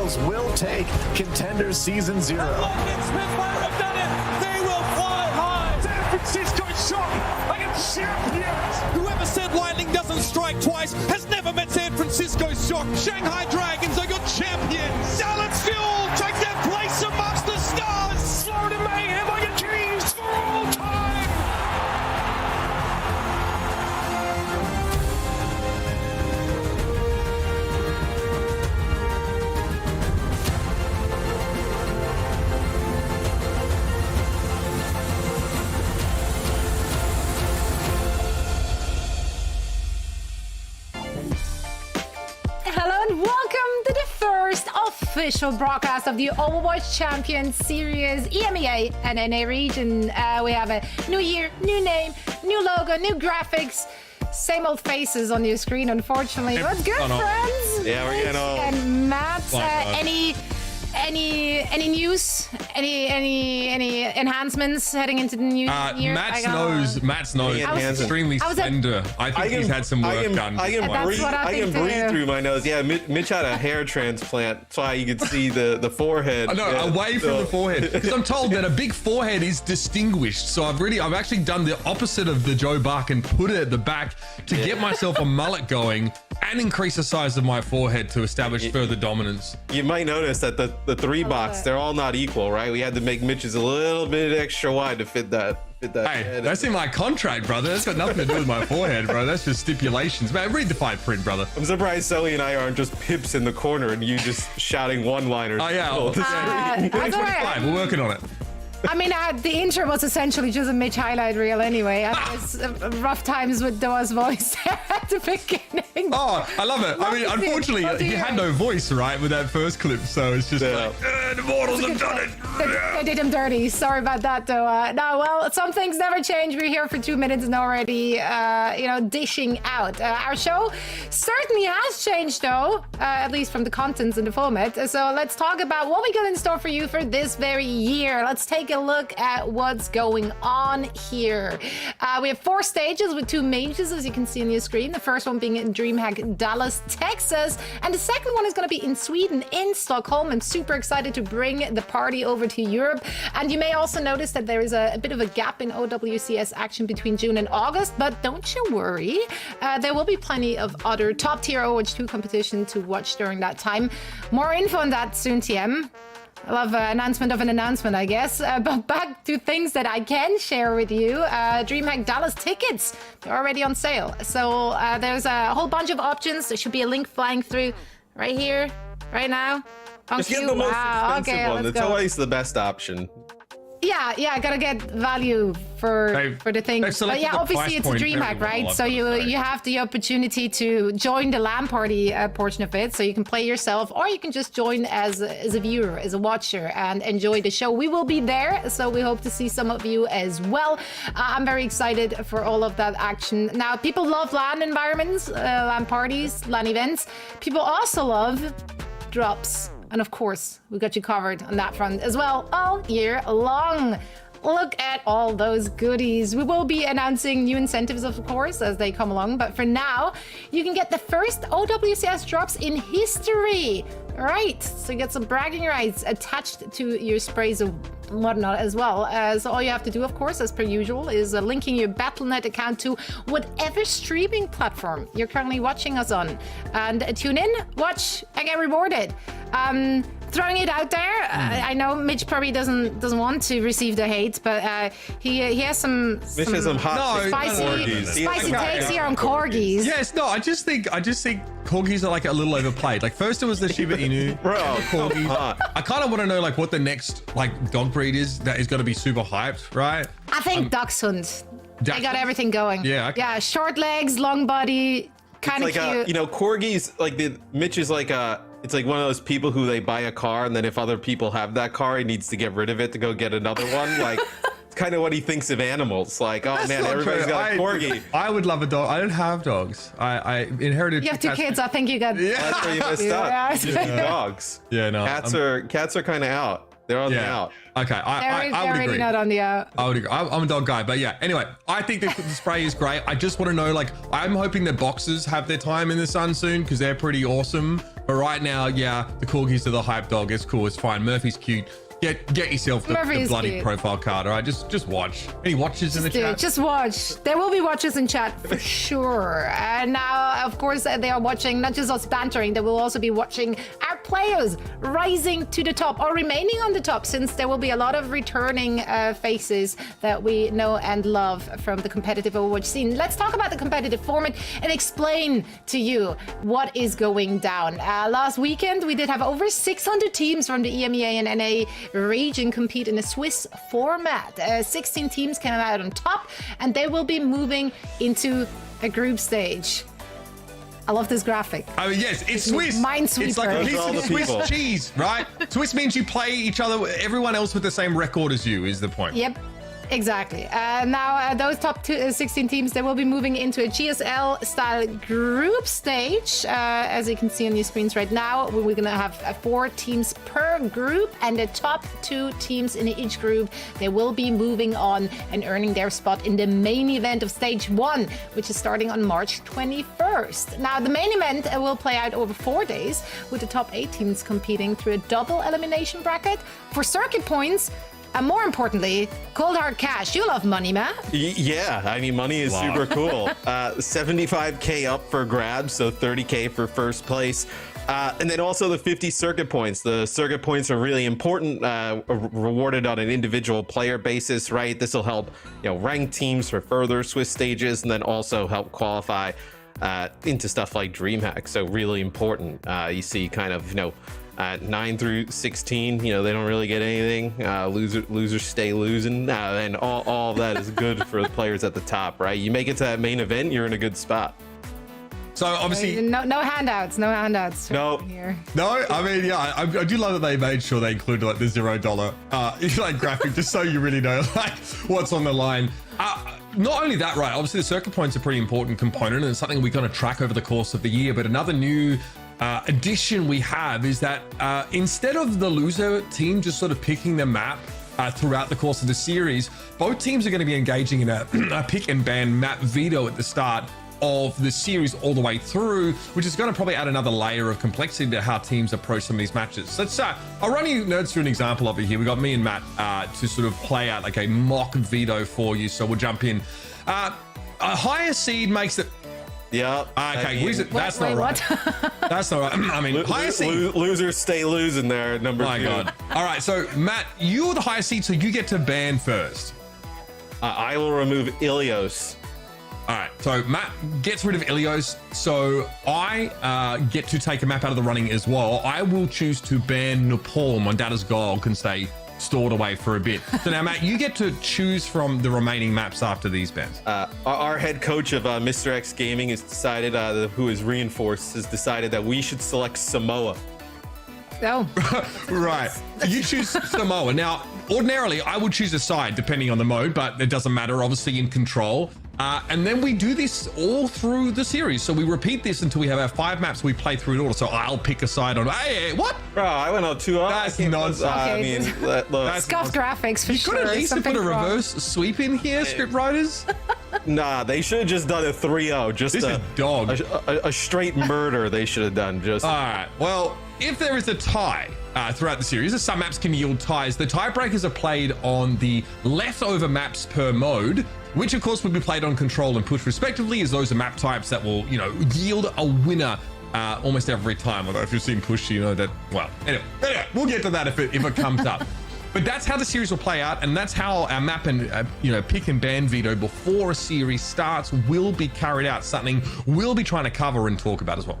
Eagles will take Contender Season 0. Have done it. They will fly high. San Francisco Shock against champions. Whoever said lightning doesn't strike twice has never met San Francisco Shock. Shanghai Dragons are your champions. Dallas Fuel take their place amongst the stars. Florida Mayhem are your kings for all time. Official broadcast of the Overwatch Champions Series, EMEA and NA region. We have a new year, new name, new logo, new graphics. Same old faces on your screen, unfortunately. What's good, friends? Yeah, we're getting old. And Matt, any news? Any enhancements heading into the new year? Matt's nose is extremely slender. I think he's had some work done. I can breathe through my nose. Yeah, Mitch had a hair transplant. That's why you can see the forehead. No, away from the forehead. Because I'm told that a big forehead is distinguished. So I've actually done the opposite of the Joe Buck and put it at the back to get myself a mullet going and increase the size of my forehead to establish further dominance. You might notice that the three box, they're all not equal, right? We had to make Mitch's a little bit extra wide to fit that. Hey, that's in my contract, brother. That's got nothing to do with my forehead, bro. That's just stipulations. Man, read the fine print, brother. I'm surprised Sully and I aren't just pips in the corner and you just shouting one-liners. Oh, yeah. 2025. We're working on it. I mean, the intro was essentially just a Mitch highlight reel anyway. And there's rough times with Doa's voice at the beginning. Oh, I love it. I mean, unfortunately, he had no voice, right, with that first clip. So it's just like, the Mortals have done it. They did him dirty. Sorry about that, Doa. No, well, some things never change. We're here for 2 minutes and already, dishing out. Our show certainly has changed, though, at least from the contents and the format. So let's talk about what we got in store for you for this very year. Let's take a look at what's going on here. We have 4 stages with 2 majors, as you can see on your screen. The first one being in DreamHack Dallas, Texas, and the second one is going to be in Sweden, in Stockholm. I'm super excited to bring the party over to Europe. And you may also notice that there is a bit of a gap in OWCS action between June and August, but don't you worry. There will be plenty of other top-tier Overwatch 2 competition to watch during that time. More info on that soon, TM. I love announcement of an announcement, I guess. But back to things that I can share with you. DreamHack Dallas tickets, they're already on sale. So there's a whole bunch of options. There should be a link flying through right here, right now. Just get the most expensive one. It's always the best option. Yeah, I gotta get value for the things. But yeah, obviously it's a DreamHack, right? So you have the opportunity to join the LAN party portion of it, so you can play yourself, or you can just join as a viewer, as a watcher, and enjoy the show. We will be there, so we hope to see some of you as well. I'm very excited for all of that action. Now, people love LAN environments, LAN parties, LAN events. People also love drops. And of course, we got you covered on that front as well all year long. Look at all those goodies. We will be announcing new incentives, of course, as they come along. But for now, you can get the first OWCS drops in history. Right, so you get some bragging rights attached to your sprays of whatnot as well. So all you have to do, of course, as per usual, is linking your Battle.net account to whatever streaming platform you're currently watching us on. And tune in, watch, and get rewarded. Throwing it out there, I know Mitch probably doesn't want to receive the hate, but he has some spicy takes here on corgis. Yes, no, I just think corgis are like a little overplayed. Like first it was the Shiba Inu, bro. Corgis. I kind of want to know like what the next like dog breed is that is going to be super hyped, right? I think Dachshund. They got everything going. Yeah. Okay. Yeah, short legs, long body, kind of cute. Corgis like Mitch is like it's like one of those people who they buy a car and then if other people have that car, he needs to get rid of it to go get another one. Like it's kind of what he thinks of animals. Like, oh man, everybody's got a corgi. I would love a dog. I don't have dogs. I inherited. You have 2 kids. I think you got. That's where you messed up. You just need dogs. Yeah, no. Cats are kind of out. They're on the out. Okay, I would already agree. not on the out. I would agree. I'm a dog guy, but yeah. Anyway, I think the spray is great. I just want to know, like, I'm hoping the boxers have their time in the sun soon because they're pretty awesome. But right now, yeah, the corgis are the hype dog. It's cool. It's fine. Murphy's cute. Get yourself the bloody cute profile card, all right? Just watch. Any watchers in the chat? Just watch. There will be watchers in chat for sure. And now, of course, they are watching not just us bantering, they will also be watching our players rising to the top or remaining on the top, since there will be a lot of returning faces that we know and love from the competitive Overwatch scene. Let's talk about the competitive format and explain to you what is going down. Last weekend, we did have over 600 teams from the EMEA and NA region compete in a Swiss format. 16 teams came out on top, and they will be moving into a group stage. I love this graphic. Oh yes, it's Swiss. Minesweeper. It's like a piece of Swiss cheese, right? Swiss means you play each other, everyone else with the same record as you is the point. Yep. Exactly. Now, those top 16 teams, they will be moving into a GSL-style group stage. As you can see on your screens right now, we're going to have 4 teams per group, and the top 2 teams in each group, they will be moving on and earning their spot in the main event of stage 1, which is starting on March 21st. Now, the main event will play out over 4 days, with the top 8 teams competing through a double elimination bracket for circuit points. And more importantly, cold hard cash. You love money, Matt. Yeah, I mean, money is super cool. 75K up for grabs, so 30K for first place. And then also the 50 circuit points. The circuit points are really important, rewarded on an individual player basis, right? This will help, rank teams for further Swiss stages, and then also help qualify into stuff like DreamHack. So really important. You see kind of, 9 through 16, they don't really get anything. Losers stay losing, and all of that is good for the players at the top, right? You make it to that main event, you're in a good spot. So obviously, no handouts, no here. No, I mean, yeah, I do love that they made sure they included like the $0 like graphic, just so you really know like what's on the line. Not only that, right? Obviously, the circuit points are a pretty important component, and it's something we're going to track over the course of the year. But another new addition we have is that instead of the loser team just sort of picking the map throughout the course of the series, both teams are going to be engaging in a pick and ban map veto at the start of the series all the way through, which is going to probably add another layer of complexity to how teams approach some of these matches. So let's I'll run you nerds through an example of it here. We got me and Matt to sort of play out like a mock veto for you, so we'll jump in. A higher seed makes it. Yeah. Okay. That's not right. That's not right. I mean, higher seed. Losers stay losing there. Number 2. My God. All right. So Matt, you're the higher seed, so you get to ban first. I will remove Ilios. All right. So Matt gets rid of Ilios. So I get to take a map out of the running as well. I will choose to ban Nepal. My Data's goal can stay stored away for a bit. So now, Matt, you get to choose from the remaining maps after these bans. Our head coach of Mr. X Gaming has decided, who is reinforced, has decided that we should select Samoa. Oh. Right. You choose Samoa. Now, ordinarily, I would choose a side depending on the mode, but it doesn't matter, obviously, in control. And then we do this all through the series. So we repeat this until we have our 5 maps we play through in order. So I'll pick a side on, hey, what? Bro, I went on 2 up. That's nonsense. I mean, look. Scuff graphics for sure. You could at least put a reverse sweep in here, script writers. Nah, they should have just done a 3-0. Just this is dog. A straight murder they should have done. Just. All right. Well, if there is a tie throughout the series, some maps can yield ties. The tiebreakers are played on the leftover maps per mode, which of course will be played on control and push respectively, as those are map types that will, yield a winner almost every time. Although if you've seen push, you know that, well, anyway, we'll get to that if it comes up. But that's how the series will play out, and that's how our map and pick and ban veto before a series starts will be carried out. Something we'll be trying to cover and talk about as well.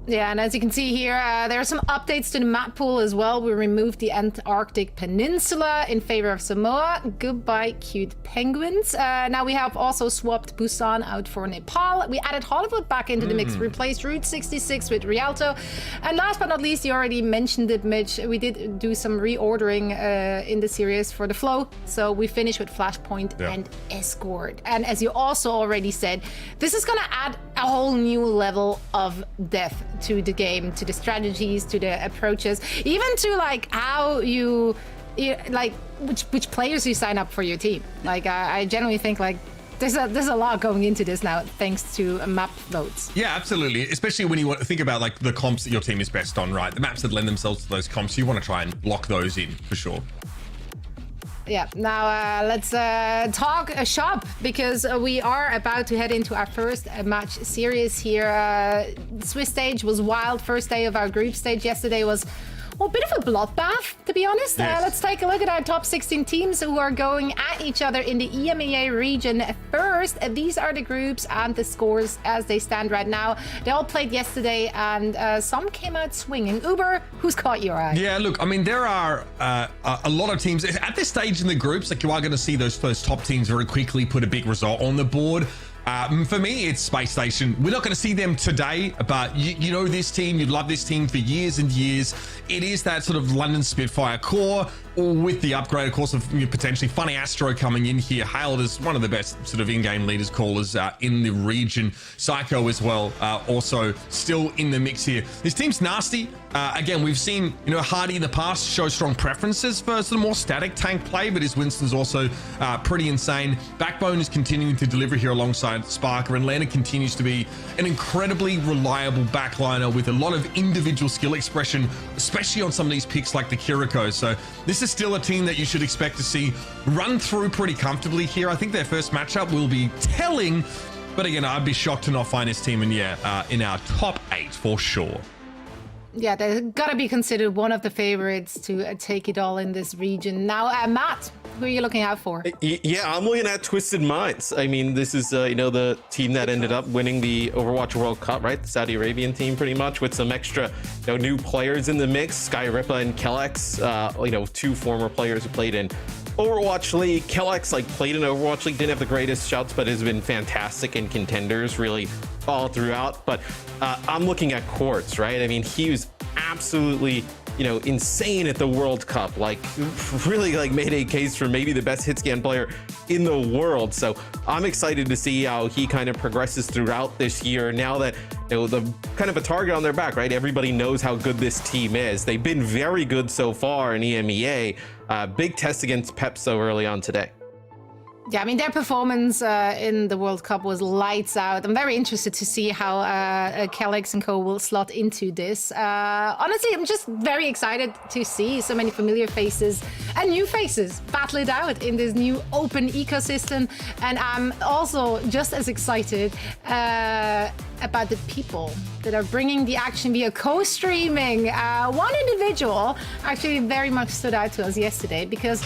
Yeah, and as you can see here, there are some updates to the map pool as well. We removed the Antarctic Peninsula in favor of Samoa. Goodbye, cute penguins. Now we have also swapped Busan out for Nepal. We added Hollywood back into the mix, replaced Route 66 with Rialto. And last but not least, you already mentioned it, Mitch, we did do some reordering in the series for the flow. So we finished with Flashpoint and Escort. And as you also already said, this is going to add a whole new level of depth to the game, to the strategies, to the approaches, even to like how you like which players you sign up for your team. Like I generally think like there's a lot going into this now thanks to map votes. Yeah, absolutely. Especially when you want to think about like the comps that your team is best on, right? The maps that lend themselves to those comps, you want to try and lock those in for sure. Yeah, now let's talk shop, because we are about to head into our first match series here. Swiss stage was wild. First day of our group stage yesterday was a bit of a bloodbath, to be honest. Yes. Let's take a look at our top 16 teams who are going at each other in the EMEA region first. These are the groups and the scores as they stand right now. They all played yesterday, and some came out swinging. Uber, who's caught your eye? Yeah, look, I mean, there are a lot of teams at this stage in the groups. Like, you are going to see those top teams very quickly put a big result on the board. For me, it's Space Station. We're not going to see them today, but you know this team. You've loved this team for years and years. It is that sort of London Spitfire core, or with the upgrade, of course, of potentially Funny Astro coming in here, hailed as one of the best sort of in-game leaders callers in the region. Psycho as well, also still in the mix here. This team's nasty. Again, we've seen, Hardy in the past show strong preferences for some more static tank play, but his Winston's also pretty insane. Backbone is continuing to deliver here alongside Sparker, and Lana continues to be an incredibly reliable backliner with a lot of individual skill expression, especially on some of these picks like the Kiriko. So this is still a team that you should expect to see run through pretty comfortably here. I think their first matchup will be telling, but again, I'd be shocked to not find this team in our top 8 for sure. Yeah, they're gotta be considered one of the favorites to take it all in this region. Now, Matt, who are you looking out for? Yeah, I'm looking at Twisted Minds. I mean, this is, the team that ended up winning the Overwatch World Cup, right? The Saudi Arabian team, pretty much, with some extra, new players in the mix. Sky Ripa and Kellex, 2 former players who played in Overwatch League. Kellex, played in Overwatch League, didn't have the greatest shouts, but has been fantastic in contenders, really all throughout. But I'm looking at Quartz, right? I mean, he was absolutely, insane at the World Cup, really made a case for maybe the best hit scan player in the world. So I'm excited to see how he kind of progresses throughout this year. Now that, the kind of a target on their back, right? Everybody knows how good this team is. They've been very good so far in EMEA. Big test against Peps so early on today. Yeah, I mean, their performance in the World Cup was lights out. I'm very interested to see how Kellex and co will slot into this. Honestly, I'm just very excited to see so many familiar faces and new faces battle it out in this new open ecosystem. And I'm also just as excited about the people that are bringing the action via co-streaming. One individual actually very much stood out to us yesterday because,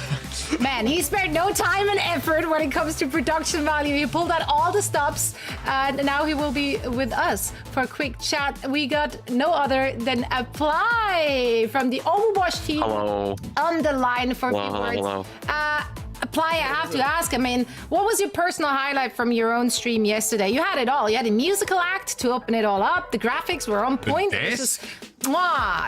man, he spared no time and effort when it comes to production value. He pulled out all the stops, and now he will be with us for a quick chat. We got no other than Apply from the Overwatch team. Hello. On the line for a few words. Hello. Apply, I have to ask, I mean, what was your personal highlight from your own stream yesterday? You had it all. You had a musical act to open it all up. The graphics were on point. The it was just,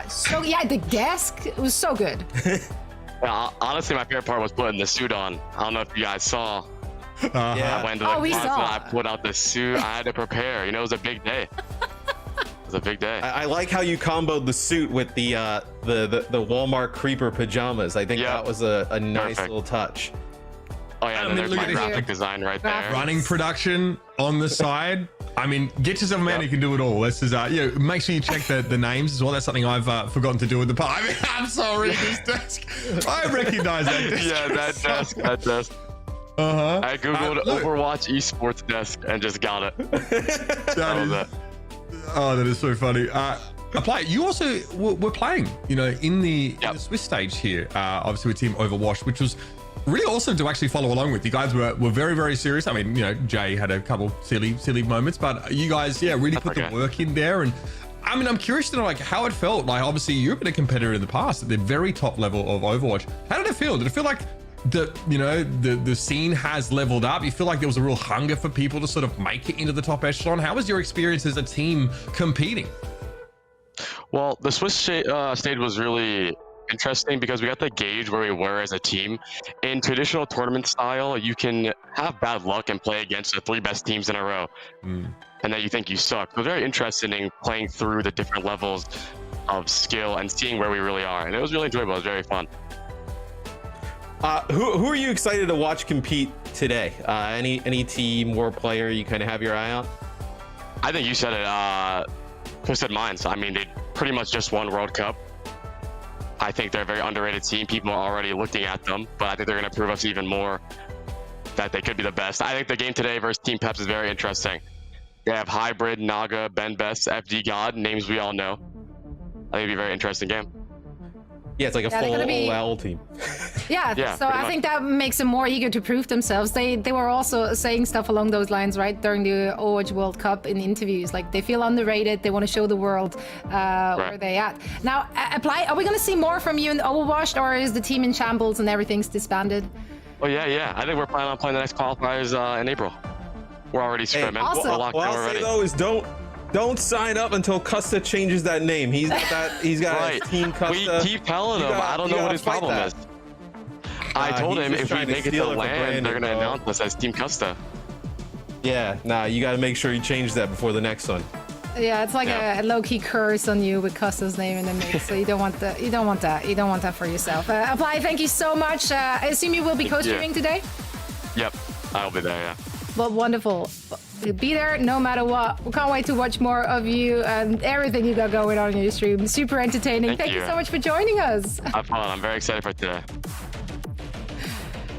so yeah, the desk, it was so good. Yeah, honestly, my favorite part was putting the suit on. I don't know if you guys saw. Yeah. I went to the we closet, saw. I put out the suit. I had to prepare. It was a big day. It was a big day. I like how you comboed the suit with the Walmart creeper pajamas. I think that was a nice little touch. Oh yeah, and then there's my graphic design right there. Running production on the side. I mean, get yourself a man who can do it all. This is, make sure you check the names as well. That's something I've forgotten to do with the part. I mean, I'm sorry, this desk. I recognize that desk. Yeah, that desk. Uh-huh. I googled Overwatch Esports desk and just got it. That is so funny. Apply. You also were playing, in the Swiss stage here, obviously with Team Overwatch, which was really awesome to actually follow along with. You guys were very, very serious. I mean, Jay had a couple silly moments, but you guys, really put the work in there. And I mean, I'm curious to know how it felt. Obviously, you've been a competitor in the past at the very top level of Overwatch. How did it feel? Did it feel like the scene has leveled up? You feel like there was a real hunger for people to sort of make it into the top echelon? How was your experience as a team competing? Well, the Swiss stage was really interesting because we got to gauge where we were as a team. In traditional tournament style, you can have bad luck and play against the 3 best teams in a row, and then you think you suck. So very interesting in playing through the different levels of skill and seeing where we really are, and it was really enjoyable. It was very fun. Who are you excited to watch compete today? Any team or player you kind of have your eye on? I think you said it. Twisted Minds. I mean, they pretty much just won World Cup. I think they're a very underrated team. People are already looking at them, but I think they're going to prove us even more that they could be the best. I think the game today versus Team Peps is very interesting. They have Hybrid, Naga, Ben Best, FD God, names we all know. I think it'd be a very interesting game. Yeah, it's like a full OL team. Yeah, so I think that makes them more eager to prove themselves. They were also saying stuff along those lines, right, during the Overwatch World Cup in interviews. Like, they feel underrated. They want to show the world where they at. Now, Apply, are we going to see more from you in Overwatch, or is the team in shambles and everything's disbanded? Oh, yeah. I think we're planning on playing the next qualifiers in April. We're already scrimming. Awesome. We're locked in already. Say, though, is don't sign up until Custa changes that name. He's got right. his team Custa. We keep telling him. I don't know what his problem is. I told him if we make it to LAN, they're going to announce us as Team Custa. Yeah, nah, you got to make sure you change that before the next one. Yeah, it's like a low-key curse on you with Custa's name in the mix, so you don't want that. You don't want that for yourself. Apply, thank you so much. I assume you will be co-streaming today? Yep, I'll be there, yeah. Well, wonderful. Be there no matter what. We can't wait to watch more of you and everything you got going on in your stream. Super entertaining. Thank you so much for joining us. Have fun. I'm very excited for today.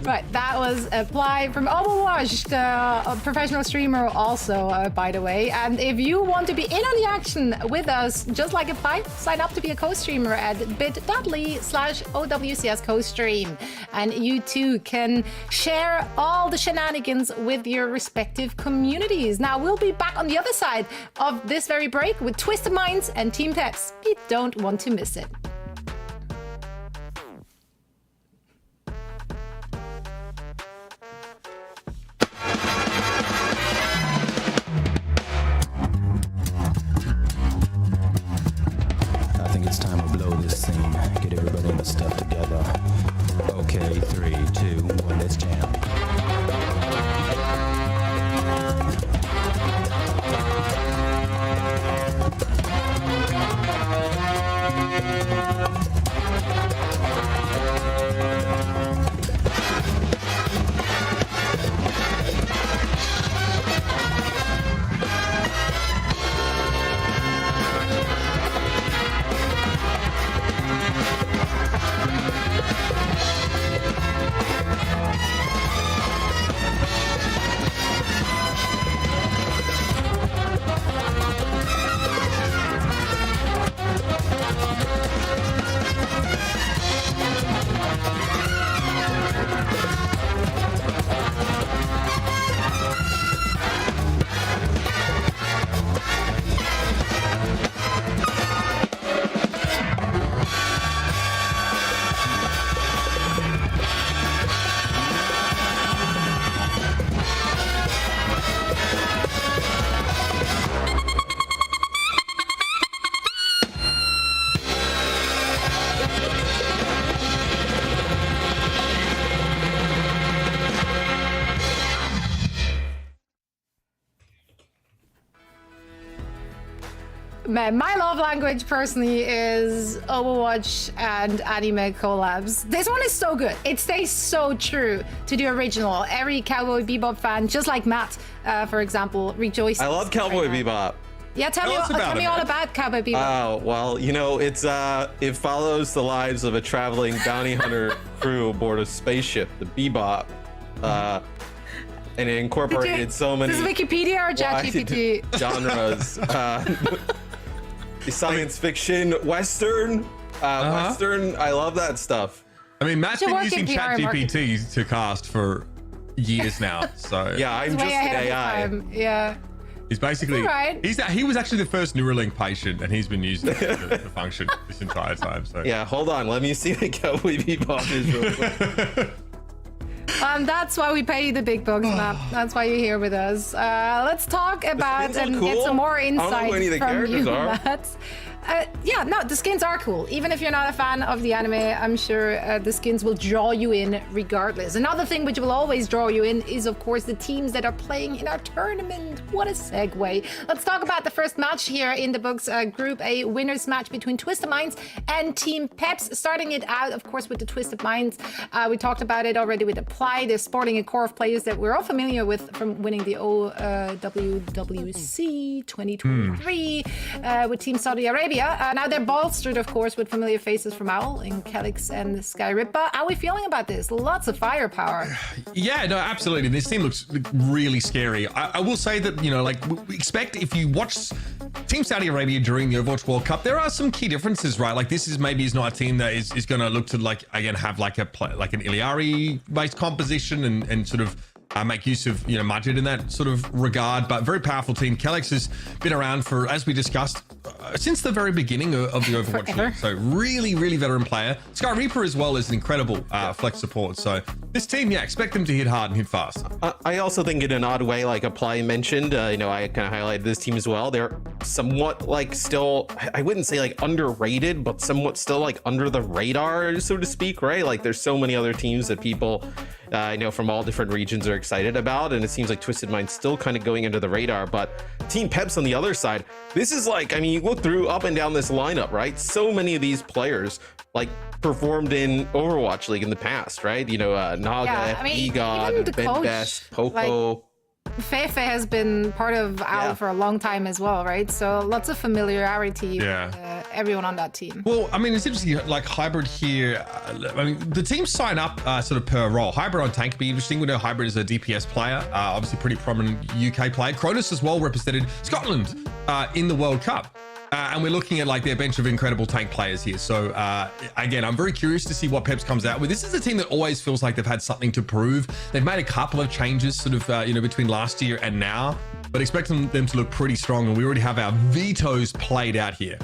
Right, that was Apply from Overwatch, the professional streamer also, by the way. And if you want to be in on the action with us, just like Apply, sign up to be a co-streamer at bit.ly/OWCS co-stream. And you too can share all the shenanigans with your respective communities. Now, we'll be back on the other side of this very break with Twisted Minds and Team Peps. You don't want to miss it. It's time to blow this scene. Get everybody in the stuff together. Okay, 3, 2, 1, let's jam. Man, my love language personally is Overwatch and anime collabs. This one is so good. It stays so true to the original. Every Cowboy Bebop fan, just like Matt, for example, rejoices. I love Cowboy Bebop. Yeah, tell me all about Cowboy Bebop. Oh, well, you know, it follows the lives of a traveling bounty hunter crew aboard a spaceship, the Bebop. And it incorporated so many... This is Wikipedia or ChatGPT? Genres. Science fiction, Western. Western, I love that stuff. I mean, Matt's been using ChatGPT to cast for years now, so... Yeah, I'm just an AI. Yeah. He's basically... Right. He was actually the first Neuralink patient, and he's been using it to function this entire time, so... Yeah, hold on. Let me see the Cowboy Bebop is real quick. That's why we pay you the big bucks, Matt. That's why you're here with us. Let's talk about and get some more insight from you, Matt. yeah, no, the skins are cool. Even if you're not a fan of the anime, I'm sure the skins will draw you in regardless. Another thing which will always draw you in is, of course, the teams that are playing in our tournament. What a segue. Let's talk about the first match here in the books. Group A winners match between Twisted Minds and Team Peps. Starting it out, of course, with the Twisted Minds. We talked about it already with Apply. They're sporting a core of players that we're all familiar with from winning the OWCS 2023 with Team Saudi Arabia. Now they're bolstered, of course, with familiar faces from Owl in Calyx and Skyrippa. How are we feeling about this? Lots of firepower. Yeah, no, absolutely. This team looks really scary. I will say that, like, we expect, if you watch Team Saudi Arabia during the Overwatch World Cup, there are some key differences, right? Like, this is not a team that is going to look to, like, again, have like an Iliari based composition and sort of make use of Majid in that sort of regard, but very powerful team. Calyx has been around for, as we discussed, since the very beginning of the Overwatch League. So really veteran player. Sky Reaper as well is an incredible flex support. So this team, expect them to hit hard and hit fast. I also think in an odd way, like Apply mentioned, I kind of highlighted this team as well. They're somewhat like still, I wouldn't say like underrated, but somewhat still like under the radar, so to speak, right? Like there's so many other teams that people I know from all different regions are excited about, and it seems like Twisted Mind's still kind of going under the radar. But Team Peps on the other side, this is like, I mean, you look through up and down this lineup, right? So many of these players like performed in Overwatch League in the past, right? Naga, Egod, Ben Best, Poco. Fefe has been part of Owl for a long time as well, right? So lots of familiarity with everyone on that team. Well, I mean, it's interesting, like Hybrid here. I mean, the teams sign up sort of per role. Hybrid on tank would be interesting. We know Hybrid is a DPS player, obviously pretty prominent UK player. Cronus as well represented Scotland in the World Cup. And we're looking at like their bench of incredible tank players here. So again, I'm very curious to see what Peps comes out with. This is a team that always feels like they've had something to prove. They've made a couple of changes sort of, between last year and now, but expect them to look pretty strong. And we already have our vetoes played out here.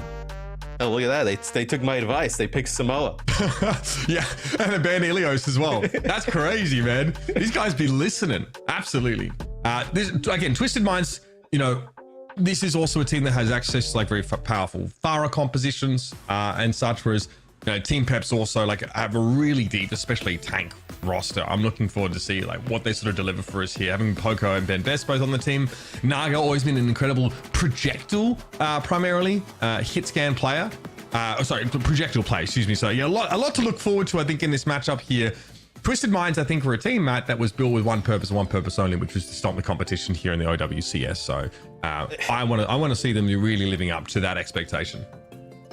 Oh, look at that. They took my advice. They picked Samoa. Yeah, and they banned Ilios as well. That's crazy, man. These guys be listening. Absolutely. This, again, Twisted Minds, this is also a team that has access to like very powerful Pharah compositions and such, whereas Team Peps also like have a really deep, especially tank roster. I'm looking forward to see like what they sort of deliver for us here. Having Poco and Ben Best both on the team. Naga always been an incredible projectile, primarily hit scan player. Projectile player, excuse me. So yeah, a lot to look forward to, I think, in this matchup here. Twisted Minds, I think, were a team, Matt, that was built with one purpose and one purpose only, which was to stop the competition here in the OWCS. So I want to see them really living up to that expectation.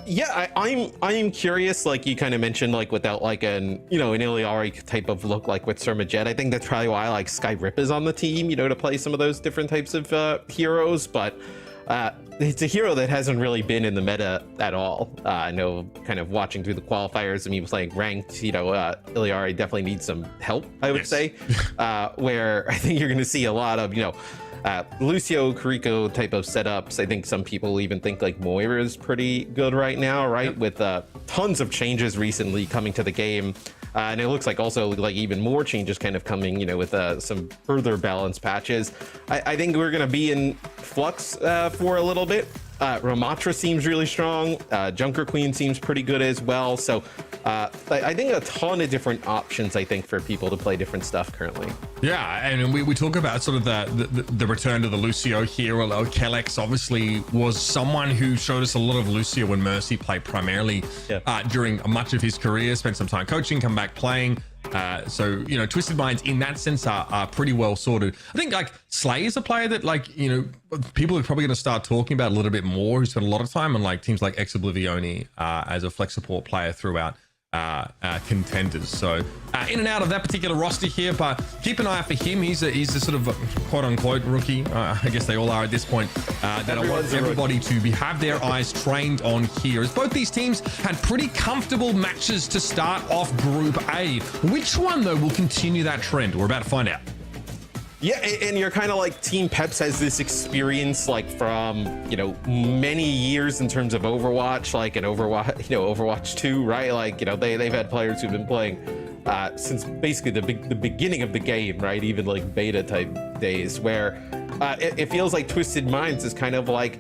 Yeah, I'm curious. Like you kind of mentioned, like without like an Iliari type of look, like with Surmajet. I think that's probably why like Skyrip is on the team, to play some of those different types of heroes. But it's a hero that hasn't really been in the meta at all. I know, kind of watching through the qualifiers, I mean, playing ranked, Iliari definitely needs some help, I would say, where I think you're going to see a lot of, Lucio, Kariko type of setups. I think some people even think like Moira is pretty good right now, right? Yep. With tons of changes recently coming to the game. And it looks like also like even more changes kind of coming, with some further balance patches. I think we're going to be in flux for a little bit. Ramatra seems really strong. Junker Queen seems pretty good as well. So I think a ton of different options, I think, for people to play different stuff currently. Yeah, and we talk about sort of the return to the Lucio here. Although Calyx obviously was someone who showed us a lot of Lucio when Mercy played primarily during much of his career, spent some time coaching, come back playing. So Twisted Minds in that sense are pretty well sorted. I think like Slay is a player that people are probably going to start talking about a little bit more, who spent a lot of time on like teams like Ex Oblivione as a flex support player throughout contenders. So in and out of that particular roster here, but keep an eye out for him. He's a sort of quote unquote rookie. I guess they all are at this point. That I want everybody to have their eyes trained on here, as both these teams had pretty comfortable matches to start off Group A. Which one though will continue that trend? We're about to find out. Yeah, and you're kind of like Team Peps has this experience like from many years in terms of Overwatch, like in Overwatch 2, right? Like they've had players who've been playing since basically the beginning of the game, right? Even like beta type days, where it feels like Twisted Minds is kind of like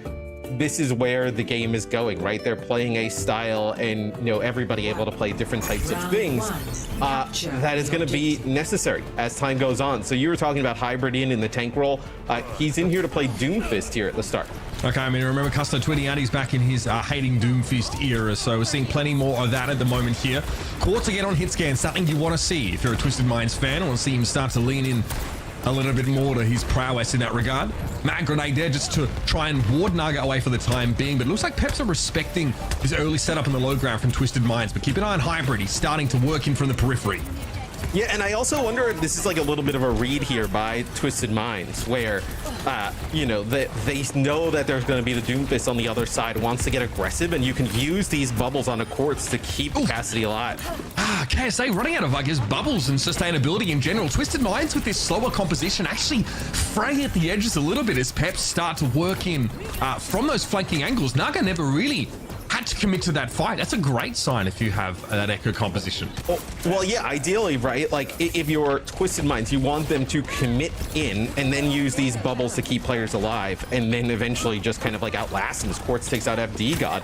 this is where the game is going, right? They're playing a style and, you know, everybody able to play different types of things. That is going to be necessary as time goes on. So you were talking about Hybrid in the tank role. He's in here to play Doomfist here at the start. Okay, I mean, remember Custo tweeting out he's back in his hating Doomfist era, so we're seeing plenty more of that at the moment here. Quartz again on hit scan, something you want to see if you're a Twisted Minds fan. I want to see him start to lean in a little bit more to his prowess in that regard. Mag grenade there just to try and ward Naga away for the time being, but it looks like Peps are respecting his early setup in the low ground from Twisted Minds, but keep an eye on Hybrid. He's starting to work in from the periphery. Yeah, and I also wonder if this is like a little bit of a read here by Twisted Minds, where, you know, they know that there's going to be the Doomfist on the other side, wants to get aggressive, and you can use these bubbles on the courts to keep Cassidy alive. KSA running out of, I guess, bubbles and sustainability in general. Twisted Minds with this slower composition actually fraying at the edges a little bit as Peps start to work in from those flanking angles. Naga never really had to commit to that fight. That's a great sign if you have that echo composition. Well, yeah, ideally, right? Like, if you're Twisted Minds, you want them to commit in and then use these bubbles to keep players alive, and then eventually just kind of like outlast them as Quartz takes out FD God.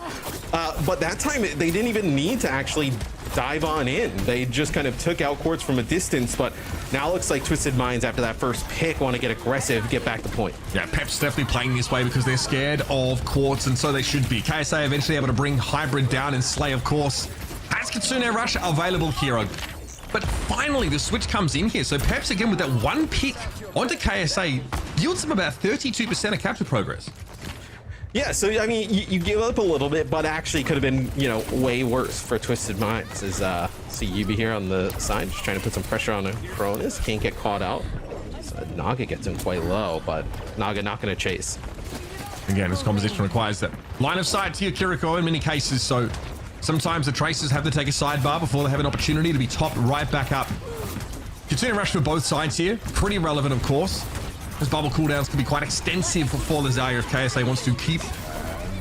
But that time, they didn't even need to actually dive on in. They just kind of took out Quartz from a distance, but now it looks like Twisted Minds, after that first pick, want to get aggressive, get back to point. Yeah, Peps definitely playing this way because they're scared of Quartz, and so they should be. KSA eventually able to bring Hybrid down and Slay, of course. Has Kitsune Rush available here. But finally, the switch comes in here. So Peps, again, with that one pick onto KSA, yields them about 32% of capture progress. Yeah, so I mean, you give up a little bit, but actually could have been, you know, way worse for Twisted Minds. As see Yubi here on the side, just trying to put some pressure on Cronus, can't get caught out. So Naga gets him quite low, but Naga not going to chase. Again, this composition requires that line of sight to your Kiriko in many cases, so sometimes the Tracers have to take a sidebar before they have an opportunity to be topped right back up. Kitsune Rush for both sides here, pretty relevant, of course. Those bubble cooldowns can be quite extensive for the Zarya if KSA wants to keep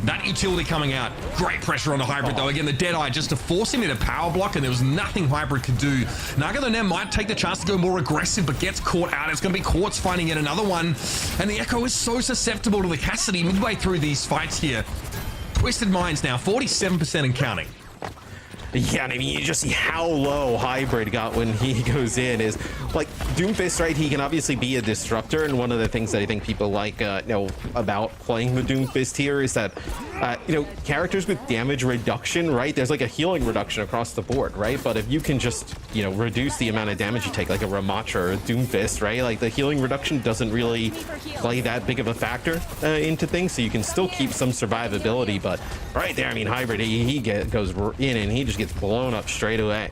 that utility coming out. Great pressure on the Hybrid though. Again, the Deadeye just to force him into power block, and there was nothing Hybrid could do. Naga then might take the chance to go more aggressive, but gets caught out. It's going to be Quartz finding yet another one. And the Echo is so susceptible to the Cassidy midway through these fights here. Twisted Minds now, 47% and counting. Yeah, and I mean, you just see how low Hybrid got when he goes in. Is like Doomfist, right? He can obviously be a disruptor, and one of the things that I think people like, you know, about playing the Doomfist here is that, you know, characters with damage reduction, right? There's like a healing reduction across the board, right? But if you can just, you know, reduce the amount of damage you take, like a Ramattra or a Doomfist, right? Like the healing reduction doesn't really play that big of a factor into things, so you can still keep some survivability. But right there, I mean, Hybrid, he goes in and he just gets blown up straight away.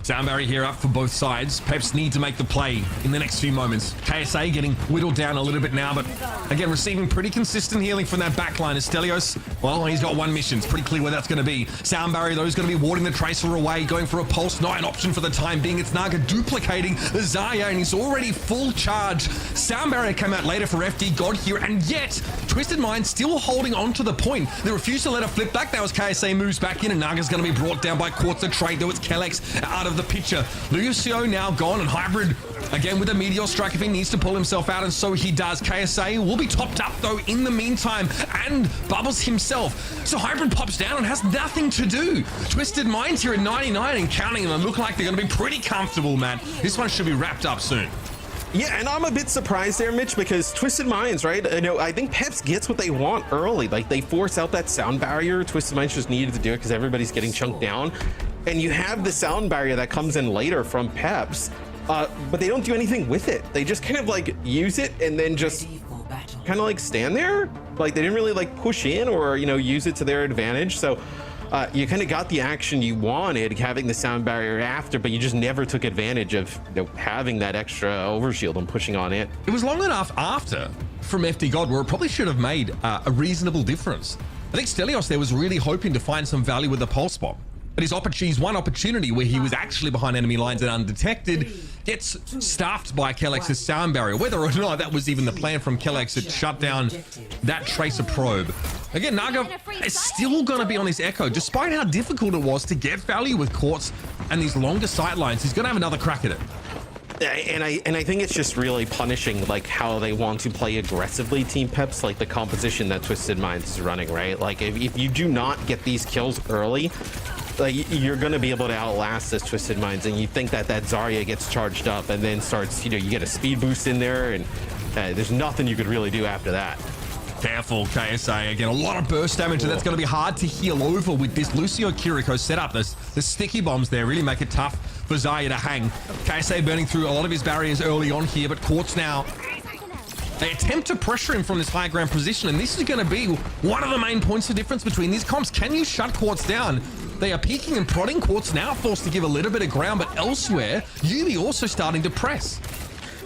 Sound barrier here up for both sides. Peps need to make the play in the next few moments. KSA getting whittled down a little bit now, but again, receiving pretty consistent healing from that backline. As Stelios, well, he's got one mission. It's pretty clear where that's going to be. Sound barrier, though, is going to be warding the Tracer away, going for a pulse. Not an option for the time being. It's Naga duplicating the Zarya, and he's already full charge. Sound barrier came out later for FD God here, and yet Twisted Minds still holding on to the point. They refuse to let it flip back. That was KSA moves back in, and Naga's going to be brought down by Quartz the trade, though it's Kellex out of the picture. Lucio now gone, and Hybrid again with a meteor strike if he needs to pull himself out, and so he does. KSA will be topped up though in the meantime, and Bubbles himself. So Hybrid pops down and has nothing to do. Twisted Minds here at 99 and counting, and they look like they're going to be pretty comfortable, man. This one should be wrapped up soon. Yeah, and I'm a bit surprised there, Mitch, because Twisted Minds, right? You know, I think Peps gets what they want early. Like, they force out that sound barrier. Twisted Minds just needed to do it because everybody's getting chunked down. And you have the sound barrier that comes in later from Peps, but they don't do anything with it. They just kind of like use it and then just kind of like stand there. Like, they didn't really like push in or, you know, use it to their advantage. So you kind of got the action you wanted, having the sound barrier after, but you just never took advantage of, you know, having that extra overshield and pushing on it. It was long enough after from FD God where it probably should have made a reasonable difference. I think Stelios there was really hoping to find some value with the pulse bomb. But his one opportunity where he was actually behind enemy lines and undetected gets staffed by Kellex's sound barrier. Whether or not that was even the plan from Kellex, it shut down that Tracer probe. Again, Naga is still going to be on this Echo, despite how difficult it was to get value with Quartz and these longer sight lines. He's going to have another crack at it. And I think it's just really punishing like how they want to play aggressively, Team Peps, like the composition that Twisted Minds is running, right? Like if you do not get these kills early, like you're gonna be able to outlast this Twisted Minds, and you think that Zarya gets charged up and then starts, you get a speed boost in there, and there's nothing you could really do after that. Careful, KSA. Again, a lot of burst damage, and that's going to be hard to heal over with this Lucio Kiriko setup. The sticky bombs there really make it tough for Zarya to hang. KSA burning through a lot of his barriers early on here, but Quartz now, they attempt to pressure him from this high ground position, and this is going to be one of the main points of difference between these comps. Can you shut Quartz down? They are peeking and prodding. Quartz now forced to give a little bit of ground, but elsewhere, Yubi also starting to press.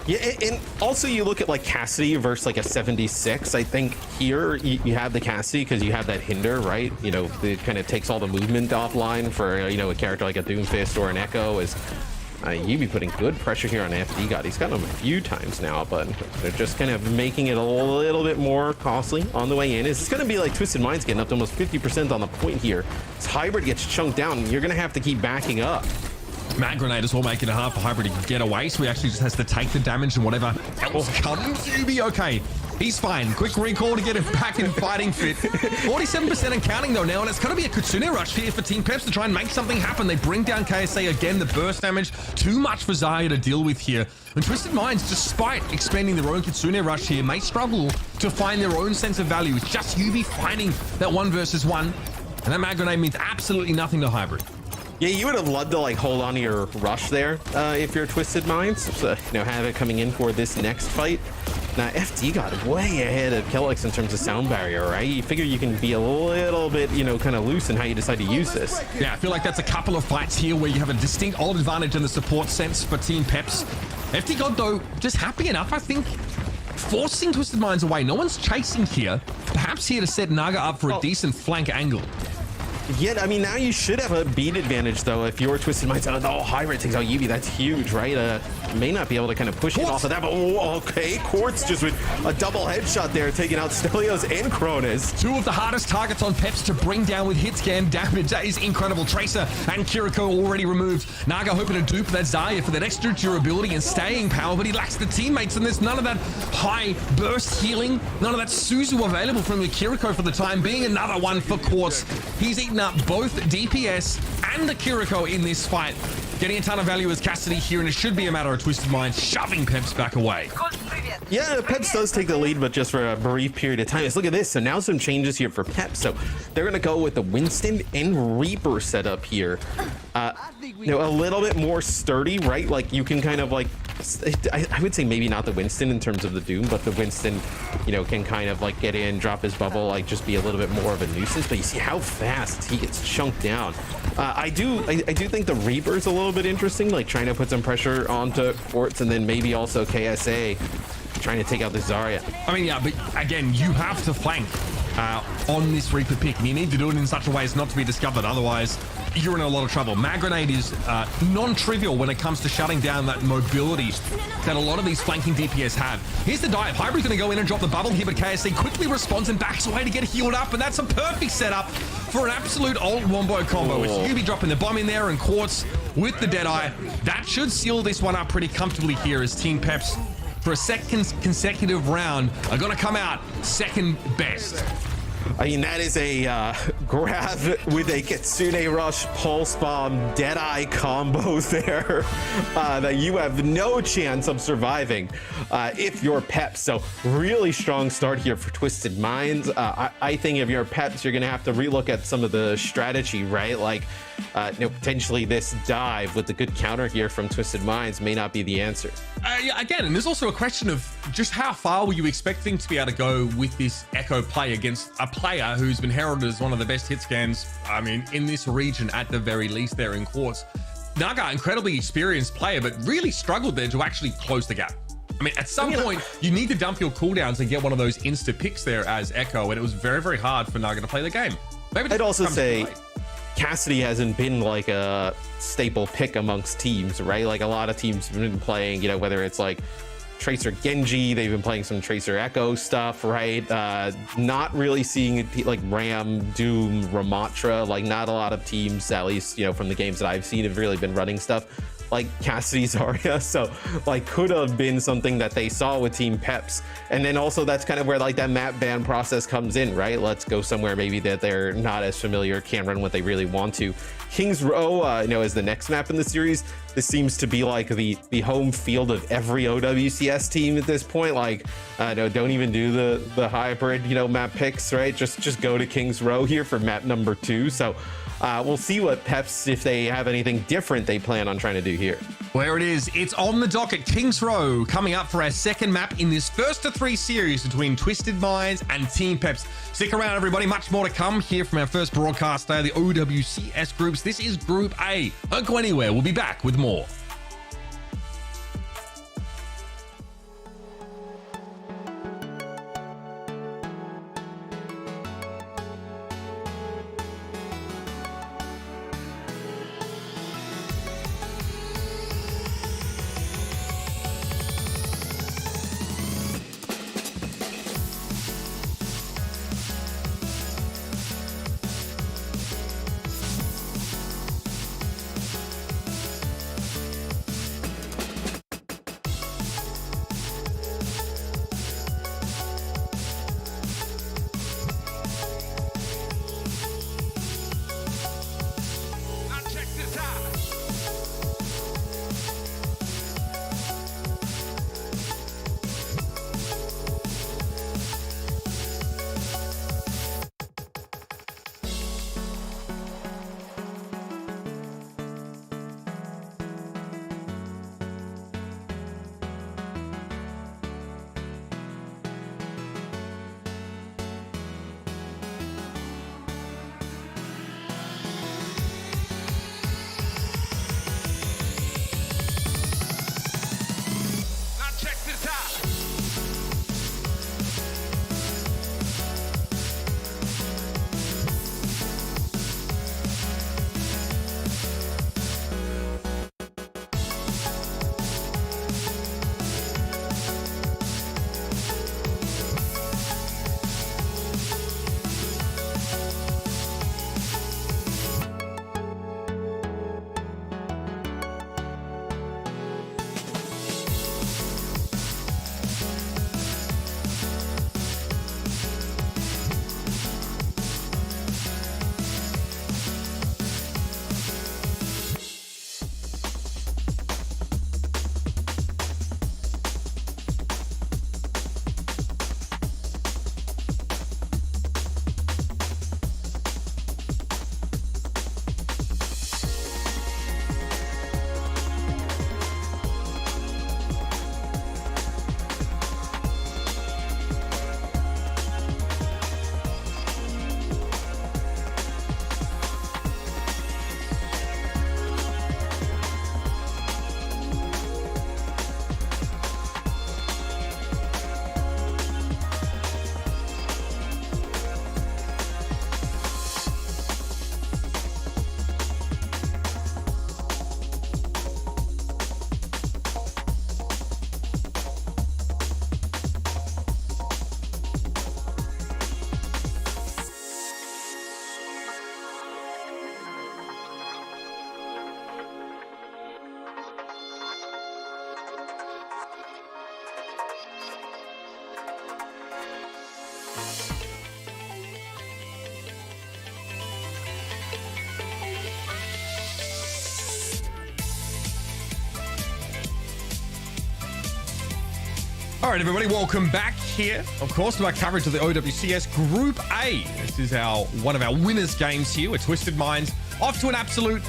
Yeah, and also you look at like Cassidy versus like a 76. I think here you have the Cassidy because you have that hinder, right? It kind of takes all the movement offline for, a character like a Doomfist or an Echo. Is you'd be putting good pressure here on FD God. He's got him a few times now, but they're just kind of making it a little bit more costly on the way in. It's going to be like Twisted Minds getting up to almost 50% on the point here. This Hybrid gets chunked down. You're going to have to keep backing up. Mag Grenade as well, making it hard for Hybrid to get away, so he actually just has to take the damage and whatever else comes. Yubi, okay, he's fine. Quick recall to get him back in fighting fit. 47% and counting though now, and it's going to be a Kitsune rush here for Team Peps to try and make something happen. They bring down KSA again, the burst damage, too much for Zarya to deal with here. And Twisted Minds, despite expanding their own Kitsune rush here, may struggle to find their own sense of value. It's just Yubi finding that 1 versus 1, and that Mag Grenade means absolutely nothing to Hybrid. Yeah, you would have loved to like hold on to your rush there if you're Twisted Minds. So, have it coming in for this next fight. Now, FD got way ahead of Kellex in terms of sound barrier, right? You figure you can be a little bit, kind of loose in how you decide to use this. Yeah, I feel like that's a couple of fights here where you have a distinct old advantage in the support sense for Team Peps. FD God, though, just happy enough, I think, forcing Twisted Minds away. No one's chasing here. Perhaps here to set Naga up for a decent flank angle. Yeah, I mean, now you should have a beat advantage, though, if you're Twisted Minds. Oh, Hybrid takes out Yubi. That's huge, right? May not be able to kind of push it off of that, but okay. Quartz just with a double headshot there, taking out Stelios and Cronus. 2 of the hardest targets on Peps to bring down with hit scan damage. That is incredible. Tracer and Kiriko already removed. Naga hoping to dupe that Zarya for that extra durability and staying power, but he lacks the teammates, and there's none of that high burst healing, none of that Suzu available from the Kiriko for the time being. Another one for Quartz. He's eaten up both DPS and the Kiriko in this fight. Getting a ton of value as Cassidy here, and it should be a matter of Twisted Minds shoving Peps back away. Yeah, Peps does take the lead, but just for a brief period of time. Let's look at this. So now some changes here for Peps. So they're going to go with the Winston and Reaper setup here. A little bit more sturdy, right? Like you can kind of like, I would say maybe not the Winston in terms of the Doom, but the Winston, can kind of like get in, drop his bubble, like just be a little bit more of a nuisance. But you see how fast he gets chunked down. I do think the Reaper's a little bit interesting, like trying to put some pressure onto Quartz, and then maybe also KSA trying to take out the Zarya. I mean, yeah, but again, you have to flank on this Reaper pick, and you need to do it in such a way as not to be discovered. Otherwise, you're in a lot of trouble. Mag Grenade is non-trivial when it comes to shutting down that mobility that a lot of these flanking DPS have. Here's the dive. Hybrid's going to go in and drop the bubble here, but KSC quickly responds and backs away to get healed up, and that's a perfect setup for an absolute old wombo combo with Yubi dropping the bomb in there and Quartz with the Deadeye. That should seal this one up pretty comfortably here as Team Peps, for a second consecutive round, are going to come out second best. I mean, that is a grab with a Kitsune Rush Pulse Bomb Deadeye combo there that you have no chance of surviving if you're Peps. So really strong start here for Twisted Minds. I think if you're Peps, you're going to have to relook at some of the strategy, right? Like, potentially this dive with the good counter here from Twisted Minds may not be the answer. Yeah, again, and there's also a question of just how far were you expecting to be able to go with this Echo play against a player who's been heralded as one of the best hit scans, I mean, in this region at the very least there in Quartz. Naga, incredibly experienced player, but really struggled there to actually close the gap. I mean, at some point, you need to dump your cooldowns and get one of those insta picks there as Echo, and it was very, very hard for Naga to play the game. Maybe I'd also say Cassidy hasn't been like a staple pick amongst teams, right? Like a lot of teams have been playing, whether it's like Tracer Genji, they've been playing some Tracer Echo stuff, right? Not really seeing like Ram, Doom, Ramatra, like not a lot of teams, at least, from the games that I've seen, have really been running stuff. like Cassidy Zarya. So like could have been something that they saw with Team Peps. And then also that's kind of where like that map ban process comes in, right? Let's go somewhere maybe that they're not as familiar, can't run what they really want to. Kings Row, you know, is the next map in the series. This seems to be like the home field of every OWCS team at this point. Like, no, don't even do the hybrid, you know, map picks, right? Just go to Kings Row here for map number 2. So we'll see what Peps, if they have anything different they plan on trying to do here. Where it is, it's on the docket. Kings Row coming up for our second map in this first of 3 series between Twisted Minds and Team Peps. Stick around, everybody. Much more to come here from our first broadcast day of the OWCS groups. This is Group A. Don't go anywhere. We'll be back with more. All right, everybody, welcome back here, of course, to our coverage of the OWCS Group A. This is one of our winners games here with Twisted Minds. Off to an absolute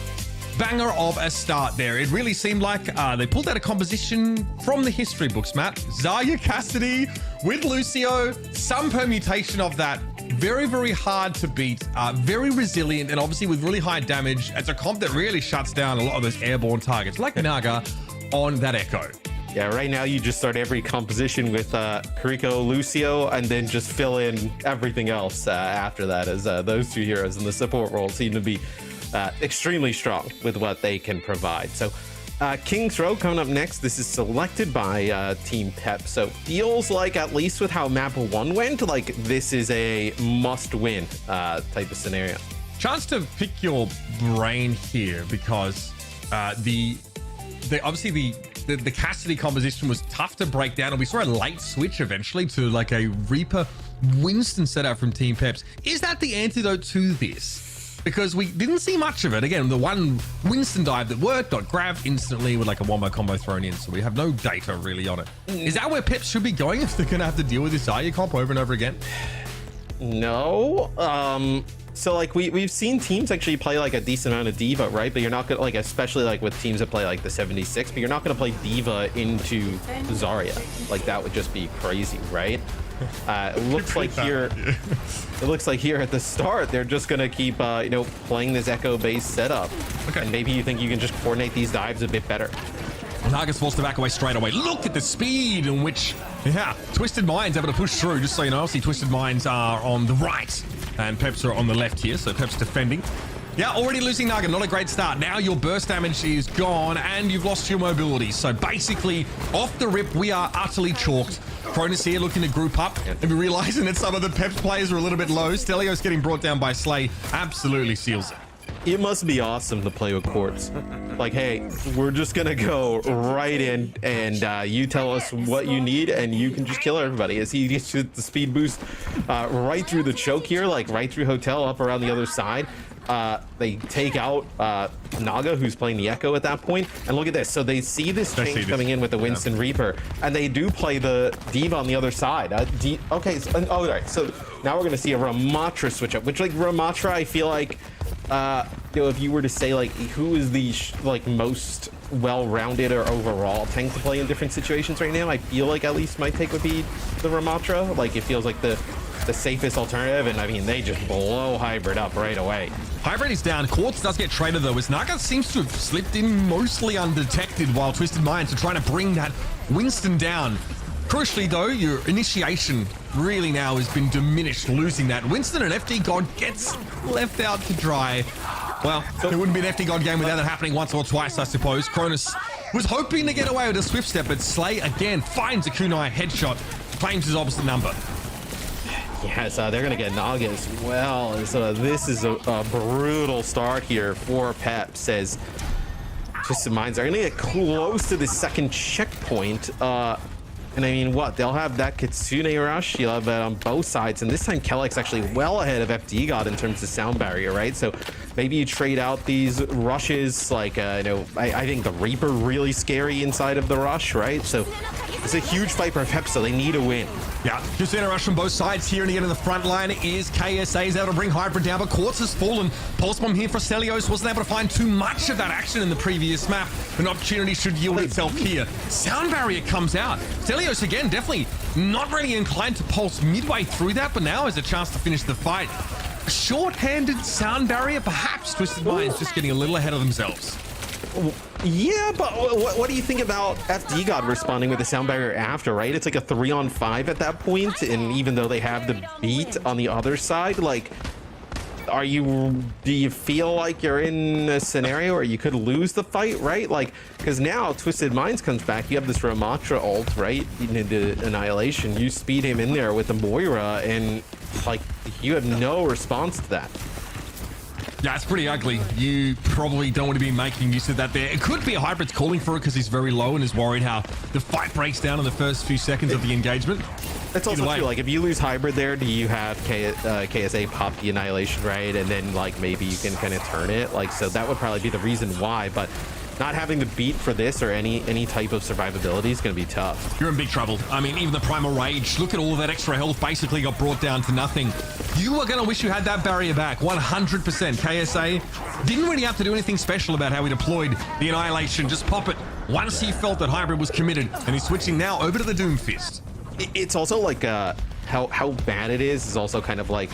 banger of a start there. It really seemed like they pulled out a composition from the history books, Matt. Zarya Cassidy with Lucio, some permutation of that. Very, very hard to beat, very resilient, and obviously with really high damage. It's a comp that really shuts down a lot of those airborne targets, like Naga on that Echo. Yeah, right now you just start every composition with Kiriko, Lucio, and then just fill in everything else after that, as those two heroes in the support role seem to be extremely strong with what they can provide. So Kings Row coming up next. This is selected by Team Peps. So feels like, at least with how map 1 went, like this is a must-win type of scenario. Chance to pick your brain here, because the obviously the Cassidy composition was tough to break down, and we saw a late switch eventually to like a Reaper Winston setup from Team Peps. Is that the antidote to this? Because we didn't see much of it. Again, the one Winston dive that worked got grabbed instantly with like a wombo combo thrown in, so we have no data really on it. Is that where Peps should be going if they're going to have to deal with this Zarya comp over and over again? No. So like we've seen teams actually play like a decent amount of D.Va, right? But you're not gonna, like, especially like with teams that play like the 76, but you're not gonna play D.Va into Zarya. Like that would just be crazy, right? It looks like here at the start they're just gonna keep playing this echo based setup. Okay. And maybe you think you can just coordinate these dives a bit better. Naga's forced to back away straight away. Look at the speed in which, Twisted Minds able to push through. Just so you know, obviously Twisted Minds are on the right and Peps are on the left here, so Peps defending. Yeah, already losing Naga, not a great start. Now your burst damage is gone and you've lost your mobility. So basically, off the rip, we are utterly chalked. Cronus here looking to group up and realizing that some of the Peps players are a little bit low. Stelios getting brought down by Slay absolutely seals it. It must be awesome to play with Quartz. Like, hey, we're just gonna go right in and you tell us what you need and you can just kill everybody. As he gets the speed boost right through the choke here, like right through Hotel up around the other side. They take out Naga, who's playing the Echo at that point. And look at this. So they see this change coming in with the Winston Reaper, and they do play the D.Va on the other side. Okay, so, all right. So now we're gonna see a Ramatra switch up, which like Ramatra, I feel like, if you were to say like who is the most well-rounded or overall tank to play in different situations right now, I feel like at least my take would be the Ramatra. Like it feels like the safest alternative, and I mean they just blow Hybrid up right away. Hybrid is down. Quartz does get traded though, as Naga seems to have slipped in mostly undetected while Twisted Minds are trying to bring that Winston down. Crucially though, your initiation really now has been diminished, losing that. Winston and FD God gets left out to dry. Well, it wouldn't be an FD God game without it happening once or twice, I suppose. Cronus was hoping to get away with a swift step, but Slay again finds a kunai headshot, claims his opposite number. Yes, they're going to get Naga as well. So this is a brutal start here for Peps, as Twisted Minds are going to get close to the second checkpoint. And I mean, what? They'll have that Kitsune rush. You'll have that on both sides. And this time, Kelleck's actually well ahead of FD God in terms of sound barrier, right? So maybe you trade out these rushes. Like, I think the Reaper really scary inside of the rush, right? So it's a huge fight for Peps, so they need a win. Yeah, just in a rush from both sides here, and again in the front line is KSA's able to bring Hybrid down, but Quartz has fallen. Pulse Bomb here for Stelios, wasn't able to find too much of that action in the previous map. An opportunity should yield itself here. Sound barrier comes out. Stelios again, definitely not really inclined to pulse midway through that, but now has a chance to finish the fight. A short-handed sound barrier, perhaps Twisted Minds just getting a little ahead of themselves. Yeah, but what do you think about FD God responding with the sound barrier after, right? It's like a 3-on-5 at that point, and even though they have the beat on the other side, like, do you feel like you're in a scenario where you could lose the fight, right? Like, because now Twisted Minds comes back, you have this Ramatra ult, right? Into Annihilation, you speed him in there with the Moira, and like, you have no response to that. Yeah, it's pretty ugly. You probably don't want to be making use of that there. It could be a Hybrid's calling for it because he's very low and is worried how the fight breaks down in the first few seconds of the engagement. That's also true. Like, if you lose Hybrid there, do you have KSA pop the Annihilation, right? And then, like, maybe you can kind of turn it. Like, so that would probably be the reason why. But not having the beat for this or any type of survivability is going to be tough. You're in big trouble. I mean, even the Primal Rage, look at all of that extra health basically got brought down to nothing. You are going to wish you had that barrier back, 100%. KSA didn't really have to do anything special about how he deployed the Annihilation. Just pop it once he felt that Hybrid was committed, and he's switching now over to the Doom Fist. It's also like how bad it is also kind of like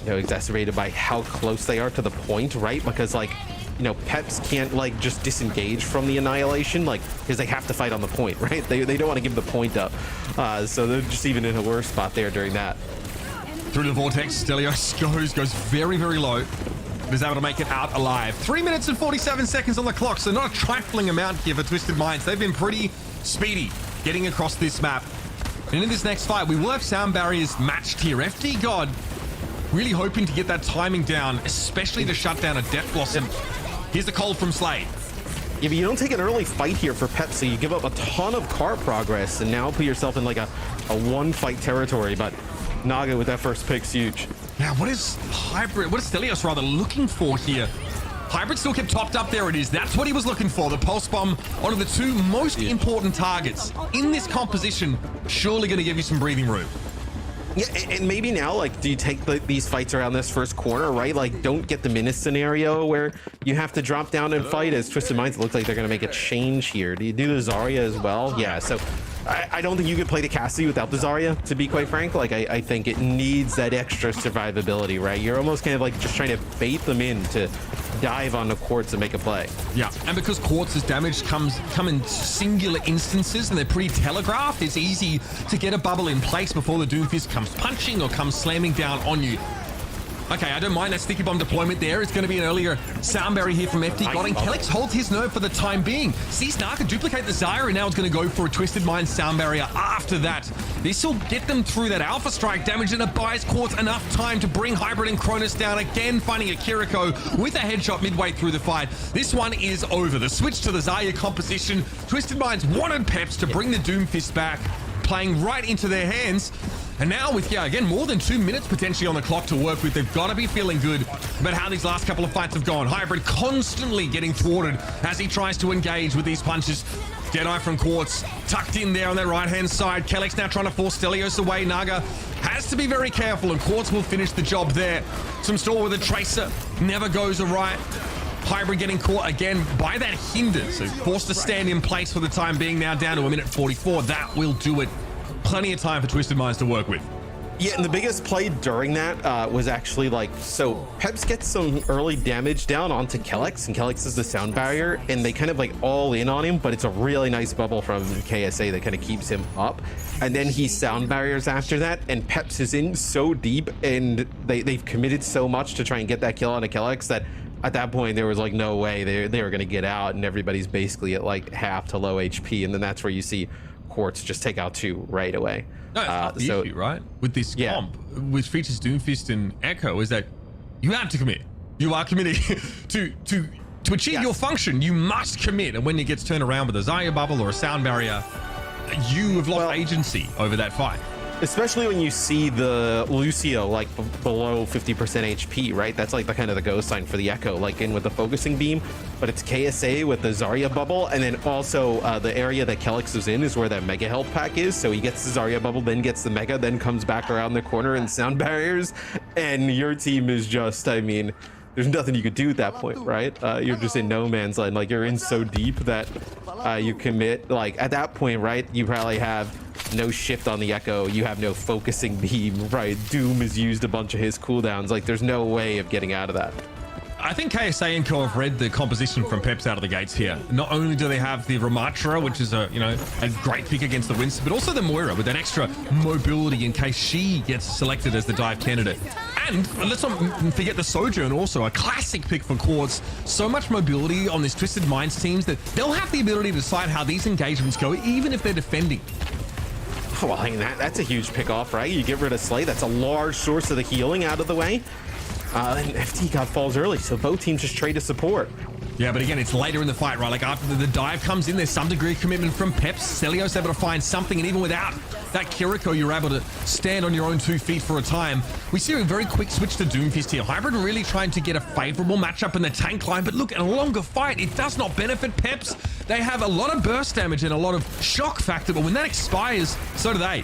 exacerbated by how close they are to the point, right? Because like, Peps can't like just disengage from the Annihilation, like, because they have to fight on the point, right? They don't want to give the point up, so they're just even in a worse spot there during that. Through the vortex, Stelios goes very, very low, but is able to make it out alive. 3 minutes and 47 seconds on the clock, so not a trifling amount here for Twisted Minds. They've been pretty speedy getting across this map. And in this next fight, we will have sound barriers matched here. FD God really hoping to get that timing down, especially to shut down a Death Blossom. Here's the cold from Slade. Yeah, but you don't take an early fight here for Peps, so you give up a ton of car progress and now put yourself in like a one-fight territory. But Naga with that first pick's huge. Now, what is Hybrid, what is Stelios rather looking for here? Hybrid still kept topped up. There it is. That's what he was looking for. The pulse bomb, one of the two most important targets in this composition. Surely going to give you some breathing room. Yeah, and maybe now, like, do you take these fights around this first corner, right? Like, don't get the Minis scenario where you have to drop down and fight. As Twisted Minds, it looks like they're going to make a change here. Do you do the Zarya as well? Yeah, so I don't think you could play the Cassidy without the Zarya, to be quite frank. Like, I think it needs that extra survivability, right? You're almost kind of like just trying to bait them in to dive on the Quartz and make a play. Yeah, and because Quartz's damage come in singular instances and they're pretty telegraphed, it's easy to get a bubble in place before the Doomfist comes punching or comes slamming down on you. Okay, I don't mind that sticky bomb deployment there. It's going to be an earlier sound barrier here from FD God, and Kellex holds his nerve for the time being. Sees Naka duplicate the Zyra, and now it's going to go for a Twisted Mind sound barrier after that. This will get them through that Alpha Strike damage, and it buys Quartz enough time to bring Hybrid and Cronus down again, finding a Kiriko with a headshot midway through the fight. This one is over. The switch to the Zarya composition. Twisted Minds wanted Peps to bring the Doomfist back, playing right into their hands. And now with, yeah, again, more than 2 minutes potentially on the clock to work with, they've got to be feeling good about how these last couple of fights have gone. Hybrid constantly getting thwarted as he tries to engage with these punches. Deadeye from Quartz tucked in there on that right-hand side. Kellex now trying to force Stelios away. Naga has to be very careful, and Quartz will finish the job there. Some stall with a Tracer never goes awry. Hybrid getting caught again by that hinder, so forced to stand in place for the time being, now down to 1:44. That will do it. Plenty of time for Twisted Minds to work with. Yeah, and the biggest play during that was actually like, so Peps gets some early damage down onto Kellex, and Kellex is the sound barrier, and they kind of like all in on him, but it's a really nice bubble from KSA that kind of keeps him up. And then he sound barriers after that, and Peps is in so deep, and they've committed so much to try and get that kill on a Kellex that at that point there was like no way they were going to get out, and everybody's basically at like half to low HP, and then that's where you see Quartz just take out 2 right away. No, it's the issue, right? With this comp, which features Doomfist and Echo, is that you have to commit. You are committing to achieve your function. You must commit, and when it gets turned around with a Zarya bubble or a sound barrier, you have lost agency over that fight. Especially when you see the Lucio like below 50% HP, right? That's like the kind of the go sign for the Echo, like in with the focusing beam, but it's KSA with the Zarya bubble, and then also the area that Kellex is in is where that mega health pack is, so he gets the Zarya bubble, then gets the mega, then comes back around the corner and sound barriers, and your team is just, I mean, there's nothing you could do at that point, right? You're just in no man's land. Like, you're in so deep that you commit. Like, at that point, right, you probably have no shift on the Echo. You have no focusing beam, right? Doom has used a bunch of his cooldowns. Like, there's no way of getting out of that. I think KSA and Co have read the composition from Peps out of the gates here. Not only do they have the Ramatra, which is a great pick against the Winston, but also the Moira with that extra mobility in case she gets selected as the dive candidate. And let's not forget the Sojourn, also a classic pick for Quartz. So much mobility on this Twisted Minds teams that they'll have the ability to decide how these engagements go, even if they're defending. Well, I mean, that's a huge pick off, right? You get rid of Slay. That's a large source of the healing out of the way. And FT God falls early, so both teams just trade a support. Yeah, but again, it's later in the fight, right? Like after the dive comes in, there's some degree of commitment from Peps. Stelios able to find something, and even without that Kiriko, you're able to stand on your own 2 feet for a time. We see a very quick switch to Doomfist here. Hybrid really trying to get a favorable matchup in the tank line, but look, in a longer fight, it does not benefit Peps. They have a lot of burst damage and a lot of shock factor, but when that expires, so do they.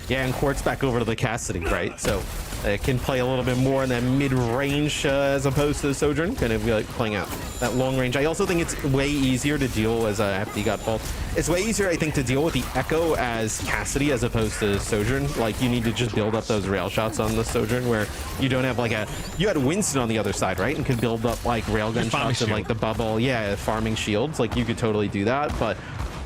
Yeah, and Quartz back over to the Cassidy, right? So it can play a little bit more in that mid-range as opposed to the Sojourn, kind of like playing out that long range. I also think it's way easier to deal as FD got fault. It's way easier, I think, to deal with the Echo as Cassidy as opposed to Sojourn. Like, you need to just build up those rail shots on the Sojourn where you don't have like you had Winston on the other side, right? And could build up like railgun shots and like the bubble. Yeah, farming shields. Like, you could totally do that, but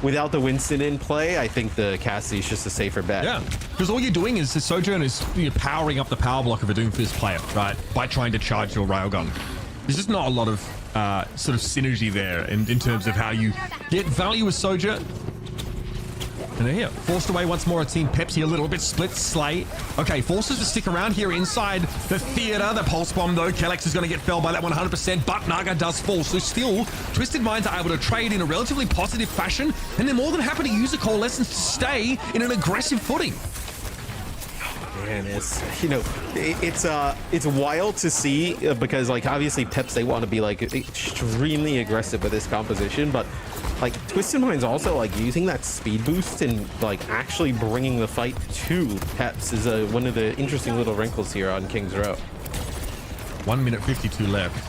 without the Winston in play, I think the Cassidy is just a safer bet. Yeah, because all you're doing is the Sojourn is powering up the power block of a Doomfist player, right? By trying to charge your railgun. There's just not a lot of sort of synergy there in terms of how you get value with Sojourn. And they're here. Forced away once more, a team Peps here, a little bit split. Slay. Okay, forces to stick around here inside the theater. The pulse bomb, though. Kellex is going to get felled by that 100%, but Naga does fall. So still, Twisted Minds are able to trade in a relatively positive fashion, and they're more than happy to use the coalescence to stay in an aggressive footing. And it's, you know, it's wild to see because, like, obviously Peps, they want to be like extremely aggressive with this composition, but like Twisted Minds also like using that speed boost and like actually bringing the fight to Peps is one of the interesting little wrinkles here on King's Row. 1 minute 52 left.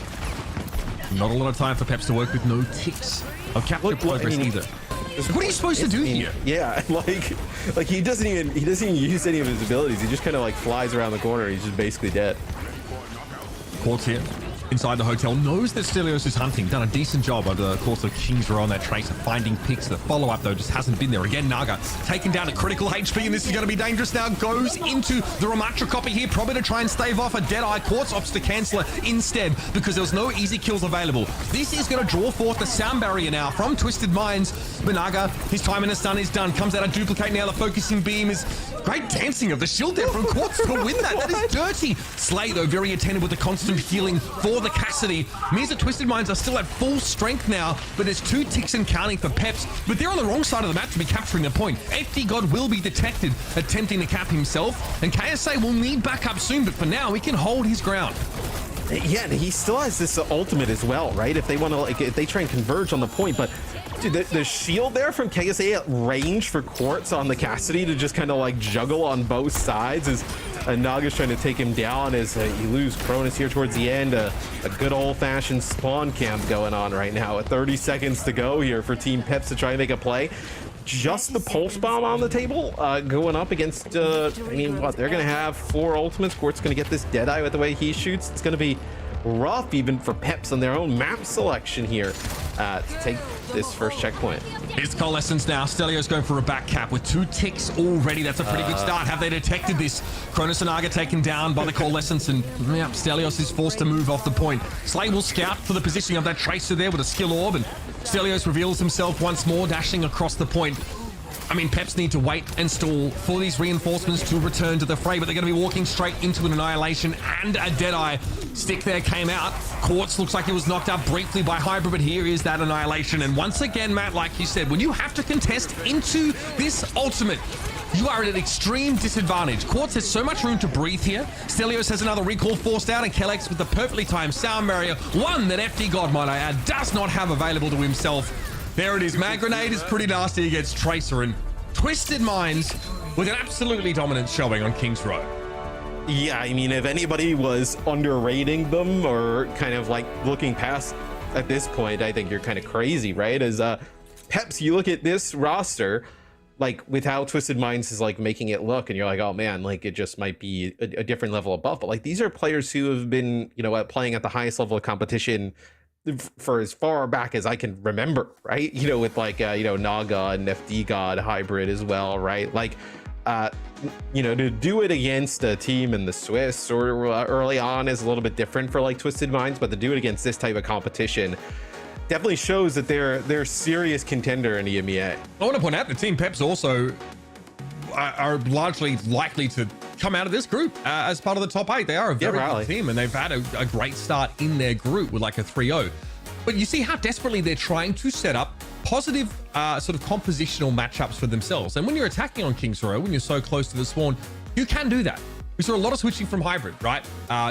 Not a lot of time for Peps to work with no ticks of capture progress either. What are you supposed to do here? Yeah, like he doesn't even use any of his abilities. He just kind of like flies around the corner. He's just basically dead. Quartz here inside the hotel, knows that Stelios is hunting. Done a decent job over the course of King's Row on that trace of finding picks. The follow-up, though, just hasn't been there. Again, Naga taken down to critical HP, and this is going to be dangerous now. Goes into the Ramatra copy here, probably to try and stave off a Deadeye. Quartz opts to cancel it instead because there was no easy kills available. This is going to draw forth the sound barrier now from Twisted Minds. But Naga, his time in the stun is done. Comes out of duplicate now. The focusing beam is great dancing of the shield there from Quartz to win that. That is dirty. Slay, though, very attentive with the constant healing for the Cassidy. Means that Twisted Minds are still at full strength now, but there's 2 ticks and counting for Peps, but they're on the wrong side of the map to be capturing the point. FD God will be detected attempting to cap himself, and KSA will need backup soon, but for now, he can hold his ground. Yeah, and he still has this ultimate as well, right? If they want to, like, if they try and converge on the point, but dude, the shield there from KSA at range for Quartz on the Cassidy to just kind of like juggle on both sides is Naga's trying to take him down as you lose Cronus here towards the end. A good old-fashioned spawn camp going on right now with 30 seconds to go here for Team Peps to try and make a play. Just the pulse bomb on the table going up against, I mean, what, they're going to have 4 ultimates. Quartz going to get this Deadeye with the way he shoots. It's going to be rough even for Peps on their own map selection here to take this first checkpoint. It's Coalescence now. Stelios going for a back cap with 2 ticks already. That's a pretty good start. Have they detected this? Cronus and Naga taken down by the Coalescence, and yeah, Stelios is forced to move off the point. Slay will scout for the positioning of that Tracer there with a skill orb, and Stelios reveals himself once more, dashing across the point. I mean, Peps need to wait and stall for these reinforcements to return to the fray, but they're going to be walking straight into an Annihilation, and a Deadeye stick there came out. Quartz looks like he was knocked up briefly by Hybrid, but here is that Annihilation. And once again, Matt, like you said, when you have to contest into this ultimate, you are at an extreme disadvantage. Quartz has so much room to breathe here. Stelios has another recall forced out, and Kellex with the perfectly timed sound barrier, one that FD God, might I add, does not have available to himself. There it is. Mag Grenade is pretty nasty against Tracer, and Twisted Minds with an absolutely dominant showing on King's Row. Yeah, I mean, if anybody was underrating them or kind of like looking past at this point, I think you're kind of crazy, right? As Peps, you look at this roster, like with how Twisted Minds is like making it look, and you're like, oh man, like it just might be a different level above. But like these are players who have been, you know, playing at the highest level of competition for as far back as I can remember, right? You know, with like you know, Naga and FD God Hybrid as well, right? Like you know, to do it against a team in the Swiss or early on is a little bit different for like Twisted Minds, but to do it against this type of competition definitely shows that they're a serious contender in EMEA. I want to point out that Team Peps also are largely likely to come out of this group as part of the top 8. They are a very good team, and they've had a great start in their group with like a 3-0. But you see how desperately they're trying to set up positive sort of compositional matchups for themselves. And when you're attacking on King's Row, when you're so close to the spawn, you can do that. We saw a lot of switching from Hybrid, right?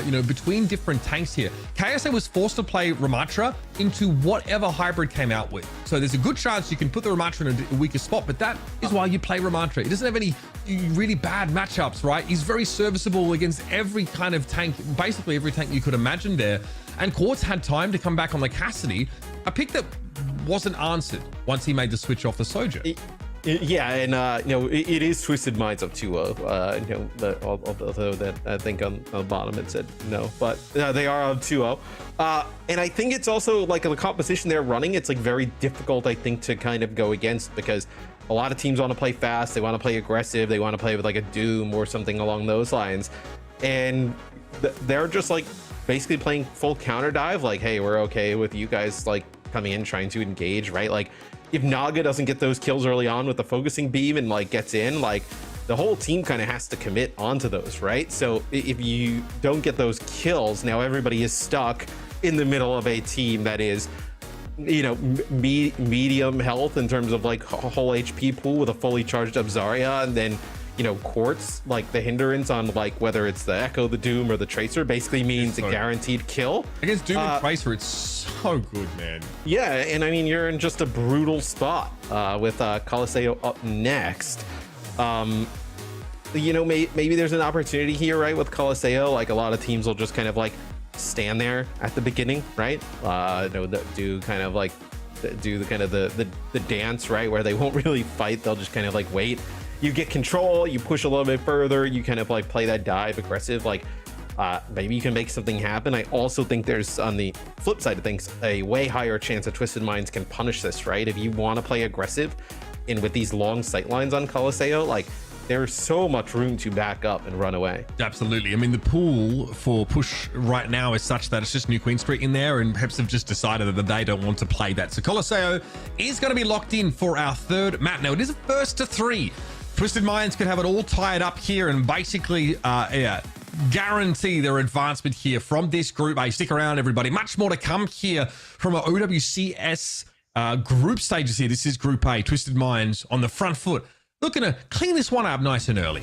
You know, between different tanks here. KSA was forced to play Ramatra into whatever Hybrid came out with. So there's a good chance you can put the Ramatra in a weaker spot, but that is why you play Ramatra. He doesn't have any really bad matchups, right? He's very serviceable against every kind of tank, basically every tank you could imagine there. And Quartz had time to come back on the Cassidy, a pick that wasn't answered once he made the switch off the Soja. Yeah, and you know, it is Twisted Minds of 2-0. You know, although that I think on the bottom it said no, but they are on 2-0. And I think it's also like the composition they're running. It's like very difficult, I think, to kind of go against, because a lot of teams want to play fast. They want to play aggressive. They want to play with like a Doom or something along those lines, and they're just like basically playing full counter dive. Like, hey, we're okay with you guys like coming in trying to engage, right? Like, if Naga doesn't get those kills early on with the focusing beam and like gets in, like the whole team kind of has to commit onto those, right? So if you don't get those kills, now everybody is stuck in the middle of a team that is, you know, medium health in terms of like whole HP pool with a fully charged up Zarya, and then, you know, Quartz, like the hindrance on like whether it's the Echo, the Doom, or the Tracer basically means a guaranteed kill. Against Doom and Tracer, it's so good, man. Yeah, and I mean, you're in just a brutal spot with Colosseo up next. You know, maybe there's an opportunity here, right, with Colosseo. Like a lot of teams will just kind of like stand there at the beginning, right? Do the dance, right, where they won't really fight. They'll just kind of like wait. You get control, you push a little bit further, you kind of like play that dive aggressive, like maybe you can make something happen. I also think there's, on the flip side of things, a way higher chance that Twisted Minds can punish this, right? If you want to play aggressive and with these long sight lines on Colosseo, like there's so much room to back up and run away. Absolutely. I mean, the pool for push right now is such that it's just New Queen Street in there, and Peps have just decided that they don't want to play that. So Colosseo is going to be locked in for our third map. Now, it is a first to 3. Twisted Minds could have it all tied up here and basically guarantee their advancement here from this group A. Stick around, everybody. Much more to come here from our OWCS group stages here. This is Group A. Twisted Minds on the front foot, looking to clean this one up nice and early.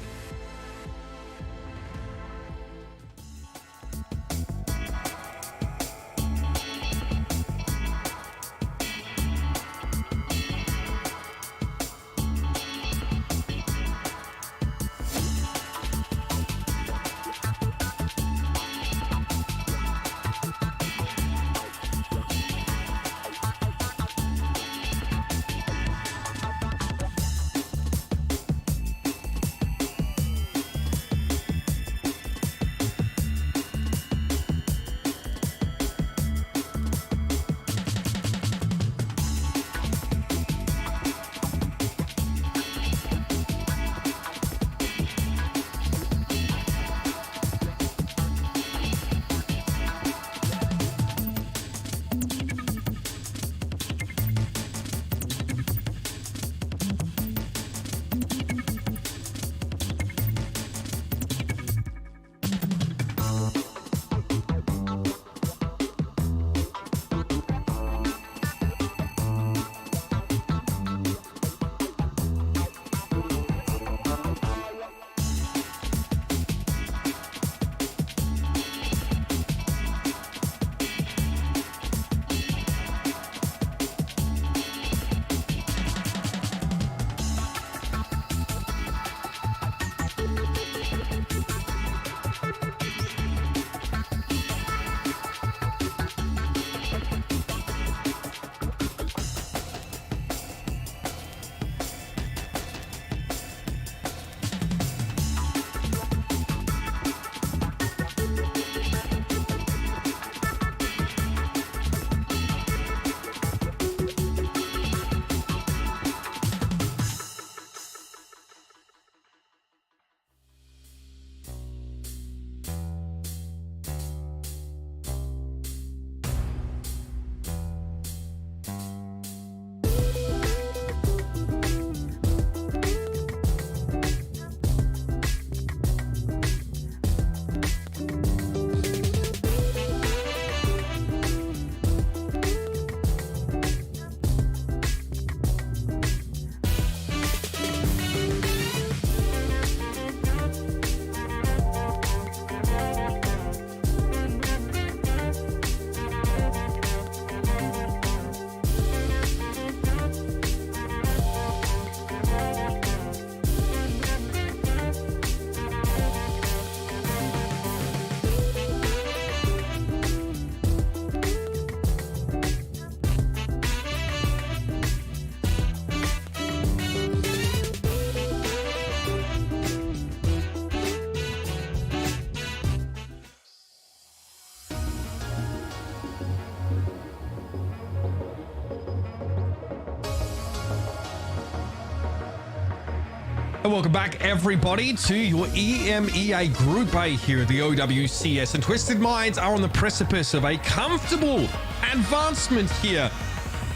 And welcome back, everybody, to your EMEA Group A here at the OWCS. And Twisted Minds are on the precipice of a comfortable advancement here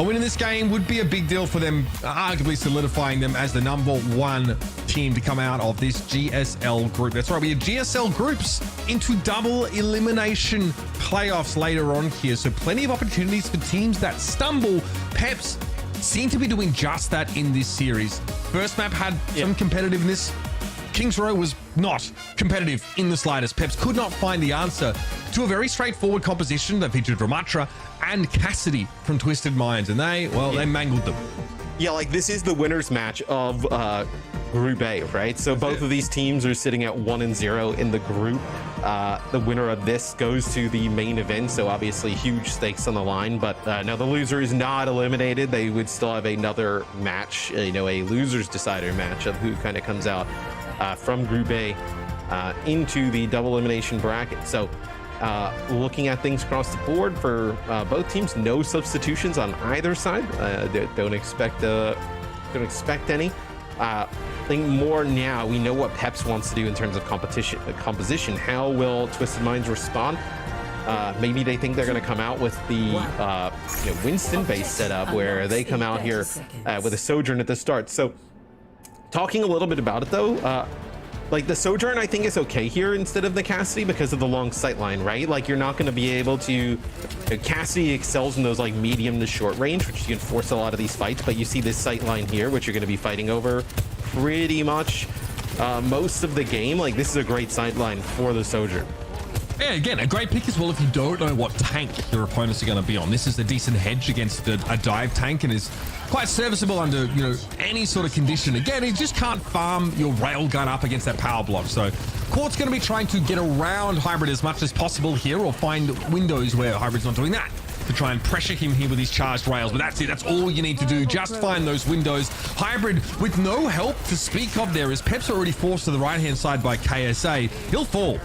A win in this game would be a big deal for them, arguably solidifying them as the #1 team to come out of this GSL group. That's right, we have GSL groups into double elimination playoffs later on here, so plenty of opportunities for teams that stumble. Peps seem to be doing just that in this series. First map had some competitiveness. Kings Row was not competitive in the slightest. Peps could not find the answer to a very straightforward composition that featured Ramatra and Cassidy from Twisted Minds, and they mangled them. Yeah, like this is the winner's match of Group A, right? So both of these teams are sitting at 1-0 in the group. The winner of this goes to the main event, so obviously huge stakes on the line. But now the loser is not eliminated. They would still have another match, a loser's decider match of who kind of comes out from Group A into the double elimination bracket. So looking at things across the board for both teams, no substitutions on either side. Don't expect any. I think more now we know what Peps wants to do in terms of composition. How will Twisted Minds respond? Maybe they think they're going to come out with the Winston-based setup where they come out here with a Sojourn at the start. So talking a little bit about it though, like the Sojourn I think is okay here instead of the Cassidy because of the long sight line, right? Like you're not going to be able to, Cassidy excels in those like medium to short range, which you can force a lot of these fights, but you see this sight line here, which you're going to be fighting over pretty much most of the game. Like this is a great sight line for the Sojourn. Yeah, again, a great pick as well if you don't know what tank your opponents are going to be on. This is a decent hedge against a dive tank and is quite serviceable under, any sort of condition. Again, you just can't farm your railgun up against that power block. So Court's going to be trying to get around Hybrid as much as possible here or find windows where Hybrid's not doing that to try and pressure him here with his charged rails. But that's it. That's all you need to do. Just find those windows. Hybrid with no help to speak of there as Peps already forced to the right-hand side by KSA. He'll fall.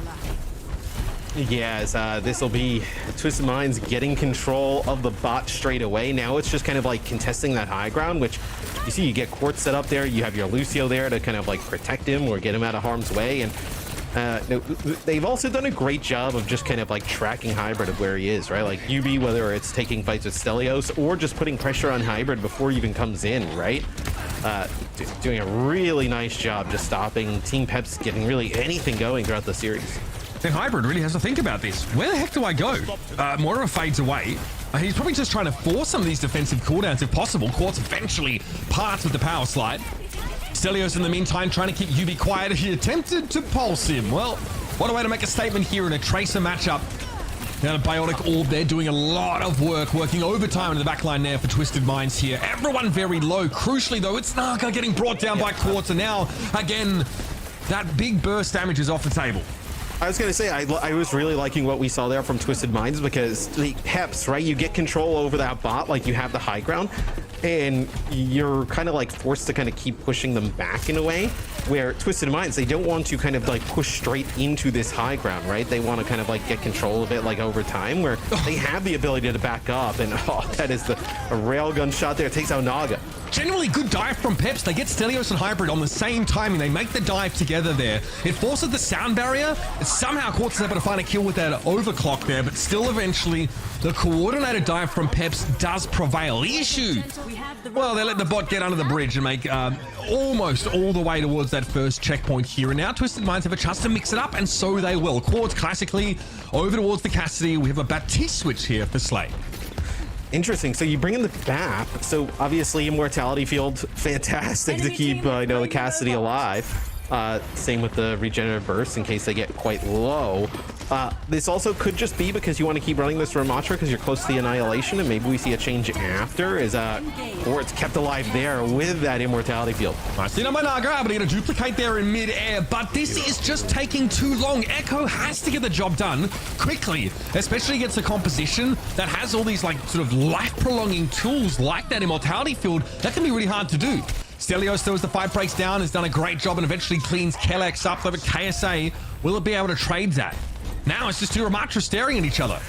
Yes, this will be Twisted Minds getting control of the bot straight away. Now it's just kind of like contesting that high ground, which you see you get Court set up there. You have your Lucio there to kind of like protect him or get him out of harm's way. And they've also done a great job of just kind of like tracking Hybrid of where he is, right? Like UB, whether it's taking fights with Stelios or just putting pressure on Hybrid before he even comes in, right? Doing a really nice job just stopping Team Peps getting really anything going throughout the series. And Hybrid really has to think about this. Where the heck do I go? Moira fades away. He's probably just trying to force some of these defensive cooldowns if possible. Quartz eventually parts with the power slide. Stelios in the meantime trying to keep UB quiet. He attempted to pulse him. Well, what a way to make a statement here in a Tracer matchup. Now the Biotic Orb, they're doing a lot of work, working overtime in the backline there for Twisted Minds here. Everyone very low. Crucially though, it's Naga getting brought down by Quartz, and now again, that big burst damage is off the table. I was going to say, I was really liking what we saw there from Twisted Minds because the Peps, right? You get control over that bot, like you have the high ground, and you're kind of like forced to kind of keep pushing them back in a way where Twisted Minds, they don't want to kind of like push straight into this high ground, right? They want to kind of like get control of it like over time where they have the ability to back up, and that is a railgun shot there. It takes out Naga. Generally good dive from Peps. They get Stelios and Hybrid on the same timing. They make the dive together there. It forces the sound barrier. Somehow Quartz is able to find a kill with that overclock there, but still eventually the coordinated dive from Peps does prevail. The issue, well, they let the bot get under the bridge and make almost all the way towards that first checkpoint here. And now Twisted Minds have a chance to mix it up, and so they will. Quartz classically over towards the Cassidy. We have a Baptiste switch here for Slay. Interesting. So you bring in the BAP. So obviously Immortality Field, fantastic to keep the Cassidy alive. Same with the regenerative burst in case they get quite low. This also could just be because you want to keep running this Ramatra because you're close to the Annihilation, and maybe we see a change after or it's kept alive there with that Immortality Field. Nicely done by Naga, able to get a duplicate there in mid-air, but this is just taking too long. Echo has to get the job done quickly, especially against a composition that has all these like sort of life-prolonging tools like that Immortality Field. That can be really hard to do. Stelios, though, as the fight breaks down, has done a great job and eventually cleans Kellex up. Over KSA, will it be able to trade that? Now it's just two Ramatra staring at each other.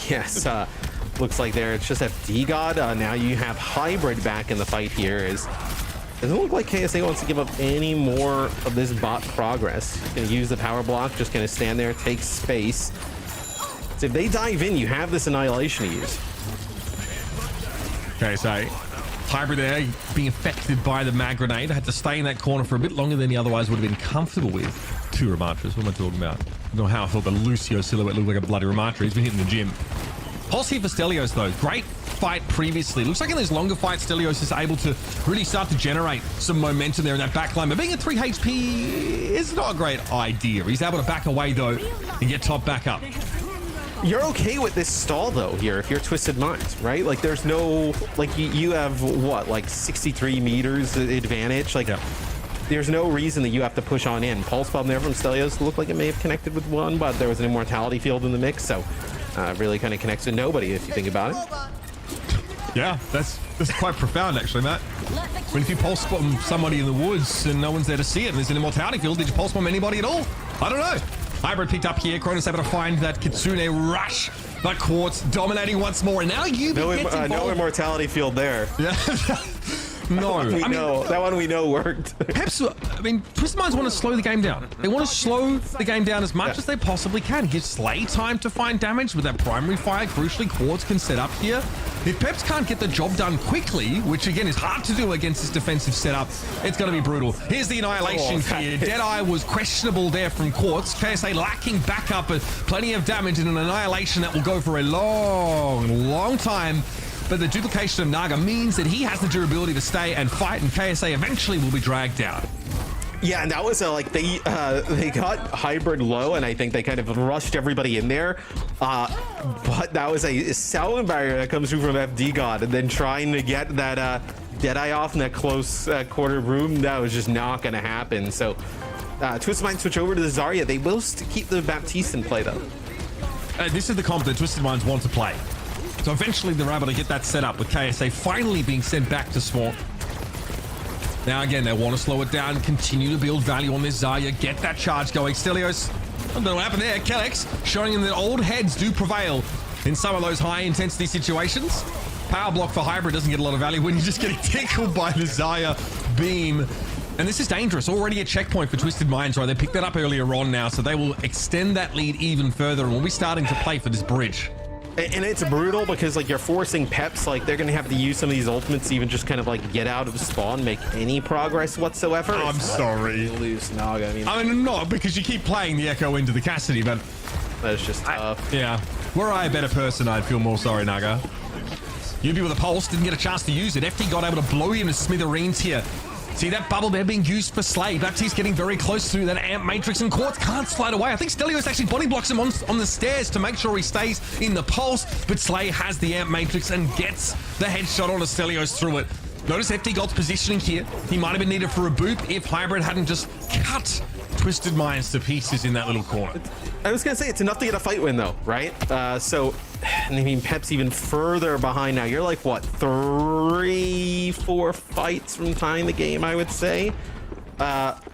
Yes, looks like there it's just FD God. Now you have Hybrid back in the fight here. Doesn't look like KSA wants to give up any more of this bot progress. Gonna use the power block, just gonna stand there, take space. So if they dive in, you have this Annihilation to use. Okay, so Hybrid there being affected by the mag grenade. Had to stay in that corner for a bit longer than he otherwise would have been comfortable with. 2 Ramatras. What am I talking about? I don't know how I thought the Lucio silhouette looked like a bloody Ramatra. He's been hitting the gym. Pulse here for Stelios though. Great fight previously. Looks like in these longer fights, Stelios is able to really start to generate some momentum there in that backline. But being at 3 HP is not a great idea. He's able to back away though and get top back up. You're okay with this stall though here if you're Twisted Minds, right? Like there's no, like you have what, like 63 meters advantage? Like there's no reason that you have to push on in. Pulse bomb there from Stelios looked like it may have connected with one, but there was an immortality field in the mix, so really kind of connects to nobody if you think about it. Yeah, that's quite profound actually, Matt. When if you pulse bomb somebody in the woods and no one's there to see it and there's an immortality field, did you pulse bomb anybody at all? I don't know. Hybrid picked up here. Kronos able to find that Kitsune rush, but Quartz dominating once more. And now you no immortality field there. Yeah. No, that one we know worked. Peps, I mean, Twisted Minds want to slow the game down. They want to slow the game down as much as they possibly can. Give Slay time to find damage with that primary fire. Crucially, Quartz can set up here. If Peps can't get the job done quickly, which again is hard to do against this defensive setup, it's going to be brutal. Here's the Annihilation here. Deadeye was questionable there from Quartz. KSA lacking backup, but plenty of damage in an Annihilation that will go for a long time. But the duplication of Naga means that he has the durability to stay and fight, and KSA eventually will be dragged down. Yeah, and that was like they got Hybrid low, and I think they kind of rushed everybody in there. But that was a sound barrier that comes through from FD God, and then trying to get that Deadeye off in that close quarter room, that was just not going to happen. So Twisted Minds switch over to the Zarya. They will keep the Baptiste in play though. This is the comp that Twisted Minds want to play. So eventually they're able to get that set up with KSA finally being sent back to Swamp. Now again, they want to slow it down, continue to build value on this Zarya, get that charge going. Stelios, I don't know what happened there. Kellex showing him that old heads do prevail in some of those high intensity situations. Power block for Hybrid doesn't get a lot of value when you're just getting tickled by the Zarya beam. And this is dangerous. Already a checkpoint for Twisted Minds, right? They picked that up earlier on now, so they will extend that lead even further, and we'll be starting to play for this bridge. And it's brutal because like you're forcing Peps, like they're gonna have to use some of these ultimates to even just kind of like get out of spawn, make any progress whatsoever. I'm sorry. Lose Naga. I mean, not because you keep playing the Echo into the Cassidy, but that's just tough. Yeah. Were I a better person, I'd feel more sorry, Naga. Yubi with a pulse, didn't get a chance to use it. FT got able to blow him to smithereens here. See that bubble there being used for Slay. Baptiste's getting very close through that amp matrix, and Quartz can't slide away. I think Stelios actually body blocks him on the stairs to make sure he stays in the pulse, but Slay has the amp matrix and gets the headshot on Stelios through it. Notice FD God's positioning here. He might have been needed for a boop if Hybrid hadn't just cut Twisted Minds to pieces in that little corner. I was gonna say it's enough to get a fight win though, right? So I mean, Peps even further behind now. You're like what, 3-4 fights from tying the game, I would say,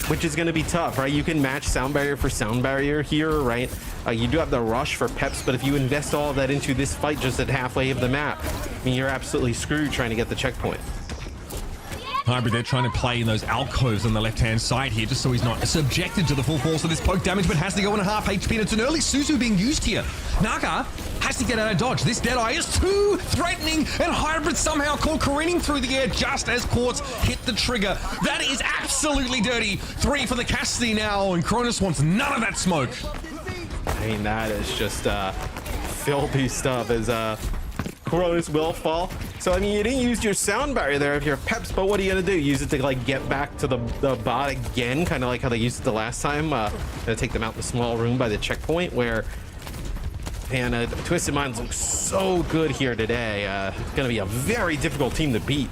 which is going to be tough, right? You can match sound barrier for sound barrier here, right? You do have the rush for Peps, but if you invest all of that into this fight just at halfway of the map, I mean, you're absolutely screwed trying to get the checkpoint. Hybrid, they're trying to play in those alcoves on the left-hand side here, just so he's not subjected to the full force of this poke damage, but has to go on a half HP, and it's an early Suzu being used here. Naga has to get out of dodge. This Deadeye is too threatening, and Hybrid somehow caught careening through the air just as Quartz hit the trigger. That is absolutely dirty. 3 for the Cassidy now, and Kronos wants none of that smoke. I mean, that is just filthy stuff as Kronos will fall. So, I mean, you didn't use your sound barrier there if you're Peps, but what are you going to do? Use it to, like, get back to the bot again, kind of like how they used it the last time. Gonna take them out in the small room by the checkpoint where, and Twisted Minds looks so good here today. It's going to be a very difficult team to beat.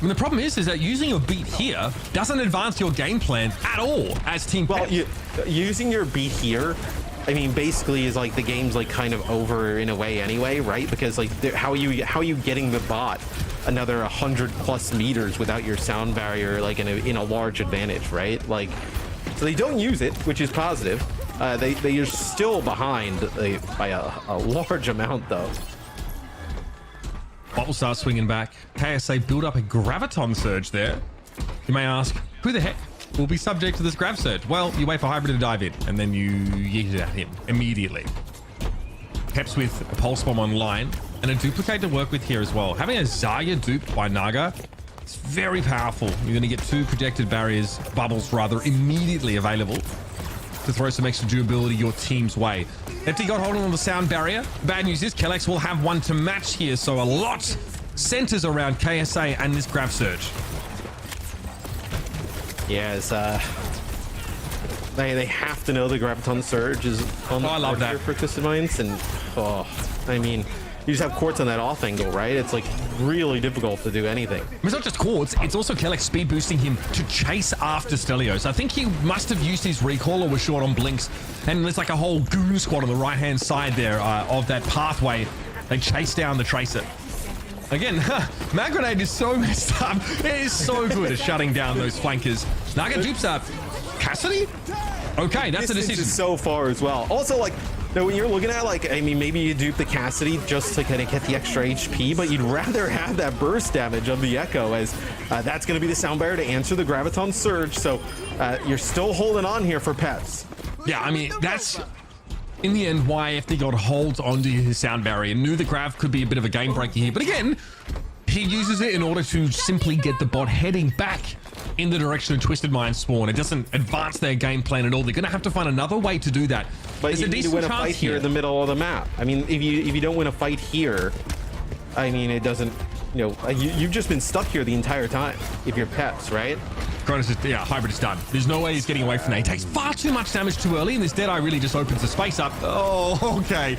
And the problem is that using your beat here doesn't advance your game plan at all as Team Peps. Well, using your beat here, I mean, basically is like the game's like kind of over in a way anyway, right? Because like how are you getting the bot another 100+ meters without your sound barrier, like in a large advantage, right? Like, so they don't use it, which is positive. They are still behind by a large amount though. Bot will start swinging back. KSA build up a graviton surge there. You may ask, who the heck will be subject to this grav surge? Well, you wait for Hybrid to dive in, and then you yeet it at him immediately. Peps with a pulse bomb online, and a duplicate to work with here as well. Having a Zarya duped by Naga, it's very powerful. You're going to get 2 projected barriers, bubbles rather, immediately available to throw some extra durability your team's way. FD got holding on the sound barrier. Bad news is Kellex will have one to match here, so a lot centers around KSA and this grab surge. Yes, they have to know the Graviton Surge is on the I love that for Twisted Minds, and I mean, you just have quartz on that off angle, right? It's like really difficult to do anything. It's not just quartz, it's also Kellex speed boosting him to chase after Stelios. I think he must have used his recall or was short on blinks, and there's like a whole goon squad on the right hand side there of that pathway. They chase down the Tracer. Again, Mag Grenade is so messed up. It is so good at shutting down those flankers. Naga dupes up. Cassidy? Okay, that's a decision. So far as well. Also, like, when you're looking at, like, I mean, maybe you dupe the Cassidy just to kind of get the extra HP, but you'd rather have that burst damage of the Echo, as that's going to be the sound barrier to answer the Graviton Surge. So you're still holding on here for Peps. Yeah, I mean, that's in the end why FD God holds onto his sound barrier. Knew the Grav could be a bit of a game breaker here, but again, he uses it in order to simply get the bot heading back in the direction of Twisted Mind spawn. It doesn't advance their game plan at all. They're going to have to find another way to do that. But you need to win a fight here in the middle of the map. I mean, if you don't win a fight here, I mean, it doesn't, you know, you've just been stuck here the entire time if you're Peps, right? Cronus is, yeah, Hybrid is done. There's no way he's getting away from that. He takes far too much damage too early, and this Deadeye really just opens the space up. Oh, okay.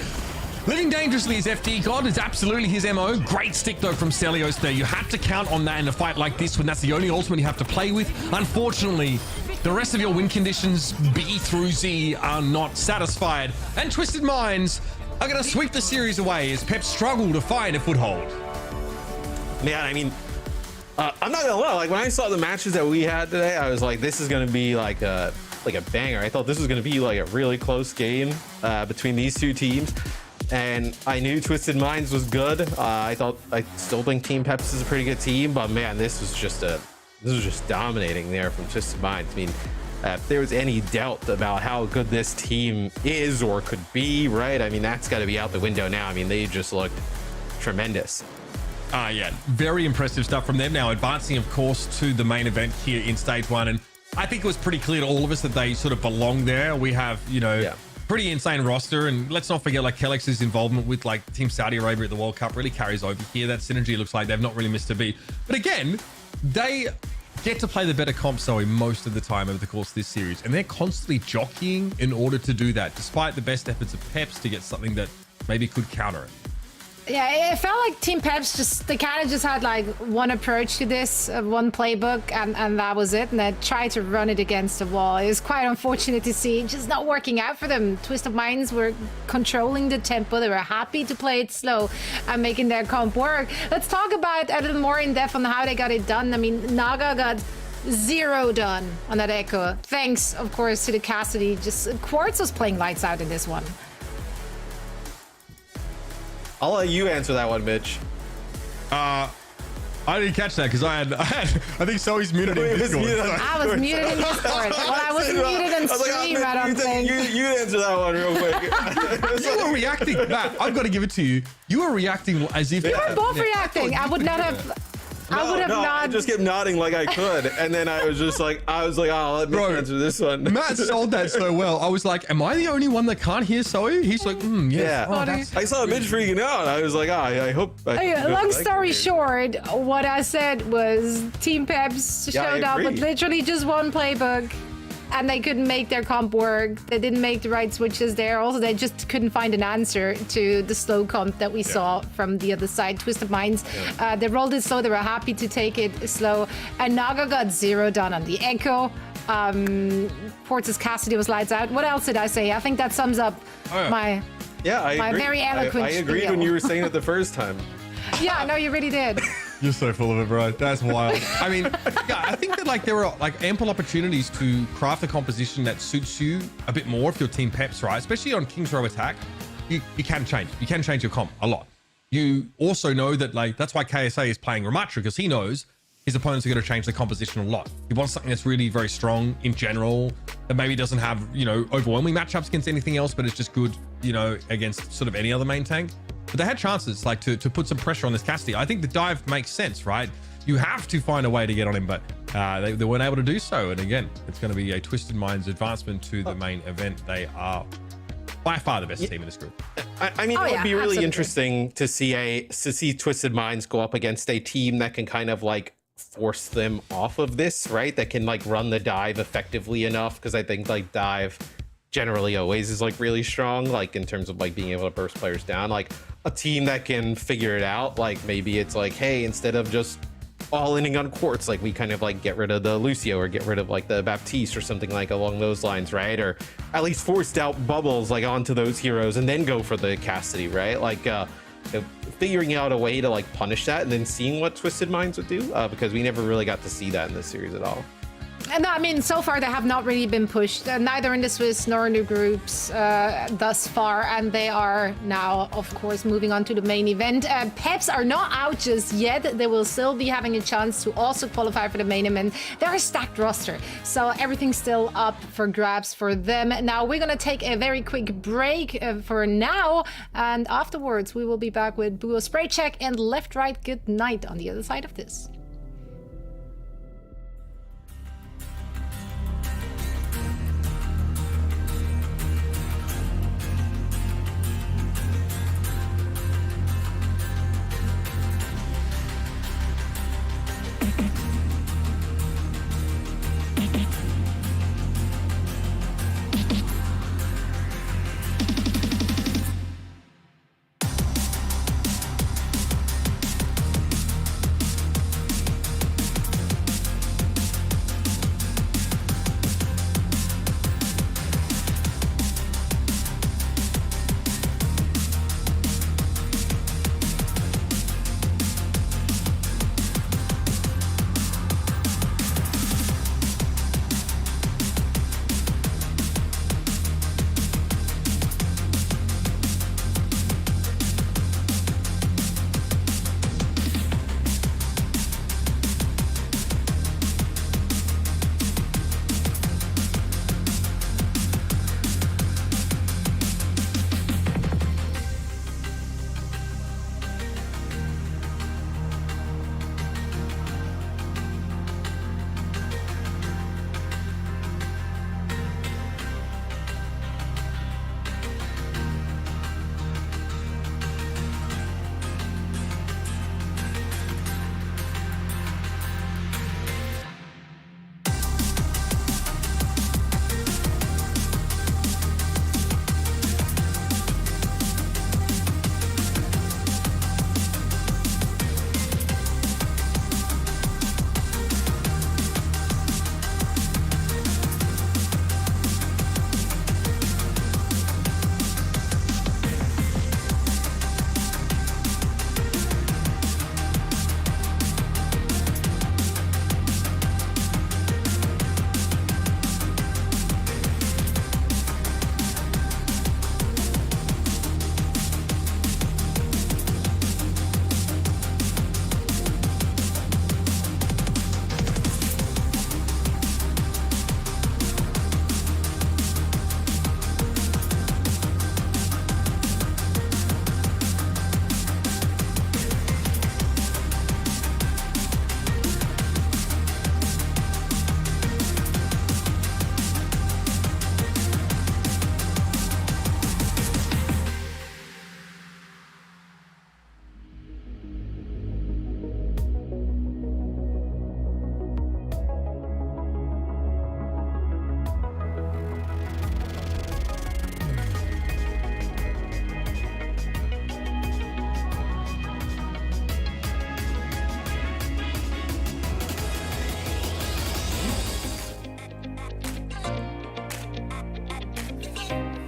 Living dangerously as FD God is absolutely his MO. Great stick though from Stelios there. You have to count on that in a fight like this when that's the only ultimate you have to play with. Unfortunately, the rest of your win conditions, B through Z, are not satisfied. And Twisted Minds are going to sweep the series away as Peps struggle to find a foothold. Man, I mean, I'm not gonna lie, like when I saw the matches that we had today, I was like, this is gonna be like a banger. I thought this was gonna be like a really close game between these two teams. And I knew Twisted Minds was good. I still think Team Peps is a pretty good team, but man, this was just dominating there from Twisted Minds. I mean, if there was any doubt about how good this team is or could be, right? I mean, that's got to be out the window now. I mean, they just looked tremendous. Yeah, very impressive stuff from them. Now advancing, of course, to the main event here in stage 1, and I think it was pretty clear to all of us that they sort of belong there. We have, you know, pretty insane roster, and let's not forget like Kellex's involvement with like Team Saudi Arabia at the World Cup really carries over here. That synergy looks like they've not really missed a beat, but again, they get to play the better comp Zoe most of the time over the course of this series, and they're constantly jockeying in order to do that, despite the best efforts of Peps to get something that maybe could counter it. Yeah, it felt like Team Peps they kind of just had like one approach to this, one playbook, and that was it. And they tried to run it against the wall. It was quite unfortunate to see it just not working out for them. Twisted Minds were controlling the tempo. They were happy to play it slow and making their comp work. Let's talk about a little more in depth on how they got it done. I mean, Naga got 0 done on that Echo. Thanks, of course, to the Cassidy. Just Quartz was playing lights out in this one. I'll let you answer that one, Mitch. I didn't catch that because I think Zoe's muted in Discord. I was muted in Discord. Well, I wasn't muted in stream, I don't think. You answer that one real quick. You were reacting, Matt, I've got to give it to you. You were reacting as if... You were both reacting. I would not have... I just kept nodding like I could, and then I was like, oh, let me answer this one. Matt sold that so well. I was like, am I the only one that can't hear Zoe? He's like, yeah. Oh, I saw Mitch freaking out. I was like, I hope. Long story short, what I said was Team Peps showed up with literally just one playbook, and they couldn't make their comp work. They didn't make the right switches there. Also, they just couldn't find an answer to the slow comp that we saw from the other side. Twisted Minds, they rolled it slow. They were happy to take it slow. And Naga got 0 done on the Echo. Portis Cassidy was lights out. What else did I say? I think that sums up my very eloquent I agreed spiel. when you were saying it the first time. Yeah, no, you really did. You're so full of it, bro. That's wild. I mean, yeah, I think that like there are like ample opportunities to craft a composition that suits you a bit more if you're Team Peps, right? Especially on King's Row attack, you can change. You can change your comp a lot. You also know that like that's why KSA is playing Ramatra, because he knows his opponents are going to change the composition a lot. He wants something that's really very strong in general, that maybe doesn't have, you know, overwhelming matchups against anything else, but it's just good, you know, against sort of any other main tank. but they had chances like to put some pressure on this Cassidy. I think the dive makes sense, right? You have to find a way to get on him, but they weren't able to do so. And again, it's going to be a Twisted Minds advancement to the main event. They are by far the best team in this group. I mean, it would be really interesting to see Twisted Minds go up against a team that can kind of like force them off of this, right? That can like run the dive effectively enough, because I think like dive generally always is like really strong, like in terms of like being able to burst players down. Like a team that can figure it out, like maybe it's like, hey, instead of just all-inning on quartz, like we kind of like get rid of the Lucio or get rid of like the Baptiste or something like along those lines, right? Or at least forced out bubbles like onto those heroes and then go for the Cassidy, right? Like figuring out a way to like punish that and then seeing what Twisted Minds would do, because we never really got to see that in this series at all. And I mean, so far they have not really been pushed, neither in the Swiss nor in the groups thus far. And they are now, of course, moving on to the main event. Peps are not out just yet. They will still be having a chance to also qualify for the main event. They're a stacked roster, so everything's still up for grabs for them. Now, we're going to take a very quick break for now. And afterwards, we will be back with Buo Spray Check and Left Right Good Night on the other side of this.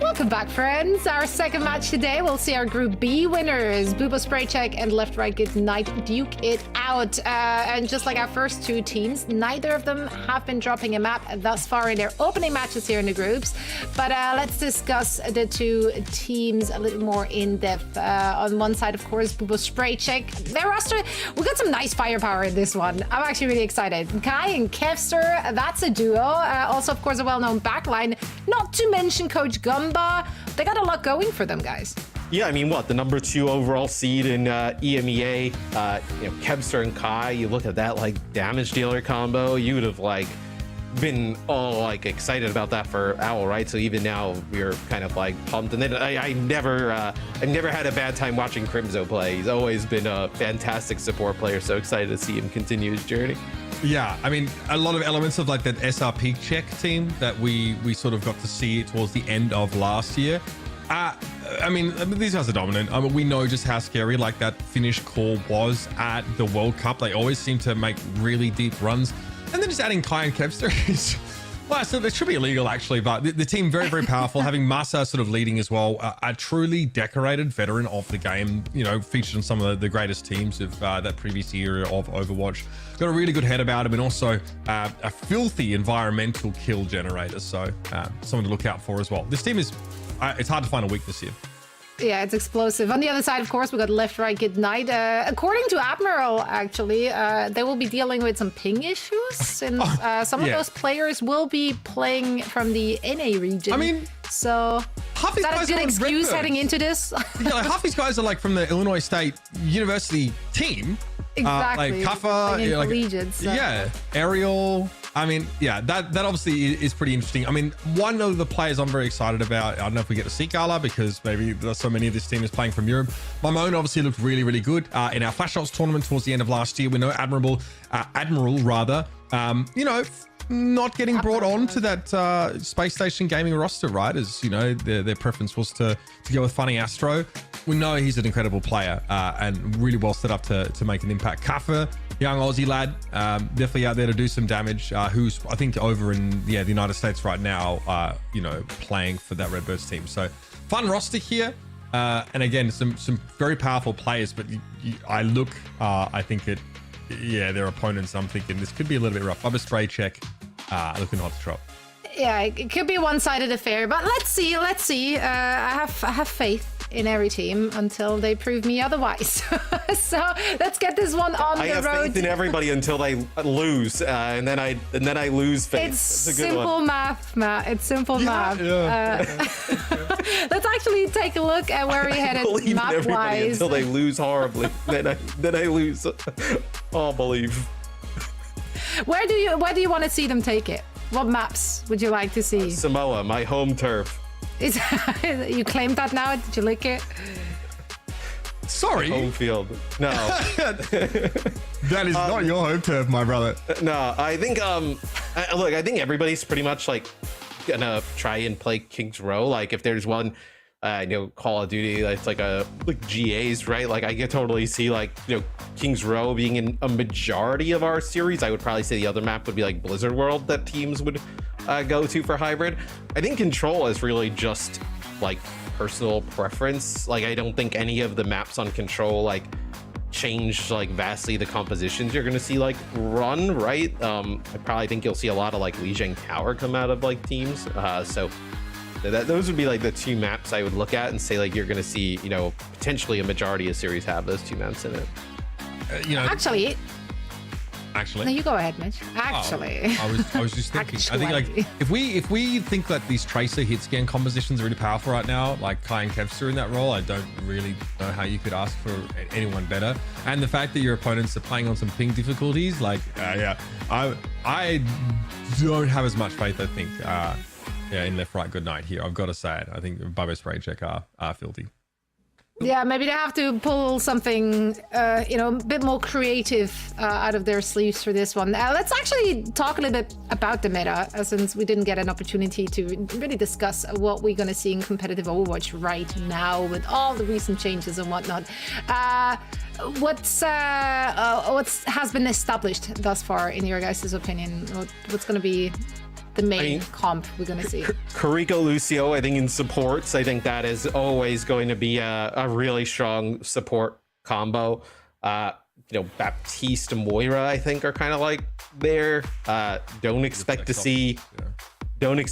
Welcome back, friends. Our second match today, we'll see our Group B winners, Bubo Spray Check and Left Right Good Night, duke it out. And just like our first two teams, neither of them have been dropping a map thus far in their opening matches here in the groups. But let's discuss the two teams a little more in depth. On one side, of course, Bubo Spray Check. Their roster, we got some nice firepower in this one. I'm actually really excited. Kai and Kevster, that's a duo. Also, of course, a well-known backline. Not to mention Coach Gumba. They got a lot going for them, guys. Yeah, I mean, what, the number 2 overall seed in EMEA, Kebster and Kai, you look at that like damage dealer combo, you would have like been all like excited about that for Owl, right? So even now we're kind of like pumped. And then I've never had a bad time watching Crimzo play. He's always been a fantastic support player. So excited to see him continue his journey. Yeah, I mean, a lot of elements of like that SRP check team that we sort of got to see towards the end of last year. I mean, these guys are dominant. I mean, we know just how scary like that Finnish core was at the World Cup. They always seem to make really deep runs. And then just adding Kai and Kevster is, well, so it should be illegal actually, but the team very, very powerful. Having Masa sort of leading as well, a truly decorated veteran of the game, featured on some of the greatest teams of that previous era of Overwatch. Got a really good head about him, and also a filthy environmental kill generator. So someone to look out for as well. This team is, it's hard to find a weakness here. Yeah, it's explosive. On the other side, of course, we got left, right, good night. According to Admiral, actually, they will be dealing with some ping issues, since some of those players will be playing from the NA region. I mean, so is that a good excuse heading into this? Yeah, like half these guys are like from the Illinois State University team. Exactly. Like Kaffa, so. Ariel. I mean, yeah, that obviously is pretty interesting. I mean, one of the players I'm very excited about, I don't know if we get to see Gala because maybe there's so many of this team is playing from Europe. Mamone obviously looked really, really good in our Flash Shots tournament towards the end of last year. We know Admiral, not getting brought on to that Space Station Gaming roster, right? As their preference was to go with Funny Astro. We know he's an incredible player and really well set up to make an impact. Kaffa, young Aussie lad, definitely out there to do some damage. Who's I think over in the United States right now, playing for that Redbirds team. So fun roster here, and again some very powerful players. But I think their opponents. I'm thinking this could be a little bit rough. Bubba Spray check, looking hot to trot. Yeah, it could be a one-sided affair, but let's see. I have faith in every team until they prove me otherwise. So let's get this one on the road. I have faith in everybody until they lose, and then I lose faith. It's simple math, Matt. It's simple math. Yeah. Let's actually take a look at where we headed map-wise. Until they lose horribly, then I lose all belief. Where do you want to see them take it? What maps would you like to see? Samoa, my home turf. You claimed that now? Did you lick it? Sorry. Home field. No. That is not your home turf, my brother. No, I think I think everybody's pretty much like gonna try and play King's Row. Like if there's one Call of Duty that's like GAs, right? Like I could totally see King's Row being in a majority of our series. I would probably say the other map would be like Blizzard World that teams would go to for hybrid. I think Control is really just like personal preference. Like I don't think any of the maps on Control change vastly the compositions you're gonna see run, right? I probably think you'll see a lot of Lijiang Tower come out of teams. So those would be the two maps I would look at and say you're gonna see potentially a majority of series have those two maps in it. Actually, no, you go ahead, Mitch. Actually, I was just thinking. I think if we think that these Tracer hit scan compositions are really powerful right now, like Kai and Kevster in that role, I don't really know how you could ask for anyone better. And the fact that your opponents are playing on some ping difficulties, I don't have as much faith. I think, in left, right, good night here. I've got to say it. I think Bubba Spray check are filthy. Yeah, maybe they have to pull something, a bit more creative out of their sleeves for this one. Let's actually talk a little bit about the meta, since we didn't get an opportunity to really discuss what we're going to see in competitive Overwatch right now with all the recent changes and whatnot. What has been established thus far, in your guys' opinion? What's going to be the main comp we're going to see? Kariko Lucio, I think in supports, I think that is always going to be a really strong support combo. Baptiste and Moira, I think, are kind of there. Don't expect to see Ana,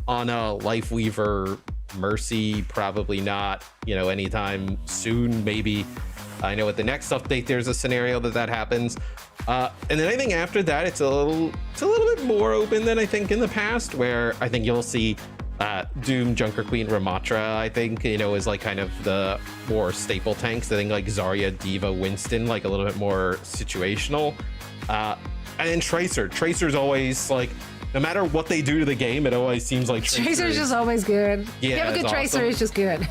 Lifeweaver, Mercy, probably not, anytime soon. Maybe I know with the next update there's a scenario that happens. And then I think after that it's a little bit more open than I think in the past, where I think you'll see Doom, Junker Queen, Ramatra, I think, you know, is like kind of the more staple tanks. I think like Zarya, Diva, Winston, like a little bit more situational. And then Tracer's always like, no matter what they do to the game, it always seems like Tracer's just always good. Yeah, you have a good Tracer, awesome. It's just good.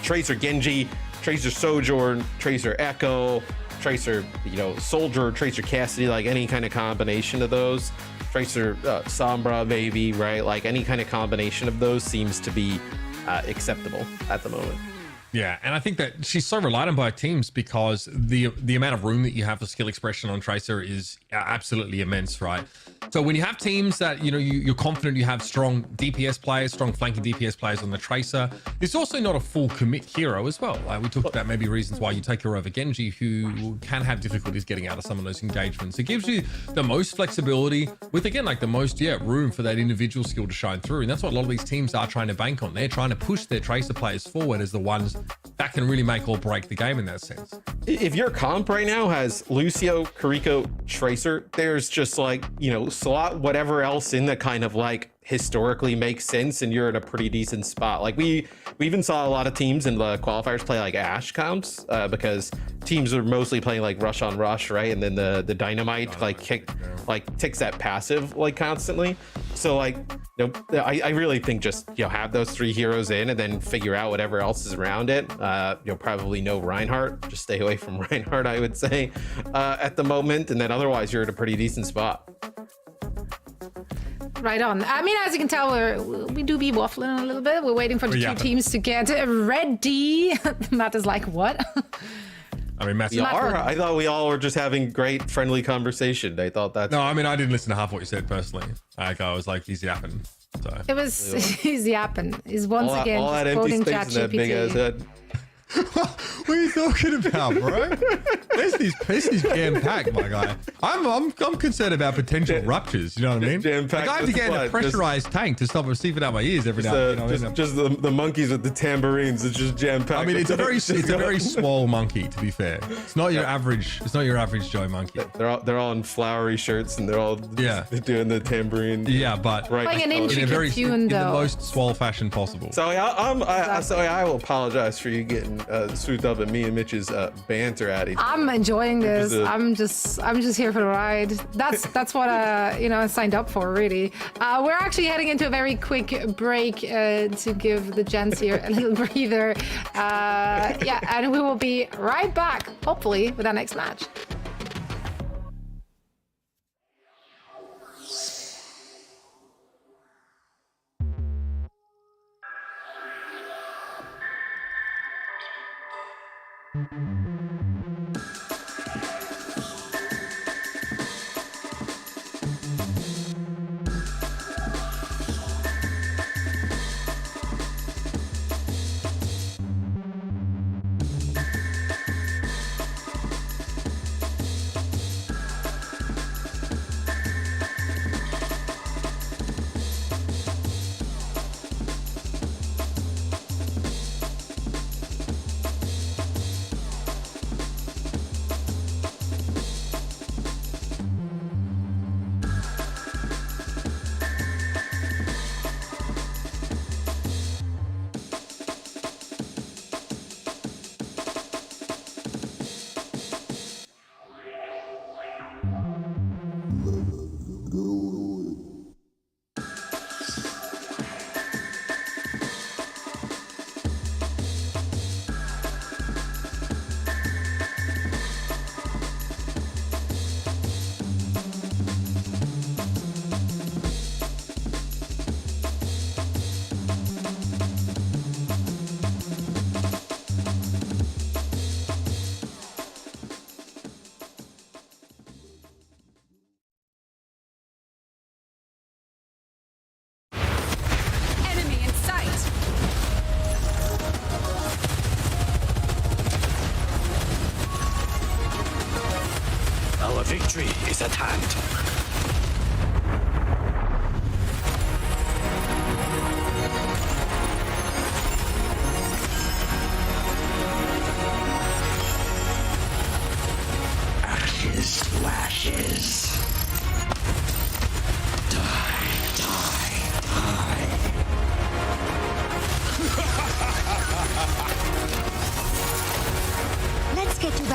Tracer Genji, Tracer Sojourn, Tracer Echo, Tracer, you know, Soldier, Tracer Cassidy, like any kind of combination of those. Tracer Sombra, maybe, right? Like any kind of combination of those seems to be acceptable at the moment. Yeah, and I think that she's so relied on by teams because the amount of room that you have for skill expression on Tracer is absolutely immense, right? So when you have teams that, you know, you're confident you have strong DPS players, strong flanking DPS players on the Tracer, it's also not a full commit hero as well. Like we talked about maybe reasons why you take her over Genji, who can have difficulties getting out of some of those engagements. It gives you the most flexibility with, again, like the most, room for that individual skill to shine through. And that's what a lot of these teams are trying to bank on. They're trying to push their Tracer players forward as the ones that can really make or break the game in that sense. If your comp right now has Lucio, Kariko, Tracer, there's just like, you know, slot whatever else in that kind of like historically makes sense, and you're in a pretty decent spot. Like we even saw a lot of teams in the qualifiers play like Ashe comps because teams are mostly playing like rush on rush, right? And then the dynamite ticks that passive like constantly. So like, you know, I really think just, you know, have those three heroes in and then figure out whatever else is around it. You'll probably know Reinhardt, just stay away from Reinhardt, I would say, at the moment, and then otherwise you're in a pretty decent spot. Right on. I mean, as you can tell, we do be waffling a little bit. We're waiting for the two teams to get ready. Matt is like, what? I mean, Matt, I thought we all were just having great, friendly conversation. I thought that's... No, I mean, I didn't listen to half what you said personally. Like, I was like, he's yapping. So. It was, he's yapping. He's once again all that empty space in that big ass head. What are you talking about, bro? This jam packed, my guy. I'm concerned about potential ruptures. You know what I mean? Jam packed. Like I have to get in a pressurized tank to stop receiving out my ears every now and then. Just the monkeys with the tambourines. It's just jam packed. I mean, it's a very swole monkey. To be fair, it's not your average. It's not your average Joe monkey. They're all in flowery shirts and they're all doing the tambourine. Yeah, but like an intricate tune, though. In the most swole fashion possible. So I will apologize for you getting swooped up at me and Mitch's banter at each other. I'm enjoying this. I'm just here for the ride. That's what I signed up for, really. We're actually heading into a very quick break to give the gents here a little breather. And we will be right back, hopefully, with our next match.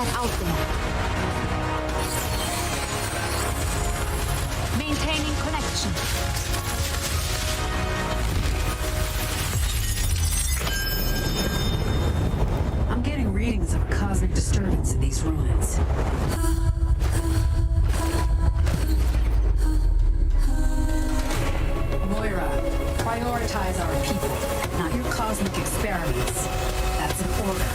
combat out there. Maintaining connection. I'm getting readings of a cosmic disturbance in these ruins. Moira, prioritize our people, not your cosmic experiments. That's an order.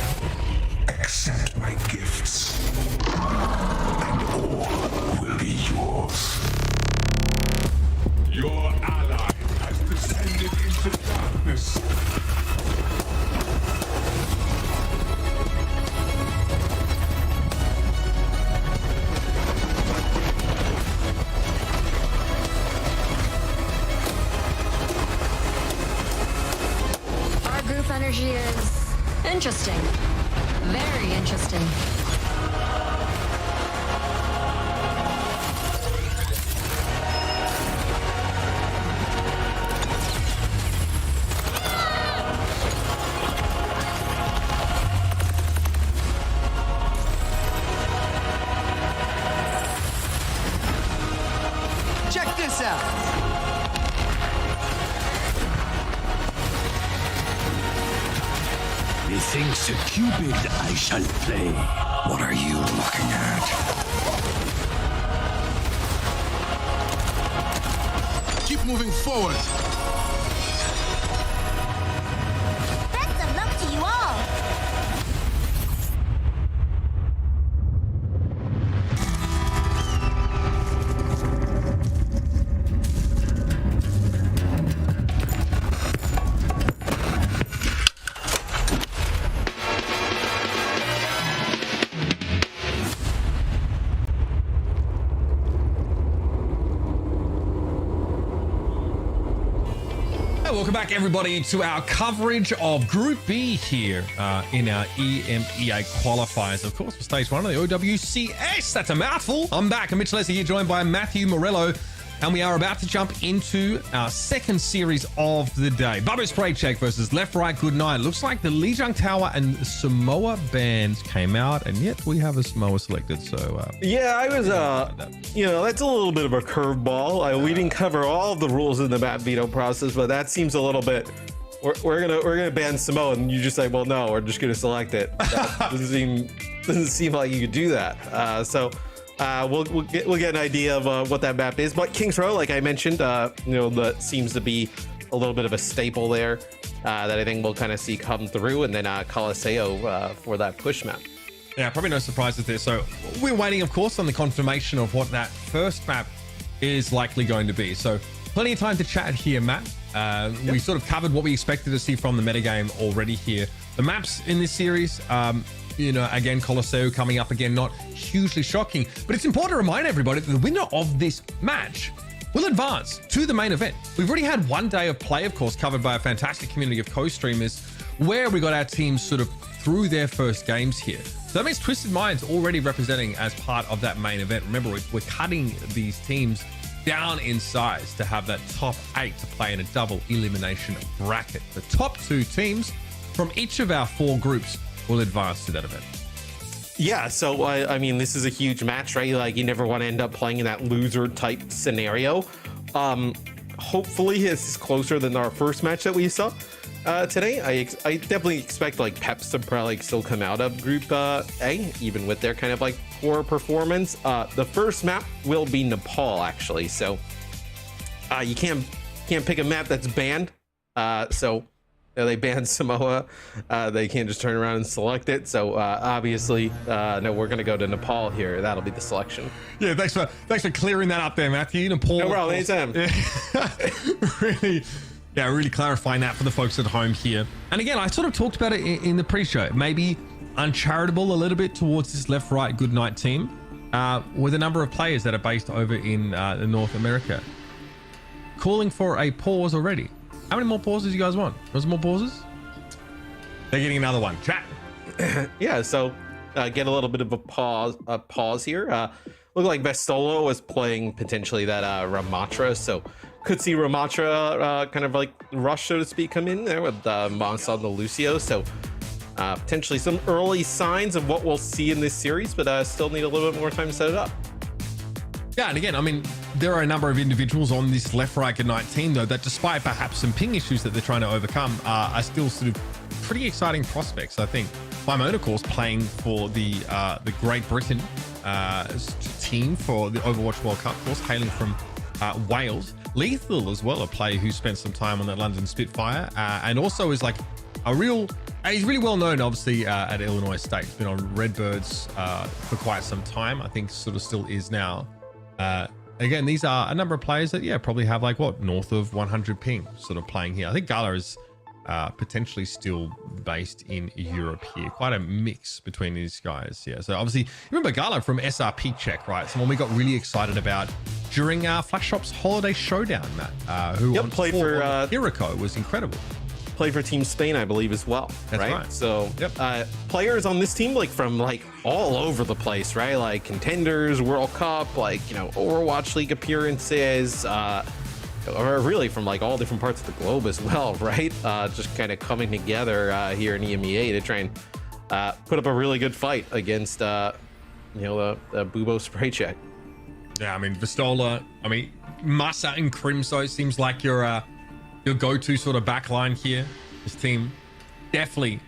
Accept my gifts, and all will be yours. Your ally has descended into darkness. Our group energy is interesting. Very interesting. Check this out. Methinks a Cupid I shall play. What are you looking at? Keep moving forward. Best of luck to you all. Welcome back, everybody, to our coverage of Group B here in our EMEA qualifiers, of course, for stage 1 of the OWCS. That's a mouthful. I'm back. I'm Mitch Leslie here, joined by Matthew Morello, and we are about to jump into our second series of the day. Bubba Spraycheck versus Left Right Good Night. Looks like the Lijiang Tower and Samoa bands came out, and yet we have a Samoa selected. So yeah, I was that's a little bit of a curveball. We didn't cover all of the rules in the map veto process, but that seems a little bit. We're gonna ban Samoa, and you just say, well, no, we're just gonna select it. That doesn't seem like you could do that. We'll get an idea of what that map is. But Kings Row, like I mentioned, that seems to be a little bit of a staple there that I think we'll kind of see come through, and then Colosseo for that push map. Yeah, probably no surprises there. So we're waiting, of course, on the confirmation of what that first map is likely going to be. So plenty of time to chat here, Matt. We sort of covered what we expected to see from the metagame already here. The maps in this series, again, Colosseo coming up again, not hugely shocking, but it's important to remind everybody that the winner of this match will advance to the main event. We've already had one day of play, of course, covered by a fantastic community of co-streamers, where we got our teams sort of through their first games here. So that means Twisted Minds already representing as part of that main event. Remember, we're cutting these teams down in size to have that top 8 to play in a double elimination bracket. The top 2 teams from each of our 4 groups will advance to that event. Yeah, so I mean, this is a huge match, right? Like, you never want to end up playing in that loser type scenario. Hopefully this is closer than our first match that we saw today. I definitely expect like Peps to probably still come out of Group A, even with their kind of like poor performance. The first map will be Nepal, actually, so you can't pick a map that's banned. So they banned Samoa. They can't just turn around and select it. So obviously, no, we're gonna go to Nepal here. That'll be the selection. Yeah, thanks for clearing that up there, Matthew. Nepal. No problem, anytime. Really clarifying that for the folks at home here. And again, I sort of talked about it in the pre-show. Maybe uncharitable a little bit towards this left-right good night team with a number of players that are based over in North America. Calling for a pause already. How many more pauses you guys want? Want some more pauses? They're getting another one. Chat. Yeah, so get a little bit of a pause here. Looked like Vestolo was playing potentially that Ramatra, so could see Ramatra kind of like rush, so to speak, come in there with Mons on the Lucio. So Potentially some early signs of what we'll see in this series, but still need a little bit more time to set it up. Yeah, and again, I mean, there are a number of individuals on this left, right, good night team, though, that despite perhaps some ping issues that they're trying to overcome, are still sort of pretty exciting prospects. I think Mimone, of course, playing for the Great Britain team for the Overwatch World Cup, of course, hailing from Wales. Lethal as well, a player who spent some time on that London Spitfire, and also is like he's really well known, obviously, at Illinois State. He's been on Redbirds for quite some time. I think sort of still is now. Again, these are a number of players that, yeah, probably have like what, north of 100 ping sort of playing here. I think Gala is potentially still based in Europe here. Quite a mix between these guys. Yeah. So obviously, remember Gala from SRP Check, right? Someone we got really excited about during Flash Shop's Holiday Showdown, Matt, who played for Hiraco was incredible. Played for Team Spain, I believe, as well. That's right. So players on this team, like from like all over the place, right? Like contenders, World Cup, like, you know, Overwatch League appearances, or really from like all different parts of the globe as well, right? Just kind of coming together here in EMEA to try and put up a really good fight against, you know, the Bubo Spray Check. Yeah, I mean, Vistola, I mean, Massa and Crimso seems like your go-to sort of backline here. This team definitely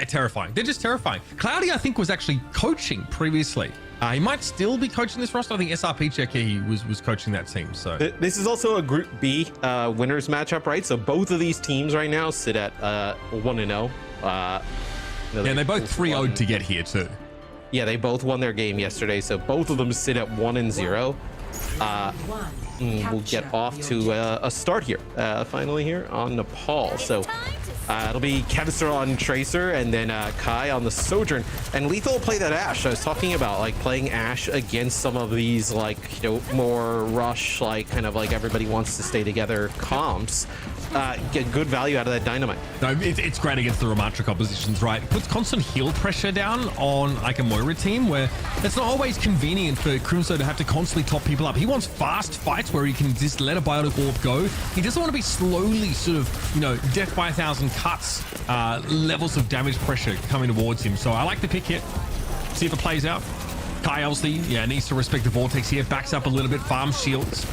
terrifying. They're just terrifying. Cloudy, I think, was actually coaching previously. He might still be coaching this roster. I think SRP Check here, he was coaching that team. So this is also a Group B winners matchup, right? So both of these teams right now sit at 1-0. Yeah, they both 3-0'd to get here too. Yeah, they both won their game yesterday, so both of them sit at 1-0. We'll get off to a start here, finally here on Nepal. So it'll be Kevster on Tracer, and then Kai on the Sojourn. And Lethal will play that Ashe. I was talking about like playing Ashe against some of these, like, you know, more rush, like kind of like everybody wants to stay together comps. Get good value out of that Dynamite. No, it's great against the Ramatra compositions, right? It puts constant heal pressure down on like a Moira team where it's not always convenient for Crimso to have to constantly top people up. He wants fast fights where he can just let a Biotic Orb go. He doesn't want to be slowly sort of, you know, death by 1,000 cuts, levels of damage pressure coming towards him. So I like the pick here. See if it plays out. Kai obviously, yeah, needs to respect the Vortex here. Backs up a little bit, farms shields.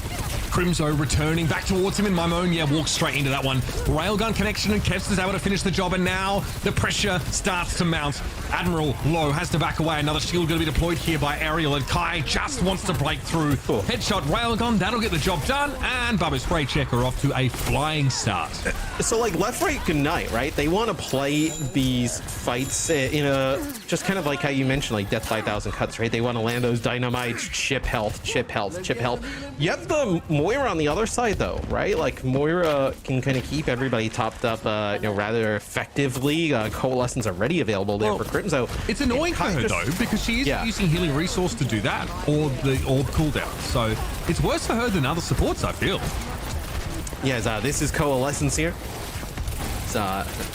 Crimso returning back towards him, and Mimone, yeah, walks straight into that one. Railgun connection, and Kevs is able to finish the job, and now the pressure starts to mount. Admiral low has to back away. Another shield going to be deployed here by Ariel, and Kai just wants to break through. Cool. Headshot, Railgun, that'll get the job done, and Bubba Spray Check are off to a flying start. So like left, right, good night, right? They want to play these fights in a, just kind of like how you mentioned, like death by 1,000 cuts, right? They want to land those dynamites, chip health, chip health, chip health. You have the Moira on the other side though, right? Like Moira can kind of keep everybody topped up, you know, rather effectively. Coalescence already available there for Crimso. It's annoying for her though, because she is using healing resource to do that, or the orb cooldown. So it's worse for her than other supports, I feel. Yeah, this is Coalescence here. It's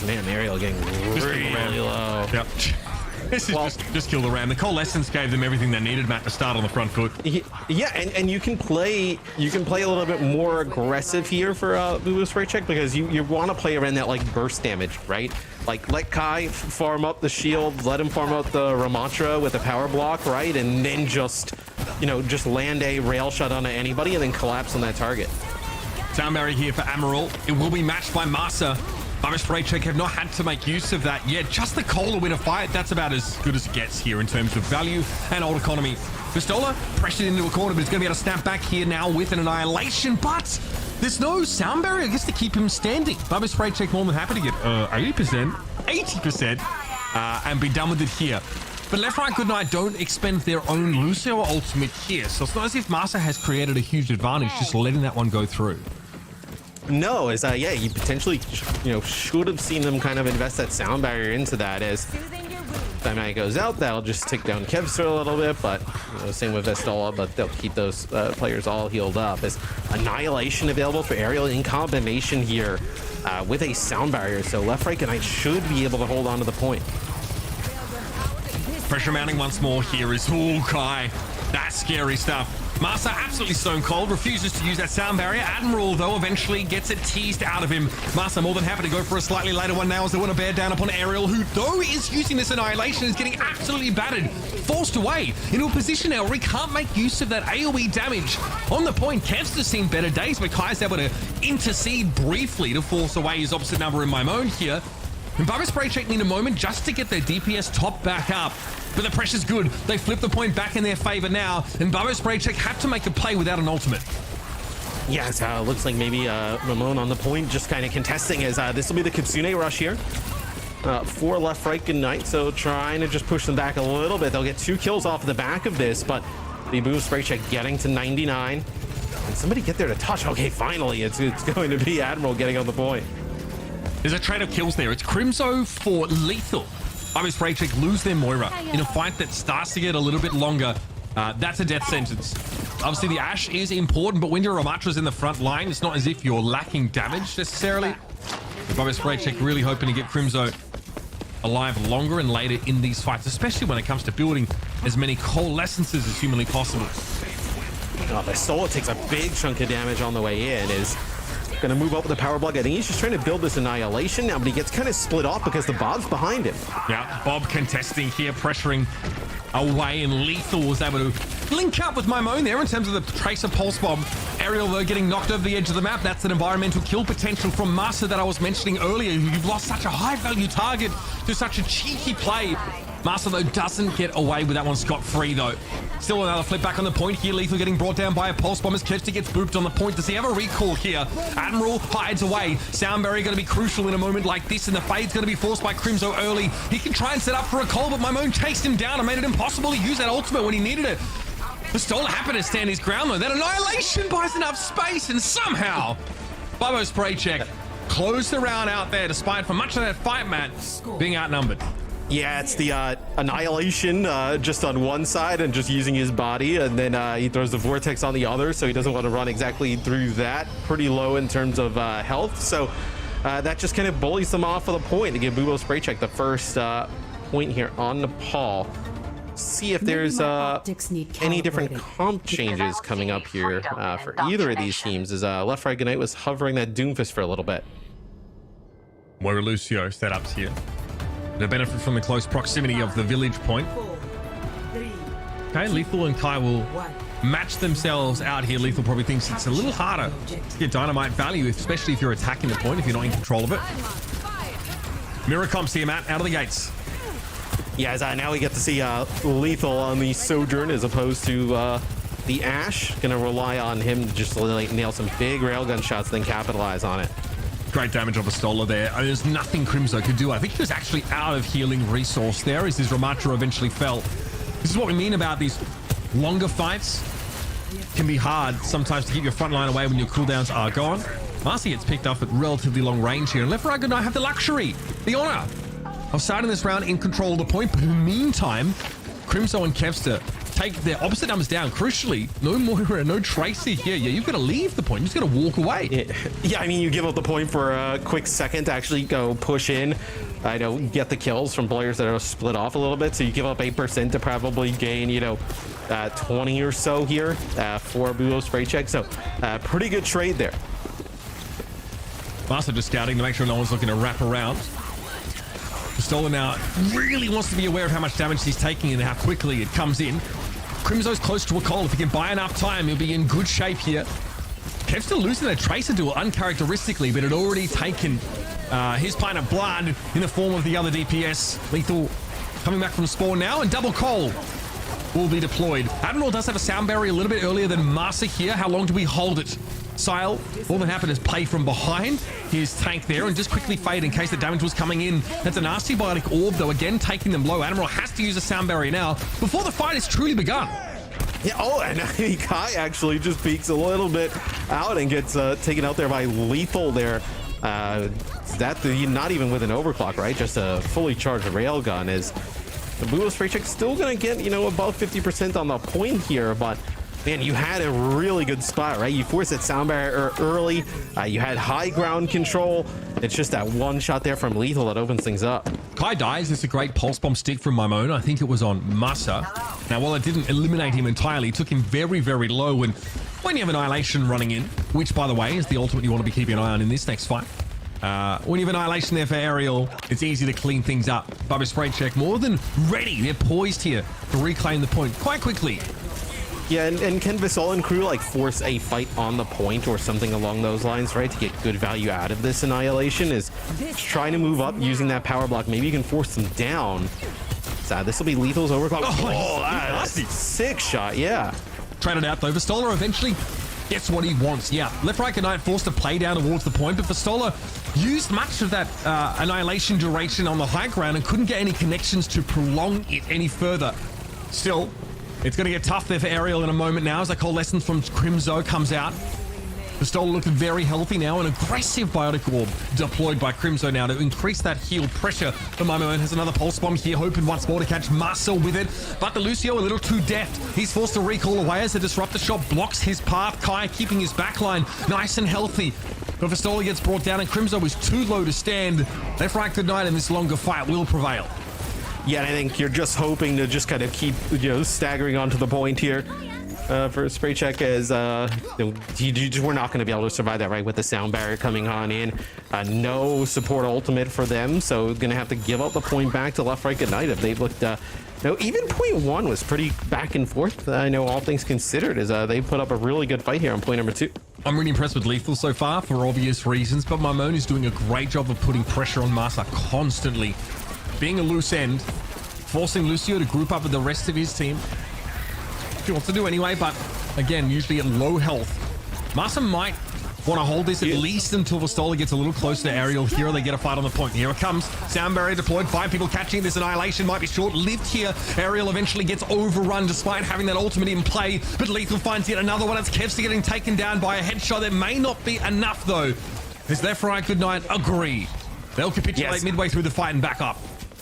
man, Ariel getting really low. Yep. This is just kill the ram. The Coalescence gave them everything they needed, Matt, to start on the front foot. Yeah, and you can play a little bit more aggressive here for Bubo Spray Check, because you want to play around that like burst damage, right? Like let Kai farm up the shield, let him farm up the Ramatra with a power block, right? And then just, you know, just land a rail shot onto anybody and then collapse on that target. Sound barrier here for Amaral. It will be matched by Massa. Bubba Spray Check have not had to make use of that yet. Just the Cola win a fight. That's about as good as it gets here in terms of value and old economy. Vistola pressured into a corner, but he's going to be able to snap back here now with an annihilation. But there's no sound barrier, I guess, to keep him standing. Bubba Spray Check more than happy to get 80%, 80%, and be done with it here. But Left, Right, Good Night don't expend their own Lucio ultimate here. So it's not as if Massa has created a huge advantage, just letting that one go through. No, yeah, you potentially, you know, should have seen them kind of invest that sound barrier into that. As Dynamite goes out, that'll just tick down Kevster a little bit, but you know, same with Vistola, but they'll keep those players all healed up. As Annihilation available for Ariel in combination here with a sound barrier, so Left, Right, Good Night should be able to hold on to the point. Pressure mounting once more here is Kai. That's scary stuff. Masa absolutely stone cold, refuses to use that sound barrier. Admiral, though, eventually gets it teased out of him. Masa more than happy to go for a slightly later one now as they want to bear down upon Aerial, who, though is using this Annihilation, is getting absolutely battered. Forced away into a position now where he can't make use of that AoE damage. On the point, Kev's has seen better days, but Kai's able to intercede briefly to force away his opposite number in Maimone here. And Bubba Spray Check need a moment just to get their DPS top back up. But the pressure's good. They flip the point back in their favor now, and Bubba Spray Check have to make a play without an ultimate. Yeah, it looks like maybe Ramon on the point, just kind of contesting as this will be the Kitsune rush here. 4 left, right, good night. So trying to just push them back a little bit. They'll get 2 kills off the back of this, but the Bubba Spray Check getting to 99. And somebody get there to touch. Okay, finally, it's going to be Admiral getting on the point. There's a trade of kills there. It's Crimso for Lethal. Bubba Spray Check lose their Moira in a fight that starts to get a little bit longer. That's a death sentence. Obviously, the Ashe is important, but when your Ramatra's in the front line, it's not as if you're lacking damage necessarily. Bubba Spray Check really hoping to get Crimso alive longer and later in these fights, especially when it comes to building as many coalescences as humanly possible. The Solar takes a big chunk of damage on the way in, is going to move up with the power block. I think he's just trying to build this Annihilation now, but he gets kind of split off because the Bob's behind him. Yeah, Bob contesting here, pressuring away, and Lethal was able to link up with Maimone there in terms of the Tracer Pulse Bomb. Aerial, though, getting knocked over the edge of the map. That's an environmental kill potential from Masa that I was mentioning earlier. You've lost such a high-value target to such a cheeky play. Masa, though, doesn't get away with that one scot-free, though. Still another flip back on the point here. Lethal getting brought down by a Pulse Bomb as Kevster gets booped on the point. Does he have a recall here? Admiral hides away. Sound barrier going to be crucial in a moment like this, and the fade's going to be forced by Crimso early. He can try and set up for a call, but Maimone chased him down and made it impossible to use that ultimate when he needed it. The Stola happened to stand his ground, though. That Annihilation buys enough space, and somehow Bubba Spray Check closed the round out there, despite for much of that fight, Matt, being outnumbered. Yeah, it's the Annihilation just on one side and just using his body, and then he throws the Vortex on the other, so he doesn't want to run exactly through that. Pretty low in terms of health, so that just kind of bullies them off of the point to give Bubba Spray Check the first point here on Nepal. See if there's any different comp changes coming up here for either of these teams, as Left Right Goodnight was hovering that Doomfist for a little bit. Moira Lucio setups here. They benefit from the close proximity of the village point. Okay, Lethal and Kai will match themselves out here. Lethal probably thinks it's a little harder to get dynamite value, especially if you're attacking the point, if you're not in control of it. Mirror comps here, Matt, out of the gates. Yeah, as now we get to see Lethal on the Sojourn as opposed to the Ashe. Gonna rely on him to just like nail some big railgun shots, then capitalize on it. Great damage on the Stola there. I mean, there's nothing Crimso could do. I think he was actually out of healing resource there as his Ramatra eventually fell. This is what we mean about these longer fights. It can be hard sometimes to keep your front line away when your cooldowns are gone. Marcy gets picked up at relatively long range here, and Left Right Goodnight have the luxury, the honor of starting this round in control of the point. But in the meantime, Crimso and Kevster take their opposite numbers down. Crucially, no Moira, no Tracy here. Yeah, you've got to leave the point. You've just got to walk away. Yeah, I mean, you give up the point for a quick second to actually go push in. I know, get the kills from players that are split off a little bit. So you give up 8% to probably gain, 20 or so here for Bubba Spray Check. So pretty good trade there. Master just scouting to make sure no one's looking to wrap around. Stola now really wants to be aware of how much damage he's taking and how quickly it comes in. Crimso's close to a call. If he can buy enough time, he'll be in good shape here. Kev's still losing a Tracer duel uncharacteristically, but had already taken his pint of blood in the form of the other DPS. Lethal coming back from spawn now, and double call will be deployed. Admiral does have a sound barrier a little bit earlier than Masa here. How long do we hold it? Sile, all that happened is play from behind his tank there and just quickly fade in case the damage was coming in. That's a nasty biotic orb, though, again taking them low. Admiral has to use a sound barrier now before the fight has truly begun. Yeah, and Kai actually just peeks a little bit out and gets taken out there by Lethal there. Not even with an overclock, right? Just a fully charged railgun. Is the Bubba Spray Check still going to get, above 50% on the point here, but man, you had a really good spot, right? You forced that sound barrier early. You had high ground control. It's just that one shot there from Lethal that opens things up. Kai dies. It's a great pulse bomb stick from Maimone. I think it was on Masa. Now, while it didn't eliminate him entirely, it took him very, very low. And when you have Annihilation running in, which, by the way, is the ultimate you want to be keeping an eye on in this next fight, when you have Annihilation there for Aerial, it's easy to clean things up. Bubba Spray Check more than ready. They're poised here to reclaim the point quite quickly. Yeah, and can Visol and crew like force a fight on the point or something along those lines, right? To get good value out of this Annihilation is trying to move up using that power block. Maybe you can force them down. So this will be Lethal's overclock. Oh, that's a sick shot, yeah. Traded out though. Vistola eventually gets what he wants. Yeah, Left Right Good Night forced to play down towards the point, but Vistola used much of that Annihilation duration on the high ground and couldn't get any connections to prolong it any further. Still, it's going to get tough there for Aerial in a moment now as I call lessons from Crimzo comes out. Vistola looking very healthy now. An aggressive Biotic Orb deployed by Crimzo now to increase that heal pressure. The Maimone has another Pulse Bomb here, hoping once more to catch Marcel with it. But the Lucio a little too deft. He's forced to recall away as the Disruptor Shot blocks his path. Kai keeping his backline nice and healthy. But Vistola gets brought down and Crimzo is too low to stand. Left Right Good Night in this longer fight will prevail. Yeah, and I think you're just hoping to just kind of keep, staggering onto the point here for Spray Check as we're not going to be able to survive that, right, with the sound barrier coming on in. No support ultimate for them, so going to have to give up the point back to Left Right Good Night if they've looked... even point one was pretty back and forth, I know, all things considered, as they put up a really good fight here on point number 2. I'm really impressed with Lethal so far for obvious reasons, but Maimone is doing a great job of putting pressure on Masa constantly. Being a loose end, forcing Lucio to group up with the rest of his team. He wants to do anyway, but again, usually at low health. Masa might want to hold this at least until Vistola gets a little closer to Aerial. Here they get a fight on the point. Here it comes. Sound barrier deployed. 5 people catching this. Annihilation might be short-lived here. Aerial eventually gets overrun despite having that ultimate in play, but Lethal finds yet another one. It's Kevster getting taken down by a headshot. That may not be enough though. Is Left Right Good Night agree? They'll capitulate midway through the fight and back up.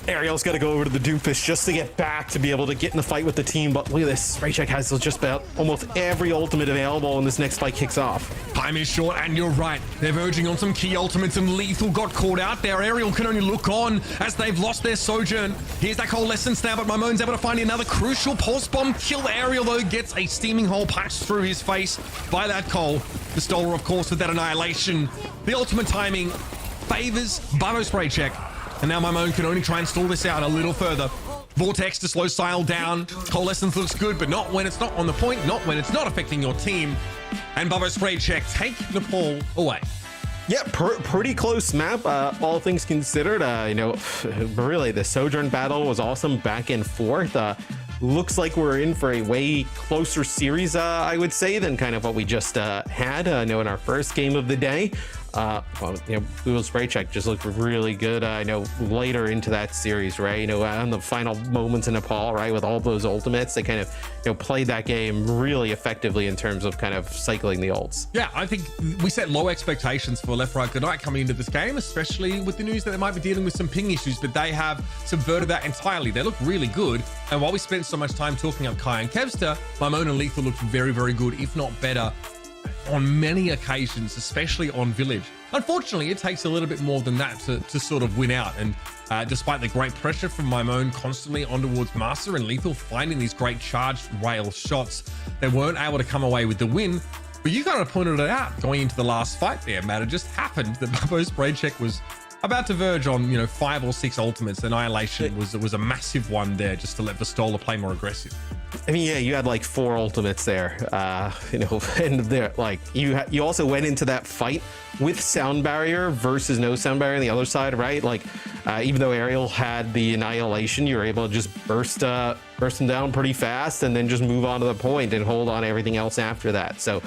Aerial's got to go over to the Doomfist just to get back to be able to get in the fight with the team, but look at this. Spray Check has just about almost every ultimate available when this next fight kicks off. Time is short, and you're right. They're verging on some key ultimates, and Lethal got caught out there. Aerial can only look on as they've lost their Sojourn. Here's that coalescence now, but Maimone's able to find another crucial Pulse Bomb kill. Aerial, though, gets a steaming hole punched through his face by that coal. The Stoller, of course, with that Annihilation. The ultimate timing favors Bubba Spray Check. And now Maimone can only try and stall this out a little further. Vortex to slow Sile down. Coalescence looks good, but not when it's not on the point, not when it's not affecting your team. And Bubba Spray Check take Nepal away. Yeah, pretty close map, all things considered. Really, the Sojourn battle was awesome back and forth. Looks like we're in for a way closer series, I would say, than kind of what we just had, in our first game of the day. Google Spray Check just looked really good. I know later into that series, right? On the final moments in Nepal, right, with all those ultimates, they kind of played that game really effectively in terms of kind of cycling the ults. Yeah, I think we set low expectations for Left Right Good Night coming into this game, especially with the news that they might be dealing with some ping issues, but they have subverted that entirely. They look really good, and while we spent so much time talking up Kai and Kevster, Maimone and Lethal looked very, very good, if not better, on many occasions, especially on Village. Unfortunately, it takes a little bit more than that to sort of win out. And despite the great pressure from Maimone constantly on towards Master and Lethal finding these great charged rail shots, they weren't able to come away with the win. But you kind of pointed it out going into the last fight there, Matt. It just happened that Bubba's Spray Check was about to verge on, 5 or 6 ultimates. Annihilation was a massive one there just to let Vistola play more aggressive. I mean, yeah, you had like 4 ultimates there, and there, like you also went into that fight with sound barrier versus no sound barrier on the other side, right? Like, even though Aerial had the Annihilation, you were able to just burst them down pretty fast and then just move on to the point and hold on to everything else after that. So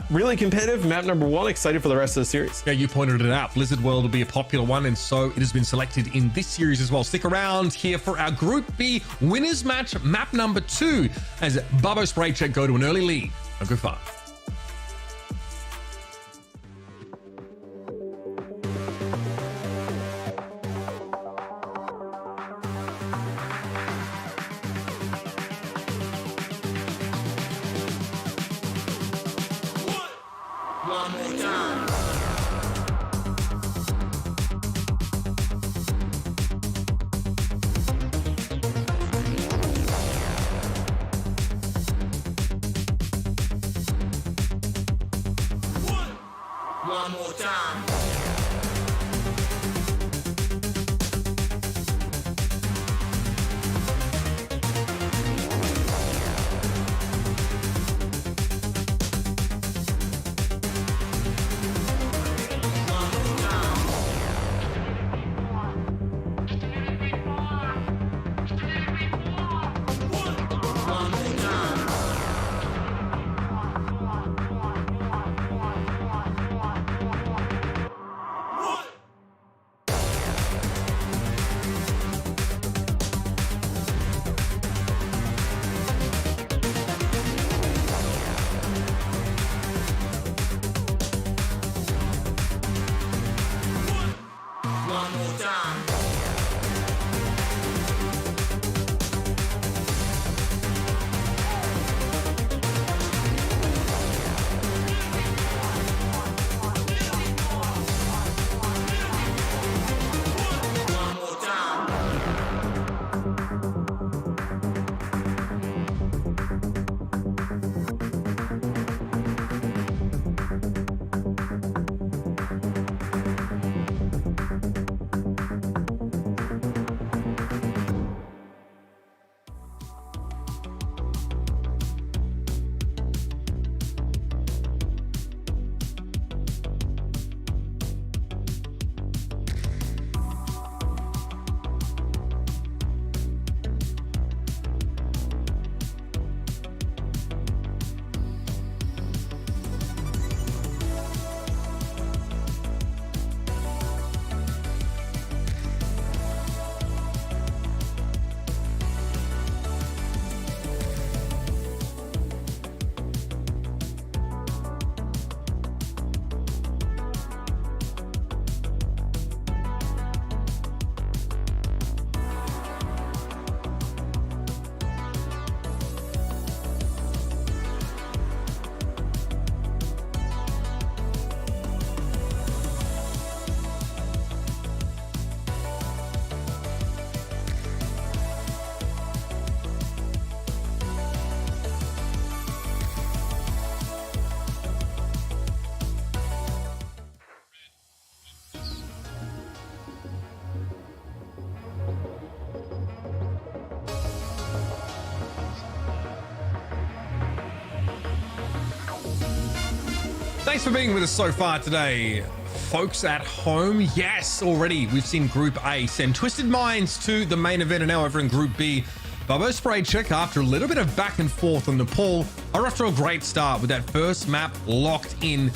really competitive. Map number 1. Excited for the rest of the series. Yeah, you pointed it out. Blizzard World will be a popular one, and so it has been selected in this series as well. Stick around here for our Group B winners match, map number 2, as Bubba Spray Check go to an early lead. A good fun. Thanks for being with us so far today, folks at home. Yes, already we've seen Group A send Twisted Minds to the main event, and now over in Group B, Bubbo Spraycheck, after a little bit of back and forth on Nepal, are off to a great start with that first map locked in.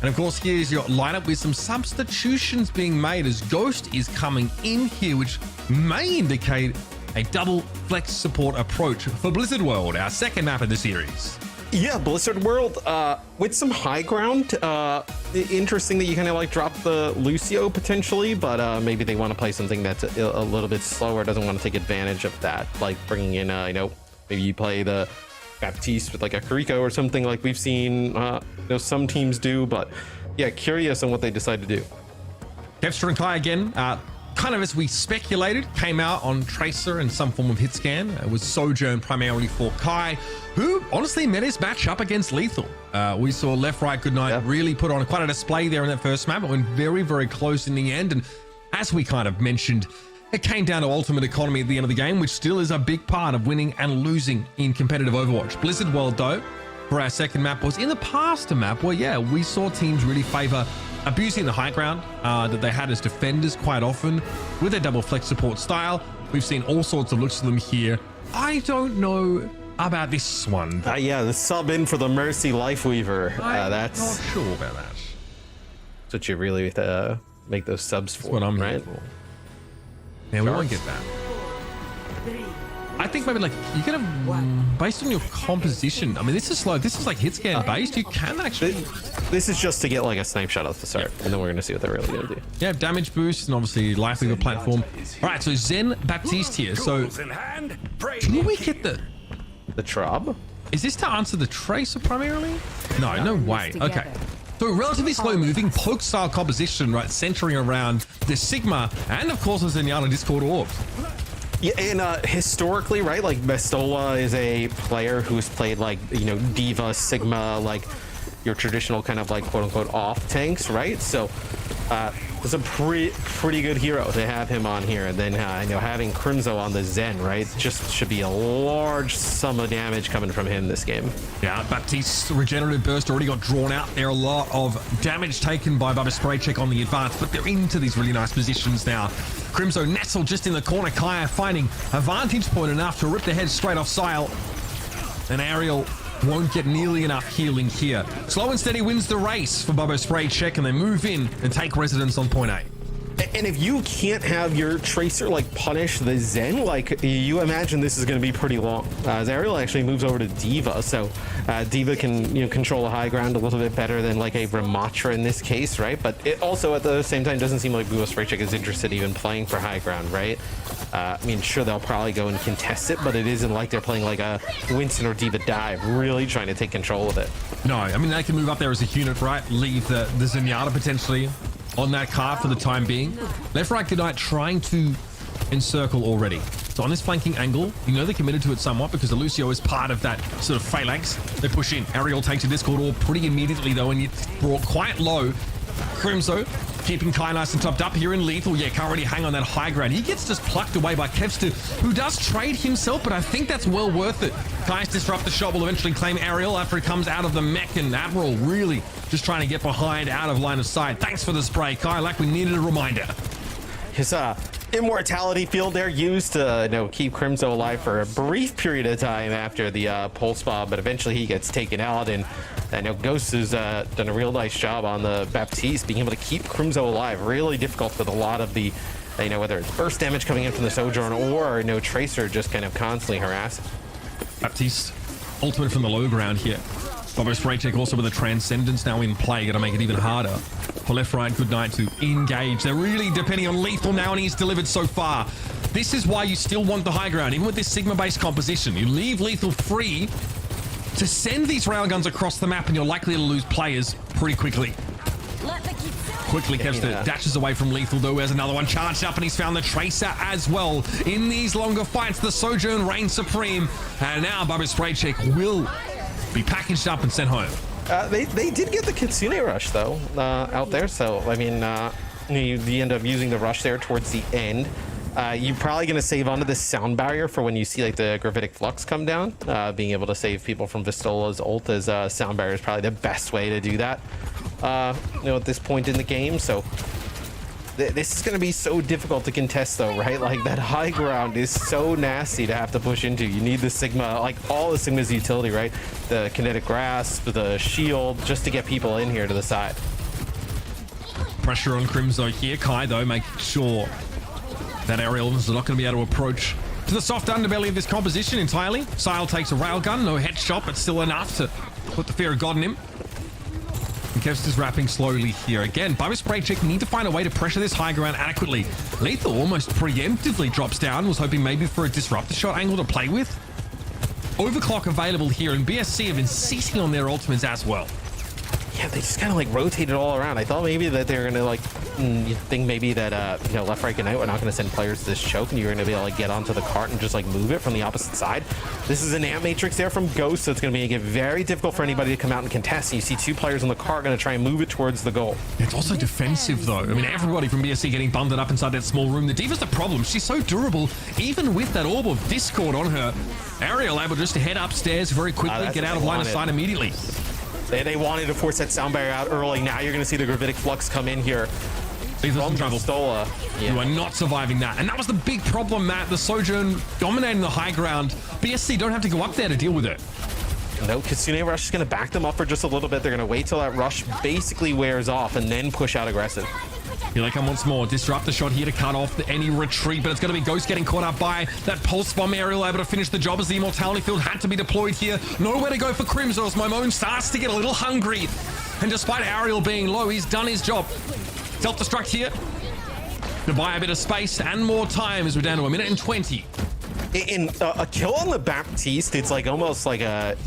And of course, here's your lineup with some substitutions being made as Ghost is coming in here, which may indicate a double flex support approach for Blizzard World, our second map of the series. Yeah, Blizzard World with some high ground. Interesting that you kind of like drop the Lucio potentially, but maybe they want to play something that's a little bit slower, doesn't want to take advantage of that, like bringing in, maybe you play the Baptiste with like a Kariko or something like we've seen some teams do. But yeah, curious on what they decide to do. Peps and Kai again, kind of as we speculated, came out on Tracer and some form of hit scan. It was Sojourn primarily for Kai, who honestly met his match up against Lethal. We saw Left Right Goodnight really put on quite a display there in that first map. It went very, very close in the end. And as we kind of mentioned, it came down to ultimate economy at the end of the game, which still is a big part of winning and losing in competitive Overwatch. Blizzard World, though, for our second map was in the past a map where, yeah, we saw teams really favor abusing the high ground that they had as defenders quite often with their double flex support style. We've seen all sorts of looks of them here. I don't know about this one. Yeah, the sub in for the Mercy Lifeweaver. That's not sure about that. That's what you really make those subs for. That's what I'm right? for. Yeah, we won't get that. I think maybe like you could have, based on your composition. I mean, this is like hit scan based. You can actually. This is just to get like a snipe shot off the start, and then we're gonna see what they're really gonna do. Yeah, damage boost and obviously livelihood platform. All right, so Zen Baptiste here. So can we get the Trob? Is this to answer the Tracer primarily? No way. Okay. So relatively slow moving poke style composition, right, centering around the Sigma and of course the Zenyatta Discord orbs. Yeah, and historically, right, like Bestola is a player who's played like, Diva, Sigma, like your traditional kind of like quote unquote off tanks, right? So it's a pretty good hero to have him on here. And then having Crimzo on the Zen, right, just should be a large sum of damage coming from him this game. Yeah, Baptiste's regenerative burst already got drawn out. There are a lot of damage taken by Bubba Spraycheck on the advance, but they're into these really nice positions now. Crimzo nestled just in the corner. Kaya finding a vantage point enough to rip the head straight off Sile. And Ariel won't get nearly enough healing here. Slow and Steady wins the race for Bubba Spraycheck, and they move in and take residence on point A. And if you can't have your Tracer like punish the Zen, like you imagine this is going to be pretty long. As Ariel actually moves over to D.Va, so D.Va can control the high ground a little bit better than like a Ramatra in this case, right? But it also at the same time doesn't seem like Buo Spraycheck is interested even playing for high ground, right? I mean, sure, they'll probably go and contest it, but it isn't like they're playing like a Winston or D.Va dive, really trying to take control of it. No, I mean, they can move up there as a unit, right? Leave the Zenyatta potentially on that car for the time being. Left, right, good night, trying to encircle already. So on this flanking angle, you know they're committed to it somewhat because OWCS is part of that sort of phalanx. They push in. Ariel takes a Discord Orb pretty immediately though, and it's brought quite low. Crimzo keeping Kai nice and topped up here in Lethal. Yeah, can't really hang on that high ground. He gets just plucked away by Kevster, who does trade himself, but I think that's well worth it. Kai's disrupt the shot will eventually claim Ariel after he comes out of the mech, and Admiral really just trying to get behind out of line of sight. Thanks for the spray, Kai, like we needed a reminder. His immortality field there used to keep Crimzo alive for a brief period of time after the pulse bomb, but eventually he gets taken out, and I know Ghost has done a real nice job on the Baptiste being able to keep Crimzo alive. Really difficult with a lot of the whether it's burst damage coming in from the Sojourn or Tracer just kind of constantly harassing. Baptiste ultimate from the low ground here. Bobo Spraycheck also with a Transcendence now in play, gonna make it even harder for Left Right Good Night to engage. They're really depending on Lethal now, and he's delivered so far. This is why you still want the high ground, even with this Sigma-based composition. You leave Lethal free to send these railguns across the map, and you're likely to lose players pretty quickly. Quickly, Kevster dashes away from Lethal, though. There's another one charged up, and he's found the Tracer as well. In these longer fights, the Sojourn reigns supreme, and now Bobo Spraycheck will be packaged up and sent home. They did get the Kitsune rush though out there, so I mean you end up using the rush there towards the end. You're probably going to save onto the sound barrier for when you see like the gravitic flux come down. Being able to save people from Vistola's ult as sound barrier is probably the best way to do that at this point in the game. So this is going to be so difficult to contest though, right? Like that high ground is so nasty to have to push into. You need the Sigma, like all the Sigma's utility, right? The kinetic grasp, the shield, just to get people in here to the side. Pressure on Crimzo here. Kai though making sure that Ariel is not going to be able to approach to the soft underbelly of this composition entirely. Sile takes a railgun, no headshot, but still enough to put the fear of God in him. And Kev's just wrapping slowly here. Again, Bobo Spraycheck need to find a way to pressure this high ground adequately. Lethal almost preemptively drops down, was hoping maybe for a disruptor shot angle to play with. Overclock available here, and BSC have been seizing on their ultimates as well. Yeah, they just kind of like rotated all around. I thought maybe that they're gonna like, you think maybe that Left Right Good Night, we're not gonna send players to this choke, and you're gonna be able to like get onto the cart and just like move it from the opposite side. This is an amp matrix there from Ghost, so it's gonna make it very difficult for anybody to come out and contest. You see two players on the cart gonna try and move it towards the goal. It's also defensive though. I mean, everybody from BSC getting bundled up inside that small room. The D.Va's the problem. She's so durable, even with that orb of Discord on her. Ariel able just to head upstairs very quickly, get out of line of sight immediately. They wanted to force that sound barrier out early. Now you're going to see the gravitic flux come in here. From trouble. You are not surviving that. And that was the big problem, Matt. The Sojourn dominating the high ground. BSC don't have to go up there to deal with it. No, Kitsune Rush is going to back them up for just a little bit. They're going to wait till that rush basically wears off and then push out aggressive. Here they come once more. Disrupt the shot here to cut off any retreat, but it's going to be Ghost getting caught up by that pulse bomb. Ariel able to finish the job as the immortality field had to be deployed here. Nowhere to go for Crimzo as Momone starts to get a little hungry. And despite Ariel being low, he's done his job. Self-destruct here to buy a bit of space and more time as we're down to 1 minute and 20. In a kill on the Baptiste, it's like almost like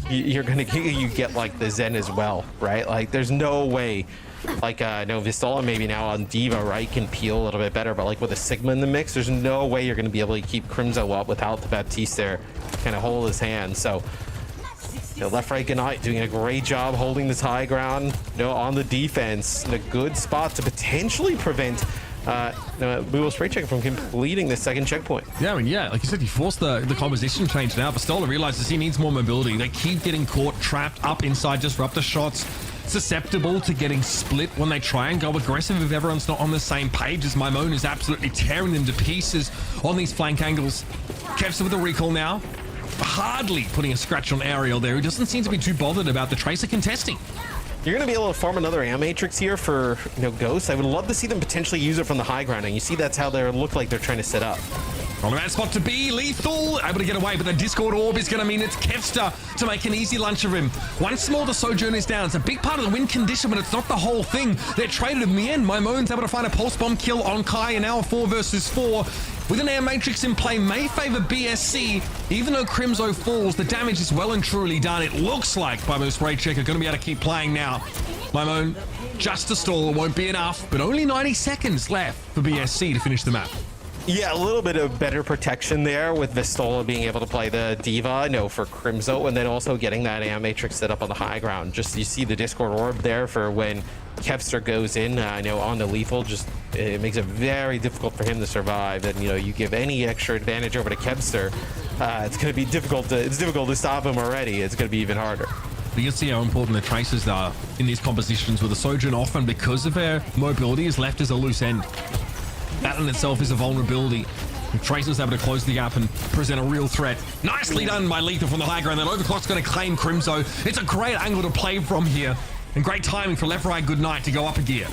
you get like the Zen as well, right? Like there's no way. Like no, Vistola maybe now on D.Va, right, can peel a little bit better, but like with a Sigma in the mix, there's no way you're going to be able to keep Crimzo up without the Baptiste there kind of hold his hand. So Left Right Good Night doing a great job holding this high ground, on the defense in a good spot to potentially prevent Buo Spraycheck from completing the second checkpoint. Yeah, I mean, like you said, you forced the composition change now. Vistola realizes he needs more mobility. They keep getting caught, trapped up inside disruptor shots. Susceptible to getting split when they try and go aggressive if everyone's not on the same page, as Mimone is absolutely tearing them to pieces on these flank angles. Kevs with the recall now, hardly putting a scratch on Ariel there, who doesn't seem to be too bothered about the Tracer contesting. You're going to be able to farm another Am Matrix here for, Ghost. I would love to see them potentially use it from the high ground, and you see that's how they look like they're trying to set up. On a bad spot to be, Lethal, able to get away, but the Discord Orb is going to mean it's Kevster to make an easy lunch of him. Once more, the Sojourn is down. It's a big part of the win condition, but it's not the whole thing. They're traded in the end. Mymone's able to find a Pulse Bomb kill on Kai, and now a 4 versus 4. With an Air Matrix in play, may favor BSC. Even though Crimzo falls, the damage is well and truly done. It looks like by most Spray Checker going to be able to keep playing now. Mymone, just a stall, won't be enough, but only 90 seconds left for BSC to finish the map. Yeah, a little bit of better protection there with Vistola being able to play the Diva, for Crimzo, and then also getting that Am Matrix set up on the high ground. Just you see the Discord Orb there for when Kevster goes in, on the Lethal. Just it makes it very difficult for him to survive. And you give any extra advantage over to Kevster, it's going to be difficult. It's difficult to stop him already. It's going to be even harder. You can see how important the Tracers are in these compositions, with the Sojourn often, because of their mobility, is left as a loose end. That in itself is a vulnerability. Tracer's able to close the gap and present a real threat. Nicely done by Lethal from the high ground. That Overclock's going to claim Crimzo. It's a great angle to play from here. And great timing for Left Right Goodnight to go up a gear.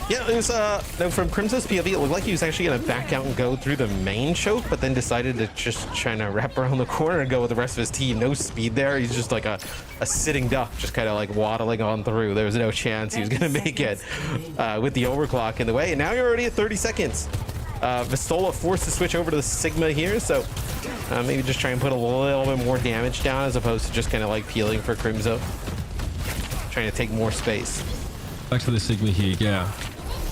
Yeah, it was, from Crimzo's POV, it looked like he was actually going to back out and go through the main choke, but then decided to just try to wrap around the corner and go with the rest of his team. No speed there. He's just like a sitting duck, just kind of like waddling on through. There was no chance he was going to make it with the overclock in the way. And now you're already at 30 seconds. Vistola forced to switch over to the Sigma here, so maybe just try and put a little bit more damage down as opposed to just kind of like peeling for Crimzo. Trying to take more space. Back to the Sigma here, yeah.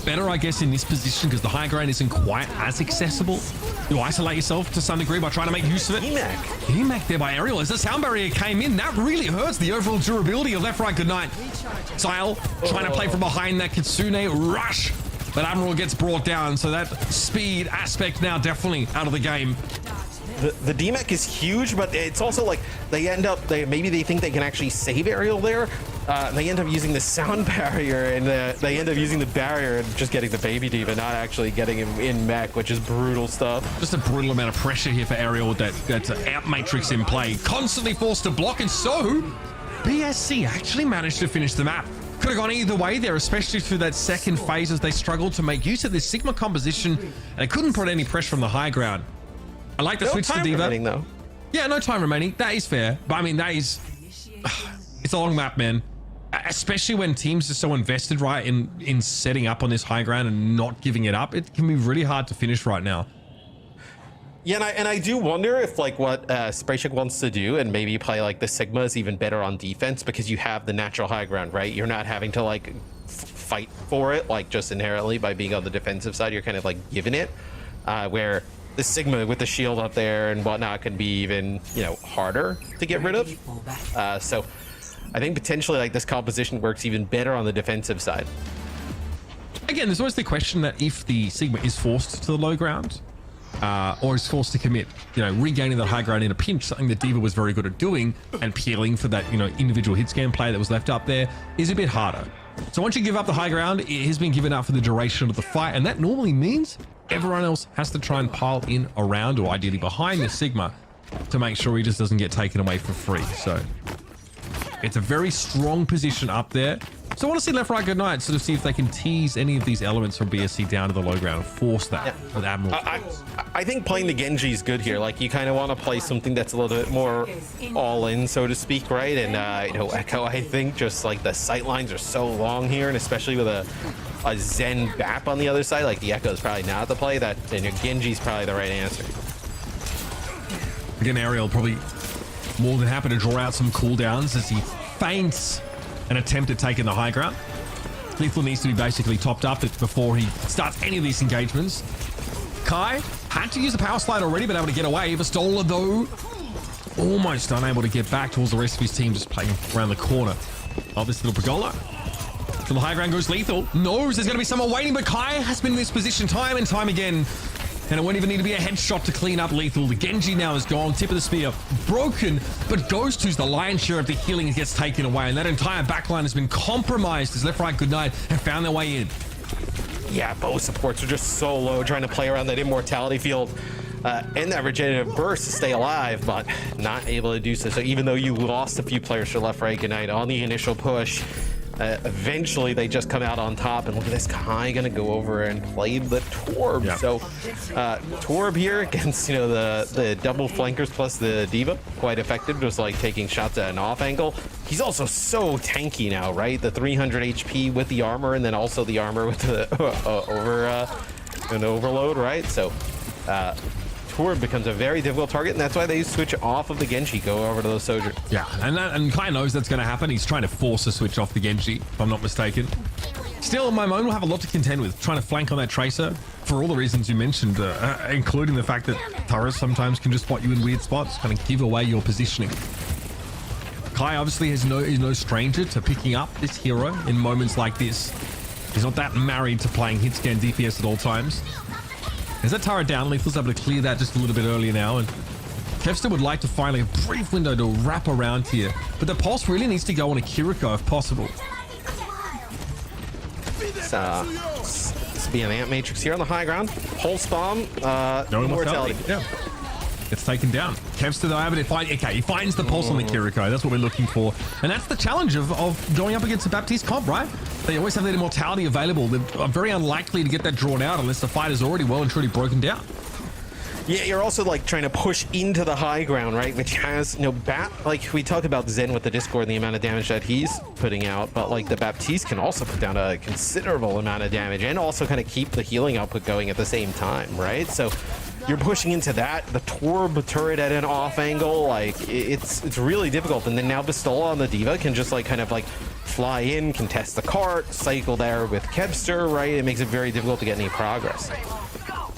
Better, I guess, in this position because the high ground isn't quite as accessible. You isolate yourself to some degree by trying to make use of it. EMEC there by Aerial. As the sound barrier came in, that really hurts the overall durability of Left Right Goodnight. Sile trying to play from behind that Kitsune rush. But Admiral gets brought down, so that speed aspect now definitely out of the game. The DMEC is huge, but it's also like maybe they think they can actually save Aerial there. They end up using the sound barrier, and they end up using the barrier and just getting the baby Diva, not actually getting him in mech, which is brutal stuff. Just a brutal amount of pressure here for Aerial with that out matrix in play. Constantly forced to block, and so BSC actually managed to finish the map. Could have gone either way there, especially through that second phase as they struggled to make use of this Sigma composition, and they couldn't put any pressure on the high ground. I like the switch to Diva. Though. Yeah, no time remaining. That is fair. But I mean, that is... It's a long map, man. Especially when teams are so invested, right, in setting up on this high ground and not giving it up. It can be really hard to finish right now. Yeah, and I do wonder if like what Spraycheck wants to do and maybe play like the Sigma is even better on defense because you have the natural high ground, right? You're not having to like fight for it like just inherently by being on the defensive side. You're kind of like giving it where the Sigma with the shield up there and whatnot can be even, harder to get rid of. So I think potentially like this composition works even better on the defensive side. Again, there's always the question that if the Sigma is forced to the low ground or is forced to commit, regaining that high ground in a pinch, something that Diva was very good at doing, and peeling for that, individual hit scan play that was left up there is a bit harder. So once you give up the high ground, it has been given up for the duration of the fight, and that normally means everyone else has to try and pile in around or ideally behind the Sigma to make sure he just doesn't get taken away for free. So it's a very strong position up there. So I want to see Left Right Goodnight sort of see if they can tease any of these elements from BSC down to the low ground and force that with Admiral. I think playing the Genji is good here. Like you kind of want to play something that's a little bit more all in, so to speak, right? And Echo, I think just like the sight lines are so long here, and especially with a Zen Bap on the other side, like the Echo is probably not the play. That Genji's probably the right answer. Again, Aerial probably more than happy to draw out some cooldowns as he feints an attempt at taking the high ground. Lethal needs to be basically topped up before he starts any of these engagements. Kai had to use the power slide already, but able to get away. Vistola, though, almost unable to get back towards the rest of his team, just playing around the corner of this little Pergola. To the high ground goes Lethal. Knows there's going to be someone waiting, but Kai has been in this position time and time again. And it won't even need to be a headshot to clean up Lethal. The Genji now is gone. Tip of the spear broken, but Ghost, who's the lion's share of the healing, gets taken away. And that entire backline has been compromised as Left Right Goodnight have found their way in. Yeah, both supports are just so low, trying to play around that immortality field and that regenerative burst to stay alive, but not able to do so. So even though you lost a few players for Left Right Goodnight on the initial push, Eventually, they just come out on top, and look at this Kai gonna go over and play the Torb. Yeah. So Torb here against the double flankers plus the D.Va, quite effective, just like taking shots at an off angle. He's also so tanky now, right? The 300 HP with the armor, and then also the armor with the overload, right? So Torb becomes a very difficult target, and that's why they switch off of the Genji, go over to the Sojourn. Yeah, and Kai knows that's going to happen. He's trying to force a switch off the Genji, if I'm not mistaken. Still, my own will have a lot to contend with, trying to flank on that Tracer for all the reasons you mentioned, including the fact that turrets sometimes can just spot you in weird spots, kind of give away your positioning. Kai obviously is no stranger to picking up this hero in moments like this. He's not that married to playing hit scan DPS at all times. There's that turret down. Lethal's able to clear that just a little bit earlier now, and Kevster would like to find a brief window to wrap around here, but the pulse really needs to go on a Kiriko if possible. This be an Ant Matrix here on the high ground. Pulse bomb, no immortality. Yeah. Gets taken down. Kevster though able to find, okay, he finds the pulse on the Kiriko. That's what we're looking for. And that's the challenge of going up against a Baptiste comp, right? They always have that immortality available. They're very unlikely to get that drawn out unless the fight is already well and truly broken down. Yeah, you're also like trying to push into the high ground, right? Which has, like we talked about Zen with the Discord and the amount of damage that he's putting out, but like the Baptiste can also put down a considerable amount of damage and also kind of keep the healing output going at the same time, right? So you're pushing into that, the Torb turret at an off angle, like it's really difficult. And then now Pistola on the D.Va can just like kind of like fly in, contest the cart, cycle there with Kevster, right? It makes it very difficult to get any progress.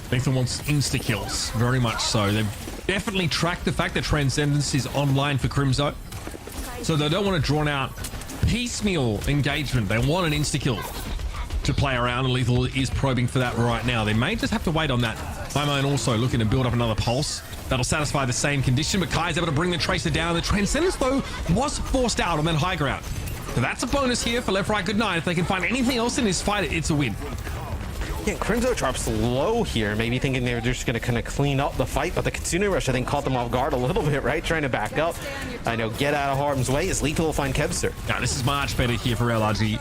Nathan wants insta-kills, very much so. They've definitely tracked the fact that Transcendence is online for Crimzo. So they don't want to draw out piecemeal engagement. They want an insta-kill to play around, and Lethal is probing for that right now. They may just have to wait on that. Mine also looking to build up another pulse. That'll satisfy the same condition, but Kai's able to bring the Tracer down. The Transcendence, though, was forced out on that high ground. So that's a bonus here for Left Right Good Night. If they can find anything else in this fight, it's a win. Yeah, Crimzo drops low here, maybe thinking they were just going to kind of clean up the fight, but the Kitsune Rush, I think, caught them off guard a little bit, right? Trying to back up. Get out of harm's way as Lethal will find Kevster. Now, this is much better here for LRG.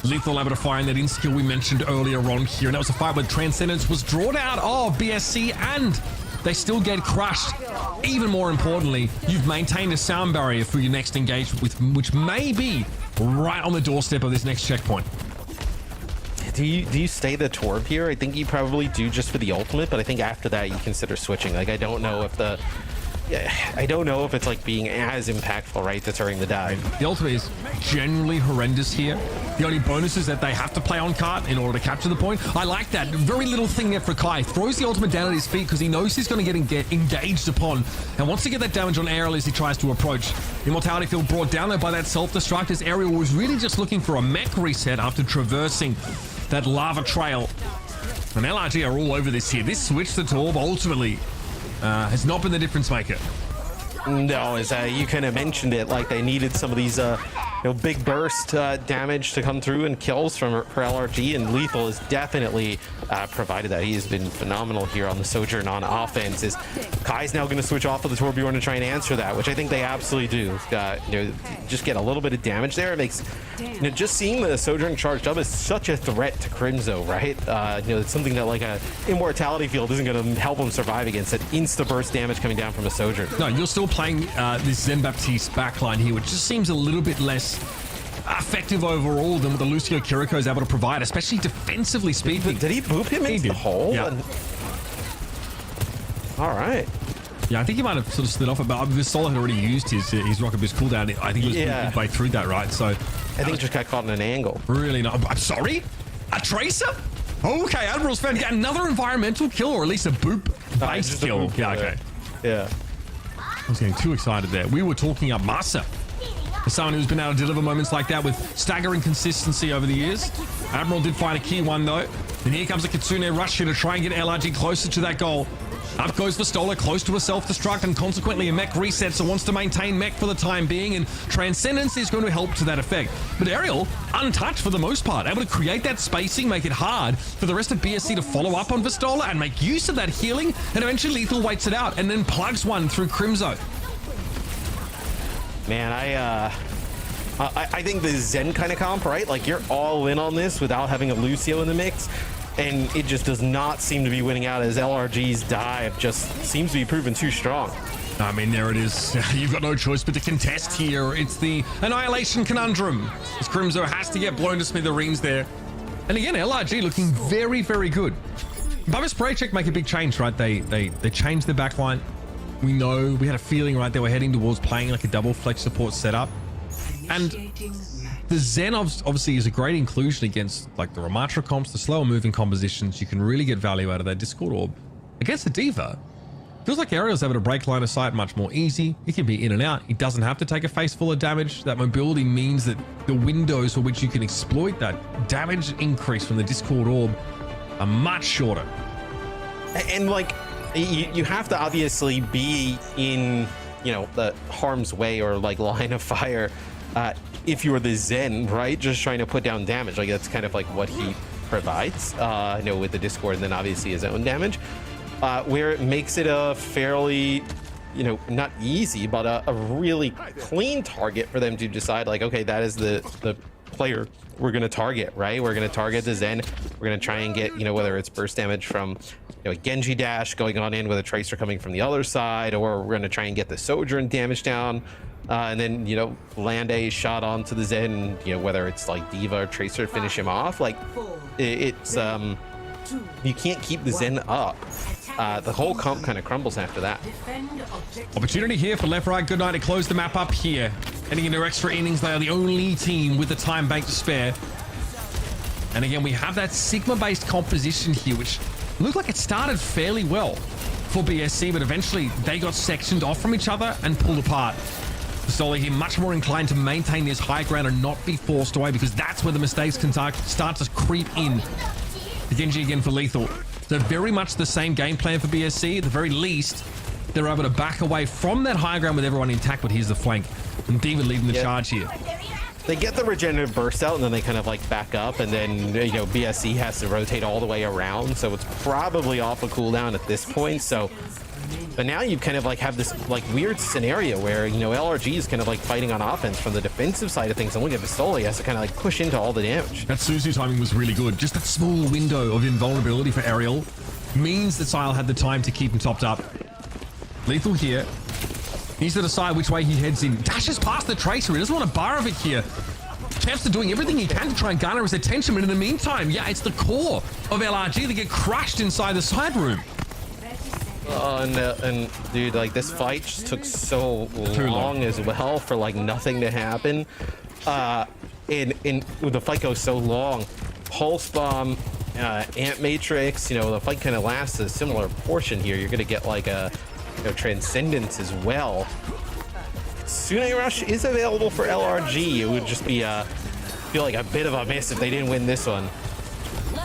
Lethal able to find that in-skill we mentioned earlier on here, and that was a fight where Transcendence was drawn out of BSC, and they still get crushed. Even more importantly, you've maintained a sound barrier for your next engagement, which may be right on the doorstep of this next checkpoint. Do you stay the Torb here? I think you probably do just for the ultimate, but I think after that you consider switching. Like I don't know if it's like being as impactful, right, deterring the dive. The ultimate is generally horrendous here. The only bonus is that they have to play on cart in order to capture the point. I like that. Very little thing there for Kai. Throws the ultimate down at his feet because he knows he's going to get engaged upon, and wants to get that damage on Ariel as he tries to approach. Immortality field brought down though by that self-destruct as Ariel was really just looking for a mech reset after traversing that lava trail. And LRG are all over this here. This switch to Torb ultimately has not been the difference maker. No, as you kind of mentioned it, like they needed some of these big burst damage to come through and kills for LRG, and Lethal has definitely provided that. He has been phenomenal here on the Sojourn on offense. Is Kai's now going to switch off of the Torbjorn to try and answer that, which I think they absolutely do. Just get a little bit of damage there. It makes just seeing the Sojourn charged up is such a threat to Crimzo, right? It's something that like a immortality field isn't going to help him survive against. That insta burst damage coming down from a Sojourn. No, you're still playing this Zen Baptiste backline here, which just seems a little bit less effective overall than what the Lucio Kiriko is able to provide, especially defensively speaking. Did he boop him into the hole? Yeah. All right. Yeah, I think he might have sort of slid off it, but Vistola had already used his Rocket Boost cooldown. I think he was midway through that, right? So I think just got caught in an angle. Really not. I'm sorry? A Tracer? Okay, Admiral's found another environmental kill, or at least a boop-based kill. Boop, yeah, okay. Yeah. I was getting too excited there. We were talking up Masa. As someone who's been able to deliver moments like that with staggering consistency over the years. Admiral did find a key one though. And here comes a Kitsune Rush here to try and get LRG closer to that goal. Up goes Vistola, close to a self-destruct and consequently a mech reset, so wants to maintain mech for the time being, and Transcendence is going to help to that effect. But Ariel, untouched for the most part, able to create that spacing, make it hard for the rest of BSC to follow up on Vistola and make use of that healing, and eventually Lethal waits it out and then plugs one through Crimzo. Man, I think the Zen kind of comp, right? Like you're all in on this without having a Lucio in the mix, and it just does not seem to be winning out as LRG's dive just seems to be proven too strong. I mean, there it is. You've got no choice but to contest here. It's the Annihilation Conundrum, as Crimzo has to get blown to smithereens there. And again, LRG looking very, very good. Bubba Spray Check make a big change, right? They changed their backline. We know, we had a feeling, right, they were heading towards playing like a double flex support setup. And the Zen obviously is a great inclusion against like the Ramatra comps, the slower moving compositions. You can really get value out of that Discord Orb. Against the D.Va, feels like Ariel's able to break line of sight much more easy. He can be in and out. He doesn't have to take a face full of damage. That mobility means that the windows for which you can exploit that damage increase from the Discord Orb are much shorter. And like, you have to obviously be in, you know, the harm's way or like line of fire if you're the Zen, right? Just trying to put down damage. Like that's kind of like what he provides, you know, with the Discord, and then obviously his own damage. Where it makes it a fairly, you know, not easy, but a really clean target for them to decide like, okay, that is the player we're going to target, right? We're going to target the Zen. We're going to try and get, you know, whether it's burst damage from, you know, a Genji dash going on in with a Tracer coming from the other side, or we're going to try and get the Sojourn damage down. And then, you know, land a shot onto the Zen, you know, whether it's like D.Va or Tracer, finish him off. Like it's, you can't keep the Zen up. The whole comp kind of crumbles after that. Opportunity here for Left Right Goodnight to close the map up here. Heading into extra innings, they are the only team with the time bank to spare. And again, we have that Sigma-based composition here, which looked like it started fairly well for BSC, but eventually they got sectioned off from each other and pulled apart. Pistola here much more inclined to maintain this high ground and not be forced away, because that's where the mistakes can start to creep in. The Genji again for lethal. So very much the same game plan for BSC. At the very least, they're able to back away from that high ground with everyone intact, but here's the flank. And D.Va leading the charge here. They get the regenerative burst out, and then they kind of like back up, and then, you know, BSC has to rotate all the way around, so it's probably off a cooldown at this point. So, but now you kind of like have this like weird scenario where, you know, LRG is kind of like fighting on offense from the defensive side of things, and look at Pistola, he has to kind of like push into all the damage. That Suzu timing was really good. Just that small window of invulnerability for Ariel means that Sile had the time to keep him topped up. Lethal here. Needs to decide which way he heads in. Dashes past the Tracer. He doesn't want a bar of it here. Peps are doing everything he can to try and garner his attention, but in the meantime, yeah, it's the core of LRG that get crushed inside the side room. And dude, like this fight just took so long as well for like nothing to happen. And the fight goes so long. Pulse Bomb, Ant Matrix, you know, the fight kind of lasts a similar portion here. You're gonna get like a, you know, Transcendence as well. Sune Rush is available for LRG. It would just be feel like a bit of a miss if they didn't win this one.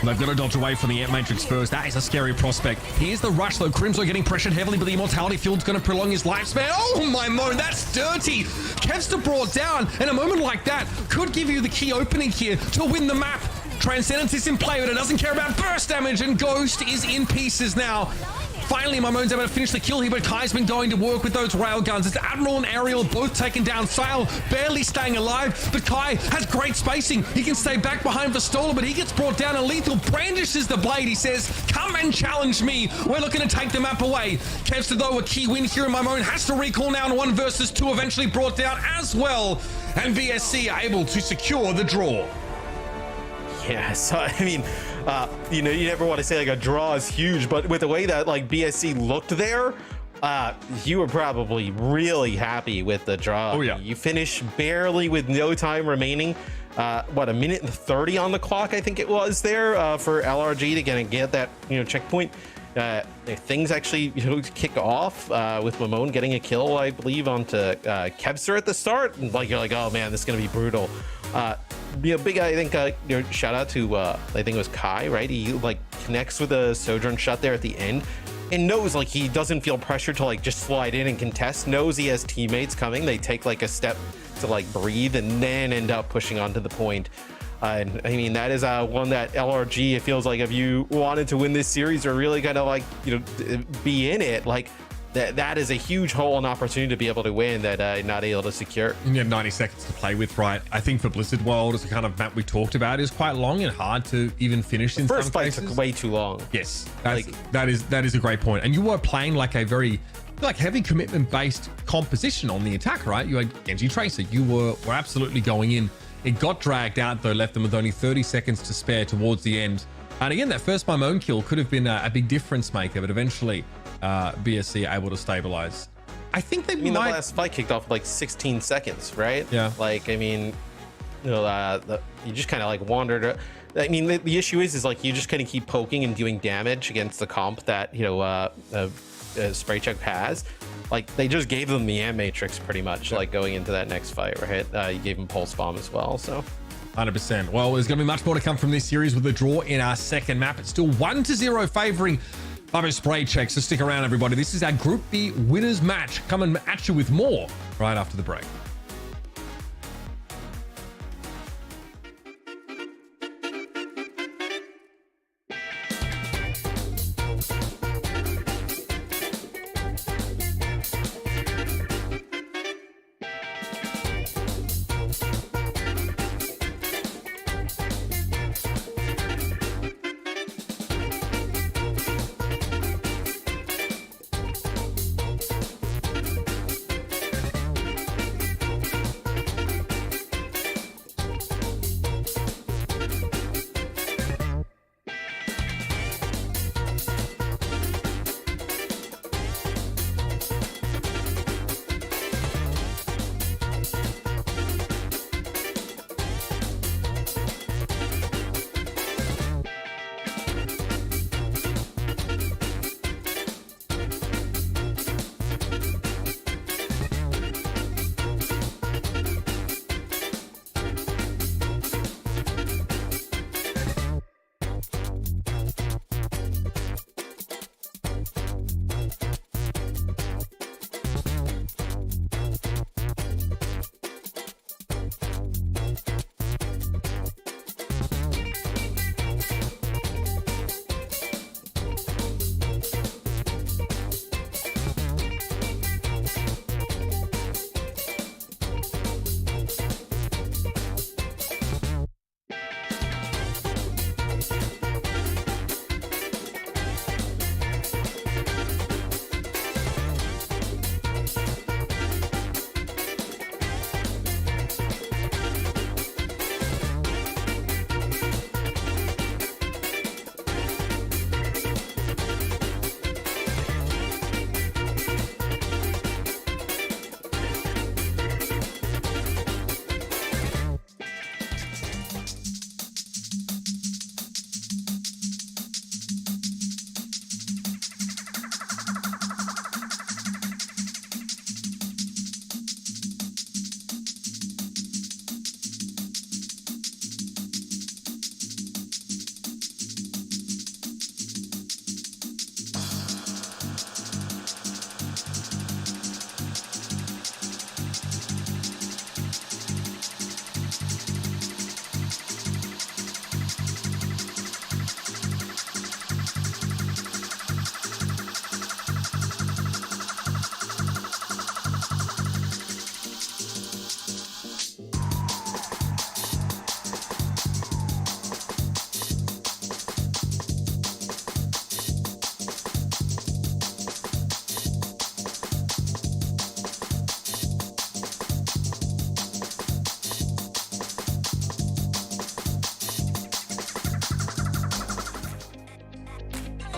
They've got to dodge away from the Ant Matrix first. That is a scary prospect. Here's the rush though. Crimzo getting pressured heavily, but the Immortality Field's going to prolong his lifespan. Oh my moan, that's dirty. Kevster brought down, and a moment like that could give you the key opening here to win the map. Transcendence is in play, but it doesn't care about burst damage, and Ghost is in pieces now. Finally, Mamon's able to finish the kill here, but Kai's been going to work with those railguns. It's Admiral and Ariel both taken down. Sile barely staying alive, but Kai has great spacing. He can stay back behind Pistola, but he gets brought down, and Lethal brandishes the blade. He says, come and challenge me. We're looking to take the map away. Kevster, though, a key win here, and Mamon has to recall now on 1 versus 2, eventually brought down as well. And VSC are able to secure the draw. Yeah, so I mean, you know, you never want to say like a draw is huge, but with the way that like BSC looked there, you were probably really happy with the draw. Oh yeah. You finish barely with no time remaining. What, 1 minute and 30 on the clock, I think it was there for LRG to get that, you know, checkpoint. Things actually, you know, kick off with Mamon getting a kill, I believe, onto Kevster at the start. And like you're like, oh man, this is gonna be brutal. You know, big, I think, you know, shout out to I think it was Kai, right? He like connects with a Sojourn shot there at the end, and knows like he doesn't feel pressure to like just slide in and contest. Knows he has teammates coming. They take like a step to like breathe and then end up pushing onto the point. And I mean, that is one that LRG, it feels like if you wanted to win this series or really kind of like, you know, be in it, like that is a huge hole and opportunity to be able to win that not able to secure. And you have 90 seconds to play with, right? I think for Blizzard World, as the kind of map we talked about, is quite long and hard to even finish in First some fight cases. took way too long. Yes, that is a great point. And you were playing like a very heavy commitment based composition on the attack, right? You had Genji Tracer. You were absolutely going in. It got dragged out though, left them with only 30 seconds to spare towards the end. And again, that first by own kill could have been a big difference maker, but eventually BSC able to stabilize. I think they the last fight kicked off like 16 seconds, right? Yeah. Like, I mean, you know, you just kind of like wandered. I mean, the issue is like you just kind of keep poking and doing damage against the comp that, you know, Spray Check has. Like, they just gave them the AM Matrix pretty much, like going into that next fight, right? You gave them Pulse Bomb as well, so. 100%. Well, there's going to be much more to come from this series with a draw in our second map. It's still 1-0 favoring Bubba Spray Check. So stick around, everybody. This is our Group B winners match. Coming at you with more right after the break.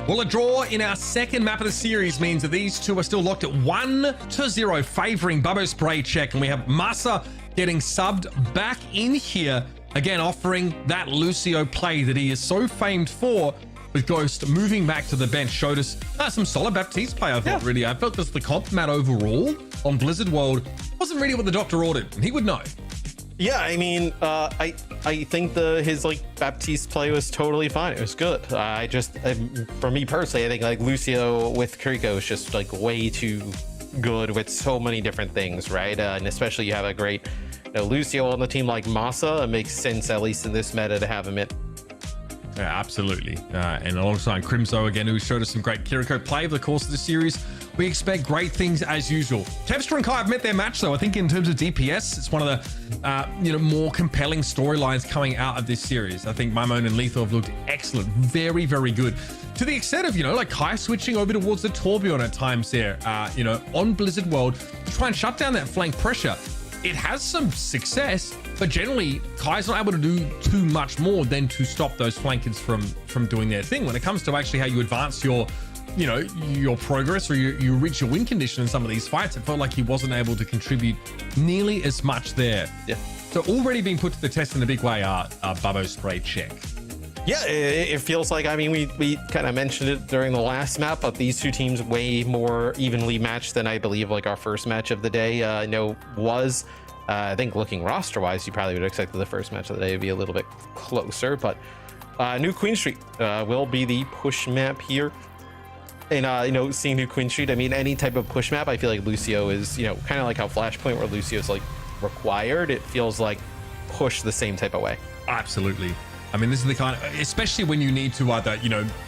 Well, a draw in our second map of the series means that these two are still locked at 1-0, favoring Bubba Spray Check. And we have Masa getting subbed back in here, again, offering that Lucio play that he is so famed for, with Ghost moving back to the bench. Showed us some solid Baptiste play, I thought, really. I felt that the comp mat overall on Blizzard World wasn't really what the doctor ordered, and he would know. Yeah, I mean, I think his like Baptiste play was totally fine. It was good. For me personally, I think like Lucio with Kiriko is just like way too good with so many different things, right? And especially you have a great Lucio on the team like Masa. It makes sense, at least in this meta, to have him in. Yeah, absolutely. And alongside Crimso again, who showed us some great Kiriko play over the course of the series, we expect great things as usual. Tepstra and Kai have met their match, though. I think in terms of DPS, it's one of the more compelling storylines coming out of this series. I think Maimon and Lethal have looked excellent, very, very good. To the extent of, like Kai switching over towards the Torbjorn at times there, on Blizzard World to try and shut down that flank pressure. It has some success, but generally Kai's not able to do too much more than to stop those flankers from doing their thing. When it comes to actually how you advance your progress or you reach your win condition in some of these fights, it felt like he wasn't able to contribute nearly as much there. Yeah. So already being put to the test in a big way are Bubbo Spray check. Yeah, it feels like, I mean, we kind of mentioned it during the last map, but these two teams way more evenly matched than I believe like our first match of the day was. I think looking roster wise, you probably would expect the first match of the day to be a little bit closer, but New Queen Street will be the push map here. And seeing New Queen Street, I mean, any type of push map, I feel like Lucio is, kind of like how Flashpoint, where Lucio is like required. It feels like push the same type of way. Absolutely. I mean, this is the kind of, especially when you need to either,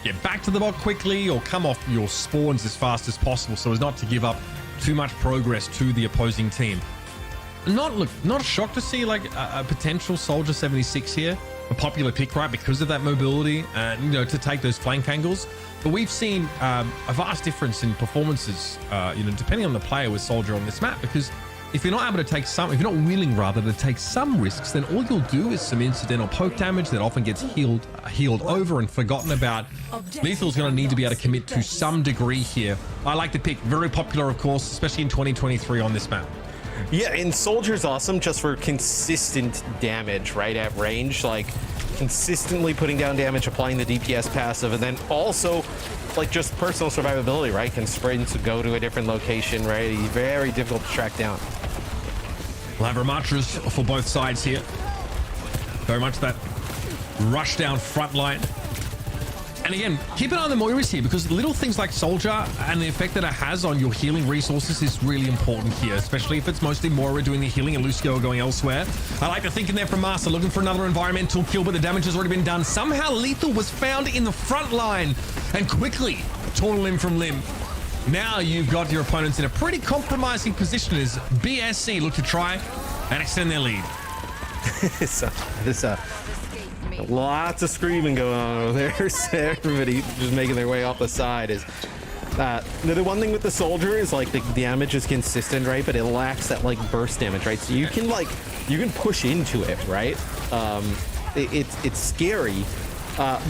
get back to the bot quickly or come off your spawns as fast as possible so as not to give up too much progress to the opposing team. Not shocked to see like a potential Soldier 76 here, a popular pick, right, because of that mobility and, to take those flank angles. But we've seen a vast difference in performances, depending on the player with Soldier on this map, because if you're not able to take some, if you're not willing rather to take some risks, then all you'll do is some incidental poke damage that often gets healed over and forgotten about. Lethal's going to need to be able to commit to some degree here. I like the pick, very popular, of course, especially in 2023 on this map. Yeah, and Soldier's awesome just for consistent damage, right, at range, like consistently putting down damage, applying the DPS passive, and then also like just personal survivability, right? Can sprint to go to a different location, right? He's very difficult to track down. We'll have Ramatras for both sides here. Very much that rush down front line. And again, keep an eye on the Moiras here, because little things like Soldier and the effect that it has on your healing resources is really important here, especially if it's mostly Moira doing the healing and Lucio going elsewhere. I like the thinking there from Master, looking for another environmental kill, but the damage has already been done. Somehow Lethal was found in the front line and quickly torn limb from limb. Now you've got your opponents in a pretty compromising position as BSC look to try and extend their lead. Lots of screaming going on over there. Everybody just making their way off the side. Is the one thing with the Soldier is like the damage is consistent, right? But it lacks that like burst damage, right? So you can push into it, right? It's scary.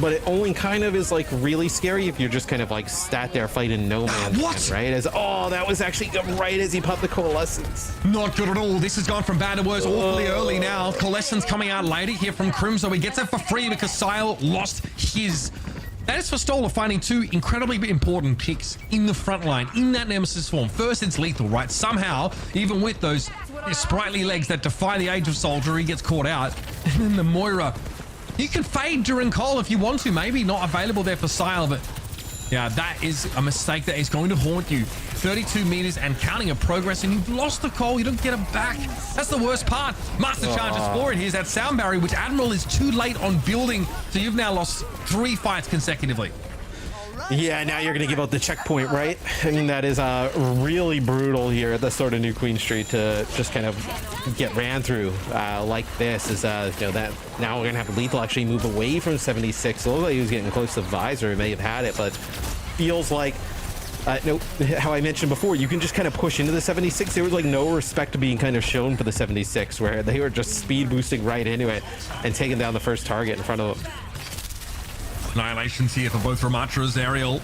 But it only kind of is like really scary if you're just kind of like sat there fighting no man's land, right? That was actually right as he popped the Coalescence. Not good at all. This has gone from bad to worse awfully early now. Coalescence coming out later here from Crimso. He gets it for free because Sile lost his. That is for Stoller finding two incredibly important picks in the front line, in that Nemesis form. First, it's Lethal, right? Somehow, even with those sprightly legs that defy the age of Soldier, he gets caught out. And then the Moira. You can fade during Cole if you want to, maybe not available there for Sile, but yeah, that is a mistake that is going to haunt you. 32 meters and counting of progress, and you've lost the Cole. You don't get it back. That's the worst part. Master charges forward. Here's that sound barrier, which Admiral is too late on building, so you've now lost 3 fights consecutively. Yeah, now you're going to give out the checkpoint, right? I mean, that is really brutal here at the start of New Queen Street to just kind of get ran through like this. Is that now we're going to have Lethal actually move away from 76. It looked like he was getting close to Visor. He may have had it, but feels like how I mentioned before, you can just kind of push into the 76. There was like no respect being kind of shown for the 76, where they were just speed boosting right into it and taking down the first target in front of them. Annihilations here for both Ramatras. Ariel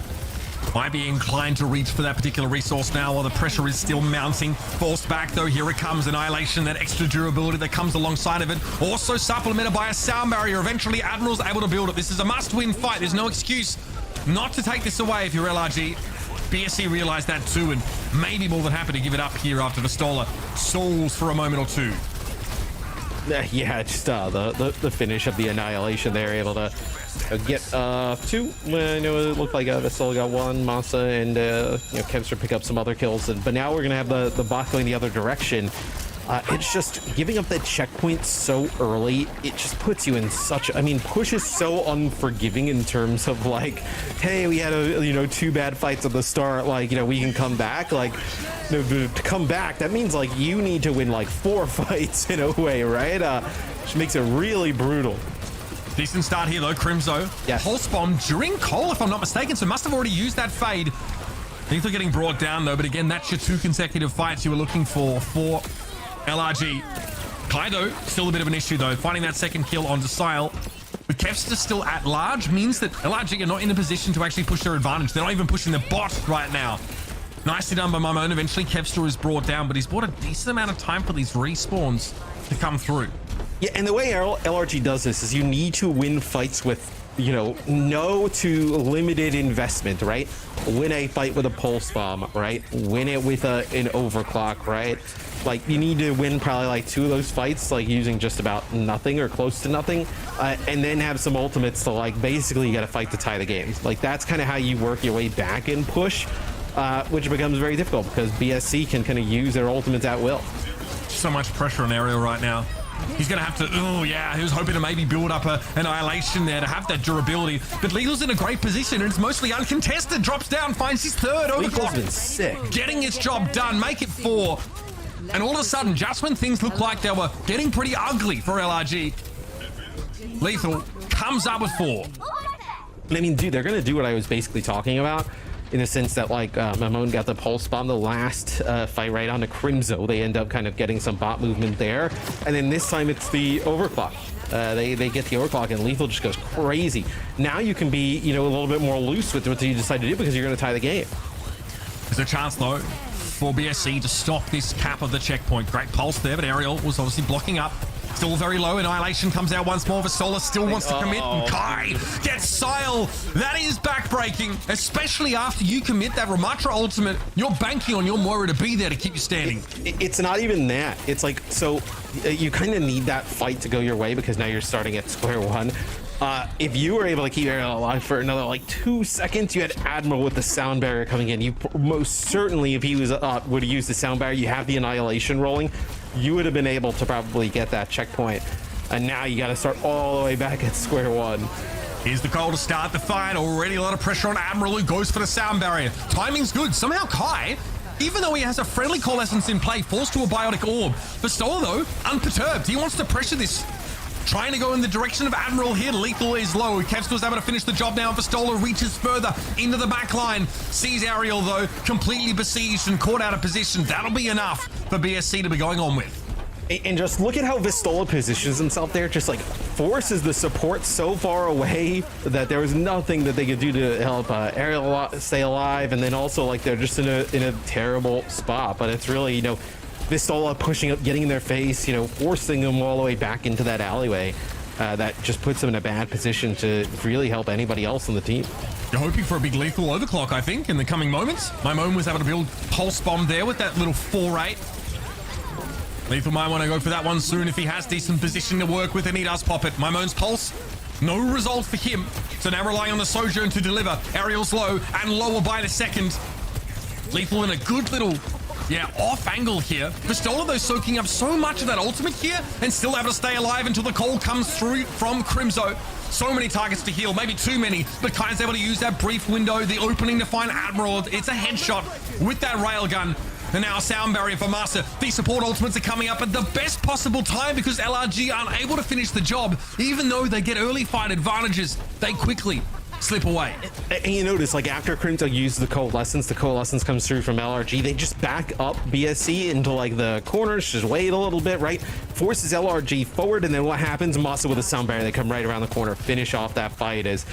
might be inclined to reach for that particular resource now while the pressure is still mounting. Forced back though, here it comes. Annihilation, that extra durability that comes alongside of it. Also supplemented by a sound barrier. Eventually Admiral's able to build it. This is a must-win fight. There's no excuse not to take this away if you're LRG. BSC realized that too, and maybe more than happy to give it up here after the Stoller stalls for a moment or two. Yeah, just the finish of the Annihilation there, able to get 2. I know it looked like Vestal got 1, Masa and Kempster pick up some other kills, but now we're gonna have the bot going the other direction. It's just giving up that checkpoint so early. It just puts you in such. I mean, Push is so unforgiving in terms of like, hey, we had a 2 bad fights at the start. Like, we can come back. Like, to come back, that means like you need to win like 4 fights in a way, right? Which makes it really brutal. Decent start here though, Crimzo. Yes. Pulse bomb during Cole, if I'm not mistaken, so must have already used that fade. Lethal getting brought down though, but again, that's your 2 consecutive fights you were looking for LRG. Kaido, still a bit of an issue though, finding that second kill onto Sile. But Kevster still at large means that LRG are not in a position to actually push their advantage. They're not even pushing the bot right now. Nicely done by Mimone. Eventually Kevster is brought down, but he's bought a decent amount of time for these respawns to come through. Yeah, and the way LRG does this is you need to win fights with, no to limited investment, right? Win a fight with a pulse bomb, right? Win it with an overclock, right? Like, you need to win probably like 2 of those fights, like using just about nothing or close to nothing, and then have some ultimates to like basically you got to fight to tie the game. Like, that's kind of how you work your way back in Push, which becomes very difficult because BSC can kind of use their ultimates at will. So much pressure on Ariel right now. He's going to have to, he was hoping to maybe build up an Annihilation there to have that durability. But Lethal's in a great position and it's mostly uncontested. Drops down, finds his 3rd overclock. Lethal's been sick. Getting its job done, make it 4. And all of a sudden, just when things looked like they were getting pretty ugly for LRG, Lethal comes up with 4. I mean, dude, they're going to do what I was basically talking about. In the sense that like Mimone got the pulse bomb the last fight right onto Crimzo. They end up kind of getting some bot movement there, and then this time it's the overclock. They get the overclock and Lethal just goes crazy. Now you can be a little bit more loose with what you decide to do because you're going to tie the game. There's a chance though for BSC to stop this cap of the checkpoint. Great pulse there, but Ariel was obviously blocking up. Still very low. Annihilation comes out once more. Vastola still wants to commit, and Kai gets Sile. That is backbreaking, especially after you commit that Ramatra ultimate. You're banking on your Moira to be there to keep you standing. It's not even that. It's like, so you kind of need that fight to go your way because now you're starting at square one. If you were able to keep Ariel alive for another like 2 seconds, you had Admiral with the sound barrier coming in. You most certainly, if he was would have used the sound barrier, you have the Annihilation rolling, you would have been able to probably get that checkpoint. And now you got to start all the way back at square one. Here's the call to start the fight. Already a lot of pressure on Admiral, who goes for the sound barrier. Timing's good. Somehow Kai, even though he has a friendly Core Essence in play, forced to a Biotic Orb. Vastola, though, unperturbed. He wants to pressure this. Trying to go in the direction of Admiral here. Lethal is low. Kevster's able to finish the job now. Vastola reaches further into the back line. Sees Ariel, though, completely besieged and caught out of position. That'll be enough for BSC to be going on with. And just look at how Vastola positions himself there. Just like forces the support so far away that there was nothing that they could do to help Ariel stay alive. And then also like they're just in a terrible spot. But it's really, Vastola pushing up, getting in their face, forcing them all the way back into that alleyway. That just puts them in a bad position to really help anybody else on the team. You're hoping for a big lethal overclock, I think, in the coming moments. Mimone was able to build Pulse Bomb there with that little 4-8. Lethal might want to go for that one soon if he has decent position to work with, and he does pop it. Mimone's Pulse, no result for him. So now relying on the Sojourn to deliver. Ariel's low and lower by the second. Lethal in a good little, off angle here. Vastola, though, soaking up so much of that ultimate here and still able to stay alive until the call comes through from Crimzo. So many targets to heal, maybe too many, but Kai's able to use that brief window, the opening to find Admiral. It's a headshot with that railgun. And now a sound barrier for Master. These support ultimates are coming up at the best possible time because LRG aren't able to finish the job. Even though they get early fight advantages, they quickly slip away. And you notice, like, after Crimzo uses the Coalescence comes through from LRG, they just back up BSC into, like, the corners, just wait a little bit, right? Forces LRG forward, and then what happens? Masa with a sound barrier, they come right around the corner, finish off that fight as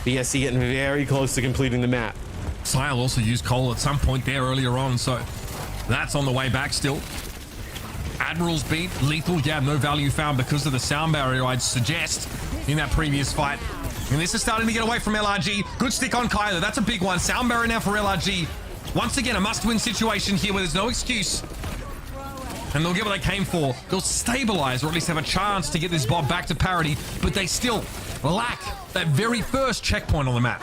BSC getting very close to completing the map. Sile also used Cole at some point there earlier on, so that's on the way back still. Admiral's beat. Lethal, no value found because of the sound barrier, I'd suggest, in that previous fight. And this is starting to get away from LRG. Good stick on Kyler. That's a big one. Sound barrier now for LRG. Once again, a must-win situation here where there's no excuse. And they'll get what they came for. They'll stabilize, or at least have a chance to get this Bob back to parity, but they still lack that very first checkpoint on the map.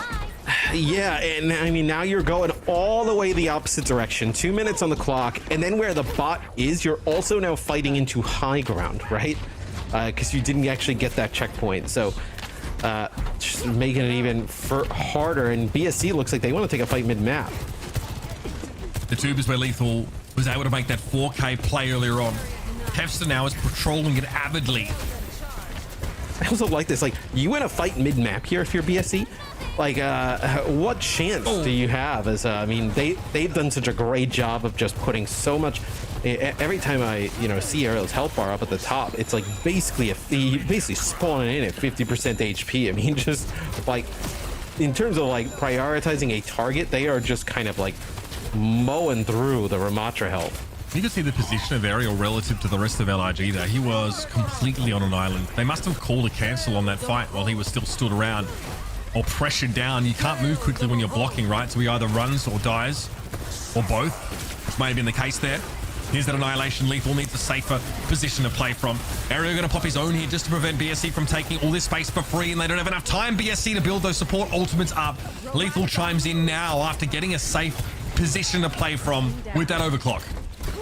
Yeah, and I mean, now you're going all the way the opposite direction. 2 minutes on the clock, and then where the bot is, you're also now fighting into high ground, right? Because you didn't actually get that checkpoint. So just making it even harder, and BSC looks like they want to take a fight mid-map. The tube is where Lethal was able to make that 4K play earlier on. Peps now is patrolling it avidly. I also like this, like, you want to fight mid-map here if you're BSC? Like, what chance do you have? As I mean, they've done such a great job of just putting so much. Every time I see Ariel's health bar up at the top, it's like basically spawning in at 50% HP. I mean, just like in terms of like prioritizing a target, they are just kind of like mowing through the Ramatra health. You can see the position of Ariel relative to the rest of LIG there. He was completely on an island. They must have called a cancel on that fight while he was still stood around or pressured down. You can't move quickly when you're blocking, right? So he either runs or dies, or both, which may have been the case there. Here's that Annihilation. Lethal needs a safer position to play from. Ariel going to pop his own here just to prevent BSC from taking all this space for free, and they don't have enough time, BSC, to build those support ultimates up. Lethal chimes in now after getting a safe position to play from with that overclock.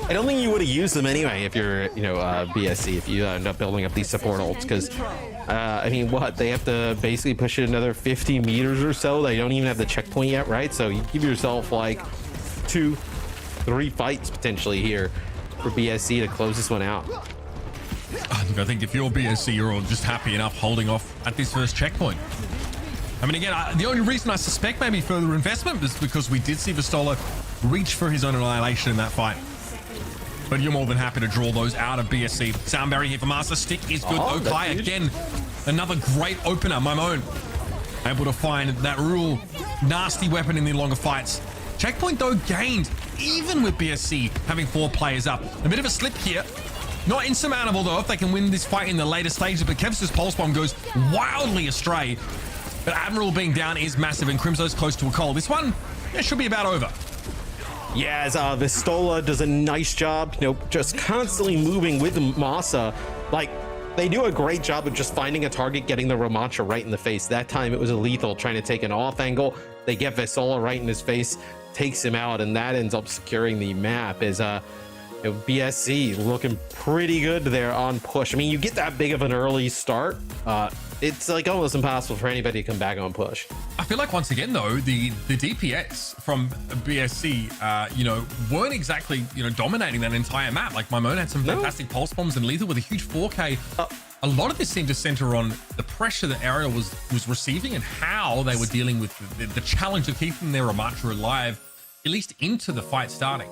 I don't think you would have used them anyway if you're, BSC, if you end up building up these support ults, because, I mean, what? They have to basically push it another 50 meters or so. They don't even have the checkpoint yet, right? So you give yourself like 2-3 fights potentially here for BSC to close this one out. I think if you're BSC, you're all just happy enough holding off at this first checkpoint. I mean, again, the only reason I suspect maybe further investment is because we did see Vistola reach for his own annihilation in that fight. But you're more than happy to draw those out of BSC. Sound barrier here for Master. Stick is good. Okai again. Another great opener. Mimone able to find that real nasty weapon in the longer fights. Checkpoint though gained, even with BSC having 4 players up. A bit of a slip here. Not insurmountable though if they can win this fight in the later stages, but Kevster's pulse bomb goes wildly astray. But Admiral being down is massive, and Crimso's close to a call. This one, it should be about over. Yeah, as Vistola does a nice job, just constantly moving with Masa. Like, they do a great job of just finding a target, getting the Ramatra right in the face. That time it was a Lethal trying to take an off angle. They get Vistola right in his face, takes him out, and that ends up securing the map. As BSC looking pretty good there on push. I mean, you get that big of an early start, it's like almost impossible for anybody to come back on push. I feel like once again though, the DPS from BSC, weren't exactly dominating that entire map. Like Mimone had some fantastic pulse bombs, and Lethal with a huge 4K. A lot of this seemed to center on the pressure that Ariel was receiving and how they were dealing with the challenge of keeping their Ramatra alive, at least into the fight starting.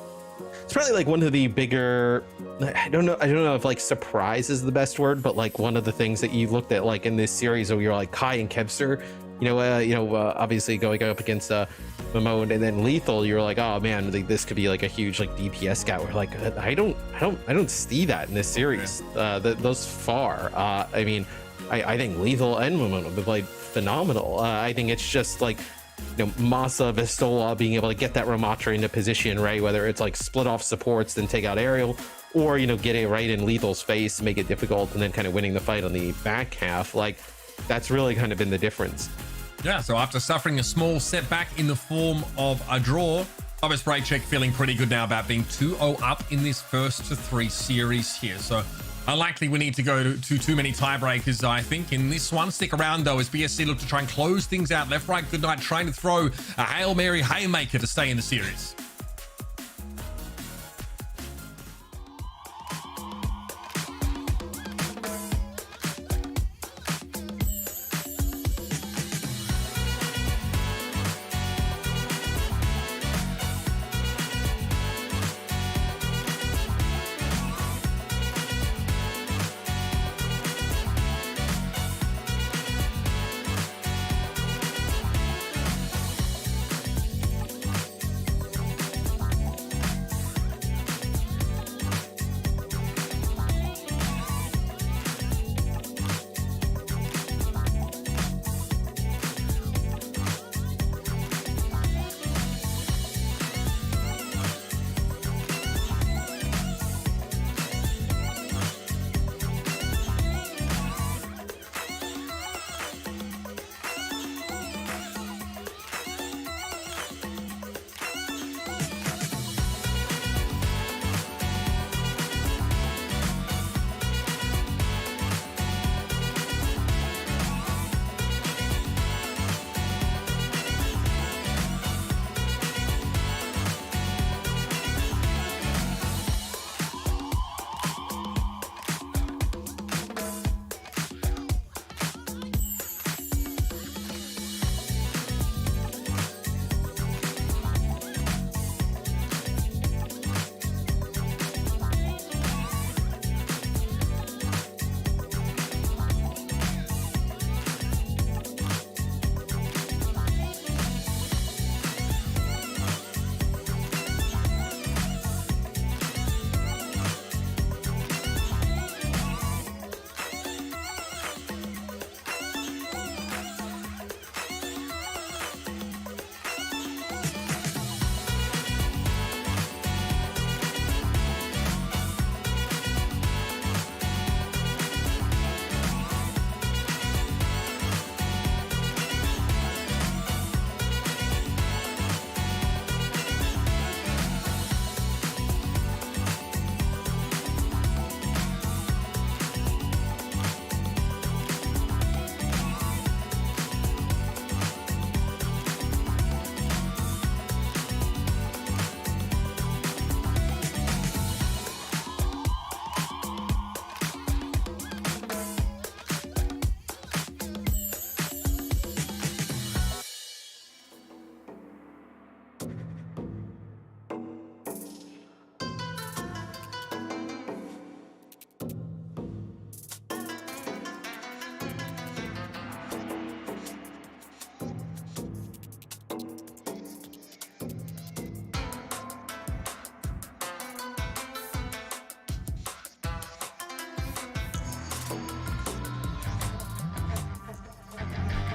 It's probably like one of the bigger, I don't know if like surprise is the best word, but like one of the things that you looked at like in this series where you're like Kai and Kevster, obviously going up against Mimone and then Lethal, you're like, oh man, like, this could be like a huge like DPS gap. We're like, I don't see that in this series thus far. I mean, I think Lethal and Mimone have played phenomenal. I think it's just like, Masa, Vistola being able to get that Ramatra into position, right? Whether it's like split off supports, then take out Ariel, or, get it right in Lethal's face, make it difficult, and then kind of winning the fight on the back half. Like, that's really kind of been the difference. Yeah, so after suffering a small setback in the form of a draw, Bubba Spraycheck feeling pretty good now about being 2-0 up in this first to 3 series here. So unlikely we need to go to too many tiebreakers, I think, in this one. Stick around, though, as BSC look to try and close things out. Left, right, good night, trying to throw a Hail Mary haymaker to stay in the series.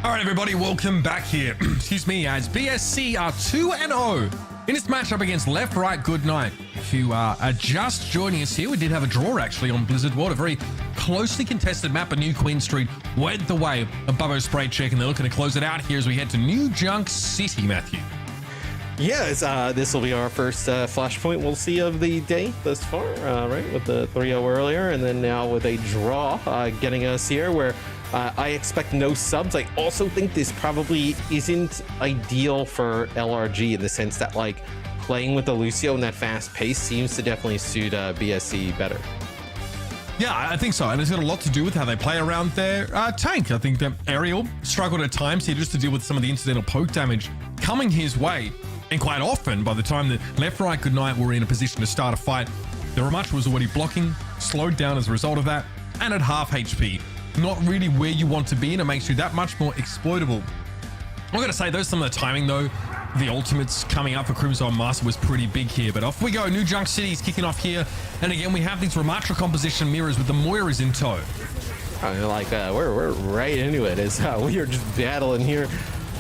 All right, everybody, welcome back here. Excuse me, as BSC are 2-0 in its matchup against Left Right Good Night. If you are just joining us here, we did have a draw actually on Blizzard World, a very closely contested map. A New Queen Street went the way of Bubbo Spray Check, and they're looking to close it out here as we head to New Junk City, Matthew. Yes, this will be our first flashpoint we'll see of the day thus far, right? With the 3-0 earlier, and then now with a draw getting us here where I expect no subs. I also think this probably isn't ideal for LRG in the sense that like playing with the Lucio in that fast pace seems to definitely suit BSC better. Yeah, I think so. And it's got a lot to do with how they play around their tank. I think that Ariel struggled at times here just to deal with some of the incidental poke damage coming his way. And quite often, by the time that Left Right Good Night were in a position to start a fight, the Ramattra was already blocking, slowed down as a result of that, and at half HP. Not really where you want to be, and it makes you that much more exploitable. I'm going to say, though, some of the timing, though, the ultimates coming up for Crimson Master was pretty big here. But off we go. New Junk City's kicking off here. And again, we have these Ramattra composition mirrors with the Moiras in tow. We're right into it as we are just battling here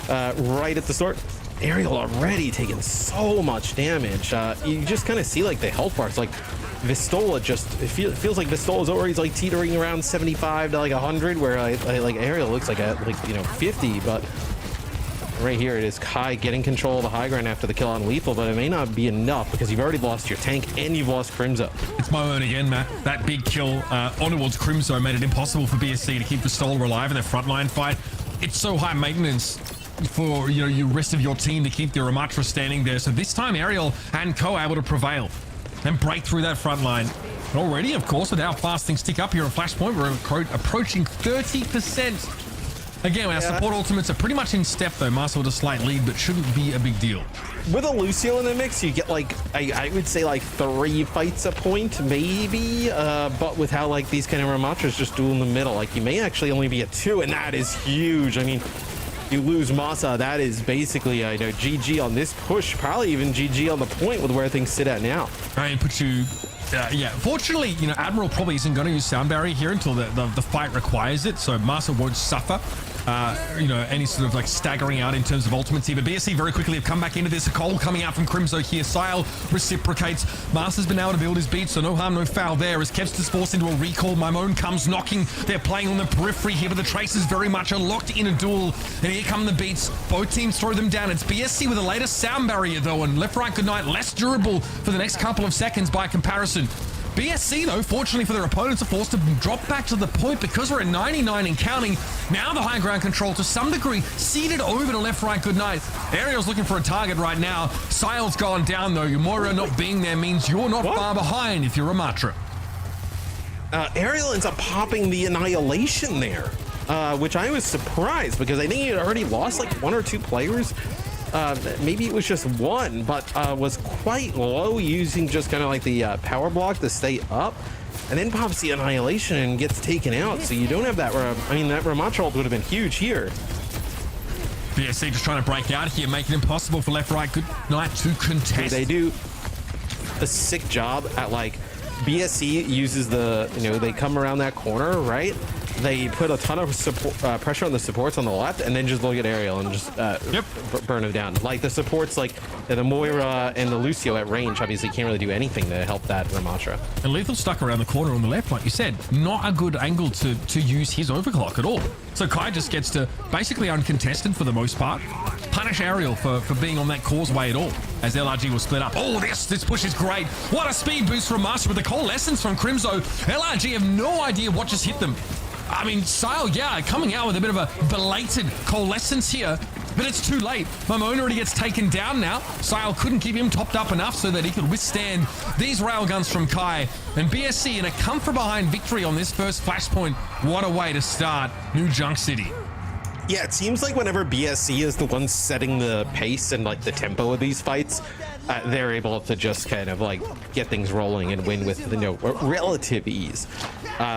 right at the start. Ariel already taking so much damage. You just kind of see like the health bars, like Vistola it feels like Vistola's already like teetering around 75 to like 100, where like Ariel looks like 50, but right here it is Kai getting control of the high ground after the kill on Lethal, but it may not be enough because you've already lost your tank and you've lost Crimzo. It's my own again, Matt. That big kill on towards Crimzo made it impossible for BSC to keep Vistola alive in their frontline fight. It's so high maintenance for you rest of your team to keep their Ramattra standing there. So this time Ariel and Co able to prevail and break through that front line. And already, of course, with how fast things tick up here on Flashpoint, we're approaching 30%. Again, our support ultimates are pretty much in step, though. Master with a slight lead, but shouldn't be a big deal. With a Lucio in the mix, you get like, I would say like 3 fights a point, maybe. But with how like these kind of Ramatras just do in the middle, like you may actually only be at 2, and that is huge. I mean, you lose Masa, that is basically GG on this push, probably even GG on the point with where things sit at now. I mean, put you fortunately, Admiral probably isn't going to use sound barrier here until the fight requires it, so Masa won't suffer any sort of like staggering out in terms of ultimates here. But BSC very quickly have come back into this. A Cole coming out from Crimzo here. Sile reciprocates. Master's been able to build his beat, so no harm, no foul there. As Keps is forced into a recall, Mimone comes knocking. They're playing on the periphery here, but the Tracers very much are locked in a duel. And here come the beats. Both teams throw them down. It's BSC with the latest sound barrier, though, and Left Right Good Night less durable for the next couple of seconds by comparison. BSC, though, fortunately for their opponents, are forced to drop back to the point because we're at 99 and counting. Now the high ground control, to some degree, ceded over to Left Right Good Night. Ariel's looking for a target right now. Sile's gone down, though. Moira not being there means you're not far behind if you're a Matra. Ariel ends up popping the Annihilation there, which I was surprised because I think he had already lost like 1 or 2 players. Maybe it was just 1, but was quite low, using just kind of like the power block to stay up, and then pops the Annihilation and gets taken out. So you don't have that. That Ramattra ult would have been huge here. BSC just trying to break out here, make it impossible for Left Right Good Night to contest. They do a sick job at like BSC uses the they come around that corner, right? They put a ton of support, pressure on the supports on the left, and then just look at Ariel and just burn him down. Like the supports, like the Moira and the Lucio at range, obviously can't really do anything to help that Ramattra. And Lethal stuck around the corner on the left, like you said. Not a good angle to use his overclock at all. So Kai just gets to basically uncontested for the most part. Punish Ariel for being on that causeway at all, as LRG was split up. Oh, this push is great. What a speed boost from Master with the coalescence from Crimzo. LRG have no idea what just hit them. I mean, Sile, coming out with a bit of a belated coalescence here, but it's too late. Mimone already gets taken down now. Sile couldn't keep him topped up enough so that he could withstand these railguns from Kai. And BSC in a come-from-behind victory on this first flashpoint. What a way to start New Junk City. Yeah, it seems like whenever BSC is the one setting the pace and like the tempo of these fights, they're able to just kind of like get things rolling and win with relative ease.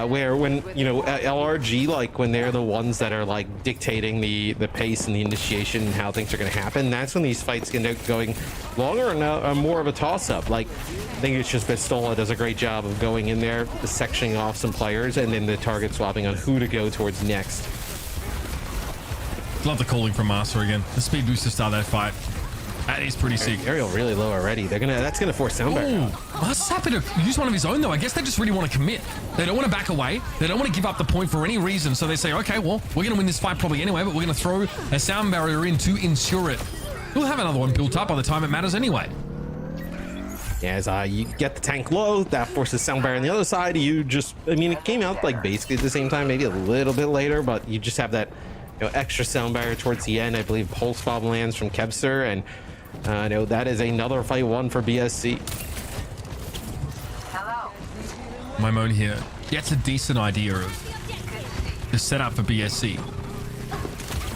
Where when LRG, like when they're the ones that are like dictating the pace and the initiation and how things are going to happen, that's when these fights can end up going longer and more of a toss-up. Like I think it's just Vistola does a great job of going in there, sectioning off some players, and then the target swapping on who to go towards next. Love the calling from Master again. The speed boost to start that fight. That is pretty sick. Aerial really low already. That's gonna force sound barrier. Master's happy to use one of his own though. I guess they just really want to commit. They don't want to back away. They don't want to give up the point for any reason. So they say, okay, well, we're gonna win this fight probably anyway, but we're gonna throw a sound barrier in to ensure it. We'll have another one built up by the time it matters anyway. Yeah, as you get the tank low, that forces sound barrier on the other side. It came out like basically at the same time, maybe a little bit later, but you just have that extra sound barrier towards the end. I believe Pulse Bomb lands from Kevster, and that is another fight won for BSC. My moan here gets a decent idea of the setup for BSC.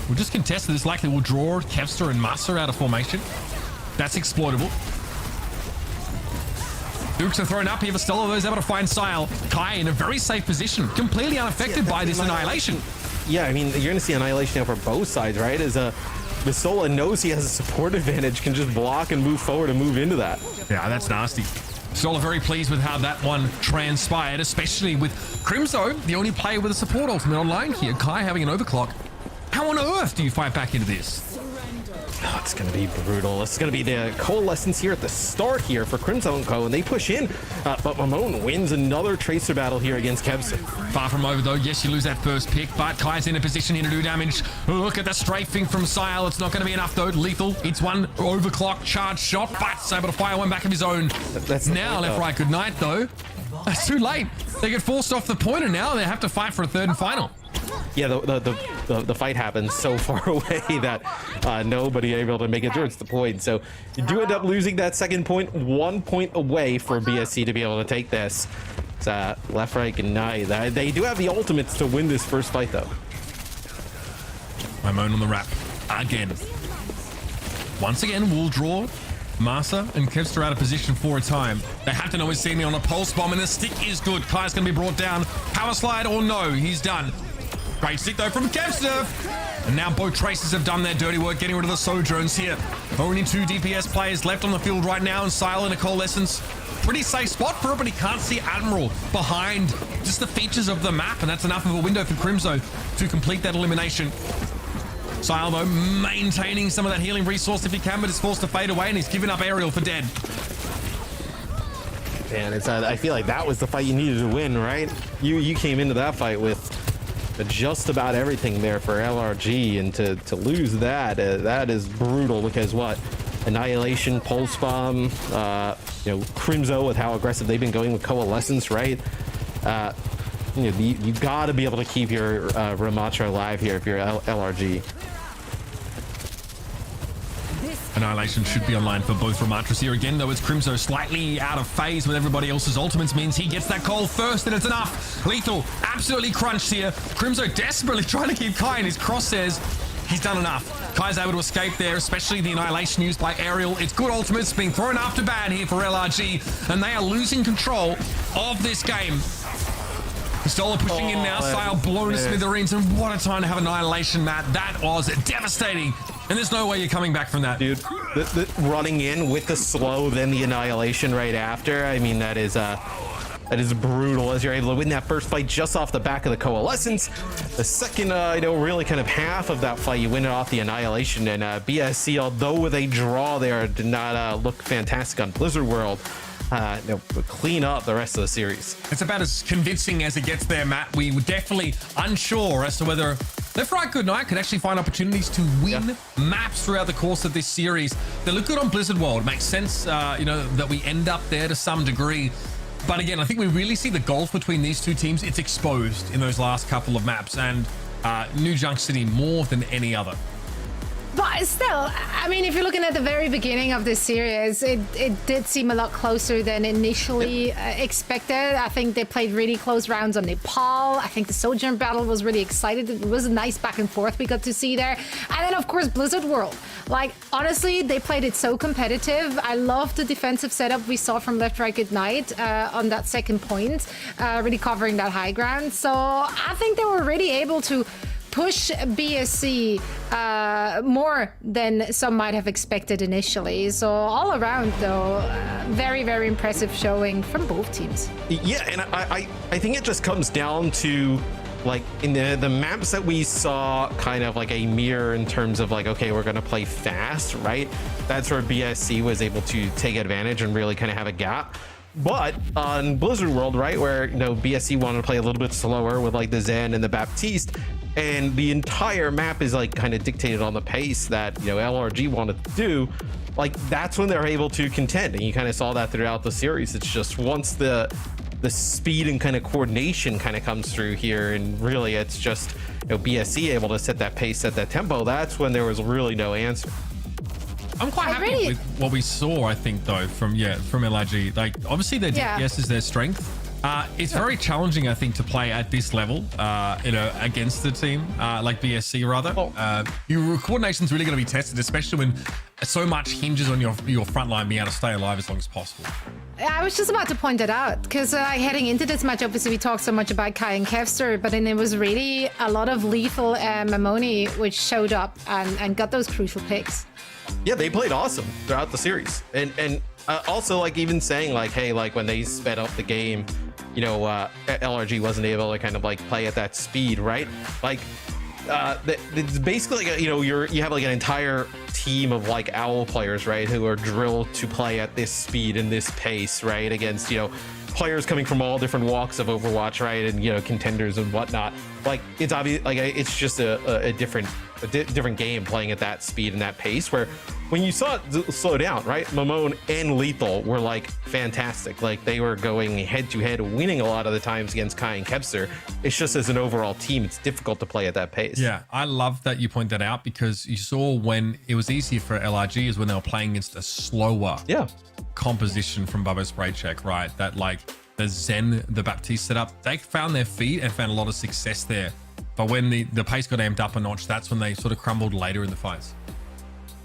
We'll just contest this. Likely we'll draw Kevster and Master out of formation. That's exploitable. Dukes are thrown up here for Stella. Those able to find Sile. Kai in a very safe position, completely unaffected by this annihilation. Yeah, I mean, you're going to see annihilation now for both sides, right? As Visola knows he has a support advantage, can just block and move forward and move into that. Yeah, that's nasty. Stola very pleased with how that one transpired, especially with Crimzo, the only player with a support ultimate online here. Kai having an overclock. How on earth do you fight back into this? Oh, it's going to be brutal. It's going to be the coalescence here at the start here for Crimson Co. And they push in, but Mamone wins another Tracer battle here against Kevster. Far from over though. Yes, you lose that first pick, but Kai's in a position here to do damage. Look at the strafing from Sile. It's not going to be enough though. Lethal. It's one overclock charge shot, but it's able to fire one back of his own. That's now left, right, good night though. That's too late. They get forced off the point, and now they have to fight for a third and final. Yeah, the fight happens so far away that nobody able to make it towards the point. So you do end up losing that second point, 1 point away for BSC to be able to take this. It's left, right, good night. They do have the ultimates to win this first fight though. My moan on the wrap again. Once again, we'll draw Masa and Kevster out of position for a time. They have to know he's seen me on a pulse bomb, and the stick is good. Kai's going to be brought down. Power slide or no, he's done. Great stick though from Kevster. And now both Tracers have done their dirty work getting rid of the Sojourns here. Only 2 DPS players left on the field right now, and Sile in a coalescence. Pretty safe spot for it, but he can't see Admiral behind just the features of the map, and that's enough of a window for Crimzo to complete that elimination. Sile though maintaining some of that healing resource if he can, but is forced to fade away, and he's given up Aerial for dead. Man, I feel like that was the fight you needed to win, right? You came into that fight with just about everything there for LRG, and to lose that is brutal, because what? Annihilation, Pulse Bomb, Crimzo with how aggressive they've been going with Coalescence, right? You got to be able to keep your Ramatra alive here if you're LRG. Annihilation should be online for both Ramatras here again, though it's Crimzo slightly out of phase with everybody else's ultimates, means he gets that call first, and it's enough. Lethal absolutely crunched here. Crimzo desperately trying to keep Kai in his crosshairs. He's done enough. Kai's able to escape there, especially the Annihilation used by Aerial. It's good ultimates being thrown after bad here for LRG, and they are losing control of this game. Pistola pushing in now, Sile blown to smithereens, and what a time to have Annihilation, Matt. That was devastating, and there's no way you're coming back from that. Dude, the running in with the slow, then the Annihilation right after, I mean, that is brutal, as you're able to win that first fight just off the back of the Coalescence. The second, really kind of half of that fight, you win it off the Annihilation, and BSC, although with a draw there, did not look fantastic on Blizzard World. Clean up the rest of the series. It's about as convincing as it gets there, Matt. We were definitely unsure as to whether Left Right Good Night could actually find opportunities to win maps throughout the course of this series. They look good on Blizzard World. It makes sense, that we end up there to some degree. But again, I think we really see the gulf between these two teams. It's exposed in those last couple of maps, and New Junk City more than any other. But still, I mean, if you're looking at the very beginning of this series, it did seem a lot closer than initially expected. I think they played really close rounds on Nepal. I think the Sojourn battle was really excited. It was a nice back and forth we got to see there. And then, of course, Blizzard World. Like, honestly, they played it so competitive. I love the defensive setup we saw from Left Right Good Night on that second point, really covering that high ground. So I think they were really able to push BSC more than some might have expected initially. So all around, though, very, very impressive showing from both teams. Yeah, and I think it just comes down to like in the maps that we saw kind of like a mirror in terms of like, okay, we're going to play fast, right? That's where BSC was able to take advantage and really kind of have a gap. But on Blizzard World, right, where, you know, BSC wanted to play a little bit slower with like the Zen and the Baptiste, and the entire map is like kind of dictated on the pace that, you know, LRG wanted to do, like that's when they're able to contend. And you kind of saw that throughout the series. It's just once the speed and kind of coordination kind of comes through here, and really it's just, you know, BSC able to set that pace, set that tempo, that's when there was really no answer. I'm quite happy with what we saw, I think, though, from LRG. Like, obviously their DPS is their strength. It's very challenging, I think, to play at this level, you know, against the team, like BSC rather. Your coordination's really going to be tested, especially when so much hinges on your front line being able to stay alive as long as possible. I was just about to point that out, because heading into this match, obviously we talked so much about Kai and Kevster, but then it was really a lot of lethal Mamoni which showed up and got those crucial picks. Yeah, they played awesome throughout the series, and also like even saying like, hey, like when they sped up the game, you know, LRG wasn't able to kind of like play at that speed, right? Like it's basically like, you know, you have like an entire team of like OWL players, right, who are drilled to play at this speed and this pace, right, against, you know, players coming from all different walks of Overwatch, right, and, you know, contenders and whatnot. Like it's obvious, like it's just a different game playing at that speed and that pace, where when you saw it slow down, right, Mamone and Lethal were like fantastic. Like they were going head to head, winning a lot of the times against Kai and Kevster. It's just as an overall team, it's difficult to play at that pace. Yeah, I love that you point that out, because you saw when it was easier for LRG is when they were playing against a slower composition from Bubba Spraycheck, right? That like the Zen, the Baptiste setup, they found their feet and found a lot of success there. But when the pace got amped up a notch, that's when they sort of crumbled later in the fights.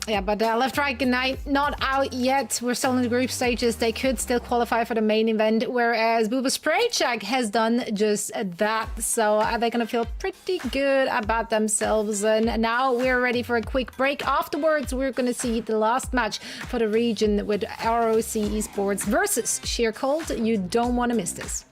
Yeah, but Left Right Ignite not out yet. We're still in the group stages. They could still qualify for the main event, whereas Booba Spraycheck has done just that. So they're going to feel pretty good about themselves. And now we're ready for a quick break. Afterwards, we're going to see the last match for the region with ROC Esports versus Sheer Cold. You don't want to miss this.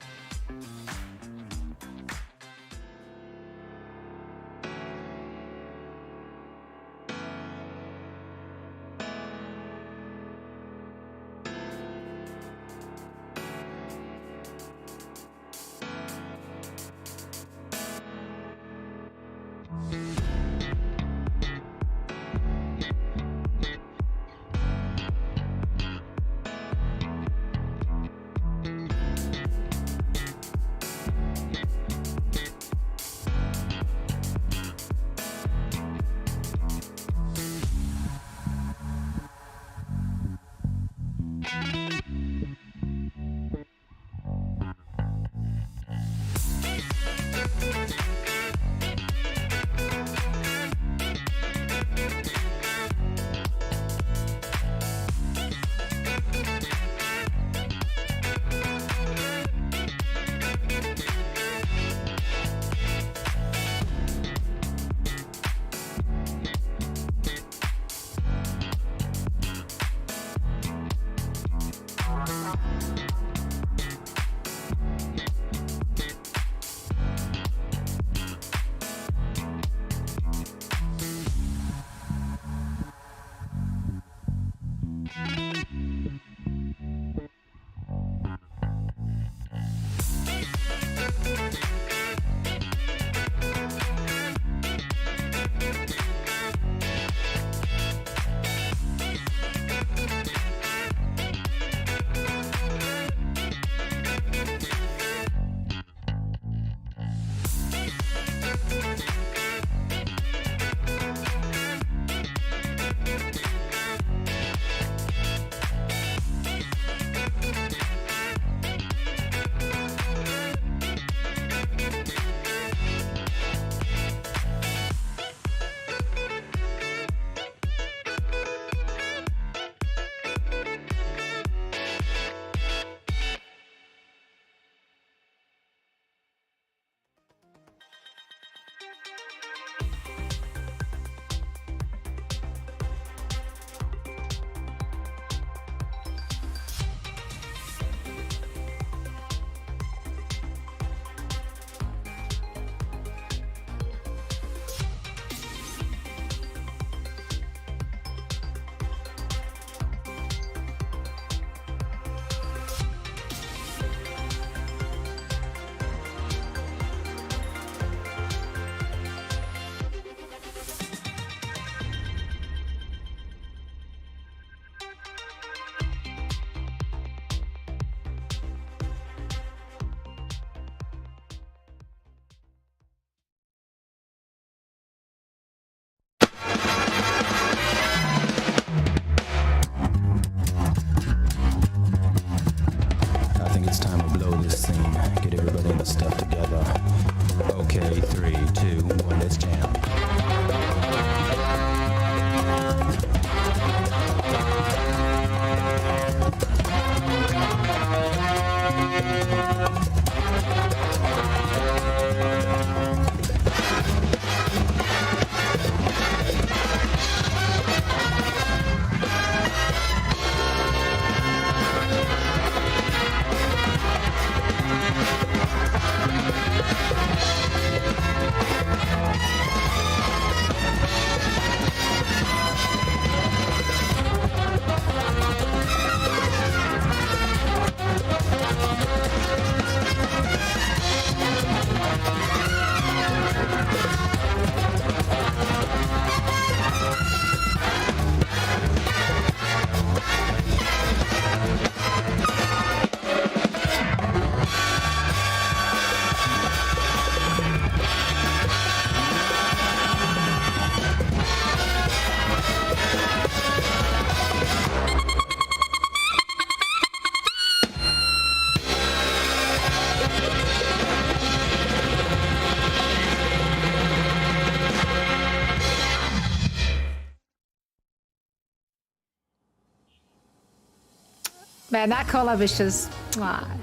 Man, that collab is just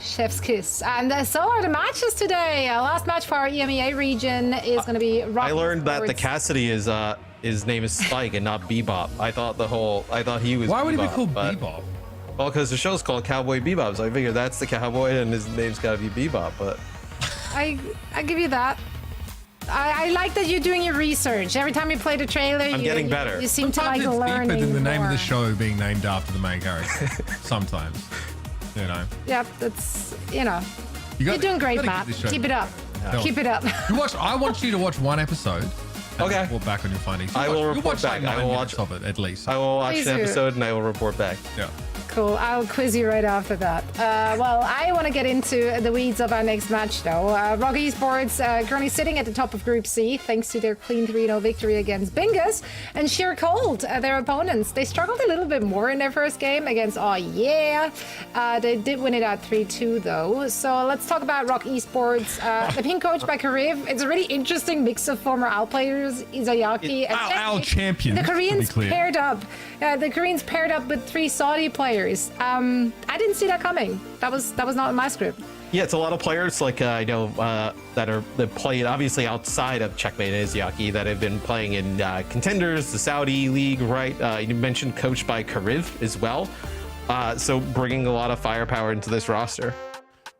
chef's kiss. And so are the matches today. Last match for our EMEA region is going to be Rock I learned that the Esports. Cassidy is his name is Spike and not Bebop. I thought he was. Why would Bebop, he be called but- Bebop? Well, because the show's called Cowboy Bebop, so I figured that's the cowboy and his name's got to be Bebop. But I give you that. I like that you're doing your research. Every time you play the trailer, I'm getting better. You seem Sometimes to like it's learning deeper than the name of more. the show being named after the main character. Sometimes, you know. Yep, that's, you know. You're doing great, Matt. Keep it up. No. Keep it up. I want you to watch one episode. And Okay. report back on your findings. I will You'll report watch back. Like I will 9 watch minutes of it at least. I will watch Please the do. episode and I will report back. Yeah. Cool. I'll quiz you right after that. Well, I want to get into the weeds of our next match, though. Rock Esports currently sitting at the top of Group C, thanks to their clean 3-0 victory against Bingus and Sheer Cold, their opponents. They struggled a little bit more in their first game against They did win it at 3-2, though. So let's talk about Rock Esports. They're being coached by Kariv. It's a really interesting mix of former OWL players, Izayaki and Our champion. the to be Koreans clear. paired up. The Koreans paired up with 3 Saudi players. I didn't see that coming. That was not in my script. Yeah, it's a lot of players like I know that played obviously outside of Checkmate and Izayaki that have been playing in Contenders, the Saudi League, right? You mentioned coached by Kariv as well. So bringing a lot of firepower into this roster.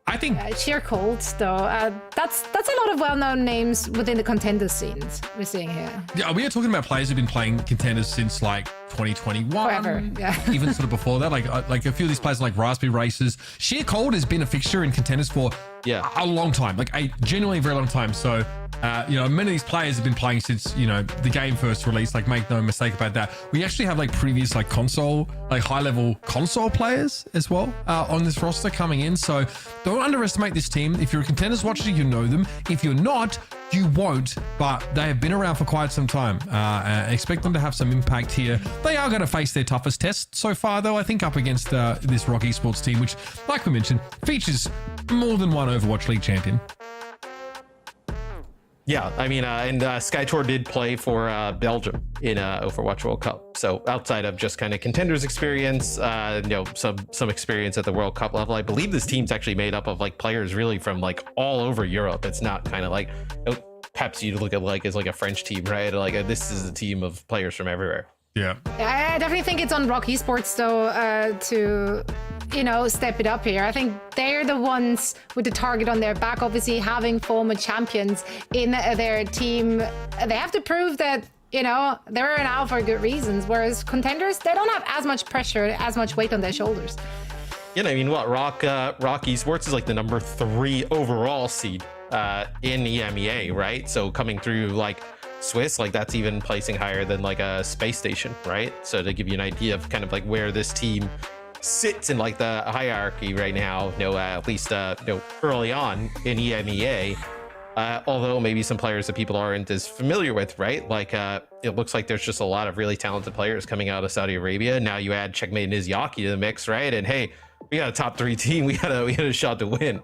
I think Sheer Cold, though. That's a lot of well-known names within the contender scenes we're seeing here. Yeah, we are talking about players who've been playing Contenders since like 2021. Forever, yeah. Even sort of before that, like a few of these players like Raspberry Racers. Sheer Cold has been a fixture in Contenders for a long time, like a genuinely very long time. So, many of these players have been playing since, the game first released, like make no mistake about that. We actually have like previous like console, like high level console players as well on this roster coming in. So don't underestimate this team. If you're a Contenders watcher, you know them. If you're not, you won't, but they have been around for quite some time. Expect them to have some impact here. They are going to face their toughest test so far, though, I think, up against this Rock Esports team, which, like we mentioned, features more than one Overwatch League champion. Yeah, I mean, and Skytor did play for Belgium in Overwatch World Cup. So outside of just kind of Contenders experience, some experience at the World Cup level, I believe this team's actually made up of like players really from like all over Europe. It's not kind of like Peps you look at like as like a French team, right? Like this is a team of players from everywhere. Yeah. I definitely think it's on Rock Esports, though, to step it up here. I think they're the ones with the target on their back. Obviously, having former champions in their team, they have to prove that they're an out for good reasons. Whereas Contenders, they don't have as much pressure, as much weight on their shoulders. Yeah, I mean, Rock Esports is like the number 3 overall seed in EMEA, right? So coming through like Swiss, like that's even placing higher than like a space station, right? So to give you an idea of kind of like where this team sits in like the hierarchy right now, at least early on in EMEA, although maybe some players that people aren't as familiar with, right? Like it looks like there's just a lot of really talented players coming out of Saudi Arabia. Now you add Checkmate and Izayaki to the mix, right? And hey, we got a top 3 team. We got a shot to win.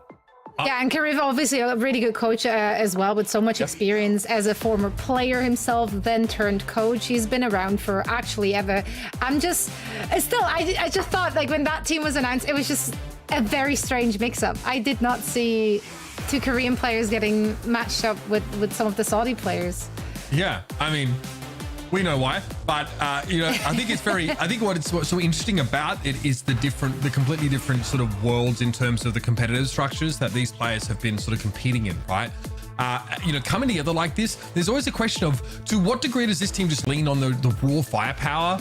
Yeah, and Kariv, obviously a really good coach as well, with so much experience as a former player himself, then turned coach. He's been around for actually ever. I just thought like when that team was announced, it was just a very strange mix-up. I did not see 2 Korean players getting matched up with some of the Saudi players. Yeah, I mean, we know why, but I think it's I think what's so interesting about it is the completely different sort of worlds in terms of the competitive structures that these players have been sort of competing in, right? Coming together like this, there's always a question of to what degree does this team just lean on the raw firepower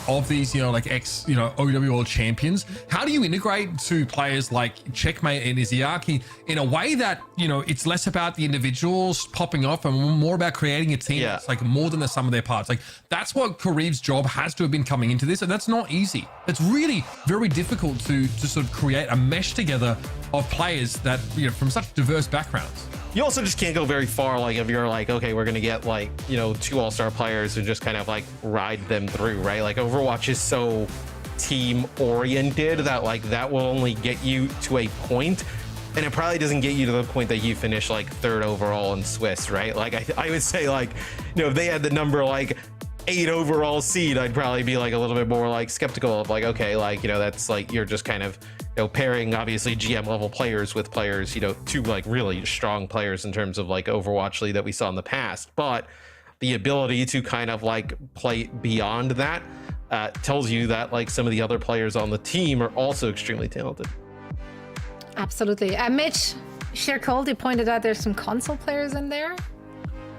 of these, OWL champions? How do you integrate to players like Checkmate and Izayaki in a way that, it's less about the individuals popping off and more about creating a team that's like more than the sum of their parts? Like that's what Kariv's job has to have been coming into this, and that's not easy. It's really very difficult to sort of create a mesh together of players that, from such diverse backgrounds. You also just can't go very far. Like if you're like, okay, we're going to get like, 2 all-star players and just kind of like ride them through, right? Like Overwatch is so team oriented that like that will only get you to a point, and it probably doesn't get you to the point that you finish like 3rd overall in Swiss, right? Like I would say like, if they had the number like 8 overall seed, I'd probably be like a little bit more like skeptical of like, okay, like, you know, that's like you're just kind of, you know, pairing obviously GM level players with players, you know, 2 like really strong players in terms of like Overwatch League that we saw in the past. But the ability to kind of like play beyond that tells you that like some of the other players on the team are also extremely talented. Absolutely. Mitch Shearcoldy pointed out there's some console players in there.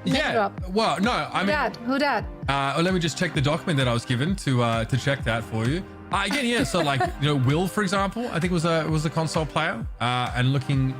Yeah. Well, no, I mean, who dat? Let me just check the document that I was given to check that for you. Again, yeah. So like, you know, Will, for example, I think was a console player. And looking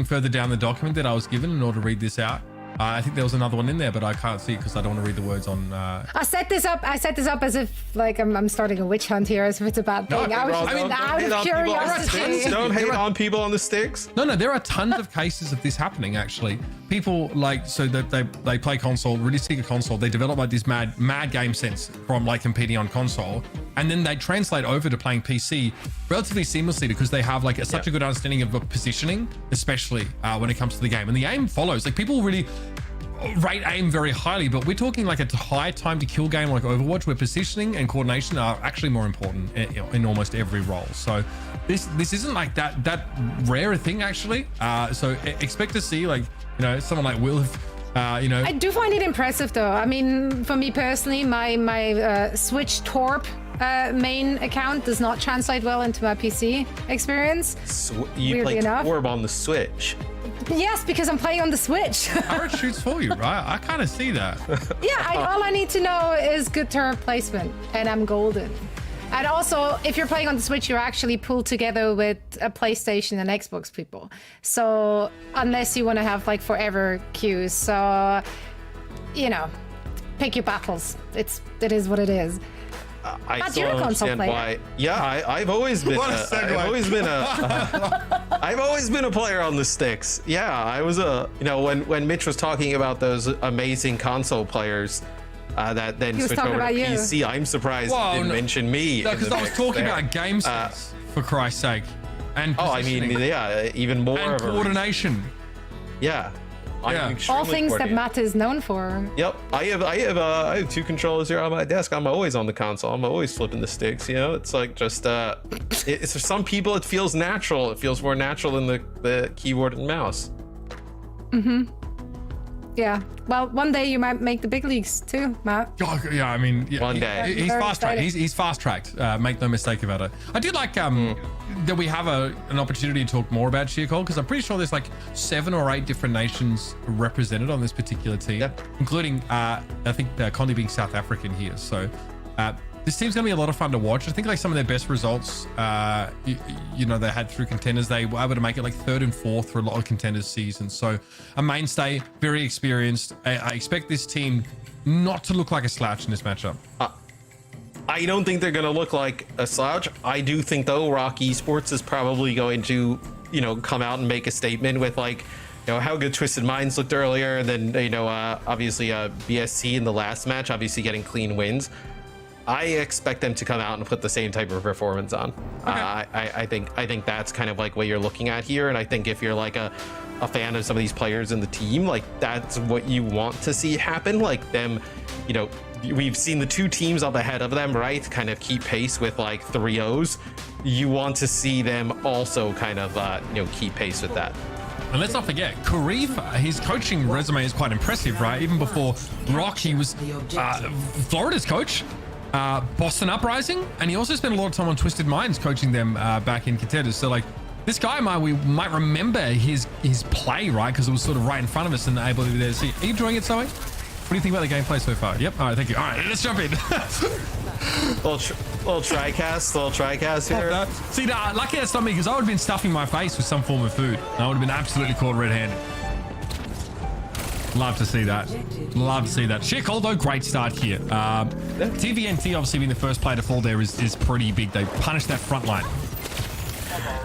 further down the document that I was given in order to read this out, I think there was another one in there, but I can't see it because I don't want to read the words on. I set this up as if like I'm starting a witch hunt here, as if it's a bad thing. No, out of curiosity. Don't hate on people on the sticks. No, there are tons of cases of this happening actually. People like, so that they play console, really seek a console. They develop like this mad game sense from like competing on console, and then they translate over to playing PC relatively seamlessly because they have like such a good understanding of positioning, especially when it comes to the game. And the aim follows. Like people really rate aim very highly, but we're talking like a high time to kill game like Overwatch, where positioning and coordination are actually more important in almost every role. So this isn't like that rare a thing actually. So expect to see like, you know, someone like Will, you know. I do find it impressive though. I mean, for me personally, my Switch Torp main account does not translate well into my PC experience. You play Torp on the Switch. Yes, because I'm playing on the Switch. Arrow shoots for you, right? I kind of see that. Yeah, all I need to know is good turret placement, and I'm golden. And also, if you're playing on the Switch, you're actually pulled together with a PlayStation and Xbox people. So unless you want to have like forever queues, so you know, pick your battles. It is what it is. I still don't understand why. Yeah, I've always been. I've always been a player on the sticks. Yeah, I was you know, when Mitch was talking about those amazing console players that then switched over to PC, I'm surprised he didn't mention me. No, because I was talking about game sense, for Christ's sake, and I mean, yeah, even more and of coordination. Yeah. All things that Matt is known for. Yep, I have 2 controllers here on my desk. I'm always on the console. I'm always flipping the sticks. You know, it's like just it's for some people it feels natural. It feels more natural than the keyboard and mouse. Mm-hmm. Yeah. Well, one day you might make the big leagues too, Matt. Oh, yeah, I mean, one day. He's fast tracked. He's fast tracked. Make no mistake about it. I do like that we have an opportunity to talk more about Shearcoldy, because I'm pretty sure there's like 7 or 8 different nations represented on this particular team, including I think Condi being South African here. So this team's gonna be a lot of fun to watch. I think like some of their best results, you know, they had through contenders. They were able to make it like 3rd and 4th for a lot of contenders seasons. So a mainstay, very experienced. I expect this team not to look like a slouch in this matchup. I don't think they're going to look like a slouch. I do think though Rock Esports is probably going to, you know, come out and make a statement with like, you know, how good Twisted Minds looked earlier, and then, you know, obviously BSC in the last match, obviously getting clean wins. I expect them to come out and put the same type of performance on. Okay. I think that's kind of like what you're looking at here, and I think if you're like a fan of some of these players in the team, like that's what you want to see happen. Like them, you know, we've seen the 2 teams up ahead of them, right, kind of keep pace with like 3-0s. You want to see them also kind of you know, keep pace with that. And let's not forget, Karif, his coaching resume is quite impressive, right? Even before Rock, he was Florida's coach, Boston Uprising, and he also spent a lot of time on Twisted Minds coaching them back in contenders. So like, this guy we might remember his play, right? Because it was sort of right in front of us and able to be there to see. Are you enjoying it, Zoe? What do you think about the gameplay so far? Yep. All right, thank you. All right, let's jump in. little trycast here. See, lucky that's not me, because I would have been stuffing my face with some form of food. I would have been absolutely caught red-handed. Love to see that. Love to see that. Shearcoldy, though, great start here. TVNT obviously being the first player to fall there is pretty big. They punished that front line.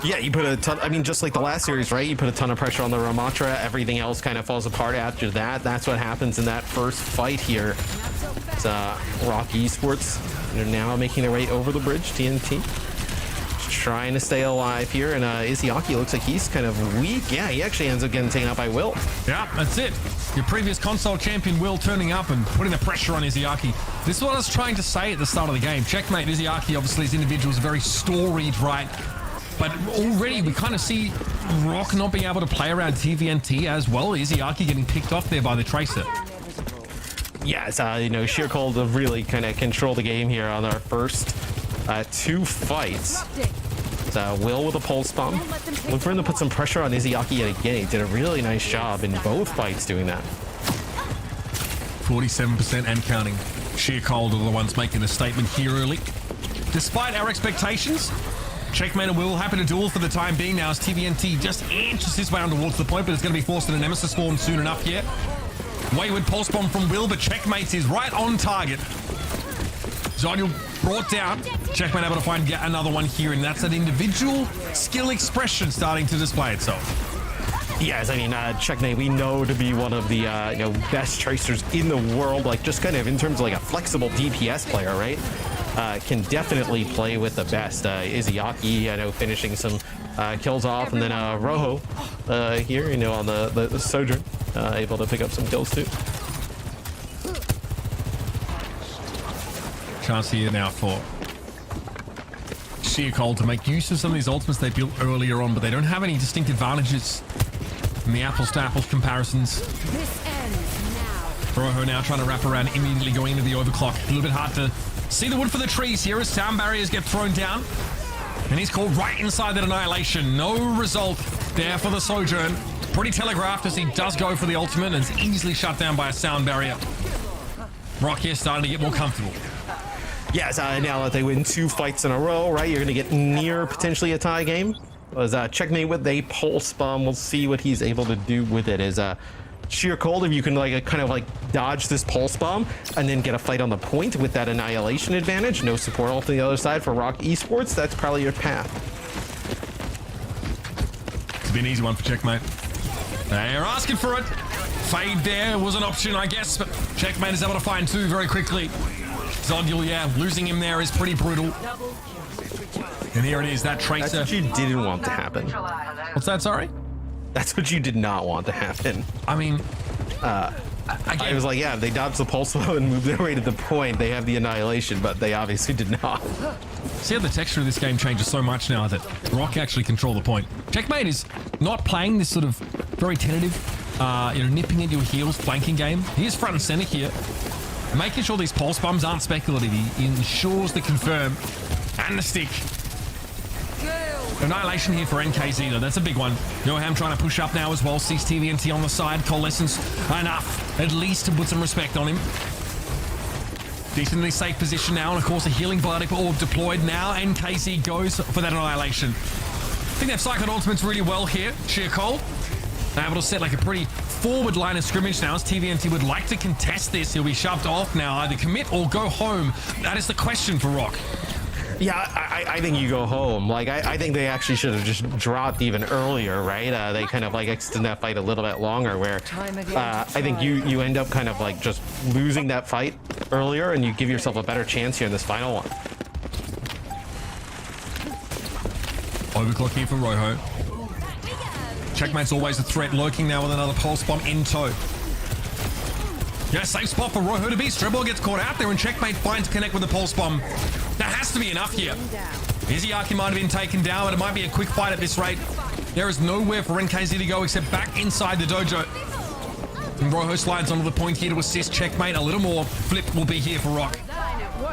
Yeah, you put a ton, I mean, just like the last series, right? You put a ton of pressure on the Ramatra. Everything else kind of falls apart after that. That's what happens in that first fight here. It's Rock Esports. They're now making their way over the bridge, TNT. trying to stay alive here, and Izzyaki looks like he's kind of weak. Yeah, he actually ends up getting taken out by Will. Yeah, that's it. Your previous console champion Will turning up and putting the pressure on Izzyaki. This is what I was trying to say at the start of the game. Checkmate Izzyaki, obviously, as individuals, very storied, right? But already we kind of see Rock not being able to play around TVNT as well. Izzyaki getting picked off there by the Tracer. Yeah, it's, you know, Sheer Cold to really kind of control the game here on our first 2 fights. It's Will with a pulse bomb. Look for him to put some pressure on Izzyaki yet again. He did a really nice job in both fights doing that. 47% and counting. Sheer Cold are the ones making the statement here early. Despite our expectations, Checkmate and Will happy to duel for the time being now as TVNT just inches his way on towards the point, but it's going to be forced in a Nemesis form soon enough here. Wayward pulse bomb from Will, but Checkmate is right on target. Zodiel brought down. Checkmate able to find yet another one here, and that's an individual skill expression starting to display itself. Yes, I mean, Checkmate, we know to be one of the you know, best tracers in the world, like just kind of in terms of like a flexible DPS player, right? Can definitely play with the best. Izzyaki, I know, finishing some kills off, and then Rojo here, you know, on the Sojourn, able to pick up some kills too. Chance here now for Sheer Cold to make use of some of these ultimates they built earlier on, but they don't have any distinct advantages in the apples to apples comparisons. This ends now. Rojo now trying to wrap around, immediately going into the overclock. A little bit hard to see the wood for the trees here as sound barriers get thrown down. And he's called right inside that annihilation. No result there for the Sojourn. Pretty telegraphed as he does go for the ultimate and is easily shut down by a sound barrier. Rock here starting to get more comfortable. Yes, now that they win 2 fights in a row, right, you're going to get near potentially a tie game. As Checkmate with a pulse bomb, we'll see what he's able to do with it. As Sheer Cold, if you can like kind of like dodge this pulse bomb and then get a fight on the point with that annihilation advantage, no support ult to the other side for Rock Esports, that's probably your path. It's been an easy one for Checkmate. They're asking for it. Fade there was an option, I guess, but Checkmate is able to find 2 very quickly. Zodiel, yeah, losing him there is pretty brutal. And here it is, that Tracer. That's what you didn't want to happen. What's that, sorry? That's what you did not want to happen. I mean, I was like, yeah, they dodged the pulse bomb and moved their way to the point. They have the annihilation, but they obviously did not. See how the texture of this game changes so much now that Rock actually control the point. Checkmate is not playing this sort of very tentative, you know, nipping at your heels flanking game. He is front and center here, making sure these pulse bombs aren't speculative. He ensures the confirm and the stick. Annihilation here for NKZ though, that's a big one. Yoham trying to push up now as well, sees TVNT on the side, Coalescence enough, at least to put some respect on him. Decently safe position now, and of course a healing Bloodic Orb deployed now. NKZ goes for that Annihilation. I think they've cycled ultimates really well here. Sheer Cold, they're able to set like a pretty forward line of scrimmage now as TVNT would like to contest this. He'll be shoved off now, either commit or go home. That is the question for Rock. Yeah, I think you go home. Like, I think they actually should have just dropped even earlier, right? They kind of like extend that fight a little bit longer where I think you end up kind of like just losing that fight earlier and you give yourself a better chance here in this final one. Overclock here for Rojo. Checkmate's always a threat, lurking now with another pulse bomb in tow. Yeah, safe spot for Rojo to be. Strebor gets caught out there and Checkmate finds connect with the pulse bomb. That has to be enough here. Izzyaki might have been taken down, but it might be a quick fight at this rate. There is nowhere for NKZ to go except back inside the dojo. And Rojo slides onto the point here to assist Checkmate. A little more flip will be here for Rock.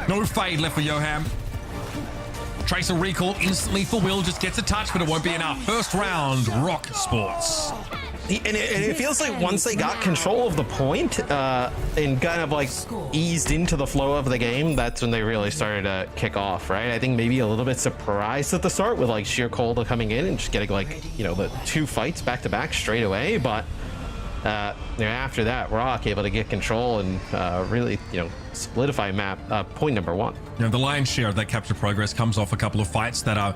No fade left for Yoham. Tracer recall instantly for Will, just gets a touch, but it won't be enough. First round, Rock Sports. And it feels like once they got control of the point and kind of like eased into the flow of the game, that's when they really started to kick off, right? I think maybe a little bit surprised at the start with like Sheer Cold coming in and just getting like, you know, the 2 fights back to back straight away. But after that, Rock able to get control and really, you know, solidify map point number 1. You know, the lion's share of that capture progress comes off a couple of fights that are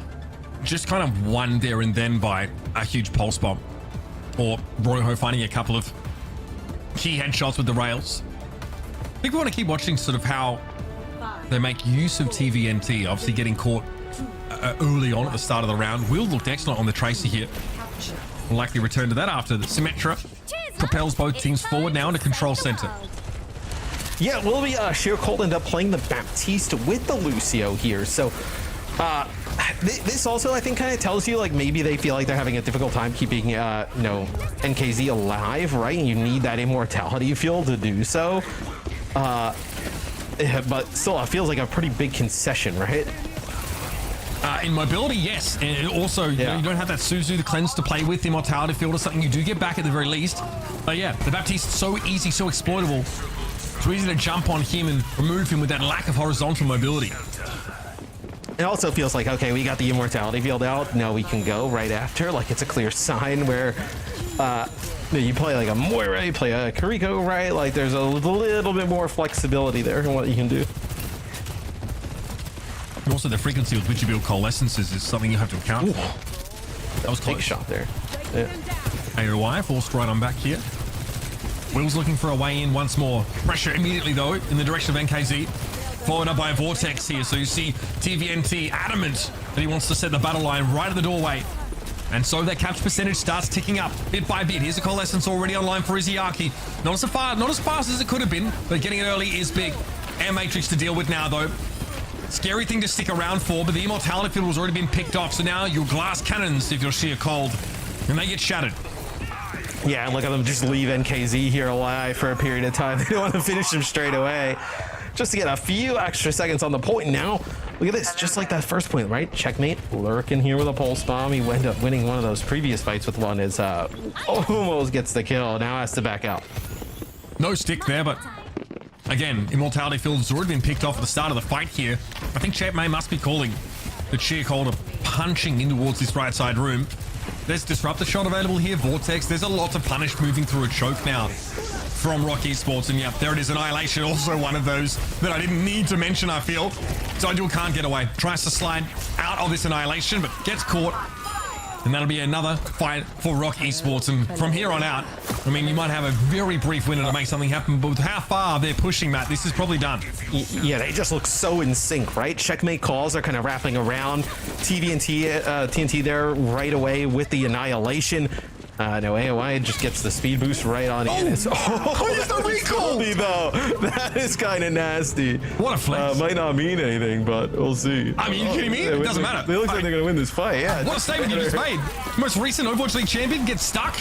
just kind of won there and then by a huge pulse bomb. Or Rojo finding a couple of key headshots with the rails. I think we want to keep watching sort of how they make use of TVNT, obviously getting caught early on at the start of the round. Will looked excellent on the Tracer here. Will likely return to that after the Symmetra propels both teams forward now into control center. Yeah, will be Sheer Cold end up playing the Baptiste with the Lucio here. So this also, I think, kind of tells you like maybe they feel like they're having a difficult time keeping you know, NKZ alive, right? And you need that immortality fuel to do so. But still, it feels like a pretty big concession, right? In mobility, yes. And also, you know, you don't have that Suzu, the cleanse to play with, immortality field or something you do get back at the very least. But yeah, the Baptiste so easy, so exploitable. It's easy to jump on him and remove him with that lack of horizontal mobility. It also feels like, okay, we got the immortality field out. Now we can go right after. Like, it's a clear sign where you play like a Moira, you play a Kariko, right? Like, there's a little bit more flexibility there in what you can do. Also, the frequency with which you build coalescences is something you have to account for. That was close. Big shot there. Yeah. AOI forced right on back here. Will's looking for a way in once more. Pressure immediately, though, in the direction of NKZ. Followed up by a Vortex here, so you see TVNT adamant that he wants to set the battle line right at the doorway. And so that capture percentage starts ticking up bit by bit. Here's a Coalescence already online for Izzyaki. Not as fast as it could have been, but getting it early is big. Air Matrix to deal with now, though. Scary thing to stick around for, but the immortality field has already been picked off, so now your glass cannons, if you're Sheer Cold, and they get shattered. Yeah, and look at them just leave NKZ here alive for a period of time. They don't want to finish him straight away. Just to get a few extra seconds on the point. Now, look at this, just like that first point, right? Checkmate, lurking here with a pulse bomb. He ended up winning one of those previous fights with one. Is almost gets the kill. Now has to back out. No stick there, but again, immortality field has already been picked off at the start of the fight here. I think Checkmate must be calling the Sheer Cold are punching in towards this right side room. There's Disruptor shot available here, Vortex. There's a lot to punish moving through a choke now from Rock Esports, and yep, there it is, Annihilation, also one of those that I didn't need to mention, I feel. Zygel can't get away, tries to slide out of this Annihilation, but gets caught, and that'll be another fight for Rock Esports, and from here on out, I mean, you might have a very brief winner to make something happen, but with how far they're pushing, Matt, this is probably done. Yeah, they just look so in sync, right? Checkmate calls are kind of wrapping around. TNT there right away with the Annihilation. No, AOI just gets the speed boost right on in. It's the recall! Though. That is kind of nasty. What a flex. Might not mean anything, but we'll see. I mean, you kidding me? It doesn't matter. They look like they're going to win this fight, yeah. What a statement you just made. Most recent Overwatch League champion gets stuck.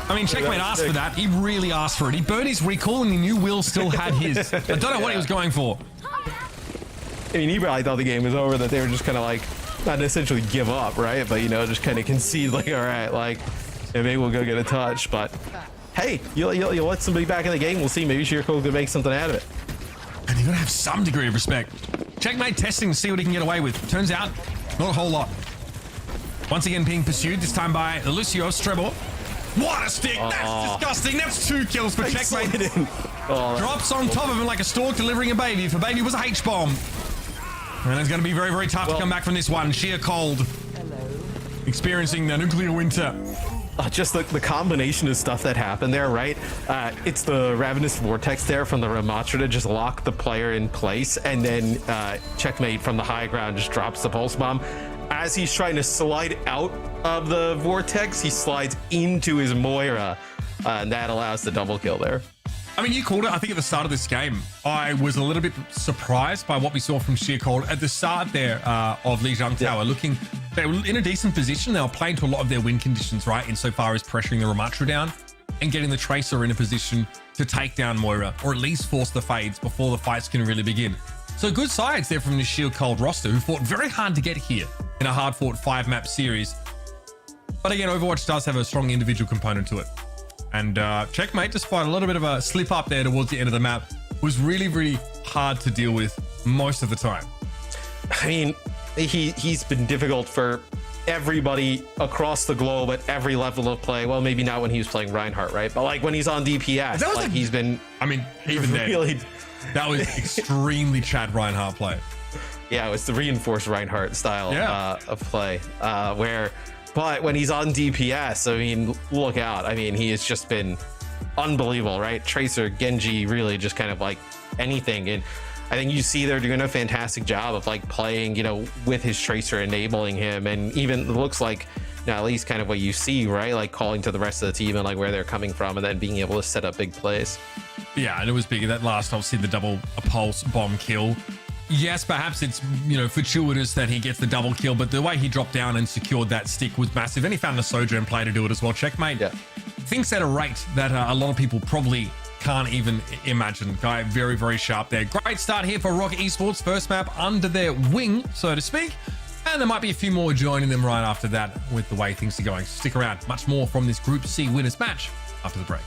I mean, Checkmate asked for that. He really asked for it. He burned his recall and he knew Will still had his. I don't know what he was going for. I mean, he probably thought the game was over, that they were just kind of like, not essentially give up, right? But, you know, just kind of concede, like, all right, like, yeah, maybe we'll go get a touch. But, hey, you'll let somebody back in the game. We'll see. Maybe Sheer Cold could make something out of it. And you got to have some degree of respect. Checkmate testing to see what he can get away with. Turns out, not a whole lot. Once again being pursued, this time by Lucio Strebor. What a stick! That's disgusting. That's 2 kills for Checkmate. Drops on top of him like a stork delivering a baby. If a baby was a H-bomb. And it's going to be very, very tough to come back from this one. Sheer Cold. Experiencing the nuclear winter. Just the combination of stuff that happened there, right? It's the Ravenous Vortex there from the Ramatra to just lock the player in place, and then Checkmate from the high ground just drops the pulse bomb. As he's trying to slide out of the Vortex, he slides into his Moira, and that allows the double kill there. I mean, you called it. I think at the start of this game, I was a little bit surprised by what we saw from Sheer Cold at the start there of Lijiang Tower. Looking, they were in a decent position. They were playing to a lot of their win conditions, right? Insofar as pressuring the Ramatra down and getting the Tracer in a position to take down Moira, or at least force the fades before the fights can really begin. So good sides there from the Sheer Cold roster, who fought very hard to get here in a hard-fought 5-map series. But again, Overwatch does have a strong individual component to it. And Checkmate, despite a little bit of a slip up there towards the end of the map, was really, really hard to deal with most of the time. I mean, he's been difficult for everybody across the globe at every level of play. Well, maybe not when he was playing Reinhardt, right? But like when he's on DPS, like he's been. I mean, even really, that was extremely Chad Reinhardt play. Yeah, it was the reinforced Reinhardt style of play, But when he's on DPS, I mean, look out. I mean, he has just been unbelievable, right? Tracer, Genji, really just kind of like anything. And I think you see they're doing a fantastic job of like playing, you know, with his tracer, enabling him, and even it looks like, you know, at least kind of what you see, right? Like calling to the rest of the team and like where they're coming from, and then being able to set up big plays. Yeah, and it was big. That last, obviously, the double pulse bomb kill. Yes, perhaps it's, you know, fortuitous that he gets the double kill, but the way he dropped down and secured that stick was massive. And he found a Sojourn play to do it as well. Checkmate. Yeah. Thinks at a rate that a lot of people probably can't even imagine. Guy, very, very sharp there. Great start here for Rock Esports. First map under their wing, so to speak. And there might be a few more joining them right after that with the way things are going. Stick around. Much more from this Group C winners match after the break.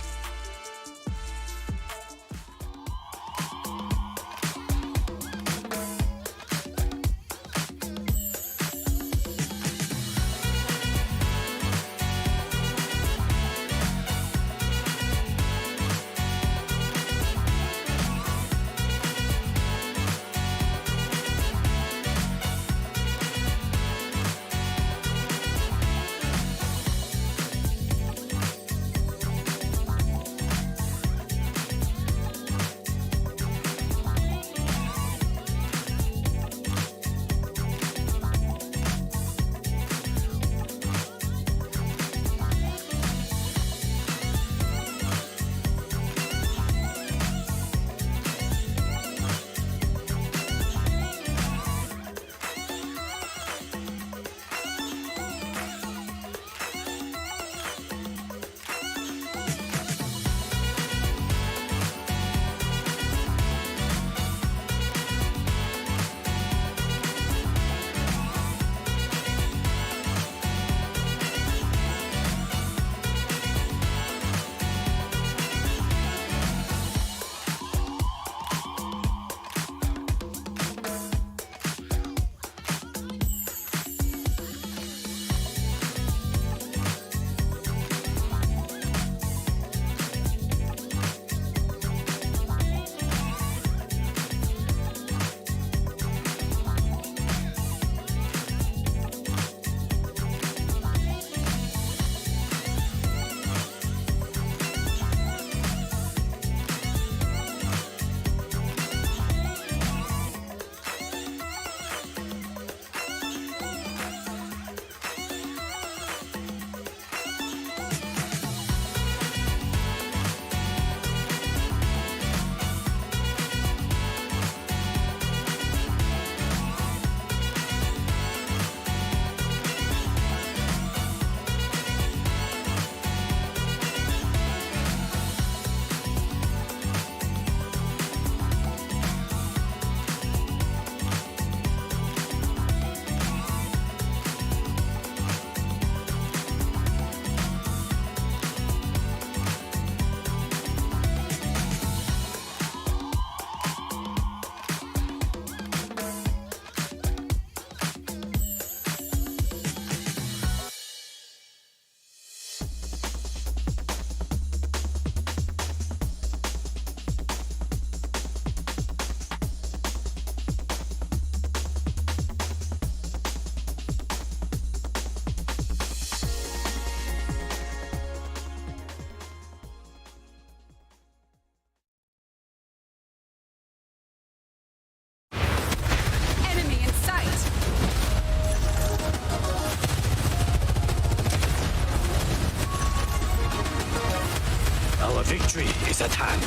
Victory is at hand.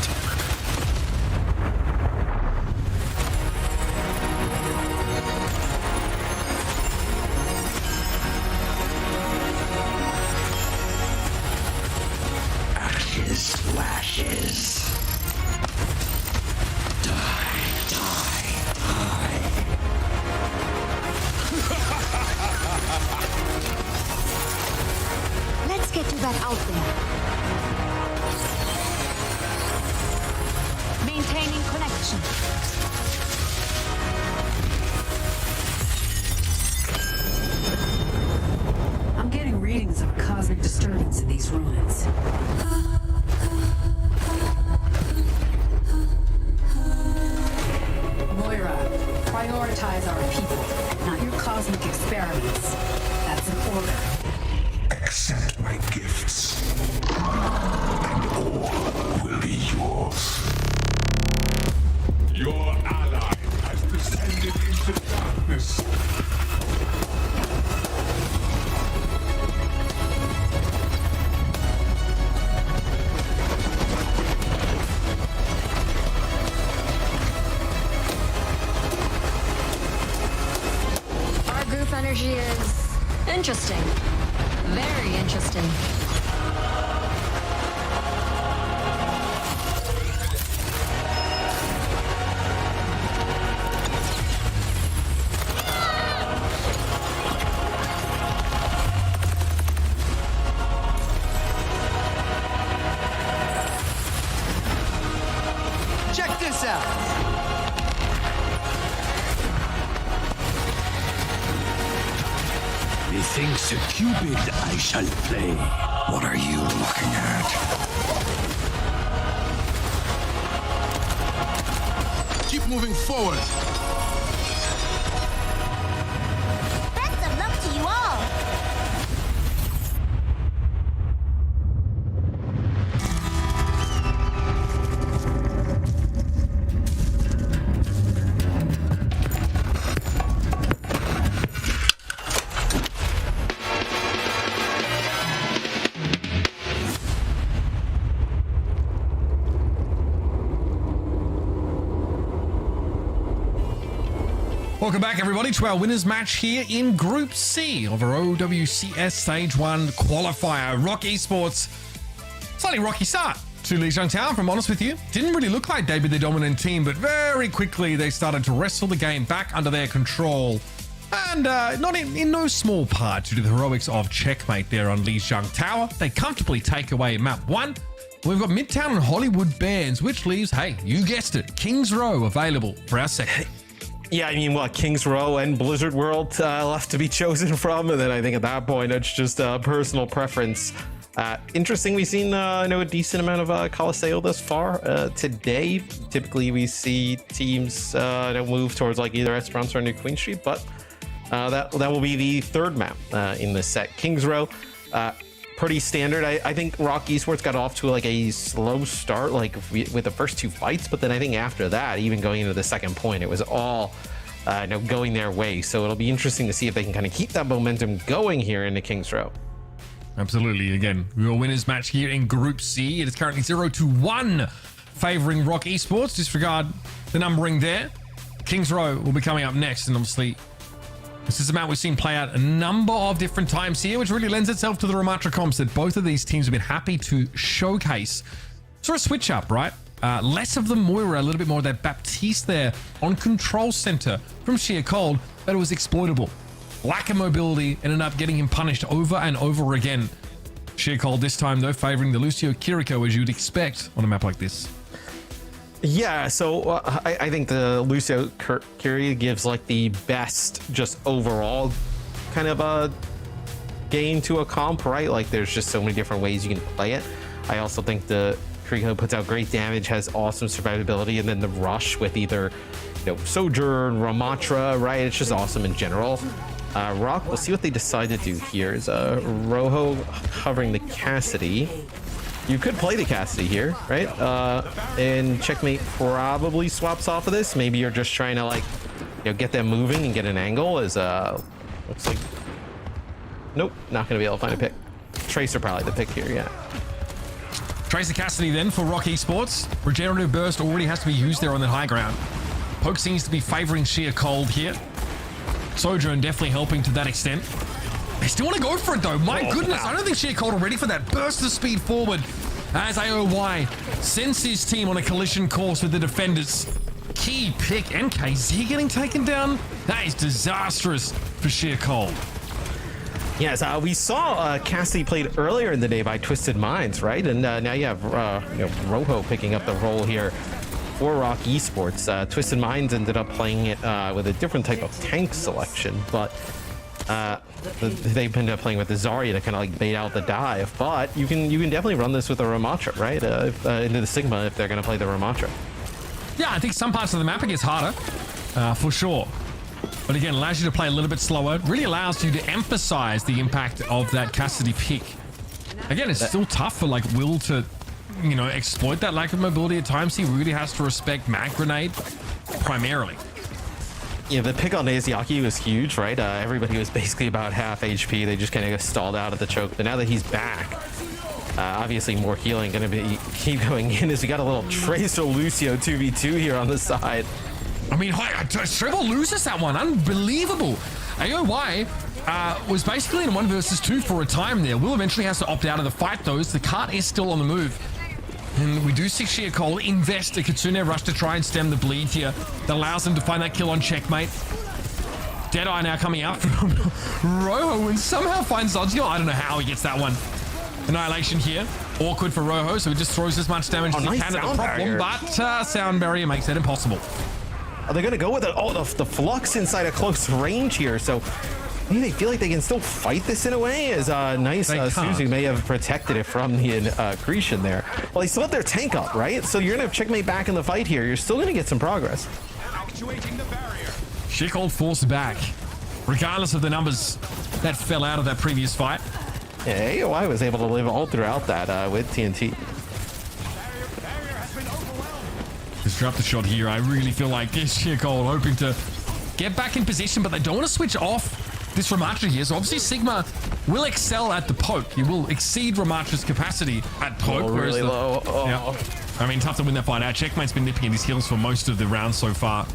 Ashes to ashes. Die, die, die. Let's get you back out there. Maintaining connection. I'm getting readings of a cosmic disturbance in these ruins. Moira, prioritize our people, not your cosmic experiments. That's an order. Accept my gifts, and all will be yours. Your ally Interesting. Very interesting. Check this out. Methinks a Cupid I shall play. What are you looking at? Keep moving forward. Best of luck to you all. Welcome back, everybody, to our winners match here in Group C of our OWCS Stage 1 qualifier. Rock Esports, slightly rocky start to Lijiang Tower, if I'm honest with you. Didn't really look like they'd be the dominant team, but very quickly they started to wrestle the game back under their control. And not in no small part due to the heroics of Checkmate there on Lijiang Tower. They comfortably take away map 1. We've got Midtown and Hollywood Bands, which leaves, hey, you guessed it, Kings Row available for our second. Yeah, I mean, what, Kings Row and Blizzard World left to be chosen from, and then I think at that point it's just a personal preference. Interesting, we've seen a decent amount of Colosseo thus far today. Typically, we see teams move towards like either Esperanza or New Queen Street, but that will be the third map in the set. Kings Row, pretty standard. I think Rock Esports got off to like a slow start, like with the first 2 fights, but then I think after that, even going into the second point, it was all going their way. So it'll be interesting to see if they can kind of keep that momentum going here into Kings Row. Absolutely. Again, your winners match here in Group C. It is currently 0-1 favoring Rock Esports. Disregard the numbering there. Kings Row will be coming up next, and obviously this is a map we've seen play out a number of different times here, which really lends itself to the Ramatra comps that both of these teams have been happy to showcase. Sort of switch up, right? Less of the Moira, a little bit more of that Baptiste there on control center from sheer cold, but it was exploitable. Lack of mobility ended up getting him punished over and over again. Sheer cold this time, though, favoring the Lucio Kiriko, as you'd expect on a map like this. Yeah, so I think the Lucio Curie gives like the best just overall kind of a gain to a comp, right? Like there's just so many different ways you can play it. I also think the Kiriko puts out great damage, has awesome survivability, and then the rush with either Sojourn, Ramatra, right? It's just awesome in general. Rock, we'll see what they decide to do here. Is Rojo covering the Cassidy. You could play the Cassidy here, right? And Checkmate probably swaps off of this. Maybe you're just trying to like, get them moving and get an angle. As looks like, nope, not gonna be able to find a pick. Tracer probably the pick here, yeah. Tracer Cassidy then for Rock Esports. Regenerative Burst already has to be used there on the high ground. Poke seems to be favoring sheer cold here. Sojourn definitely helping to that extent. They still want to go for it though. My goodness, I don't think sheer cold are ready for that burst of speed forward as AOY sends his team on a collision course with the defenders. Key pick, MKZ getting taken down. That is disastrous for sheer cold. Yes, we saw Cassidy played earlier in the day by Twisted Minds, right? And now you have Rojo picking up the role here for Rock Esports. Twisted Minds ended up playing it with a different type of tank selection, but they've ended up playing with the Zarya to kind of like bait out the dive. But you can definitely run this with a Ramatra, right? Into the Sigma if they're going to play the Ramatra. Yeah, I think some parts of the map it gets harder, for sure. But again, allows you to play a little bit slower. Really allows you to emphasize the impact of that Cassidy pick. Again, it's still tough for like Will to, exploit that lack of mobility at times. He really has to respect Mag Grenade primarily. Yeah, the pick on Naziaki was huge, right? Everybody was basically about half HP. They just kind of stalled out at the choke. But now that he's back, obviously more healing going to keep going in as we got a little Tracer Lucio 2v2 here on the side. I mean, Trevor loses that one. Unbelievable. AOY was basically in 1 versus 2 for a time there. Will eventually has to opt out of the fight though, as the cart is still on the move. And we do see Shia Cole invest a Kitsune rush to try and stem the bleed here. That allows him to find that kill on checkmate. Deadeye now coming out from Rojo and somehow finds Zogio. I don't know how he gets that one. Annihilation here. Awkward for Rojo, so he just throws as much damage as he can at the problem, but sound barrier makes that impossible. Are they going to go with it? Oh, the flux inside a close range here, so maybe they feel like they can still fight this in a way, as nice Suzu may have protected it from the accretion there. Well, they still have their tank up, right? So you're going to have checkmate back in the fight here. You're still going to get some progress. Shikol forced back, regardless of the numbers that fell out of that previous fight. Yeah, AOI was able to live all throughout that with TNT. Just dropped the shot here. I really feel like Shikol hoping to get back in position, but they don't want to switch off this Ramatra here. So obviously Sigma will excel at the poke. He will exceed Ramatra's capacity at poke. Really low. Yeah, I mean, tough to win that fight out. Checkmate's been nipping at his heels for most of the round so far.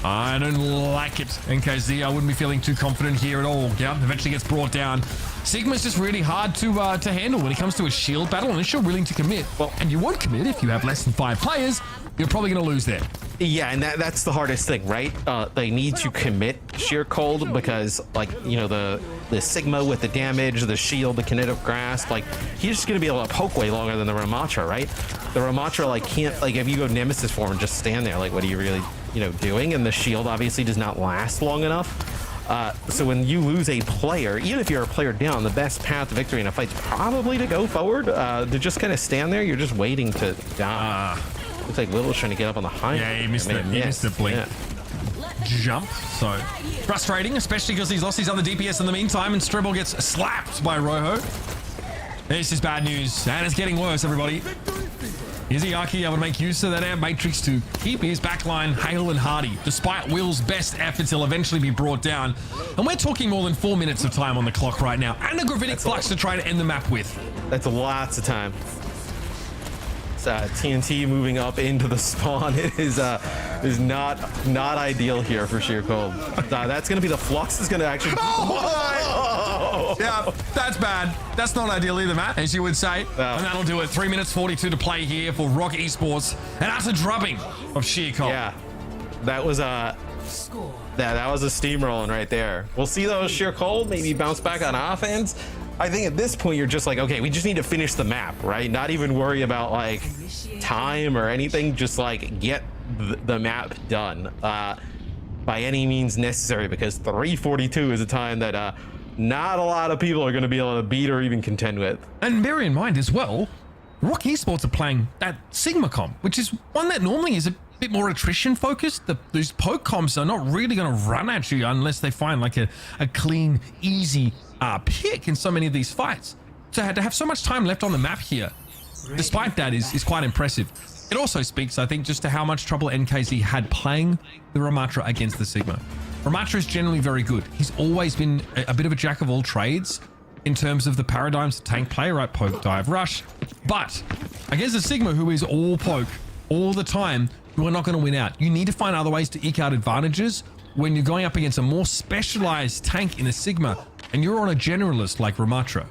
I don't like it. NKZ, I wouldn't be feeling too confident here at all. Yeah, eventually gets brought down. Sigma's just really hard to handle when it comes to a shield battle, unless you're willing to commit. Well, and you won't commit if you have less than 5 players. You're probably going to lose there. Yeah, and that's the hardest thing, right? They need to commit sheer cold because, like, you know, the Sigma with the damage, the shield, the kinetic grasp, like, he's just going to be able to poke way longer than the Ramatra, right? The Ramatra, like, can't, like, if you go Nemesis form and just stand there, like, what are you really, you know, doing? And the shield obviously does not last long enough. So when you lose a player, even if you're a player down, the best path to victory in a fight is probably to go forward. To just kind of stand there, you're just waiting to die. Looks like Willow's trying to get up on the high. Yeah, he missed the blink. Yeah. Jump. So frustrating, especially because he's lost his other DPS in the meantime, and Strebel gets slapped by Rojo. This is bad news, and it's getting worse, everybody. Izayaki able to make use of that air matrix to keep his backline hale and hardy, despite Will's best efforts. He'll eventually be brought down, and we're talking more than 4 minutes of time on the clock right now, and a gravitic flux to try to end the map with. That's lots of time. TNT moving up into the spawn. It is not ideal here for sheer cold. That's gonna be the flux is gonna actually. Yeah, that's bad. That's not ideal either, Matt, as you would say. And that'll do it. 3 minutes 42 to play here for Rock Esports. An utter drubbing of sheer cold. Yeah, that was that was a steamrolling right there. We'll see those sheer cold maybe bounce back on offense. I think at this point you're just like, okay, we just need to finish the map, right? Not even worry about like time or anything. Just like get the map done by any means necessary, because 3:42 is a time that not a lot of people are going to be able to beat or even contend with. And bear in mind as well, Rock Esports are playing that Sigma comp, which is one that normally is a bit more attrition focused. Those poke comps are not really going to run at you unless they find like a clean, easy pick in so many of these fights. So to have so much time left on the map here, despite that, is quite impressive. It also speaks, I think, just to how much trouble NKZ had playing the Ramatra against the Sigma. Ramatra is generally very good. He's always been a bit of a jack of all trades in terms of the paradigms of tank play, right? Poke, dive, rush. But against the Sigma, who is all poke all the time, you are not going to win out. You need to find other ways to eke out advantages when you're going up against a more specialized tank in a Sigma and you're on a generalist like Ramatra.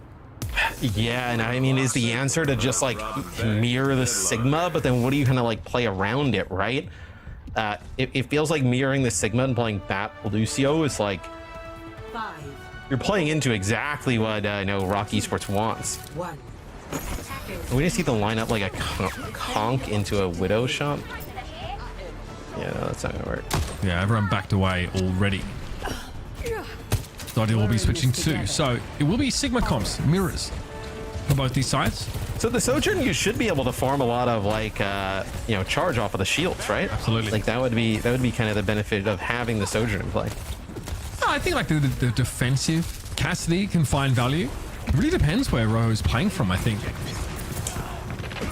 Yeah, and I mean, is the answer to just like mirror the Sigma, but then what do you kind of like play around it, right? It feels like mirroring the Sigma and playing Bat Lucio is like you're playing into exactly what I know Rock Esports wants. Are we gonna see the lineup like a conk into a Widow shop? Yeah, no, that's not gonna work. Yeah, everyone backed away already. Dottie will be switching too, so it will be Sigma comps, mirrors for both these sides. So the Sojourn, you should be able to farm a lot of like you know, charge off of the shields, right? Absolutely. Like that would be kind of the benefit of having the Sojourn in play. I think like the defensive Cassidy can find value. It really depends where Rojo is playing from, I think.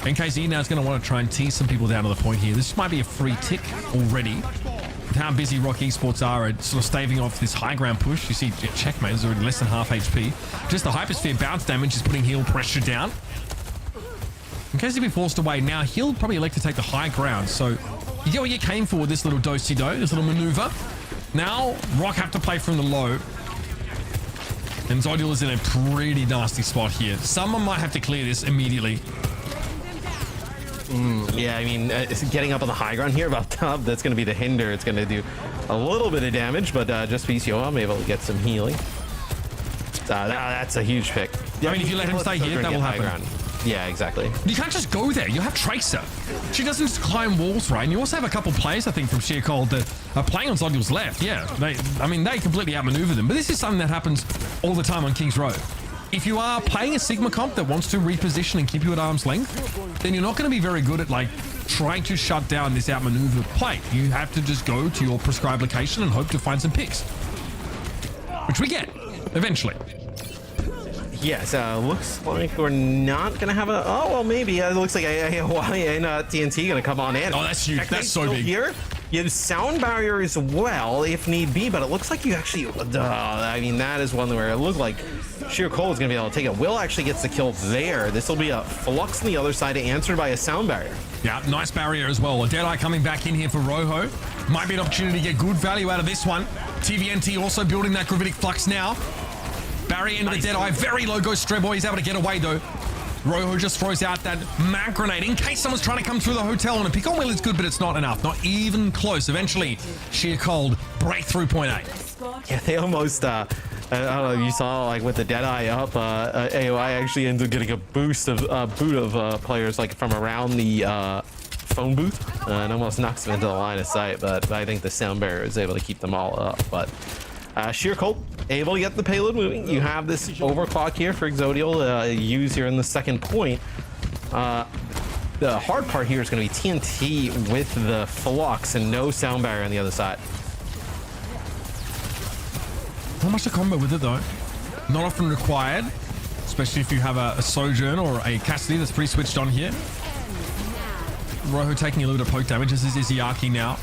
NKZ now is going to want to try and tease some people down to the point here. This might be a free tick already. With how busy Rock Esports are at sort of staving off this high ground push. You see Checkmate is already less than half HP. Just the Hypersphere bounce damage is putting heal pressure down. In case he be forced away now, he'll probably elect to take the high ground. So you get what you came for with this little do-si-do, this little maneuver. Now Rock have to play from the low. And Zodiel is in a pretty nasty spot here. Someone might have to clear this immediately. Yeah, I mean, getting up on the high ground here about top, that's going to be the hinder. It's going to do a little bit of damage, but just VCO, I'm able to get some healing. That's a huge pick. I mean, if you let him stay here, that will happen. Yeah, exactly. You can't just go there. You have Tracer. She doesn't just climb walls, right? And you also have a couple players, I think, from Sheer Cold that are playing on Zodiel's left. Yeah, they completely outmaneuver them. But this is something that happens all the time on King's Row. If you are playing a Sigma comp that wants to reposition and keep you at arm's length, then you're not going to be very good at, like, trying to shut down this outmaneuver play. You have to just go to your prescribed location and hope to find some picks. Which we get, eventually. Yes, looks like we're not going to have a... Oh, well, maybe. It looks like AOI and TNT going to come on in. Oh, that's huge. That's so big. Here. You have sound barrier as well, if need be, but it looks like you actually... I mean, that is one where it looked like Sheer Cold is going to be able to take it. Will actually gets the kill there. This will be a Flux on the other side, answered by a sound barrier. Yeah, nice barrier as well. A Deadeye coming back in here for Rojo. Might be an opportunity to get good value out of this one. TVNT also building that Gravitic Flux now. Barrier into the Deadeye. Very low goes Streboy. He's able to get away, though. Rojo just throws out that mag grenade in case someone's trying to come through the hotel, and a pick on wheel is good, but it's not enough. Not even close. Eventually, Sheer Cold breakthrough point 8. Yeah, they almost... I don't know if you saw, like, with the Deadeye up, AOI actually ended up getting a boost of boot of players, like, from around the phone booth, and almost knocks them into the line of sight, but I think the sound barrier is able to keep them all up. But Sheer Cold able to get the payload moving. You have this overclock here for Exodial use here in the second point. The hard part here is going to be TNT with the Flux and no sound barrier on the other side. Not much to combo with it, though. Not often required, especially if you have a Sojourn or a Cassidy that's pre-switched on here. Rojo taking a little bit of poke damage. This is Izzyaki now.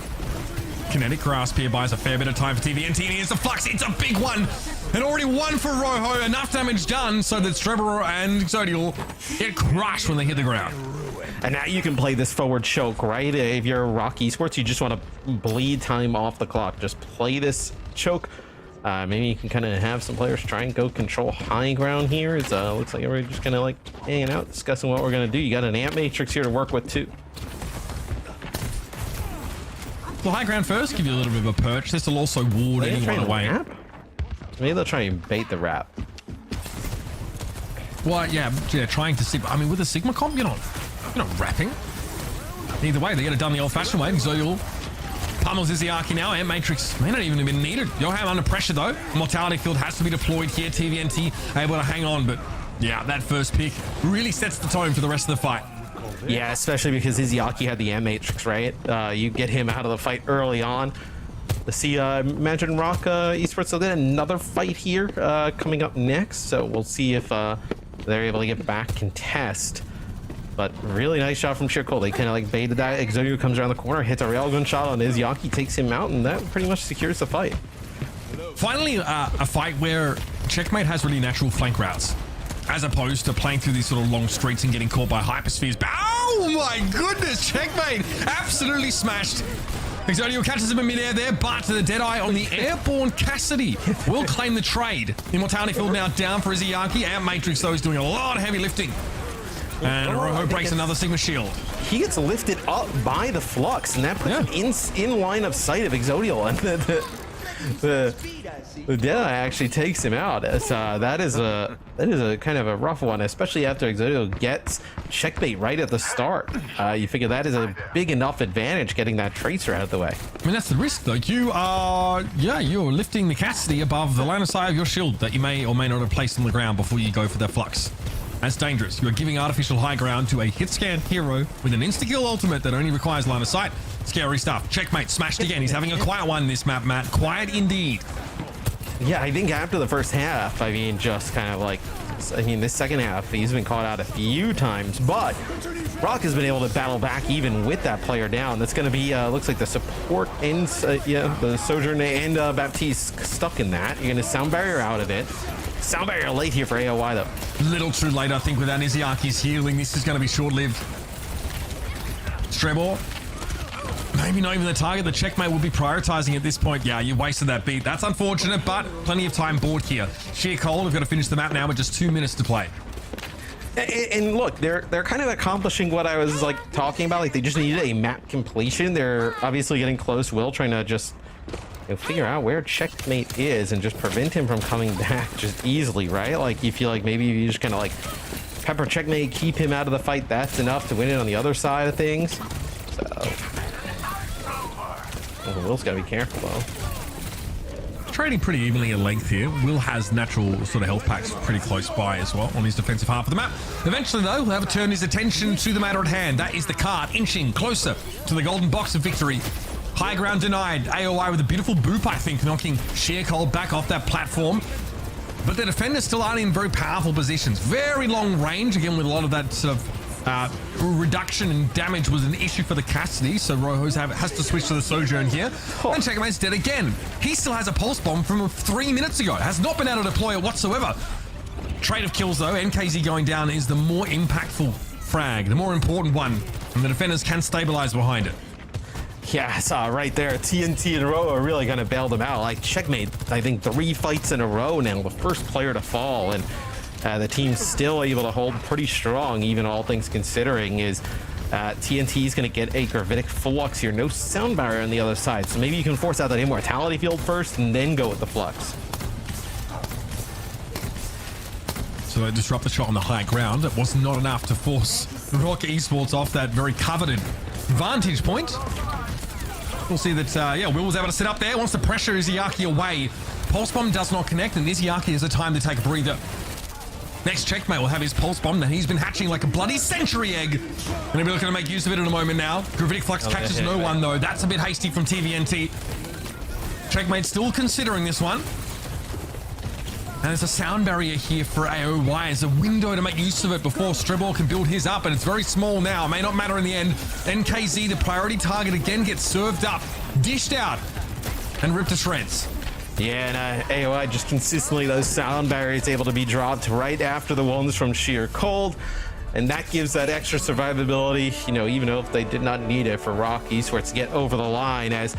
Kinetic Grasp here buys a fair bit of time for TVNT. Here's the Flux. It's a big one. And already one for Rojo. Enough damage done so that Strebor and Exodial get crushed when they hit the ground. And now you can play this forward choke, right? If you're Rock Esports, you just want to bleed time off the clock. Just play this choke. Maybe you can kind of have some players try and go control high ground here. It looks like we're just kind of like hanging out, discussing what we're going to do. You got an Amp Matrix here to work with, too. The high ground first, give you a little bit of a perch. This will also ward anyone away. Maybe they'll try and bait the wrap. Well, yeah, trying to see. I mean, with a Sigma comp, you're not wrapping. Either way, they get it done the old-fashioned way. Exodial pummels Izzyaki now. Amp Matrix may not even have been needed. Yoham under pressure, though. Mortality Field has to be deployed here. TVNT able to hang on, but yeah, that first pick really sets the tone for the rest of the fight. Yeah, especially because Izzyaki had the Amp Matrix, right? You get him out of the fight early on. Let's see, Imagine Rock Esports will get another fight here coming up next. So we'll see if they're able to get back contest. But really nice shot from Sheer Cold. They kind of like baited that. Exodial comes around the corner, hits a railgun shot on Izzyaki, takes him out, and that pretty much secures the fight. Finally, a fight where Checkmate has really natural flank routes, as opposed to playing through these sort of long streets and getting caught by hyperspheres. Oh my goodness, Checkmate absolutely smashed. Exodial catches him in midair there, but the Deadeye on the airborne Cassidy will claim the trade. Immortality Field now down for Izzyaki. Amp Matrix, though, is doing a lot of heavy lifting. And Rojo breaks another Sigma shield. He gets lifted up by the Flux, and that puts him in line of sight of Exodial, and the Deadeye actually takes him out. That is a kind of a rough one, especially after Exodial gets checkmate right at the start. You figure that is a big enough advantage getting that Tracer out of the way. I mean, that's the risk, though. You're lifting the Cassidy above the line of sight of your shield that you may or may not have placed on the ground before you go for that Flux. That's dangerous. You are giving artificial high ground to a hit scan hero with an insta-kill ultimate that only requires line of sight. Scary stuff. Checkmate smashed again. He's having a quiet one in this map, Matt. Quiet indeed. Yeah, I think after the first half, I mean, just kind of like, this second half, he's been caught out a few times, but Rock has been able to battle back even with that player down. That's going to be, looks like the support ends, the Sojourn and Baptiste stuck in that. You're going to sound barrier out of it. Sound barrier late here for AOI, though. Little too late, I think, without Izzyaki's healing. This is going to be short-lived. Strebor. Maybe not even the target. The checkmate will be prioritizing at this point. Yeah, you wasted that beat. That's unfortunate, but plenty of time board here. Sheer Cold have got to finish the map now with just 2 minutes to play. And look, they're kind of accomplishing what I was like talking about. Like they just needed a map completion. They're obviously getting close. Will trying to just figure out where checkmate is and just prevent him from coming back just easily, right? Like you feel like maybe you just kind of like pepper checkmate, keep him out of the fight. That's enough to win it on the other side of things. So Will's got to be careful though. Trading pretty evenly at length here. Will has natural sort of health packs pretty close by as well on his defensive half of the map. Eventually though, he'll have to turn his attention to the matter at hand. That is the cart inching closer to the golden box of victory. High ground denied. AOI with a beautiful boop, I think, knocking Sheer Cold back off that platform. But the defenders still aren't in very powerful positions. Very long range, again, with a lot of that sort of reduction in damage was an issue for the Cassidy, so Rojo has to switch to the Sojourn here. And Checkmate's dead again. He still has a pulse bomb from 3 minutes ago. Has not been able to deploy it whatsoever. Trade of kills, though. NKZ going down is the more impactful frag, the more important one, and the defenders can stabilize behind it. Yeah, I saw right there. TNT and Row are really going to bail them out. Like, Checkmate, I think 3 fights in a row now, the first player to fall. And the team's still able to hold pretty strong, even all things considering, is TNT is going to get a Gravitic Flux here. No sound barrier on the other side. So maybe you can force out that Immortality field first and then go with the Flux. So they disrupt the shot on the high ground. It was not enough to force Rock Esports off that very coveted vantage point. We'll see that, yeah, Will was able to sit up there, wants to pressure Izayaki away. Pulse Bomb does not connect, and Izayaki has a time to take a breather. Next Checkmate will have his Pulse Bomb that he's been hatching like a bloody century egg. And he'll be looking to make use of it in a moment now. Gravitic Flux catches no one, though. That's a bit hasty from TVNT. Checkmate still considering this one. And there's a sound barrier here for AOY. There's a window to make use of it before Strebor can build his up, and it's very small now. It may not matter in the end. NKZ, the priority target, again gets served up, dished out, and ripped to shreds. Yeah, and AOI just consistently, those sound barriers able to be dropped right after the ones from Sheer Cold. And that gives that extra survivability, you know, even if they did not need it for Rock Esports to get over the line, as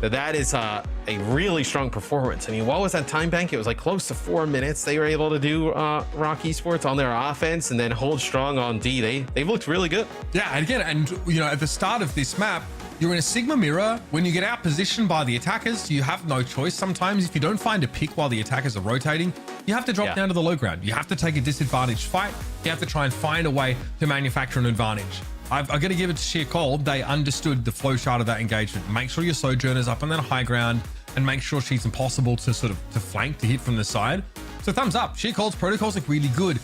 that is a really strong performance. I mean, what was that time bank? It was like close to 4 minutes they were able to do Rock Esports on their offense and then hold strong on D. They've looked really good. Yeah, and again, and you know, at the start of this map, you're in a Sigma mirror. When you get out positioned by the attackers, you have no choice. Sometimes if you don't find a pick while the attackers are rotating, you have to drop down to the low ground. You have to take a disadvantaged fight. You have to try and find a way to manufacture an advantage. I've got to give it to Sheer Cold. They understood the flow chart of that engagement. Make sure your Sojourner's up on that high ground and make sure she's impossible to sort of to flank, to hit from the side. So thumbs up. Sheer Cold's protocols look really good.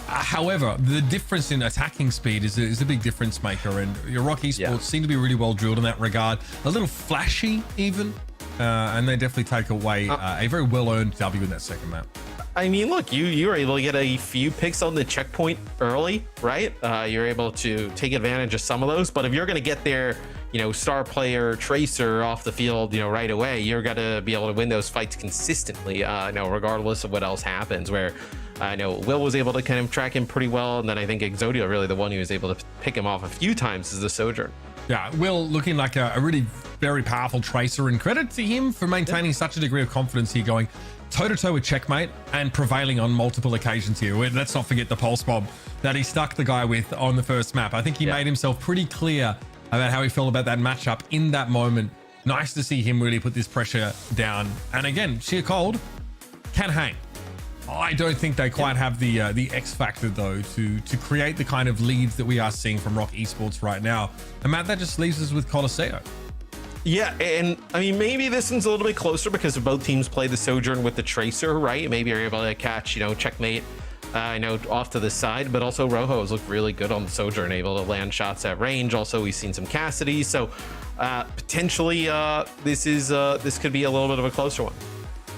However, the difference in attacking speed is a big difference maker, and your Rock Esports seem to be really well drilled in that regard. A little flashy even, and they definitely take away a very well-earned W in that second map. I mean, look, you were able to get a few picks on the checkpoint early, right? You're able to take advantage of some of those, but if you're going to get their, you know, star player Tracer off the field, you know, right away, you're going to be able to win those fights consistently, you know, regardless of what else happens. Where I know Will was able to kind of track him pretty well, and then I think Exodio really the one who was able to pick him off a few times is the Sojourn. Yeah, Will looking like a really very powerful Tracer, and credit to him for maintaining such a degree of confidence here, going toe-to-toe with Checkmate and prevailing on multiple occasions here. Let's not forget the Pulse Bomb that he stuck the guy with on the first map. I think he made himself pretty clear about how he felt about that matchup in that moment. Nice to see him really put this pressure down. And again, Sheer Cold can hang. I don't think they quite have the X factor though to create the kind of leads that we are seeing from Rock Esports right now. And Matt, that just leaves us with Colosseo. Yeah, and I mean, maybe this one's a little bit closer because both teams play the Sojourn with the Tracer, right? Maybe you're able to catch, you know, Checkmate, you know, off to the side, but also Rojo's looked really good on the Sojourn, able to land shots at range. Also, we've seen some Cassidy, so potentially this could be a little bit of a closer one.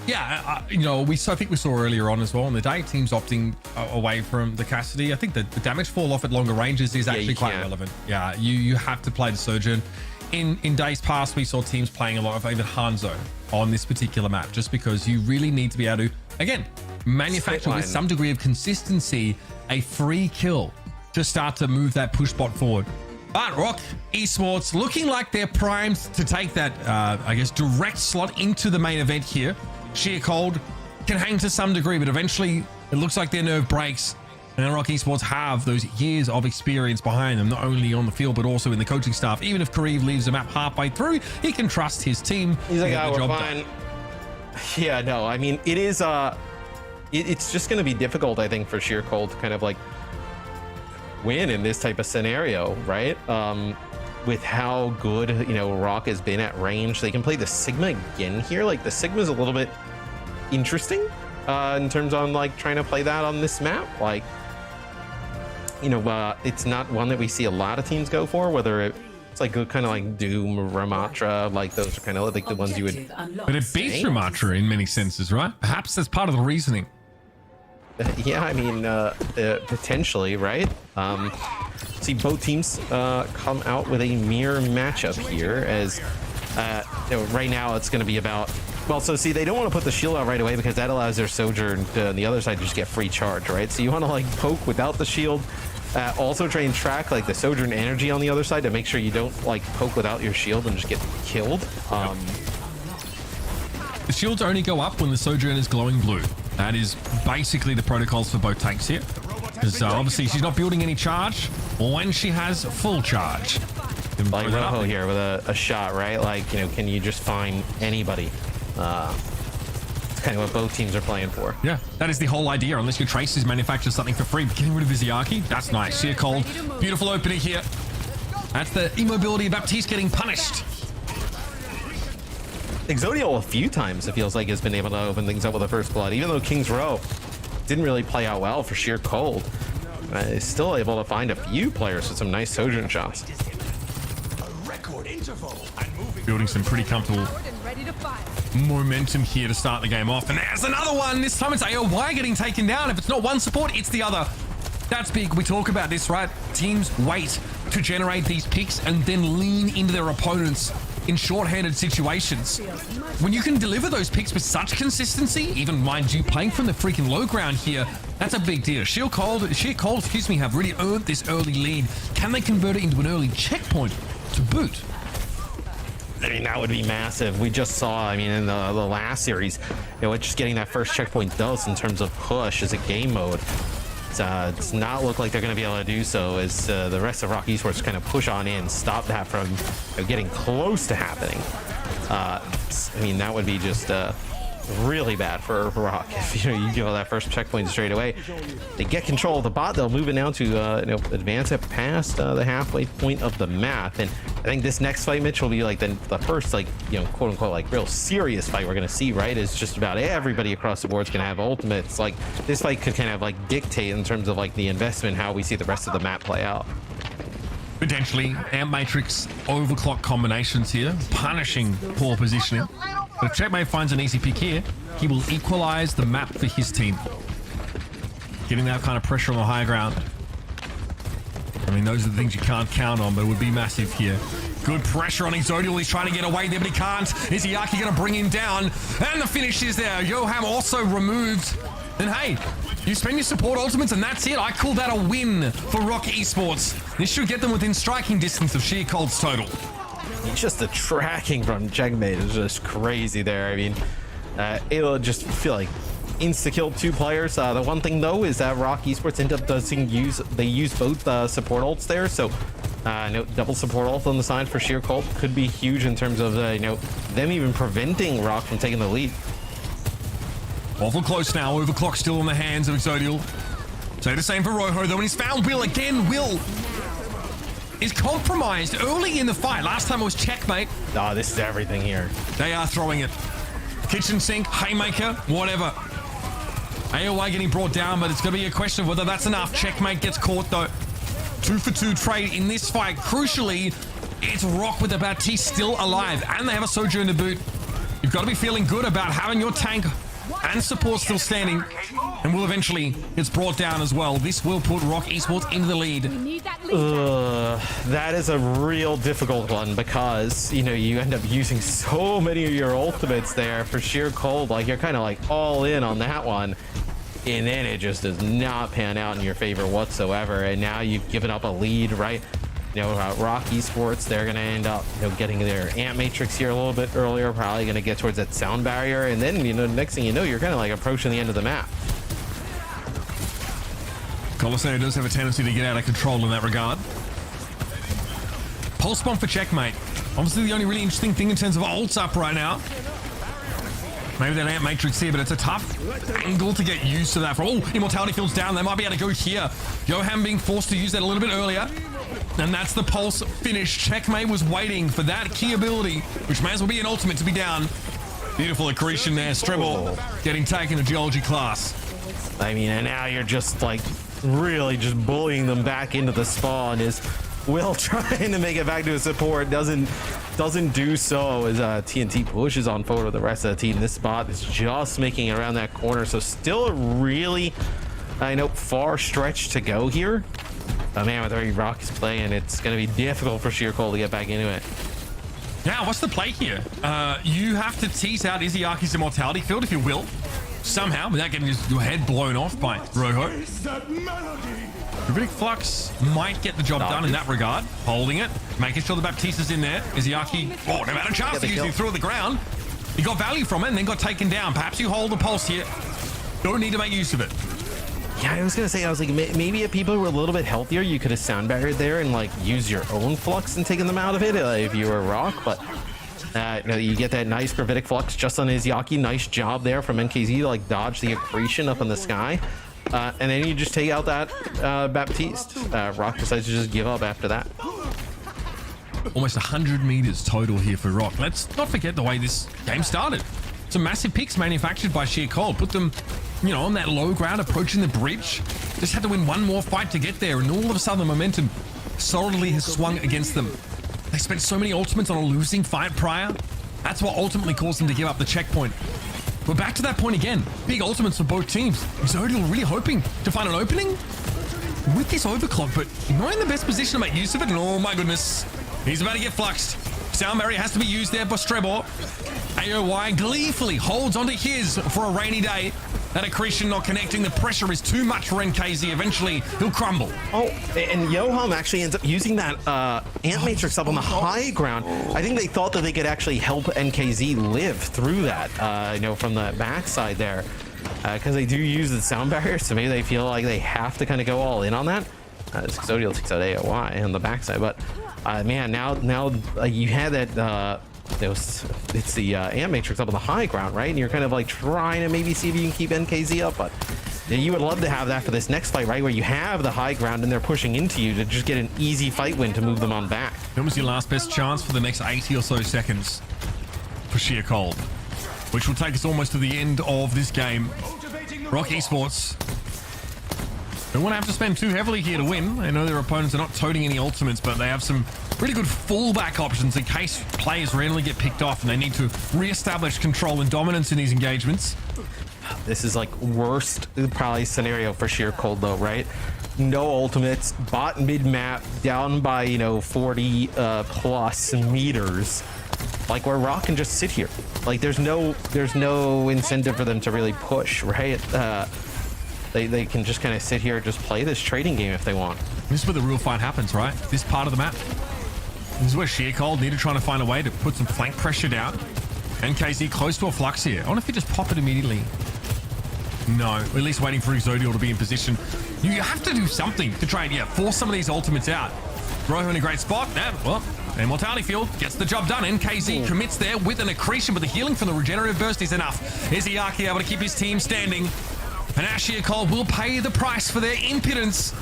Yeah, you know, I think we saw earlier on as well on the day, teams opting away from the Cassidy. I think that the damage fall off at longer ranges is actually quite relevant. Yeah, you have to play the Sojourn. In days past, we saw teams playing a lot of even Hanzo on this particular map, just because you really need to be able to, again, manufacture with some degree of consistency a free kill to start to move that push bot forward. But Rock Esports looking like they're primed to take that, I guess, direct slot into the main event here. Sheer Cold can hang to some degree, but eventually it looks like their nerve breaks. And Rock Esports have those years of experience behind them, not only on the field, but also in the coaching staff. Even if Kareev leaves the map halfway through, he can trust his team. He's like, oh, we're fine. Yeah, no, I mean, it is, it's just going to be difficult, I think, for Sheer Cold to kind of like win in this type of scenario, right? With how good, you know, Rock has been at range. They can play the Sigma again here. Like, the Sigma's a little bit interesting in terms on like trying to play that on this map. Like, you know, it's not one that we see a lot of teams go for, whether it's like kind of like Doom, Ramatra, like those are kind of like the ones you would. But it beats Ramatra in many senses, right? Perhaps that's part of the reasoning. Yeah, I mean, potentially, right? See both teams come out with a mirror matchup here, as you know, right now it's going to be about. Well, so see, they don't want to put the shield out right away because that allows their Sojourn to, on the other side, just get free charge, right? So you want to like poke without the shield. Also try and track like the Sojourn energy on the other side to make sure you don't like poke without your shield and just get killed. The shields only go up when the Sojourn is glowing blue. That is basically the protocols for both tanks here. Because obviously she's not building any charge or when she has full charge. Like Rojo here with a shot, right? Like, you know, can you just find anybody? It's kind of what both teams are playing for. Yeah, that is the whole idea. Unless your Traces manufacture something for free, getting rid of Izayaki, that's nice. Sheer Cold, beautiful opener here. That's the immobility of Baptiste getting punished. Exodio a few times, it feels like, has been able to open things up with the first blood, even though King's Row didn't really play out well for Sheer Cold. He's still able to find a few players with some nice Sojourn shots. Building some pretty comfortable momentum here to start the game off. And there's another one. This time it's AOY getting taken down. If it's not one support, it's the other. That's big. We talk about this, right? Teams wait to generate these picks and then lean into their opponents in short-handed situations. When you can deliver those picks with such consistency, even mind you, playing from the freaking low ground here, that's a big deal. Sheer Cold, excuse me, have really earned this early lead. Can they convert it into an early checkpoint to boot? I mean, that would be massive. We just saw, I mean, in the last series, you know, what just getting that first checkpoint does in terms of push as a game mode. It's not look like they're going to be able to do so as the rest of Rock Esports kind of push on in, stop that from getting close to happening. I mean, that would be just really bad for Rock if you give that first checkpoint straight away. They get control of the bot, they'll move it now to you know, advance it past the halfway point of the map. And I think this next fight, Mitch, will be like the first, like, you know, quote unquote, like real serious fight we're gonna see, right? It's just about everybody across the board is gonna have ultimates. Like, this fight could kind of like dictate in terms of like the investment, how we see the rest of the map play out. Potentially Amp Matrix overclock combinations here, punishing poor positioning. But if Checkmate finds an easy pick here, he will equalize the map for his team. Getting that kind of pressure on the high ground. I mean, those are the things you can't count on, but it would be massive here. Good pressure on Exodial. He's trying to get away there, but he can't. Izayaki going to bring him down. And the finish is there. Yoham also removed. And hey, you spend your support ultimates and that's it. I call that a win for Rock Esports. This should get them within striking distance of Sheer Cold's total. Just the tracking from Checkmate is just crazy there. I mean, it'll just feel like insta-kill two players. The one thing though is that Rock Esports end up use both support ults there, so no, double support ult on the side for Sheer Cold could be huge in terms of you know, them even preventing Rock from taking the lead. Awful close now. Overclock still in the hands of Exodial. Say the same for Rojo though, and he's found Will again. Will is compromised early in the fight. Last time it was Checkmate. Oh, this is everything here. They are throwing it. Kitchen sink, haymaker, whatever. AOY getting brought down, but it's going to be a question of whether that's enough. Checkmate gets caught though. 2-for-2 trade in this fight. Crucially, it's Rock with the Baptiste still alive, and they have a Sojourn to boot. You've got to be feeling good about having your tank and support still standing, and will eventually gets brought down as well. This will put Rock Esports into the lead. That is a real difficult one because, you know, you end up using so many of your ultimates there for Sheer Cold. Like, you're kind of like all in on that one, and then it just does not pan out in your favor whatsoever. And now you've given up a lead, right? Rock Esports, they're going to end up, getting their amp matrix here a little bit earlier, probably going to get towards that sound barrier. And then, next thing you know, you're kind of like approaching the end of the map. Colosseo does have a tendency to get out of control in that regard. Pulse bomb for checkmate. Obviously the only really interesting thing in terms of ults up right now. Maybe that amp matrix here, but it's a tough angle to get used to that. Oh, Immortality Field's down. They might be able to go here. Yoham being forced to use that a little bit earlier. And that's the pulse finish. Checkmate was waiting for that key ability, which may as well be an ultimate to be down. Beautiful accretion there. Strebble getting taken to geology class. I mean, and now you're just like really just bullying them back into the spawn. Is Will trying to make it back to a support, doesn't do so as TNT pushes on forward with the rest of the team. This spot is just making it around that corner, so still a really, far stretch to go here. But man, with the way Rock is playing, it's going to be difficult for Sheer Cold to get back into it. Now, what's the play here? You have to tease out Izyaki's Immortality Field, if you will, somehow, without getting your head blown off by Roho. Gravitic Flux might get the job done in that regard. Holding it, making sure the Baptista's in there. Izyaki, never had a chance to use it through the ground. He got value from it and then got taken down. Perhaps you hold the pulse here. Don't need to make use of it. Yeah, I was gonna say, maybe if people were a little bit healthier, you could have sound barriered there and use your own flux and taken them out of it if you were Rock. But you get that nice gravitic flux just on Izyaki. Nice job there from NKZ to dodge the accretion up in the sky. And then you just take out that Baptiste. Rock decides to just give up after that. Almost 100 meters total here for Rock. Let's not forget the way this game started. Some massive picks manufactured by Sheer Cold. Put them, on that low ground, approaching the bridge. Just had to win one more fight to get there, and all of a sudden the momentum solidly has swung against them. They spent so many ultimates on a losing fight prior. That's what ultimately caused them to give up the checkpoint. We're back to that point again. Big ultimates for both teams. Zodial really hoping to find an opening with this overclock, but not in the best position to make use of it. And oh my goodness, he's about to get fluxed. Sound barrier has to be used there by Strebor. AOY gleefully holds onto his for a rainy day. That accretion not connecting. The pressure is too much for NKZ. Eventually, he'll crumble. Oh, and Yoham actually ends up using that amp matrix up on the high ground. I think they thought that they could actually help NKZ live through that, from the backside there. Because they do use the sound barrier, so maybe they feel like they have to kind of go all in on that. Zodial takes out AOY on the backside, but man, now you had that... it's the amp matrix up on the high ground, right? And you're kind of trying to maybe see if you can keep NKZ up, but you would love to have that for this next fight, right? Where you have the high ground and they're pushing into you to just get an easy fight win to move them on back. That was your last best chance for the next 80 or so seconds for Sheer Cold, which will take us almost to the end of this game. Rock Esports don't want to have to spend too heavily here to win. I know their opponents are not toting any ultimates, but they have some really good fallback options in case players randomly get picked off and they need to re-establish control and dominance in these engagements. This is worst probably scenario for Sheer Cold though, right? No ultimates, bot mid-map, down by 40 plus meters. Where Rock can just sit here. There's no incentive for them to really push, right? They can just kind of sit here and just play this trading game if they want. This is where the real fight happens, right? This part of the map. This is where Sheer Cold need to try to find a way to put some flank pressure down. NKZ close to a flux here. I wonder if you just pop it immediately. No, at least waiting for Zodial to be in position. You have to do something to try and force some of these ultimates out. Roho in a great spot. Immortality Field gets the job done. NKZ commits there with an accretion, but the healing from the regenerative burst is enough. Izyaki able to keep his team standing. And Sheer Cold will pay the price for their impudence.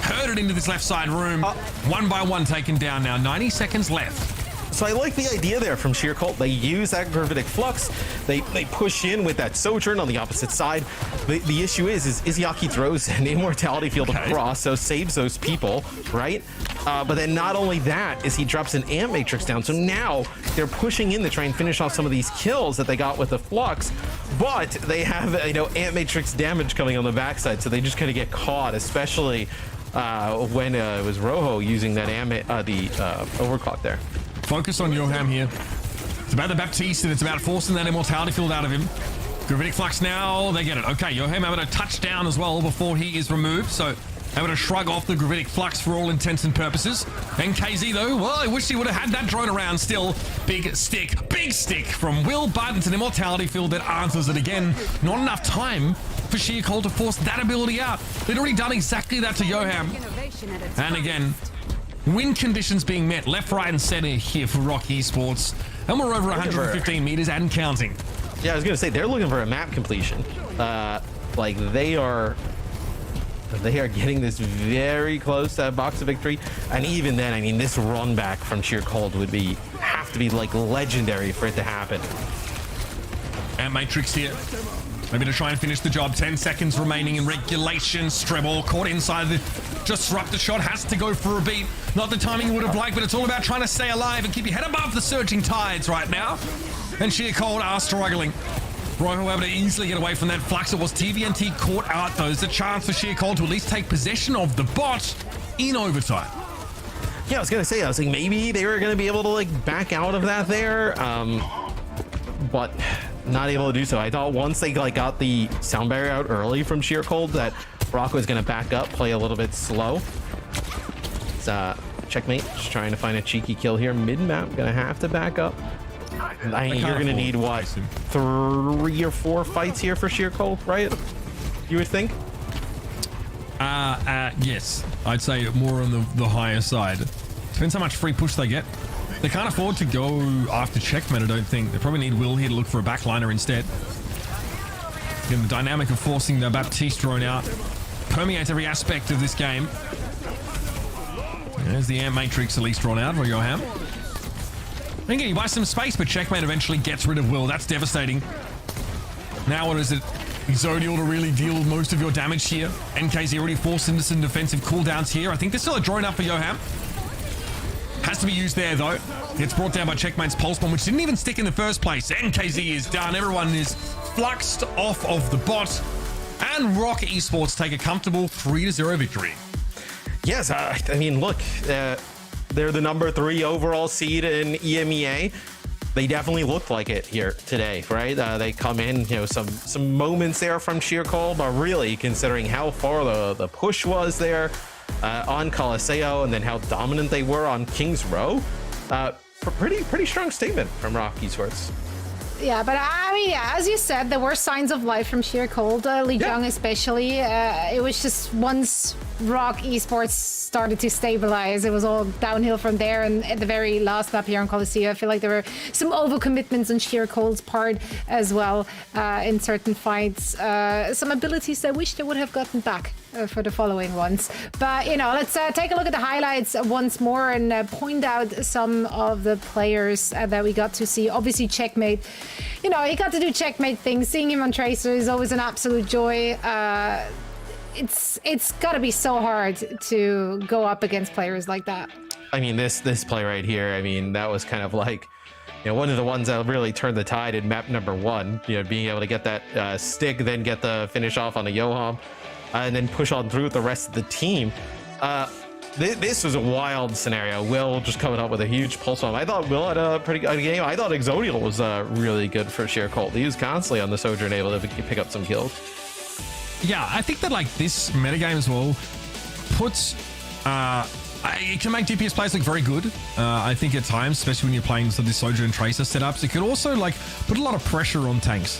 Herded into this left side room. One by one taken down now. 90 seconds left. So I like the idea there from Sheer Cold. They use that gravitic flux. They push in with that sojourn on the opposite side. The issue is Izyaki throws an immortality field across, so saves those people, right? But then not only that is he drops an amp matrix down. So now they're pushing in to try and finish off some of these kills that they got with the flux, but they have amp matrix damage coming on the backside, so they just kind of get caught, especially when it was Roho using that the overclock there. Focus on Yoham here. It's about the Baptiste and it's about forcing that immortality field out of him. Gravitic flux now, they get it. Okay, Yoham able to touch down as well before he is removed. So able to shrug off the gravitic flux for all intents and purposes. NKZ though, well, I wish he would have had that drone around still. Big stick from Will, but it's an immortality field that answers it again. Not enough time for Sheercold to force that ability out. They'd already done exactly that to Yoham. And again, win conditions being met left, right, and center here for Rock Esports. And we're over 115 meters and counting. Yeah, I was gonna say they're looking for a map completion. Like they are getting this very close to a box of victory, and even then, I mean, this run back from Sheercold would have to be like legendary for it to happen. And Matrix here, maybe to try and finish the job. 10 seconds remaining in regulation. Strebel caught inside the disruptor shot, has to go for a beat. Not the timing you would have liked, but it's all about trying to stay alive and keep your head above the surging tides right now. And Sheercold are struggling. Roy, however, to easily get away from that flux. It was TVNT caught out, though. There's a chance for Sheercold to at least take possession of the bot in overtime. Yeah, I was gonna say, I was like, maybe they were gonna be able to like back out of that there, but not able to do so. I thought once they like got the sound barrier out early from Sheercold that Rock was gonna back up, play a little bit slow. It's checkmate, just trying to find a cheeky kill here. Mid-map, gonna have to back up. I mean, you're gonna need what, 3 or 4 fights here for Sheercold, right? You would think. Yes, I'd say more on the higher side. Depends how much free push they get. They can't afford to go after checkmate, I don't think. They probably need Will here to look for a backliner instead. Again, the dynamic of forcing the Baptiste drone out permeates every aspect of this game. There's the Amp Matrix at least drawn out for Yoham. Again, he buys some space, but checkmate eventually gets rid of Will. That's devastating. Now what is it? Zodial to really deal most of your damage here. NK's already forced into some defensive cooldowns here. I think there's still a drone up for Yoham. Has to be used there though. Gets brought down by checkmate's pulse bomb, which didn't even stick in the first place. NKZ is done. Everyone is fluxed off of the bot. And Rock Esports take a comfortable 3-0 victory. Yes, I mean, look, they're the number 3 overall seed in EMEA. They definitely looked like it here today, right? They come in, you know, some moments there from Sheercold, but really considering how far the push was there on Colosseo, and then how dominant they were on King's Row, pretty strong statement from Rock Esports. Yeah, but I mean, yeah, as you said, there were signs of life from Sheercold, Li Jung especially. It was just once Rock Esports started to stabilize, it was all downhill from there. And at the very last map here on Colosseo, I feel like there were some overcommitments on Sheercold's part as well in certain fights. Some abilities I wish they would have gotten back for the following ones. But, you know, let's take a look at the highlights once more and point out some of the players that we got to see. Obviously, checkmate. You know, you got to do checkmate things. Seeing him on Tracer is always an absolute joy. It's got to be so hard to go up against players like that. I mean, this play right here, I mean, that was kind of like, you know, one of the ones that really turned the tide in map number 1. You know, being able to get that stick, then get the finish off on a Yoham, and then push on through with the rest of the team. This was a wild scenario. Will just coming up with a huge pulse bomb. I thought Will had a pretty good game. I thought Exodial was really good for Sheercold. He was constantly on the Sojourn, able to pick up some kills. Yeah, I think that like this metagame as well puts it can make DPS players look very good. I think at times, especially when you're playing some of the Sojourn Tracer setups, it could also like put a lot of pressure on tanks.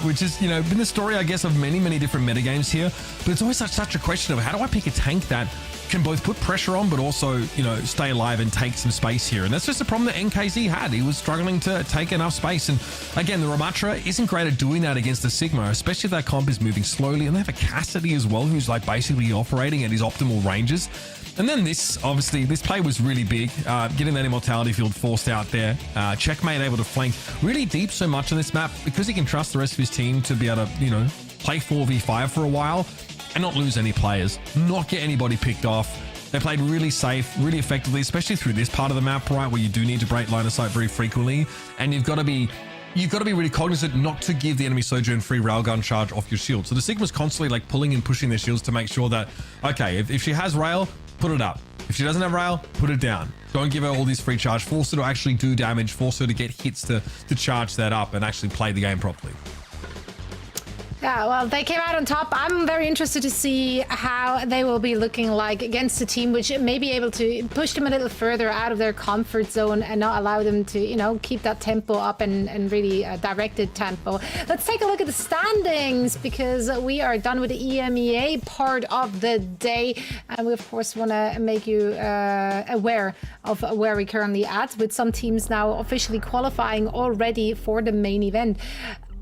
Which is, you know, been the story, I guess, of many different metagames here. But it's always such a question of how do I pick a tank that can both put pressure on, but also, you know, stay alive and take some space here. And that's just the problem that NKZ had. He was struggling to take enough space. And again, the Ramatra isn't great at doing that against the Sigma, especially if that comp is moving slowly. And they have a Cassidy as well, who's like basically operating at his optimal ranges. And then this play was really big, getting that immortality field forced out there. Checkmate able to flank really deep so much on this map because he can trust the rest of his team to be able to, you know, play 4v5 for a while and not lose any players, not get anybody picked off. They played really safe, really effectively, especially through this part of the map, right, where you do need to break line of sight very frequently. And you've got to be really cognizant not to give the enemy Sojourn free railgun charge off your shield. So the Sigma's constantly like pulling and pushing their shields to make sure that, okay, if she has rail, put it up. If she doesn't have rail, put it down. Don't give her all this free charge. Force her to actually do damage. Force her to get hits to charge that up and actually play the game properly. Yeah, well, they came out on top. I'm very interested to see how they will be looking like against a team which may be able to push them a little further out of their comfort zone and not allow them to, you know, keep that tempo up and really directed tempo. Let's take a look at the standings because we are done with the EMEA part of the day. And we, of course, want to make you aware of where we're currently at, with some teams now officially qualifying already for the main event.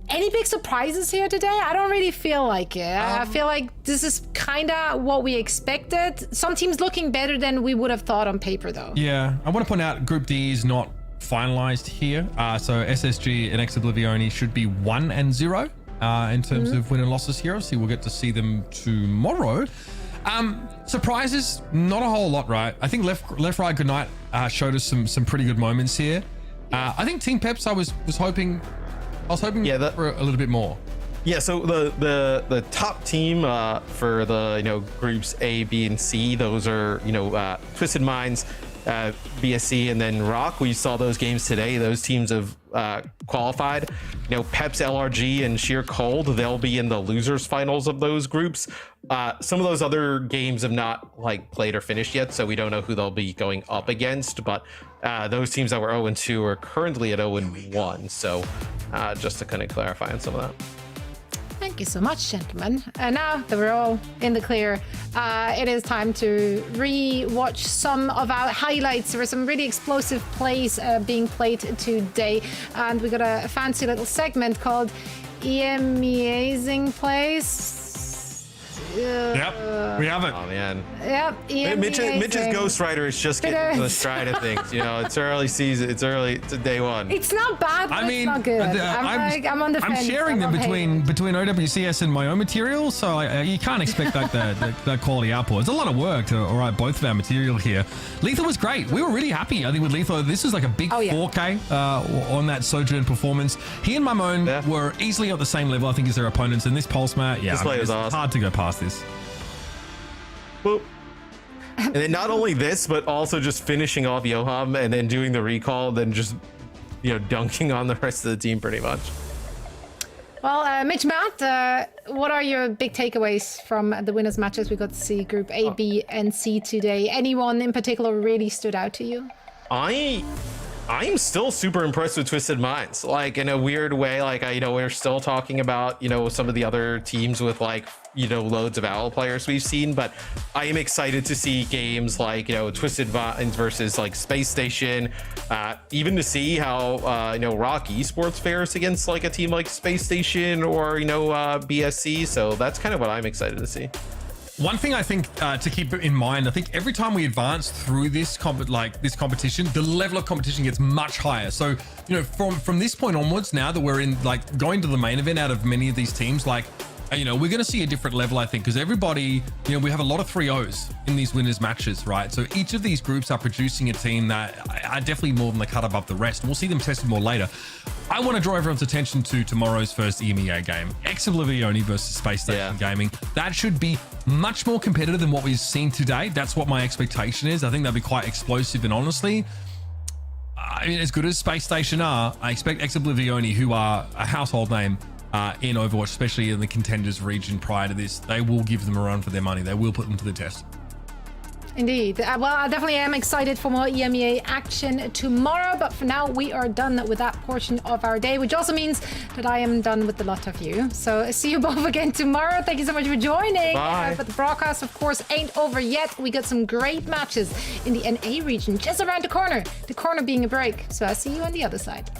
Any big surprises here today? I don't really feel like it. I feel like this is kind of what we expected. Some teams looking better than we would have thought on paper, though. Yeah, I want to point out Group D is not finalized here. So SSG and Ex-Oblivioni should be 1-0 in terms of win and losses here. So we'll get to see them tomorrow. Surprises, not a whole lot, right? I think Left Right Goodnight showed us some pretty good moments here. I think Team Peps, I was hoping for a little bit more. Yeah, so the top team for the groups A, B, and C, those are Twisted Minds, BSC, and then Rock. We saw those games today. Those teams have qualified. Peps, LRG, and Sheer Cold, they'll be in the losers finals of those groups. Some of those other games have not played or finished yet, so we don't know who they'll be going up against. But those teams that were 0-2 are currently at 0-1. So just to kind of clarify on some of that. Thank you so much, gentlemen. And now that we're all in the clear, it is time to re-watch some of our highlights. There were some really explosive plays being played today. And we got a fancy little segment called EMEAing Plays. Yep, we have it. Oh man. Yep. Mitch's Ghost Rider is just getting into the stride of things. It's early season. It's day one. It's not bad, but it's not good. I'm on the fence. I'm sharing them between OWCS and my own material, so you can't expect that quality output. It's a lot of work to write both of our material here. Letho was great. We were really happy. I think with Letho, this is like a big 4K on that Sojourn performance. He and Mamone were easily at the same level, I think, as their opponents. And this Pulse Mat, this play was awesome. Hard to go past this. Boop. And then not only this, but also just finishing off Yoham and then doing the recall, then just dunking on the rest of the team pretty much. Well, Mitch, Matt, what are your big takeaways from the winners matches we got to see Group A, B, and C today? Anyone in particular really stood out to you? I'm still super impressed with Twisted Minds. In a weird way, we're still talking about some of the other teams with loads of OWL players we've seen, but I am excited to see games like Twisted Minds versus Space Station, even to see how Rock Esports fares against a team like Space Station or BSC. So that's kind of what I'm excited to see. One thing I think to keep in mind, I think every time we advance through this competition, the level of competition gets much higher. So, from this point onwards, now that we're in going to the main event out of many of these teams, we're going to see a different level, I think, because everybody, we have a lot of 3-0s in these winners matches, right? So each of these groups are producing a team that are definitely more than the cut above the rest. We'll see them tested more later. I want to draw everyone's attention to tomorrow's first EMEA game, Ex-Oblivioni versus Space Station Gaming. That should be much more competitive than what we've seen today. That's what my expectation is. I think that'll be quite explosive, and honestly, as good as Space Station are, I expect Ex-Oblivioni, who are a household name in Overwatch, especially in the contenders region prior to this, they will give them a run for their money. They will put them to the test. Indeed. Well, I definitely am excited for more EMEA action tomorrow, but for now we are done with that portion of our day, which also means that I am done with the lot of you. So see you both again tomorrow. Thank you so much for joining. Bye. But the broadcast, of course, ain't over yet. We got some great matches in the NA region just around the corner being a break. So I'll see you on the other side.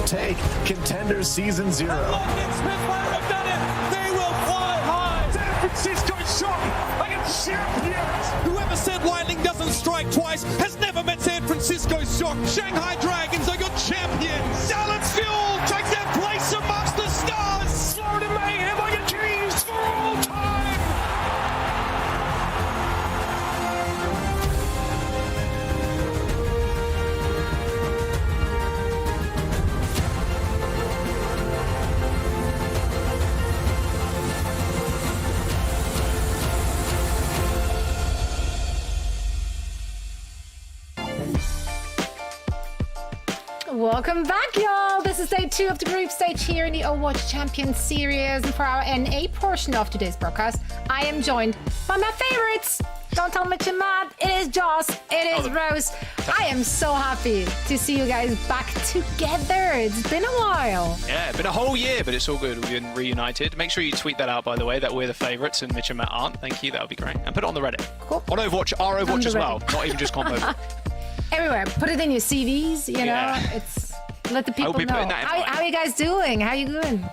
take Contenders Season 0. Have done it. They will fly high. San Francisco Shock against champions. Whoever said lightning doesn't strike twice has never met San Francisco Shock. Shanghai Dragons are your champions. Dallas Fuel takes their place amongst the stars. Florida Mayhem are your kings for all time. Welcome back, y'all. This is day 2 of the group stage here in the Overwatch Champions Series. And for our NA portion of today's broadcast, I am joined by my favorites. Don't tell Mitch and Matt. It is Joss. It is Rose. I am so happy to see you guys back together. It's been a while. Yeah, it's been a whole year, but it's all good. We've been reunited. Make sure you tweet that out, by the way, that we're the favorites and Mitch and Matt aren't. Thank you. That would be great. And put it on the Reddit. Cool. On Overwatch, our Overwatch as well. Not even just combo. Everywhere. Put it in your CVs, you know. It's let the people know. How are you guys doing? How you doing?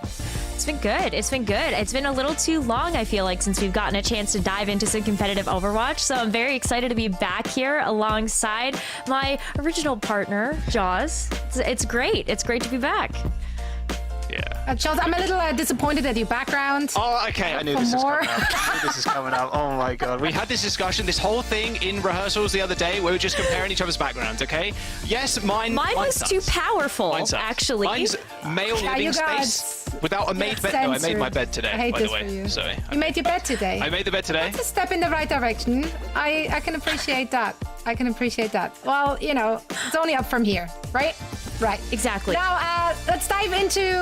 It's been good. It's been good. It's been a little too long, I feel like, since we've gotten a chance to dive into some competitive Overwatch. So I'm very excited to be back here alongside my original partner, Jaws. It's great. It's great to be back. Yeah. Charles, I'm a little disappointed at your background. Oh, okay. I knew this is coming up. Oh my god. We had this discussion, this whole thing in rehearsals the other day. We were just comparing each other's backgrounds, okay? Yes, mine was sucks. too powerful, actually. Mine's male living space without a made bed. No, I made my bed today, by the way. So you made your bed today? I made the bed today. That's a step in the right direction. I can appreciate that. I can appreciate that. Well, you know, it's only up from here, right? Right. Exactly. Now, let's dive into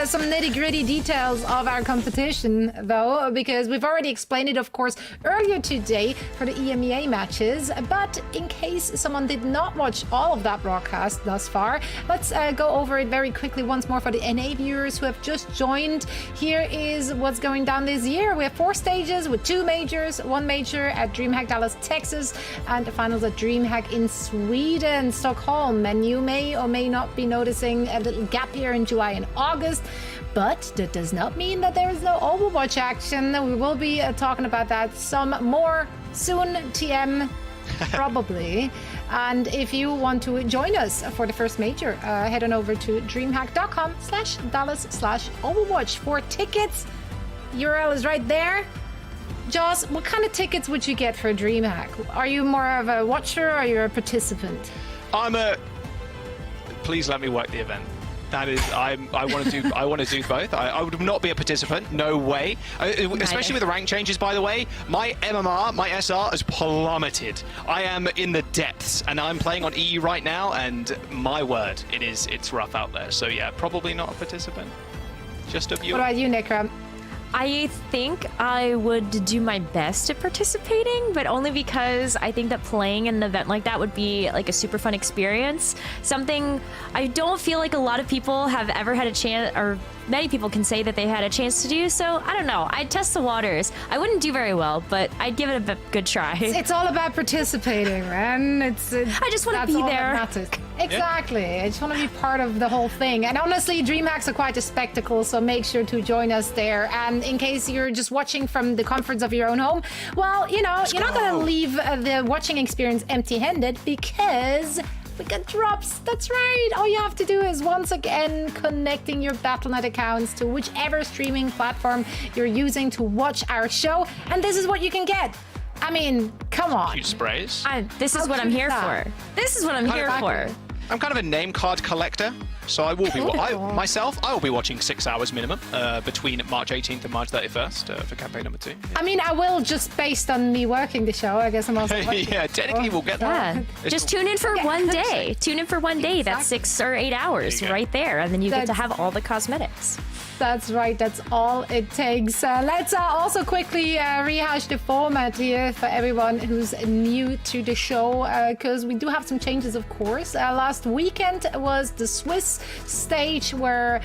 some nitty-gritty details of our competition, though, because we've already explained it, of course, earlier today for the EMEA matches. But in case someone did not watch all of that broadcast thus far, let's go over it very quickly once more for the NA viewers who have just joined. Here is what's going down this year. We have 4 stages with 2 majors, 1 major at DreamHack Dallas, Texas, and the finals at DreamHack in Sweden, Stockholm. And you may or may not be noticing a little gap here in July and August, but that does not mean that there is no Overwatch action. We will be talking about that some more soon, TM, probably. And if you want to join us for the first major, head on over to dreamhack.com/Dallas/Overwatch for tickets. URL is right there. Joss, what kind of tickets would you get for DreamHack? Are you more of a watcher or are you a participant? Please let me work the event. That is, I want to do both. I would not be a participant. No way. Especially with the rank changes, by the way. My MMR, my SR has plummeted. I am in the depths, and I'm playing on EU right now. And my word, it's rough out there. So yeah, probably not a participant. Just a viewer. What about you, Nikram? I think I would do my best at participating, but only because I think that playing in an event like that would be like a super fun experience. Something I don't feel like a lot of people have ever had a chance, or many people can say that they had a chance to do. So I don't know. I'd test the waters. I wouldn't do very well, but I'd give it a good try. It's all about participating, man. I just want to be there. Exactly. Yeah. I just want to be part of the whole thing. And honestly, DreamHacks are quite a spectacle, so make sure to join us there. And in case you're just watching from the comforts of your own home, well, you know, you're not going to leave the watching experience empty-handed because we got drops. That's right. All you have to do is once again connecting your Battle.net accounts to whichever streaming platform you're using to watch our show. And this is what you can get. I mean, come on. Cute sprays. This is what I'm here for. This is what I'm here for. I'm kind of a name card collector, so I will be. I will be watching 6 hours minimum between March 18th and March 31st for campaign number 2. Yeah. I mean, I will just based on me working the show. I guess I'm also. Yeah, technically we'll get that. Yeah. Just tune in for one day. Tune in for one day. That's 6 or 8 hours right there, and then you get to have all the cosmetics. That's right. That's all it takes. Let's also quickly rehash the format here for everyone who's new to the show, because we do have some changes, of course. Last last weekend was the Swiss stage where,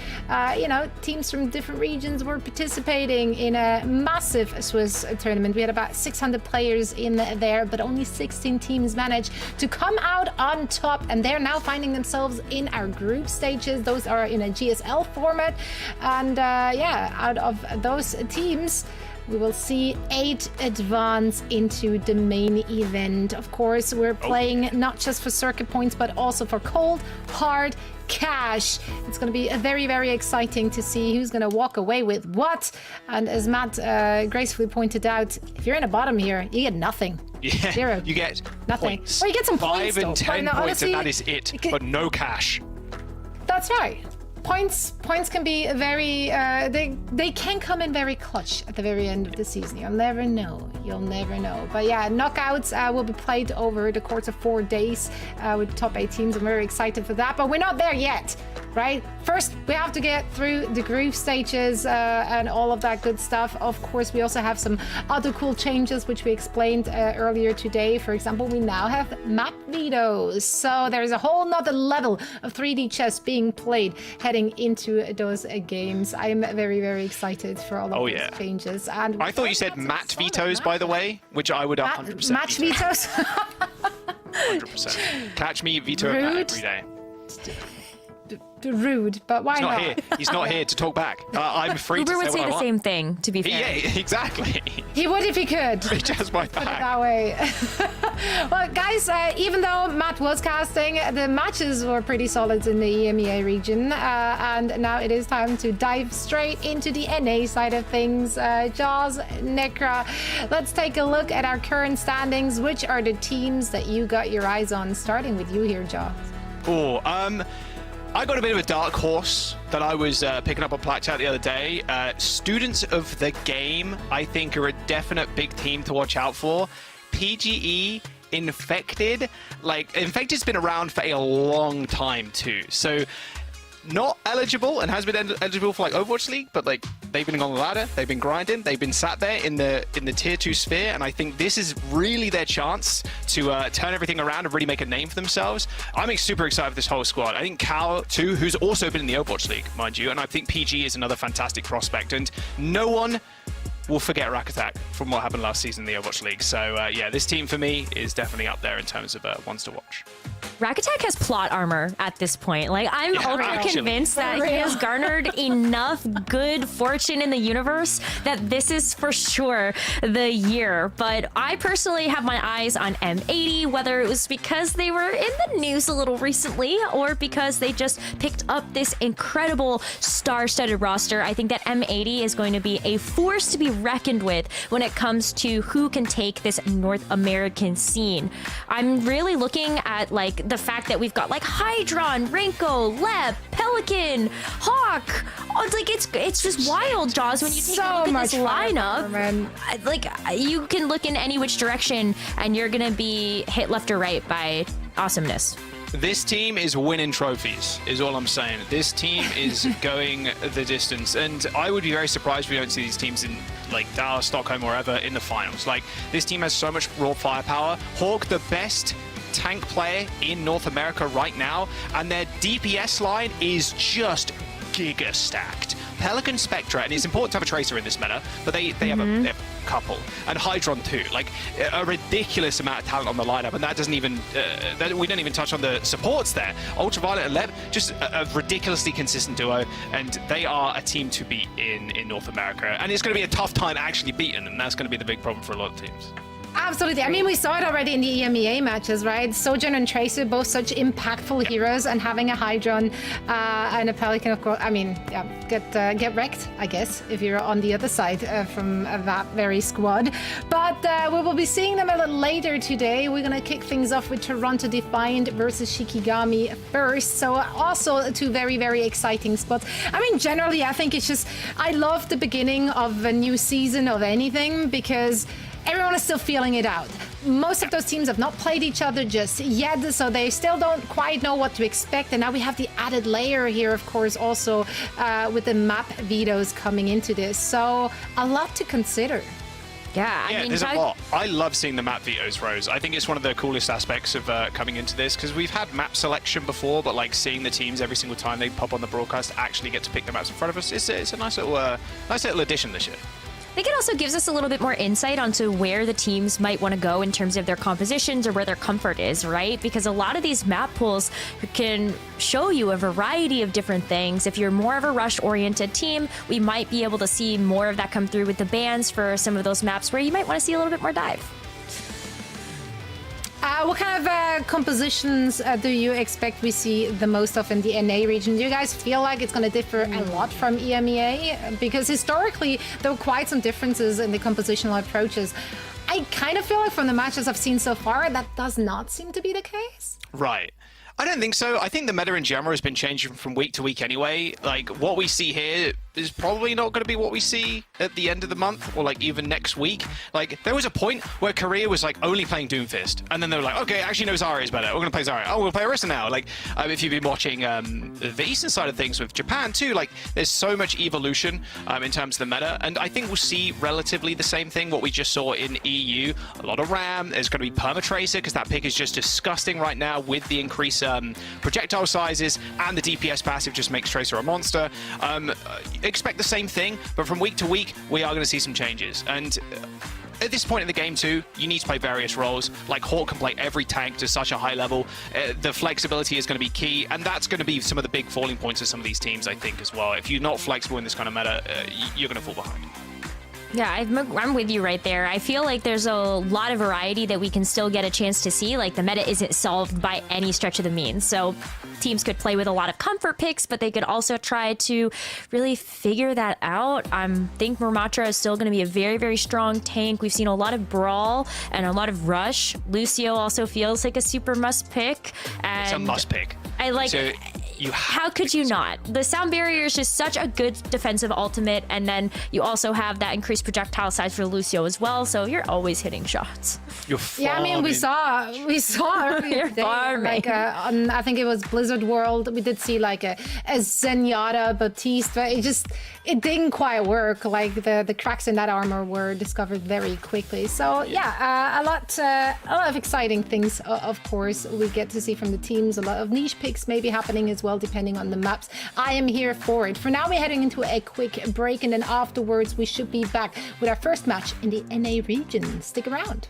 teams from different regions were participating in a massive Swiss tournament. We had about 600 players in there, but only 16 teams managed to come out on top, and they're now finding themselves in our group stages. Those are in a GSL format, and out of those teams, we will see 8 advance into the main event. Of course, we're playing not just for circuit points, but also for cold, hard cash. It's going to be very, very exciting to see who's going to walk away with what. And as Matt gracefully pointed out, if you're in the bottom here, you get nothing. Yeah, 0. You get nothing. Points. Or you get some points, 5 and 10 though. points, Honestly, and that is it. But no cash. That's right. Points can be very they can come in very clutch at the very end of the season. You'll never know. But yeah, knockouts will be played over the course of 4 days with the top 8 teams. I'm very excited for that, but we're not there yet, right? First, we have to get through the group stages and all of that good stuff. Of course, we also have some other cool changes, which we explained earlier today. For example, we now have map vetoes. So there's a whole nother level of 3D chess being played heading into those games. I'm very, very excited for all of these changes. And I thought you said mat vetoes, by the way, which I would 100% match vetoes. 100%. Catch me veto every day. Rude, but why not? He's not here to talk back. I'm free Uber to say would say the same thing, to be fair. Yeah, exactly. He would if he could. He just my Put it back. that way. Well, guys, even though Matt was casting, the matches were pretty solid in the EMEA region, and now it is time to dive straight into the NA side of things. Jaws, Necra, let's take a look at our current standings. Which are the teams that you got your eyes on? Starting with you here, Jaws. I got a bit of a dark horse that I was picking up on Blackchat the other day. Students of the Game, I think, are a definite big team to watch out for. PGE, Infected. Infected's been around for a long time too. So not eligible and has been eligible for Overwatch League, but they've been on the ladder, they've been grinding, they've been sat there in the tier 2 sphere, and I think this is really their chance to turn everything around and really make a name for themselves. I'm super excited for this whole squad. I think Cal too, who's also been in the Overwatch League, mind you, and I think PG is another fantastic prospect, and no one will forget Rack Attack from what happened last season in the Overwatch League. So this team for me is definitely up there in terms of ones to watch. Rack Attack has plot armor at this point. I'm ultra convinced that he has garnered enough good fortune in the universe that this is for sure the year. But I personally have my eyes on M80, whether it was because they were in the news a little recently or because they just picked up this incredible star-studded roster. I think that M80 is going to be a force to be reckoned with when it comes to who can take this North American scene. I'm really looking at the fact that we've got Hydron, Renko, Lep, Pelican, Hawk. It's just wild, Jaws, when you take a look at this lineup. You can look in any which direction and you're gonna be hit left or right by awesomeness. This team is winning trophies, is all I'm saying. This team is going the distance, and I would be very surprised if we don't see these teams in Dallas, Stockholm, or wherever in the finals. This team has so much raw firepower. Hawk, the best tank player in North America right now, and their DPS line is just giga stacked. Pelican, Spectra, and it's important to have a Tracer in this meta, but they have a couple, and Hydron too. A ridiculous amount of talent on the lineup, and that doesn't even we don't even touch on the supports there. Ultraviolet and Lep, just a ridiculously consistent duo, and they are a team to beat in North America, and it's going to be a tough time actually beating them. That's going to be the big problem for a lot of teams. Absolutely. I mean, we saw it already in the EMEA matches, right? Sojourn and Tracer, both such impactful heroes, and having a Hydron and a Pelican, of course. I mean, get wrecked, I guess, if you're on the other side from that very squad. But we will be seeing them a little later today. We're going to kick things off with Toronto Defiant versus Shikigami first. So also 2 very, very exciting spots. I mean, generally, I think it's just, I love the beginning of a new season of anything because everyone is still feeling it out. Most of those teams have not played each other just yet, so they still don't quite know what to expect. And now we have the added layer here, of course, also with the map vetoes coming into this. So a lot to consider. Yeah, I mean, there's a lot. I love seeing the map vetoes, Rose. I think it's one of the coolest aspects of coming into this, because we've had map selection before, but like seeing the teams every single time they pop on the broadcast actually get to pick the maps in front of us, it's a nice little addition this year. I think it also gives us a little bit more insight onto where the teams might want to go in terms of their compositions or where their comfort is, right? Because a lot of these map pools can show you a variety of different things. If you're more of a rush-oriented team, we might be able to see more of that come through with the bans for some of those maps where you might want to see a little bit more dive. What kind of compositions do you expect we see the most of in the NA region? Do you guys feel like it's going to differ a lot from EMEA? Because historically, there were quite some differences in the compositional approaches. I kind of feel like from the matches I've seen so far, that does not seem to be the case. Right. I don't think so. I think the meta in general has been changing from week to week anyway. Like, what we see here is probably not going to be what we see at the end of the month or like even next week. Like, there was a point where Korea was like only playing Doomfist, and then they were like, okay, actually no, Zarya is better. We're going to play Zarya. Oh, we'll play Orisa now. Like, if you've been watching the eastern side of things with Japan too, like there's so much evolution in terms of the meta, and I think we'll see relatively the same thing what we just saw in EU. A lot of RAM. There's going to be Permatracer because that pick is just disgusting right now with the increase projectile sizes, and the DPS passive just makes Tracer a monster. Expect the same thing, but from week to week, we are going to see some changes. And at this point in the game too, you need to play various roles. Like Hawk can play every tank to such a high level. The flexibility is going to be key, and that's going to be some of the big falling points of some of these teams, I think, as well. If you're not flexible in this kind of meta, you're going to fall behind. Yeah, I'm with you right there. I feel like there's a lot of variety that we can still get a chance to see. Like, the meta isn't solved by any stretch of the means. So teams could play with a lot of comfort picks, but they could also try to really figure that out. I think Murmatra is still going to be a very, very strong tank. We've seen a lot of Brawl and a lot of Rush. Lucio also feels like a super must pick. And it's a must pick. I like... So how could you not? The sound barrier is just such a good defensive ultimate, and then you also have that increased projectile size for Lucio as well, so you're always hitting shots. Yeah, I mean, we saw earlier today, like on, I think it was Blizzard World, we did see like a Zenyatta Baptiste, but it didn't quite work. Like the cracks in that armor were discovered very quickly. So yeah, a lot of exciting things, of course, we get to see from the teams. A lot of niche picks maybe happening as well, depending on the maps. I am here for it. For now, we're heading into a quick break, and then afterwards we should be back with our first match in the NA region. Stick around.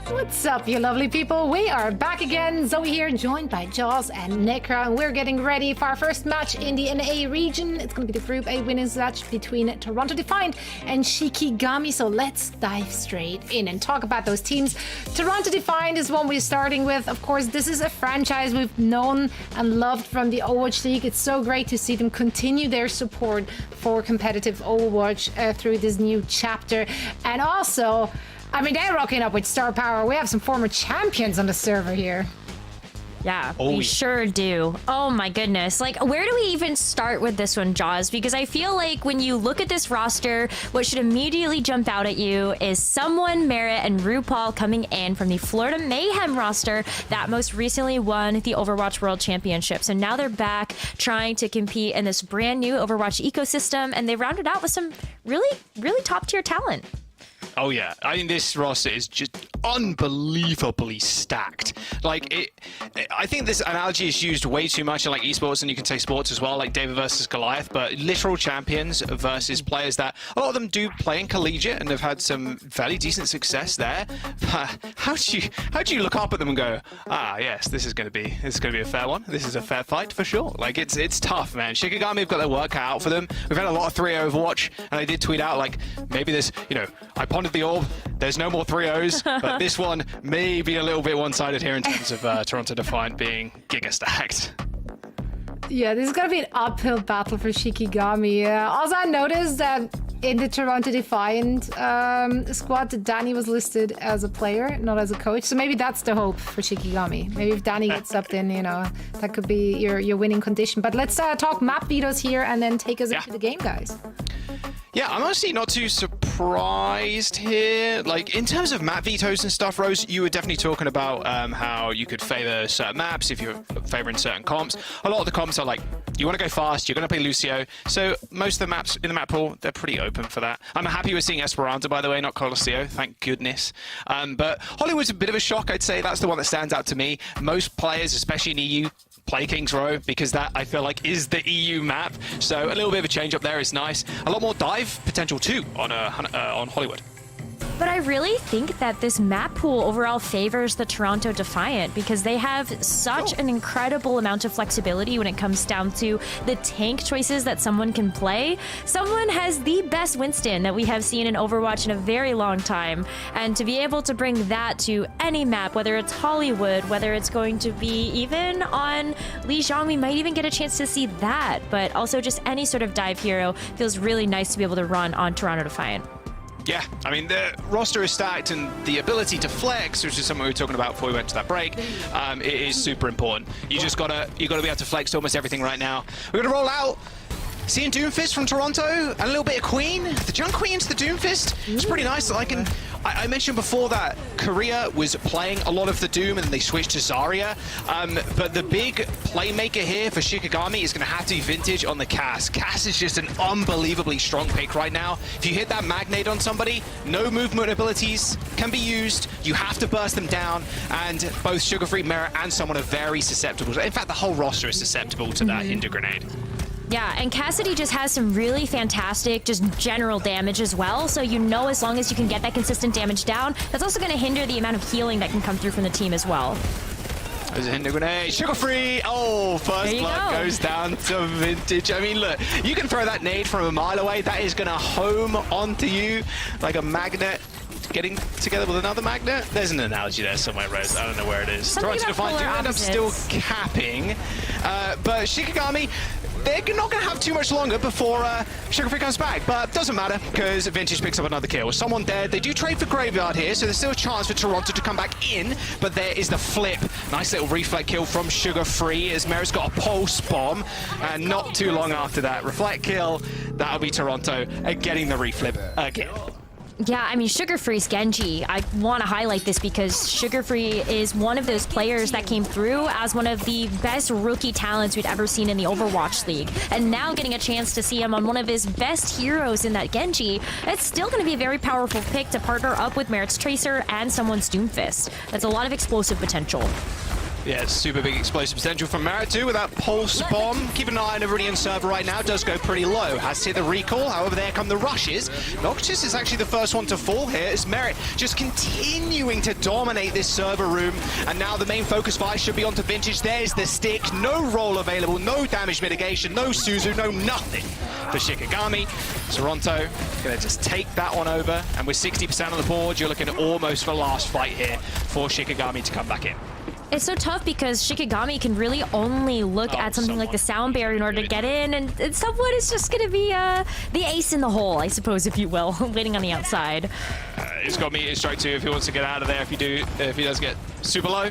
What's up, you lovely people? We are back again. Zoe here, joined by Jaws and Necra, and we're getting ready for our first match in the NA region. It's going to be the Group A winners match between Toronto Defiant and Shikigami. So let's dive straight in and talk about those teams. Toronto Defiant is one we're starting with. Of course, this is a franchise we've known and loved from the Overwatch League. It's so great to see them continue their support for competitive Overwatch through this new chapter. And also, I mean, they're rocking up with star power. We have some former champions on the server here. Yeah, we sure do. Oh my goodness. Like, where do we even start with this one, Jaws? Because I feel like when you look at this roster, what should immediately jump out at you is someone, Merritt, and RuPaul coming in from the Florida Mayhem roster that most recently won the Overwatch World Championship. So now they're back trying to compete in this brand new Overwatch ecosystem, and they rounded out with some really, really top tier talent. Oh yeah, I mean, this roster is just unbelievably stacked. Like, I think this analogy is used way too much in like esports, and you can say sports as well, like David versus Goliath, but literal champions versus players that a lot of them do play in collegiate and have had some fairly decent success there. How do you look up at them and go, ah yes, this is gonna be a fair one. This is a fair fight for sure. Like, it's tough, man. Shikigami have got their work cut out for them. We've had a lot of 3-0 Overwatch, and I did tweet out like, maybe this, I pondered the orb. There's no more 3-0s, but this one may be a little bit one-sided here in terms of Toronto Defiant being giga stacked. Yeah, this is going to be an uphill battle for Shikigami. Also, I noticed that in the Toronto Defiant squad, that Danny was listed as a player, not as a coach. So maybe that's the hope for Shikigami. Maybe if Danny gets up, then, that could be your winning condition. But let's talk map vetoes here and then take us into the game, guys. Yeah, I'm honestly not too surprised here. Like, in terms of map vetoes and stuff, Rose, you were definitely talking about how you could favor certain maps if you're favoring certain comps. A lot of the comps are like, you want to go fast, you're going to play Lucio. So most of the maps in the map pool, they're pretty open for that. I'm happy we're seeing Esperanza, by the way, not Colosseo. Thank goodness. But Hollywood's a bit of a shock, I'd say. That's the one that stands out to me. Most players, especially in EU, play King's Row because that, I feel like, is the EU map. So a little bit of a change up there is nice. A lot more dive potential too on Hollywood. But I really think that this map pool overall favors the Toronto Defiant because they have such an incredible amount of flexibility when it comes down to the tank choices that someone can play. Someone has the best Winston that we have seen in Overwatch in a very long time. And to be able to bring that to any map, whether it's Hollywood, whether it's going to be even on Lijiang, we might even get a chance to see that. But also just any sort of dive hero feels really nice to be able to run on Toronto Defiant. Yeah, I mean, the roster is stacked, and the ability to flex, which is something we were talking about before we went to that break, it is super important. You gotta be able to flex to almost everything right now. We're gonna roll out. Seeing Doomfist from Toronto, and a little bit of Queen. The Junk Queen to the Doomfist. It's pretty nice. I mentioned before that Korea was playing a lot of the Doom and they switched to Zarya. But the big playmaker here for Shikigami is going to have to be Vintage on the Cass. Cass is just an unbelievably strong pick right now. If you hit that Magnate on somebody, no movement abilities can be used. You have to burst them down, and both Sugar-Free, Merit, and someone are very susceptible. In fact, the whole roster is susceptible to that Hinder Grenade. Yeah, and Cassidy just has some really fantastic, just general damage as well. So as long as you can get that consistent damage down, that's also going to hinder the amount of healing that can come through from the team as well. There's a Hinder Grenade. Sugar-Free! Oh, first blood goes down to Vintage. I mean, look, you can throw that nade from a mile away. That is going to home onto you like a magnet. Getting together with another magnet? There's an analogy there somewhere, Rose. I don't know where it is. Toronto Defiant do end up still capping. But Shikigami, they're not going to have too much longer before Sugar-Free comes back. But doesn't matter, because Vintage picks up another kill. Someone dead. They do trade for Graveyard here, so there's still a chance for Toronto to come back in. But there is the flip. Nice little reflect kill from Sugar-Free as Merritt's got a pulse bomb. And not too long after that, reflect kill. That'll be Toronto getting the reflip again. Yeah, I mean, Sugar-Free's Genji, I want to highlight this because Sugar-Free is one of those players that came through as one of the best rookie talents we'd ever seen in the Overwatch League. And now getting a chance to see him on one of his best heroes in that Genji, it's still going to be a very powerful pick to partner up with Merit's Tracer and someone's Doomfist. That's a lot of explosive potential. Yeah, it's super big explosive potential from Merit too with that pulse bomb. Keep an eye on Iridian server right now. Does go pretty low. Has hit the recall. However, there come the rushes. Noctis is actually the first one to fall here. It's Merit just continuing to dominate this server room. And now the main focus fire should be onto Vintage. There's the stick. No roll available. No damage mitigation. No Suzu. No nothing for Shikigami. Toronto gonna just take that one over. And with 60% on the board, you're looking almost for last fight here for Shikigami to come back in. It's so tough because Shikigami can really only look at something like the sound barrier in order to get in, and someone is just going to be the ace in the hole, I suppose, if you will, waiting on the outside. He's got me strike 2 if he wants to get out of there. If he does get super low.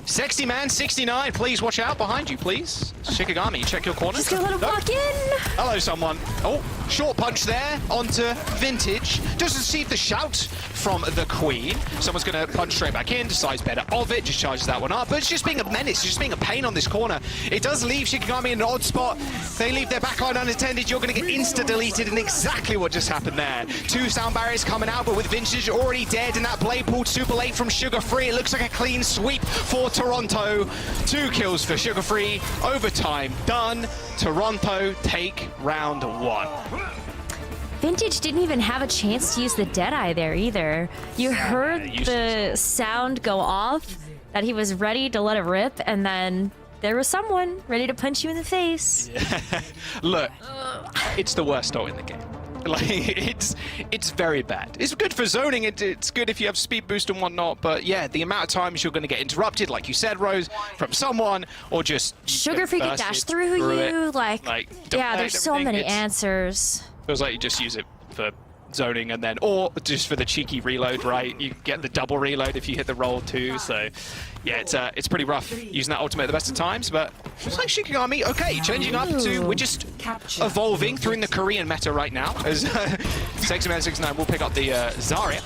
Sexy man, 69. Please watch out behind you, please. Shikigami, check your corner. Just gonna let him walk in. Hello, someone. Oh, short punch there onto Vintage. Doesn't receive the shout from the Queen. Someone's gonna punch straight back in, decides better of it, just charges that one up. But it's just being a menace, just being a pain on this corner. It does leave Shikigami in an odd spot. They leave their backline unattended. You're gonna get insta-deleted, and exactly what just happened there. 2 sound barriers coming out, but with Vintage already dead, and that blade pulled super late from Sugar Free. It looks like a clean sweep for Toronto. 2 kills for Sugar Free. Overtime done. Toronto take round 1. Vintage didn't even have a chance to use the Deadeye there either. You heard the sound go off, that he was ready to let it rip, and then there was someone ready to punch you in the face. Yeah. Look, it's the worst ult in the game. Like, it's very bad. It's good for zoning, it's good if you have speed boost and whatnot, but yeah, the amount of times you're going to get interrupted, like you said, Rose, from someone, or just Sugar Free could dash through you, like yeah, there's so many answers. Feels like you just use it for zoning, and then, or just for the cheeky reload, right? You get the double reload if you hit the roll too, so yeah, it's pretty rough using that ultimate at the best of times, but it's like Shikigami, okay, changing up to, we're just evolving through in the Korean meta right now, as Sexy Man 69 will pick up the Zarya.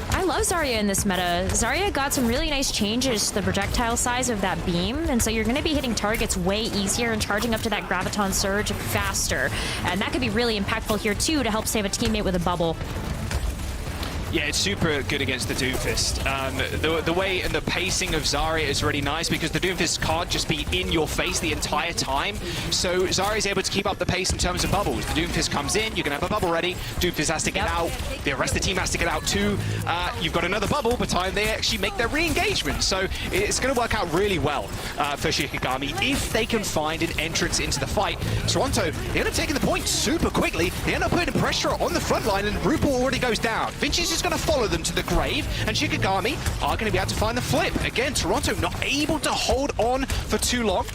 I love Zarya in this meta. Zarya got some really nice changes to the projectile size of that beam, and so you're going to be hitting targets way easier and charging up to that Graviton Surge faster. And that could be really impactful here too to help save a teammate with a bubble. Yeah, it's super good against the Doomfist. The way and the pacing of Zarya is really nice because the Doomfist can't just be in your face the entire time. So Zarya is able to keep up the pace in terms of bubbles. The Doomfist comes in, you're going to have a bubble ready. Doomfist has to get out. The rest of the team has to get out too. You've got another bubble by the time they actually make their re-engagement. So it's going to work out really well for Shikigami if they can find an entrance into the fight. Toronto, they end up taking the point super quickly. They end up putting pressure on the front line, and Rupal already goes down. Vinci is going to follow them to the grave, and Shikigami are going to be able to find the flip. Again, Toronto not able to hold on for too long.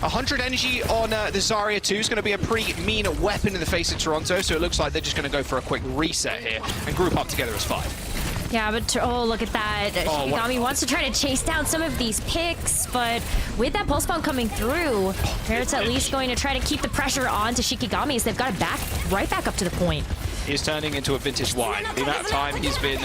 100 energy on the Zarya 2 is going to be a pretty mean weapon in the face of Toronto, so it looks like they're just going to go for a quick reset here and group up together as 5. Yeah, but oh, look at that. Shikigami wants to try to chase down some of these picks, but with that pulse bomb coming through, Merit's at least going to try to keep the pressure on to Shikigami as they've got it right back up to the point. He's turning into a Vintage wine. The amount of time he's been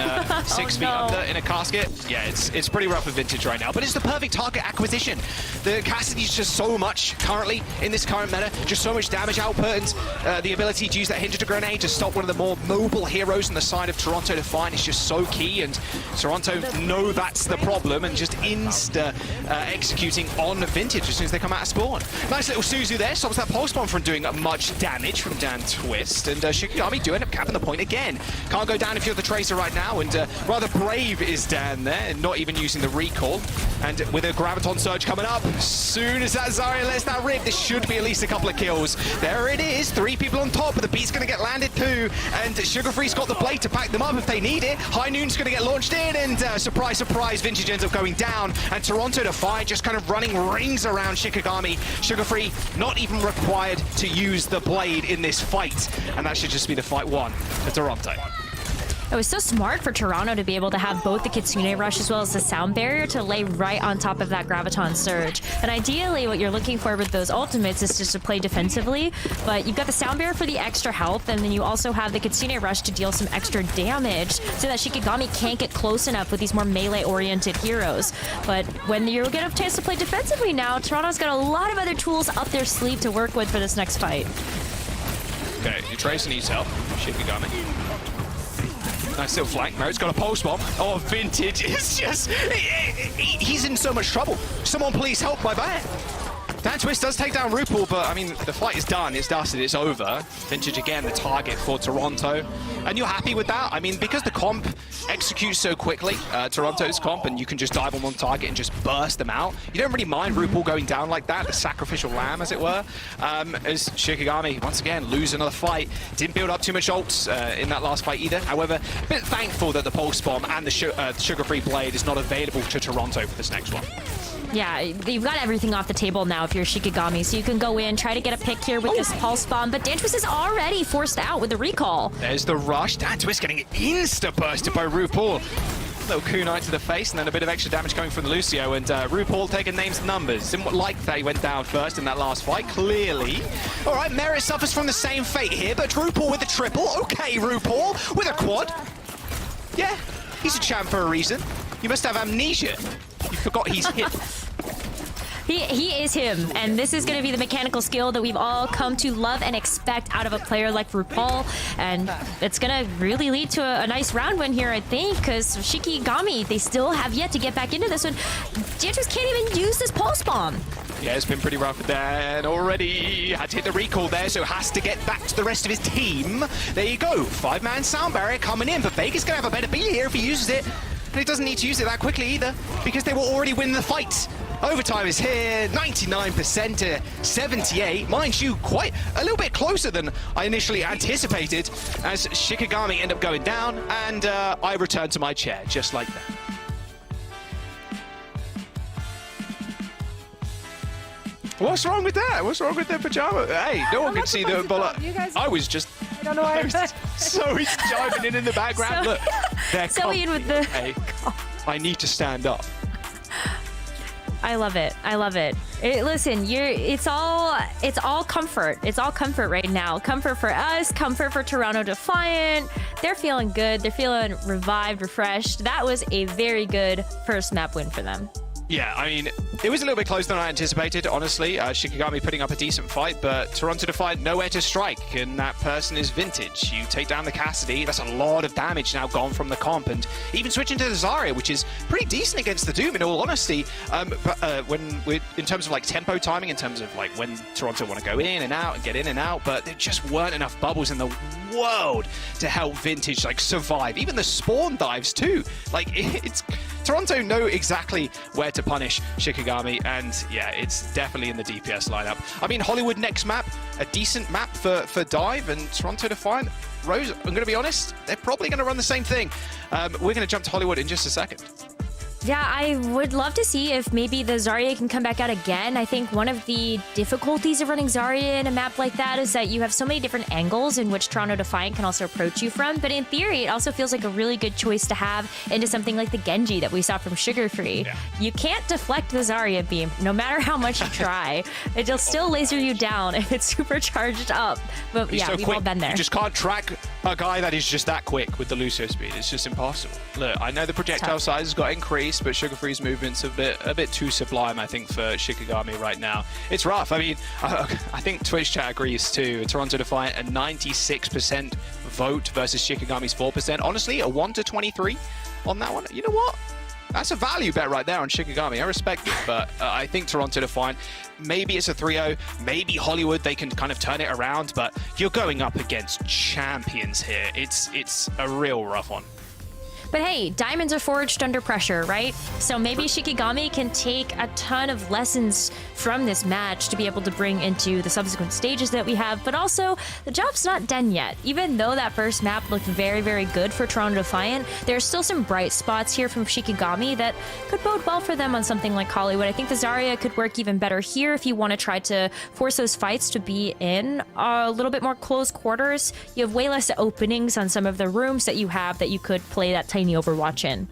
6 feet under in a casket, yeah, it's pretty rough with Vintage right now. But it's the perfect target acquisition. The Cassidy's just so much currently in this current meta, just so much damage output, and the ability to use that Hindered Grenade to stop one of the more mobile heroes on the side of Toronto to find is just so key. And Toronto know that's the problem and just insta executing on Vintage as soon as they come out of spawn. Nice little Suzu there, stops that pulse bomb from doing much damage from Dan Twist, and Shikigami do end up capping the point again. Can't go down if you're the Tracer right now, and rather brave is Dan there, and not even using the recall. And with a Graviton Surge coming up, as soon as that Zarya lets that rip, this should be at least a couple of kills. There it is, 3 people on top, but the beat's going to get landed too, and Sugar Free's got the blade to pack them up if they need it. High Noon's going to get launched in, and surprise, surprise, Vintage ends up going down, and Toronto Defiant just kind of running rings around Shikigami. Sugar Free not even required to use the blade in this fight, and that should just be the fight 1 for Toronto. It was so smart for Toronto to be able to have both the Kitsune Rush as well as the Sound Barrier to lay right on top of that Graviton Surge. And ideally, what you're looking for with those ultimates is just to play defensively, but you've got the Sound Barrier for the extra health, and then you also have the Kitsune Rush to deal some extra damage so that Shikigami can't get close enough with these more melee-oriented heroes. But when you get a chance to play defensively now, Toronto's got a lot of other tools up their sleeve to work with for this next fight. Okay, your Tracer needs help. Shikigami. Nice little flank. Merritt's got a pulse bomb. Oh, Vintage is just... he's in so much trouble. Someone please help my man. Dan Twist does take down RuPaul, but I mean, the fight is done, it's dusted, it's over. Vintage again, the target for Toronto. And you're happy with that? I mean, because the comp executes so quickly, Toronto's comp, and you can just dive on one target and just burst them out. You don't really mind RuPaul going down like that, the sacrificial lamb, as it were. As Shikigami, once again, lose another fight. Didn't build up too much ults in that last fight either. However, a bit thankful that the Pulse Bomb and the Sugar-Free Blade is not available to Toronto for this next one. Yeah, you've got everything off the table now if you're Shikigami, so you can go in, try to get a pick here with this Pulse Bomb, but Dan Twist is already forced out with the recall. There's the rush. Dan Twist getting insta-bursted by RuPaul. Little kunai to the face, and then a bit of extra damage coming from the Lucio, and RuPaul taking names and numbers. Didn't like that he went down first in that last fight, clearly. All right, Merit suffers from the same fate here, but RuPaul with a triple. Okay, RuPaul with a quad. Yeah, he's a champ for a reason. You must have amnesia. You forgot he's him. He is him, and this is going to be the mechanical skill that we've all come to love and expect out of a player like RuPaul, and it's going to really lead to a nice round win here, I think, because Shikigami, they still have yet to get back into this one. Jantus can't even use this Pulse Bomb. Yeah, it's been pretty rough with Dan already. Had to hit the recall there, so has to get back to the rest of his team. There you go, 5-man sound barrier coming in, but Vegas going to have a better beat here if he uses it. And he doesn't need to use it that quickly either, because they will already win the fight. Overtime is here, 99% to 78. Mind you, quite a little bit closer than I initially anticipated, as Shikigami end up going down, and I return to my chair, just like that. What's wrong with that? What's wrong with the pajama? Hey, no one can see the ball. I was just... I don't know why. So he's diving in the background. Look, they're Ian with the... Hey, I need to stand up. I love it. I love it. Listen, it's all comfort. It's all comfort right now. Comfort for us, comfort for Toronto Defiant. They're feeling good. They're feeling revived, refreshed. That was a very good first map win for them. Yeah, I mean, it was a little bit closer than I anticipated, honestly. Shikigami putting up a decent fight, but Toronto Defiant nowhere to strike, and that person is Vintage. You take down the Cassidy, that's a lot of damage now gone from the comp, and even switching to the Zarya, which is pretty decent against the Doom, in all honesty. When we're in terms of like tempo timing, in terms of like when Toronto want to go in and out and get in and out, but there just weren't enough bubbles in the world to help Vintage like survive. Even the spawn dives too. Like it's Toronto know exactly where to punish Shikigami, and yeah, it's definitely in the DPS lineup. I mean, Hollywood next map, a decent map for dive, and Toronto Defiant, Rose, I'm going to be honest, they're probably going to run the same thing. We're going to jump to Hollywood in just a second. Yeah, I would love to see if maybe the Zarya can come back out again. I think one of the difficulties of running Zarya in a map like that is that you have so many different angles in which Toronto Defiant can also approach you from. But in theory, it also feels like a really good choice to have into something like the Genji that we saw from Sugar-Free. Yeah. You can't deflect the Zarya beam, no matter how much you try. It'll still laser you down if it's super charged up. But yeah, we've all been there. You just can't track a guy that is just that quick with the Lucio speed. It's just impossible. Look, I know the projectile size has got increased, but Sugar-Free's movement's a bit too sublime, I think, for Shikigami right now. It's rough. I mean, I think Twitch chat agrees too. Toronto Defiant, a 96% vote versus Shikigami's 4%. Honestly, a 1 to 23 on that one. You know what? That's a value bet right there on Shikigami. I respect it, but I think Toronto Defiant, maybe it's a 3-0, maybe Hollywood, they can kind of turn it around, but you're going up against champions here. It's a real rough one. But hey, diamonds are forged under pressure, right? So maybe Shikigami can take a ton of lessons from this match to be able to bring into the subsequent stages that we have, but also the job's not done yet. Even though that first map looked very, very good for Toronto Defiant, there's still some bright spots here from Shikigami that could bode well for them on something like Hollywood. I think the Zarya could work even better here if you want to try to force those fights to be in a little bit more close quarters. You have way less openings on some of the rooms that you have that you could play that tiny Overwatch in.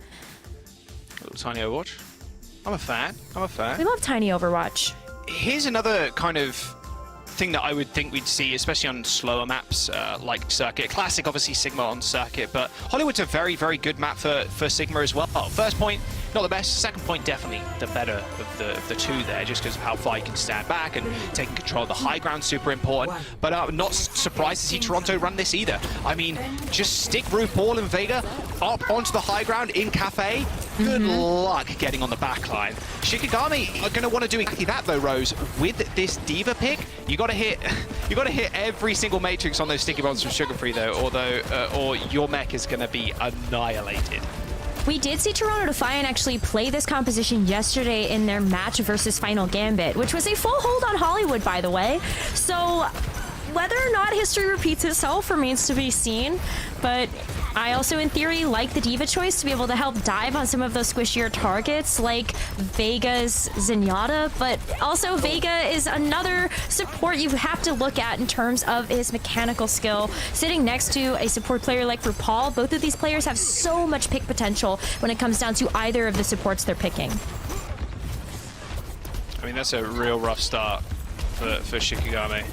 Little tiny Overwatch. I'm a fan. We love tiny Overwatch. Here's another kind of thing that I would think we'd see, especially on slower maps like Circuit. Classic, obviously, Sigma on Circuit, but Hollywood's a very, very good map for Sigma as well. First point, not the best. Second point, definitely the better of the two there, just because of how far you can stand back and taking control of the high ground, super important. But I'm not surprised to see Toronto run this either. I mean, just stick RuPaul and Vega up onto the high ground in Cafe. Good luck getting on the back line. Shikigami are going to want to do exactly that though, Rose. With this Diva pick, you got to hit every single matrix on those sticky bombs from Sugar Free though, or your mech is going to be annihilated. We did see Toronto Defiant actually play this composition yesterday in their match versus Final Gambit, which was a full hold on Hollywood, by the way. So whether or not history repeats itself remains to be seen, but I also, in theory, like the Diva choice to be able to help dive on some of those squishier targets like Vega's Zenyatta, but also Vega is another support you have to look at in terms of his mechanical skill. Sitting next to a support player like RuPaul, both of these players have so much pick potential when it comes down to either of the supports they're picking. I mean, that's a real rough start for Shikigami.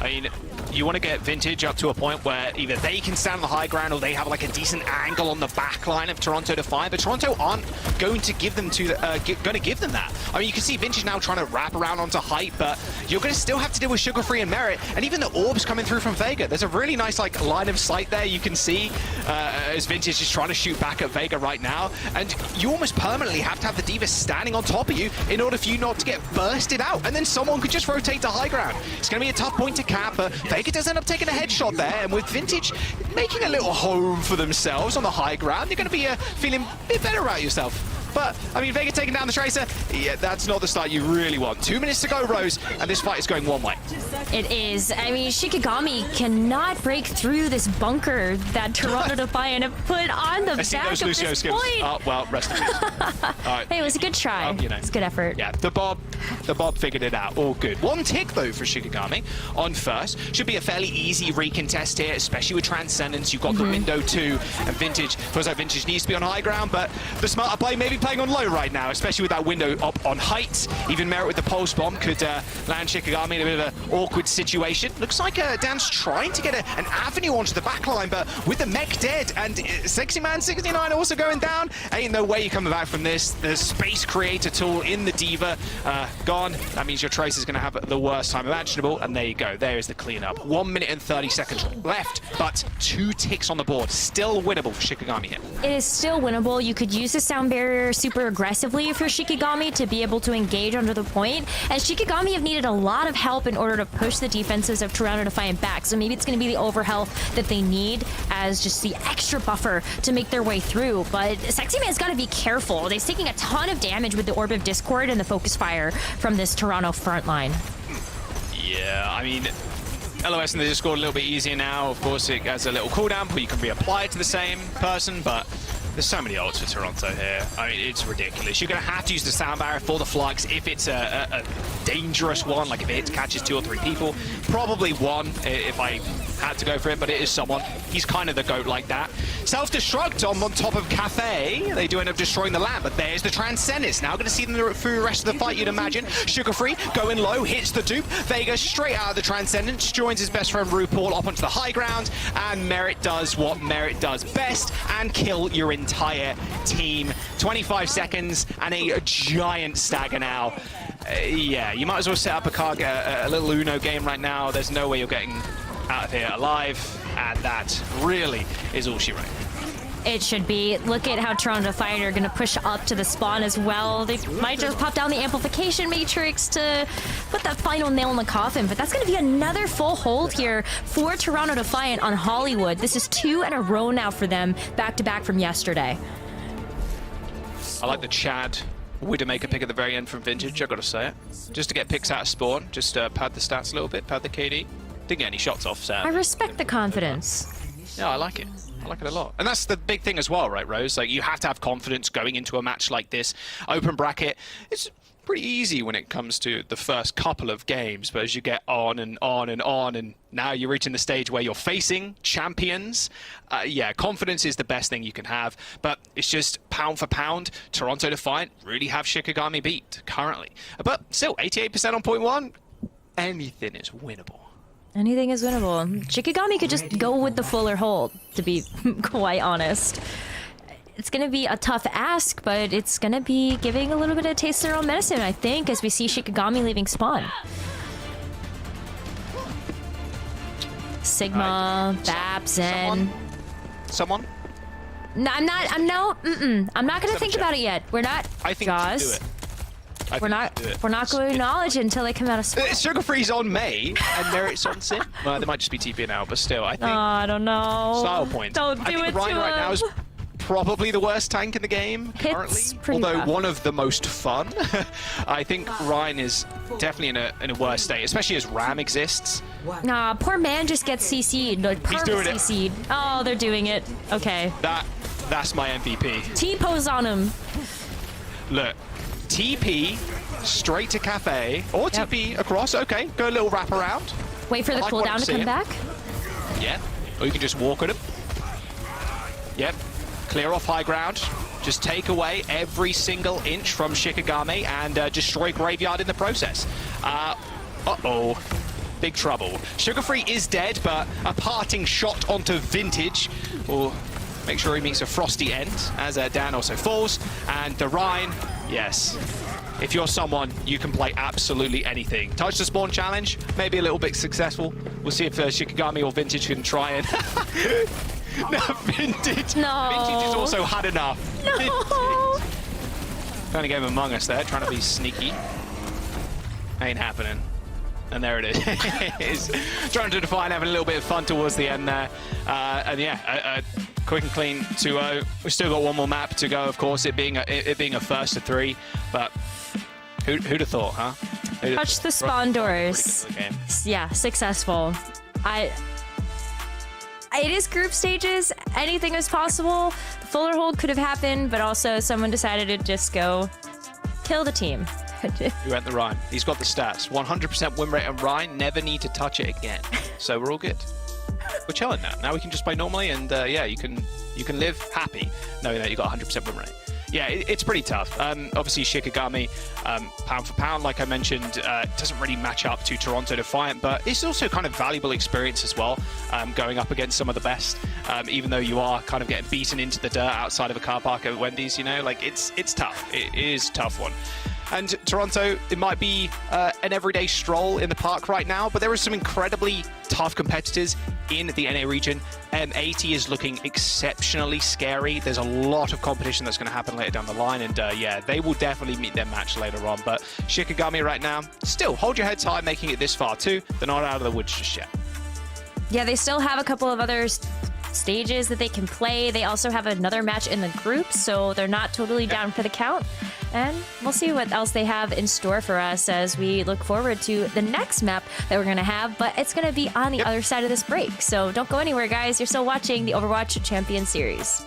I mean, you want to get Vintage up to a point where either they can stand on the high ground or they have like a decent angle on the back line of Toronto Defiant, but Toronto aren't going to give them that. I mean, you can see Vintage now trying to wrap around onto height, but you're going to still have to deal with Sugar Free and Merit, and even the orbs coming through from Vega. There's a really nice like line of sight there you can see as Vintage is trying to shoot back at Vega right now, and you almost permanently have to have the Diva standing on top of you in order for you not to get bursted out, and then someone could just rotate to high ground. It's going to be a tough point to cap, but Vega does end up taking a headshot there, and with Vintage making a little home for themselves on the high ground, you're going to be feeling a bit better about yourself. But, I mean, Vega taking down the Tracer, yeah, that's not the start you really want. 2 minutes to go, Rose, and this fight is going one way. It is. I mean, Shikigami cannot break through this bunker that Toronto Defiant have put on the back of this point. Oh, well, rest in peace. All right. Hey, it was a good try. You know. It's good effort. Yeah, the Bob figured it out. All good. One tick, though, for Shikigami on first. Should be a fairly easy recontest here, especially with Transcendence. You've got the window, too, and Vintage. Feels like Vintage needs to be on high ground, but the smarter play maybe playing on low right now, especially with that window up on height. Even Merit with the pulse bomb could land Shikigami in a bit of an awkward situation. Looks like Dan's trying to get an avenue onto the backline, but with the mech dead and Sexy Man 69 also going down, ain't no way you're coming back from this. The Space Creator tool in the Diva gone. That means your Tracer's going to have the worst time imaginable, and there you go. There is the cleanup. 1 minute and 30 seconds left, but 2 ticks on the board. Still winnable for Shikigami here. It is still winnable. You could use the sound barrier super aggressively for Shikigami to be able to engage under the point, as Shikigami have needed a lot of help in order to push the defenses of Toronto Defiant back. So maybe it's going to be the overhealth that they need as just the extra buffer to make their way through. But Sexy Man's got to be careful. He's taking a ton of damage with the Orb of Discord and the focus fire from this Toronto front line. Yeah, I mean, LOS in the Discord a little bit easier now. Of course, it has a little cooldown where you can reapply it to the same person, but there's so many ults for Toronto here. I mean, it's ridiculous. You're going to have to use the sound barrier for the flux if it's a dangerous one, like if it catches 2 or 3 people. Probably 1 if I had to go for it, but it is someone. He's kind of the GOAT like that. Self-destruct on top of Cafe. They do end up destroying the lamp, but there's the Transcendence. Now going to see them through the rest of the fight, you'd imagine. Sugar Free going low, hits the dupe. Vega straight out of the Transcendence, joins his best friend RuPaul up onto the high ground, and Merit does what Merit does best and kill your entire team. 25 seconds and a giant stagger now. Yeah, you might as well set up a little Uno game right now. There's no way you're getting out of here alive, and that really is all she wrote. It should be. Look at how Toronto Defiant are going to push up to the spawn as well. They might just pop down the amplification matrix to put that final nail in the coffin, but that's going to be another full hold here for Toronto Defiant on Hollywood. This is 2 in a row now for them, back-to-back from yesterday. I like the Chad Widowmaker pick at the very end from Vintage, I've got to say it. Just to get picks out of spawn, just pad the stats a little bit, pad the KD. Didn't get any shots off, so. I respect the confidence. Yeah, I like it. I like it a lot. And that's the big thing as well, right, Rose? Like, you have to have confidence going into a match like this. Open bracket, it's pretty easy when it comes to the first couple of games, but as you get on and on and on, and now you're reaching the stage where you're facing champions, yeah, confidence is the best thing you can have, but it's just pound for pound, Toronto Defiant really have Shikigami beat currently. But still, 88% on point 1, anything is winnable. Anything is winnable. Shikigami could just go with the fuller hold, to be quite honest. it's gonna be a tough ask, but it's gonna be giving a little bit of taste of their own medicine, I think, as we see Shikigami leaving spawn. Sigma, Peps, and someone. No, I'm not gonna think about it yet. We're not. I think Jaws. you do it. We're not going to acknowledge it until they come out of spawn. Sugar Free's on May and Merit's on Sim. Well, they might just be TP now, but still, I think. I don't know. Style point. Don't do it Ryan to right him. now is probably the worst tank in the game currently, although rough. one of the most fun. I think Ryan is definitely in a worse state, especially as Ram exists. Nah, poor man just gets CC'd. Like, He's doing it. CC'd. Oh, they're doing it. Okay. That's my MVP. T-pose on him. Look, TP straight to cafe or TP across. Okay, go a little wrap around. Wait for the like what I'm cooldown to come seeing. back. Yeah, or you can just walk at him. Yep, clear off high ground. Just take away every single inch from Shikigami and destroy Graveyard in the process. Uh-oh. Big trouble. Sugar Free is dead, but a parting shot onto Vintage will make sure he meets a frosty end as Dan also falls. And the Rhine, yes. If you're someone, you can play absolutely anything. Touch the spawn challenge, maybe a little bit successful. We'll see if Shikigami or Vintage can try and... No, Vintage. No. Vintage has also had enough. No. Kind of game Among Us there, trying to be sneaky. Ain't happening. And there it is. Trying to Defiant, having a little bit of fun towards the end there. And yeah, quick and clean 2-0. We've still got one more map to go, of course, it being a first to 3. But who'd have thought, huh? Touch the spawn doors. Yeah, successful. It is group stages. Anything is possible. The Fuller hold could have happened, but also someone decided to just go kill the team. He went the Rhine. He's got the stats. 100% win rate on Rhine. Never need to touch it again. So we're all good. We're chilling now. Now we can just play normally, and yeah, you can live happy knowing that you got 100% win rate. Yeah, it's pretty tough. Obviously, Shikigami, pound for pound, like I mentioned, doesn't really match up to Toronto Defiant, but it's also kind of valuable experience as well, going up against some of the best, even though you are kind of getting beaten into the dirt outside of a car park at Wendy's, you know, like it's tough. It is a tough one. And Toronto, it might be an everyday stroll in the park right now, but there are some incredibly tough competitors in the NA region. M80 is looking exceptionally scary. There's a lot of competition that's going to happen later down the line, and yeah, they will definitely meet their match later on. But Shikigami right now, still hold your heads high, making it this far too. They're not out of the woods just yet. Yeah, they still have a couple of other stages that they can play. They also have another match in the group, so they're not totally down for the count. And we'll see what else they have in store for us as we look forward to the next map that we're going to have, but it's going to be on the other side of this break. So don't go anywhere, guys. You're still watching the Overwatch Champions Series.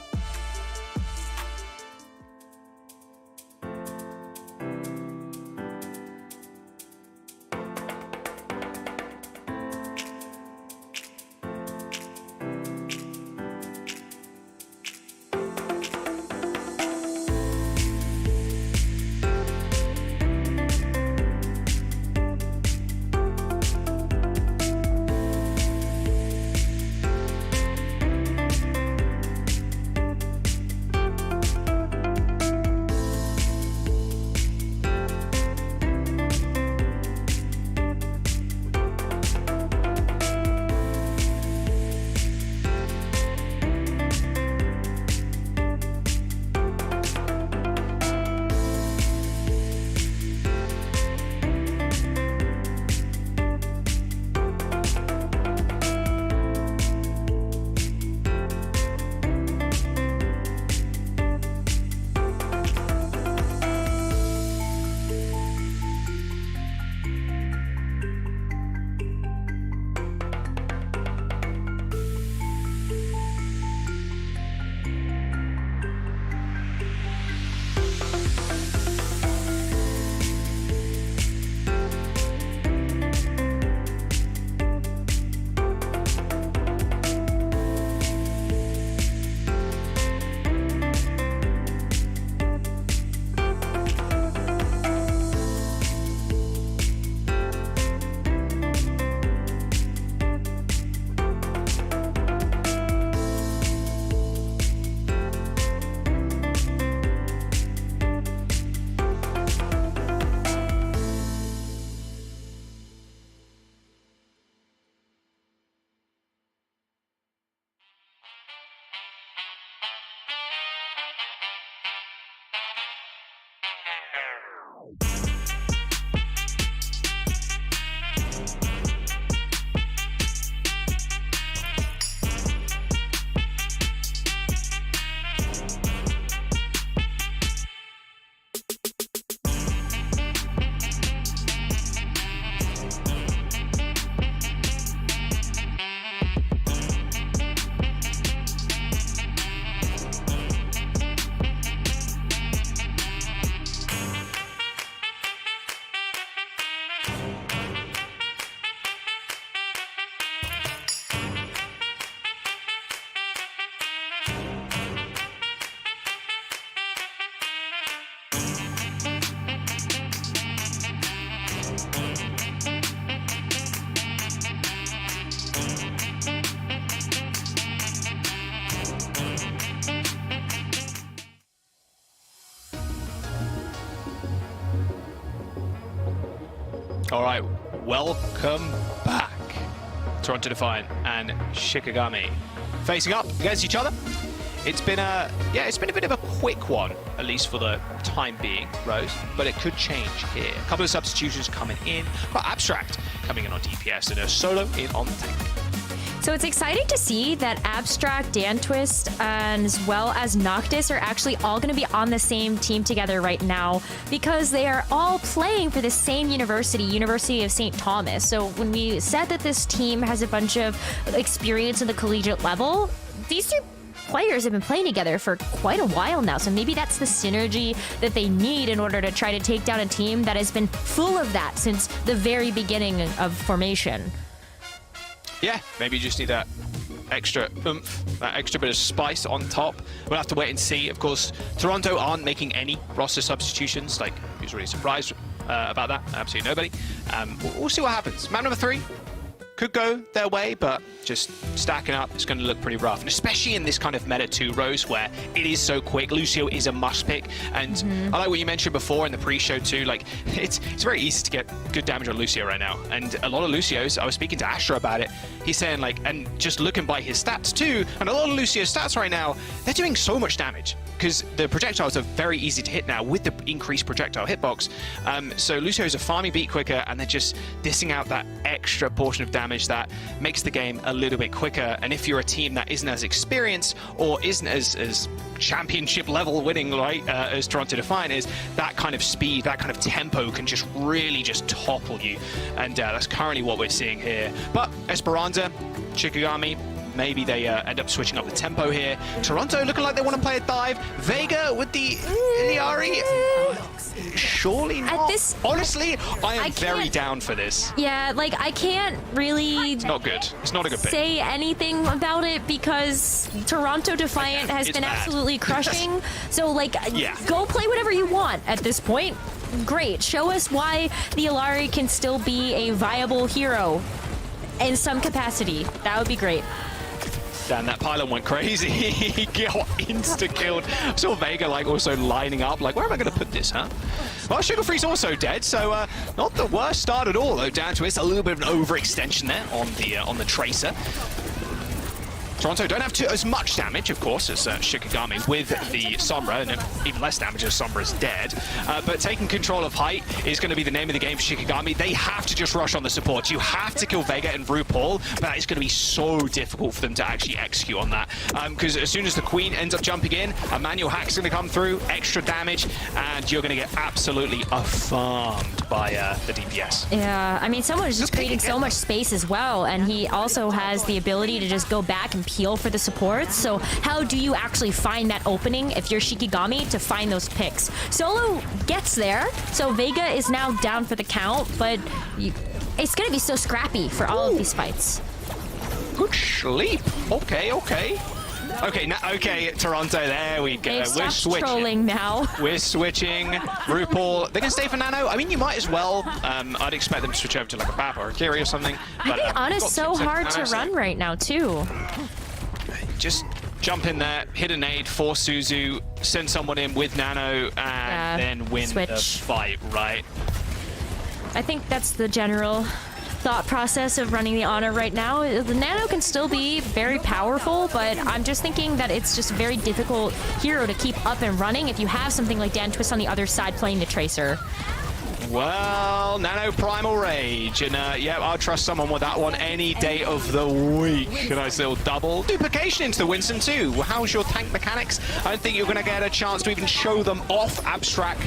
All right, welcome back. Toronto Defiant and Shikigami facing up against each other. It's been a bit of a quick one, at least for the time being, Rose, but it could change here. A couple of substitutions coming in, but Abstract coming in on DPS and a solo in on the tank. So it's exciting to see that Abstract, Dan Twist, and as well as Noctis are actually all going to be on the same team together right now because they are all playing for the same university, University of St. Thomas. So when we said that this team has a bunch of experience at the collegiate level, these two players have been playing together for quite a while now. So maybe that's the synergy that they need in order to try to take down a team that has been full of that since the very beginning of formation. Yeah, maybe you just need that extra oomph, that extra bit of spice on top. We'll have to wait and see. Of course, Toronto aren't making any roster substitutions. Like, who's really surprised about that? Absolutely nobody. We'll see what happens. Map number 3 could go their way, but just stacking up, it's going to look pretty rough. And especially in this kind of meta 2, Rose, where it is so quick. Lucio is a must pick. And I like what you mentioned before in the pre-show too. Like, it's very easy to get good damage on Lucio right now. And a lot of Lucios, I was speaking to Astra about it. He's saying, like, and just looking by his stats too, and a lot of Lucio's stats right now, they're doing so much damage because the projectiles are very easy to hit now with the increased projectile hitbox. So Lucio's are farming beat quicker, and they're just dissing out that extra portion of damage that makes the game a little bit quicker. And if you're a team that isn't as experienced or isn't as championship level winning, right, as Toronto Defiant is, that kind of speed, that kind of tempo can just really just topple you. And that's currently what we're seeing here. But Esperanza, Shikigami, maybe they end up switching up the tempo here. Toronto looking like they want to play a dive. Vega with the Iliari. Surely not. Honestly, I am very down for this. Yeah, like, I can't really... It's not good. It's not a good pick. Say anything about it because Toronto Defiant has been absolutely crushing. So, like, go play whatever you want at this point. Great. Show us why the Iliari can still be a viable hero in some capacity. That would be great. Damn, that pylon went crazy. He got insta-killed. I saw Vega, like, also lining up. Like, where am I going to put this, huh? Well, Sugar Free's also dead, so not the worst start at all, though. Down to it, a little bit of an overextension there on the Tracer. Toronto don't have as much damage, of course, as Shikigami with the Sombra, and even less damage as Sombra's dead. But taking control of height is going to be the name of the game for Shikigami. They have to just rush on the supports. You have to kill Vega and RuPaul, but that is going to be so difficult for them to actually execute on that. Because as soon as the Queen ends up jumping in, a manual hack's going to come through, extra damage, and you're going to get absolutely farmed by the DPS. Yeah, I mean, someone is just creating so much space as well, and he also has the ability to just go back and peel for the supports. So how do you actually find that opening if you're Shikigami to find those picks? Solo gets there, so Vega is now down for the count, but it's going to be so scrappy for all of these fights. Good sleep. Okay. Okay, Toronto, there we go. We're switching. Trolling now. We're switching. RuPaul, they're going to stay for Nano. I mean, you might as well. I'd expect them to switch over to like a Bap or a Kiri or something. I think Ana's so hard to run right now, too. Just jump in there, hit a nade, force Suzu, send someone in with Nano, and then win the fight, right? I think that's the general thought process of running the Ana right now. The Nano can still be very powerful, but I'm just thinking that it's just a very difficult hero to keep up and running if you have something like Dan Twist on the other side playing the Tracer. Well, Nano Primal Rage, and yeah, I'll trust someone with that one any day of the week. A nice little double duplication into the Winston too. How's your tank mechanics? I don't think you're going to get a chance to even show them off. Abstract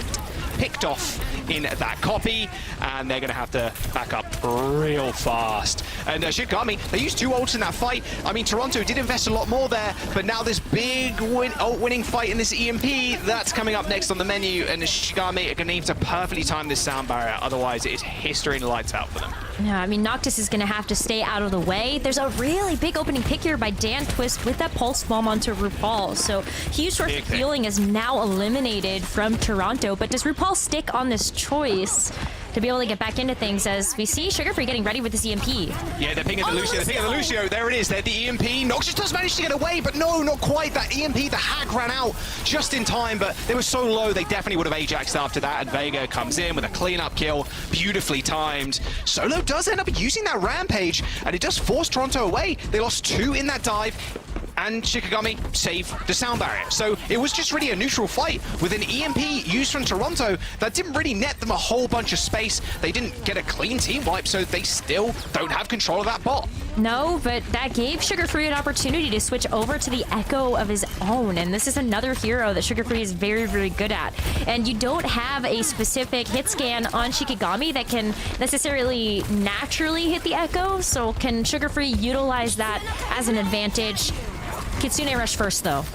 picked off in that copy, and they're going to have to back up real fast. And Shikigami, they used 2 ults in that fight. I mean, Toronto did invest a lot more there, but now this big winning fight in this EMP, that's coming up next on the menu, and Shikigami are going to need to perfectly time this sound barrier, otherwise it is history and lights out for them. Yeah, I mean, Noctis is going to have to stay out of the way. There's a really big opening pick here by Dan Twist with that pulse bomb onto RuPaul. So Huge Source of Healing is now eliminated from Toronto. But does RuPaul stick on this choice to be able to get back into things as we see Sugar Free getting ready with this EMP? Yeah, they're pinging the Lucio. They're pinging the Lucio. There it is. They're the EMP. Noxus does manage to get away, but no, not quite. That EMP, the hack ran out just in time, but they were so low, they definitely would have Ajaxed after that. And Vega comes in with a cleanup kill, beautifully timed. Solo does end up using that Rampage, and it does force Toronto away. They lost 2 in that dive, and Shikigami saved the sound barrier. So it was just really a neutral fight with an EMP used from Toronto that didn't really net them a whole bunch of space. They didn't get a clean team wipe, so they still don't have control of that bot. No, but that gave Sugar Free an opportunity to switch over to the Echo of his own, and this is another hero that Sugar Free is very, very good at. And you don't have a specific hit scan on Shikigami that can necessarily naturally hit the Echo, so can Sugar Free utilize that as an advantage? Kitsune rush first, though.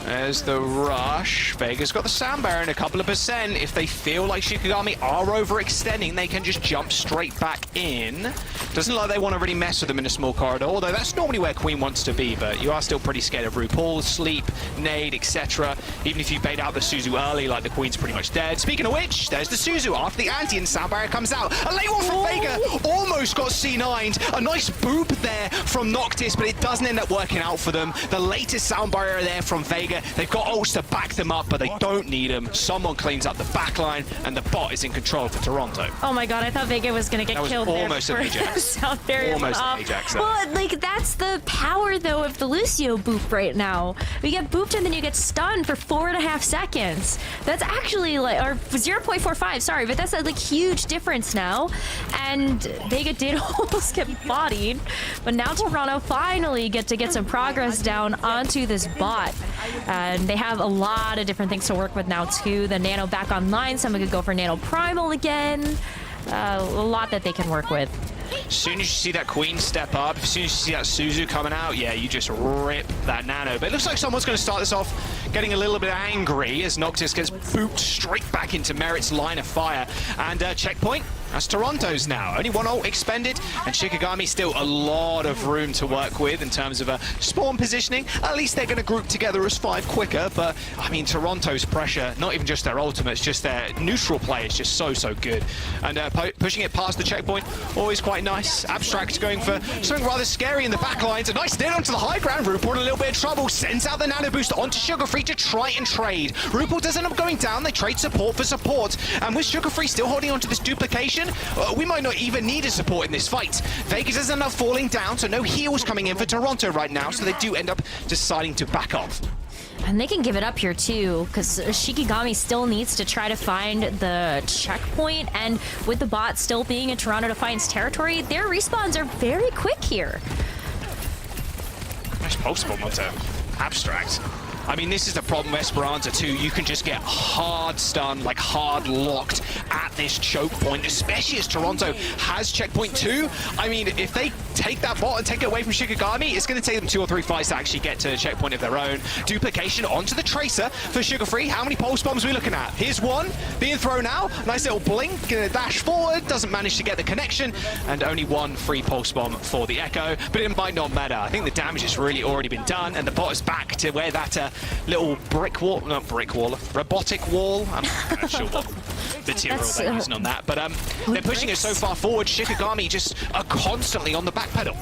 There's the rush. Vega's got the sound barrier in a couple of percent. If they feel like Shikigami are overextending, they can just jump straight back in. Doesn't look like they want to really mess with them in a small corridor, although that's normally where Queen wants to be, but you are still pretty scared of RuPaul, Sleep, Nade, etc. Even if you bait out the Suzu early, like the Queen's pretty much dead. Speaking of which, there's the Suzu after the anti and sound barrier comes out. A late one from Vega, almost got C9'd. A nice boop there from Noctis, but it doesn't end up working out for them. The latest sound barrier there from Vega. They've got ults to back them up, but they don't need them. Someone cleans up the backline, and the bot is in control for Toronto. Oh my god, I thought Vega was going to get killed there. Almost an Ajax. Almost an Ajax. Well, like, that's the power, though, of the Lucio boop right now. You get booped and then you get stunned for 4.5 seconds. That's actually, like, or 0.45, sorry, but that's a, like, huge difference now. And Vega did almost get bodied, but now Toronto finally get some progress down onto this bot. And they have a lot of different things to work with now, too. The Nano back online. Someone could go for Nano Primal again. A lot that they can work with. As soon as you see that Queen step up, as soon as you see that Suzu coming out, yeah, you just rip that Nano. But it looks like someone's going to start this off getting a little bit angry as Noctis gets booped straight back into Merit's line of fire. And checkpoint, that's Toronto's now. Only one ult expended, and Shikigami still a lot of room to work with in terms of spawn positioning. At least they're going to group together as 5 quicker, but I mean, Toronto's pressure, not even just their ultimates, just their neutral play is just so good. And pushing it past the checkpoint, always quite nice. Abstract going for something rather scary in the back lines. A nice nade onto the high ground. RuPaul in a little bit of trouble, sends out the nano boost onto Sugar Free to try and trade. RuPaul does end up going down. They trade support for support, and with Sugar Free still holding onto this duplication, we might not even need a support in this fight. Vegas is enough falling down, so no heals coming in for Toronto right now, so they do end up deciding to back off. And they can give it up here too, because Shikigami still needs to try to find the checkpoint, and with the bot still being in Toronto Defiant's territory, their respawns are very quick here. Nice pulse bomb onto Abstract. I mean, this is the problem with Esperanza too. You can just get hard stunned, like hard locked at this choke point, especially as Toronto has checkpoint 2. I mean, if they take that bot and take it away from Shikigami, it's going to take them 2 or 3 fights to actually get to a checkpoint of their own. Duplication onto the Tracer for Sugar Free. How many pulse bombs are we looking at? Here's one being thrown out. Nice little blink, gonna dash forward, doesn't manage to get the connection, and only 1 free pulse bomb for the Echo, but it might not matter. I think the damage has really already been done, and the bot is back to where that little robotic wall. I'm not sure what material they're using on that, but they're pushing it so far forward. Shikigami just are constantly on the back pedal.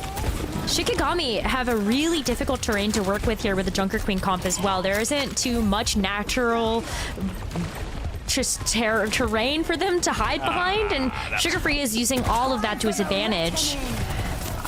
Shikigami have a really difficult terrain to work with here with the Junker Queen comp as well. There isn't too much natural just terrain for them to hide behind, and Sugar Free is using all of that to his advantage.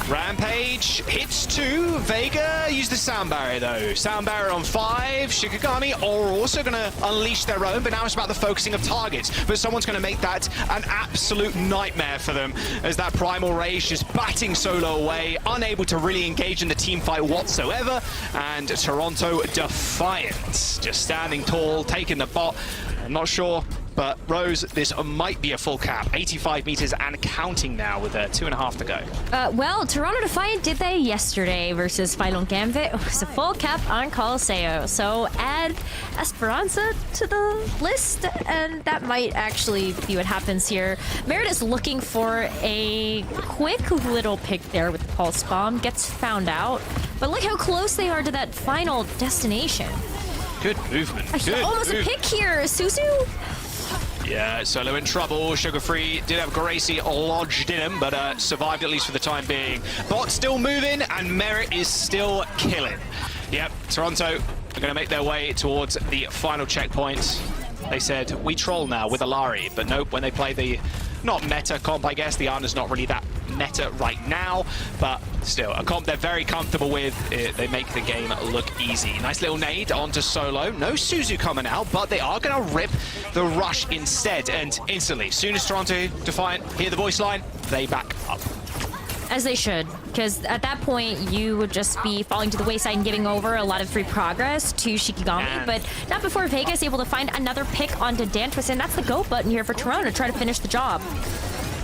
Rampage hits 2. Vega used the sound barrier though. Sound barrier on 5. Shikigami are also going to unleash their own, but now it's about the focusing of targets. But someone's going to make that an absolute nightmare for them as that Primal Rage just batting Solo away, unable to really engage in the team fight whatsoever. And Toronto Defiant just standing tall, taking the bot. I'm not sure But Rose, this might be a full cap. 85 meters and counting now with 2.5 to go. Well, Toronto Defiant did they yesterday versus Phylon Gambit. It was a full cap on Colosseo. So add Esperanza to the list, and that might actually be what happens here. Merit is looking for a quick little pick there with the pulse bomb. Gets found out. But look how close they are to that final destination. Good movement. Almost a pick here, Suzu. Yeah, Solo in trouble. Sugar Free did have Gracie lodged in him, but survived at least for the time being. Bot still moving, and Merit is still killing. Yep, Toronto are going to make their way towards the final checkpoint. They said, we troll now with Alari, but nope, when they play the, not meta comp, I guess, the Ana's not really that meta right now, but still, a comp they're very comfortable with. They make the game look easy. Nice little nade onto Solo. No Suzu coming out, but they are going to rip the rush instead, and instantly, as soon as Toronto Defiant hear the voice line, they back up. As they should, because at that point you would just be falling to the wayside and giving over a lot of free progress to Shikigami, but not before Vegas able to find another pick onto Dantwist, and that's the go button here for Toronto to try to finish the job.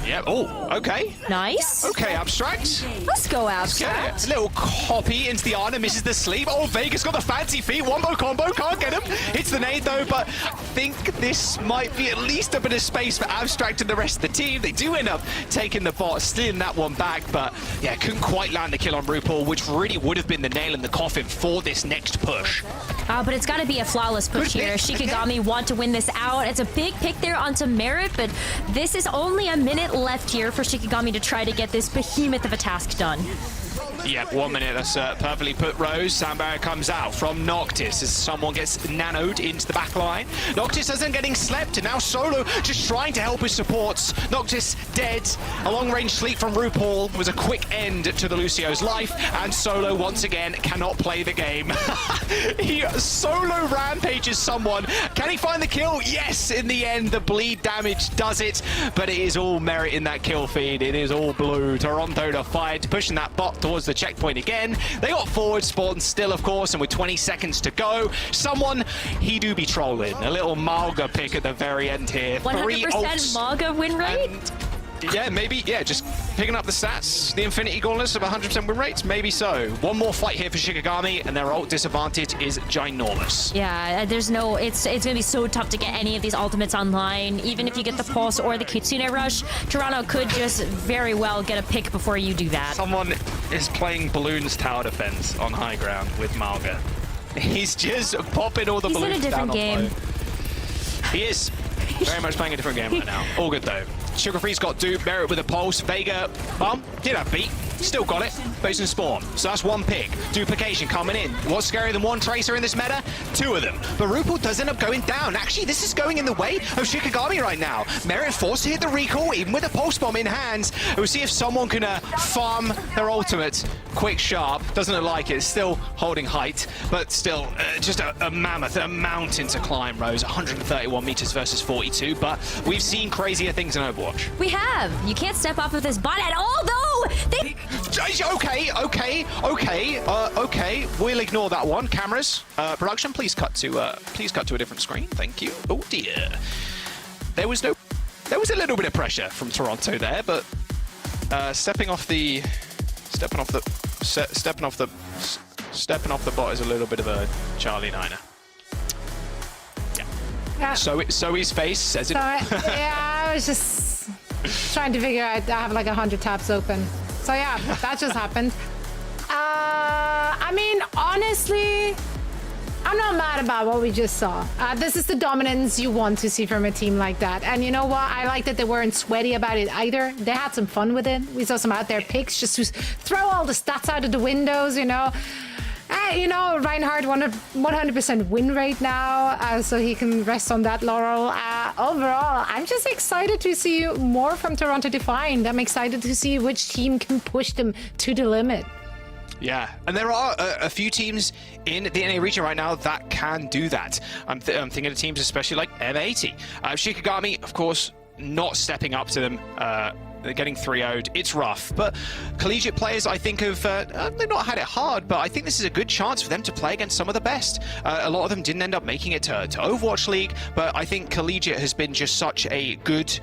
Yep. Oh, okay. Nice. Okay, Abstract. Let's go, Abstract. A little copy into the Ana, misses the sleeve. Oh, Vegas got the fancy feet. Wombo combo, can't get him. Hits the nade though, but I think this might be at least a bit of space for Abstract and the rest of the team. They do end up taking the bot, stealing that one back, but yeah, couldn't quite land the kill on RuPaul, which really would have been the nail in the coffin for this next push. But it's got to be a flawless push here. Shikigami want to win this out. It's a big pick there onto Merit, but this is only a minute left here for Shikigami to try to get this behemoth of a task done. Yep, 1 minute. That's perfectly put, Rose. Sound barrier comes out from Noctis as someone gets nanoed into the back line. Noctis isn't getting slept, and now Solo just trying to help his supports. Noctis dead. A long-range sleep from RuPaul was a quick end to the Lucio's life, and Solo once again cannot play the game. He solo rampages someone. Can he find the kill? Yes, in the end, the bleed damage does it, but it is all Merit in that kill feed. It is all blue. Toronto Defiant pushing that bot towards the checkpoint again. They got forward spawn still, of course, and with 20 seconds to go, someone, he do be trolling. A little Malga pick at the very end here. 100% Malga win rate? Yeah, maybe, yeah, just picking up the stats, the Infinity Gauntlets of 100% win rates, maybe so. One more fight here for Shikigami, and their ult disadvantage is ginormous. Yeah, there's no, it's going to be so tough to get any of these ultimates online. Even if you get the Pulse or the Kitsune Rush, Toronto could just very well get a pick before you do that. Someone is playing Balloons tower defense on high ground with Malga. He's just popping all the balloons down. He's in a different game. He is very much playing a different game right now. All good though. Sugar Free's got dupe, Merit with a pulse, Vega, did have beat, still got it, but he's in spawn. So that's one pick. Duplication coming in. What's scarier than one Tracer in this meta? Two of them. But RuPaul does end up going down. Actually, this is going in the way of Shikigami right now. Merit forced to hit the recall, even with a pulse bomb in hand. We'll see if someone can farm their ultimate quick, sharp. Doesn't look like it. Still holding height, but still just a mammoth, a mountain to climb, Rose. 131 meters versus 42, but we've seen crazier things in Overwatch. We have. You can't step off of this bot at all, though. Okay. We'll ignore that one. Cameras, production, please cut to a different screen. Thank you. Oh dear. There was a little bit of pressure from Toronto there, but stepping off the bot is a little bit of a Charlie Niner. Yeah. So his face says it. Yeah, I was just trying to figure out. I have like 100 tabs open. So yeah, that just happened. I mean, honestly, I'm not mad about what we just saw. This is the dominance you want to see from a team like that. And you know what? I like that they weren't sweaty about it either. They had some fun with it. We saw some out there picks just to throw all the stats out of the windows, you know. Reinhardt 100% win rate now, so he can rest on that laurel. Overall, I'm just excited to see more from Toronto Defiant. I'm excited to see which team can push them to the limit. Yeah, and there are a few teams in the NA region right now that can do that. I'm thinking of teams especially like M80. Shikigami, of course, not stepping up to them They're getting 3-0'd. It's rough, but collegiate players, I think, have they've not had it hard, but I think this is a good chance for them to play against some of the best. A lot of them didn't end up making it to Overwatch League, but I think collegiate has been just such a good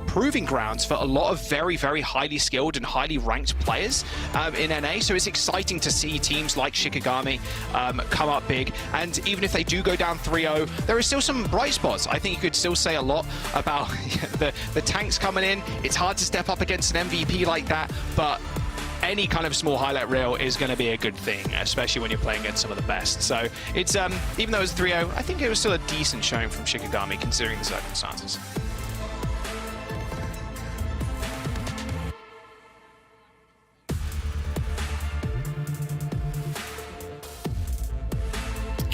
proving grounds for a lot of very, very highly skilled and highly ranked players in NA. So it's exciting to see teams like Shikigami come up big. And even if they do go down 3-0, there are still some bright spots. I think you could still say a lot about the tanks coming in. It's hard to step up against an MVP like that, but any kind of small highlight reel is going to be a good thing, especially when you're playing against some of the best. So it's even though it was 3-0, I think it was still a decent showing from Shikigami considering the circumstances.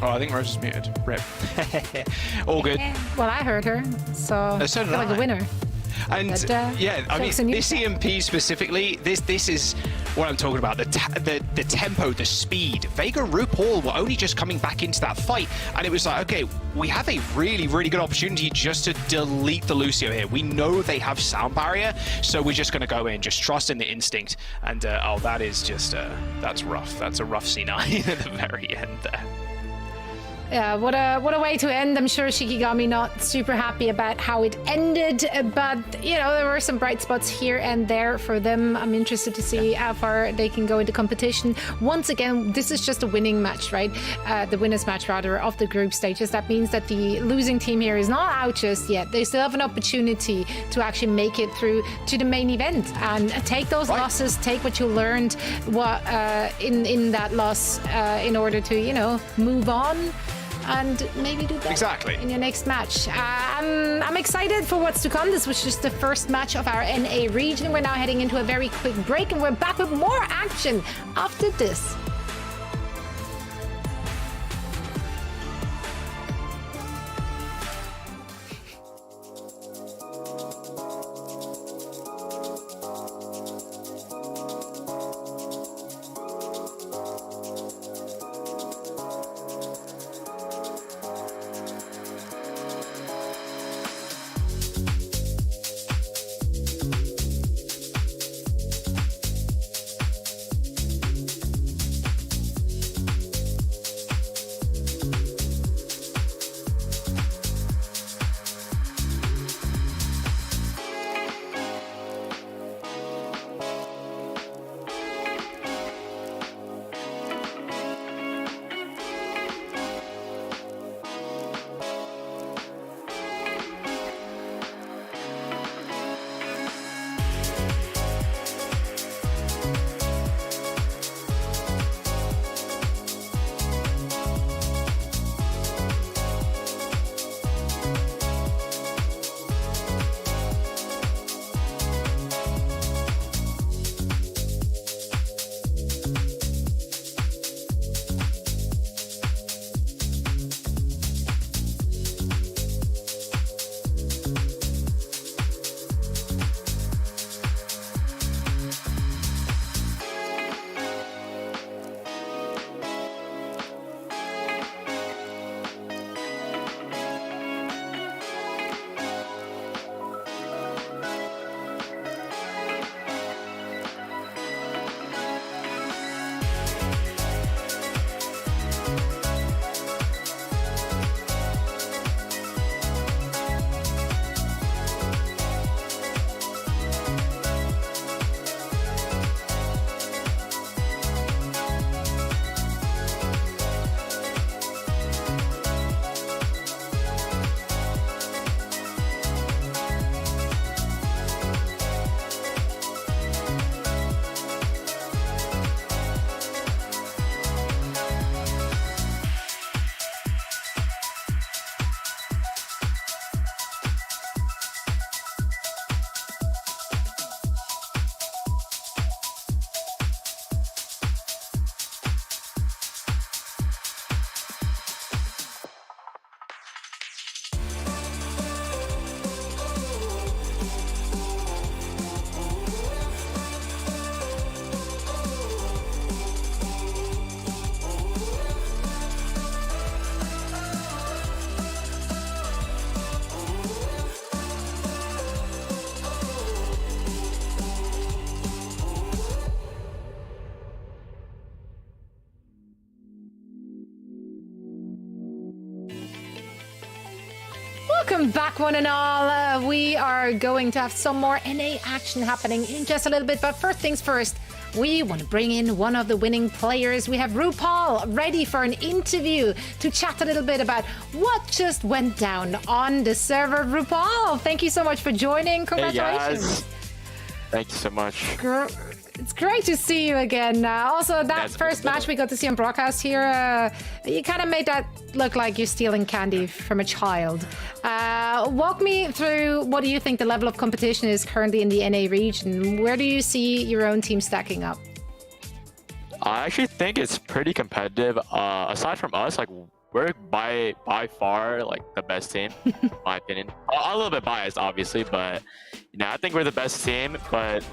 Oh, I think Rose is muted. Rip. All good. Well, I heard her, so I feel like a winner. And but, yeah, I mean, this EMP specifically, this is what I'm talking about. The tempo, the speed. Vega and RuPaul were only just coming back into that fight, and it was like, okay, we have a really, really good opportunity just to delete the Lucio here. We know they have sound barrier, so we're just going to go in, just trust in the instinct. And oh, that is just that's rough. That's a rough C9 at the very end there. Yeah, what a way to end. I'm sure Shikigami not super happy about how it ended, but you know, there were some bright spots here and there for them. I'm interested to see how far they can go into competition. Once again, this is just a winning match, right? The winners match rather of the group stages. That means that the losing team here is not out just yet. They still have an opportunity to actually make it through to the main event and take those losses, take what you learned in that loss in order to, you know, move on and maybe do better in your next match. I'm excited for what's to come. This was just the first match of our NA region. We're now heading into a very quick break, and we're back with more action after this. Welcome back, one and all. We are going to have some more NA action happening in just a little bit. But first things first, we want to bring in one of the winning players. We have RuPaul ready for an interview to chat a little bit about what just went down on the server. RuPaul, thank you so much for joining. Congratulations. Hey guys. Thank you so much. It's great to see you again. Also, that first match we got to see on broadcast here, you kind of made that look like you're stealing candy from a child. Walk me through, what do you think the level of competition is currently in the NA region? Where do you see your own team stacking up? I actually think it's pretty competitive. Aside from us, like, we're by far like the best team, in my opinion. A little bit biased, obviously, but I think we're the best team. But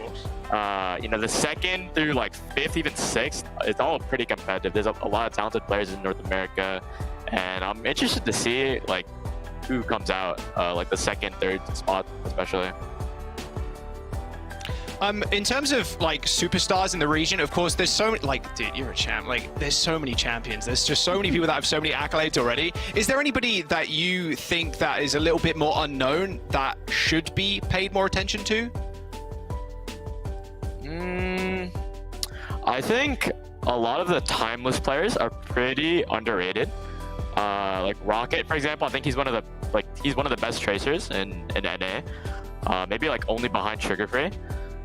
the second through like fifth, even sixth, it's all pretty competitive. There's a lot of talented players in North America, and I'm interested to see like who comes out like the second, third spot, especially. In terms of like superstars in the region, of course, there's so many, like, dude, you're a champ. Like, there's so many champions. There's just so many people that have so many accolades already. Is there anybody that you think that is a little bit more unknown that should be paid more attention to? I think a lot of the timeless players are pretty underrated. Like Rocket, for example, I think he's one of the best tracers in NA. Maybe like only behind Sugar Free.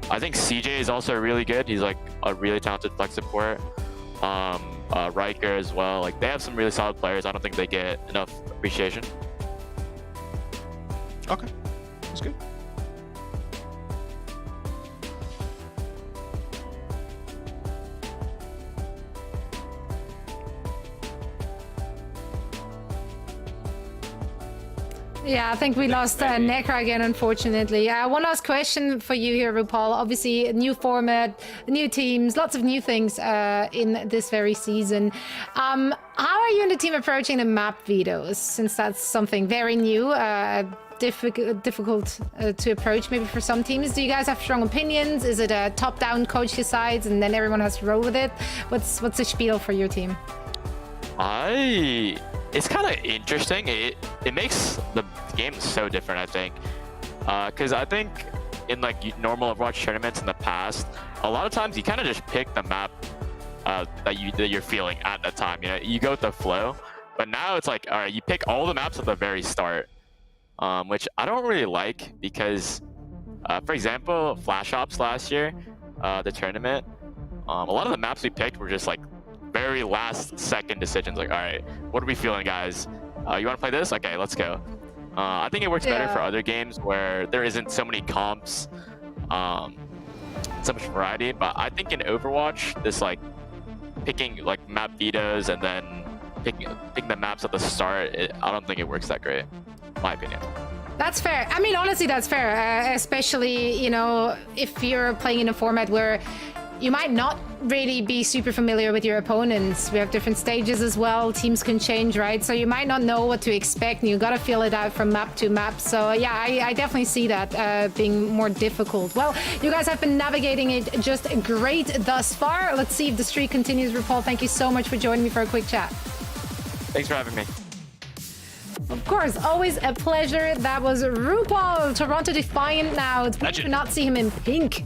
I think CJ is also really good. He's like a really talented flex support. Riker as well. Like, they have some really solid players. I don't think they get enough appreciation. Okay, that's good. Yeah, I think we lost Nekra again, unfortunately. One last question for you here, RuPaul. Obviously, a new format, new teams, lots of new things in this very season. How are you and the team approaching the map vetoes, since that's something very new, difficult to approach maybe for some teams? Do you guys have strong opinions? Is it a top-down coach decides and then everyone has to roll with it? What's the spiel for your team? It's kind of interesting. It makes the game so different, I think, because I think in like normal Overwatch tournaments in the past, a lot of times you kind of just pick the map that you're feeling at the time. You go with the flow. But now it's like, all right, you pick all the maps at the very start, which I don't really like because, for example, Flash Ops last year, the tournament, a lot of the maps we picked were just like very last second decisions. Like, all right, what are we feeling, guys? You want to play this? Okay, let's go. I think it works better for other games where there isn't so many comps, so much variety. But I think in Overwatch, this like picking like map vetoes and then picking the maps at the start, I don't think it works that great, in my opinion. That's fair. I mean, honestly, that's fair. Especially, if you're playing in a format where you might not really be super familiar with your opponents. We have different stages as well. Teams can change, right? So you might not know what to expect, and you got to feel it out from map to map. So yeah, I definitely see that being more difficult. Well, you guys have been navigating it just great thus far. Let's see if the streak continues. RuPaul, thank you so much for joining me for a quick chat. Thanks for having me. Of course, always a pleasure. That was RuPaul, Toronto Defiant now. It's weird to not see him in pink.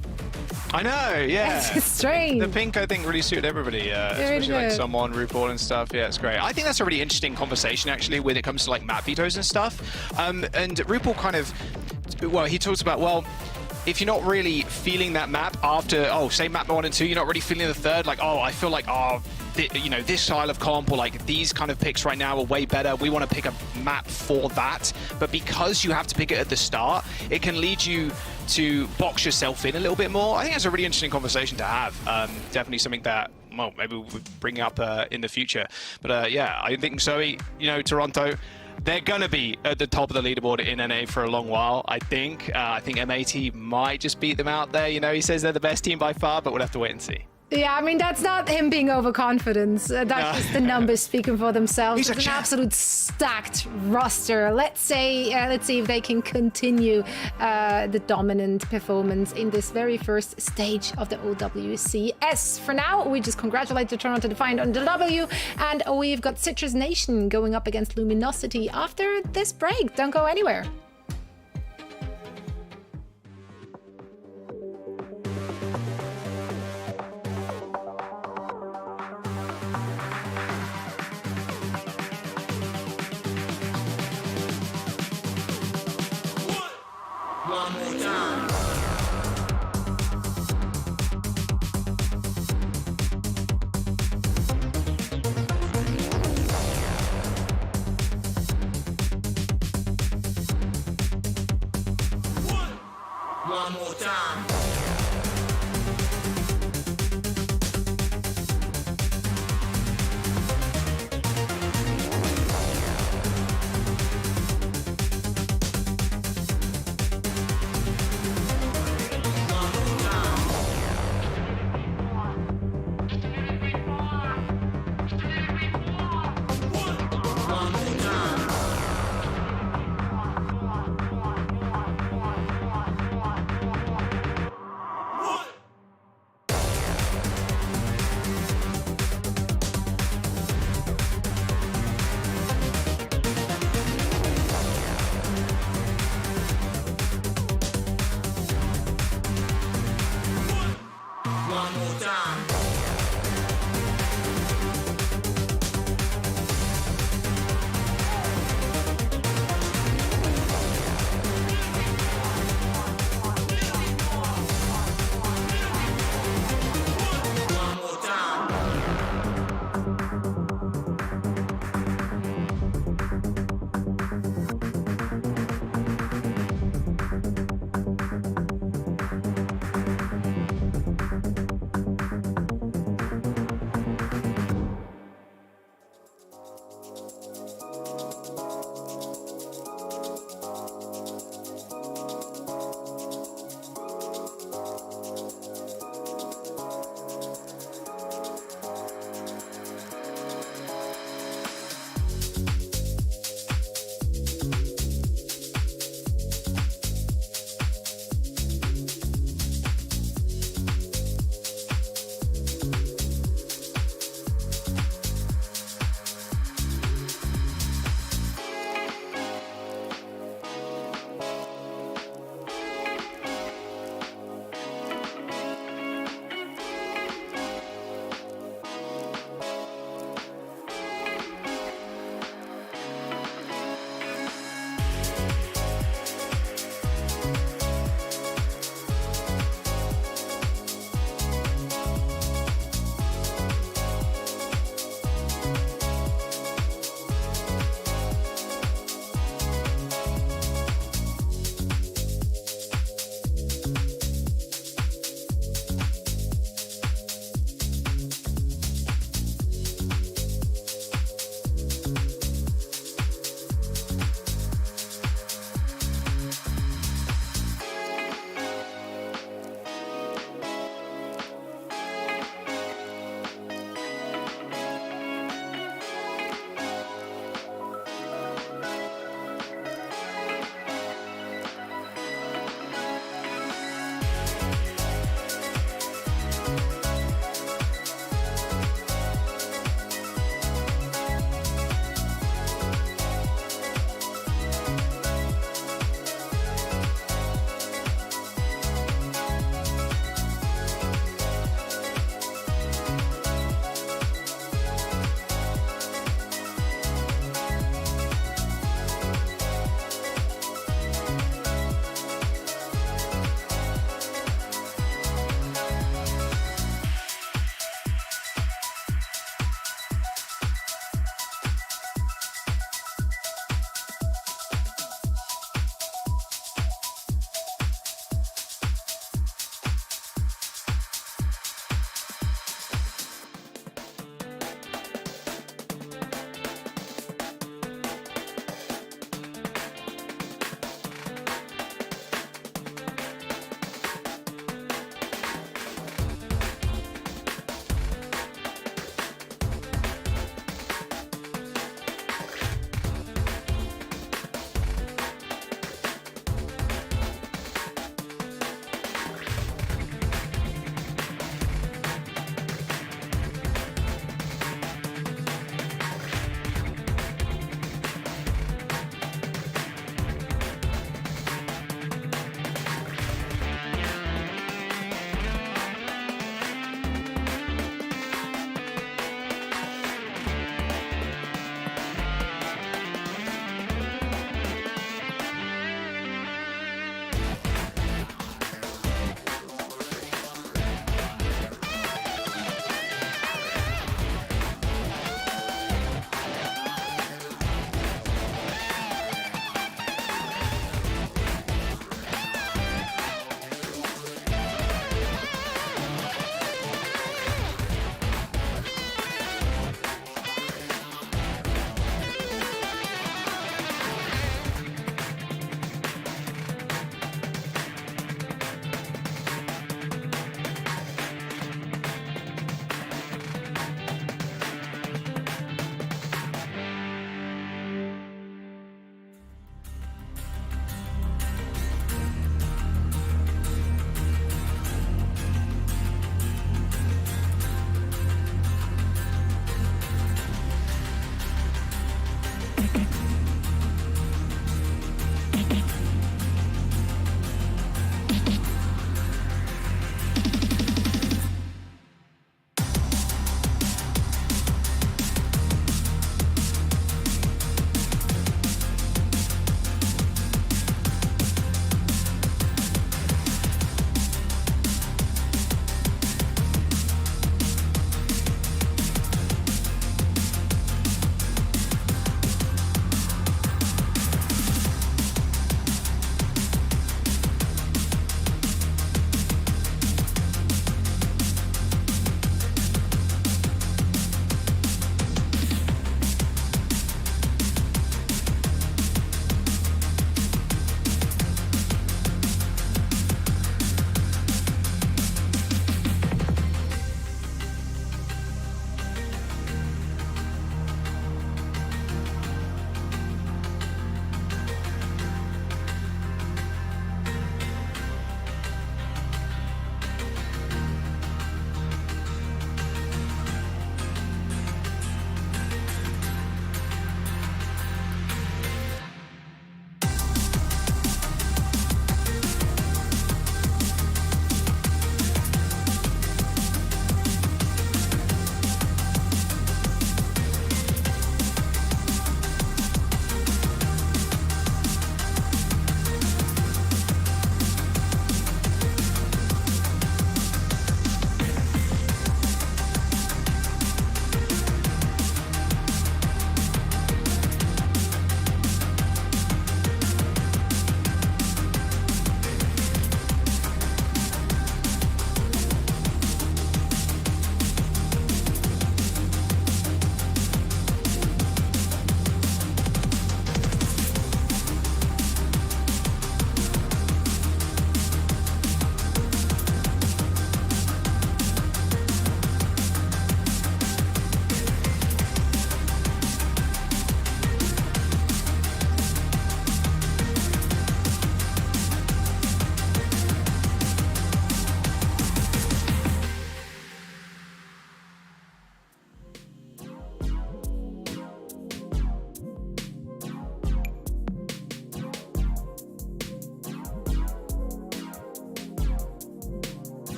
I know, yeah. It's strange. The pink, I think, really suited everybody, especially like someone, RuPaul and stuff. Yeah, it's great. I think that's a really interesting conversation, actually, when it comes to like map vetoes and stuff. And RuPaul kind of, he talks about, if you're not really feeling that map after, say map 1 and 2, you're not really feeling the third, like, I feel like, this style of comp or like these kind of picks right now are way better. We want to pick a map for that. But because you have to pick it at the start, it can lead you to box yourself in a little bit more. I think that's a really interesting conversation to have. Definitely something that, maybe we'll bring up in the future. But yeah, I think Zoe, Toronto, they're going to be at the top of the leaderboard in NA for a long while, I think. I think MAT might just beat them out there. He says they're the best team by far, but we'll have to wait and see. Yeah, I mean, that's not him being overconfident. That's just the numbers speaking for themselves. It's an absolute stacked roster. Let's see if they can continue the dominant performance in this very first stage of the OWCS. For now, we just congratulate the Toronto Defiant on the W, and we've got Citrus Nation going up against Luminosity after this break. Don't go anywhere.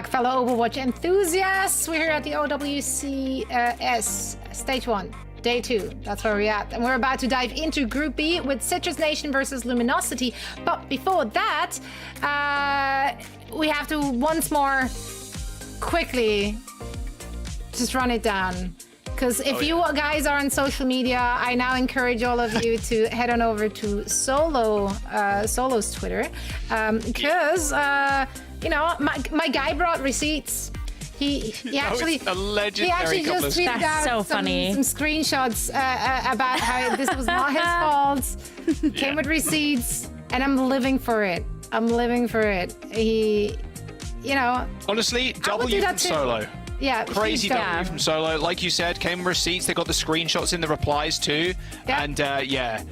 back, fellow Overwatch enthusiasts. We're here at the OWCS Stage 1, Day 2. That's where we're at. And we're about to dive into Group B with Citrus Nation versus Luminosity. But before that, we have to once more quickly just run it down. Because if you guys are on social media, I now encourage all of you to head on over to Solo's Twitter. Because, you know, my guy brought receipts. He actually just tweeted out some screenshots about how this was not his fault. Came with receipts, and I'm living for it. He, you know. Honestly, W from Solo. Yeah, crazy W from Solo. Like you said, came with receipts. They got the screenshots in the replies too. Yeah. And yeah,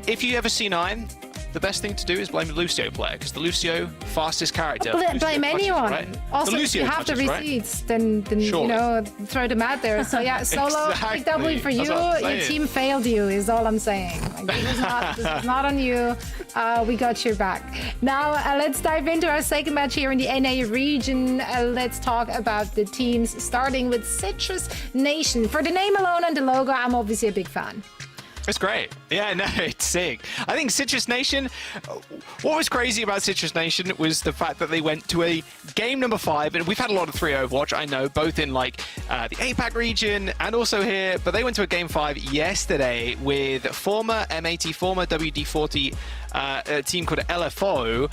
if you ever see 9, the best thing to do is blame the Lucio player, because the Lucio fastest character. Blame anyone. Right? Also, if you have the receipts, then you know, throw them out there. So yeah, Solo, big W for you. Your team failed you, is all I'm saying. Like, this is not on you. We got your back. Now let's dive into our second match here in the NA region. Let's talk about the teams, starting with Citrus Nation. For the name alone and the logo, I'm obviously a big fan. It's great. Yeah, no, it's sick. I think Citrus Nation, what was crazy about Citrus Nation was the fact that they went to a game number 5, and we've had a lot of 3 Overwatch, I know, both in like the APAC region and also here, but they went to a game 5 yesterday with former M80, former WD40 team called LFO,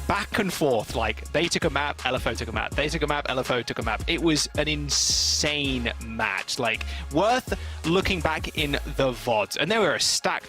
back and forth. Like, they took a map, LFO took a map, they took a map, LFO took a map. It was an insane match, like worth looking back in the VODs. And they were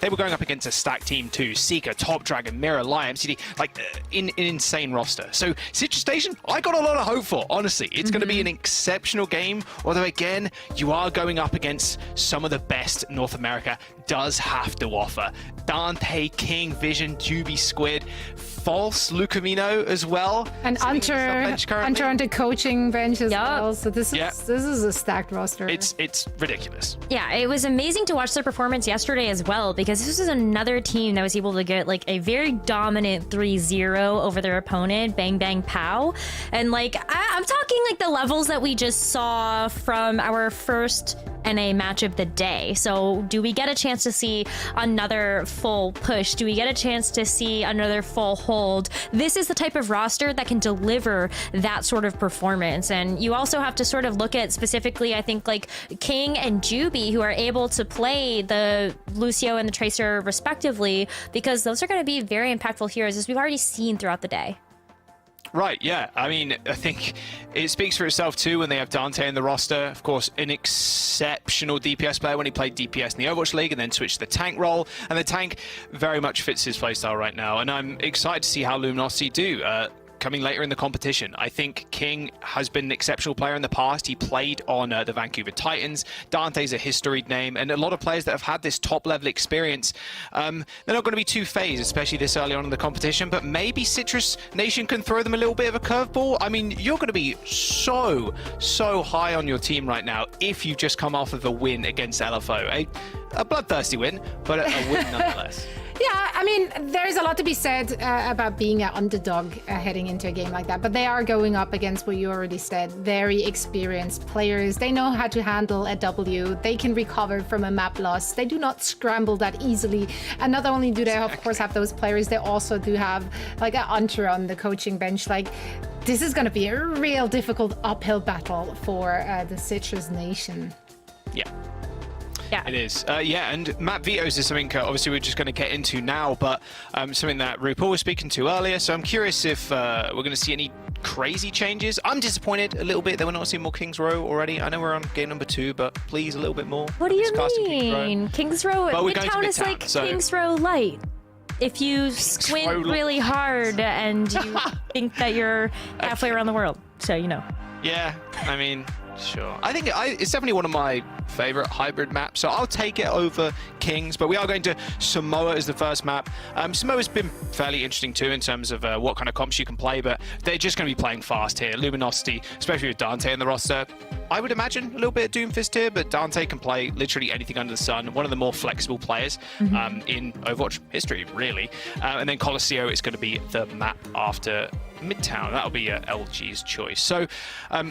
they were going up against a stacked team too. Seeker, Top Dragon, Mirror, Lion, MCD, like in an insane roster. So Citrus Nation, I got a lot of hope for, honestly. It's going to be an exceptional game, although again, you are going up against some of the best North America does have to offer. Dante, King, Vision, Juby, Squid, False, Lucamino as well. And Hunter on the coaching bench as well. So this is a stacked roster. It's ridiculous. Yeah, it was amazing to watch their performance yesterday as well, because this is another team that was able to get like a very dominant 3-0 over their opponent, bang bang pow. And like I'm talking like the levels that we just saw from our first NA match of the day. So do we get a chance to see another full push? Do we get a chance to see another full hold? This is the type of roster that can deliver that sort of performance. And you also have to sort of look at specifically, I think, like King and Juby, who are able to play the Lucio and the Tracer respectively, because those are going to be very impactful heroes, as we've already seen throughout the day. Right, yeah. I mean, I think it speaks for itself too when they have Dante in the roster. Of course, an exceptional DPS player when he played DPS in the Overwatch League and then switched to the tank role. And the tank very much fits his playstyle right now. And I'm excited to see how Luminosity do. Coming later in the competition. I think King has been an exceptional player in the past. He played on the Vancouver Titans. Dante's a historied name, and a lot of players that have had this top-level experience, they're not going to be too phased, especially this early on in the competition, but maybe Citrus Nation can throw them a little bit of a curveball. I mean, you're going to be so high on your team right now if you just come off of a win against LFO. A bloodthirsty win, but a win nonetheless. Yeah, I mean, there's a lot to be said about being an underdog heading into a game like that. But they are going up against what you already said, very experienced players. They know how to handle a W. They can recover from a map loss. They do not scramble that easily. And not only do they, of course, have those players, they also do have like an Hunter on the coaching bench. Like, this is going to be a real difficult uphill battle for the Citrus Nation. Yeah. Yeah, it is. Yeah, and map vetoes is something obviously we're just going to get into now, but something that RuPaul was speaking to earlier. So I'm curious if we're going to see any crazy changes. I'm disappointed a little bit that we're not seeing more King's Row already. I know we're on game number 2, but please a little bit more. What do you mean? King's Row Midtown is like King's Row Light. If you squint really hard and you think that you're halfway around the world, so you know. Yeah, I mean, sure. I think it's definitely one of my favorite hybrid maps, so I'll take it over Kings. But we are going to Samoa as the first map. Samoa's been fairly interesting too in terms of what kind of comps you can play, but they're just going to be playing fast here. Luminosity, especially with Dante in the roster, I would imagine a little bit of Doomfist here, but Dante can play literally anything under the sun. One of the more flexible players in Overwatch history, really. And then Colosseo is going to be the map after Midtown. That'll be LG's choice. So,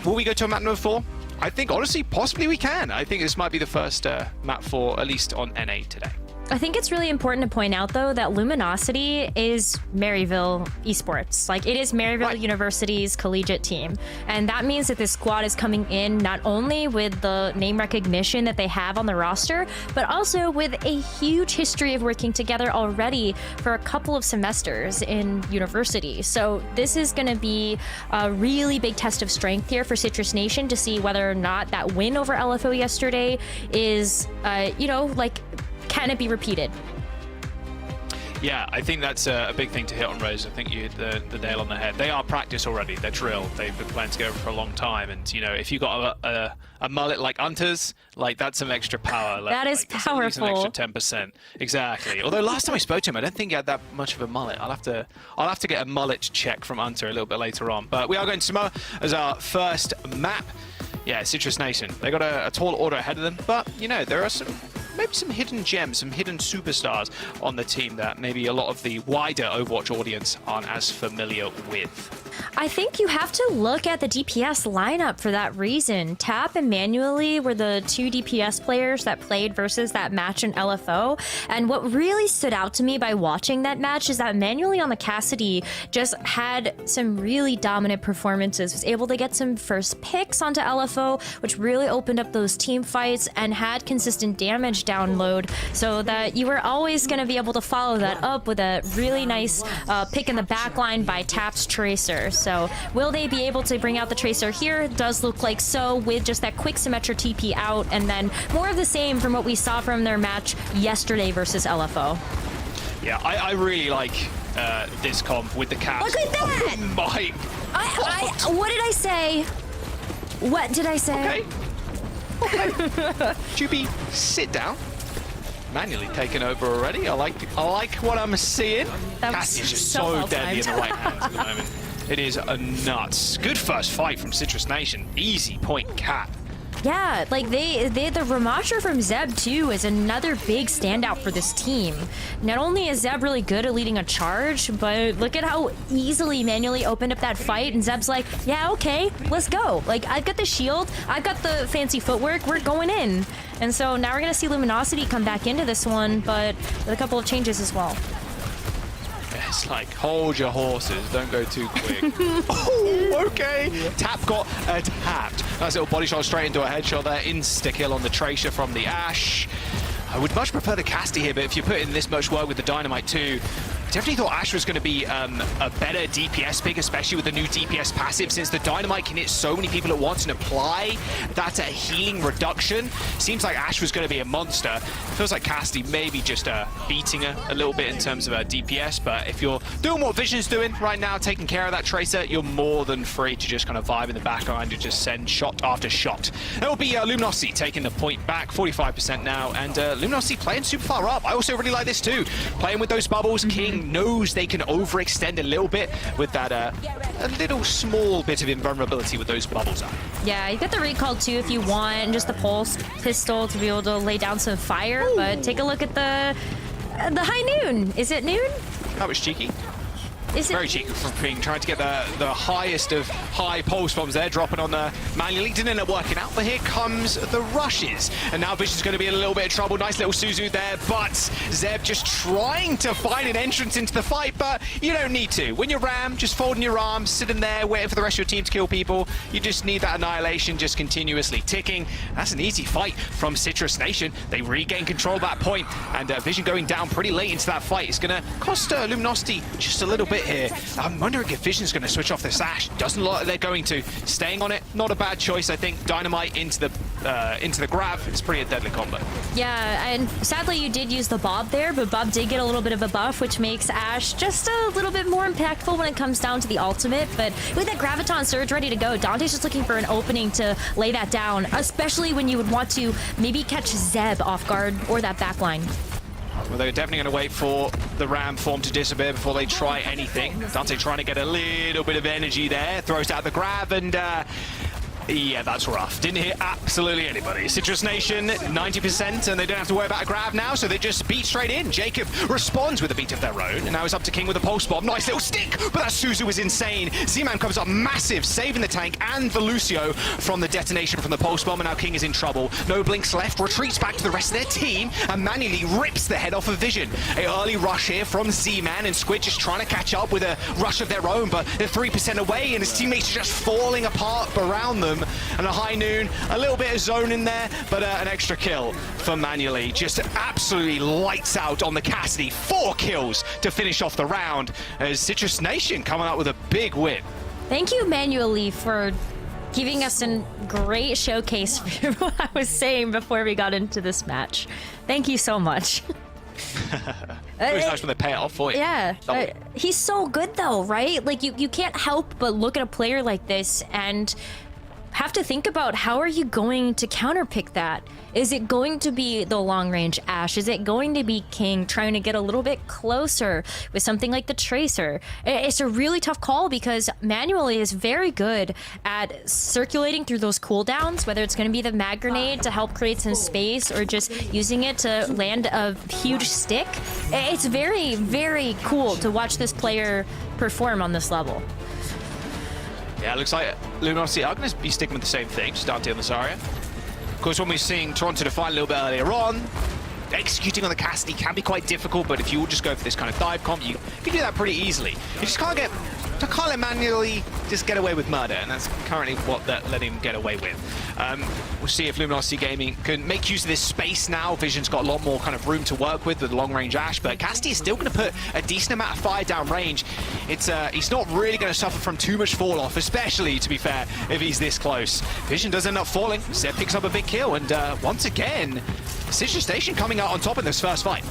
will we go to a map number 4? I think, honestly, possibly we can. I think this might be the first map 4, at least on NA today. I think it's really important to point out, though, that Luminosity is Maryville Esports. Like, it is Maryville University's collegiate team. And that means that this squad is coming in not only with the name recognition that they have on the roster, but also with a huge history of working together already for a couple of semesters in university. So this is going to be a really big test of strength here for Citrus Nation to see whether or not that win over LFO yesterday is, can it be repeated? Yeah, I think that's a big thing to hit on, Rose. I think you hit the nail on the head. They are practice already. They're drilled. They've been playing together for a long time. And, if you got a mullet like Unter's, like, that's some extra power. That is powerful. An extra 10%. Exactly. Although last time I spoke to him, I don't think he had that much of a mullet. I'll have to get a mullet check from Unter a little bit later on. But we are going to Samoa as our first map. Yeah, Citrus Nation. They got a tall order ahead of them. But, there are maybe some hidden gems, some hidden superstars on the team that maybe a lot of the wider Overwatch audience aren't as familiar with. I think you have to look at the DPS lineup for that reason. Tap and Manually were the 2 DPS players that played versus that match in LFO. And what really stood out to me by watching that match is that Manually on the Cassidy just had some really dominant performances, was able to get some first picks onto LFO, which really opened up those team fights and had consistent damage download, so that you were always going to be able to follow that up with a really nice pick in the back line by Tap's Tracer. So will they be able to bring out the Tracer here? It does look like so, with just that quick Symmetra TP out, and then more of the same from what we saw from their match yesterday versus LFO. Yeah, I really like this comp with the Caps. Look at that! Oh my God. What did I say? What did I say? Okay. Juby, sit down. Manually taken over already. I like what I'm seeing. Cassie's just so deadly in the right hands at the moment. It is a nuts. Good first fight from Citrus Nation. Easy point cap. Yeah, like the Ramasher from Zeb too is another big standout for this team. Not only is Zeb really good at leading a charge, but look at how easily Manually opened up that fight, and Zeb's like, yeah, okay, let's go. Like, I've got the shield, I've got the fancy footwork, we're going in. And so now we're gonna see Luminosity come back into this one, but with a couple of changes as well. It's like, hold your horses, don't go too quick. Oh, okay. Tap got tapped. Nice little body shot straight into a headshot there. Insta-kill on the Tracer from the Ash. I would much prefer the Casty here, but if you put in this much work with the Dynamite too, definitely thought Ash was going to be a better DPS pick, especially with the new DPS passive, since the Dynamite can hit so many people at once and apply that healing reduction. Seems like Ash was going to be a monster. Feels like Casty maybe just beating her a little bit in terms of DPS, but if you're doing what Vision's doing right now, taking care of that Tracer, you're more than free to just kind of vibe in the background and just send shot after shot. It will be Luminosity taking the point back, 45% now, and Luminosity playing super far up. I also really like this too, playing with those bubbles. King knows they can overextend a little bit with that a little small bit of invulnerability with those bubbles up. Yeah, you got the recall too if you want, and just the pulse pistol to be able to lay down some fire. Ooh. But take a look at the high noon. Is it noon? That was cheeky. Is very cheeky from Ping, trying to get the highest of high pulse bombs there, dropping on the Manually. Didn't end up working out, but here comes the rushes. And now Vision's going to be in a little bit of trouble. Nice little Suzu there, but Zeb just trying to find an entrance into the fight, but you don't need to. When you're Ram, just folding your arms, sitting there, waiting for the rest of your team to kill people. You just need that annihilation just continuously ticking. That's an easy fight from Citrus Nation. They regain control of that point, and Vision going down pretty late into that fight. It's going to cost Luminosity just a little bit here. I'm wondering if Vision's going to switch off the Sash. Doesn't look like they're going to. Staying on it, not a bad choice, I think. Dynamite into the grab. It's pretty a deadly combo. Yeah, and sadly you did use the Bob there, but Bob did get a little bit of a buff, which makes Ash just a little bit more impactful when it comes down to the ultimate. But with that Graviton Surge ready to go, Dante's just looking for an opening to lay that down, especially when you would want to maybe catch Zeb off guard or that backline. Well, they're definitely going to wait for the Ram form to disappear before they try anything. Dante trying to get a little bit of energy there. Throws out the grab, and Yeah, that's rough. Didn't hit absolutely anybody. Citrus Nation, 90%, and they don't have to worry about a grab now, so they just beat straight in. Jacob responds with a beat of their own, and now it's up to King with a pulse bomb. Nice little stick, but that Suzu is insane. Z-Man comes up massive, saving the tank and the Lucio from the detonation from the pulse bomb, and now King is in trouble. No blinks left, retreats back to the rest of their team, and manually rips the head off of Vision. A early rush here from Z-Man, and Squid is trying to catch up with a rush of their own, but they're 3% away, and his teammates are just falling apart around them. And a high noon, a little bit of zone in there, but an extra kill for Manually. Just absolutely lights out on the Cassidy. 4 kills to finish off the round as Citrus Nation coming out with a big win. Thank you, Manually, for giving us a great showcase for what I was saying before we got into this match. Thank you so much. It was nice when they pay it off for you. Yeah, he's so good though, right? Like you can't help but look at a player like this and have to think about how are you going to counterpick that? Is it going to be the long range Ashe? Is it going to be King trying to get a little bit closer with something like the Tracer? It's a really tough call because Manually is very good at circulating through those cooldowns, whether it's going to be the mag grenade to help create some space or just using it to land a huge stick. It's very, very cool to watch this player perform on this level. Yeah, it looks like Luminosity are going to be sticking with the same thing, just Dante on the Zarya. Of course, when we're seeing Toronto Defiant a little bit earlier on, executing on the Cassidy can be quite difficult, but if you will just go for this kind of dive comp, you can do that pretty easily. You just can't let Manually just get away with murder, and that's currently what they're letting him get away with. We'll see if Luminosity Gaming can make use of this space now. Vision's got a lot more kind of room to work with long-range Ashe, but Cassidy is still going to put a decent amount of fire down range. He's not really going to suffer from too much fall-off, especially, to be fair, if he's this close. Vision does end up falling. Zeb picks up a big kill, and once again, Citrus Nation coming out on top in this first fight.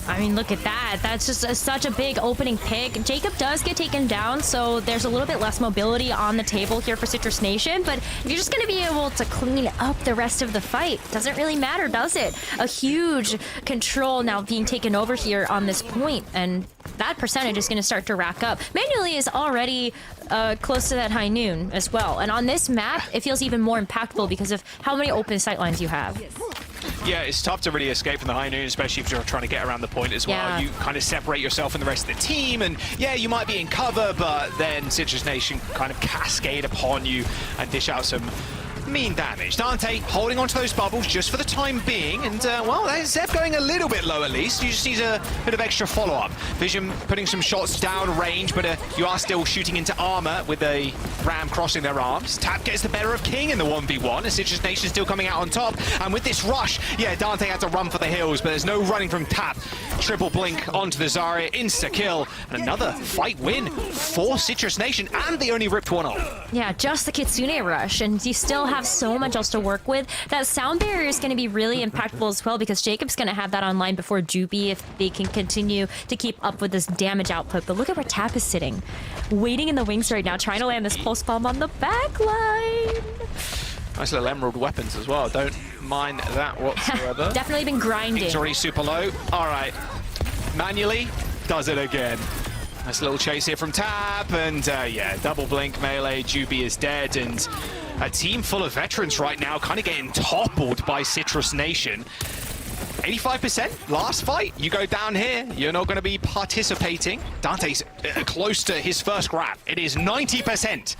I mean, look at that. That's just such a big opening pick. Jacob does get taken down, so there's a little bit less mobility on the table here for Citrus Nation, but if you're just going to be able to clean up the rest of the fight, doesn't really matter, does it? A huge control now being taken over here on this point, and that percentage is going to start to rack up. Manually is already close to that high noon as well, and on this map, it feels even more impactful because of how many open sightlines you have. Yeah, it's tough to really escape from the high noon, especially if you're trying to get around the point as well. Yeah. You kind of separate yourself from the rest of the team, and yeah, you might be in cover, but then Citrus Nation kind of cascade upon you and dish out some mean damage. Dante holding onto those bubbles just for the time being, and well, there's Zeb going a little bit low at least. You just need a bit of extra follow-up. Vision putting some shots down range, but you are still shooting into armor with a Ram crossing their arms. Tap gets the better of King in the 1v1, and Citrus Nation still coming out on top, and with this rush, yeah, Dante had to run for the hills, but there's no running from Tap. Triple blink onto the Zarya, insta-kill, and another fight win for Citrus Nation, and they only ripped one off. Yeah, just the Kitsune rush, and you still have so much else to work with. That sound barrier is going to be really impactful as well because Jacob's going to have that online before Juby if they can continue to keep up with this damage output. But look at where Tap is sitting, waiting in the wings right now, trying to land this pulse bomb on the back line. Nice little emerald weapons as well. Don't mind that whatsoever. Definitely been grinding. He's already super low. All right. Manually does it again. Nice little chase here from Tap, and yeah, double blink melee. Juby is dead, and a team full of veterans right now kind of getting toppled by Citrus Nation. 85% last fight. You go down here, you're not going to be participating. Dante's close to his first grab. It is 90%.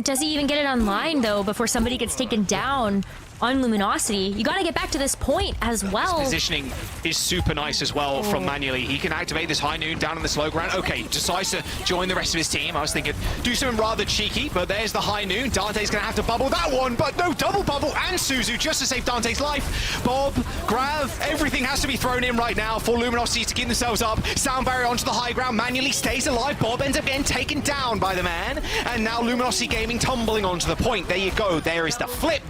Does he even get it online, though, before somebody gets taken down on Luminosity? You got to get back to this point as well. His positioning is super nice as well from Manually. He can activate this high noon down on this low ground. Okay, decides to join the rest of his team. I was thinking, do something rather cheeky, but there's the high noon. Dante's going to have to bubble that one, but no, double bubble and Suzu just to save Dante's life. Bob, Grav, everything has to be thrown in right now for Luminosity to keep themselves up. Sound barrier onto the high ground. Manually stays alive. Bob ends up getting taken down by the man, and now Luminosity Gaming tumbling onto the point. There you go. There is the flip.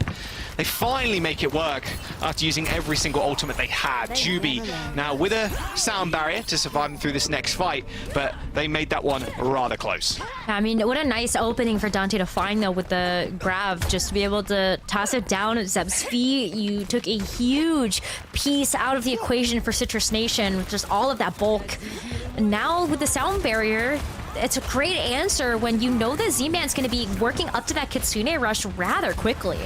They finally make it work after using every single ultimate they had. Juby now with a sound barrier to survive them through this next fight, but they made that one rather close. I mean, what a nice opening for Dante to find, though, with the Grav, just to be able to toss it down at Zeb's feet. You took a huge piece out of the equation for Citrus Nation with just all of that bulk. And now with the sound barrier, it's a great answer when you know that Z-Man's going to be working up to that Kitsune rush rather quickly.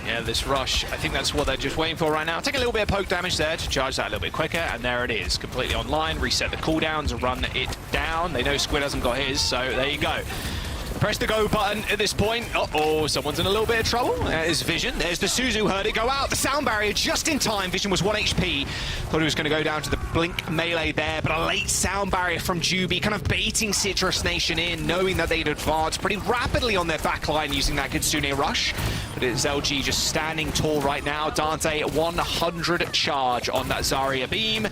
Yeah, this rush, I think that's what they're just waiting for right now. Take a little bit of poke damage there to charge that a little bit quicker, and there it is, completely online. Reset the cooldowns, run it down. They know Squid hasn't got his, so there you go. Press the go button at this point. Uh-oh, someone's in a little bit of trouble. There's Vision. There's the Suzu. Heard it go out. The sound barrier just in time. Vision was 1 HP. Thought he was going to go down to the blink melee there, but a late sound barrier from Juby, kind of baiting Citrus Nation in, knowing that they'd advance pretty rapidly on their backline using that Kitsune rush. But it's LG just standing tall right now. Dante 100 charge on that Zarya beam.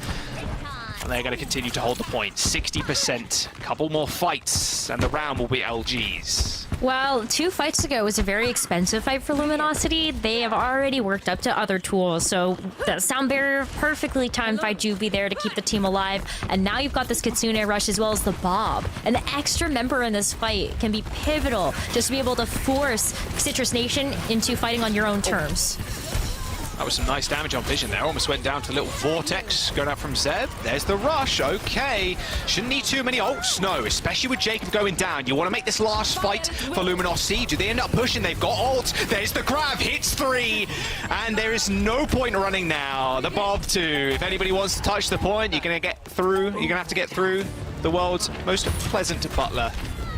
And they're going to continue to hold the point. 60%. Couple more fights, and the round will be LG's. Well, 2 fights ago was a very expensive fight for Luminosity. They have already worked up to other tools, so the sound barrier perfectly timed by Juby there to keep the team alive. And now you've got this Kitsune rush as well as the Bob. An extra member in this fight can be pivotal just to be able to force Citrus Nation into fighting on your own terms. That was some nice damage on Vision there. Almost went down to a little vortex going out from Zeb. There's the rush. Okay. Shouldn't need too many ults. No, especially with Jacob going down. You want to make this last fight for Luminosity. Do they end up pushing? They've got ult. There's the grab. Hits 3. And there is no point running now. The Bob 2. If anybody wants to touch the point, you're going to get through. You're going to have to get through the world's most pleasant butler.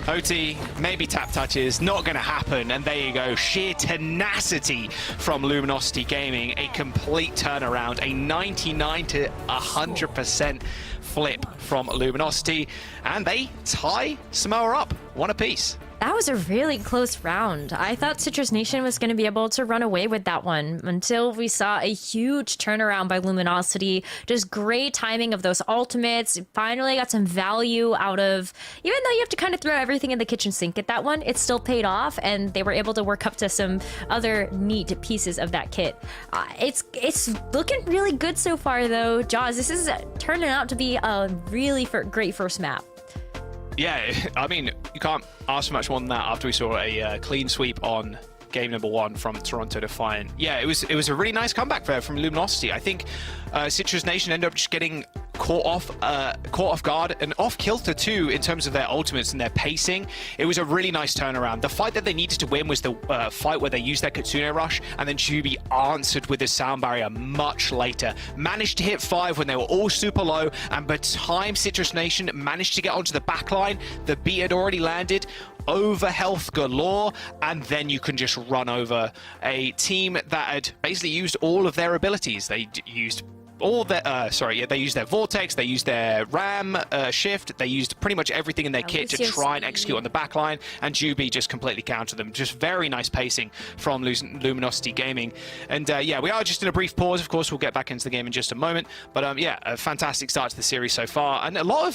OT, maybe tap touches, not going to happen. And there you go, sheer tenacity from Luminosity Gaming. A complete turnaround, a 99 to 100% flip from Luminosity. And they tie Samoa up, 1 apiece. That was a really close round. I thought Citrus Nation was going to be able to run away with that one until we saw a huge turnaround by Luminosity. Just great timing of those ultimates. Finally got some value out of, even though you have to kind of throw everything in the kitchen sink at that one, it still paid off, and they were able to work up to some other neat pieces of that kit. It's looking really good so far, though. Jaws, this is turning out to be a really great first map. Yeah, I mean, you can't ask for much more than that after we saw a clean sweep on game number 1 from Toronto Defiant. Yeah, it was a really nice comeback there from Luminosity. I think Citrus Nation ended up just getting caught off guard and off kilter too in terms of their ultimates and their pacing. It was a really nice turnaround. The fight that they needed to win was the fight where they used their Kitsune rush, and then Juby answered with his sound barrier much later. Managed to hit 5 when they were all super low, and by the time Citrus Nation managed to get onto the back line, the beat had already landed. Over health galore, and then you can just run over a team that had basically used all of their abilities. They used all their they used their vortex, they used their ram shift, they used pretty much everything in their kit to try and execute on the back line, and Juby just completely countered them. Just very nice pacing from Luminosity Gaming. And yeah, we are just in a brief pause. Of course, we'll get back into the game in just a moment, but yeah, a fantastic start to the series so far, and a lot of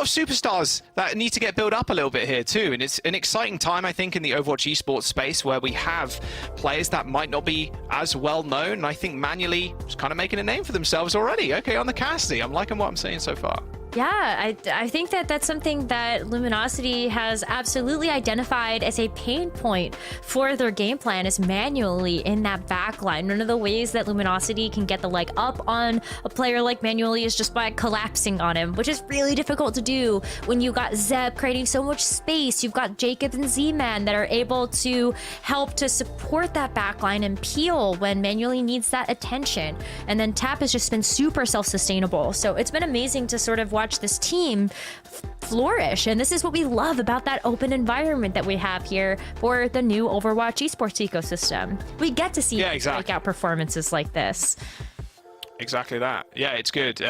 superstars that need to get built up a little bit here too. And it's an exciting time, I think, in the Overwatch esports space where we have players that might not be as well known. And I think Manually is kind of making a name for themselves already. Okay, on the Cassidy, I'm liking what I'm seeing so far. Yeah, I think that that's something that Luminosity has absolutely identified as a pain point for their game plan, is Manually in that backline. One of the ways that Luminosity can get the leg up on a player like Manually is just by collapsing on him, which is really difficult to do when you got Zeb creating so much space. You've got Jacob and Z-Man that are able to help to support that backline and peel when Manually needs that attention. And then Tap has just been super self-sustainable. So it's been amazing to sort of watch this team flourish, and this is what we love about that open environment that we have here for the new Overwatch esports ecosystem. We get to see breakout performances like this. Exactly that. Yeah, it's good.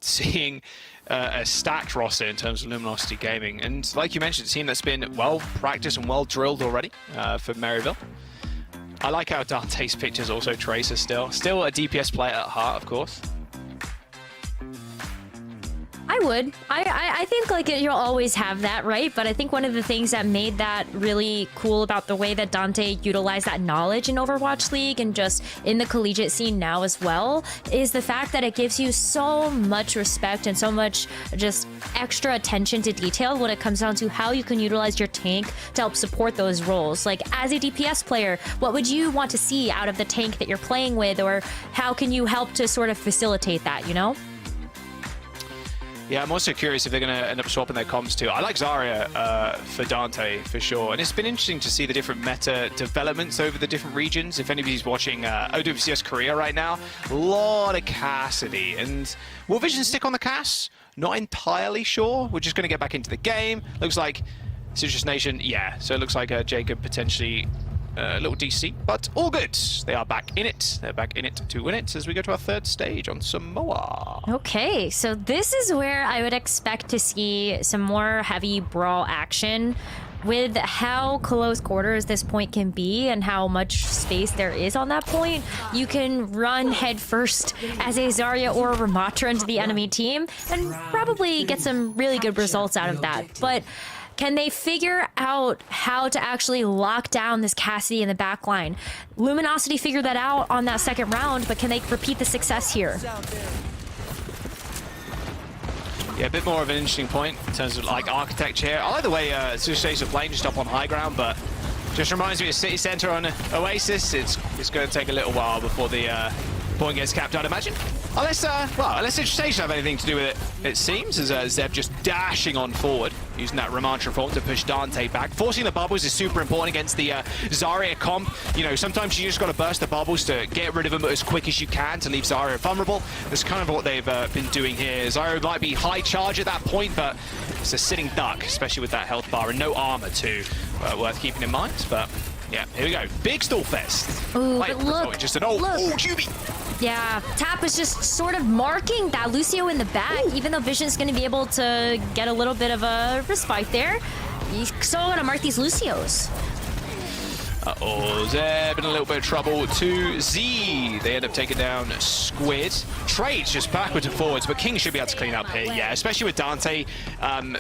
Seeing a stacked roster in terms of Luminosity Gaming, and like you mentioned, a team that's been well practiced and well drilled already for Maryville. I like how Dante's pictures also Tracer still a DPS player at heart, of course. I would. I think like you'll always have that, right? But I think one of the things that made that really cool about the way that Dante utilized that knowledge in Overwatch League and just in the collegiate scene now as well is the fact that it gives you so much respect and so much just extra attention to detail when it comes down to how you can utilize your tank to help support those roles. Like as a DPS player, what would you want to see out of the tank that you're playing with, or how can you help to sort of facilitate that, you know? Yeah, I'm also curious if they're going to end up swapping their comms too. I like Zarya for Dante, for sure. And it's been interesting to see the different meta developments over the different regions. If anybody's watching OWCS Korea right now, a lot of Cassidy. And will Vision stick on the Cass? Not entirely sure. We're just going to get back into the game. Looks like Citrus Nation, yeah. So it looks like Jacob potentially a little DC, but all good. They are back in it. They're back in it to win it as we go to our third stage on Samoa. Okay, so this is where I would expect to see some more heavy brawl action. With how close quarters this point can be and how much space there is on that point, you can run head first as a Zarya or a Ramatra into the enemy team and probably get some really good results out of that. But can they figure out how to actually lock down this Cassidy in the back line? Luminosity figured that out on that second round, but can they repeat the success here? Yeah, a bit more of an interesting point in terms of like architecture here. I like the way Sushay's are playing just up on high ground, but just reminds me of City Center on Oasis. It's going to take a little while before the point gets capped, I'd imagine. Unless Sushay's have anything to do with it seems, as Zeb just dashing on forward, using that Ramatra form to push Dante back. Forcing the bubbles is super important against the Zarya comp. You know, sometimes you just got to burst the bubbles to get rid of them as quick as you can to leave Zarya vulnerable. That's kind of what they've been doing here. Zarya might be high charge at that point, but it's a sitting duck, especially with that health bar and no armor too. Worth keeping in mind, but yeah, here we go. Big stall fest. Ooh, but look, just an Juby. Yeah, Tap is just sort of marking that Lucio in the back, even though Vision's going to be able to get a little bit of a respite there. He's still going to mark these Lucios. Uh-oh, Zeb in a little bit of trouble to Z. They end up taking down Squid. Trades just backwards and forwards, but King should be able to clean up here, yeah. Especially with Dante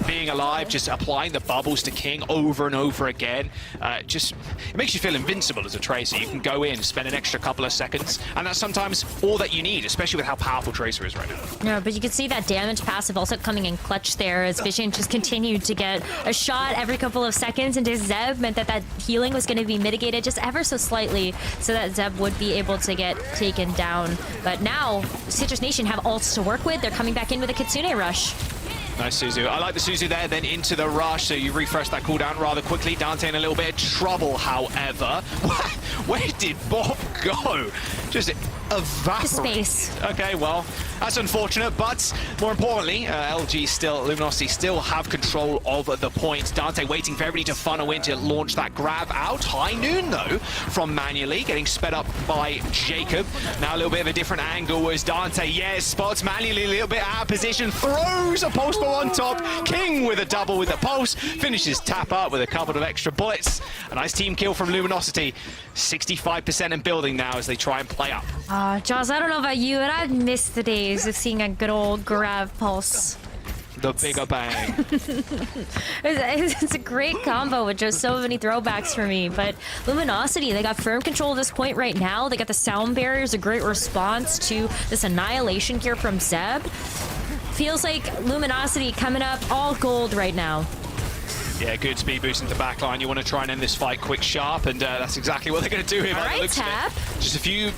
being alive, just applying the bubbles to King over and over again. It makes you feel invincible as a Tracer. You can go in, spend an extra couple of seconds, and that's sometimes all that you need, especially with how powerful Tracer is right now. Yeah, but you can see that damage passive also coming in clutch there as Vision just continued to get a shot every couple of seconds into Zeb, meant that healing was going to be mitigated just ever so slightly so that Zeb would be able to get taken down. But now, Citrus Nation have ults to work with. They're coming back in with a Kitsune rush. Nice Suzu. I like the Suzu there, then into the rush, so you refresh that cooldown rather quickly. Dante in a little bit of trouble, however. Where did Bob go? Just evaporate. Space. Okay, well, that's unfortunate, but more importantly, Luminosity still have control of the point. Dante waiting for everybody to funnel in to launch that grab out. High noon, though, from Manually, getting sped up by Jacob. Now a little bit of a different angle was Dante. Yes, spots Manually a little bit out of position, throws a pulse bomb on top. King with a double with the pulse, finishes Tap up with a couple of extra bullets. A nice team kill from Luminosity. 65% in building now as they try and play up. Jaws, I don't know about you, but I've missed the days of seeing a good old grab pulse. The bigger bang. It's a great combo with just so many throwbacks for me. But Luminosity, they got firm control of this point right now. They got the sound barriers, a great response to this annihilation here from Zeb. Feels like Luminosity coming up all gold right now. Yeah, good speed boost into backline. You want to try and end this fight quick, sharp, and that's exactly what they're going to do here. All right, Tap. Just a few,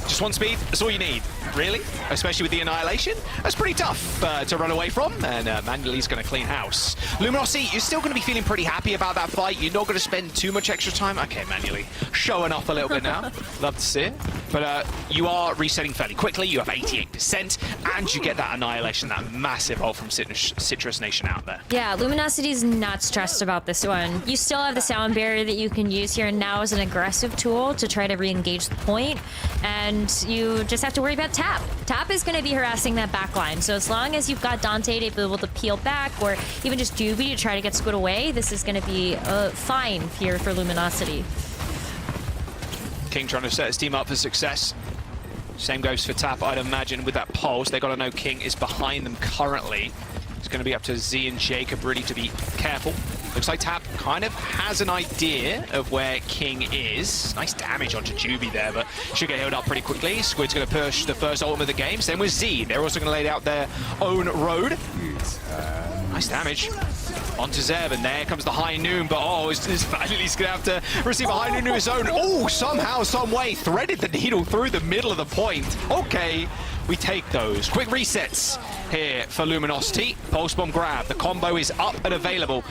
just one speed. That's all you need, really. Especially with the annihilation. That's pretty tough to run away from, and Manually's going to clean house. Luminosity, you're still going to be feeling pretty happy about that fight. You're not going to spend too much extra time. Okay, Manually showing off a little bit now. Love to see it. But you are resetting fairly quickly. You have 88%, and you get that annihilation, that massive ult from Citrus Nation out there. Yeah, Luminosity's not stressed about this one. You still have the sound barrier that you can use here and now as an aggressive tool to try to re-engage the point, and you just have to worry about Tap. Tap is going to be harassing that back line, so as long as you've got Dante to be able to peel back, or even just Juby to try to get Squid away, this is going to be fine here for Luminosity. King trying to set his team up for success. Same goes for Tap, I'd imagine, with that pulse. They got to know King is behind them currently. It's going to be up to Z and Jacob really to be careful. Looks like Tap kind of has an idea of where King is. Nice damage onto Juby there, but should get healed up pretty quickly. Squid's going to push the first ultimate of the game. Same with Z. They're also going to lay out their own road. Nice damage onto Zeb, and there comes the high noon, but he's going to have to receive a high noon of his own. Oh, somehow, some way, threaded the needle through the middle of the point. Okay, we take those. Quick resets here for Luminosity. Pulse Bomb grab. The combo is up and available.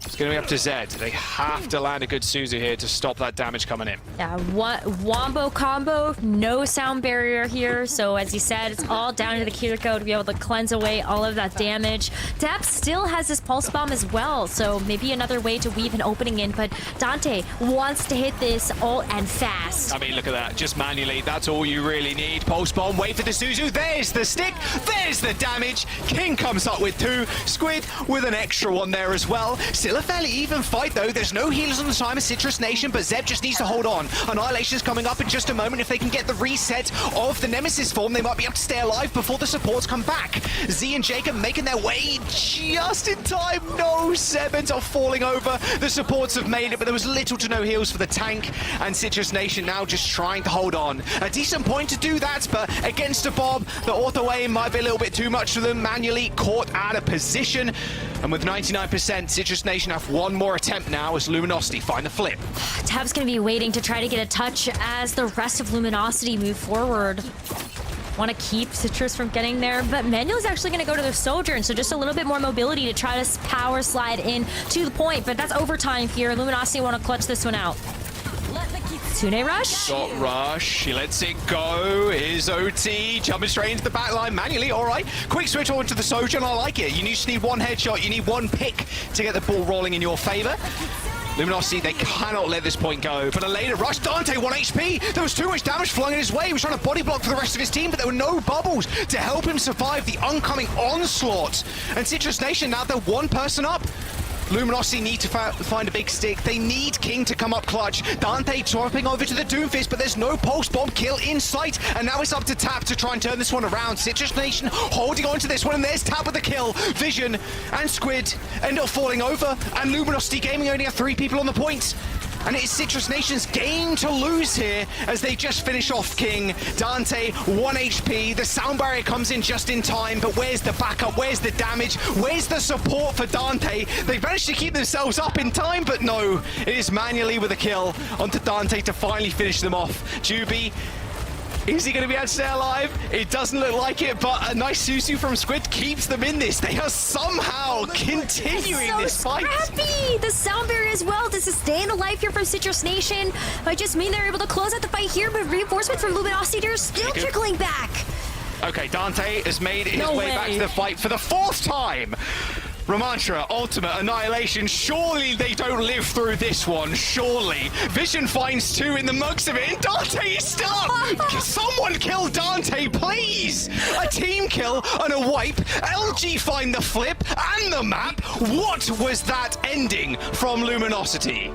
It's going to be up to Zed. They have to land a good Suzu here to stop that damage coming in. Yeah, wombo combo, no sound barrier here. So as you said, it's all down to the Kiriko to be able to cleanse away all of that damage. Peps still has his Pulse Bomb as well, so maybe another way to weave an opening in, but Dante wants to hit this all and fast. I mean, look at that. Just manually, that's all you really need. Pulse Bomb, wait for the Suzu. There's the stick. There's the damage. King comes up with 2. Squid with an extra one there as well. Still a fairly even fight, though. There's no healers on the time of Citrus Nation, but Zeb just needs to hold on. Annihilation's coming up in just a moment. If they can get the reset of the Nemesis form, they might be able to stay alive before the supports come back. Z and Jacob making their way just in time. No, Zeb ends up falling over. The supports have made it, but there was little to no heals for the tank, and Citrus Nation now just trying to hold on. A decent point to do that, but against a Bob, the auto aim might be a little bit too much for them. Manually caught out of position, and with 99%, Citrus Nation have one more attempt now as Luminosity find the flip. Tab's going to be waiting to try to get a touch as the rest of Luminosity move forward. Want to keep Citrus from getting there, but Manuel is actually going to go to the Sojourn, so just a little bit more mobility to try to power slide in to the point, but that's overtime here. Luminosity want to clutch this one out. Tsune Rush. Got Rush. She lets it go. Here's OT. Jumping straight into the back line manually. All right. Quick switch on to the Sojourn. I like it. You just need one headshot. You need one pick to get the ball rolling in your favor. Luminosity, they cannot let this point go. But a later rush. Dante, 1 HP. There was too much damage flung in his way. He was trying to body block for the rest of his team, but there were no bubbles to help him survive the oncoming onslaught. And Citrus Nation, now they're one person up. Luminosity need to find a big stick. They need King to come up clutch. Dante dropping over to the Doomfist, but there's no Pulse Bomb kill in sight. And now it's up to Tap to try and turn this one around. Citrus Nation holding on to this one, and there's Tap with the kill. Vision and Squid end up falling over, and Luminosity Gaming only have 3 people on the point. And it's Citrus Nation's game to lose here as they just finish off King. Dante, 1 HP. The sound barrier comes in just in time, but where's the backup? Where's the damage? Where's the support for Dante? They managed to keep themselves up in time, but no. It is manually with a kill onto Dante to finally finish them off. Juby, is he going to be able to stay alive? It doesn't look like it, but a nice Susu from Squid keeps them in this. They are somehow continuing this fight. Scrappy! The sound barrier as well to sustain alive here from Citrus Nation. I just mean they're able to close out the fight here, but reinforcements from Luminosity are still trickling back. Okay, Dante has made his way back to the fight for the 4th time. Ramantra, Ultimate, Annihilation. Surely they don't live through this one. Surely. Vision finds 2 in the mugs of it, and Dante is stuck! Someone kill Dante, please! A team kill and a wipe. LG find the flip and the map. What was that ending from Luminosity?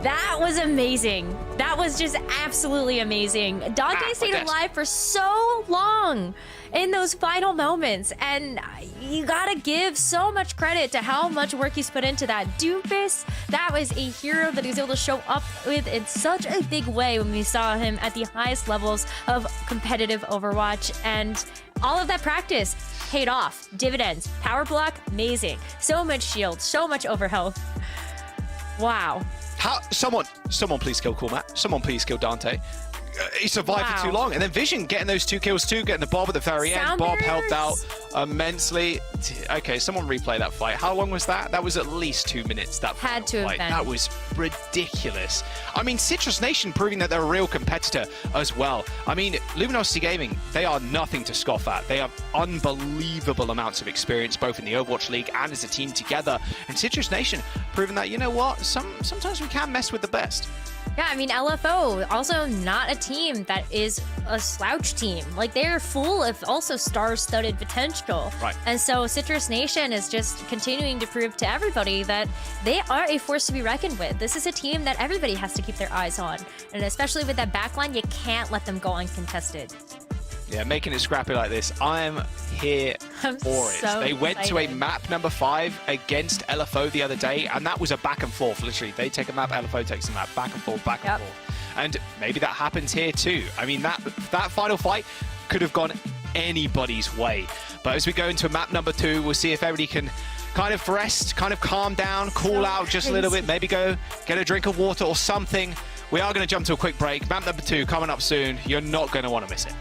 That was amazing. That was just absolutely amazing. Dante stayed alive for so long in those final moments, and you gotta give so much credit to how much work he's put into that. Doomfist, that was a hero that he was able to show up with in such a big way when we saw him at the highest levels of competitive Overwatch, and all of that practice paid off. Dividends, power block, amazing. So much shield, so much overhealth. Wow. Someone please kill Cool Matt. Someone please kill Dante. He survived for too long. And then Vision getting those 2 kills too, getting the Bob at the very end. Bob helped out immensely. Okay, someone replay that fight. How long was that? That was at least 2 minutes, that had to fight. have been. That was ridiculous. I mean, Citrus Nation proving that they're a real competitor as well. I mean, Luminosity Gaming, they are nothing to scoff at. They have unbelievable amounts of experience, both in the Overwatch League and as a team together. And Citrus Nation proving that, you know what, sometimes we can mess with the best. Yeah, I mean, LFO, also not a team that is a slouch team. Like, they're full of also star-studded potential. Right. And so Citrus Nation is just continuing to prove to everybody that they are a force to be reckoned with. This is a team that everybody has to keep their eyes on. And especially with that backline, you can't let them go uncontested. Yeah, making it scrappy like this, I'm here for it. So they went to a excited. map number 5 against LFO the other day, and that was a back and forth, literally. They take a map, LFO takes a map, back and forth, back and forth. And maybe that happens here too. I mean, that final fight could have gone anybody's way. But as we go into map number 2, we'll see if everybody can kind of rest, kind of calm down, cool out just a little bit, maybe go get a drink of water or something. We are going to jump to a quick break. Map number 2 coming up soon. You're not going to want to miss it.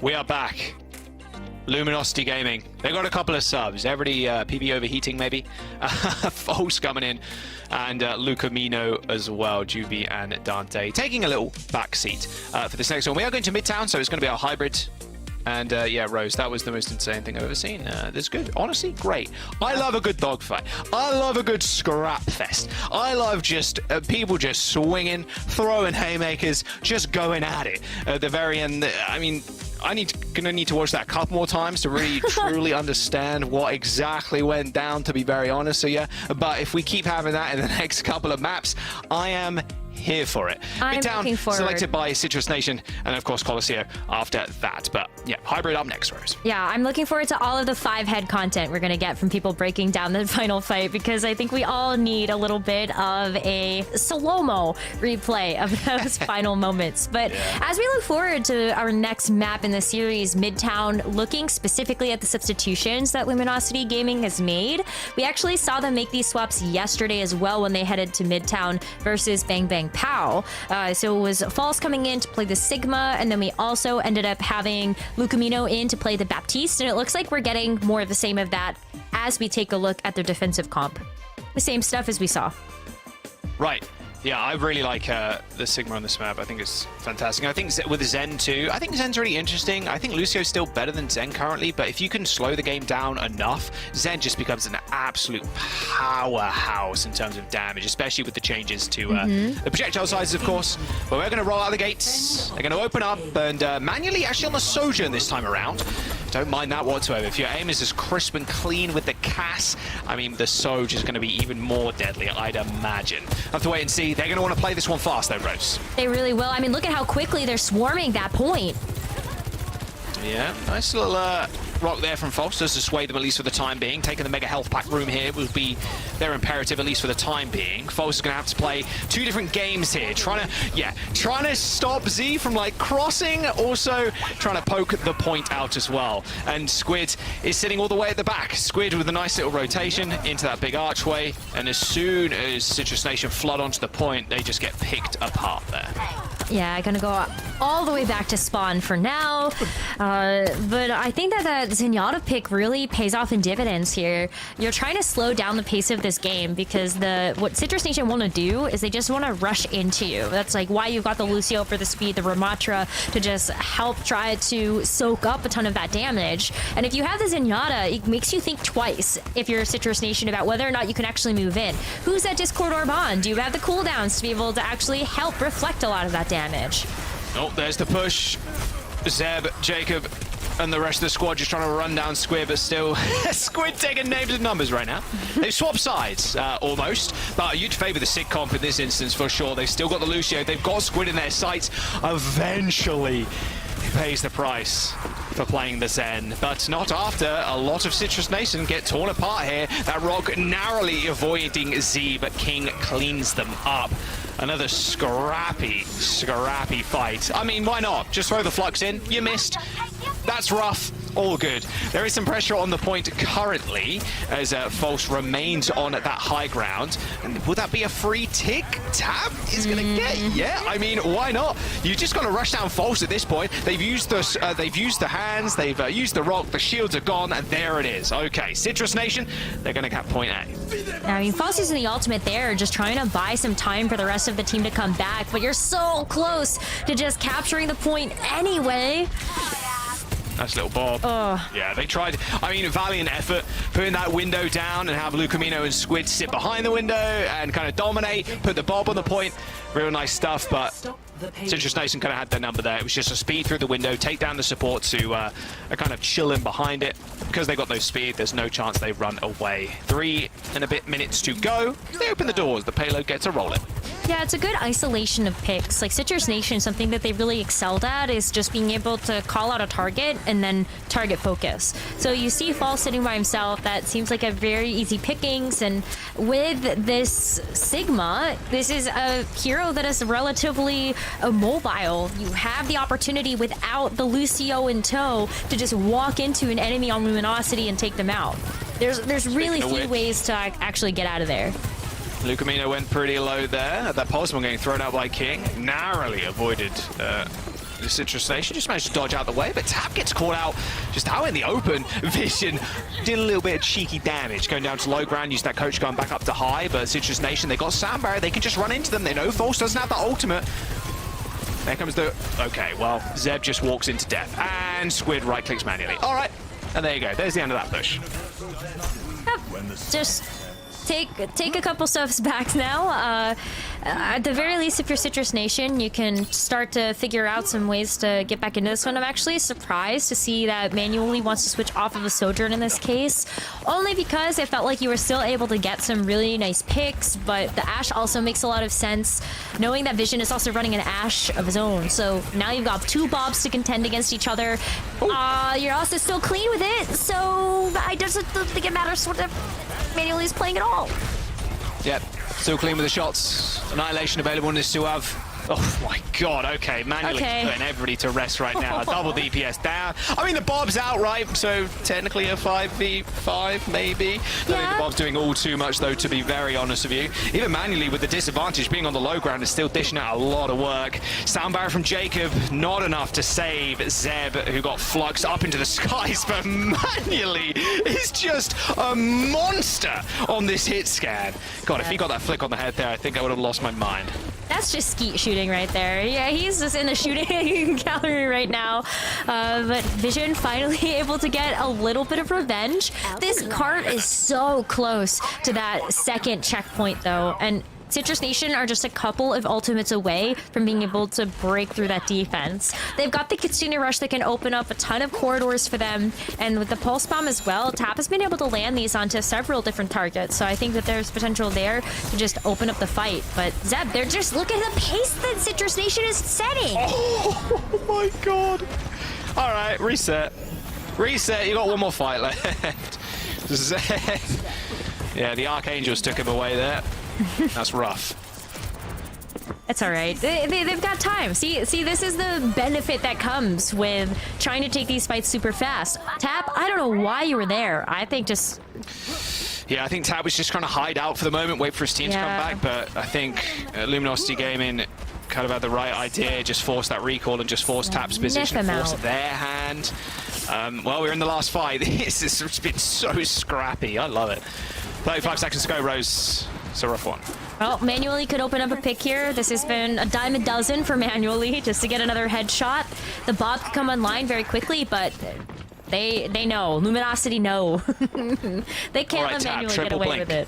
We are back. Luminosity Gaming. They got a couple of subs. Everybody PB overheating maybe. False coming in. And Lucamino as well. Juby and Dante taking a little back seat for this next one. We are going to Midtown, so it's going to be our hybrid. And yeah, Rose, that was the most insane thing I've ever seen. That's good. Honestly, great. I love a good dogfight. I love a good scrap fest. I love just people just swinging, throwing haymakers, just going at it. At the very end, I mean, gonna need to watch that a couple more times to really truly understand what exactly went down, to be very honest with you. But if we keep having that in the next couple of maps, I am here for it. I'm Midtown looking forward. selected by Citrus Nation, and of course Colosseo after that. But yeah, hybrid up next, Rose. Yeah, I'm looking forward to all of the 5-head content we're going to get from people breaking down the final fight, because I think we all need a little bit of a slow-mo replay of those final moments. But as we look forward to our next map in the series, Midtown, looking specifically at the substitutions that Luminosity Gaming has made, we actually saw them make these swaps yesterday as well when they headed to Midtown versus Bang Bang Pow. So it was False coming in to play the Sigma, and then we also ended up having Lucamino in to play the Baptiste, and it looks like we're getting more of the same of that as we take a look at their defensive comp. The same stuff as we saw. Right. Yeah, I really like the Sigma on this map. I think it's fantastic. And I think with Zen too, I think Zen's really interesting. I think Lucio's still better than Zen currently, but if you can slow the game down enough, Zen just becomes an absolute powerhouse in terms of damage, especially with the changes to the projectile sizes, of course. But we're going to roll out the gates. They're going to open up and manually, actually on the Sojourn this time around. Don't mind that whatsoever. If your aim is as crisp and clean with the Cass, I mean, the Soj is going to be even more deadly, I'd imagine. Have to wait and see. They're going to want to play this one fast, though, Rose. They really will. I mean, look at how quickly they're swarming that point. Yeah, nice little rock there from False. Does dissuade them, at least for the time being. Taking the mega health pack room here will be their imperative, at least for the time being. False is going to have to play two different games here. Trying to stop Z from, like, crossing. Also trying to poke the point out as well. And Squid is sitting all the way at the back. Squid with a nice little rotation into that big archway. And as soon as Citrus Nation flood onto the point, they just get picked apart there. Yeah, gonna go all the way back to spawn for now. But I think that Zenyatta pick really pays off in dividends here. You're trying to slow down the pace of this game, because what Citrus Nation want to do is they just want to rush into you. That's like why you've got the Lucio for the speed, the Ramatra to just help try to soak up a ton of that damage. And if you have the Zenyatta, it makes you think twice if you're a Citrus Nation about whether or not you can actually move in. Who's that Discord Orb on? Do you have the cooldowns to be able to actually help reflect a lot of that damage? Oh, there's the push. Zeb, Jacob, and the rest of the squad just trying to run down Squid, but still Squid taking names and numbers right now. They've swapped sides, almost, but you'd favor the Sig comp in this instance for sure. They've still got the Lucio. They've got Squid in their sights. Eventually, he pays the price for playing the Zen, but not after. A lot of Citrus Nation get torn apart here. That rock narrowly avoiding Z, but King cleans them up. Another scrappy fight. I mean, why not? Just throw the flux in. You missed. That's rough. All good. There is some pressure on the point currently as False remains on at that high ground. And would that be a free tick? Tab is going to get, yeah. I mean, why not? You just got to rush down False at this point. They've used the hands, they've used the rock, the shields are gone, and there it is. Okay, Citrus Nation, they're going to get point A. I mean, False using the ultimate there, just trying to buy some time for the rest of the team to come back, but you're so close to just capturing the point anyway. Nice little bob. Yeah, they tried. I mean, valiant effort putting that window down and have Lucamino and Squid sit behind the window and kind of dominate, put the bob on the point. Real nice stuff, but Citrus Nation kind of had their number there. It was just a speed through the window, take down the support to a kind of chill in behind it. Because they got no speed, there's no chance they run away. 3 and a bit minutes to go. They open the doors, the payload gets a rolling. Yeah, it's a good isolation of picks. Like Citrus Nation, something that they really excelled at is just being able to call out a target and then target focus. So you see Fall sitting by himself, that seems like a very easy pickings. And with this Sigma, this is a hero that is relatively mobile. You have the opportunity without the Lucio in tow to just walk into an enemy on Luminosity and take them out. There's really few ways to actually get out of there. Lucamino went pretty low there. That pulse one getting thrown out by King. Narrowly avoided The Citrus Nation just managed to dodge out the way, but Tap gets caught out just out in the open. Vision did a little bit of cheeky damage, going down to low ground, used that coach going back up to high, but Citrus Nation, they got Sound Barrier, they can just run into them. They know False doesn't have the ultimate. There comes the... Okay, well, Zeb just walks into death, and Squid right-clicks manually. All right, and there you go. There's the end of that push. Just take a couple steps back now. At the very least, if you're Citrus Nation, you can start to figure out some ways to get back into this one. I'm actually surprised to see that Manually wants to switch off of a Sojourn in this case, only because it felt like you were still able to get some really nice picks, but the Ashe also makes a lot of sense, knowing that Vision is also running an Ashe of his own. So now you've got two Bobs to contend against each other. You're also still clean with it, so I don't think it matters what Manually is playing at all. Yep, still clean with the shots. Annihilation available in this Suave. Oh my god, okay, Manually putting everybody to rest right now. Double DPS down. I mean, the Bob's out, right? So technically a 5v5, maybe. I don't think the Bob's doing all too much, though, to be very honest with you. Even Manually, with the disadvantage, being on the low ground, is still dishing out a lot of work. Sound Barrier from Jacob, not enough to save Zeb, who got fluxed up into the skies, but Manually is just a monster on this hit scan. God, if he got that flick on the head there, I think I would have lost my mind. That's just skeet shooting right there. Yeah, he's just in the shooting gallery right now. But Vision finally able to get a little bit of revenge. This cart is so close to that second checkpoint, though. And Citrus Nation are just a couple of ultimates away from being able to break through that defense. They've got the Kitsune Rush that can open up a ton of corridors for them, and with the Pulse Bomb as well, Tap has been able to land these onto several different targets, so I think that there's potential there to just open up the fight. But Zeb, they're just, look at the pace that Citrus Nation is setting! Oh my god! Alright, reset. Reset, you got one more fight left. Zeb. Yeah, the Archangels took him away there. That's rough. It's all right. They've got time. See, this is the benefit that comes with trying to take these fights super fast. Tap, I don't know why you were there. I think just... Yeah, I think Tap was just trying to hide out for the moment, wait for his team to come back, but I think Luminosity Gaming kind of had the right idea, just force that recall and just force Tap's position, force their hand. Well, we're in the last fight. This has been so scrappy. I love it. 35 seconds to go, Rose. It's a rough one. Well, Manually could open up a pick here. This has been a dime a dozen for Manually just to get another headshot. The Bob could come online very quickly, but they know. Luminosity know. They can't let Manually get away with it.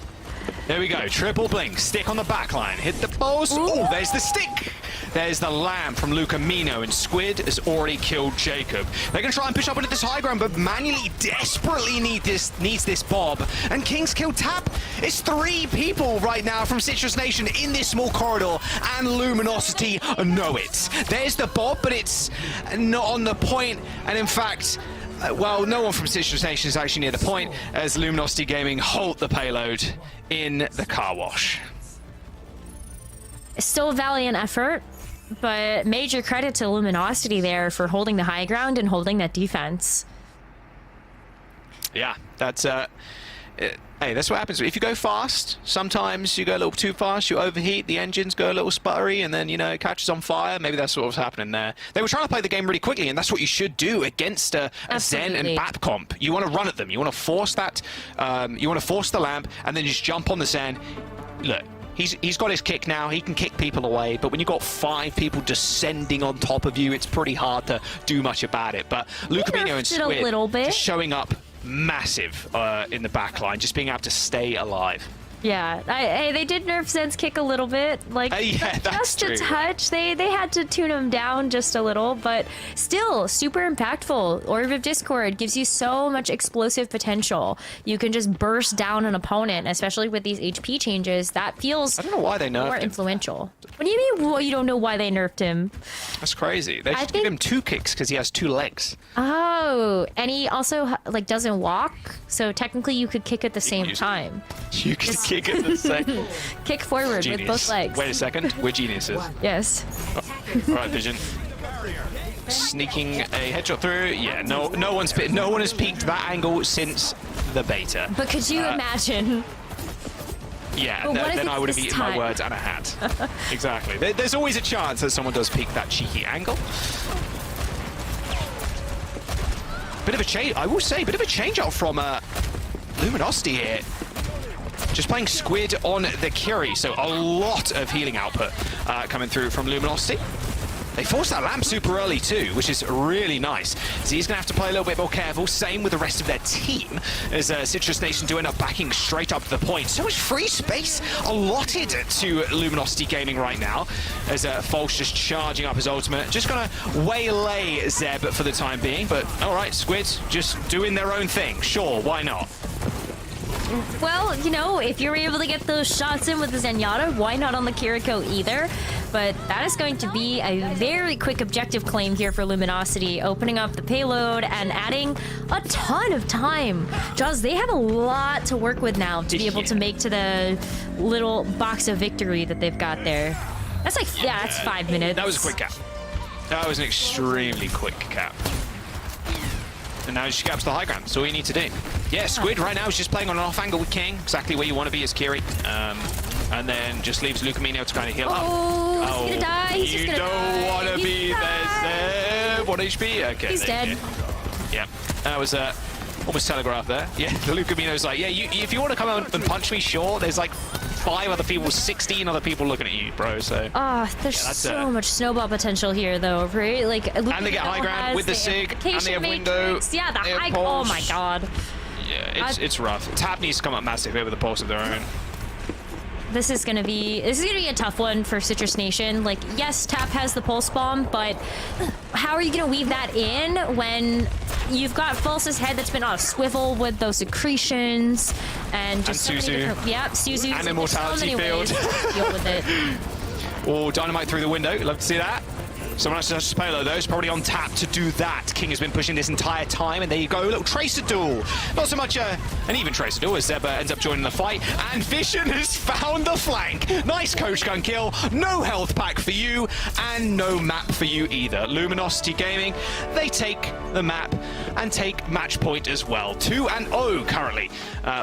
There we go. Triple blink. Stick on the back line. Hit the post. Oh, there's the stick. There's the lamb from Lucamino, and Squid has already killed Jacob. They're going to try and push up into this high ground, but Manually desperately needs this Bob. And King's killed Tap. It's 3 people right now from Citrus Nation in this small corridor, and Luminosity know it. There's the Bob, but it's not on the point, and in fact... well, no one from Citrus Nation is actually near the point, as Luminosity Gaming halt the payload in the car wash. Still a valiant effort, but major credit to Luminosity there for holding the high ground and holding that defense. Yeah, that's... hey, that's what happens. If you go fast, sometimes you go a little too fast, you overheat, the engines go a little sputtery, and then, you know, it catches on fire. Maybe that's what was happening there. They were trying to play the game really quickly, and that's what you should do against a Zen and BAP comp. You want to run at them. You want to force that, you want to force the lamp, and then just jump on the Zen. Look, he's got his kick now. He can kick people away, but when you've got 5 people descending on top of you, it's pretty hard to do much about it. But Lucamino and Squid just showing up massive in the back line, just being able to stay alive. Yeah, they did nerf Zen's kick a little bit, like just a touch. They had to tune him down just a little, but still super impactful. Orb of Discord gives you so much explosive potential. You can just burst down an opponent, especially with these HP changes. That feels I don't know why they nerfed more him. Influential. What do you mean? Well, you don't know why they nerfed him? That's crazy. They should give him 2 kicks because he has 2 legs. Oh, and he also like doesn't walk, so technically you could kick at the same time. You could kick at the same. Kick forward with both legs. Wait a second, we're geniuses. Yes. All right, Vision. Sneaking a headshot through. Yeah, no one has peeked that angle since the beta. But could you imagine? Yeah, But what if then I would have it's eaten time? my words and a hat. Exactly. There's always a chance that someone does peek that cheeky angle. Bit of a change, I will say, bit of a change out from Luminosity here. Just playing Squid on the Curie, so a lot of healing output coming through from Luminosity. They forced that lamp super early too, which is really nice. So he's going to have to play a little bit more careful. Same with the rest of their team, as Citrus Nation do end up backing straight up to the point. So much free space allotted to Luminosity Gaming right now, as Falch just charging up his ultimate. Just going to waylay Zeb for the time being. But all right, Squid just doing their own thing. Sure, why not? Well, you know, if you're able to get those shots in with the Zenyatta, why not on the Kiriko either? But that is going to be a very quick objective claim here for Luminosity, opening up the payload and adding a ton of time. Jaws, they have a lot to work with now to be able to make to the little box of victory that they've got there. That's like, yeah, that's 5 minutes. That was a quick cap. That was an extremely quick cap. And now she caps the high ground. That's all you need to do. Yeah, Squid right now is just playing on an off angle with King, exactly where you want to be as Kiri. And then just leaves Lucamino to kind of heal up. Oh, he's gonna die. He's just gonna die. You don't want to be there. 1 HP? Okay. He's dead. Yeah, that was almost telegraphed there. Yeah, the Lucamino's like, yeah, if you want to come out and punch me, sure. There's like 5 other people, 16 other people looking at you, bro. So. There's so much snowball potential here, though, right? Like, and they get high ground with the Sig, and they have window. Yeah, the high. Oh my god. Yeah, it's rough. Tap needs to come up massive here with a pulse of their own. This is gonna be a tough one for Citrus Nation. Like, yes, Tap has the pulse bomb, but how are you gonna weave that in when you've got False's head that's been on a swivel with those secretions and just so Suzu. many different, Suzu And Immortality Field. Deal with it. Oh, Dynamite through the window. Love to see that. Someone else has to payload though. It's probably on tap to do that. King has been pushing this entire time, and there you go. A little Tracer duel. Not so much an even Tracer duel as Zeb ends up joining the fight. And Vision has found the flank. Nice coach gun kill. No health pack for you, and no map for you either. Luminosity Gaming, they take the map and take match point as well. 2-0 currently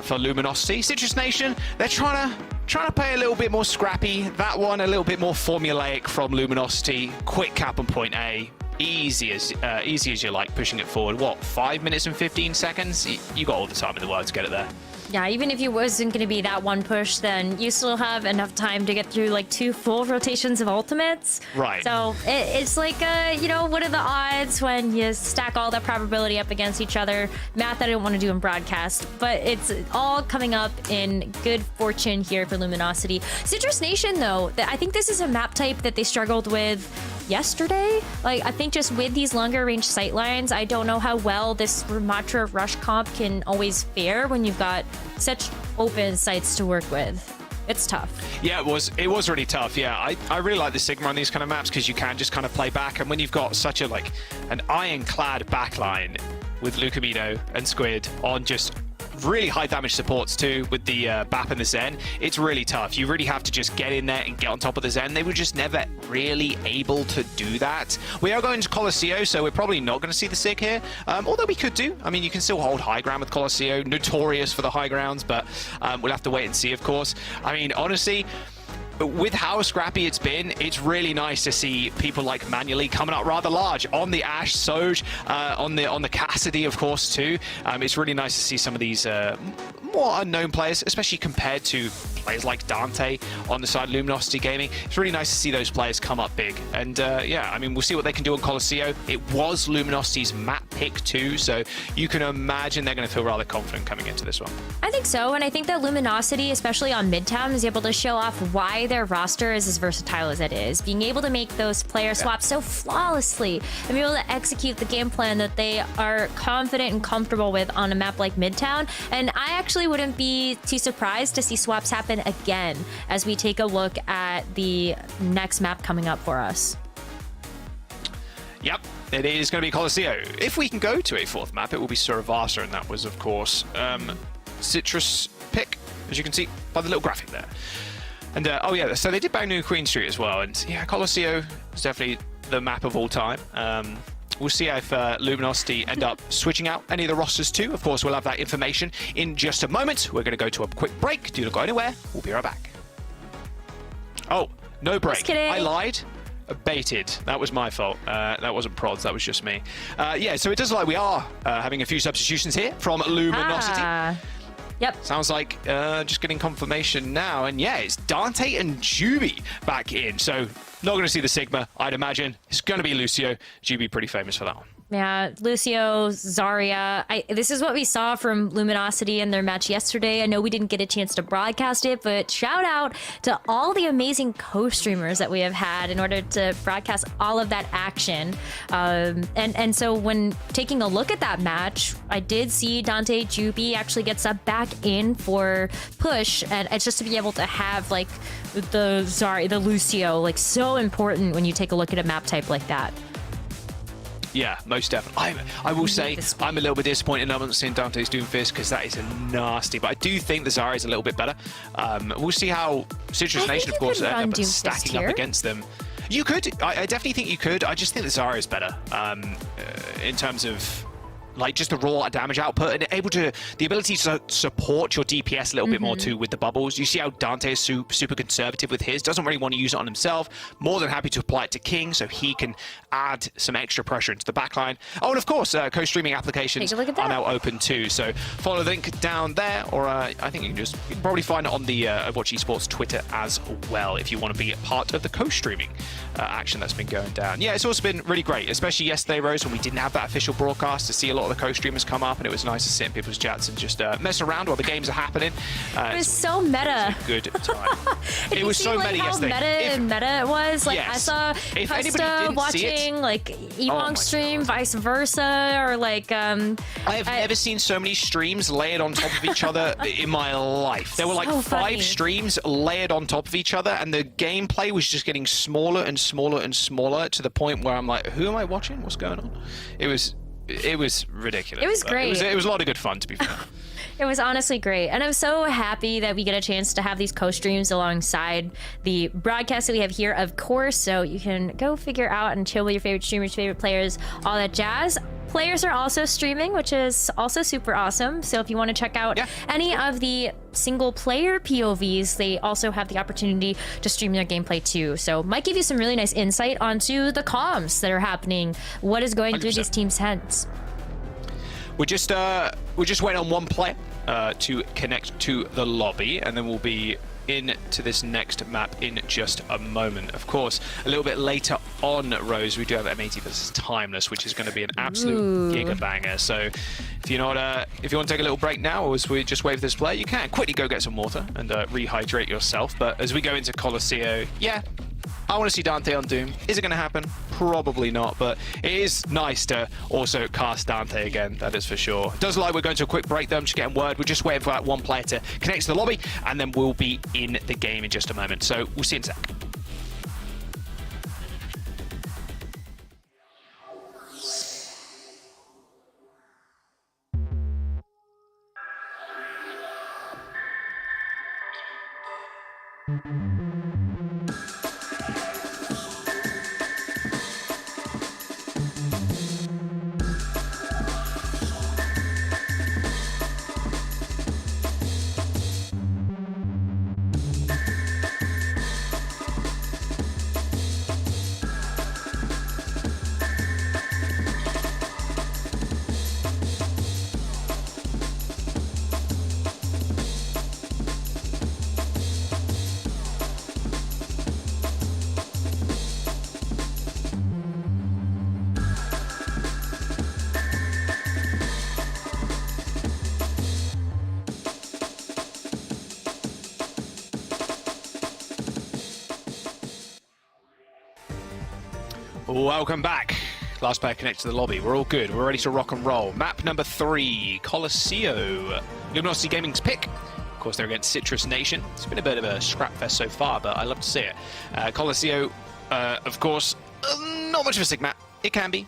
for Luminosity. Citrus Nation, they're trying to play a little bit more scrappy. That one a little bit more formulaic from Luminosity. Quick cap on point A. Easy as you like, pushing it forward. What, 5 minutes and 15 seconds? You got all the time in the world to get it there. Yeah, even if it wasn't going to be that one push, then you still have enough time to get through like 2 full rotations of ultimates. Right. So it's like, what are the odds when you stack all that probability up against each other? Math I don't want to do in broadcast, but it's all coming up in good fortune here for Luminosity. Citrus Nation, though, I think this is a map type that they struggled with yesterday. Like, I think just with these longer range sightlines, I don't know how well this Ramatra Rush comp can always fare when you've got such open sights to work with. It's tough. Yeah, it was really tough. Yeah, I really like the Sigma on these kind of maps because you can just kind of play back, and when you've got such an ironclad backline with Lucamino and Squid on just really high damage supports too with the BAP and the Zen, it's really tough. You really have to just get in there and get on top of the Zen. They were just never really able to do that. We are going to Colosseo, so we're probably not going to see the Sig here, although we could do. I mean, you can still hold high ground with Colosseo, notorious for the high grounds, but we'll have to wait and see, of course. I mean, honestly, with how scrappy it's been, it's really nice to see people like Manually coming up rather large on the Ashe, Soj, on the Cassidy, of course, too. It's really nice to see some of these more unknown players, especially compared to players like Dante on the side of Luminosity Gaming. It's really nice to see those players come up big. And yeah, I mean, we'll see what they can do on Colosseo. It was Luminosity's map pick too, so you can imagine they're going to feel rather confident coming into this one. I think so, and I think that Luminosity, especially on Midtown, is able to show off why their roster is as versatile as it is. Being able to make those player swaps so flawlessly and be able to execute the game plan that they are confident and comfortable with on a map like Midtown. And I actually wouldn't be too surprised to see swaps happen again as we take a look at the next map coming up for us. Yep, it is going to be Colosseo. If we can go to a fourth map, it will be Suravasa, and that was, of course, Citrus pick, as you can see by the little graphic there. And oh yeah, so they did bang New Queen Street as well, and yeah, Colosseo is definitely the map of all time. We'll see if Luminosity end up switching out any of the rosters too. Of course, we'll have that information in just a moment. We're going to go to a quick break. Do not go anywhere. We'll be right back. Oh, no break. Just kidding. I lied. Baited. That was my fault. That wasn't prods. That was just me. Yeah, so it does look like we are having a few substitutions here from Luminosity. Yep. Sounds like just getting confirmation now. And yeah, it's Dante and Juby back in. So not going to see the Sigma, I'd imagine. It's going to be Lucio. Juby pretty famous for that one. Yeah, Lucio, Zarya. This is what we saw from Luminosity in their match yesterday. I know we didn't get a chance to broadcast it, but shout out to all the amazing co-streamers that we have had in order to broadcast all of that action. And so when taking a look at that match, I did see Dante Juby actually get subbed back in for push, and it's just to be able to have like the Lucio, like so important when you take a look at a map type like that. Yeah, most definitely. I will say I'm a little bit disappointed I'm not seeing Dante's Doomfist because that is a nasty. But I do think the Zarya is a little bit better. We'll see how Citrus Nation, of course, end up stacking up against them. You could. I definitely think you could. I just think the Zarya is better in terms of like just the raw damage output and the ability to support your DPS a little bit more too with the bubbles. You see how Dante is super conservative with his, doesn't really want to use it on himself, more than happy to apply it to King so he can add some extra pressure into the backline. Oh, and of course, co-streaming applications are now open too, so follow the link down there, or I think you can probably find it on the Overwatch Esports Twitter as well if you want to be a part of the co-streaming action that's been going down. Yeah, it's also been really great, especially yesterday, Rose, when we didn't have that official broadcast, to see a lot of the co-streamers come up, and it was nice to sit in people's chats and just mess around while the games are happening. It was so meta. It was a good time. It was so meta yesterday. Meta it was. Like, yes. I saw Costa watching like Ewong stream, vice versa, or like I have never seen so many streams layered on top of each other in my life. There were like so 5 funny. streams layered on top of each other, and the gameplay was just getting smaller and smaller and smaller to the point where I'm like, who am I watching? What's going on? It was ridiculous. It was great. It was a lot of good fun, to be fair. It was honestly great. And I'm so happy that we get a chance to have these co-streams alongside the broadcast that we have here, of course. So you can go figure out and chill with your favorite streamers, favorite players, all that jazz. Players are also streaming, which is also super awesome. So if you want to check out any of the single player POVs, they also have the opportunity to stream their gameplay too. So might give you some really nice insight onto the comms that are happening, what is going 100%. Through these teams' heads. We're just waiting on one player to connect to the lobby, and then we'll be into this next map in just a moment. Of course, a little bit later on, Rose, we do have MAT versus Timeless, which is going to be an absolute giga banger. So if you want to take a little break now, or as we just wait for this player, you can quickly go get some water and rehydrate yourself. But as we go into Colosseo, yeah, I want to see Dante on Doom. Is it going to happen? Probably not, but it is nice to also cast Dante again, that is for sure. It does look like we're going to a quick break though. I'm just getting word. We're just waiting for that one player to connect to the lobby, and then we'll be in the game in just a moment. So we'll see you in a sec. Welcome back. Last player connected to the lobby. We're all good. We're ready to rock and roll. Map number 3, Colosseo. Luminosity Gaming's pick. Of course, they're against Citrus Nation. It's been a bit of a scrap fest so far, but I love to see it. Colosseo, of course, not much of a sig map. It can be.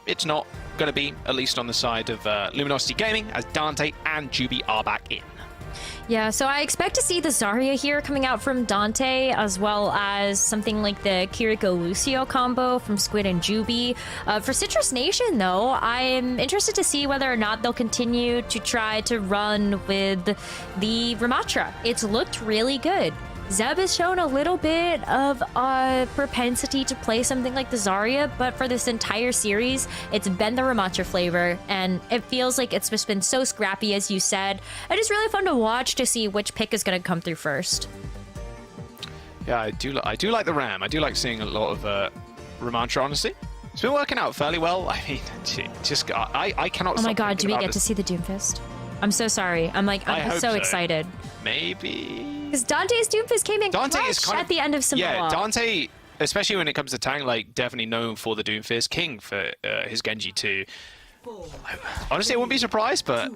It's not going to be, at least on the side of Luminosity Gaming, as Dante and Juby are back in. Yeah, so I expect to see the Zarya here coming out from Dante, as well as something like the Kiriko Lucio combo from Squid and Juby. For Citrus Nation, though, I'm interested to see whether or not they'll continue to try to run with the Ramatra. It's looked really good. Zeb has shown a little bit of a propensity to play something like the Zarya, but for this entire series, it's been the Ramatra flavor, and it feels like it's just been so scrappy, as you said. It is really fun to watch to see which pick is going to come through first. Yeah, I do like the Ram. I do like seeing a lot of Ramatra, honestly. It's been working out fairly well. I mean, just I cannot. Oh my stop god, do thinking we about get to see the Doomfist? I'm so sorry. I'm hope so excited. Maybe. Because Dante's Doomfist came in Dante clutch is kind of, at the end of Samoa. Yeah, Dante, especially when it comes to tank, like definitely known for the Doomfist. King for his Genji too. Honestly, I wouldn't be surprised, but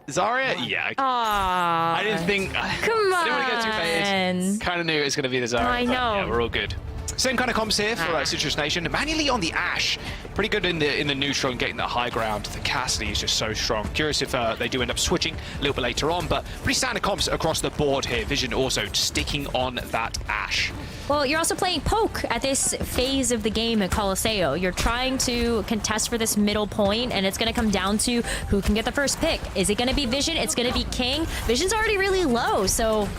Zarya, yeah. I didn't think. Come on. I didn't want to get too faded. Kind of knew it was going to be the Zarya. I know. Yeah, we're all good. Same kind of comps here for Citrus Nation. Manually on the Ashe, pretty good in the neutral and getting the high ground. The Cassidy is just so strong. Curious if they do end up switching a little bit later on, but pretty standard comps across the board here. Vision also sticking on that Ashe. Well, you're also playing poke at this phase of the game at Colosseo. You're trying to contest for this middle point, and it's going to come down to who can get the first pick. Is it going to be Vision? It's going to be King. Vision's already really low, so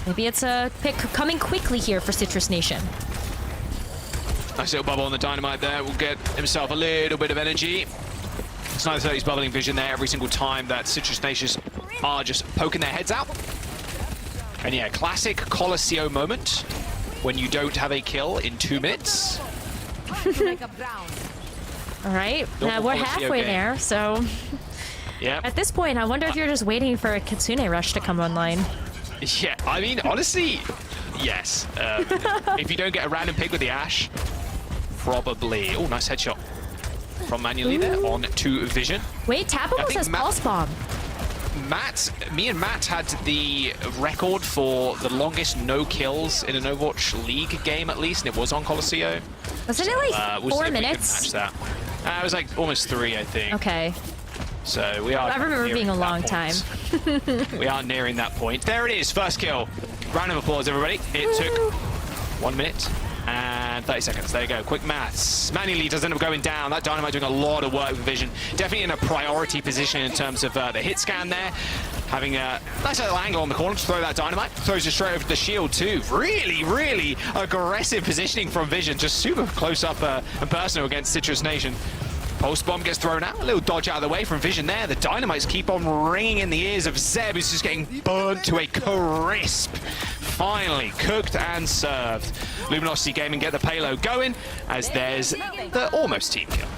maybe it's a pick coming quickly here for Citrus Nation. Nice little bubble on the Dynamite there. Will get himself a little bit of energy. It's nice that he's bubbling Vision there every single time that Citrus Nations are just poking their heads out. And yeah, classic Colosseo moment when you don't have a kill in 2 minutes. All right, now we're halfway there, so yeah. At this point, I wonder if you're just waiting for a Kitsune Rush to come online. Yeah, I mean, honestly, yes. If you don't get a random pick with the Ashe, probably. Oh, nice headshot from Manually there on to Vision. Wait, Tap almost has Pulse Bomb. Me and Matt had the record for the longest no kills in an Overwatch League game, at least, and it was on Colosseo. Wasn't it like we'll 4 see if we can minutes? match that. It was like almost 3, I think. Okay. So we are. I remember being a long time. We are nearing that point. There it is, first kill. Round of applause, everybody. It took 1 minute and 30 seconds. There you go. Quick maths. Manually does end up going down. That Dynamite doing a lot of work with Vision. Definitely in a priority position in terms of the hit scan there. Having a nice little angle on the corner to throw that Dynamite. Throws it straight over the shield too. Really, really aggressive positioning from Vision. Just super close up and personal against Citrus Nation. Pulse Bomb gets thrown out. A little dodge out of the way from Vision there. The Dynamites keep on ringing in the ears of Zeb, who's just getting burnt to a crisp. Finally cooked and served. Luminosity Gaming get the payload going as there's the almost team kill.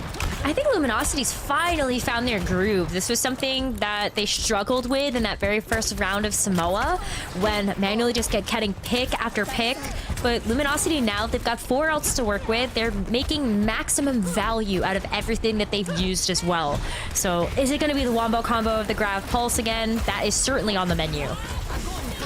I think Luminosity's finally found their groove. This was something that they struggled with in that very first round of Samoa when Manually just kept getting pick after pick. But Luminosity now, they've got 4 ults to work with. They're making maximum value out of everything that they've used as well. So is it going to be the Wombo combo of the Grav Pulse again? That is certainly on the menu.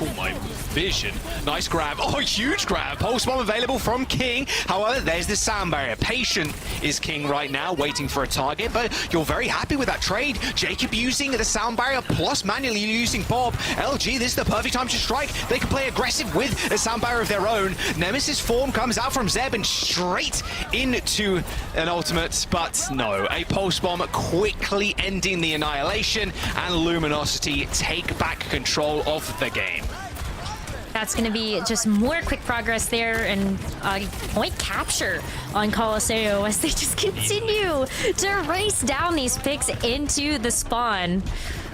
Oh my Vision. Nice grab. Oh, huge grab. Pulse Bomb available from King. However, there's the sound barrier. Patient is King right now, waiting for a target, but you're very happy with that trade. Jacob using the sound barrier, plus Manually using Bob. LG, this is the perfect time to strike. They can play aggressive with a sound barrier of their own. Nemesis form comes out from Zeb and straight into an ultimate, but no. A Pulse Bomb quickly ending the annihilation, and Luminosity take back control of the game. That's going to be just more quick progress there and point capture on Colosseo as they just continue to race down these picks into the spawn.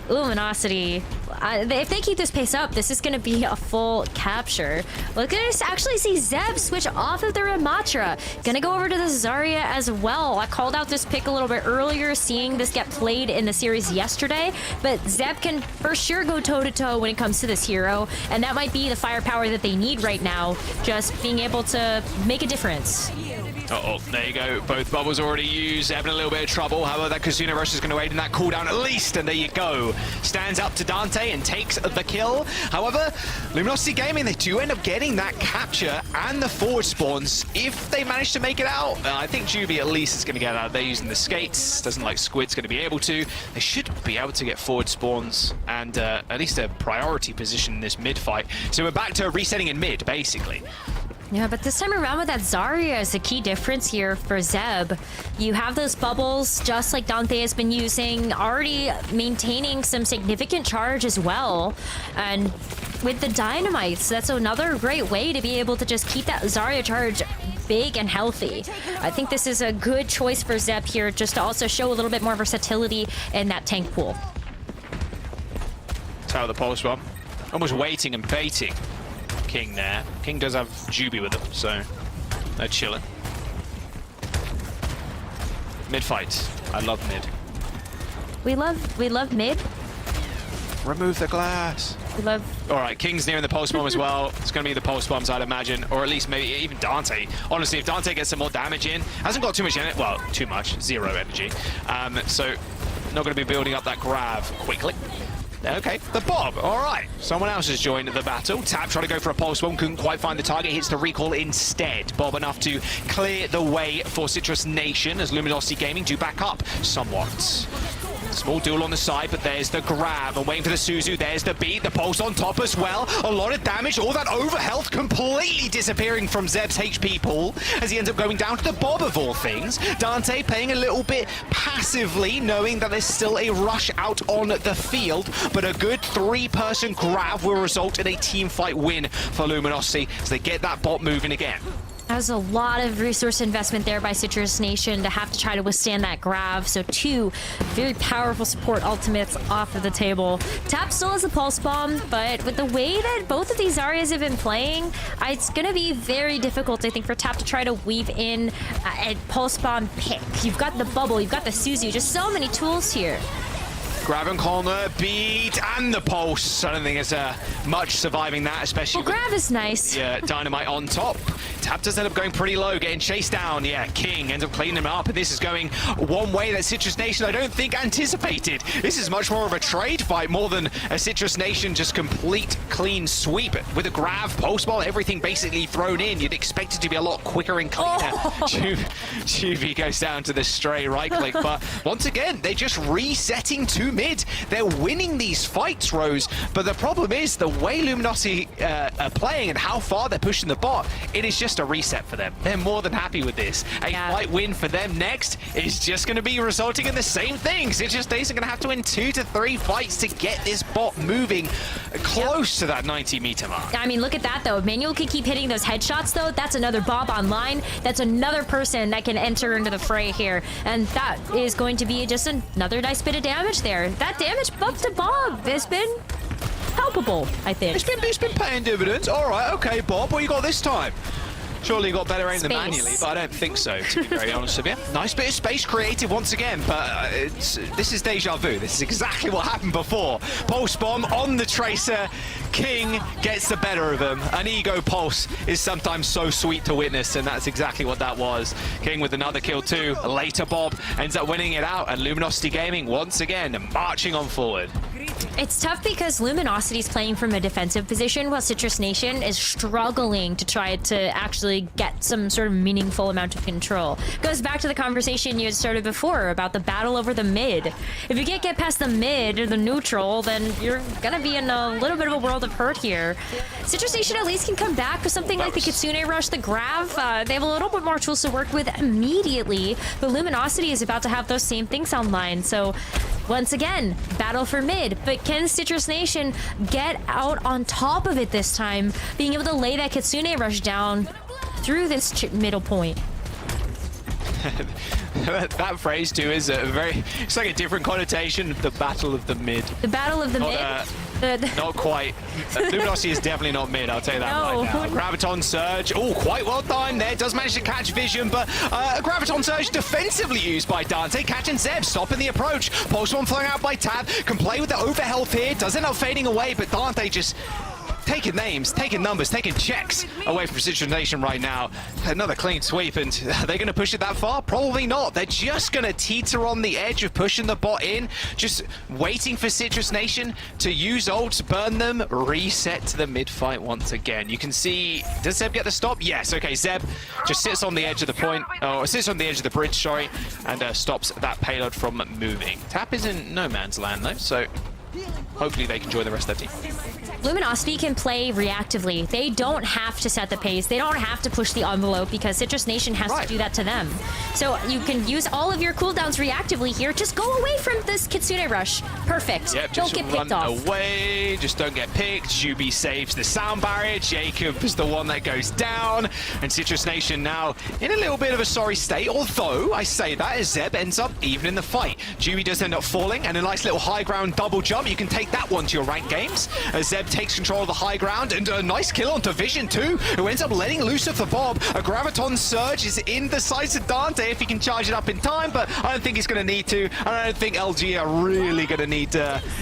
Luminosity, if they keep this pace up, this is going to be a full capture. Look at us actually see Zeb switch off of the Ramatra. Gonna go over to the Zarya as well. I called out this pick a little bit earlier, seeing this get played in the series yesterday, but Zeb can for sure go toe-to-toe when it comes to this hero, and that might be the firepower that they need right now, just being able to make a difference. Uh-oh, there you go. Both bubbles already used. Having a little bit of trouble. However, that Kazuna Rush is going to aid in that cooldown at least. And there you go. Stands up to Dante and takes the kill. However, Luminosity Gaming, they do end up getting that capture and the forward spawns. If they manage to make it out, I think Juby at least is going to get out. They're using the skates. Doesn't like Squid's going to be able to. They should be able to get forward spawns and at least a priority position in this mid fight. So we're back to resetting in mid, basically. Yeah, but this time around with that Zarya is a key difference here for Zeb. You have those bubbles, just like Dante has been using, already maintaining some significant charge as well. And with the dynamites, that's another great way to be able to just keep that Zarya charge big and healthy. I think this is a good choice for Zeb here, just to also show a little bit more versatility in that tank pool. Tower the pulse bomb. Almost waiting and baiting King there. King does have Juby with him, so they're chilling. Mid fight. I love mid. We love mid. Remove the glass. We love. All right, King's nearing the pulse bomb as well. It's going to be the pulse bombs, I'd imagine, or at least maybe even Dante. Honestly, if Dante gets some more damage in, hasn't got too much energy. Well, too much, 0 energy. So not going to be building up that grab quickly. Okay, the Bob. All right. Someone else has joined the battle. Tab trying to go for a pulse bomb. Couldn't quite find the target. Hits the recall instead. Bob enough to clear the way for Citrus Nation as Luminosity Gaming do back up somewhat. Small duel on the side, but there's the grab. And waiting for the Suzu. There's the beat. The pulse on top as well. A lot of damage. All that overhealth completely disappearing from Zeb's HP pool as he ends up going down to the Bob of all things. Dante playing a little bit passively, knowing that there's still a rush out on the field, but a good 3-person grab will result in a team fight win for Luminosity as they get that bot moving again. That was a lot of resource investment there by Citrus Nation to have to try to withstand that grab. So 2 very powerful support ultimates off of the table. Tap still has a pulse bomb, but with the way that both of these Zaryas have been playing, it's going to be very difficult, I think, for Tap to try to weave in a pulse bomb pick. You've got the bubble, you've got the Suzu, just so many tools here. Grab and corner, beat, and the pulse. I don't think it's much surviving that, especially well, grab is nice. Yeah, dynamite on top. Tap does end up going pretty low, getting chased down. Yeah, King ends up cleaning him up, and this is going one way that Citrus Nation, I don't think, anticipated. This is much more of a trade fight, more than a Citrus Nation just complete clean sweep. With a grab, pulse ball, everything basically thrown in. You'd expect it to be a lot quicker and cleaner. Juby goes down to the stray right click, but once again, they're just resetting to mid. They're winning these fights, Rose, but the problem is the way Luminosity are playing and how far they're pushing the bot, it is just a reset for them. They're more than happy with this. A fight win for them next is just going to be resulting in the same things. It's just they're going to have to win 2 to 3 fights to get this bot moving close to that 90-meter mark. I mean, look at that, though. Manuel can keep hitting those headshots, though. That's another Bob online. That's another person that can enter into the fray here, and that is going to be just another nice bit of damage there. That damage buff to Bob has been palpable, I think. It's been paying dividends. All right, okay, Bob, what you got this time? Surely you got better aim than manually, but I don't think so, to be very honest with you. Nice bit of space created once again, but this is deja vu. This is exactly what happened before. Pulse bomb on the Tracer. King gets the better of him. An ego pulse is sometimes so sweet to witness, and that's exactly what that was. King with another kill too. Later, Bob ends up winning it out, and Luminosity Gaming once again marching on forward. It's tough because Luminosity is playing from a defensive position while Citrus Nation is struggling to try to actually get some sort of meaningful amount of control. Goes back to the conversation you had started before about the battle over the mid. If you can't get past the mid or the neutral, then you're gonna be in a little bit of a world of hurt here. Citrus Nation at least can come back with something like the Kitsune Rush, the Grav. They have a little bit more tools to work with immediately, but Luminosity is about to have those same things online. So once again, battle for mid, but can Citrus Nation get out on top of it this time, being able to lay that Kitsune Rush down through this middle point? That phrase too is it's like a different connotation, the battle of the mid. The battle of the mid? Not quite. Luminosity is definitely not mid, I'll tell you that right now. Graviton Surge, oh, quite well timed there. Does manage to catch vision, but a Graviton Surge defensively used by Dante. Catching Zeb, stopping the approach. Pulse one flung out by Tab. Can play with the overhealth here. Does end up fading away, but Dante just taking names, taking numbers, taking checks away from Citrus Nation right now. Another clean sweep, and are they going to push it that far? Probably not. They're just going to teeter on the edge of pushing the bot in, just waiting for Citrus Nation to use ults, burn them, reset to the mid fight once again. You can see, does Zeb get the stop? Yes, okay, Zeb just sits on the edge of the point, or sits on the edge of the bridge, sorry, and stops that payload from moving. Tap is in no man's land though, so hopefully they can join the rest of their team. Luminosity can play reactively. They don't have to set the pace. They don't have to push the envelope because Citrus Nation has to do that to them. So you can use all of your cooldowns reactively here. Just go away from this Kitsune rush. Perfect. Yep, don't get picked off. Away. Just don't get picked. Juby saves the sound barrier. Jacob is the one that goes down. And Citrus Nation now in a little bit of a sorry state. Although, I say that as Zeb ends up even in the fight. Juby does end up falling, and a nice little high ground double jump. You can take that one to your ranked games. As Zeb takes control of the high ground, and a nice kill onto Vision too, who ends up letting loose of the Bob. A Graviton Surge is in the sights of Dante if he can charge it up in time, but I don't think he's going to need to. And I don't think LG are really going to need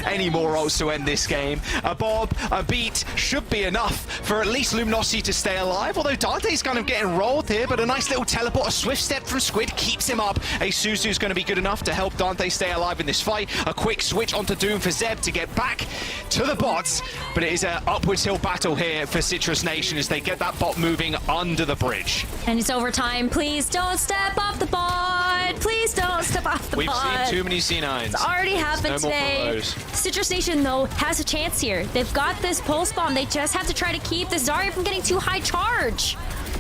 any more ults to end this game. A Bob, a beat should be enough for at least Luminosity to stay alive, although Dante's kind of getting rolled here, but a nice little teleport, a swift step from Squid keeps him up. A Suzu's going to be good enough to help Dante stay alive in this fight. A quick switch onto Doom for Zeb to get back to the bots, but it is an upwards hill battle here for Citrus Nation as they get that bot moving under the bridge. And it's overtime. Please don't step off the bot. Please don't step off the bot. We've seen too many C9s. It's already happened today. Citrus Nation, though, has a chance here. They've got this pulse bomb. They just have to try to keep the Zarya from getting too high charge.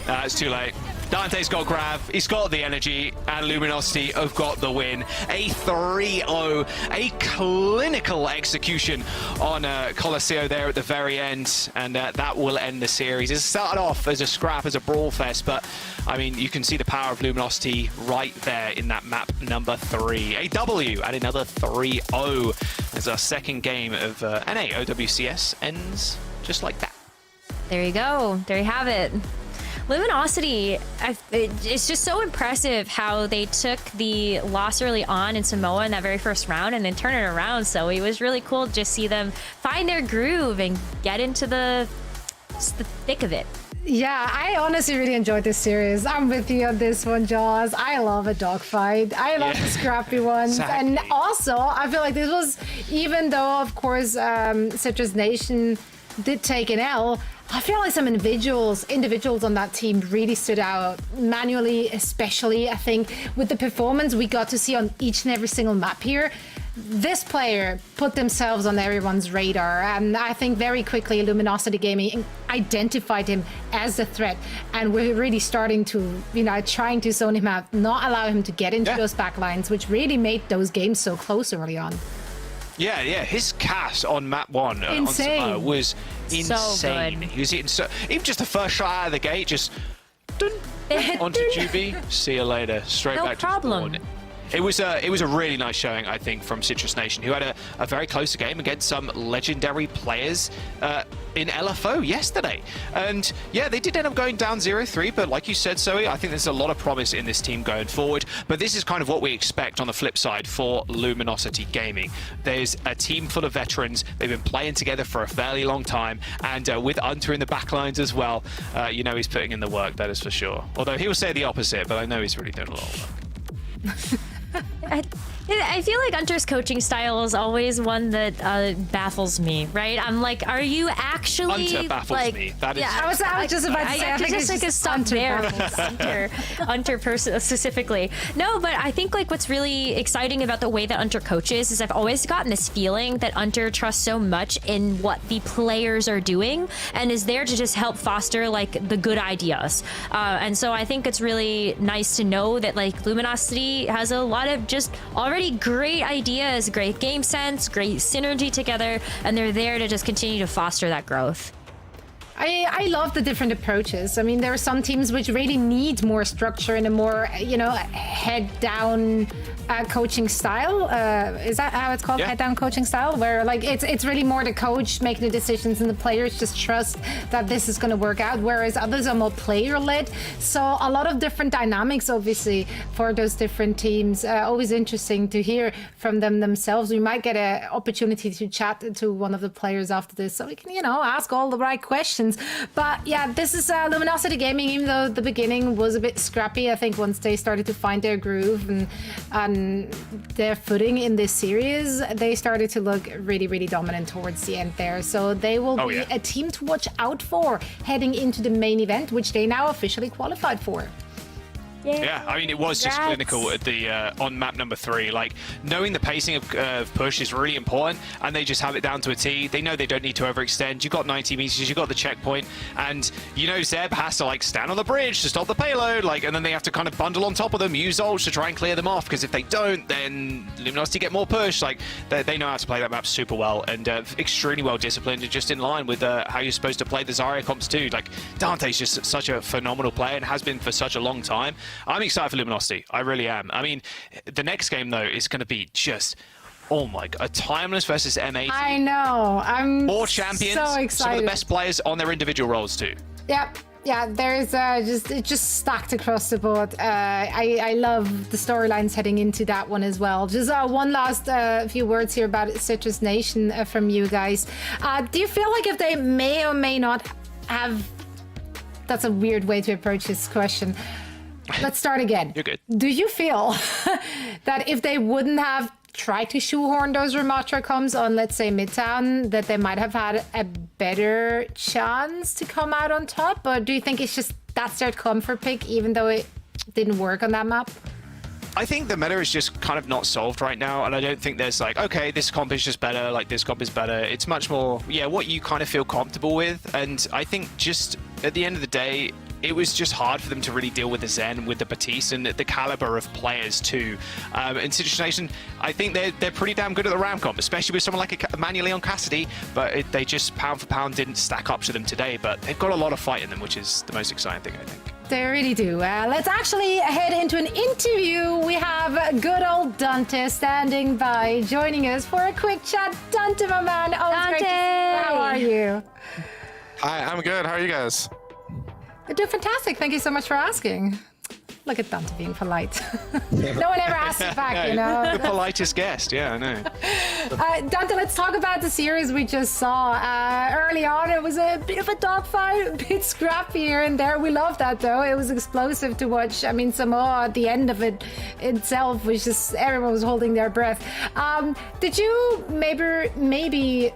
It's too late. Dante's got grab, he's got the energy, and Luminosity have got the win. A 3-0, a clinical execution on Colosseo there at the very end, and that will end the series. It started off as a scrap, as a brawl fest, but I mean, you can see the power of Luminosity right there in that map number 3. A W and another 3-0 as our second game of NA OWCS ends just like that. There you go. There you have it. Luminosity, it's just so impressive how they took the loss early on in Samoa in that very first round and then turn it around. So it was really cool to just see them find their groove and get into the thick of it. Yeah, I honestly really enjoyed this series. I'm with you on this one, Jaws. I love a dogfight. I love the scrappy ones. Exactly. And also, I feel like this was, even though, of course, Citrus Nation did take an L, I feel like some individuals on that team really stood out, manually especially. I think with the performance we got to see on each and every single map here, this player put themselves on everyone's radar, and I think very quickly Luminosity Gaming identified him as a threat, and we're really starting to, trying to zone him out, not allow him to get into those backlines, which really made those games so close early on. Yeah, his cast on map 1 insane. Was insane. He was hitting even just the first shot out of the gate, just onto Juby. See you later. Straight back to spawn. It was a really nice showing, I think, from Citrus Nation, who had a very close game against some legendary players in LFO yesterday. And yeah, they did end up going down 0-3, but like you said, Zoe, I think there's a lot of promise in this team going forward. But this is kind of what we expect on the flip side for Luminosity Gaming. There's a team full of veterans. They've been playing together for a fairly long time, and with Unter in the backlines as well, he's putting in the work, that is for sure. Although he will say the opposite, but I know he's really doing a lot of work. I feel like Hunter's coaching style is always one that baffles me, right? I'm like, are you actually Hunter baffles me. That is. Yeah, I was just about to say. I think just like a stop there. Hunter person specifically. No, but I think like what's really exciting about the way that Hunter coaches is I've always gotten this feeling that Hunter trusts so much in what the players are doing and is there to just help foster like the good ideas. And so I think it's really nice to know that like Luminosity has a lot of just already great ideas, great game sense, great synergy together, and they're there to just continue to foster that growth. I love the different approaches. I mean, there are some teams which really need more structure and a more, head down coaching style. Is that how it's called? Yeah. Head down coaching style, where like it's really more the coach making the decisions and the players just trust that this is going to work out. Whereas others are more player led. So a lot of different dynamics, obviously, for those different teams. Always interesting to hear from them themselves. We might get an opportunity to chat to one of the players after this, so we can, ask all the right questions. But yeah, this is Luminosity Gaming. Even though the beginning was a bit scrappy, I think once they started to find their groove and their footing in this series, they started to look really, really dominant towards the end there. So they will be a team to watch out for heading into the main event, which they now officially qualified for. Yeah, I mean, it was just clinical at the on map number 3. Like, knowing the pacing of push is really important, and they just have it down to a T. They know they don't need to overextend. You got 90 meters, you got the checkpoint, and Zeb has to like stand on the bridge to stop the payload, and then they have to kind of bundle on top of them, use ults to try and clear them off. Because if they don't, then Luminosity get more push. Like, they know how to play that map super well, and extremely well disciplined, and just in line with how you're supposed to play the Zarya comps too. Like, Dante's just such a phenomenal player and has been for such a long time. I'm excited for Luminosity. I really am. I mean, the next game, though, is going to be just, oh my God, a Timeless versus M80. I know. I'm more champions, so excited. Some of the best players on their individual roles, too. Yep. Yeah, there's just stacked across the board. I love the storylines heading into that one as well. Just one last few words here about Citrus Nation from you guys. Do you feel like if they may or may not have... That's a weird way to approach this question. Let's start again. You're good. Do you feel that if they wouldn't have tried to shoehorn those Ramatra comms on, let's say, Midtown, that they might have had a better chance to come out on top? Or do you think it's just that's their comfort pick, even though it didn't work on that map? I think the meta is just kind of not solved right now, and I don't think there's like, okay, this comp is just better, like this comp is better. It's much more, what you kind of feel comfortable with. And I think just at the end of the day, it was just hard for them to really deal with the Zen, with the Batiste, and the caliber of players too. In Citrus Nation, I think they're pretty damn good at the Ram comp, especially with someone like a Manually on Cassidy, but they just pound for pound didn't stack up to them today. But they've got a lot of fight in them, which is the most exciting thing, I think. They really do. Let's actually head into an interview. We have good old Dante standing by, joining us for a quick chat. Dante, my man. Oh, Dante! How are you? Hi, I'm good. How are you guys? You're doing fantastic. Thank you so much for asking. Look at Dante being polite. No one ever asks it back, you know. The politest guest, yeah, I know. Dante, let's talk about the series we just saw. Early on, it was a bit of a dogfight, a bit scrappy here and there. We love that, though. It was explosive to watch. I mean, Samoa at the end of it itself was just, everyone was holding their breath. Did you maybe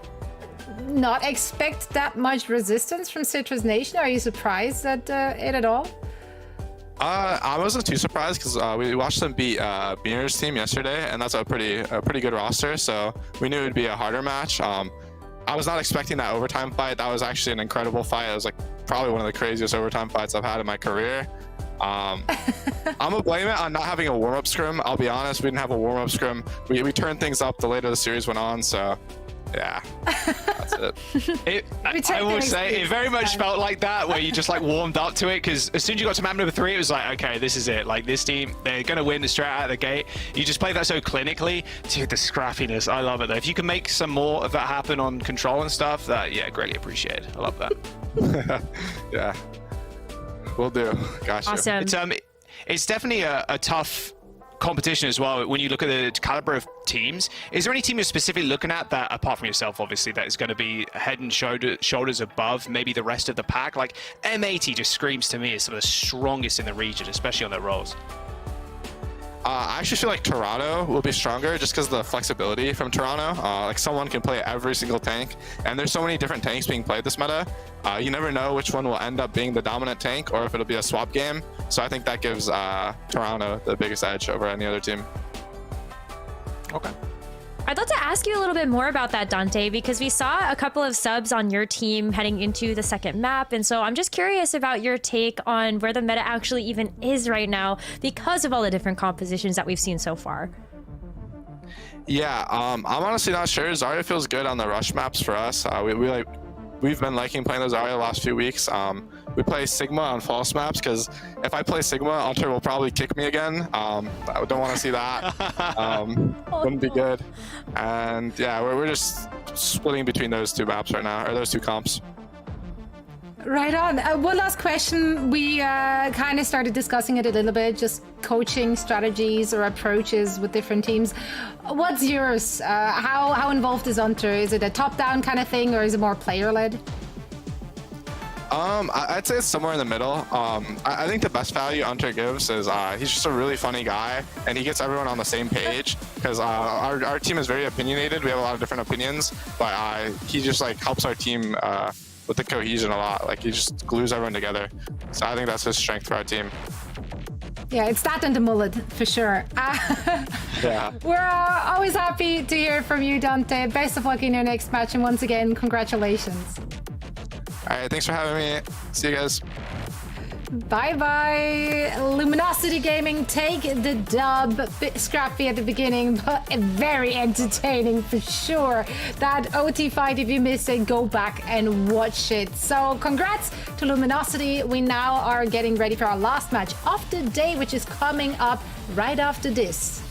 not expect that much resistance from Citrus Nation? Are you surprised at it at all? I wasn't too surprised because we watched them beat Beaner's team yesterday, and that's a pretty good roster. So we knew it would be a harder match. I was not expecting that overtime fight. That was actually an incredible fight. It was like probably one of the craziest overtime fights I've had in my career. I'm gonna blame it on not having a warm-up scrim. I'll be honest, we didn't have a warm-up scrim. We turned things up the later the series went on. So yeah, that's it. I will say, it very much felt like that, where you just like warmed up to it, because as soon as you got to map number 3, it was like, okay, this is it. Like, this team, they're going to win straight out of the gate. You just play that so clinically. Dude, the scrappiness, I love it, though. If you can make some more of that happen on control and stuff, that, yeah, greatly appreciated. I love that. Yeah, will do. Gotcha. Awesome. It's definitely a tough competition as well when you look at the caliber of teams. Is there any team you're specifically looking at that, apart from yourself obviously, that is going to be head and shoulders above maybe the rest of the pack? Like, M80 just screams to me as some of the strongest in the region, especially on their roles. I actually feel like Toronto will be stronger just because of the flexibility from Toronto. Like, someone can play every single tank, and there's so many different tanks being played this meta. You never know which one will end up being the dominant tank or if it'll be a swap game. So I think that gives Toronto the biggest edge over any other team. Okay. I'd love to ask you a little bit more about that, Dante, because we saw a couple of subs on your team heading into the second map. And so I'm just curious about your take on where the meta actually even is right now because of all the different compositions that we've seen so far. Yeah, I'm honestly not sure. Zarya feels good on the rush maps for us. We we've been liking playing those Zarya the last few weeks. We play Sigma on false maps because if I play Sigma, Hunter will probably kick me again. I don't want to see that. Wouldn't be good. And yeah, we're just splitting between those two maps right now, or those two comps. Right on. One last question. We kind of started discussing it a little bit, just coaching strategies or approaches with different teams. What's yours? How involved is Hunter? Is it a top-down kind of thing, or is it more player-led? I'd say it's somewhere in the middle. I think the best value Hunter gives is he's just a really funny guy, and he gets everyone on the same page because our team is very opinionated. We have a lot of different opinions, but he just like helps our team with the cohesion a lot. Like he just glues everyone together. So I think that's his strength for our team. Yeah, it's that and the mullet for sure. Yeah. We're always happy to hear from you, Dante. Best of luck in your next match, and once again, congratulations. All right, thanks for having me. See you guys. Bye-bye. Luminosity Gaming take the dub. A bit scrappy at the beginning, but very entertaining for sure. That OT fight, if you missed it, go back and watch it. So congrats to Luminosity. We now are getting ready for our last match of the day, which is coming up right after this.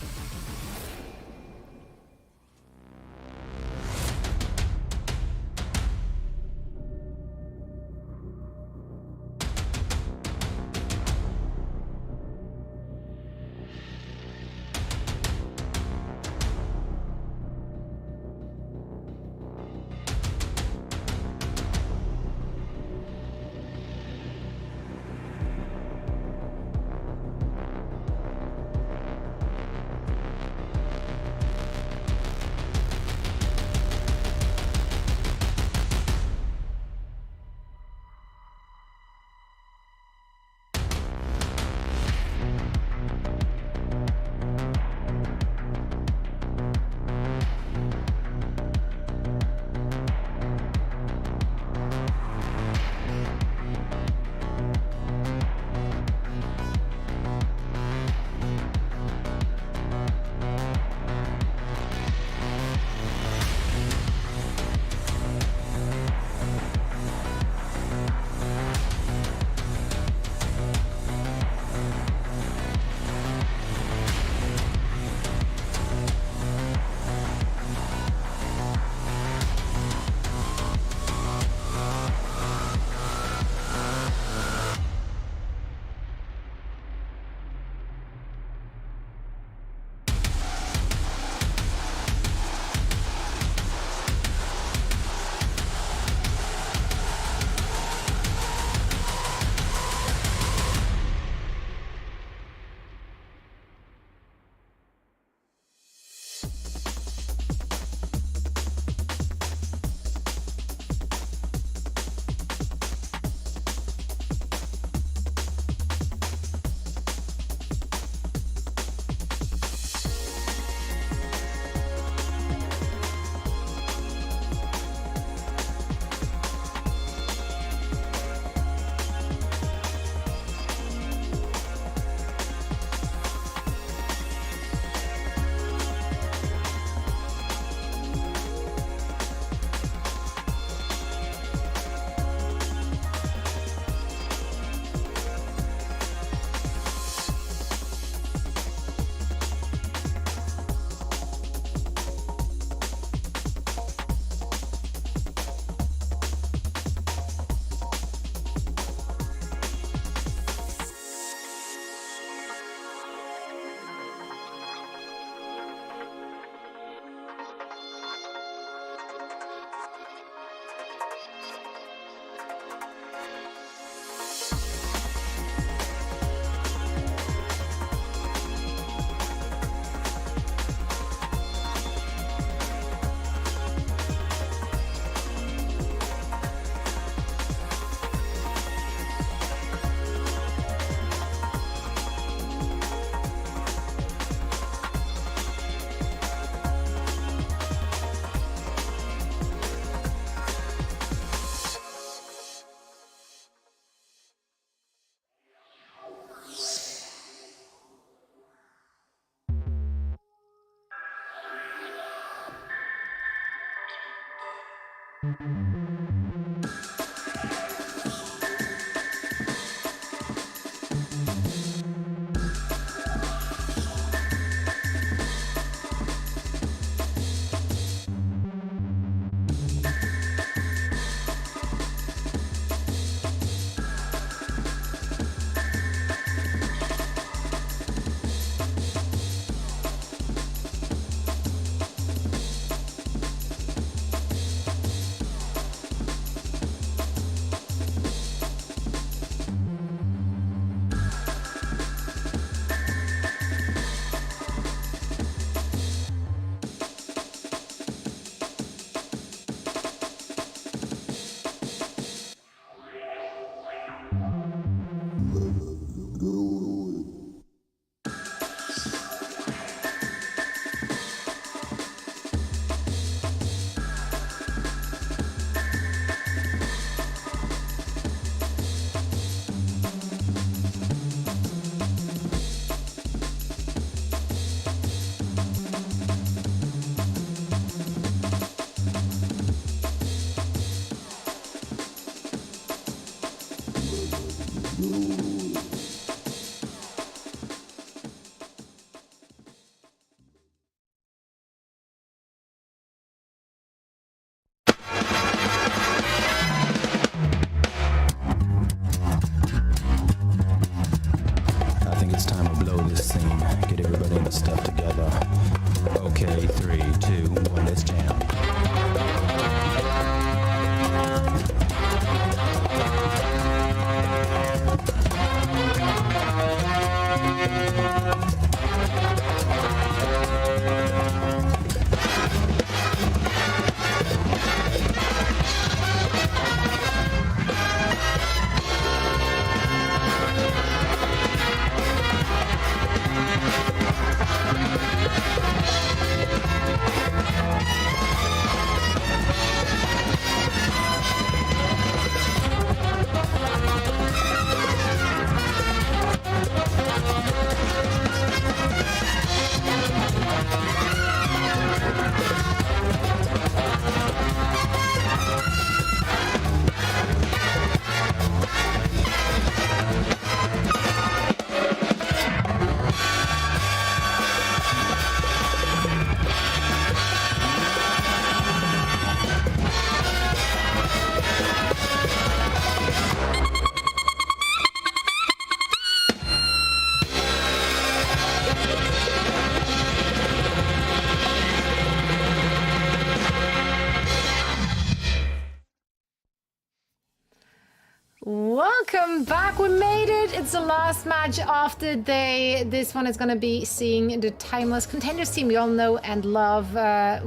Welcome back. We made it. It's the last match of the day. This one is going to be seeing the Timeless Contenders team we all know and love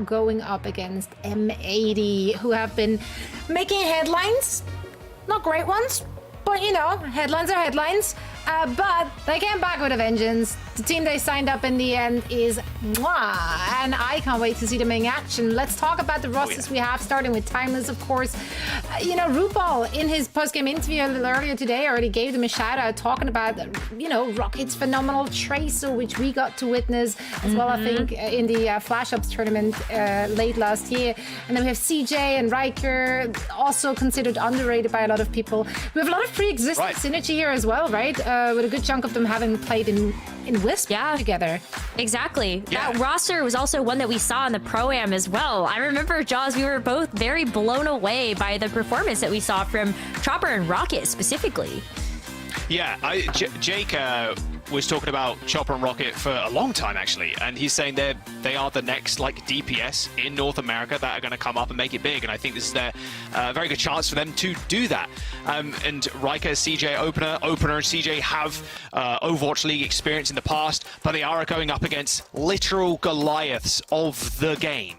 going up against M80, who have been making headlines. Not great ones, but you know, headlines are headlines. But they came back with a vengeance. The team they signed up in the end is mwah, and I can't wait to see them in action. Let's talk about the rosters we have, starting with Timeless, of course. You know, RuPaul, in his post-game interview a little earlier today, already gave them a shout-out, talking about, you know, Rocket's phenomenal Tracer, which we got to witness as well, I think, in the Flash Ops tournament late last year. And then we have CJ and Riker, also considered underrated by a lot of people. We have a lot of pre-existing synergy here as well, right? With a good chunk of them having played in Wisp together. Exactly. That roster was also one that we saw in the Pro-Am as well. I remember, Jaws, we were both very blown away by the performance that we saw from Chopper and Rocket specifically. Yeah, Jake was talking about Chopper and Rocket for a long time, actually, and he's saying they are the next like DPS in North America that are going to come up and make it big, and I think this is their very good chance for them to do that. And Riker, CJ, Opener and CJ have Overwatch League experience in the past, but they are going up against literal Goliaths of the game.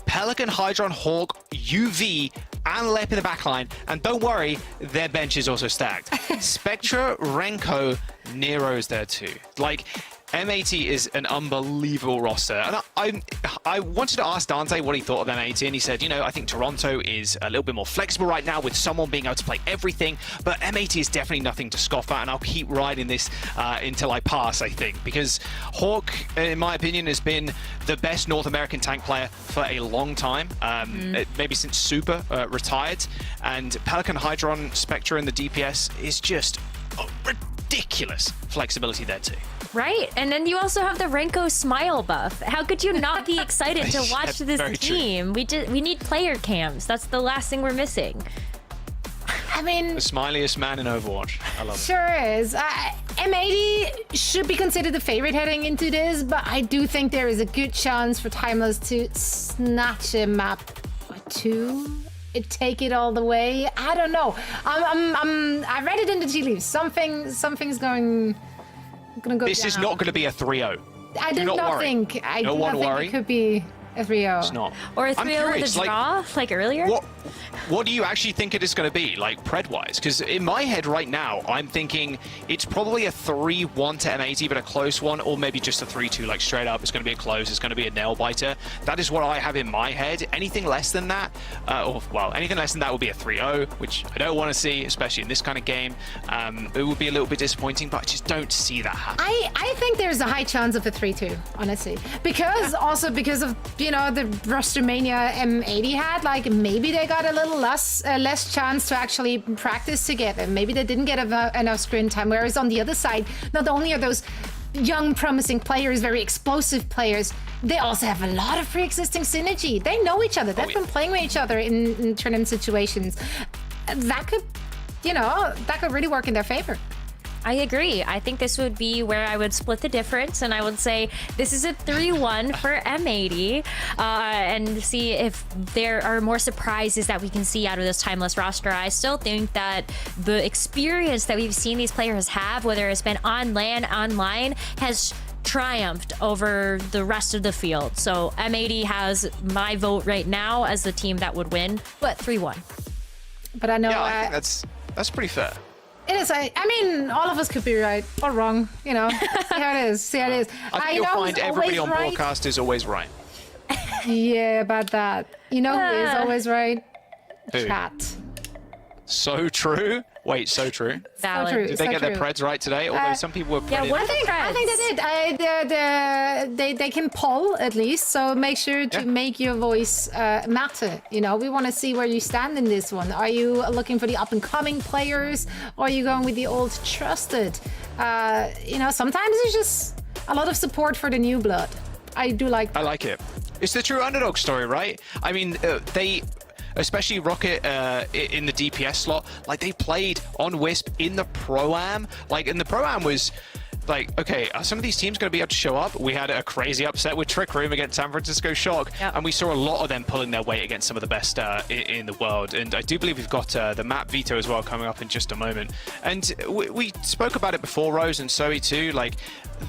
Pelican, Hydron, Hawk, UV, and Lep in the backline, and don't worry, their bench is also stacked. Spectra, Renko, Nero's there too. Like, M80 is an unbelievable roster, and I wanted to ask Dante what he thought of M80, and he said, you know, I think Toronto is a little bit more flexible right now with someone being able to play everything, but M80 is definitely nothing to scoff at, and I'll keep riding this until I pass, I think, because Hawk, in my opinion, has been the best North American tank player for a long time, maybe since Super retired. And Pelican, Hydron, Spectre, and the DPS is just ridiculous flexibility there too. Right, and then you also have the Renko smile buff. How could you not be excited to watch this team? We need player cams. That's the last thing we're missing. I mean, the smiliest man in Overwatch. I love it. Sure is. M80 should be considered the favorite heading into this, but I do think there is a good chance for Timeless to snatch a map or two. Take it all the way. I don't know. I read it in the tea leaves. Something's going to go. This down. is not going to be a 3-0. I do not think. I do not think it could be a 3-0. It's not. Or a 3-0 with a draw, like earlier. What do you actually think it is going to be, like pred-wise? Because in my head right now, I'm thinking it's probably a 3-1 to M80, but a close one, or maybe just a 3-2, like straight up. It's going to be a close. It's going to be a nail-biter. That is what I have in my head. Anything less than that, anything less than that would be a 3-0, which I don't want to see, especially in this kind of game. It would be a little bit disappointing, but I just don't see that happen. I think there's a high chance of a 3-2, honestly, because of the WrestleMania M80 had, like maybe they got a little less chance to actually practice together. Maybe they didn't get enough screen time. Whereas on the other side, not only are those young, promising players, very explosive players, they also have a lot of pre-existing synergy. They know each other. They've been playing with each other in tournament situations. That could really work in their favor. I agree. I think this would be where I would split the difference, and I would say this is a 3-1 for M80, and see if there are more surprises that we can see out of this Timeless roster. I still think that the experience that we've seen these players have, whether it's been on LAN, online, has triumphed over the rest of the field. So M80 has my vote right now as the team that would win, but 3-1. But I know I think that's pretty fair. It is. I mean, all of us could be right or wrong. See how it is. See how it is. I think you'll find everybody on broadcast is always right. Yeah, about that. You know who is always right? Who? Chat. So true. Wait, so true. Valid. So true. Did they get their preds right today? Although some people were pretty. Yeah, I think they did. They can poll at least, so make sure to make your voice matter. We want to see where you stand in this one. Are you looking for the up-and-coming players, or are you going with the old trusted? Sometimes it's just a lot of support for the new blood. I do like that. I like it. It's the true underdog story, right? I mean, especially Rocket in the DPS slot, like they played on Wisp in the Pro-Am. And the Pro-Am was like, okay, are some of these teams going to be able to show up? We had a crazy upset with Trick Room against San Francisco Shock, and we saw a lot of them pulling their weight against some of the best in the world. And I do believe we've got the map veto as well coming up in just a moment. And we spoke about it before, Rose and Zoe too. Like,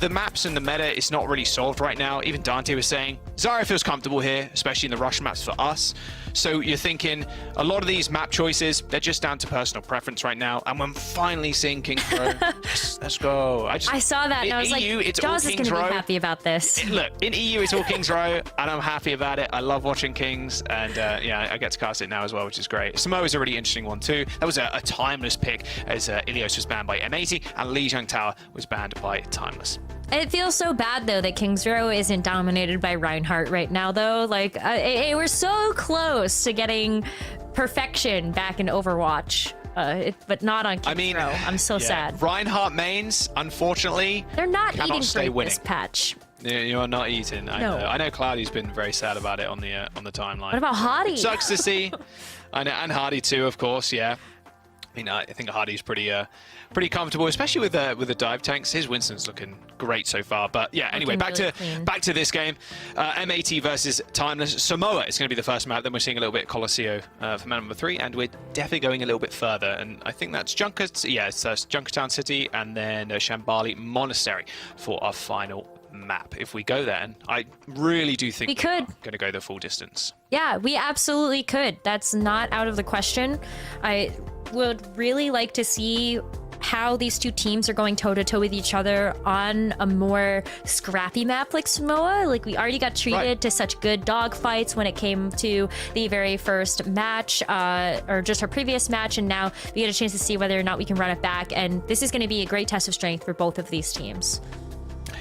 the maps and the meta is not really solved right now. Even Dante was saying Zarya feels comfortable here, especially in the rush maps for us. So you're thinking a lot of these map choices, they're just down to personal preference right now. And we're finally seeing Kings Row. Yes, let's go. I saw that and I was EU, like, Jaws is going to be happy about this. Look, in EU, it's all Kings Row, and I'm happy about it. I love watching Kings, and I get to cast it now as well, which is great. Samoa is a really interesting one too. That was a Timeless pick, as Ilios was banned by M80, and Li Jiang Tower was banned by Timeless. It feels so bad, though, that Kings Row isn't dominated by Reinhardt right now, though. We're so close to getting perfection back in Overwatch, but not on Kings Row. I'm so sad. Reinhardt mains, unfortunately, they're not cannot eating stay great winning. this patch. You are not eating. I know Cloudy's been very sad about it on the timeline. What about Hardy? Sucks to see. I know, and Hardy too, of course. Yeah. I think Hardy's pretty comfortable, especially with the dive tanks. His Winston's looking great so far. But yeah, anyway, back to this game. M80 versus Timeless. Samoa is going to be the first map. Then we're seeing a little bit Colosseo for map number 3, and we're definitely going a little bit further. And I think that's Junkertown City, and then Shambali Monastery for our final map. If we go there, and I really do think we're going to go the full distance. Yeah, we absolutely could. That's not out of the question. I would really like to see how these two teams are going toe-to-toe with each other on a more scrappy map like Samoa. Like, we already got treated to such good dogfights when it came to the very first match, or just our previous match, and now we get a chance to see whether or not we can run it back, and this is going to be a great test of strength for both of these teams.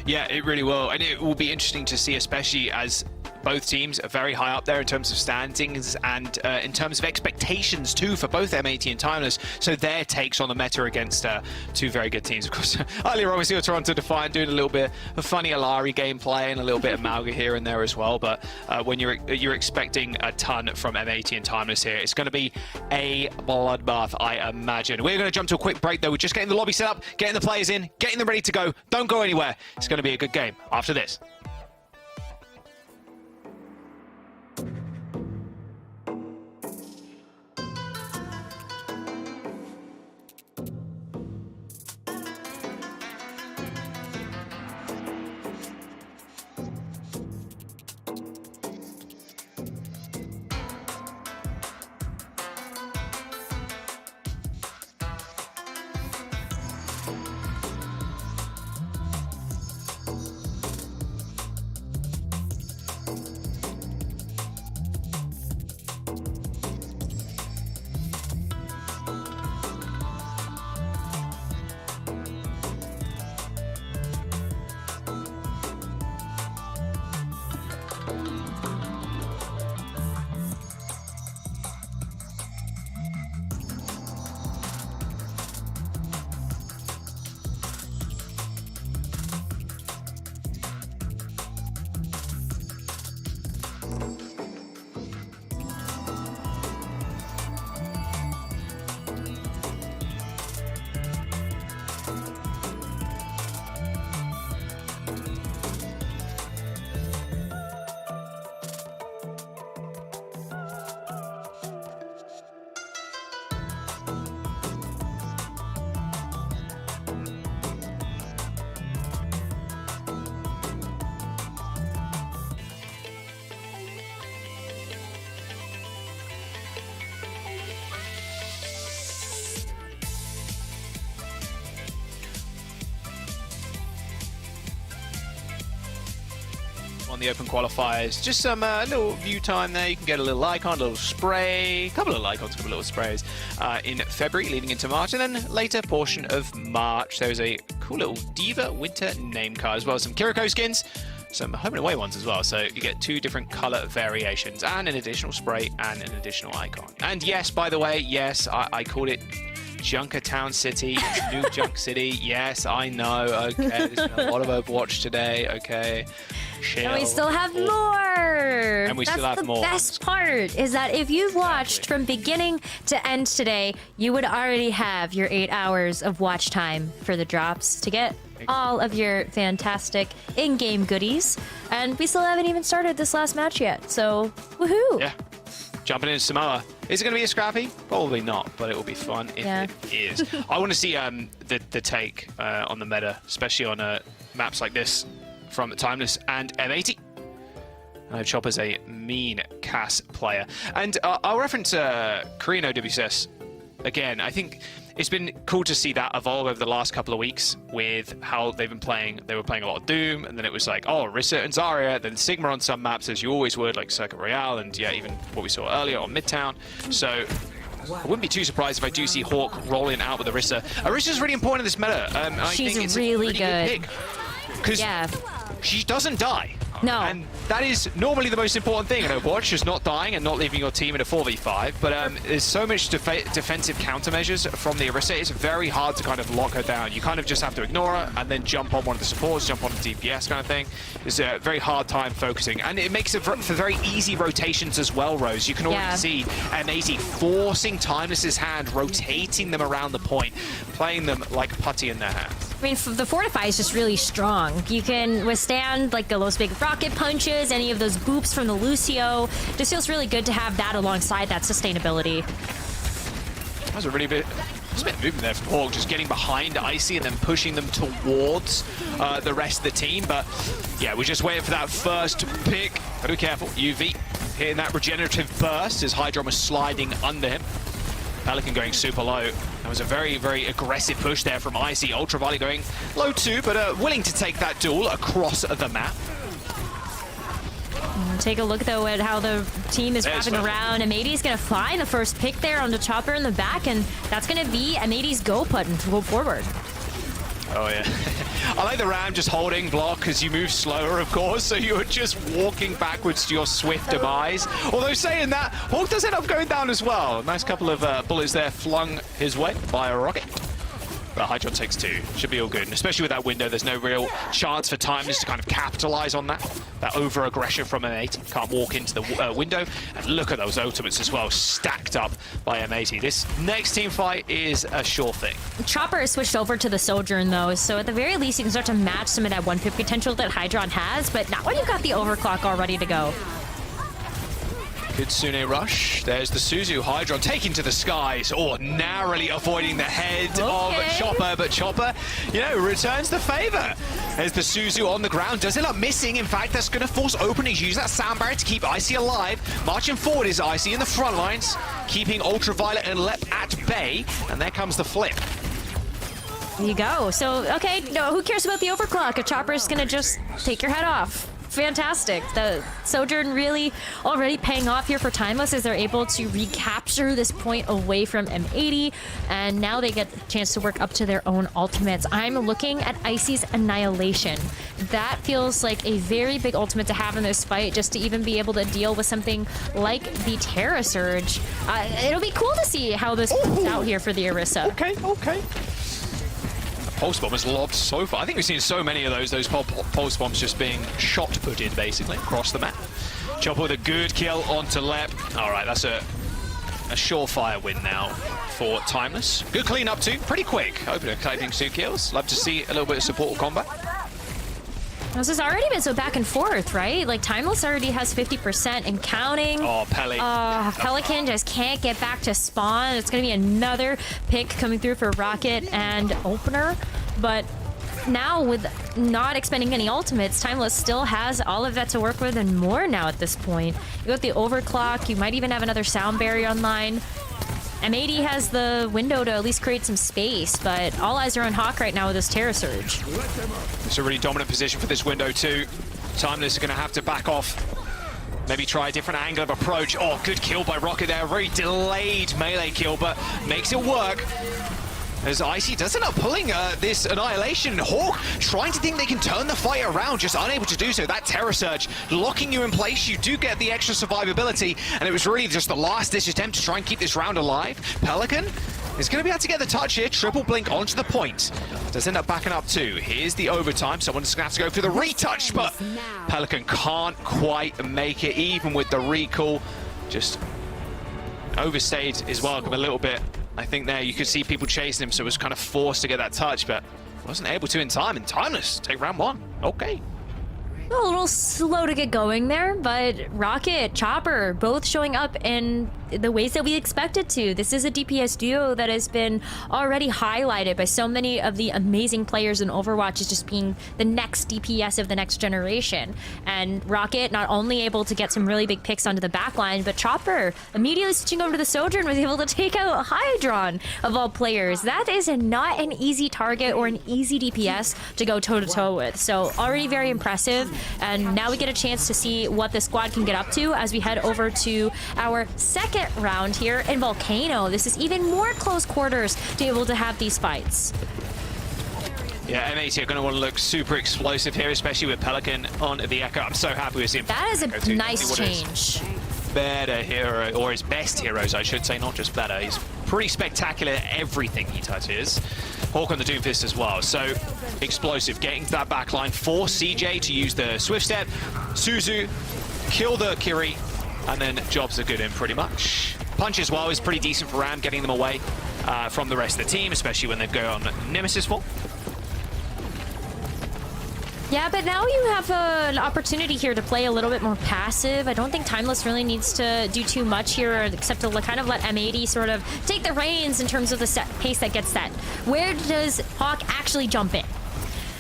Yeah, it really will. And it will be interesting to see, especially as both teams are very high up there in terms of standings and in terms of expectations too for both M80 and Timeless. So their takes on the meta against two very good teams. Of course, earlier obviously with Toronto Defiant doing a little bit of funny Alari gameplay and a little bit of Malga here and there as well. But when you're expecting a ton from M80 and Timeless here, it's going to be a bloodbath, I imagine. We're going to jump to a quick break though. We're just getting the lobby set up, getting the players in, getting them ready to go. Don't go anywhere. It's going to be a good game after this. On the Open Qualifiers, just some little view time there. You can get a little icon, a little spray, a couple of icons, a couple of little sprays in February leading into March, and then later portion of March there's a cool little Diva Winter name card as well as some Kiriko skins, some home and away ones as well, so you get 2 different color variations and an additional spray and an additional icon. And yes, by the way, yes, I called it Junkertown City, New Junk City. Yes, I know. Okay, there's been a lot of Overwatch today. Okay. And we still have more. And we still have more. That's the best part, is that if you've watched from beginning to end today, you would already have your 8 hours of watch time for the drops to get all of your fantastic in-game goodies. And we still haven't even started this last match yet, so woohoo! Yeah. Jumping into Samoa. Is it going to be a scrappy? Probably not, but it will be fun if it is. I want to see the take on the meta, especially on maps like this from Timeless and M80. Chopper's a mean Cass player. And I'll reference Korean OWCS again. I think it's been cool to see that evolve over the last couple of weeks with how they've been playing. They were playing a lot of Doom, and then it was like, oh, Orisa and Zarya, then Sigma on some maps, as you always would, like Circuit Royale, and yeah, even what we saw earlier on Midtown. So I wouldn't be too surprised if I do see Hawk rolling out with Orisa. Orisa's really important in this meta. She's I think it's really a good pick, because she doesn't die. No. And that is normally the most important thing in Overwatch, just not dying and not leaving your team in a 4v5. But there's so much defensive countermeasures from the Orisa, it's very hard to kind of lock her down. You kind of just have to ignore her and then jump on one of the supports, jump on the DPS kind of thing. It's a very hard time focusing. And it makes it for very easy rotations as well, Rose. You can already see M80 forcing Timeless's hand, rotating them around the point, playing them like putty in their hands. I mean, the Fortify is just really strong. You can withstand like those big rocket punches, any of those boops from the Lucio. Just feels really good to have that alongside that sustainability. That was a really bit movement there from Hawk, just getting behind Icy and then pushing them towards the rest of the team. But yeah, we're just waiting for that first pick. Gotta be careful. UV hitting that regenerative burst as Hydron was sliding under him. Pelican going super low. That was a very, very aggressive push there from Icy. Ultraviolet going low too, but willing to take that duel across the map. Take a look, though, at how the team is wrapping around. M80's going to find the first pick there on the chopper in the back, and that's going to be M80's go button to go forward. Oh, yeah. I like the Ram just holding block because you move slower, of course, so you're just walking backwards to your swift demise. Although saying that, Hawk does end up going down as well. Nice couple of bullets there flung his way by a rocket. But Hydron takes 2. Should be all good. And especially with that window, there's no real chance for Timeless to kind of capitalize on that. That over-aggression from M80. Can't walk into the window. And look at those ultimates as well, stacked up by M80. This next team fight is a sure thing. Chopper has switched over to the Sojourn, though, so at the very least, you can start to match some of that 1-pick potential that Hydron has, but not when you've got the overclock all ready to go. Kitsune rush. There's the Suzu Hydron taking to the skies, or narrowly avoiding the head of Chopper, but Chopper, you know, returns the favor. There's the Suzu on the ground, does end up missing. In fact, that's going to force openings. Use that sound barrier to keep Icy alive. Marching forward is Icy in the front lines, keeping Ultraviolet and Lep at bay, and there comes the flip. There you go. So, okay, no, who cares about the overclock? A Chopper's going to just take your head off. Fantastic. The Sojourn really already paying off here for Timeless as they're able to recapture this point away from M80, and now they get a chance to work up to their own ultimates. I'm looking at Icy's Annihilation. That feels like a very big ultimate to have in this fight, just to even be able to deal with something like the Terra Surge. It'll be cool to see how this plays out here for the Orisa. Okay. Pulse bomb is lobbed so far. I think we've seen so many of those pulse bombs just being shot putted basically across the map. Chopper with a good kill onto Lep. All right, that's a surefire win now for Timeless. Good cleanup too, pretty quick. Opener collecting 2 kills. Love to see a little bit of support combat. This has already been so back and forth, right? Like, Timeless already has 50% and counting. Oh, Pele. Pelican just can't get back to spawn. It's going to be another pick coming through for Rocket and Opener. But now, with not expending any ultimates, Timeless still has all of that to work with and more now at this point. You got the overclock. You might even have another sound barrier online. M80 has the window to at least create some space, but all eyes are on Hawk right now with this Terra Surge. It's a really dominant position for this window too. Timeless is going to have to back off. Maybe try a different angle of approach. Oh, good kill by Rocket there. Very delayed melee kill, but makes it work. As Icy does end up pulling this Annihilation. Hawk trying to think they can turn the fight around, just unable to do so. That Terror Surge locking you in place. You do get the extra survivability, and it was really just the last-ditch attempt to try and keep this round alive. Pelican is going to be able to get the touch here. Triple blink onto the point. Does end up backing up too. Here's the overtime. Someone's going to have to go for the retouch, but Pelican can't quite make it, even with the recall. Just overstayed his welcome a little bit. I think there you could see people chasing him, so was kind of forced to get that touch, but wasn't able to in time. And Timeless take round 1. Okay. A little slow to get going there, but Rocket, Chopper, both showing up in the ways that we expected to. This is a DPS duo that has been already highlighted by so many of the amazing players in Overwatch as just being the next DPS of the next generation. And Rocket not only able to get some really big picks onto the backline, but Chopper immediately switching over to the Sojourn was able to take out Hydron of all players. That is not an easy target or an easy DPS to go toe-to-toe with. So already very impressive. And now we get a chance to see what the squad can get up to as we head over to our second round here in Volcano. This is even more close quarters to be able to have these fights. Yeah, M80 are going to want to look super explosive here, especially with Pelican on the Echo. I'm so happy with him. That is a nice change. Better hero, or his best heroes, I should say, not just better. He's pretty spectacular at everything he touches. Hawk on the Doomfist as well, so explosive. Getting to that back line, force CJ to use the Swift Step. Suzu, kill the Kiri, and then jobs are good in pretty much. Punch as well is pretty decent for Ram, getting them away from the rest of the team, especially when they go on Nemesis Fall. Yeah, but now you have an opportunity here to play a little bit more passive. I don't think Timeless really needs to do too much here, except to kind of let M80 sort of take the reins in terms of the set pace that gets set. Where does Hawk actually jump in?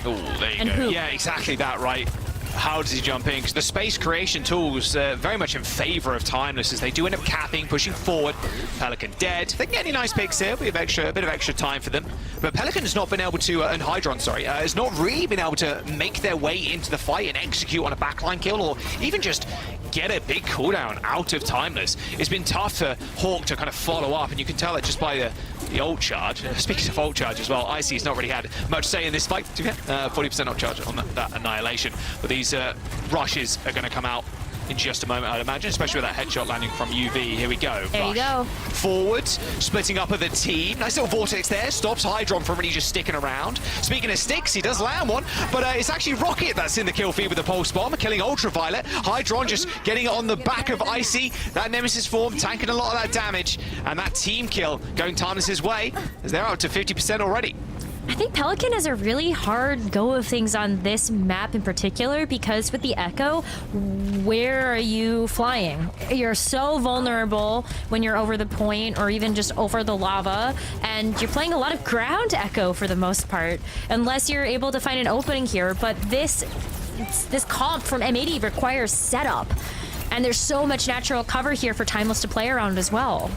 Oh, there you go. Who? Yeah, exactly that, right. How does he jump in? Because the space creation tools very much in favor of Timeless as they do end up capping, pushing forward. Pelican dead. They can get any nice picks here. We have a bit of extra time for them. But Pelican has not been able to, and Hydron, sorry, has not really been able to make their way into the fight and execute on a backline kill, or even just get a big cooldown out of Timeless. It's been tough for Hawk to kind of follow up, and you can tell it just by the ult charge. Speaking of ult charge as well, Icy's not really had much say in this fight. 40% ult charge on that Annihilation. But these rushes are going to come out in just a moment, I'd imagine, especially with that headshot landing from UV. Here we go. There you go. Forward, splitting up of the team. Nice little vortex there. Stops Hydron from really just sticking around. Speaking of sticks, he does land one, but it's actually Rocket that's in the kill feed with the pulse bomb, killing Ultraviolet. Hydron just getting it on the back of Icy. That Nemesis form tanking a lot of that damage, and that team kill going Timeless's way as they're up to 50% already. I think Pelican has a really hard go of things on this map in particular, because with the Echo, where are you flying? You're so vulnerable when you're over the point or even just over the lava, and you're playing a lot of ground Echo for the most part, unless you're able to find an opening here. But this comp from M80 requires setup, and there's so much natural cover here for Timeless to play around as well.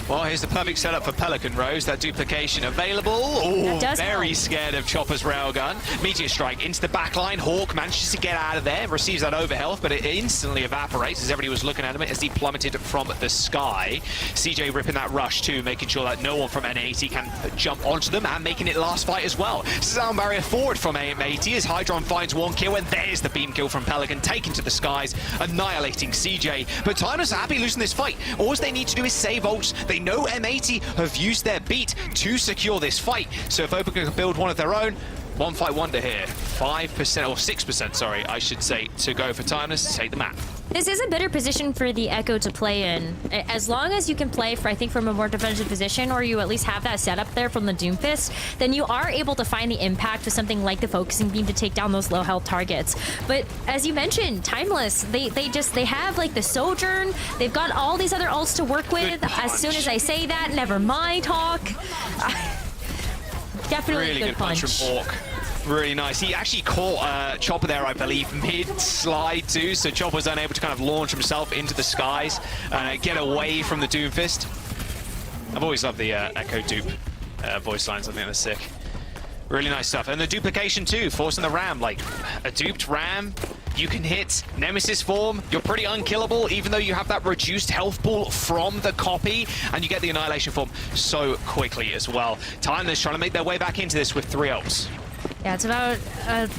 Well, here's the perfect setup for Pelican Rose. That duplication available. Oh, very scared of Chopper's railgun. Meteor Strike into the back line. Hawk manages to get out of there, receives that overhealth, but it instantly evaporates as everybody was looking at him as he plummeted from the sky. CJ ripping that rush too, making sure that no one from N80 can jump onto them, and making it last fight as well. Sound barrier forward from M80 as Hydron finds one kill, and there's the beam kill from Pelican, taken to the skies, annihilating CJ. But Timeless are happy losing this fight. All they need to do is save ults. They know M80 have used their beat to secure this fight. So if Open can build one of their own, one fight wonder here. 5% or 6%, sorry, I should say, to go for Timeless to take the map. This is a better position for the Echo to play in. As long as you can play from a more defensive position, or you at least have that setup there from the Doomfist, then you are able to find the impact with something like the Focusing Beam to take down those low health targets. But as you mentioned, Timeless, they have like the Sojourn, they've got all these other ults to work with. As soon as I say that, never mind, Hawk. Definitely really good punch from Hawk. Really nice. He actually caught Chopper there, I believe, mid-slide too, so Chopper was unable to kind of launch himself into the skies, get away from the Doomfist. I've always loved the Echo dupe voice lines. I think they're sick. Really nice stuff. And the duplication too, forcing the Ram. Like, a duped Ram, you can hit Nemesis form. You're pretty unkillable, even though you have that reduced health pool from the copy, and you get the Annihilation form so quickly as well. Timeless trying to make their way back into this with 3 ults. Yeah, it's about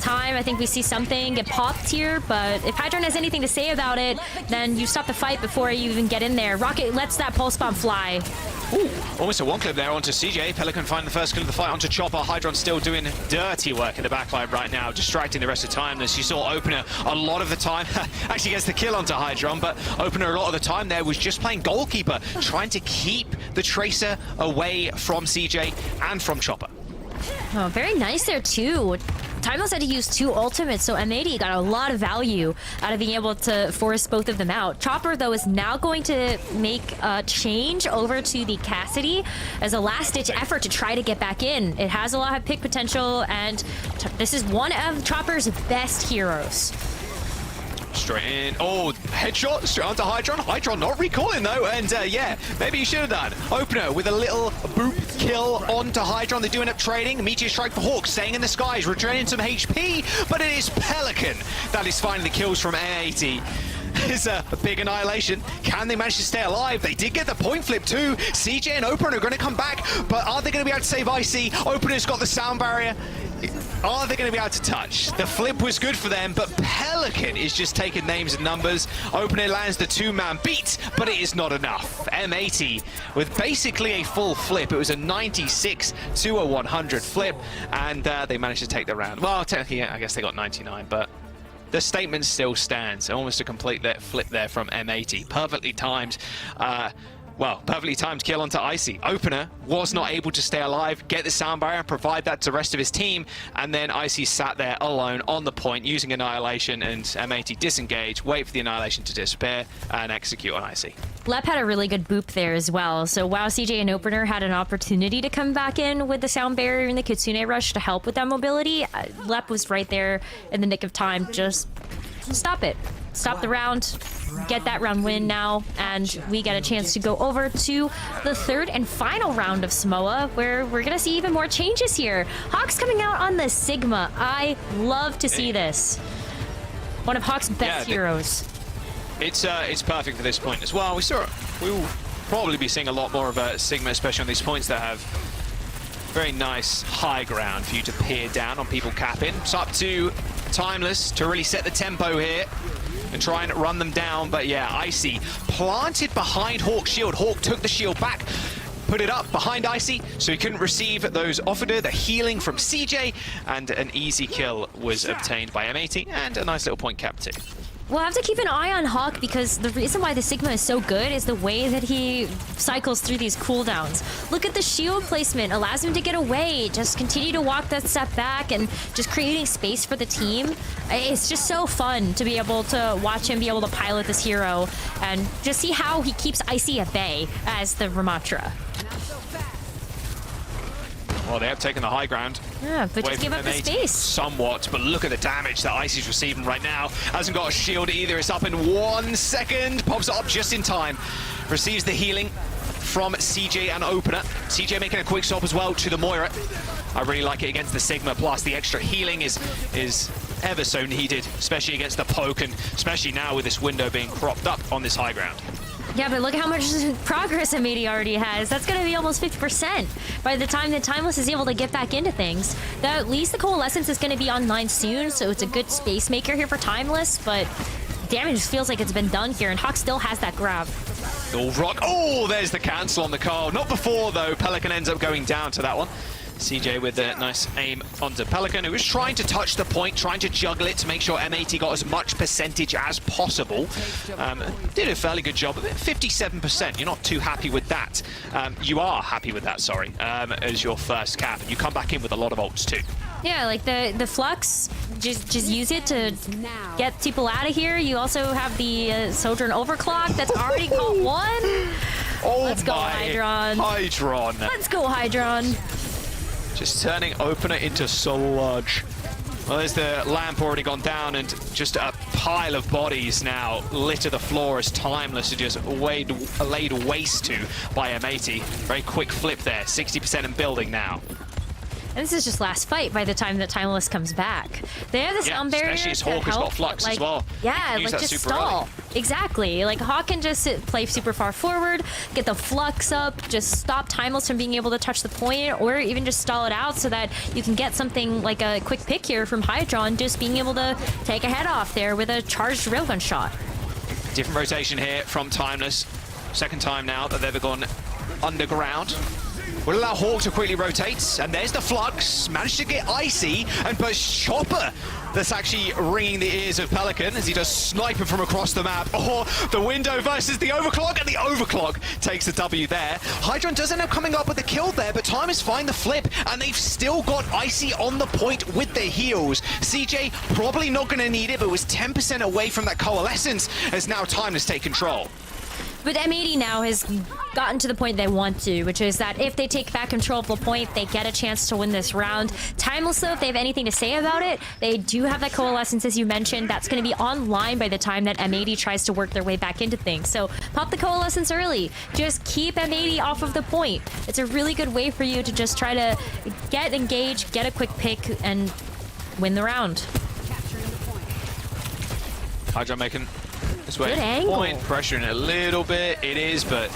time. I think we see something get popped here, but if Hydron has anything to say about it, then you stop the fight before you even get in there. Rocket lets that pulse bomb fly. Ooh, almost a one clip there onto CJ. Pelican finding the first kill of the fight onto Chopper. Hydron still doing dirty work in the backline right now, distracting the rest of Timeless. You saw Opener a lot of the time. Actually gets the kill onto Hydron, but Opener a lot of the time there was just playing goalkeeper, trying to keep the Tracer away from CJ and from Chopper. Oh, very nice there too. Timeless had to use 2 ultimates, so M80 got a lot of value out of being able to force both of them out. Chopper, though, is now going to make a change over to the Cassidy as a last-ditch effort to try to get back in. It has a lot of pick potential, and this is one of Chopper's best heroes. Straight in. Oh, headshot straight onto Hydron. Hydron not recalling though, and yeah, maybe you should have done. Opener with a little boop kill onto Hydron. They do end up trading. Meteor Strike for Hawk, staying in the skies, returning some HP, but it is Pelican that is finding the kills from A80. It's a big annihilation. Can they manage to stay alive? They did get the point flip too. CJ and Opener are going to come back, but are they going to be able to save Icy? Opener's got the sound barrier. Are they going to be able to touch? The flip was good for them, but Pelican is just taking names and numbers. Opener lands the 2-man beat, but it is not enough. M80 with basically a full flip. It was a 96 to a 100 flip, and they managed to take the round. Well, technically, yeah, I guess they got 99, but the statement still stands. Almost a complete flip there from M80. Perfectly timed. Well, perfectly timed kill onto Icy. Opener was not able to stay alive, get the sound barrier, and provide that to the rest of his team, and then Icy sat there alone on the point using Annihilation, and M80 disengage, wait for the Annihilation to disappear, and execute on Icy. Lep had a really good boop there as well, so while CJ and Opener had an opportunity to come back in with the sound barrier and the Kitsune rush to help with that mobility, Lep was right there in the nick of time. Just stop it. Stop the round, get that round win now, and we get a chance to go over to the 3rd and final round of Samoa, where we're gonna see even more changes here. Hawk's coming out on the Sigma. I love to see this. One of Hawk's best heroes. It's perfect for this point as well. We will probably be seeing a lot more of Sigma, especially on these points that have very nice high ground for you to peer down on people capping. It's up to Timeless to really set the tempo here and try and run them down. But yeah, Icy planted behind Hawk's shield. Hawk took the shield back, put it up behind Icy, so he couldn't receive those offered her, the healing from CJ, and an easy kill was obtained by M80, and a nice little point cap too. We'll have to keep an eye on Hawk because the reason why the Sigma is so good is the way that he cycles through these cooldowns. Look at the shield placement, allows him to get away, just continue to walk that step back and just creating space for the team. It's just so fun to be able to watch him be able to pilot this hero and just see how he keeps Icy at bay as the Ramatra. Well, they have taken the high ground. Yeah, but just give up the space. Somewhat, but look at the damage that Icy's receiving right now. Hasn't got a shield either. It's up in 1 second. Pops it up just in time. Receives the healing from CJ and Opener. CJ making a quick stop as well to the Moira. I really like it against the Sigma, plus the extra healing is ever so needed, especially against the poke, and especially now with this window being cropped up on this high ground. Yeah, but look how much progress M80 already has. That's going to be almost 50% by the time that Timeless is able to get back into things. At least the Coalescence is going to be online soon, so it's a good space maker here for Timeless, but damage feels like it's been done here, and Hawk still has that grab. Rock. Oh, there's the cancel on the call. Not before, though. Pelican ends up going down to that one. CJ with a nice aim onto Pelican, who was trying to touch the point, trying to juggle it to make sure M80 got as much percentage as possible. Did a fairly good job of it, 57%. You're not too happy with that. You are happy with that, sorry, as your first cap. And you come back in with a lot of ults too. Yeah, like the Flux, just use it to get people out of here. You also have the Sojourn Overclock that's already got one. Oh, let's go, Hydron. Hydron. Let's go, Hydron. Just turning Opener into sludge. Well, there's the lamp already gone down, and just a pile of bodies now litter the floor as Timeless is just laid waste to by M80. Very quick flip there, 60% in building now. And this is just last fight by the time that Timeless comes back. They have the sound barrier. Especially as Hawk has got Flux as well. Yeah, like just stall. Early. Exactly. Like Hawk can just play super far forward, get the Flux up, just stop Timeless from being able to touch the point, or even just stall it out so that you can get something like a quick pick here from Hydron, just being able to take a head off there with a charged railgun shot. Different rotation here from Timeless. Second time now that they've gone underground. Will allow Hawk to quickly rotate, and there's the Flux, managed to get Icy, and but Chopper that's actually ringing the ears of Pelican as he does sniper from across the map. Oh, the window versus the Overclock, and the Overclock takes the W there. Hydron does end up coming up with a kill there, but Time is find the flip, and they've still got Icy on the point with the heals. CJ probably not going to need it, but was 10% away from that Coalescence, as now Time to take control. But M80 now has gotten to the point they want to, which is that if they take back control of the point, they get a chance to win this round. Timeless, though, if they have anything to say about it, they do have that Coalescence, as you mentioned. That's going to be online by the time that M80 tries to work their way back into things. So pop the Coalescence early. Just keep M80 off of the point. It's a really good way for you to just try to get engaged, get a quick pick, and win the round. Hydron making this way. Good angle. Point, pressuring a little bit. It is, but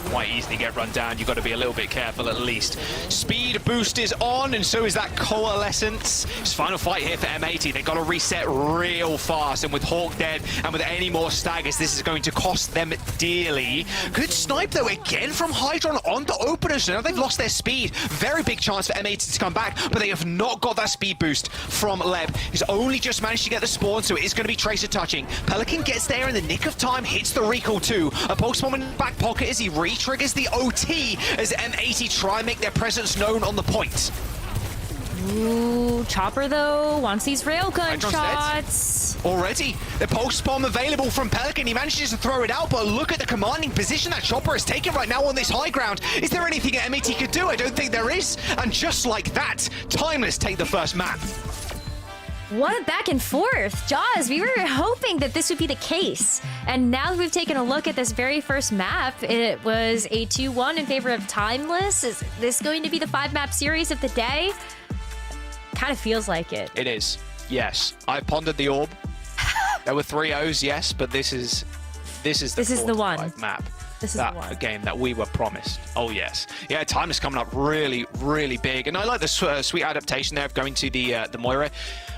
quite easily get run down. You've got to be a little bit careful at least. Speed boost is on, and so is that Coalescence. It's final fight here for M80. They've got to reset real fast, and with Hawk dead, and with any more staggers, this is going to cost them dearly. Good snipe, though, again from Hydron on the Opener. So now they've lost their speed. Very big chance for M80 to come back, but they have not got that speed boost from Leb. He's only just managed to get the spawn, so it is going to be Tracer touching. Pelican gets there in the nick of time, hits the recall too. A pulse bomb in the back pocket as he triggers the OT as M80 try and make their presence known on the point. Ooh, Chopper though wants these railgun shots. Already, the pulse bomb available from Pelican. He manages to throw it out, but look at the commanding position that Chopper has taken right now on this high ground. Is there anything that M80 could do? I don't think there is. And just like that, Timeless take the first map. What a back and forth. Jaws, we were hoping that this would be the case. And now that we've taken a look at this very first map, it was a 2-1 in favor of Timeless. Is this going to be the 5-map series of the day? Kind of feels like it. It is, yes. I pondered the orb. There were 3 O's, yes, but this is This is the one map. This is the one. Game that we were promised. Oh, yes. Yeah, time is coming up really, really big. And I like the sweet adaptation there of going to the Moira.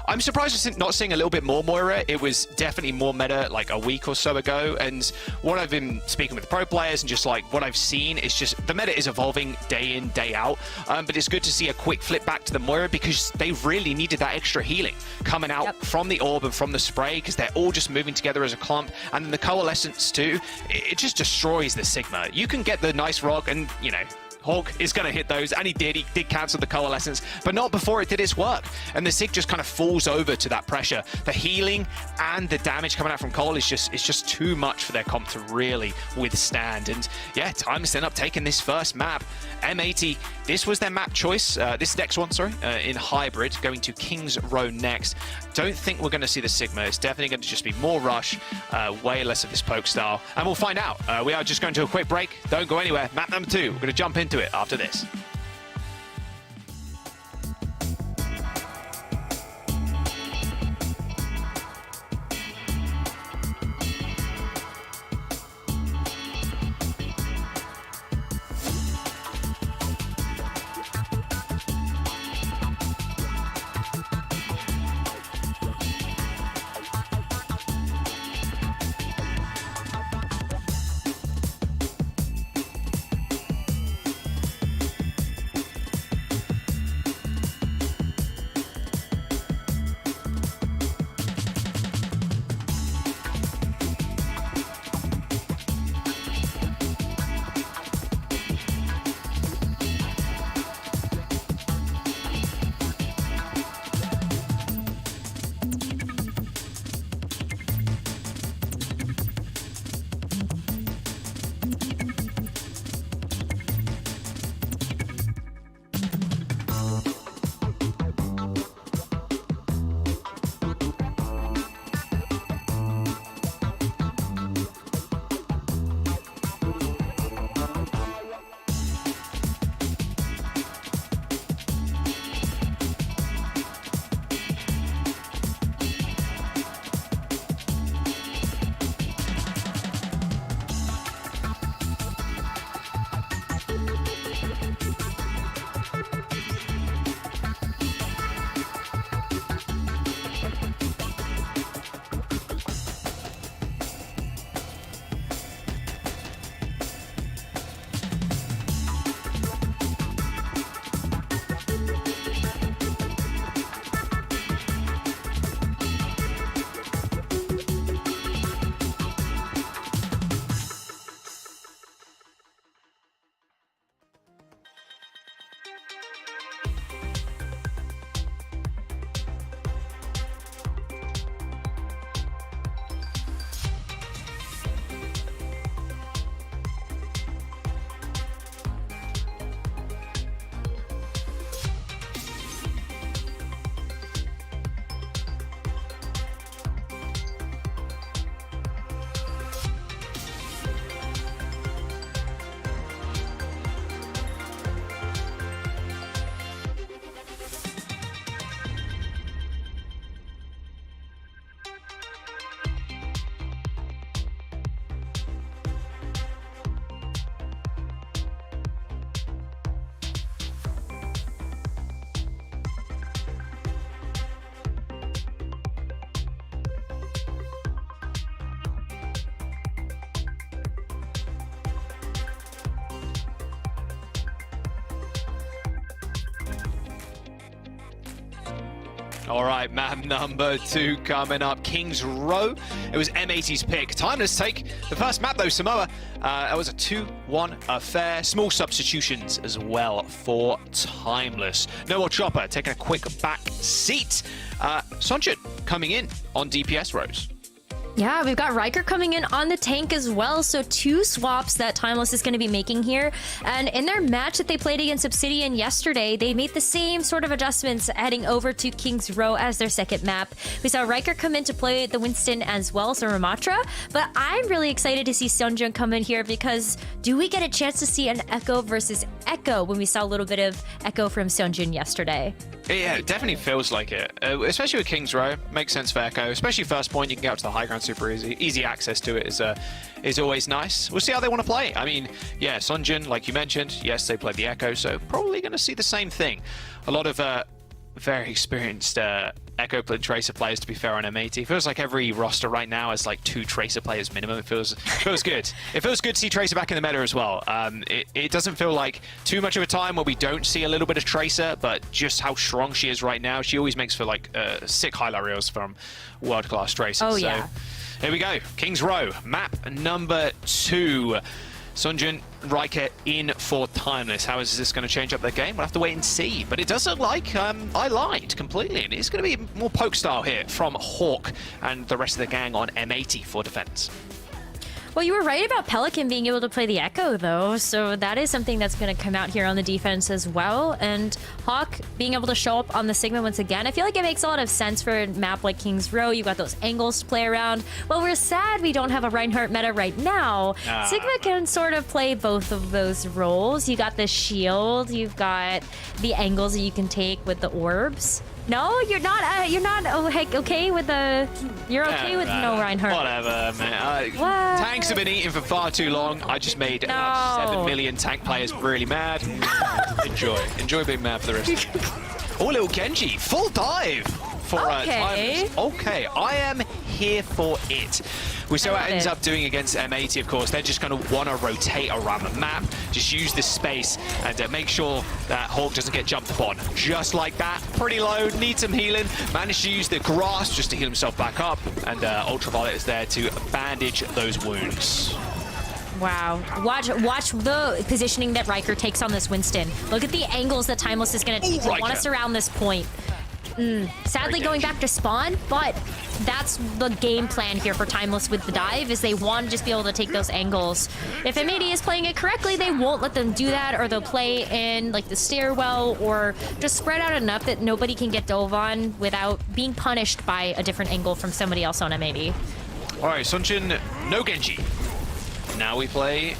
I'm surprised not seeing a little bit more Moira. It was definitely more meta like a week or so ago. And what I've been speaking with pro players and just like what I've seen is just the meta is evolving day in, day out. But it's good to see a quick flip back to the Moira because they really needed that extra healing coming out from the orb and from the spray because they're all just moving together as a clump. And then the coalescence too, it just destroys the Sigma. You can get the nice rock and, you know, Hawk is going to hit those, and he did cancel the coalescence, but not before it did its work. And the Sig just kind of falls over to that pressure. The healing and the damage coming out from Cole is just too much for their comp to really withstand. And yeah, Timeless end up taking this first map. M80, this was their map choice, this next one, sorry, in hybrid, going to King's Row next. Don't think we're going to see the Sigma. It's definitely going to just be more rush, way less of this poke style, and we'll find out. We are just going to a quick break. Don't go anywhere. Map number 2. We're going to jump into it after this. All right, map number 2 coming up, King's Row. It was M80's pick. Timeless take the first map though, Samoa. It was a 2-1 affair. Small substitutions as well for Timeless. No more Chopper taking a quick back seat. Sonjit coming in on DPS rows. Yeah, we've got Riker coming in on the tank as well, so 2 swaps that Timeless is going to be making here. And in their match that they played against Obsidian yesterday, they made the same sort of adjustments heading over to King's Row as their second map. We saw Riker come in to play the Winston as well, so Ramatra. But I'm really excited to see Sunjun come in here because do we get a chance to see an Echo versus Echo when we saw a little bit of Echo from Sunjun yesterday? Yeah, it definitely feels like it, especially with King's Row. Makes sense for Echo, especially first point. You can get up to the high ground around super easy. Easy access to it is always nice. We'll see how they want to play. I mean, yeah, Sunjin, like you mentioned, yes, they played the Echo, so probably going to see the same thing. A lot of very experienced Echo Tracer players, to be fair, on M80. It feels like every roster right now has like 2 Tracer players minimum. It feels good. It feels good to see Tracer back in the meta as well. It doesn't feel like too much of a time where we don't see a little bit of Tracer, but just how strong she is right now, she always makes for like sick highlight reels from world-class Tracers. Oh, yeah. So here we go. King's Row, map number 2. Sunjin, Riker in for Timeless. How is this going to change up their game? We'll have to wait and see. But it does look like I lied completely. And it's going to be more poke style here from Hawk and the rest of the gang on M80 for defense. Well, you were right about Pelican being able to play the Echo, though, so that is something that's going to come out here on the defense as well. And Hawk being able to show up on the Sigma once again, I feel like it makes a lot of sense for a map like King's Row. You've got those angles to play around. Well, we're sad we don't have a Reinhardt meta right now. Sigma can sort of play both of those roles. You got the shield, you've got the angles that you can take with the orbs. No, you're not. Okay with the. You're okay with no Reinhardt. Whatever, man. Tanks have been eating for far too long. I just made 7 million tank players really mad. Enjoy being mad for the rest. Oh, little Genji, full dive for Timeless. Okay, I am here for it. We saw what it ends up doing against M80, of course. They're just going to want to rotate around the map, just use this space and make sure that Hawk doesn't get jumped upon. Just like that, pretty low, needs some healing. Managed to use the grass just to heal himself back up, and Ultraviolet is there to bandage those wounds. Wow. Watch the positioning that Riker takes on this Winston. Look at the angles that Timeless is going to take. They want to surround this point. Sadly going back to spawn, but that's the game plan here for Timeless with the dive, is they want to just be able to take those angles. If M80 is playing it correctly, they won't let them do that, or they'll play in like the stairwell or just spread out enough that nobody can get dove on without being punished by a different angle from somebody else on M80. All right, Sunjin, no Genji. Now we play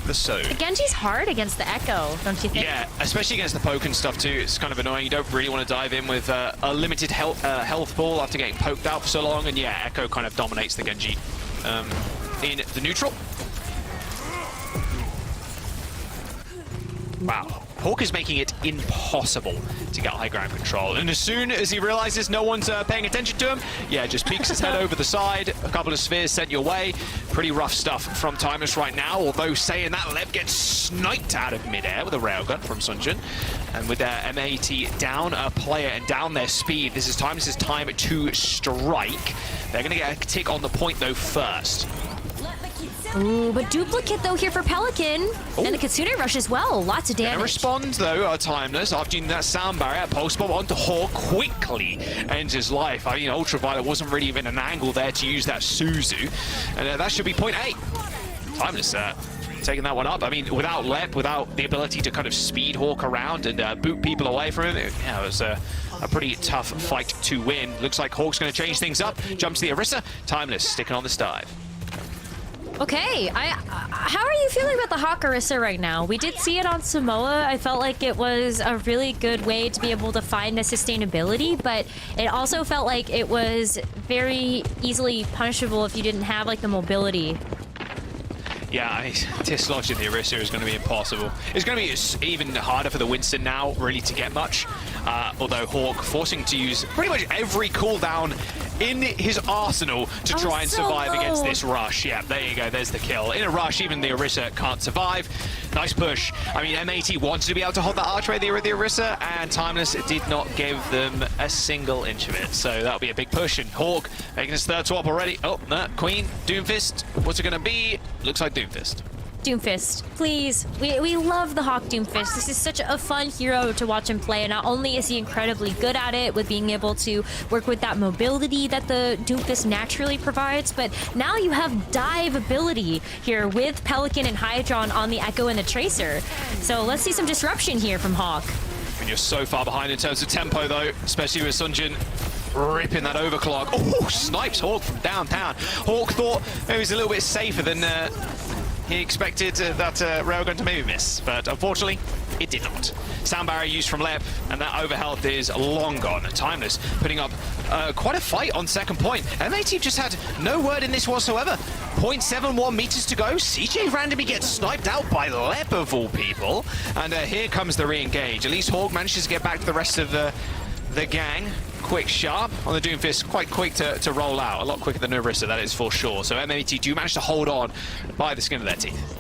the So. Genji's hard against the Echo, don't you think? Yeah, especially against the poke and stuff too. It's kind of annoying. You don't really want to dive in with a limited health ball after getting poked out for so long. And yeah, Echo kind of dominates the Genji in the neutral. Wow. Hawk is making it impossible to get high ground control. And as soon as he realizes no one's paying attention to him, yeah, just peeks his head over the side. A couple of spheres sent your way. Pretty rough stuff from Timeless right now, although saying that, Leb gets sniped out of midair with a railgun from Sunjin. And with their M80 down a player and down their speed, this is Timeless's time to strike. They're going to get a tick on the point, though, first. Ooh, but duplicate though here for Pelican. Ooh. And the Kitsune rush as well. Lots of damage. Gonna respond though, Timeless, after using that sound barrier. Pulse bomb onto Hawk quickly ends his life. I mean, Ultraviolet wasn't really even an angle there to use that Suzu. And that should be point 8. Timeless taking that one up. I mean, without Lep, without the ability to kind of speed Hawk around and boot people away from him, yeah, it was a pretty tough fight to win. Looks like Hawk's going to change things up. Jumps to the Orisa. Timeless sticking on this dive. Okay, how are you feeling about the Hawk Orisa right now? We did see it on Samoa. I felt like it was a really good way to be able to find the sustainability, but it also felt like it was very easily punishable if you didn't have like the mobility. Yeah, dislodging the Orisa is going to be impossible. It's going to be even harder for the Winston now, really, to get much. Although Hawk forcing to use pretty much every cooldown in his arsenal to try and survive against this rush. Yeah, there you go. There's the kill. In a rush, even the Orisa can't survive. Nice push. I mean, M80 wanted to be able to hold that archway, the Orisa, and Timeless did not give them a single inch of it. So that'll be a big push. And Hawk making his third swap already. Oh, no. Queen, Doomfist. What's it going to be? Looks like Doomfist. Doomfist, please. We love the Hawk Doomfist. This is such a fun hero to watch him play. And not only is he incredibly good at it with being able to work with that mobility that the Doomfist naturally provides, but now you have dive ability here with Pelican and Hydron on the Echo and the Tracer. So let's see some disruption here from Hawk. I mean, you're so far behind in terms of tempo, though, especially with Sunjin ripping that overclock. Oh, snipes Hawk from downtown. Hawk thought maybe it was a little bit safer than he expected that railgun to maybe miss, but unfortunately, It did not. Sound barrier used from Lep, and that overhealth is long gone. Timeless putting up quite a fight on second point. NA team just had no word in this whatsoever. 0.71 meters to go. CJ randomly gets sniped out by Lep of all people. And here comes the re-engage. At least Hawk manages to get back to the rest of the gang. Quick, sharp on the Doomfist, quite quick to roll out. A lot quicker than Orisa, that is for sure. So MAT do manage to hold on by the skin of their teeth.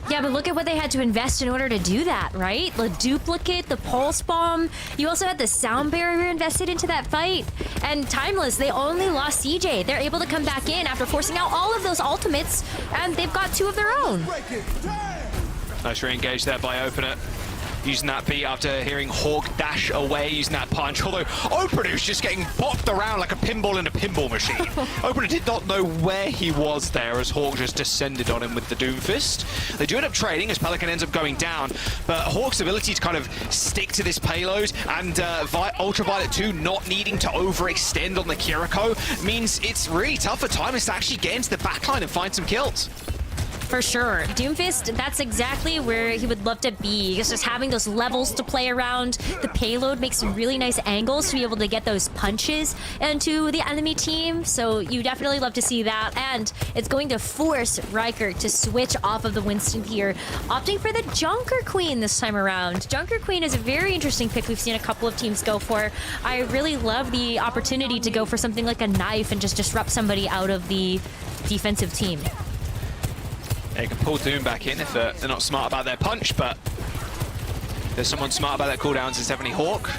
Yeah, but look at what they had to invest in order to do that, right? The duplicate, the pulse bomb. You also had the sound barrier invested into that fight. And Timeless, they only lost CJ. They're able to come back in after forcing out all of those ultimates, and they've got 2 of their own. Nice re-engage there by Opener. Using that beat after hearing Hawk dash away, using that punch. Although Opener was just getting popped around like a pinball in a pinball machine. Opener did not know where he was there as Hawk just descended on him with the Doomfist. They do end up trading as Pelican ends up going down, but Hawk's ability to kind of stick to this payload and Ultraviolet 2 not needing to overextend on the Kiriko means it's really tough for Timeless to actually get into the backline and find some kills. For sure. Doomfist, that's exactly where he would love to be. He's just having those levels to play around. The payload makes some really nice angles to be able to get those punches into the enemy team. So you definitely love to see that. And it's going to force Riker to switch off of the Winston here, opting for the Junker Queen this time around. Junker Queen is a very interesting pick we've seen a couple of teams go for. I really love the opportunity to go for something like a knife and just disrupt somebody out of the defensive team. They can pull Doom back in if they're not smart about their punch, but there's someone smart about their cooldowns. It's definitely Hawk.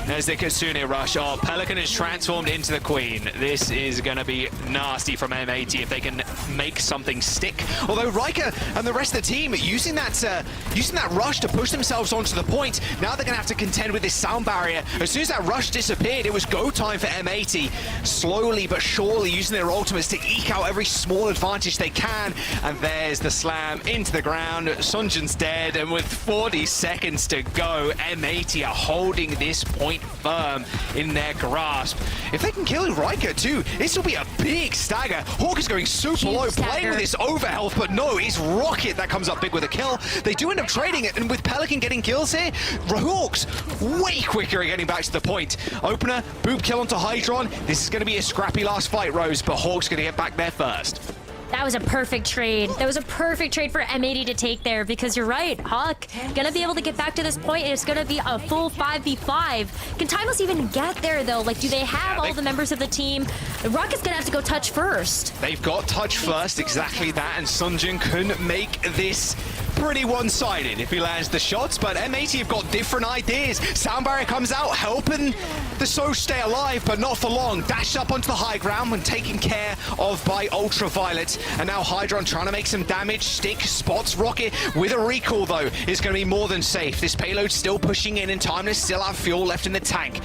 There's the Kitsune rush. Oh, Pelican is transformed into the Queen. This is going to be nasty from M80 if they can make something stick. Although Riker and the rest of the team using that rush to push themselves onto the point, now they're going to have to contend with this sound barrier. As soon as that rush disappeared, it was go time for M80. Slowly but surely using their ultimates to eke out every small advantage they can. And there's the slam into the ground. Sunjin's dead, and with 40 seconds to go, M80 are holding this point firm in their grasp. If they can kill Riker too, this will be a big stagger. Hawk is going super low, playing with this overhealth, but no, it's Rocket that comes up big with a kill. They do end up trading it, and with Pelican getting kills here, Hawk's way quicker at getting back to the point. Opener, boop kill onto Hydron. This is going to be a scrappy last fight, Rose, but Hawk's going to get back there first. That was a perfect trade. That was a perfect trade for M80 to take there, because you're right. Hawk gonna be able to get back to this point, and it's gonna be a full 5v5. Can Timeless even get there though? Like, do they have all the members of the team? Rocket's gonna have to go touch first. They've got touch first, exactly that, and Sunjin couldn't make this pretty one-sided if he lands the shots, but M80 have got different ideas. Sound barrier comes out, helping the Soch stay alive, but not for long. Dashed up onto the high ground when taken care of by Ultraviolet, and now Hydron trying to make some damage. Stick spots Rocket with a recall though is going to be more than safe. This payload still pushing in, and Timeless still have fuel left in the tank.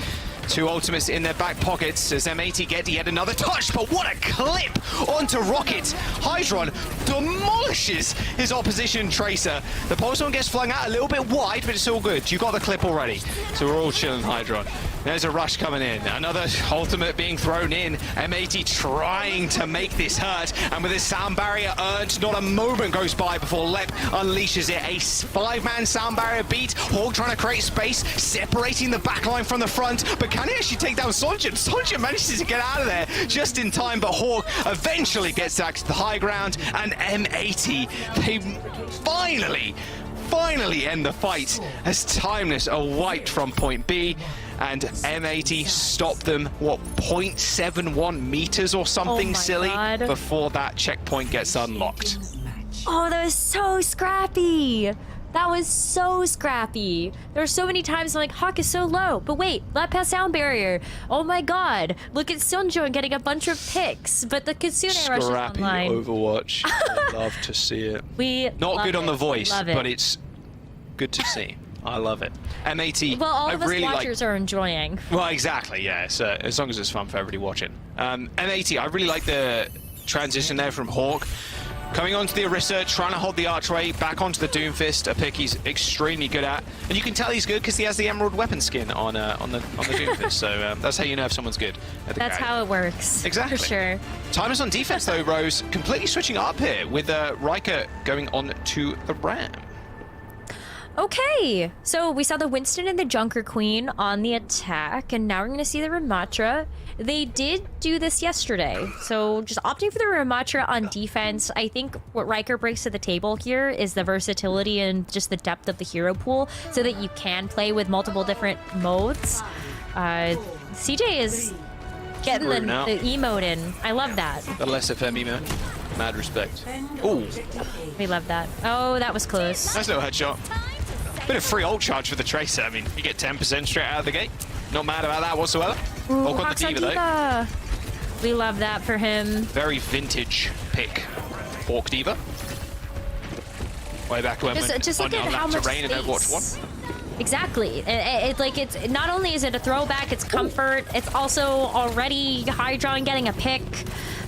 2 ultimates in their back pockets as M80 get yet another touch, but what a clip onto Rocket. Hydron demolishes his opposition Tracer. The pulse one gets flung out a little bit wide, but it's all good. You got the clip already, so we're all chilling, Hydron. There's a rush coming in. Another ultimate being thrown in. M80 trying to make this hurt, and with his sound barrier earned, not a moment goes by before Lep unleashes it. A 5-man sound barrier beat. Hawk trying to create space, separating the backline from the front, but can he actually take down Sunjin? Sunjin manages to get out of there just in time, but Hawk eventually gets back to the high ground, and M80, they finally end the fight as Timeless are wiped from point B, and M80 stopped them, what, 0.71 meters or something silly before that checkpoint gets unlocked. Oh, that was so scrappy. That was so scrappy. There were so many times I'm like, Hawk is so low. But wait, left pass sound barrier. Oh my god. Look at Sunjo getting a bunch of picks. But the Kitsune rush is online. Scrappy Overwatch. I love to see it. Not good on the voice, but it's good to see. I love it. M80. Well, all of us watchers are enjoying. Well, exactly, yeah. So as long as it's fun for everybody watching. M80, I really like the transition there from Hawk. Coming onto the Orisa, trying to hold the archway, back onto the Doomfist, a pick he's extremely good at. And you can tell he's good because he has the Emerald weapon skin on the Doomfist. So that's how you know if someone's good at the That's how it works. Exactly. For sure. Timeless on defense though, Rose, completely switching up here with Riker going on to the Ram. Okay, so we saw the Winston and the Junker Queen on the attack, and now we're going to see the Ramatra. They did do this yesterday, so just opting for the Ramatra on defense. I think what Riker brings to the table here is the versatility and just the depth of the hero pool, so that you can play with multiple different modes. CJ is getting the emote in. I love that. The less FM emote. Mad respect. Oh, we love that. Oh, that was close. Nice little headshot. Bit of free ult charge for the Tracer. I mean, you get 10% straight out of the gate. Not mad about that whatsoever. Ooh, Hawks the Diva, though. We love that for him. Very vintage pick, Hawk Diva. Way back when just look at how much terrain in Overwatch 1. Exactly. It's not only is it a throwback, it's comfort. It's also already Hydron getting a pick.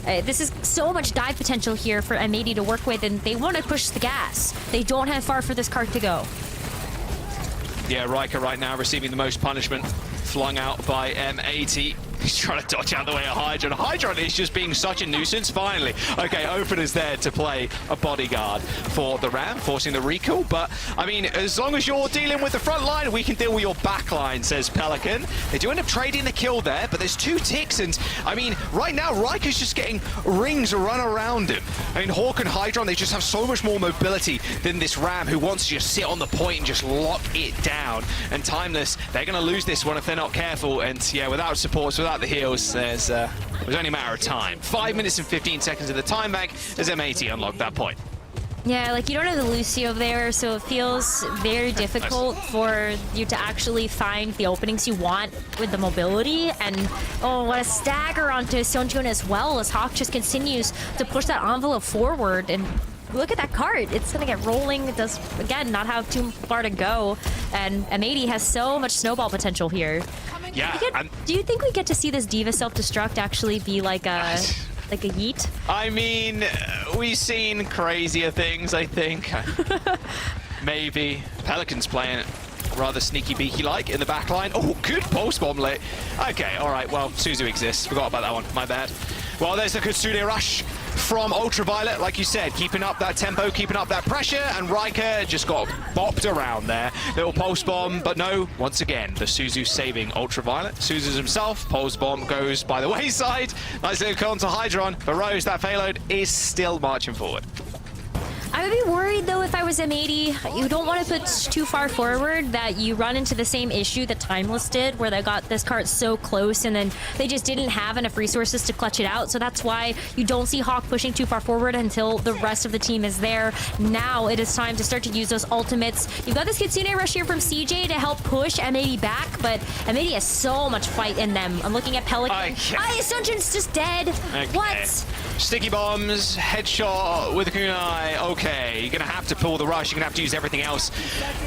This is so much dive potential here for M80 to work with, and they want to push the gas. They don't have far for this cart to go. Yeah, Riker right now receiving the most punishment flung out by M80. He's trying to dodge out the way of Hydron. Hydron is just being such a nuisance, finally. Okay, Opener's there to play a bodyguard for the Ram, forcing the recall. But, I mean, as long as you're dealing with the front line, we can deal with your back line, says Pelican. They do end up trading the kill there, but there's 2 ticks. And, I mean, right now, Riker's just getting rings run around him. I mean, Hawk and Hydron, they just have so much more mobility than this Ram, who wants to just sit on the point and just lock it down. And Timeless, they're going to lose this one if they're not careful. And, yeah, without supports, without the heals, it was only a matter of time. 5 minutes and 15 seconds of the time bank as M80 unlocked that point. Yeah, like you don't have the Lucio there, so it feels very difficult for you to actually find the openings you want with the mobility. And oh, what a stagger onto Seonjun as well, as Hawk just continues to push that envelope forward. And look at that cart. It's going to get rolling. It does, again, not have too far to go. And M80 has so much snowball potential here. Yeah. Do you think we get to see this Diva self-destruct actually be like a yeet? I mean, we've seen crazier things, I think. Maybe. Pelican's playing it rather sneaky beaky like in the back line. Oh, good pulse bomb late. Okay, all right, well, Suzu exists. Forgot about that one, my bad. Well, there's the Kitsune rush from Ultraviolet, like you said, keeping up that tempo, keeping up that pressure, and Riker just got bopped around there. Little pulse bomb, but no, once again, the Suzu saving Ultraviolet. Suzu's himself, pulse bomb goes by the wayside. Nice little con to Hydron, but Rose, that payload is still marching forward. I would be worried, though, if I was M80. You don't want to put too far forward that you run into the same issue that Timeless did, where they got this cart so close and then they just didn't have enough resources to clutch it out. So that's why you don't see Hawk pushing too far forward until the rest of the team is there. Now it is time to start to use those ultimates. You've got this Kitsune rush here from CJ to help push M80 back, but M80 has so much fight in them. I'm looking at Pelican. Sunjin's just dead. Okay. What? Sticky bombs, headshot with a kunai. Okay, you're gonna have to pull the rush. You're gonna have to use everything else.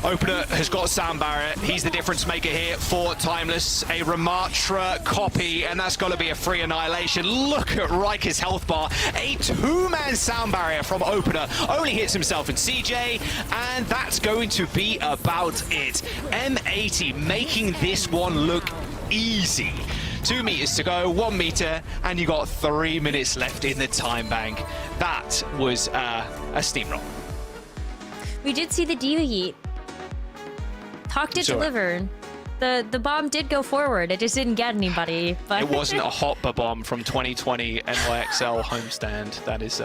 Opener has got sound barrier. He's the difference maker here for Timeless. A Ramatra copy, and that's gotta be a free annihilation. Look at Riker's health bar. A 2-man sound barrier from Opener. Only hits himself and CJ, and that's going to be about it. M80 making this one look easy. 2 meters to go, 1 meter, and you got 3 minutes left in the time bank. That was a steamroll. We did see the Diva Yeet. Hawk did deliver. The bomb did go forward. It just didn't get anybody. But it wasn't a hopper bomb from 2020 NYXL homestand. That is,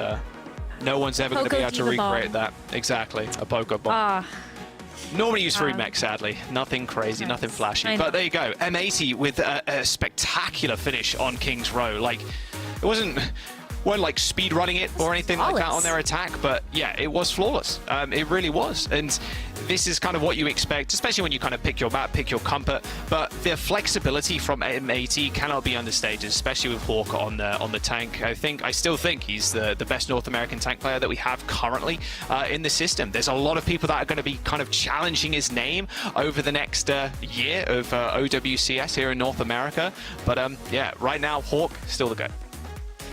no one's ever going to be able to recreate that. Exactly, a Poco bomb. Normally used for remake, sadly. Nothing crazy, nothing flashy. But there you go. M80 with a spectacular finish on King's Row. Like, it weren't like speed running it or anything like that on their attack, but yeah, it was flawless. It really was. And this is kind of what you expect, especially when you kind of pick your map, pick your comfort. But the flexibility from M80 cannot be understated, especially with Hawk on the tank. I still think he's the best North American tank player that we have currently in the system. There's a lot of people that are going to be kind of challenging his name over the next year of OWCS here in North America. But yeah, right now, Hawk still the GOAT.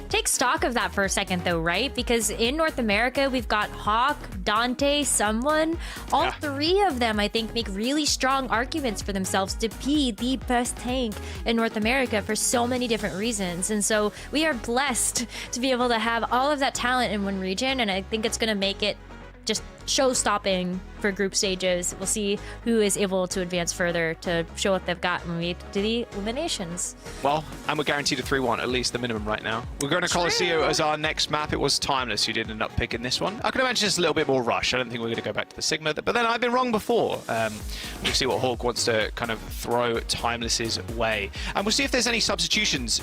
Take stock of that for a second, though, right? Because in North America, we've got Hawk, Dante, Someone. All three of them, I think, make really strong arguments for themselves to be the best tank in North America for so many different reasons. And so we are blessed to be able to have all of that talent in one region, and I think it's going to make it just show-stopping for group stages. We'll see who is able to advance further to show what they've got when we get to the eliminations. Well, and we're guaranteed a 3-1, at least the minimum right now. We're going to Colosseo as our next map. It was Timeless who did end up picking this one. I can imagine it's a little bit more rush. I don't think we're going to go back to the Sigma, but then I've been wrong before. We'll see what Hawk wants to kind of throw Timeless's way. And we'll see if there's any substitutions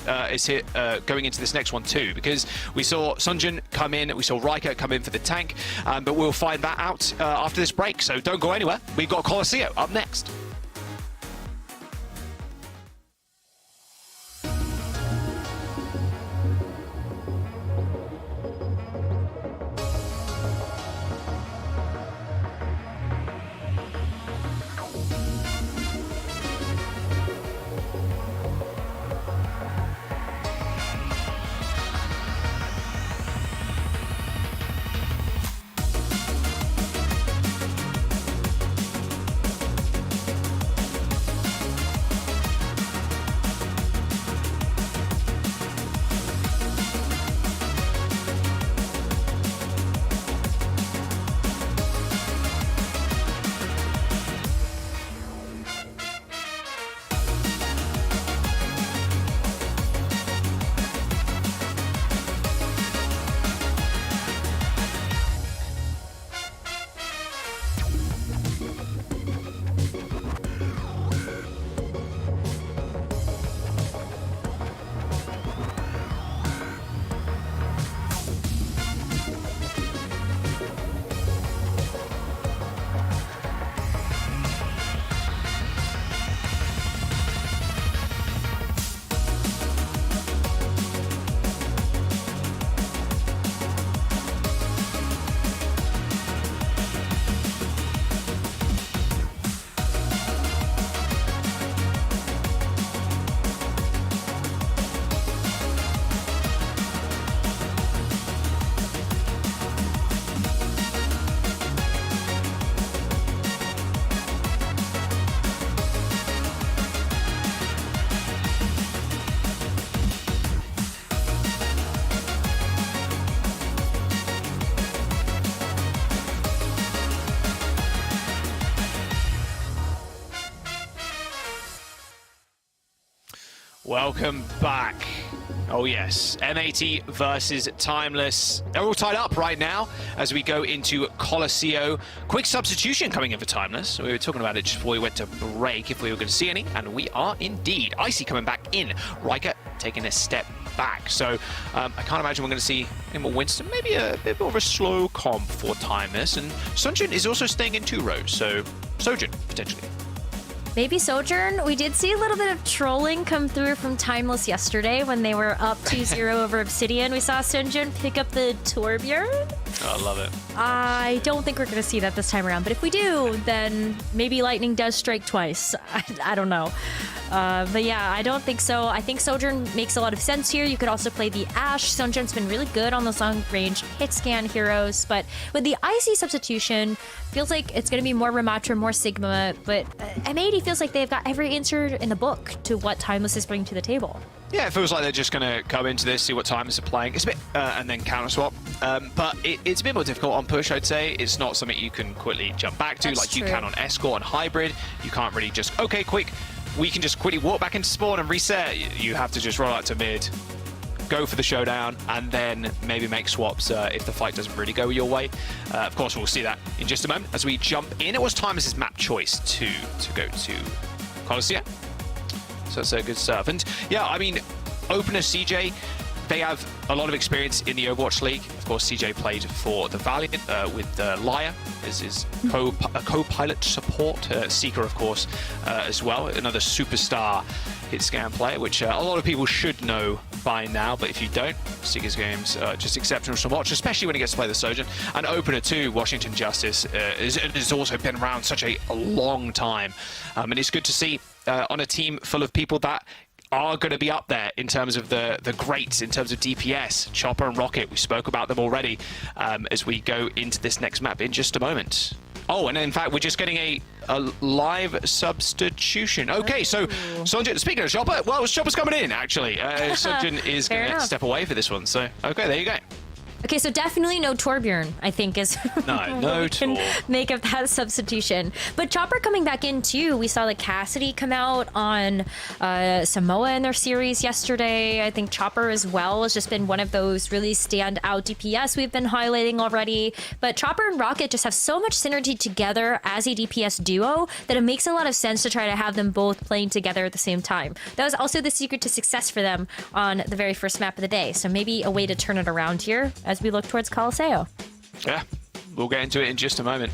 going into this next one too, because we saw Sunjin come in, we saw Riker come in for the tank, but we'll find that out after this break. So don't go anywhere. We've got Colosseo up next. Welcome back. Oh yes, M80 versus Timeless. They're all tied up right now as we go into Colosseo. Quick substitution coming in for Timeless. We were talking about it just before we went to break, if we were going to see any, and we are indeed. Icy coming back in. Riker taking a step back. So I can't imagine we're going to see any more Winston. Maybe a bit more of a slow comp for Timeless. And Sunjin is also staying in 2 rows, so Sojin potentially. Maybe Sojourn. We did see a little bit of trolling come through from Timeless yesterday when they were up 2-0 over Obsidian. We saw Sunjin pick up the Torbjorn. Oh, I love it. I don't think we're going to see that this time around, but if we do, then maybe Lightning does strike twice. I don't know. But yeah, I don't think so. I think Sojourn makes a lot of sense here. You could also play the Ashe. Sunjin's been really good on the long-range hit-scan heroes, but with the Icy substitution, feels like it's going to be more Ramatra, more Sigma, but M80 feels like they've got every answer in the book to what Timeless is bringing to the table. Yeah, it feels like they're just going to come into this, see what Timeless are playing. It's a bit, and then counter swap. But it's a bit more difficult on push, I'd say. It's not something you can quickly jump back to. That's like true. You can on Escort and Hybrid. You can't really just, okay, quick. We can just quickly walk back into spawn and reset. You have to just roll out to mid, go for the showdown, and then maybe make swaps if the fight doesn't really go your way. Of course, we'll see that in just a moment as we jump in. It was Timeless's map choice to go to Colosseo. So it's a good serve. And yeah, I mean, opener CJ, they have a lot of experience in the Overwatch League. Of course, CJ played for the Valiant with Lyre as his co-pilot support. Seeker, of course, as well. Another superstar hit scan player, which a lot of people should know by now. But if you don't, Seeker's games are just exceptional to watch, especially when he gets to play the Sojourn. And opener too, Washington Justice, has also been around such a long time. And it's good to see on a team full of people that are going to be up there in terms of the greats, in terms of DPS. Chopper and Rocket, we spoke about them already as we go into this next map in just a moment. Oh, and in fact, we're just getting a live substitution. Okay, so Sunjin, speaking of Chopper, well, Chopper's coming in, actually. Sunjin is going to step away for this one. So, okay, there you go. Okay, so definitely no Torbjorn, I think, is no can make up that substitution. But Chopper coming back in too. We saw like Cassidy come out on Samoa in their series yesterday. I think Chopper as well has just been one of those really stand out DPS we've been highlighting already. But Chopper and Rocket just have so much synergy together as a DPS duo that it makes a lot of sense to try to have them both playing together at the same time. That was also the secret to success for them on the very first map of the day. So maybe a way to turn it around here as we look towards Colosseo. Yeah, we'll get into it in just a moment.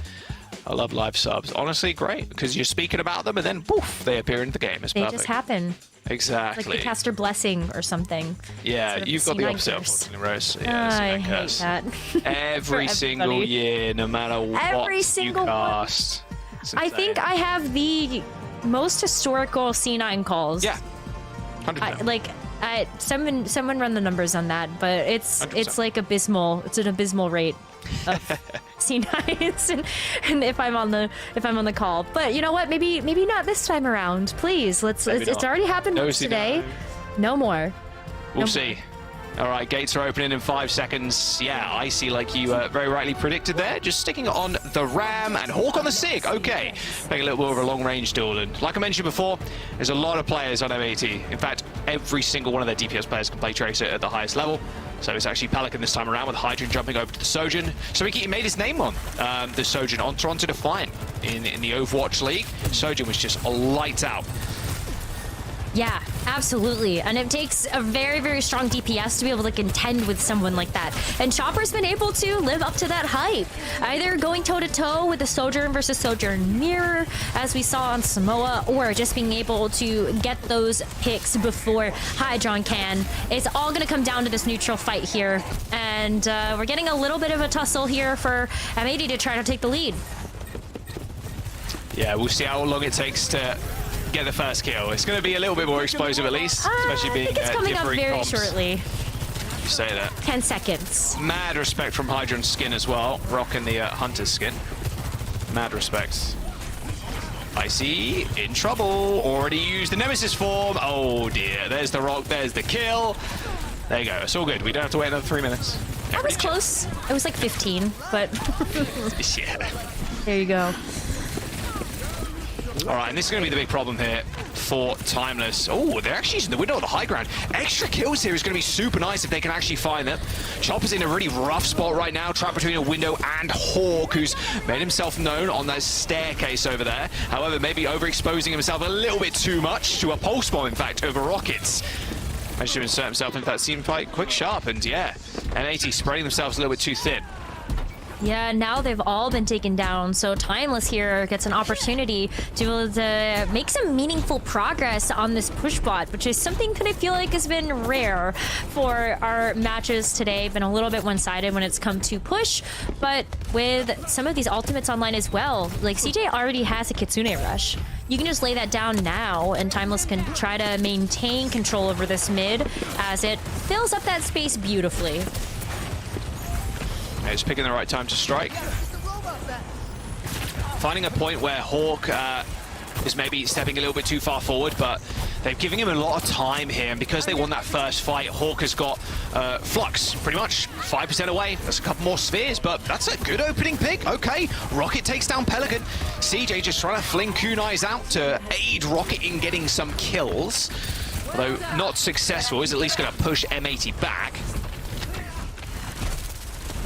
I love live subs. Honestly, great, because you're speaking about them and then poof, they appear in the game. It's perfect. They just happen. Exactly. Like the caster blessing or something. Yeah, sort of you've got the C9 opposite, curse. unfortunately, Rose. Yeah, I C9 hate curse. that. Every single year, no matter Every what single you cast. I think I have the most historical C9 calls. Yeah, 100%. Someone run the numbers on that, but it's 100%. like abysmal. It's an abysmal rate of C9s, and if I'm on the call. But you know what? Maybe not this time around. Please, it's already happened once today. No more. We'll see. All right, gates are opening in 5 seconds. Yeah, Icy, like you very rightly predicted there, just sticking on the Ram and Hawk on the Sig. Okay, playing a little bit of a long-range duel. And like I mentioned before, there's a lot of players on MAT. In fact, every single one of their DPS players can play Tracer at the highest level. So it's actually Pelican this time around with Hydron jumping over to the Sojourn. So he made his name on the Sojourn on Toronto Defiant in the Overwatch League. Sojourn was just lights out. Yeah, absolutely. And it takes a very, very strong DPS to be able to contend with someone like that. And Chopper's been able to live up to that hype. Either going toe-to-toe with the Sojourn versus Sojourn mirror, as we saw on Samoa, or just being able to get those picks before Hydron can. It's all going to come down to this neutral fight here. And we're getting a little bit of a tussle here for M80 to try to take the lead. Yeah, we'll see how long it takes to get the first kill. It's going to be a little bit more explosive at least, especially being I think it's coming up very comps. shortly. You say that. 10 seconds. Mad respect from Hydron's skin as well, rocking the Hunter's skin. Mad respect. Icy in trouble. Already used the Nemesis form. Oh dear. There's the rock. There's the kill. There you go. It's all good. We don't have to wait another 3 minutes. That was close. It was like 15, but yeah. There you go. All right, and this is going to be the big problem here for Timeless. Oh, they're actually using the window on the high ground. Extra kills here is going to be super nice if they can actually find them. Chopper's in a really rough spot right now, trapped between a window and Hawk, who's made himself known on that staircase over there. However, maybe overexposing himself a little bit too much to a pulse bomb, in fact, over rockets. Managed to insert himself into that seam fight quick sharp, and yeah, M80 spreading themselves a little bit too thin. Yeah, now they've all been taken down, so Timeless here gets an opportunity to be able to make some meaningful progress on this push bot, which is something that I feel like has been rare for our matches today. Been a little bit one-sided when it's come to push, but with some of these ultimates online as well, like CJ already has a Kitsune Rush. You can just lay that down now, and Timeless can try to maintain control over this mid as it fills up that space beautifully. It's picking the right time to strike. Finding a point where Hawk is maybe stepping a little bit too far forward, but they're giving him a lot of time here, and because they won that first fight, Hawk has got Flux pretty much 5% away. That's a couple more spheres, but that's a good opening pick. Okay, Rocket takes down Pelican. CJ just trying to fling kunais out to aid Rocket in getting some kills, although not successful. Is at least going to push M80 back.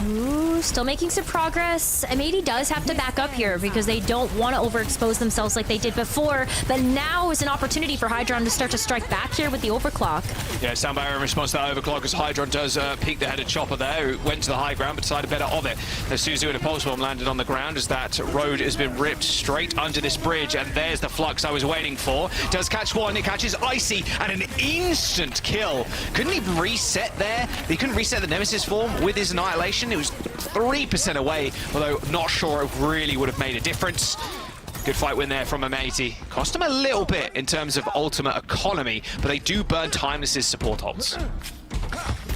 Ooh, still making some progress. M80 does have to back up here because they don't want to overexpose themselves like they did before, but now is an opportunity for Hydron to start to strike back here with the overclock. Yeah, stand by in response to that overclock as Hydron does peek the headed Chopper there, who went to the high ground but decided better of it. As Suzu and a pulse bomb landed on the ground as that road has been ripped straight under this bridge, and there's the Flux I was waiting for. Does catch one, it catches Icy, and an instant kill. Couldn't even reset there. He couldn't reset the Nemesis form with his Annihilation. It was 3% away, although not sure it really would have made a difference. Good fight win there from M80. Cost him a little bit in terms of ultimate economy, but they do burn Timeless's support ults.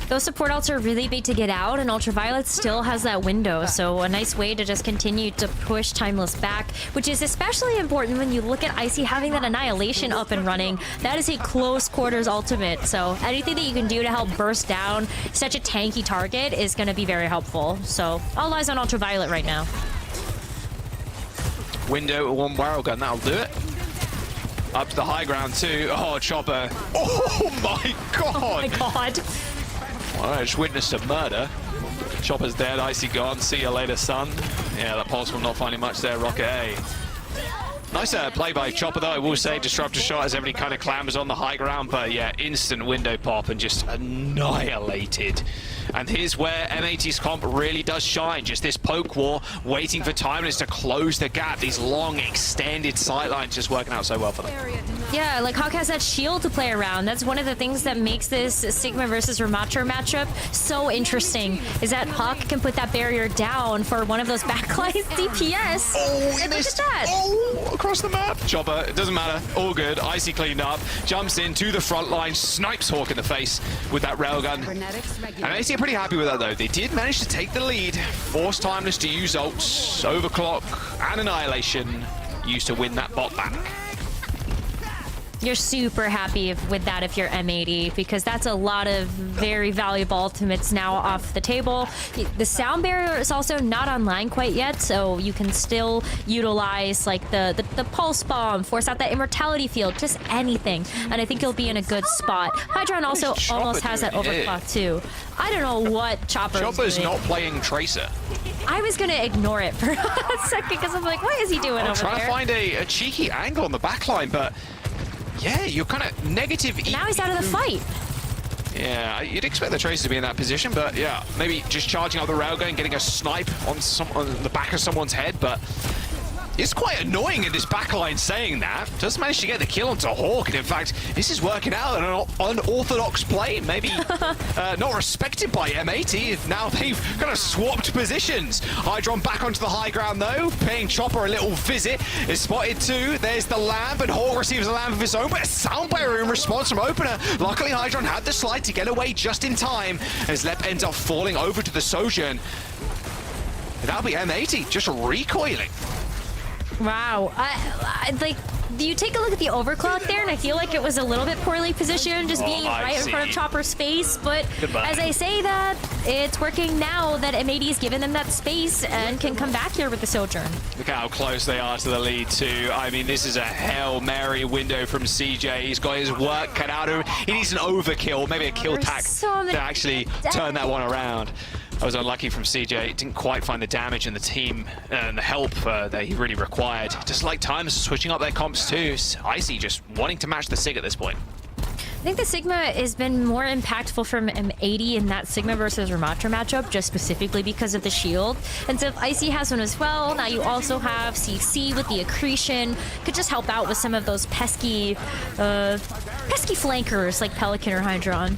those support ults are really big to get out, and Ultraviolet still has that window, so a nice way to just continue to push Timeless back, which is especially important when you look at Icy having that Annihilation up and running. That is a close quarters ultimate, so anything that you can do to help burst down such a tanky target is going to be very helpful. So all eyes on Ultraviolet right now. Window, one barrel gun, that'll do it. Up to the high ground too. Oh, Chopper. Oh my god! Oh my god. Well, I just witnessed a murder. Chopper's dead, Icy gone. See you later, son. Yeah, that pulse will not finding much there, Rocket A. Nice play by Chopper, though, I will say. Disruptor shot as everybody kind of clambers on the high ground, but yeah, instant window pop and just annihilated. And here's where M80's comp really does shine. Just this poke war, waiting for Timeless to close the gap. These long, extended sightlines just working out so well for them. Yeah, like Hawk has that shield to play around. That's one of the things that makes this Sigma versus Ramatra matchup so interesting, is that Hawk can put that barrier down for one of those backlines DPS. Oh, and look at that. Oh, across the map. Chopper, it doesn't matter. All good. Icy cleaned up. Jumps in to the front line. Snipes Hawk in the face with that railgun. And Icy are pretty happy with that, though. They did manage to take the lead. Force Timeless to use ults, Overclock, and Annihilation used to win that bot back. You're super happy with that if you're M80, because that's a lot of very valuable ultimates now off the table. The sound barrier is also not online quite yet, so you can still utilize like the pulse bomb, force out that immortality field, just anything. And I think you'll be in a good spot. Hydron also almost has that overclock too. I don't know what Chopper's not playing Tracer. I was gonna ignore it for a second because I'm like, what is he doing over there? Trying to find a cheeky angle on the backline, but yeah, you're kind of negative. Now he's out of the fight. Yeah, you'd expect the Tracer to be in that position, but yeah, maybe just charging up the railgun and getting a snipe on the back of someone's head, but it's quite annoying in this backline saying that. Does manage to get the kill onto Hawk, and in fact, this is working out an unorthodox play, maybe not respected by M80. Now they've kind of swapped positions. Hydron back onto the high ground, though, paying Chopper a little visit. Is spotted too. There's the lamp, and Hawk receives a lamp of his own, but a sound barrier in response from Opener. Luckily, Hydron had the slide to get away just in time, as Lep ends up falling over to the Sojourn. That'll be M80 just recoiling. Wow. Like, you take a look at the overclock there, and I feel like it was a little bit poorly positioned, just being right in front of Chopper's face. But as I say that, it's working now that M80's given them that space and can come back here with the Sojourn. Look how close they are to the lead, too. I mean, this is a Hail Mary window from CJ. He's got his work cut out of him. He needs an overkill, maybe a kill tack to actually turn that one around. I was unlucky from CJ. Didn't quite find the damage in the team and the help that he really required. Just like Timeless switching up their comps too. Icy just wanting to match the Sig at this point. I think the Sigma has been more impactful from M80 in that Sigma versus Ramatra matchup, just specifically because of the shield. And so if Icy has one as well, now you also have CC with the accretion. Could just help out with some of those pesky flankers like Pelican or Hydron.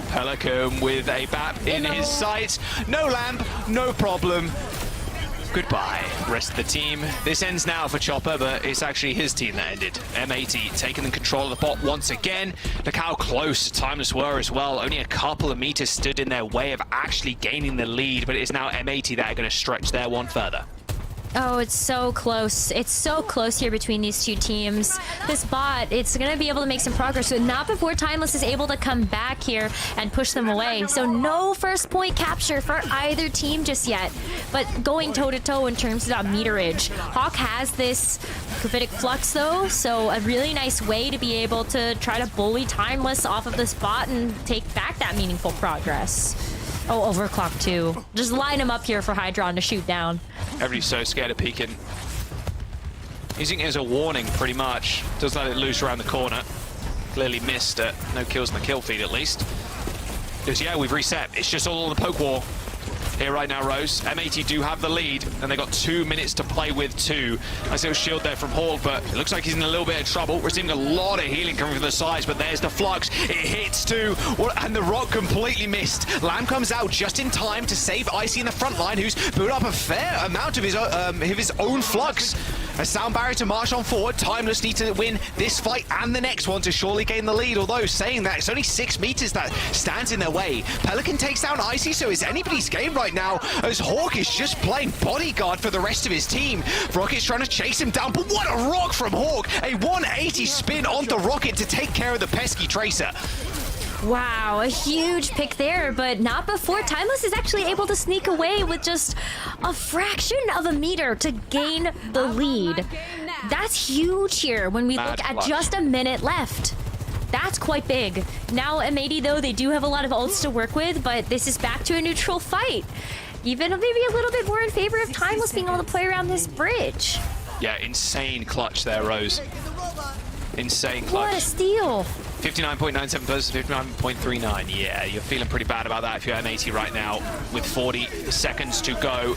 Pelican with a BAP in his sights. No lamp, no problem. Goodbye, rest of the team. This ends now for Chopper, but it's actually his team that ended. M80 taking the control of the bot once again. Look how close Timeless were as well. Only a couple of meters stood in their way of actually gaining the lead, but it's now M80 that are going to stretch their one further. Oh, it's so close. It's so close here between these two teams. This bot, it's going to be able to make some progress, but not before Timeless is able to come back here and push them away. So no first point capture for either team just yet, but going toe-to-toe in terms of that meterage. Hawk has this Gravitic Flux, though, so a really nice way to be able to try to bully Timeless off of this bot and take back that meaningful progress. Oh, overclock too. Just line him up here for Hydron to shoot down. Everybody's so scared of peeking. Using it as a warning, pretty much. Does let it loose around the corner. Clearly missed it. No kills in the kill feed, at least. Because, yeah, we've reset. It's just all on the poke wall. here right now, Rose. M80 do have the lead, and they got 2 minutes to play with too. I see a shield there from Hawk, but it looks like he's in a little bit of trouble. Receiving a lot of healing coming from the sides, but there's the Flux. It hits too, and the Rock completely missed. Lamb comes out just in time to save Icy in the front line, who's built up a fair amount of his own Flux. A sound barrier to march on forward. Timeless need to win this fight and the next one to surely gain the lead, although saying that, it's only 6 meters that stands in their way. Pelican takes down Icy, so it's anybody's game right now, as Hawk is just playing bodyguard for the rest of his team. Rocket's trying to chase him down, but what a rock from Hawk! A 180 spin onto Rocket to take care of the pesky Tracer. Wow, a huge pick there, but not before Timeless is actually able to sneak away with just a fraction of a meter to gain the lead. That's huge here when we look at just a minute left. That's quite big. Now M80 though, they do have a lot of ults to work with, but this is back to a neutral fight. Even maybe a little bit more in favor of Timeless being able to play around this bridge. Yeah, insane clutch there, Rose. Insane clutch. What a steal. 59.97 versus 59.39. Yeah, you're feeling pretty bad about that if you're M80 right now with 40 seconds to go.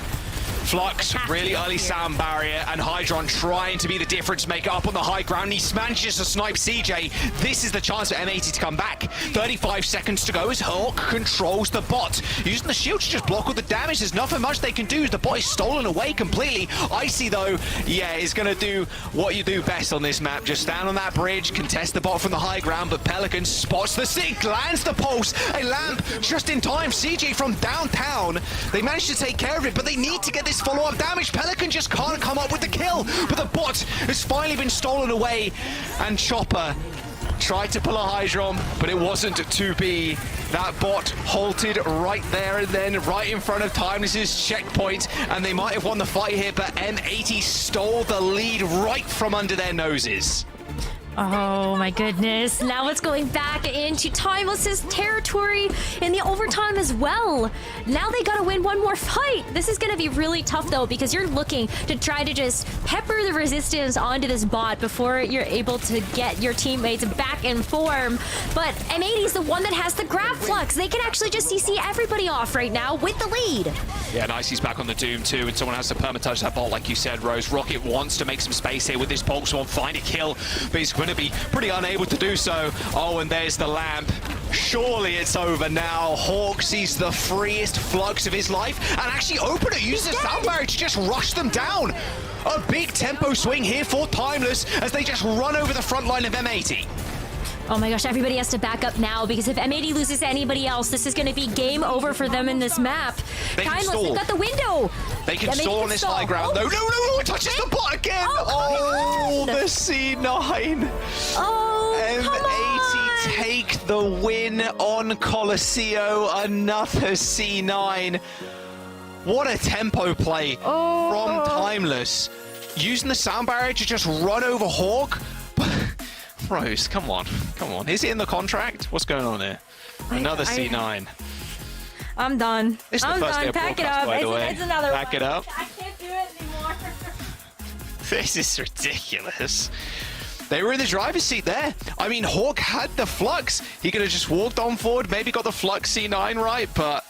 Flux, really early sound barrier, and Hydron trying to be the difference maker up on the high ground. He manages to snipe CJ. This is the chance for M80 to come back. 35 seconds to go as Hawk controls the bot. Using the shield to just block all the damage. There's nothing much they can do. The bot is stolen away completely. Icy, though, yeah, is going to do what you do best on this map. Just stand on that bridge, contest the bot from the high ground, but Pelican spots the sink, lands the pulse. A lamp just in time. CJ from downtown. They managed to take care of it, but they need to get this follow-up damage. Pelican just can't come up with the kill, but the bot has finally been stolen away, and Chopper tried to pull a Hydron, but it wasn't to be. That bot halted right there and then, right in front of Timeless's checkpoint, and they might have won the fight here, but M80 stole the lead right from under their noses. Oh my goodness. Now it's going back into Timeless's territory in the overtime as well. Now they gotta win one more fight. This is gonna be really tough though, because you're looking to try to just pepper the resistance onto this bot before you're able to get your teammates back in form. But M80 is the one that has the grab flux. They can actually just CC everybody off right now with the lead. Yeah, nice. He's back on the Doom too, and someone has to perma-touch that bot like you said, Rose. Rocket wants to make some space here with this Pulse Swarm, find a kill, but he's going to be pretty unable to do so. Oh, and there's the lamp. Surely it's over now. Hawk sees the freest flux of his life, and actually Opener uses a sound barrier to just rush them down. A big tempo swing here for Timeless as they just run over the front line of M80. Oh my gosh, everybody has to back up now, because if M80 loses to anybody else, this is going to be game over for them in this map. Timeless, they've got the window. They can stall on this high ground. Oh. No, it touches the bot again. Oh, the C9. Oh, M80 take the win on Colosseo. Another C9. What a tempo play from Timeless. Using the sound barrier to just run over Hawk. Rose, come on. Is it in the contract? What's going on here? Another C9. I'm done. I'm done. Pack it up. It's another one. Pack it up. I can't do it anymore. This is ridiculous. They were in the driver's seat there. I mean, Hawk had the flux. He could have just walked on forward, maybe got the flux C9 right, but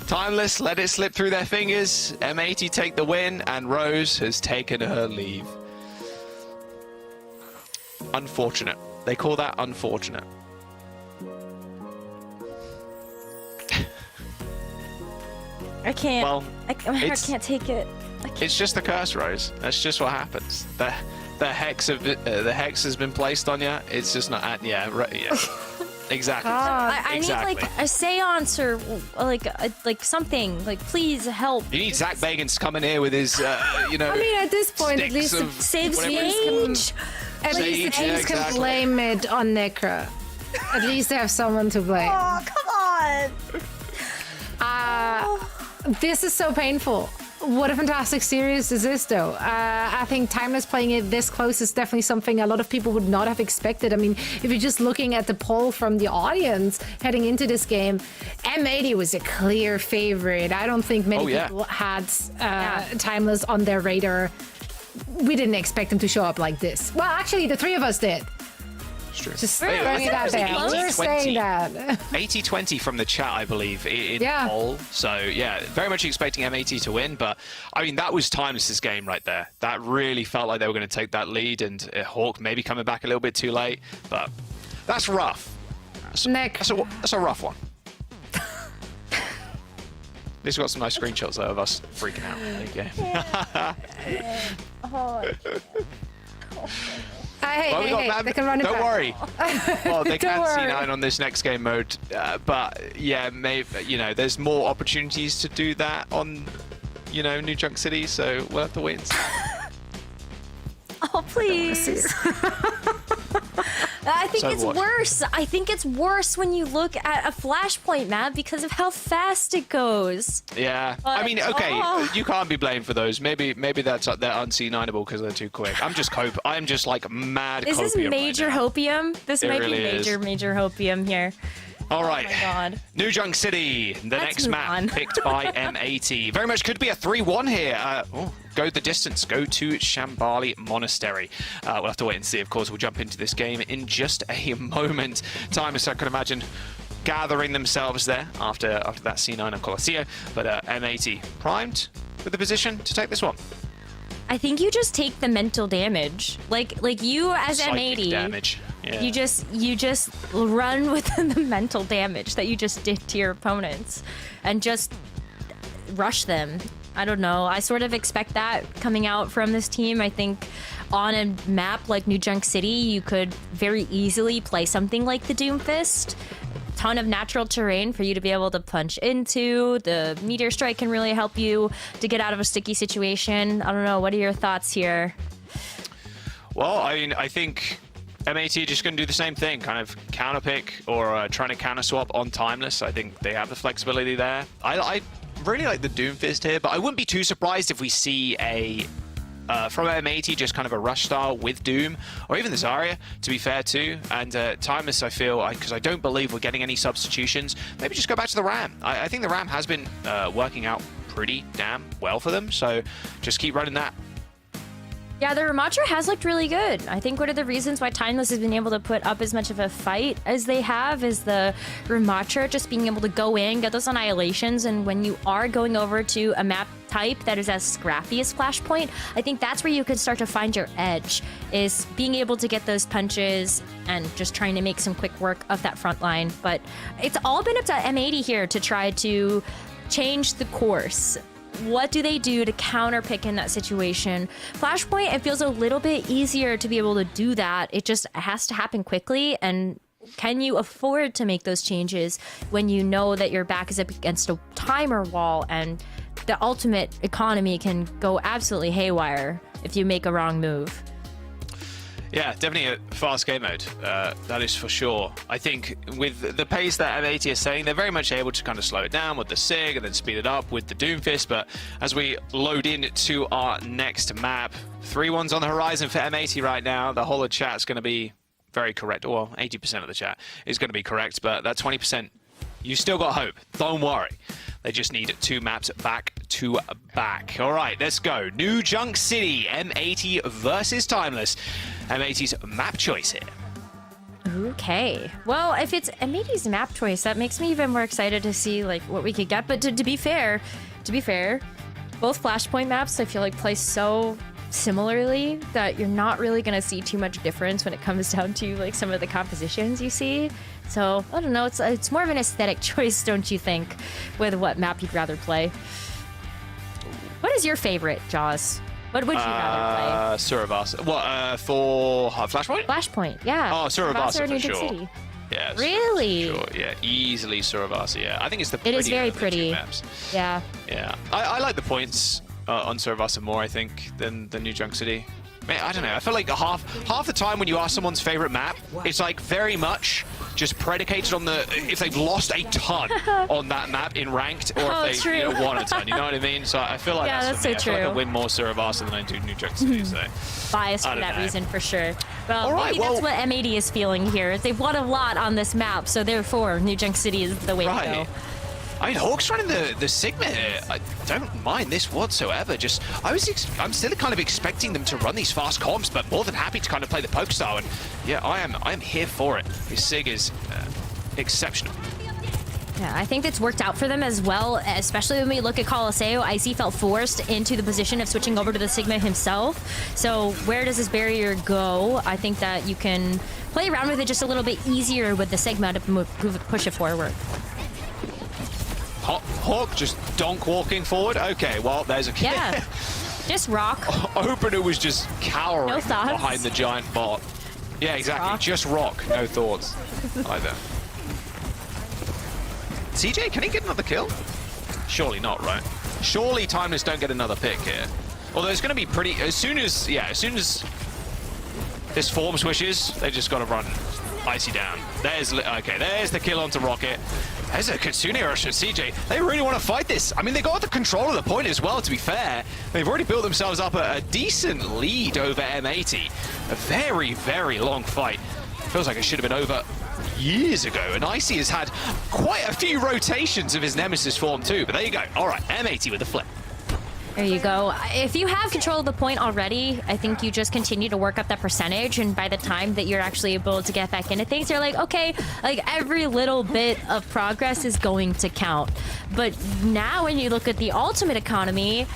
Timeless let it slip through their fingers. M80 take the win, and Rose has taken her leave. Unfortunate. They call that unfortunate. I can't. Well, I can't take it. It's just the curse, Rose. That's just what happens. The hex has been placed on you. It's just not. Yeah. Exactly. I need like a seance or like something. Like, please help. You need Zach Bagans coming here with his, I mean, at this point, at least save the age. At least the teams can blame it on Necra. At least they have someone to blame. Oh, come on. This is so painful. What a fantastic series is this, though. I think Timeless playing it this close is definitely something a lot of people would not have expected. I mean, if you're just looking at the poll from the audience heading into this game, M80 was a clear favorite. I don't think many people had Timeless on their radar. We didn't expect him to show up like this. Well, actually, the three of us did. It's true. Just throwing it out there. We're saying that. 80-20 from the chat, I believe, in the poll. So, yeah, very much expecting M80 to win. But, I mean, that was Timeless's game right there. That really felt like they were going to take that lead. And Hawk maybe coming back a little bit too late. But that's rough. Nick. That's a rough one. At least we've got some nice screenshots though of us freaking out. Hey, they can run it Don't back. worry. Well, they can worry. C9 on this next game mode, but yeah, maybe there's more opportunities to do that on New Junk City, so we'll have to wait and see. Oh, please. I think it's worse. I think it's worse when you look at a Flashpoint map because of how fast it goes. Yeah. I mean, okay, you can't be blamed for those. Maybe they're un-C9able because they're too quick. I'm just like mad. Is this major hopium? This might really be major hopium here. All right. Oh my God. New Junk City, the next map on. picked by M80. Very much could be a 3-1 here. Go the distance. Go to Shambali Monastery. We'll have to wait and see. Of course, we'll jump into this game in just a moment. Timers, I can imagine, gathering themselves there after that C9 on Colosseo. But M80 primed with the position to take this one. I think you just take the mental damage. Like you as Psychic M80. damage. Yeah. You just run with the mental damage that you just did to your opponents and just rush them. I don't know. I sort of expect that coming out from this team. I think on a map like New Junk City, you could very easily play something like the Doomfist. Ton of natural terrain for you to be able to punch into. The Meteor Strike can really help you to get out of a sticky situation. I don't know. What are your thoughts here? Well, I mean, I think M80 are just going to do the same thing, kind of counter pick or trying to counter swap on Timeless. I think they have the flexibility there. I really like the Doomfist here, but I wouldn't be too surprised if we see a from M80 just kind of a rush style with Doom, or even the Zarya, to be fair too. And Timeless, I feel, because I don't believe we're getting any substitutions, maybe just go back to the Ram. I think the Ram has been working out pretty damn well for them, so just keep running that. Yeah, the Ramatra has looked really good. I think one of the reasons why Timeless has been able to put up as much of a fight as they have is the Ramatra just being able to go in, get those annihilations, and when you are going over to a map type that is as scrappy as Flashpoint, I think that's where you can start to find your edge, is being able to get those punches and just trying to make some quick work of that front line. But it's all been up to M80 here to try to change the course. What do they do to counter pick in that situation? Flashpoint, it feels a little bit easier to be able to do that. It just has to happen quickly. And can you afford to make those changes when you know that your back is up against a timer wall and the ultimate economy can go absolutely haywire if you make a wrong move? Yeah, definitely a fast game mode. That is for sure. I think with the pace that M80 is saying, they're very much able to kind of slow it down with the SIG and then speed it up with the Doomfist. But as we load in to our next map, 3-1s on the horizon for M80 right now. The whole of chat's going to be very correct. Well, 80% of the chat is going to be correct, but that 20%, you still got hope. Don't worry. They just need 2 maps back to back. All right, let's go. New Junk City, M80 versus Timeless. M80's map choice here. Okay. Well, if it's M80's map choice, that makes me even more excited to see like what we could get. But to be fair, both Flashpoint maps I feel like play so similarly that you're not really going to see too much difference when it comes down to like some of the compositions you see. So I don't know. It's more of an aesthetic choice, don't you think, with what map you'd rather play? What is your favorite, Jaws? What would you rather play? Suravasa. What, for Flashpoint? Flashpoint, yeah. Oh, Suravasa for sure. City. Yeah. Really? Sure. Yeah, easily Suravasa, yeah. I think it's the It is very of the pretty. 2 maps. Yeah. Yeah. I like the points on Suravasa more, I think, than New Junk City. Man, I don't know. I feel like half the time when you ask someone's favorite map, it's like very much just predicated on if they've lost a ton on that map in ranked, or if they won a ton. You know what I mean? So I feel like that's for me. So I feel like I win more Suravasa than I do New Junk City. So biased for that reason, for sure. Well, right, maybe that's what M80 is feeling here. They've won a lot on this map, so therefore New Junk City is the way to go. I mean, Hawk's running the Sigma here. I don't mind this whatsoever. Just, I'm still kind of expecting them to run these fast comps, but more than happy to kind of play the poke style. And yeah, I am here for it. His Sig is exceptional. Yeah, I think that's worked out for them as well, especially when we look at Colosseo. Icy felt forced into the position of switching over to the Sigma himself. So where does this barrier go? I think that you can play around with it just a little bit easier with the Sigma to push it forward. Hawk just donk walking forward. Okay, well, there's a kill. Yeah, just rock. Opener was just cowering behind the giant bot. Yeah, exactly. Just rock. No thoughts either. CJ, can he get another kill? Surely not, right? Surely Timeless don't get another pick here. Although it's going to be pretty... As soon as this form swishes, they just got to run Icy down. There's the kill onto Rocket. There's a Kitsune rush at CJ. They really want to fight this. I mean, they got the control of the point as well, to be fair. They've already built themselves up a decent lead over M80. A very, very long fight. Feels like it should have been over years ago, and Icy has had quite a few rotations of his Nemesis form too, but there you go. All right, M80 with the flip. There you go. If you have control of the point already, I think you just continue to work up that percentage, and by the time that you're actually able to get back into things, you're like, okay, like every little bit of progress is going to count. But now when you look at the ultimate economy,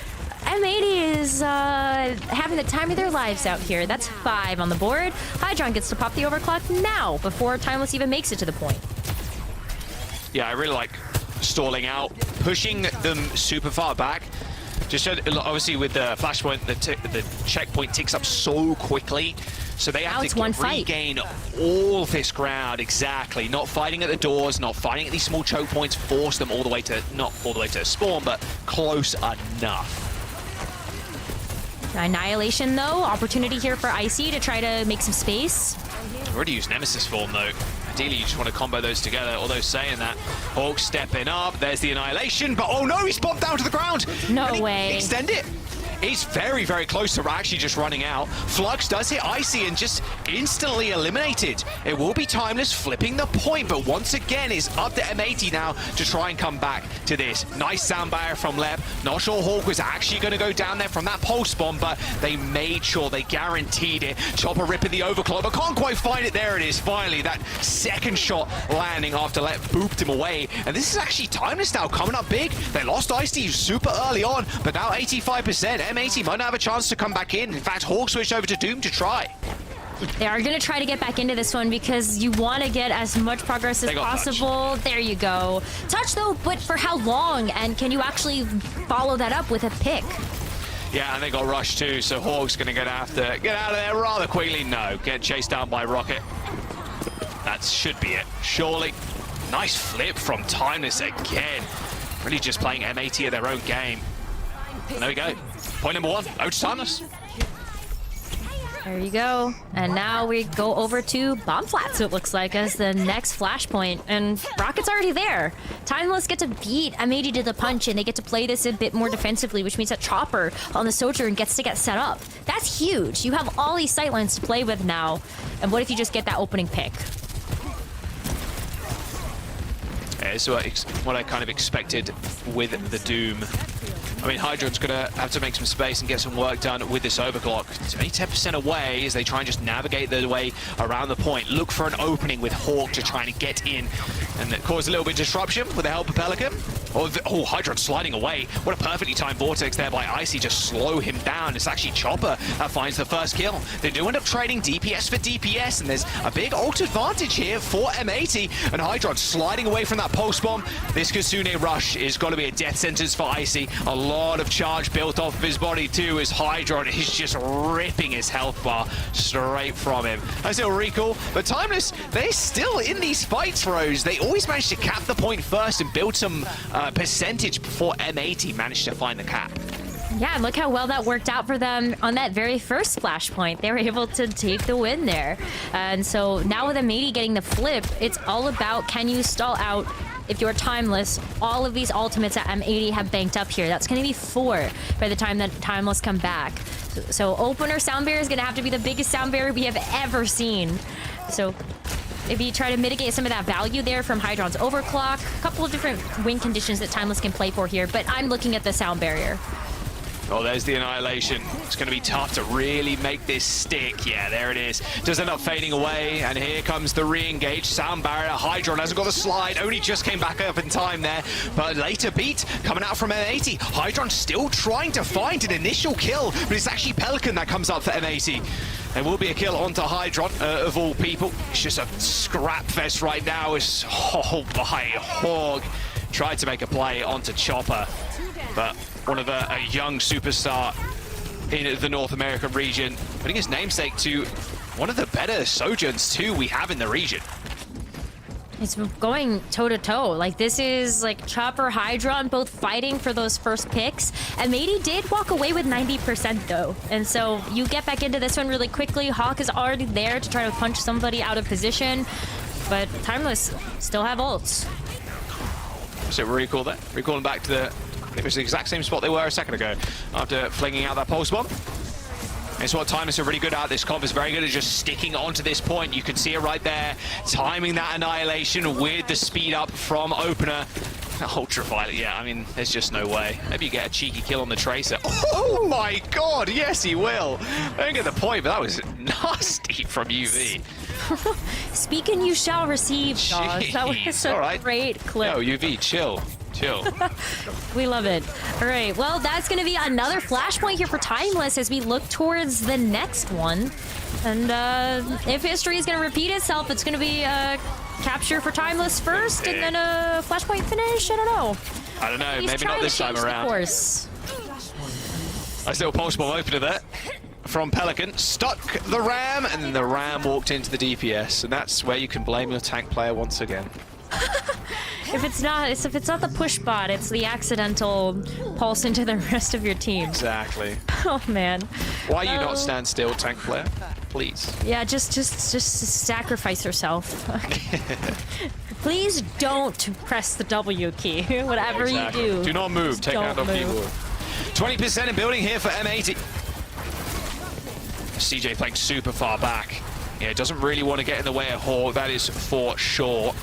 M80 is having the time of their lives out here. That's 5 on the board. Hydron gets to pop the overclock now before Timeless even makes it to the point. Yeah, I really like stalling out, pushing them super far back. Just obviously with the flashpoint, the checkpoint ticks up so quickly, so they have to regain all this ground. Exactly, not fighting at the doors, not fighting at these small choke points, force them all the way to, not all the way to spawn, but close enough. Annihilation though, opportunity here for Icy to try to make some space. Already used Nemesis form though. Ideally, you just want to combo those together. Although saying that, Hawk stepping up. There's the Annihilation, but oh no, he's bombed down to the ground. No way. Extend it. He's very, very close to actually just running out. Flux does hit Icy and just instantly eliminated. It will be Timeless flipping the point, but once again, it's up to M80 now to try and come back to this. Nice sound barrier from Leb. Not sure Hawk was actually going to go down there from that pulse bomb, but they made sure, they guaranteed it. Chopper ripping the overclock, but can't quite find it. There it is, finally. That second shot landing after Leb booped him away. And this is actually Timeless now coming up big. They lost Icy super early on, but now 85%. M80 might not have a chance to come back in. In fact, Hawk switched over to Doom to try. They are going to try to get back into this one because you want to get as much progress as possible. Touch. There you go. Touch though, but for how long? And can you actually follow that up with a pick? Yeah, and they got rushed too, so Hawk's going to get out of there rather quickly. No, get chased down by Rocket. That should be it, surely. Nice flip from Timeless again. Really just playing M80 at their own game. And there we go. Point number 1, out to Timeless. There you go. And now we go over to Bomb Flats, it looks like, as the next flashpoint. And Rocket's already there. Timeless get to beat M80 to the punch, and they get to play this a bit more defensively, which means that Chopper on the Sojourn gets to get set up. That's huge. You have all these sightlines to play with now. And what if you just get that opening pick? Yeah, this is what I kind of expected with the Doom. I mean, Hydron's going to have to make some space and get some work done with this overclock. It's only 10% away as they try and just navigate their way around the point. Look for an opening with Hawk to try and get in and cause a little bit of disruption with the help of Pelican. Oh, Hydron sliding away. What a perfectly timed vortex there by Icy to slow him down. It's actually Chopper that finds the first kill. They do end up trading DPS for DPS, and there's a big ult advantage here for M80. And Hydron sliding away from that pulse bomb. This Kitsune rush is going to be a death sentence for Icy. A lot of charge built off of his body too, as Hydron is just ripping his health bar straight from him. Nice little recall, but Timeless, they're still in these fights, Rose. They always manage to cap the point first and build some percentage before M80 managed to find the cap. Yeah, look how well that worked out for them on that very first splash point. They were able to take the win there. And so now with M80 getting the flip, it's all about, can you stall out, if you're Timeless, all of these ultimates that M80 have banked up here. That's going to be 4 by the time that Timeless come back. So opener sound barrier is going to have to be the biggest sound barrier we have ever seen. So maybe try to mitigate some of that value there from Hydron's overclock. A couple of different win conditions that Timeless can play for here, but I'm looking at the sound barrier. Oh, there's the Annihilation. It's going to be tough to really make this stick. Yeah, there it is. Does end up fading away, and here comes the re-engage. Sound barrier. Hydron hasn't got the slide. Only just came back up in time there, but later beat coming out from M80. Hydron still trying to find an initial kill, but it's actually Pelican that comes up for M80. There will be a kill onto Hydron, of all people. It's just a scrap fest right now. It's, oh my, Hawk tried to make a play onto Chopper, but one of a young superstar in the North American region, putting his namesake to one of the better Sojourns too we have in the region. It's going toe-to-toe. Like, this is like Chopper, Hydron, both fighting for those first picks. And Matey did walk away with 90% though. And so you get back into this one really quickly. Hawk is already there to try to punch somebody out of position. But Timeless still have ults. So recall that. Recalling back to the... It was the exact same spot they were a second ago after flinging out that pulse bomb. It's what Timeless are really good at. This comp is very good at just sticking onto this point. You can see it right there. Timing that Annihilation with the speed up from Opener. Ultraviolet, yeah, I mean, there's just no way. Maybe you get a cheeky kill on the Tracer. Oh my god, yes he will. I don't get the point, but that was nasty from UV. Speak and you shall receive, Josh. That was a great clip. No, UV, chill. We love it. All right, well, that's going to be another flashpoint here for Timeless as we look towards the next one. And if history is going to repeat itself, it's going to be capture for Timeless first and then a flashpoint finish. I don't know. I don't know. Maybe not this time around. Nice little pulse bomb opener there from Pelican. Stuck the Ram, and then the Ram walked into the DPS. And that's where you can blame your tank player once again. If it's not the push bot, it's the accidental pulse into the rest of your team. Exactly. Oh man. Why you not stand still, tank player? Please. Yeah, just sacrifice yourself. Please don't press the W key. Whatever you do. Do not move. Take out off keyboard. 20% in building here for M80. CJ playing super far back. Yeah, doesn't really want to get in the way of Hawk. That is for sure.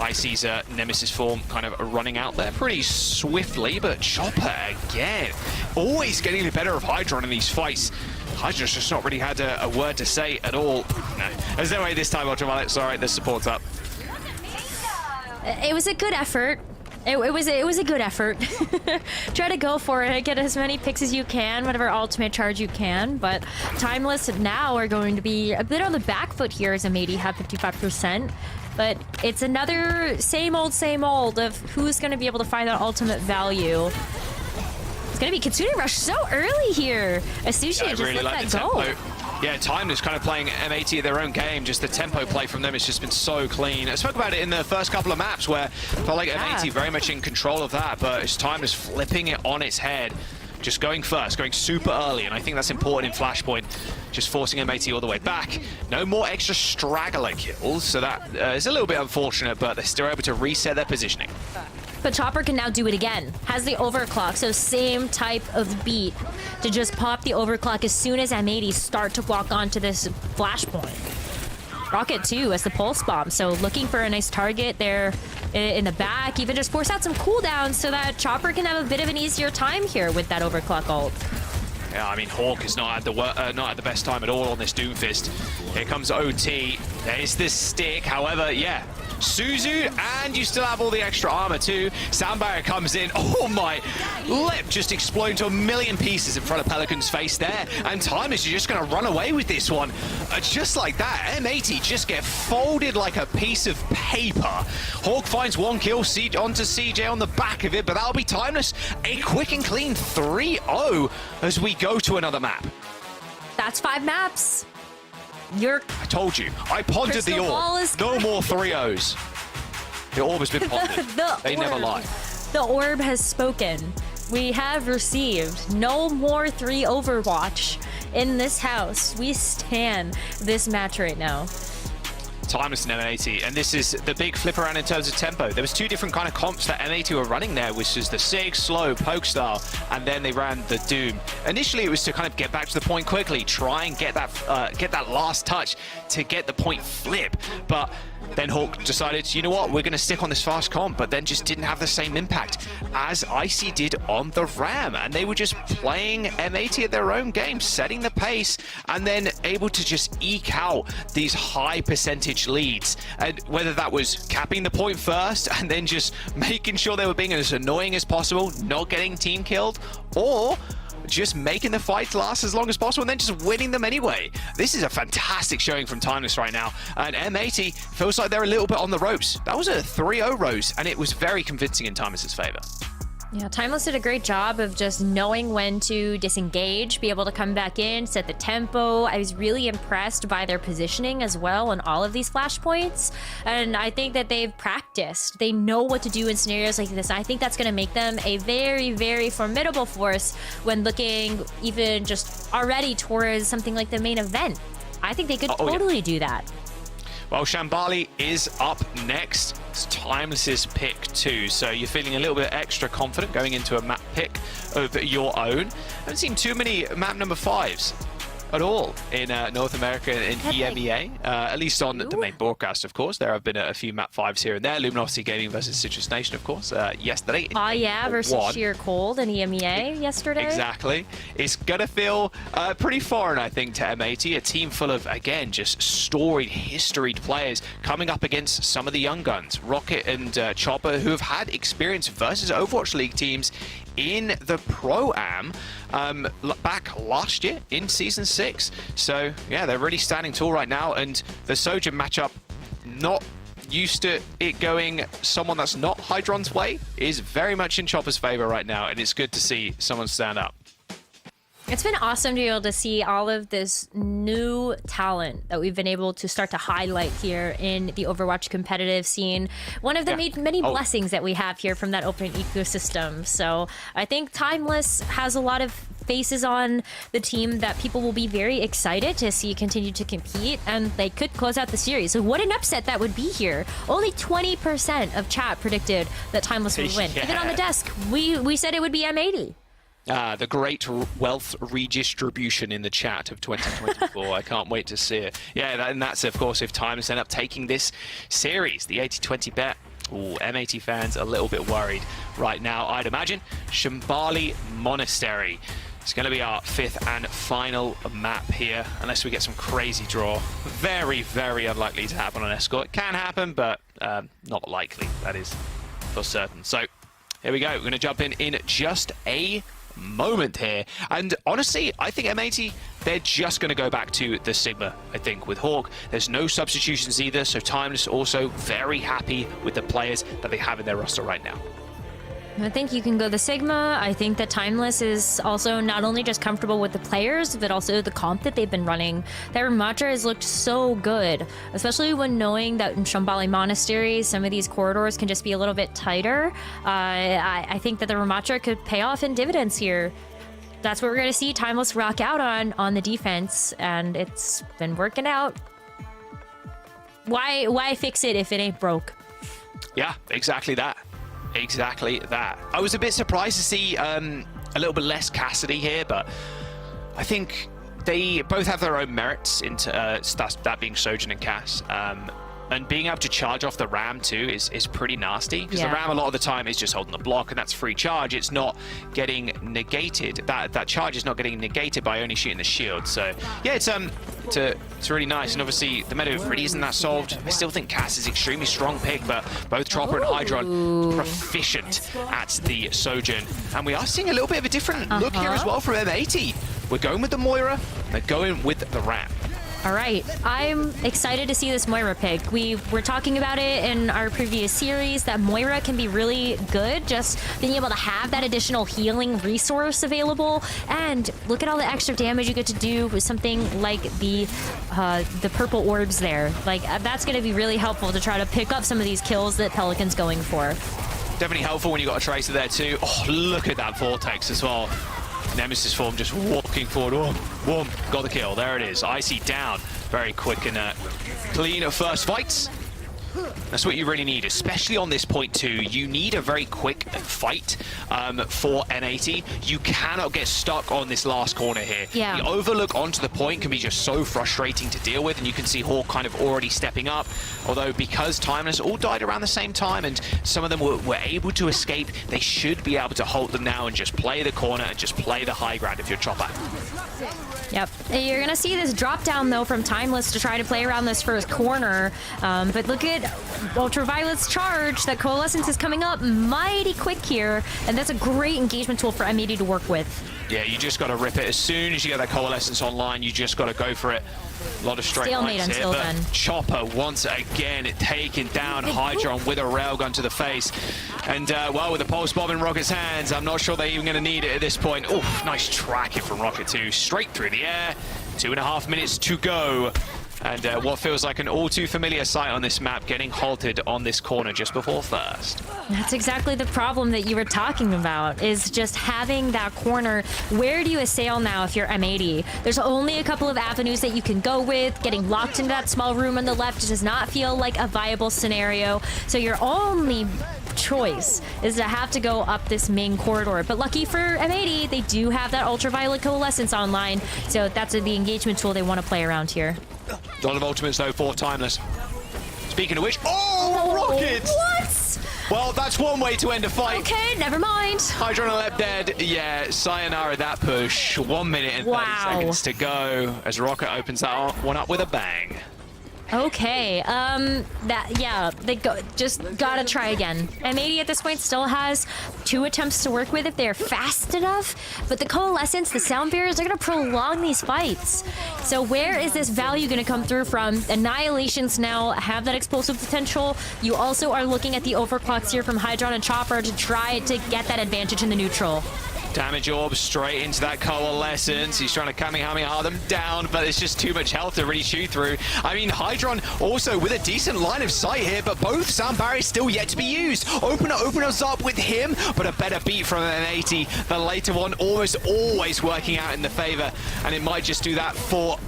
Icy's Nemesis form kind of running out there pretty swiftly, but Chopper again, always getting the better of Hydron in these fights. Hydron's just not really had a word to say at all. No, there's no way this time, Ultraviolet. Sorry, the support's up. It was a good effort. It was a good effort. Try to go for it, get as many picks as you can, whatever ultimate charge you can, but Timeless now are going to be a bit on the back foot here as M80 have 55%. But it's another same old of who's going to be able to find that ultimate value. It's going to be Kitsune Rush so early here. Asushi just really let that go. Yeah, Timeless kind of playing M80 at their own game. Just the tempo play from them has just been so clean. I spoke about it in the first couple of maps where I felt like M80 very much in control of that, but it's Timeless flipping it on its head. Just going first, going super early, and I think that's important in Flashpoint. Just forcing M80 all the way back. No more extra straggler kills, so that is a little bit unfortunate, but they're still able to reset their positioning. But Chopper can now do it again. Has the overclock, so same type of beat to just pop the overclock as soon as M80 start to walk onto this Flashpoint. Rocket too as the pulse bomb, so looking for a nice target there in the back, even just force out some cooldowns so that Chopper can have a bit of an easier time here with that overclock ult. Yeah, I mean, Hawk is not at the best time at all on this Doomfist. Here comes OT. There's this stick. However, yeah, Suzu, and you still have all the extra armor too. Sound barrier comes in. Oh my, lip just exploding to a million pieces in front of Pelican's face there. And Timeless is just going to run away with this one. Just like that, M80 just get folded like a piece of paper. Hawk finds one kill onto CJ on the back of it, but that'll be Timeless. A quick and clean 3-0 as we go to another map. That's 5 maps. I told you. I pondered the orb. No more 3-0s. The orb has been pondered. They never lie. The orb has spoken. We have received no more 3 Overwatch in this house. We stan this match right now. Timeless and M80, and this is the big flip around in terms of tempo. There was two different kind of comps that M80 were running there, which is the SIG, slow, poke style, and then they ran the Doom. Initially, it was to kind of get back to the point quickly, try and get that last touch to get the point flip, but then Hawk decided, you know what, we're going to stick on this fast comp, but then just didn't have the same impact as Icy did on the Ram. And they were just playing M80 at their own game, setting the pace, and then able to just eke out these high percentage leads. And whether that was capping the point first and then just making sure they were being as annoying as possible, not getting team killed, or just making the fights last as long as possible and then just winning them anyway. This is a fantastic showing from Timeless right now, and M80 feels like they're a little bit on the ropes. That was a 3-0 Rose, and it was very convincing in Timeless's favor. Yeah, Timeless did a great job of just knowing when to disengage, be able to come back in, set the tempo. I was really impressed by their positioning as well on all of these flashpoints. And I think that they've practiced. They know what to do in scenarios like this. I think that's going to make them a very, very formidable force when looking even just already towards something like the main event. I think they could totally do that. Well, Shambali is up next. It's Timeless's pick too, so you're feeling a little bit extra confident going into a map pick of your own. I haven't seen too many map number 5s at all in North America and EMEA, at least on the main broadcast, of course. There have been a few map 5s here and there. Luminosity Gaming versus Citrus Nation, of course, yesterday. Oh yeah, versus Sheer Cold and EMEA yesterday. Exactly. It's going to feel pretty foreign, I think, to M80, a team full of, again, just storied, historied players coming up against some of the young guns, Rocket and Chopper, who have had experience versus Overwatch League teams in the Pro-Am back last year in Season 6. So, yeah, they're really standing tall right now, and the Sojourn matchup, not used to it going someone that's not Hydron's way, is very much in Chopper's favor right now, and it's good to see someone stand up. It's been awesome to be able to see all of this new talent that we've been able to start to highlight here in the Overwatch competitive scene. One of the many blessings that we have here from that open ecosystem. So I think Timeless has a lot of faces on the team that people will be very excited to see continue to compete, and they could close out the series. So what an upset that would be here. Only 20% of chat predicted that Timeless would win. Even on the desk, we said it would be M80. The great wealth redistribution in the chat of 2024. I can't wait to see it. Yeah, and that's, of course, if Timeless end up taking this series, the 80-20 bet. Ooh, M80 fans a little bit worried right now, I'd imagine. Shambali Monastery. It's going to be our 5th and final map here, unless we get some crazy draw. Very, very unlikely to happen on Escort. It can happen, but not likely, that is for certain. So, here we go. We're going to jump in just a moment here, and honestly I think M80, they're just going to go back to the Sigma. I think with Hawk there's no substitutions either, so Timeless also very happy with the players that they have in their roster right now. I think you can go the Sigma. I think that Timeless is also not only just comfortable with the players, but also the comp that they've been running. Their Ramatra has looked so good, especially when knowing that in Shambali Monastery, some of these corridors can just be a little bit tighter. I think that the Ramatra could pay off in dividends here. That's what we're going to see Timeless rock out on the defense, and it's been working out. Why fix it if it ain't broke? Yeah, exactly that. Exactly that. I was a bit surprised to see a little bit less Cassidy here, but I think they both have their own merits, into that being Sojourn and Cass. And being able to charge off the Ram too is pretty nasty, because the Ram a lot of the time is just holding the block, and that's free charge. It's not getting negated. That charge is not getting negated by only shooting the shield. So yeah, it's really nice. And obviously the meta really isn't that solved. I still think Cass is extremely strong pick, but both Chopper and Hydron proficient at the Sojourn. And we are seeing a little bit of a different look here as well from M80. We're going with the Moira, they're going with the Ram. All right, I'm excited to see this Moira pick. We were talking about it in our previous series, that Moira can be really good, just being able to have that additional healing resource available. And look at all the extra damage you get to do with something like the purple orbs there. Like, that's going to be really helpful to try to pick up some of these kills that Pelican's going for. Definitely helpful when you got a Tracer there too. Oh, look at that Vortex as well. Nemesis form just walking forward. Whoom, got the kill. There it is. Icy down. Very quick and clean first fights. That's what you really need, especially on this point too. You need a very quick fight for N80. You cannot get stuck on this last corner here. Yeah. The overlook onto the point can be just so frustrating to deal with, and you can see Hawk kind of already stepping up. Although because Timeless all died around the same time and some of them were able to escape, they should be able to hold them now and just play the corner and just play the high ground if you're Chopper. Yep. You're going to see this drop down, though, from Timeless to try to play around this first corner. But look at Ultraviolet's charge. That Coalescence is coming up mighty quick here. And that's a great engagement tool for M80 to work with. Yeah, you just got to rip it. As soon as you get that Coalescence online, you just got to go for it. A lot of straight lines here, until but then. Chopper once again taking down Hydron with a railgun to the face. And, well, with the pulse bomb in Rocket's hands, I'm not sure they're even going to need it at this point. Oof, nice tracking from Rocket too. Straight through the air. 2.5 minutes to go. And what feels like an all too familiar sight on this map, getting halted on this corner just before first. That's exactly the problem that you were talking about, is just having that corner. Where do you assail now if you're M80? There's only a couple of avenues that you can go with. Getting locked into that small room on the left does not feel like a viable scenario. So your only choice is to have to go up this main corridor. But lucky for M80, they do have that Ultraviolet Coalescence online. So that's the engagement tool they want to play around here. A lot of ultimates though for Timeless. Speaking of which, Rocket! What? Well, that's one way to end a fight. Okay, never mind. Hydron Alep dead. Yeah, sayonara that push. 1 minute and 30 seconds to go as Rocket opens that one up with a bang. Okay, they just gotta try again. M80 at this point still has 2 attempts to work with if they're fast enough, but the Coalescence, the Sound Barriers, they're gonna prolong these fights. So where is this value gonna come through from? Annihilations now have that explosive potential. You also are looking at the overclocks here from Hydron and Chopper to try to get that advantage in the neutral. Damage orb straight into that Coalescence. He's trying to Kamehameha them down, but it's just too much health to really shoot through. I mean, Hydron also with a decent line of sight here, but both sound barriers still yet to be used. Openers up with him, but a better beat from an 80. The later one almost always working out in the favor, and it might just do that for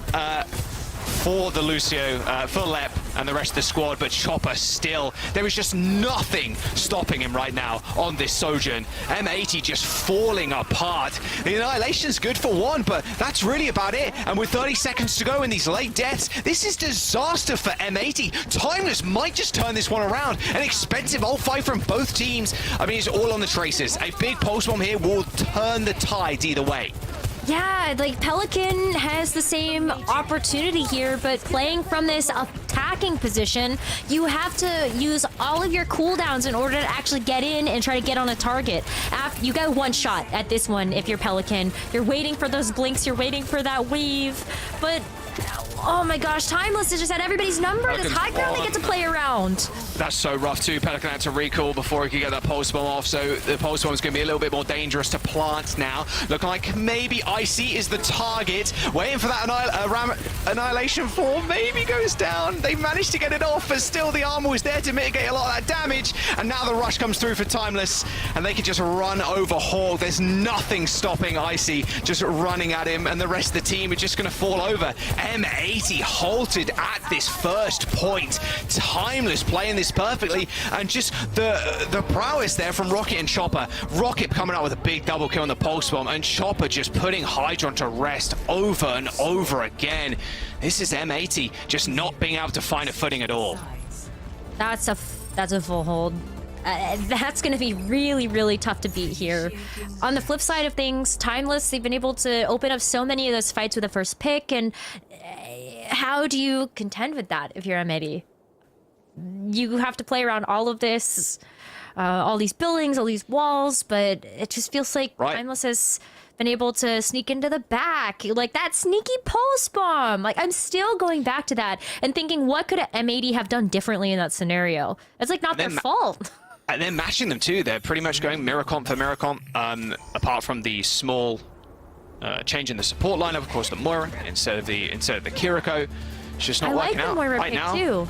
the Lucio, for Lep and the rest of the squad, but Chopper still, there is just nothing stopping him right now on this Sojourn. M80 just falling apart. The Annihilation's good for one, but that's really about it. And with 30 seconds to go in these late deaths, this is disaster for M80. Timeless might just turn this one around. An expensive ult fight from both teams. I mean, it's all on the traces. A big pulse bomb here will turn the tides either way. Yeah, like Pelican has the same opportunity here, but playing from this attacking position, you have to use all of your cooldowns in order to actually get in and try to get on a target. You got one shot at this one if you're Pelican. You're waiting for those blinks, you're waiting for that wave, but oh my gosh, Timeless has just had everybody's number. This high ground they get to play around. That's so rough too. Pelican had to recall before he could get that pulse bomb off, so the pulse bomb is going to be a little bit more dangerous to plant now. Looking like maybe Icy is the target. Waiting for that Annihilation form. Maybe goes down. They managed to get it off, but still the armor was there to mitigate a lot of that damage. And now the rush comes through for Timeless, and they can just run over Hawk. There's nothing stopping Icy just running at him, and the rest of the team are just going to fall over. M80 halted at this first point. Timeless playing this perfectly, and just the prowess there from Rocket and Chopper. Rocket coming out with a big double kill on the pulse bomb, and Chopper just putting Hydron to rest over and over again. This is M80 just not being able to find a footing at all. That's a full hold. That's going to be really, really tough to beat here. On the flip side of things, Timeless, they've been able to open up so many of those fights with the first pick, and how do you contend with that if you're M80? You have to play around all of this, all these buildings, all these walls, but it just feels like Timeless has been able to sneak into the back. Like that sneaky pulse bomb. Like I'm still going back to that and thinking, what could M80 have done differently in that scenario? It's like not their fault. And they're matching them too. They're pretty much going mirror comp for mirror comp, apart from the small change in the support lineup, of course, the Moira instead of the Kiriko. It's just not working out Moira right now. Too.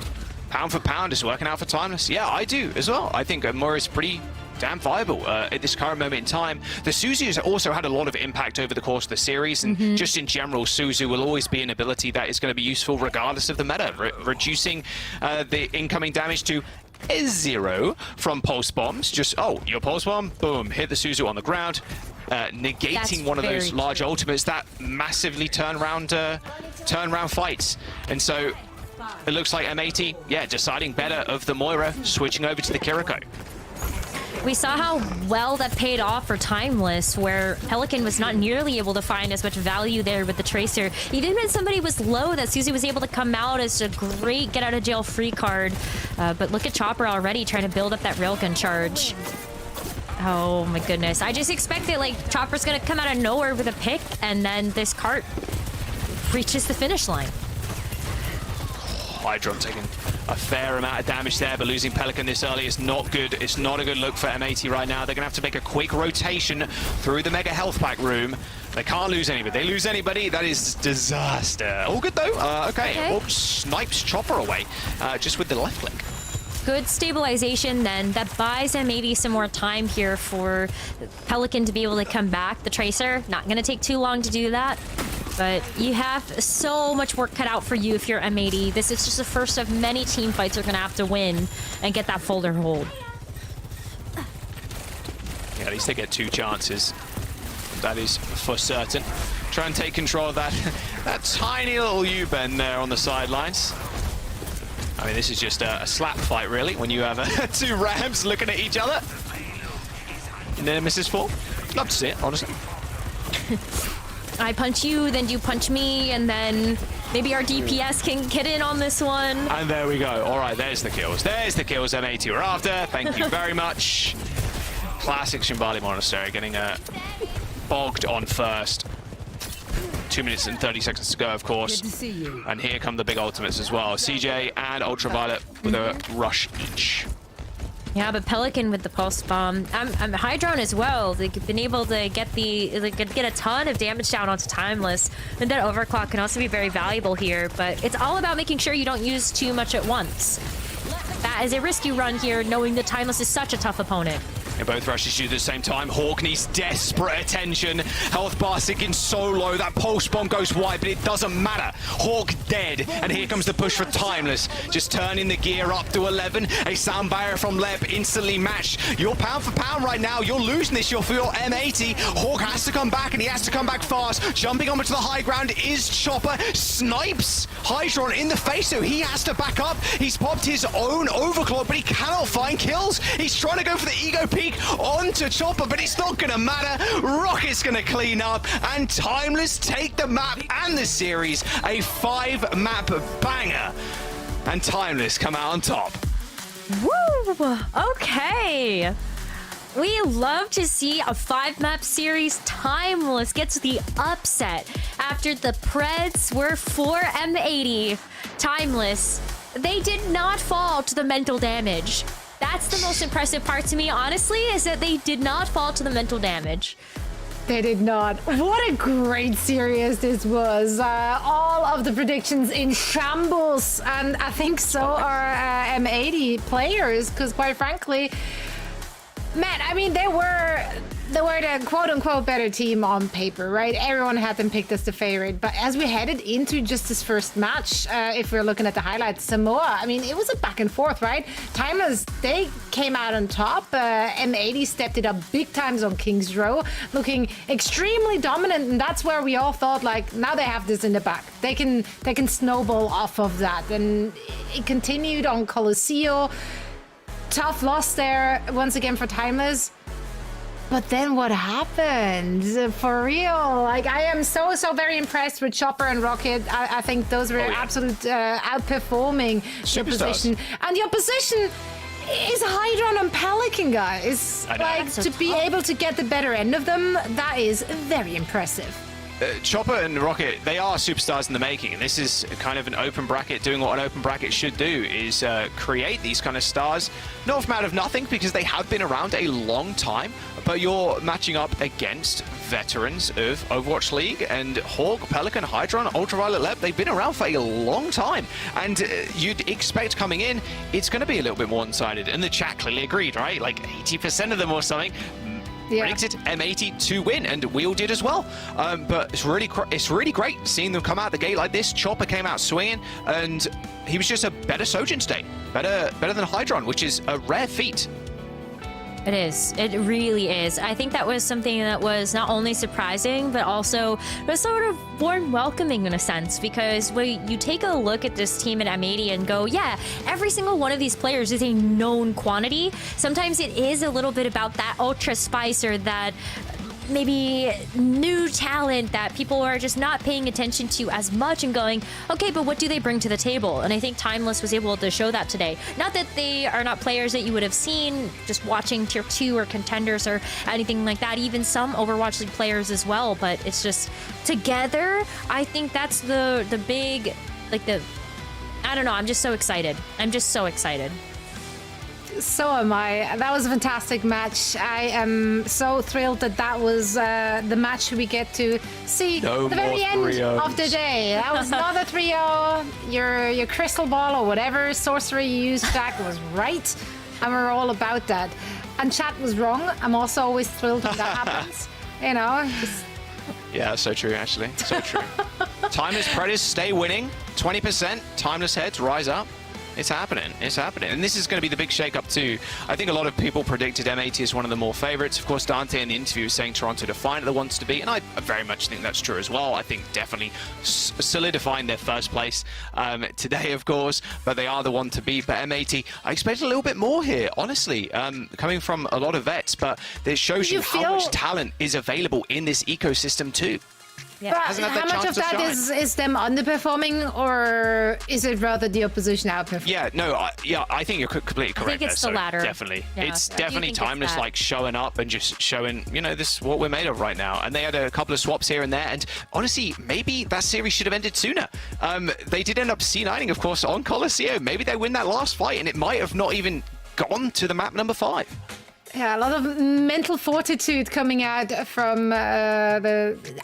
Pound for pound is working out for Timeless. Yeah, I do as well. I think Moira's pretty damn viable at this current moment in time. The Suzu has also had a lot of impact over the course of the series, and just in general, Suzu will always be an ability that is going to be useful regardless of the meta, reducing the incoming damage to 0 from pulse bombs. Just, your pulse bomb, boom, hit the Suzu on the ground, negating one of those large ultimates that massively turn round fights. And so it looks like M80, deciding better of the Moira, switching over to the Kiriko. We saw how well that paid off for Timeless, where Pelican was not nearly able to find as much value there with the Tracer. Even when somebody was low, that Suzy was able to come out as a great get-out-of-jail-free card. But look at Chopper already trying to build up that railgun charge. Oh my goodness. I just expected, like, Chopper's gonna come out of nowhere with a pick, and then this cart reaches the finish line. Hydron taking a fair amount of damage there, but losing Pelican this early is not good. It's not a good look for M80 right now. They're going to have to make a quick rotation through the Mega Health Pack room. They can't lose anybody. They lose anybody, that is disaster. All good, though. Okay. Oh, snipes Chopper away just with the left click. Good stabilization then. That buys them maybe some more time here for Pelican to be able to come back. The Tracer, not going to take too long to do that. But you have so much work cut out for you if you're M80. This is just the first of many team fights you're going to have to win and get that folder hold. Yeah, at least they get 2 chances. That is for certain. Try and take control of that, that tiny little U-bend there on the sidelines. I mean, this is just a slap fight, really, when you have 2 Rams looking at each other. Nemesis fall. Love to see it, honestly. I punch you, then you punch me, and then maybe our DPS can get in on this one. And there we go. All right, there's the kills. There's the kills M80 we're after. Thank you very much. Classic Shambali Monastery getting bogged on first. 2 minutes and 30 seconds to go, of course. Good to see you. And here come the big ultimates as well. CJ and Ultraviolet with a rush each. Yeah, but Pelican with the pulse bomb. I'm Hydron as well. They've been able to get get a ton of damage down onto Timeless. And that overclock can also be very valuable here, but it's all about making sure you don't use too much at once. That is a risk you run here, knowing that Timeless is such a tough opponent. They both rushes you at the same time. Hawk needs desperate attention. Health bar sinking so low. That pulse bomb goes wide, but it doesn't matter. Hawk dead. And here comes the push for Timeless. Just turning the gear up to 11. A sound barrier from Leb instantly matched. You're pound for pound right now. You're losing this. You're for your M80. Hawk has to come back, and he has to come back fast. Jumping onto the high ground is Chopper. Snipes Hydron in the face, so he has to back up. He's popped his own overclock, but he cannot find kills. He's trying to go for the ego peak onto Chopper, but it's not gonna matter. Rocket's gonna clean up, and Timeless take the map and the series. A 5-map banger, and Timeless come out on top. Woo! Okay. We love to see a 5-map series. Timeless gets the upset after the Preds were for M80. Timeless, they did not fall to the mental damage. That's the most impressive part to me, honestly, is that they did not fall to the mental damage. They did not. What a great series this was. All of the predictions in shambles, and I think so are M80 players, because quite frankly, man, I mean, they were the quote-unquote better team on paper, right? Everyone had them picked as the favorite. But as we headed into just this first match, if we're looking at the highlights, Samoa, I mean, it was a back and forth, right? Timeless, they came out on top. M80 stepped it up big times on King's Row, looking extremely dominant. And that's where we all thought, like, now they have this in the back. They can snowball off of that. And it continued on Colosseo. Tough loss there once again for Timeless. But then what happened? For real, like, I am so very impressed with Chopper and Rocket. I think those were absolute outperforming the opposition. And the opposition is Hydron and Pelican, guys. Like, to be able to get the better end of them, that is very impressive. Chopper and Rocket, they are superstars in the making, and this is kind of an open bracket doing what an open bracket should do, is create these kind of stars, not from out of nothing, because they have been around a long time, but you're matching up against veterans of Overwatch League, and Hawk, Pelican, Hydron, Ultraviolet Leb, they've been around for a long time, and you'd expect coming in, it's going to be a little bit more one-sided, and the chat clearly agreed, right? Like 80% of them or something predicted M80 to win, and we all did as well. But it's really great seeing them come out the gate like this. Chopper came out swinging, and he was just a better Sojin state, better than Hydron, which is a rare feat. It is. It really is. I think that was something that was not only surprising, but also was sort of warm welcoming in a sense, because when you take a look at this team at M80 and go, yeah, every single one of these players is a known quantity. Sometimes it is a little bit about that ultra spice or that maybe new talent that people are just not paying attention to as much and going, okay, but what do they bring to the table? And I think Timeless was able to show that today. Not that they are not players that you would have seen just watching Tier 2 or Contenders or anything like that, even some Overwatch League players as well, but it's just together, I think that's the big, like I don't know, I'm just so excited. I'm just so excited. So am I. That was a fantastic match. I am so thrilled that was the match we get to see the very end of the day. That was not a 3-0. Your crystal ball or whatever sorcery you used, Jack, was right. And we're all about that. And chat was wrong. I'm also always thrilled when that happens. You know? Yeah, so true, actually. So true. Timeless Predators stay winning. 20%. Timeless Heads rise up. It's happening. It's happening. And this is going to be the big shake-up too. I think a lot of people predicted M80 as one of the more favorites. Of course, Dante in the interview was saying Toronto Defiant that wants to be, and I very much think that's true as well. I think definitely solidifying their first place today, of course, but they are the one to beat. But M80, I expect a little bit more here, honestly, coming from a lot of vets, but it shows you how much talent is available in this ecosystem too. Yeah. But how much of that is them underperforming, or is it rather the opposition outperforming? Yeah, no, I think you're completely correct. I think it's the latter. Definitely. Yeah, it's definitely Timeless, like showing up and just showing, you know, this is what we're made of right now. And they had a couple of swaps here and there. And honestly, maybe that series should have ended sooner. They did end up C9ing, of course, on Colosseo. Maybe they win that last fight and it might have not even gone to the map number 5. Yeah, a lot of mental fortitude coming out from I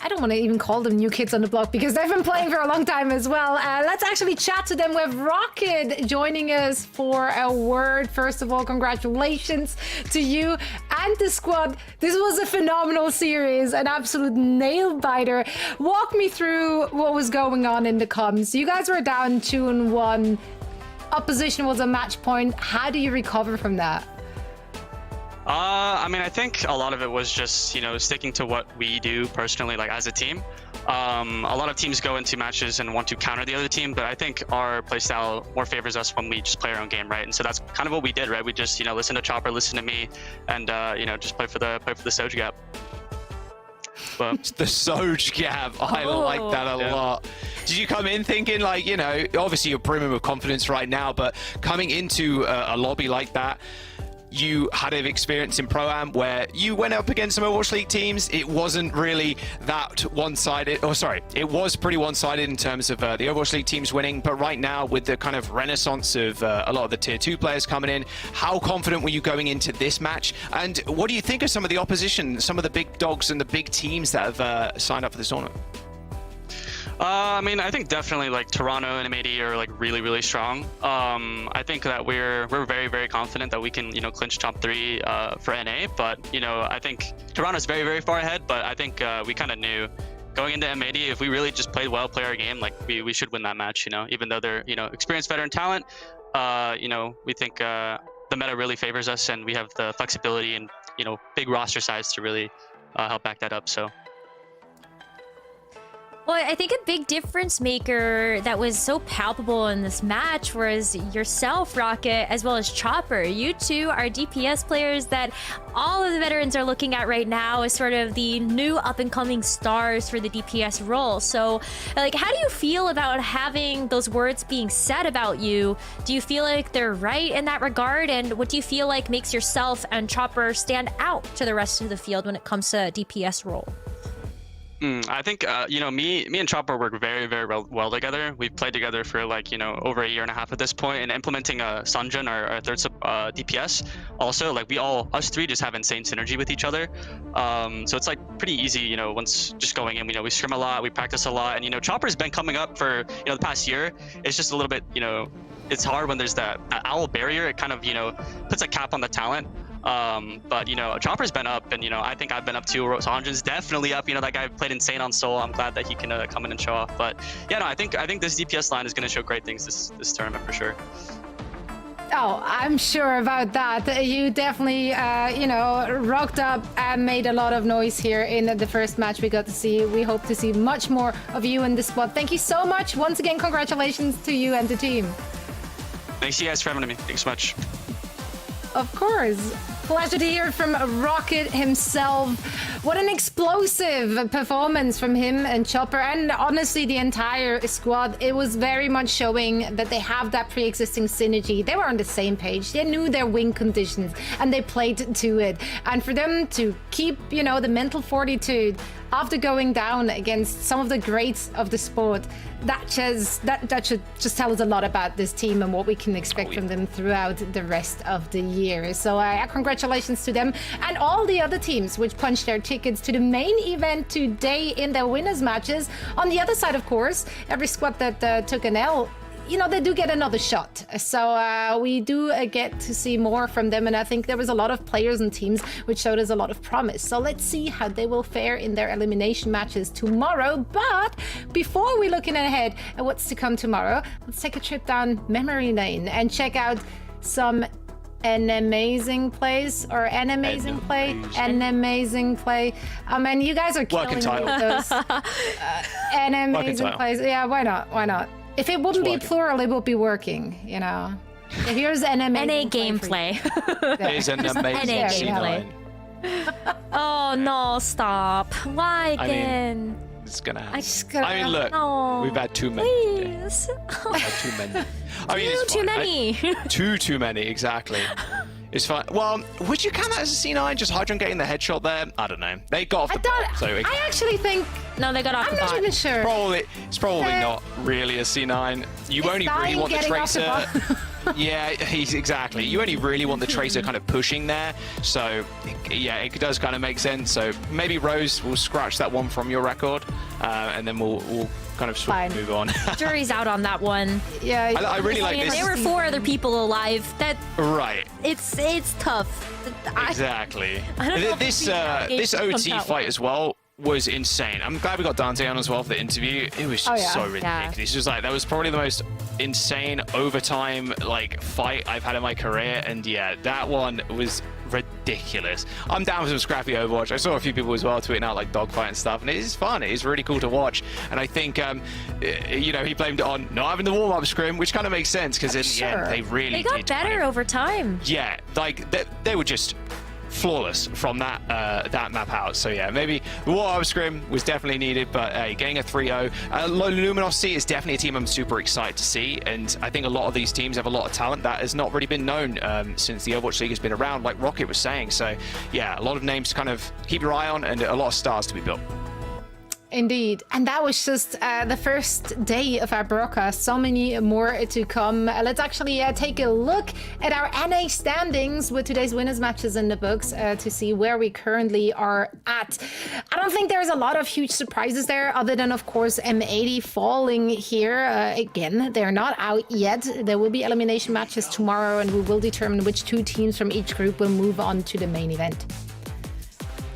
don't want to even call them new kids on the block because they've been playing for a long time as well. Let's actually chat to them with Rocket joining us for a word. First of all, congratulations to you and the squad. This was a phenomenal series, an absolute nail biter. Walk me through what was going on in the comms. You guys were down 2-1. Opposition was a match point. How do you recover from that? I mean, I think a lot of it was just, you know, sticking to what we do personally, like as a team. A lot of teams go into matches and want to counter the other team, but I think our playstyle more favors us when we just play our own game, right? And so that's kind of what we did, right? We just, you know, listen to Chopper, listen to me, and you know, just play for the Soj gap. But the Soj gap, I like that a lot. Did you come in thinking, like, you know, obviously you're brimming with confidence right now, but coming into a lobby like that, you had an experience in Pro-Am where you went up against some Overwatch League teams. It wasn't really that one-sided, it was pretty one-sided in terms of the Overwatch League teams winning, but right now with the kind of renaissance of a lot of the Tier 2 players coming in, how confident were you going into this match? And what do you think of some of the opposition, some of the big dogs and the big teams that have signed up for this tournament? I mean, I think definitely like Toronto and EMEA are like really strong. I think that we're very confident that we can, you know, clinch top 3 for NA. But you know, I think Toronto's very far ahead. But I think we kind of knew going into EMEA, if we really just played well, play our game, like we should win that match. You know, even though they're, you know, experienced veteran talent, you know, we think the meta really favors us, and we have the flexibility and, you know, big roster size to really help back that up. So. Well, I think a big difference maker that was so palpable in this match was yourself, Rocket, as well as Chopper. You two are DPS players that all of the veterans are looking at right now as sort of the new up-and-coming stars for the DPS role. So, like, how do you feel about having those words being said about you? Do you feel like they're right in that regard? And what do you feel like makes yourself and Chopper stand out to the rest of the field when it comes to DPS role? I think me and Chopper work very well together. We've played together for like over a year and a half at this point, and implementing Sanjun, our third DPS. Also, like us three just have insane synergy with each other. So it's like pretty easy, once just going in. We scrim a lot, we practice a lot, and Chopper's been coming up for the past year. It's just a little bit it's hard when there's that owl barrier. It kind of puts a cap on the talent. But Chopper's been up, and I think I've been up too. Sanjun's definitely up. That guy played insane on Soul. I'm glad that he can come in and show off. But yeah, no, I think this DPS line is going to show great things this tournament for sure. Oh, I'm sure about that. You definitely, rocked up and made a lot of noise here in the first match we got to see. We hope to see much more of you in the squad. Thank you so much. Once again, congratulations to you and the team. Thanks you guys for having me. Thanks so much. Of course. Pleasure to hear from Rocket himself. What an explosive performance from him and Chopper, and honestly the entire squad. It was very much showing that they have that pre-existing synergy. They were on the same page. They knew their win conditions and they played to it. And for them to keep, the mental fortitude after going down against some of the greats of the sport, that should just tell us a lot about this team and what we can expect from them throughout the rest of the year. So congratulations to them and all the other teams which punched their tickets to the main event today in their winners matches. On the other side, of course, every squad that took an L, they do get another shot. So we do get to see more from them. And I think there was a lot of players and teams which showed us a lot of promise. So let's see how they will fare in their elimination matches tomorrow. But before we looking ahead at what's to come tomorrow, let's take a trip down memory lane and check out an amazing play. And you guys are killing me with those. An amazing place. Yeah, why not? If it wouldn't be plural, it would be working, Here's an amazing NA gameplay. There's an amazing C9. Oh, no, stop. Why again? It's gonna happen. Look, we've had too many today. We've had too many. Too many. Too many, exactly. It's fine. Well, would you count that as a C9? Just Hydron getting the headshot there? I don't know. They got off the bot, so I actually think... No, they got off the bot. I'm not even sure. It's probably not really a C9. You only really want the Tracer... Yeah, exactly. You only really want the Tracer kind of pushing there. So, yeah, it does kind of make sense. So maybe Rose will scratch that one from your record, and then we'll kind of move on. Jury's out on that one. Yeah, I really like this. There were 4 other people alive. Right. It's tough. Exactly. This OT fight as well was insane. I'm glad we got Dante on as well for the interview. It was just so ridiculous. Yeah. It's just like, that was probably the most insane overtime fight I've had in my career, and yeah, that one was ridiculous. I'm down for some scrappy Overwatch. I saw a few people as well tweeting out dogfight and stuff, and it is fun. It is really cool to watch. And I think he blamed it on not having the warm-up scrim, which kind of makes sense because in the end they really got better over time. Yeah, they were just flawless from that map out. So yeah, maybe the warm-up scrim was definitely needed, but getting a 3-0. Luminosity is definitely a team I'm super excited to see, and I think a lot of these teams have a lot of talent that has not really been known since the Overwatch League has been around, like Rocket was saying. So yeah, a lot of names to kind of keep your eye on and a lot of stars to be built. Indeed. And that was just the first day of our broadcast. So many more to come. Let's actually take a look at our NA standings with today's winners matches in the books to see where we currently are at. I don't think there's a lot of huge surprises there, other than, of course, M80 falling here. Again, they're not out yet. There will be elimination matches tomorrow, and we will determine which 2 teams from each group will move on to the main event.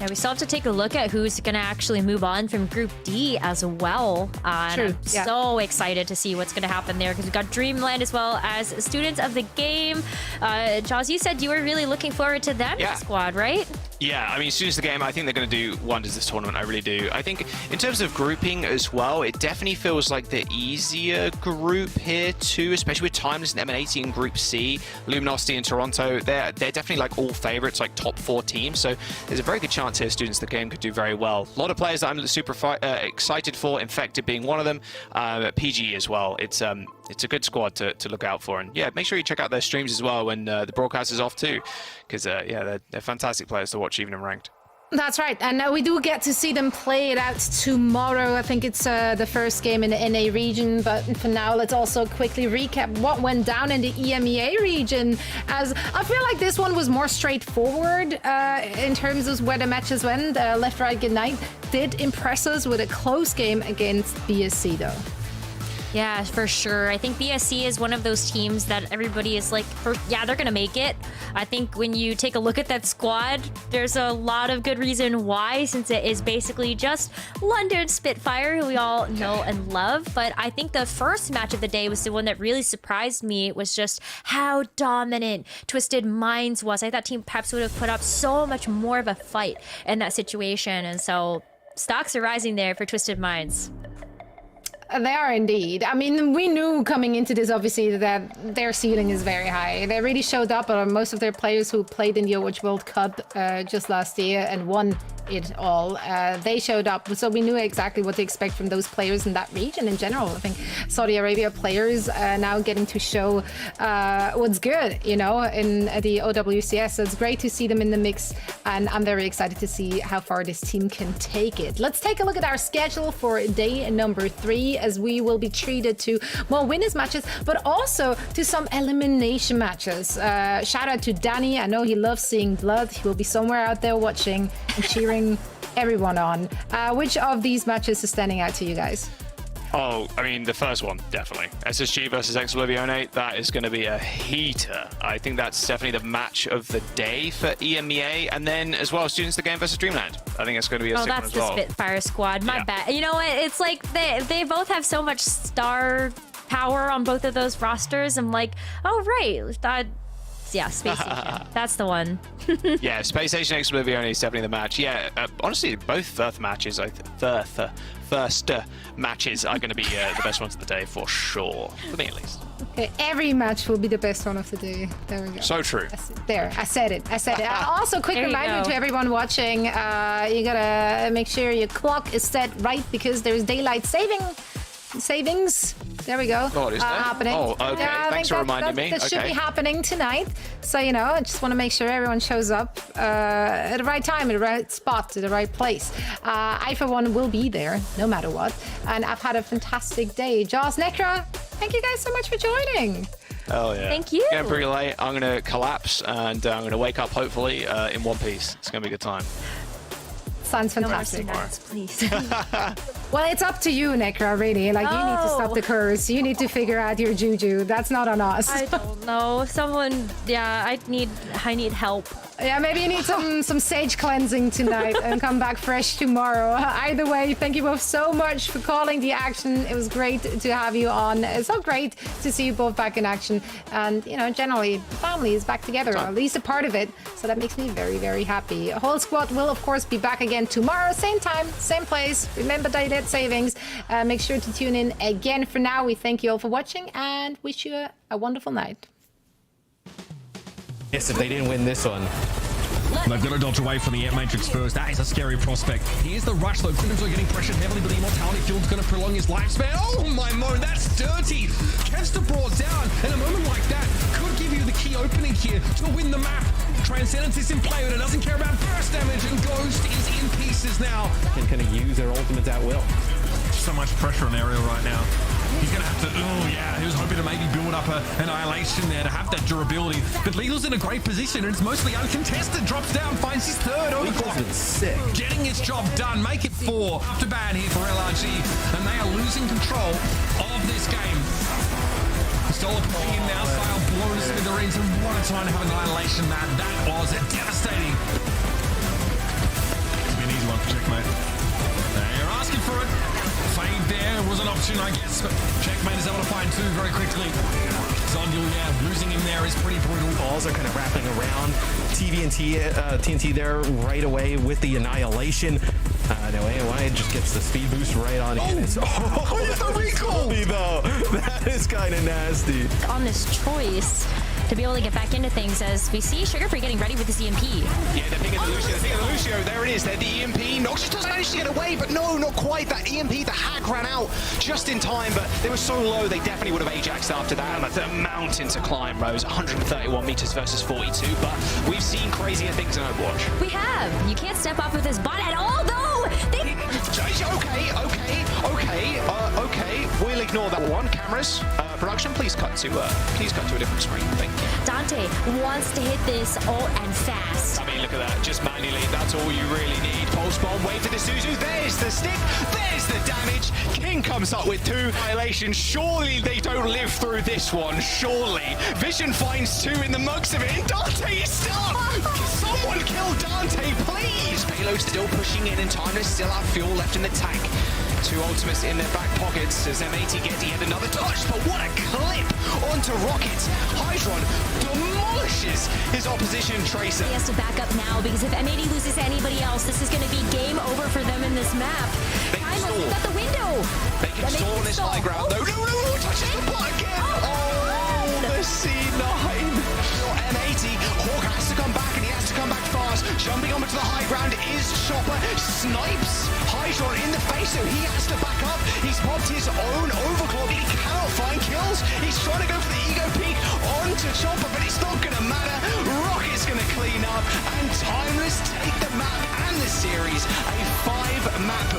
Yeah, we still have to take a look at who's going to actually move on from Group D as well. And I'm so excited to see what's going to happen there, because we've got Dreamland as well as students of the game. Jaws, you said you were really looking forward to that squad, right? Yeah, I mean, students of the game, I think they're going to do wonders this tournament. I really do. I think in terms of grouping as well, it definitely feels like the easier group here too, especially with Timeless and M80 in Group C. Luminosity and Toronto, they're definitely all favorites, top 4 teams. So there's a very good chance here students of the game could do very well. A lot of players that I'm super excited for, Infected being one of them, PG as well. It's a good squad to look out for. And yeah, make sure you check out their streams as well when the broadcast is off too, because yeah, they're fantastic players to watch even in ranked. That's right. And we do get to see them play it out tomorrow. I think it's the first game in the NA region. But for now, let's also quickly recap what went down in the EMEA region. As I feel like this one was more straightforward in terms of where the matches went. Left, right, good night did impress us with a close game against BSC, though. Yeah, for sure. I think BSC is one of those teams that everybody is like, yeah, they're going to make it. I think when you take a look at that squad, there's a lot of good reason why, since it is basically just London Spitfire, who we all know and love. But I think the first match of the day was the one that really surprised me. It was just how dominant Twisted Minds was. I thought Team Peps would have put up so much more of a fight in that situation. And so stocks are rising there for Twisted Minds. They are indeed. I mean, we knew coming into this, obviously, that their ceiling is very high. They really showed up. Most of their players who played in the Overwatch World Cup just last year and won it all, they showed up. So we knew exactly what to expect from those players in that region in general. I think Saudi Arabia players now getting to show what's good, you know, in the OWCS. So it's great to see them in the mix, and I'm very excited to see how far this team can take it. Let's take a look at our schedule for day number 3, as we will be treated to more winners matches, but also to some elimination matches. Shout out to Danny. I know he loves seeing blood. He will be somewhere out there watching and cheering everyone on. Which of these matches is standing out to you guys? Oh, I mean, the first one, definitely. SSG versus Oblivione, that is going to be a heater. I think that's definitely the match of the day for EMEA. And then, as well, Students the Game versus Dreamland. I think it's going to be a sick one as well. Oh, that's the Spitfire squad. My bad. You know what? It's like they both have so much star power on both of those rosters. I'm like, oh, right. Yeah, Space Station. That's the one. Yeah, Space Station X Oblivione is definitely the match. Yeah, honestly, both first matches, matches are going to be the best ones of the day for sure. For me, at least. Okay, every match will be the best one of the day. There we go. So true. There, I said it. Also, quick reminder to everyone watching, you gotta make sure your clock is set right, because there's daylight savings. There we go. Oh, is that happening? Oh, okay. Yeah, Thanks for reminding me. That should be happening tonight. So, you know, I just want to make sure everyone shows up at the right time, at the right spot, at the right place. I, for one, will be there no matter what. And I've had a fantastic day. Jaws, Necra, thank you guys so much for joining. Oh, yeah. Thank you. Getting pretty late. I'm going to collapse, and I'm going to wake up, hopefully, in one piece. It's going to be a good time. Sounds fantastic. No, please. Well, it's up to you, Necra, really. Like, you need to stop the curse. You need to figure out your juju. That's not on us. I don't know. Someone, yeah, I need help. Yeah, maybe you need some sage cleansing tonight and come back fresh tomorrow. Either way, thank you both so much for calling the action. It was great to have you on. It's so great to see you both back in action. And, you know, generally, the family is back together, or at least a part of it. So that makes me very, very happy. Whole squad will, of course, be back again tomorrow. Same time, same place. Remember daylight savings. Make sure to tune in again. For now, we thank you all for watching and wish you a wonderful night. Yes, if they didn't win this one. They've got to dodge away from the Ant Matrix first. That is a scary prospect. Here's the rush, though. Criminals are getting pressured heavily, but the Immortality Field's going to prolong his lifespan. Oh, my mo, that's dirty. Kevster brought down, and a moment like that could give you the key opening here to win the map. Transcendence is in play, but it doesn't care about burst damage, and Ghost is in pieces now. Can kind of use their ultimates at will. So much pressure on Ariel right now. He's going to have to, oh yeah, he was hoping to maybe build up an Annihilation there to have that durability. But Lethal's in a great position, and it's mostly uncontested. Drops down, finds his third overclock. Sick. Getting its job done, make it 4 after bad here for LRG, and they are losing control of this game. Stola putting in now, Style blows smithereens, and what a time to have Annihilation, man. That was devastating. It's been an easy one for Checkmate. They're asking for it. Fade there was an option, I guess, but Checkmate is able to find 2 very quickly. Zondul, yeah, losing him there is pretty brutal. Balls are kind of wrapping around. TNT there right away with the Annihilation. No, AOI just gets the speed boost right on in. Oh, the recall! Though. That is kind of nasty. On this choice. to be able to get back into things as we see Sugar Free getting ready with the EMP. Yeah, they're picking the Lucio. They're picking the Lucio. There it is. They're the EMP. Noxus does manage to get away, but no, not quite. That EMP, the hack ran out just in time, but they were so low, they definitely would have Ajaxed after that. And that's a mountain to climb, Rose. 131 meters versus 42, but we've seen crazier things in Overwatch. We have. You can't step off with this bot at all, though. Okay. We'll ignore that one. Cameras, production, please cut to a different screen. Thank you. Dante wants to hit this all and fast. I mean, look at that. Just manually. That's all you really need. Pulse bomb. Wait for the Suzu. There's the stick. There's the damage. King comes up with 2 violations. Surely they don't live through this one. Surely. Vision finds 2 in the mugs of it. And Dante is stuck. Someone kill Dante, please. Payload still pushing in, and Timeless still have fuel left in the tank. 2 ultimates in their back pockets as M80 gets yet another touch, but what a clip onto Rocket. Hydron demolishes his opposition Tracer. He has to back up now because if M80 loses to anybody else, this is going to be game over for them in this map. Timeless got the window. They can stall on this high ground though. No, touches the bot again. Oh, the C9. M80, Hawk has to come back and he has to come back fast. Jumping onto the high ground is Chopper. Snipes Hydron in the face, so he has to back up. He's popped his own overclock. He cannot find kills. He's trying to go for the ego peek onto Chopper, but it's not going to matter. Rocket's going to clean up, and Timeless take the map and the series. A 5-map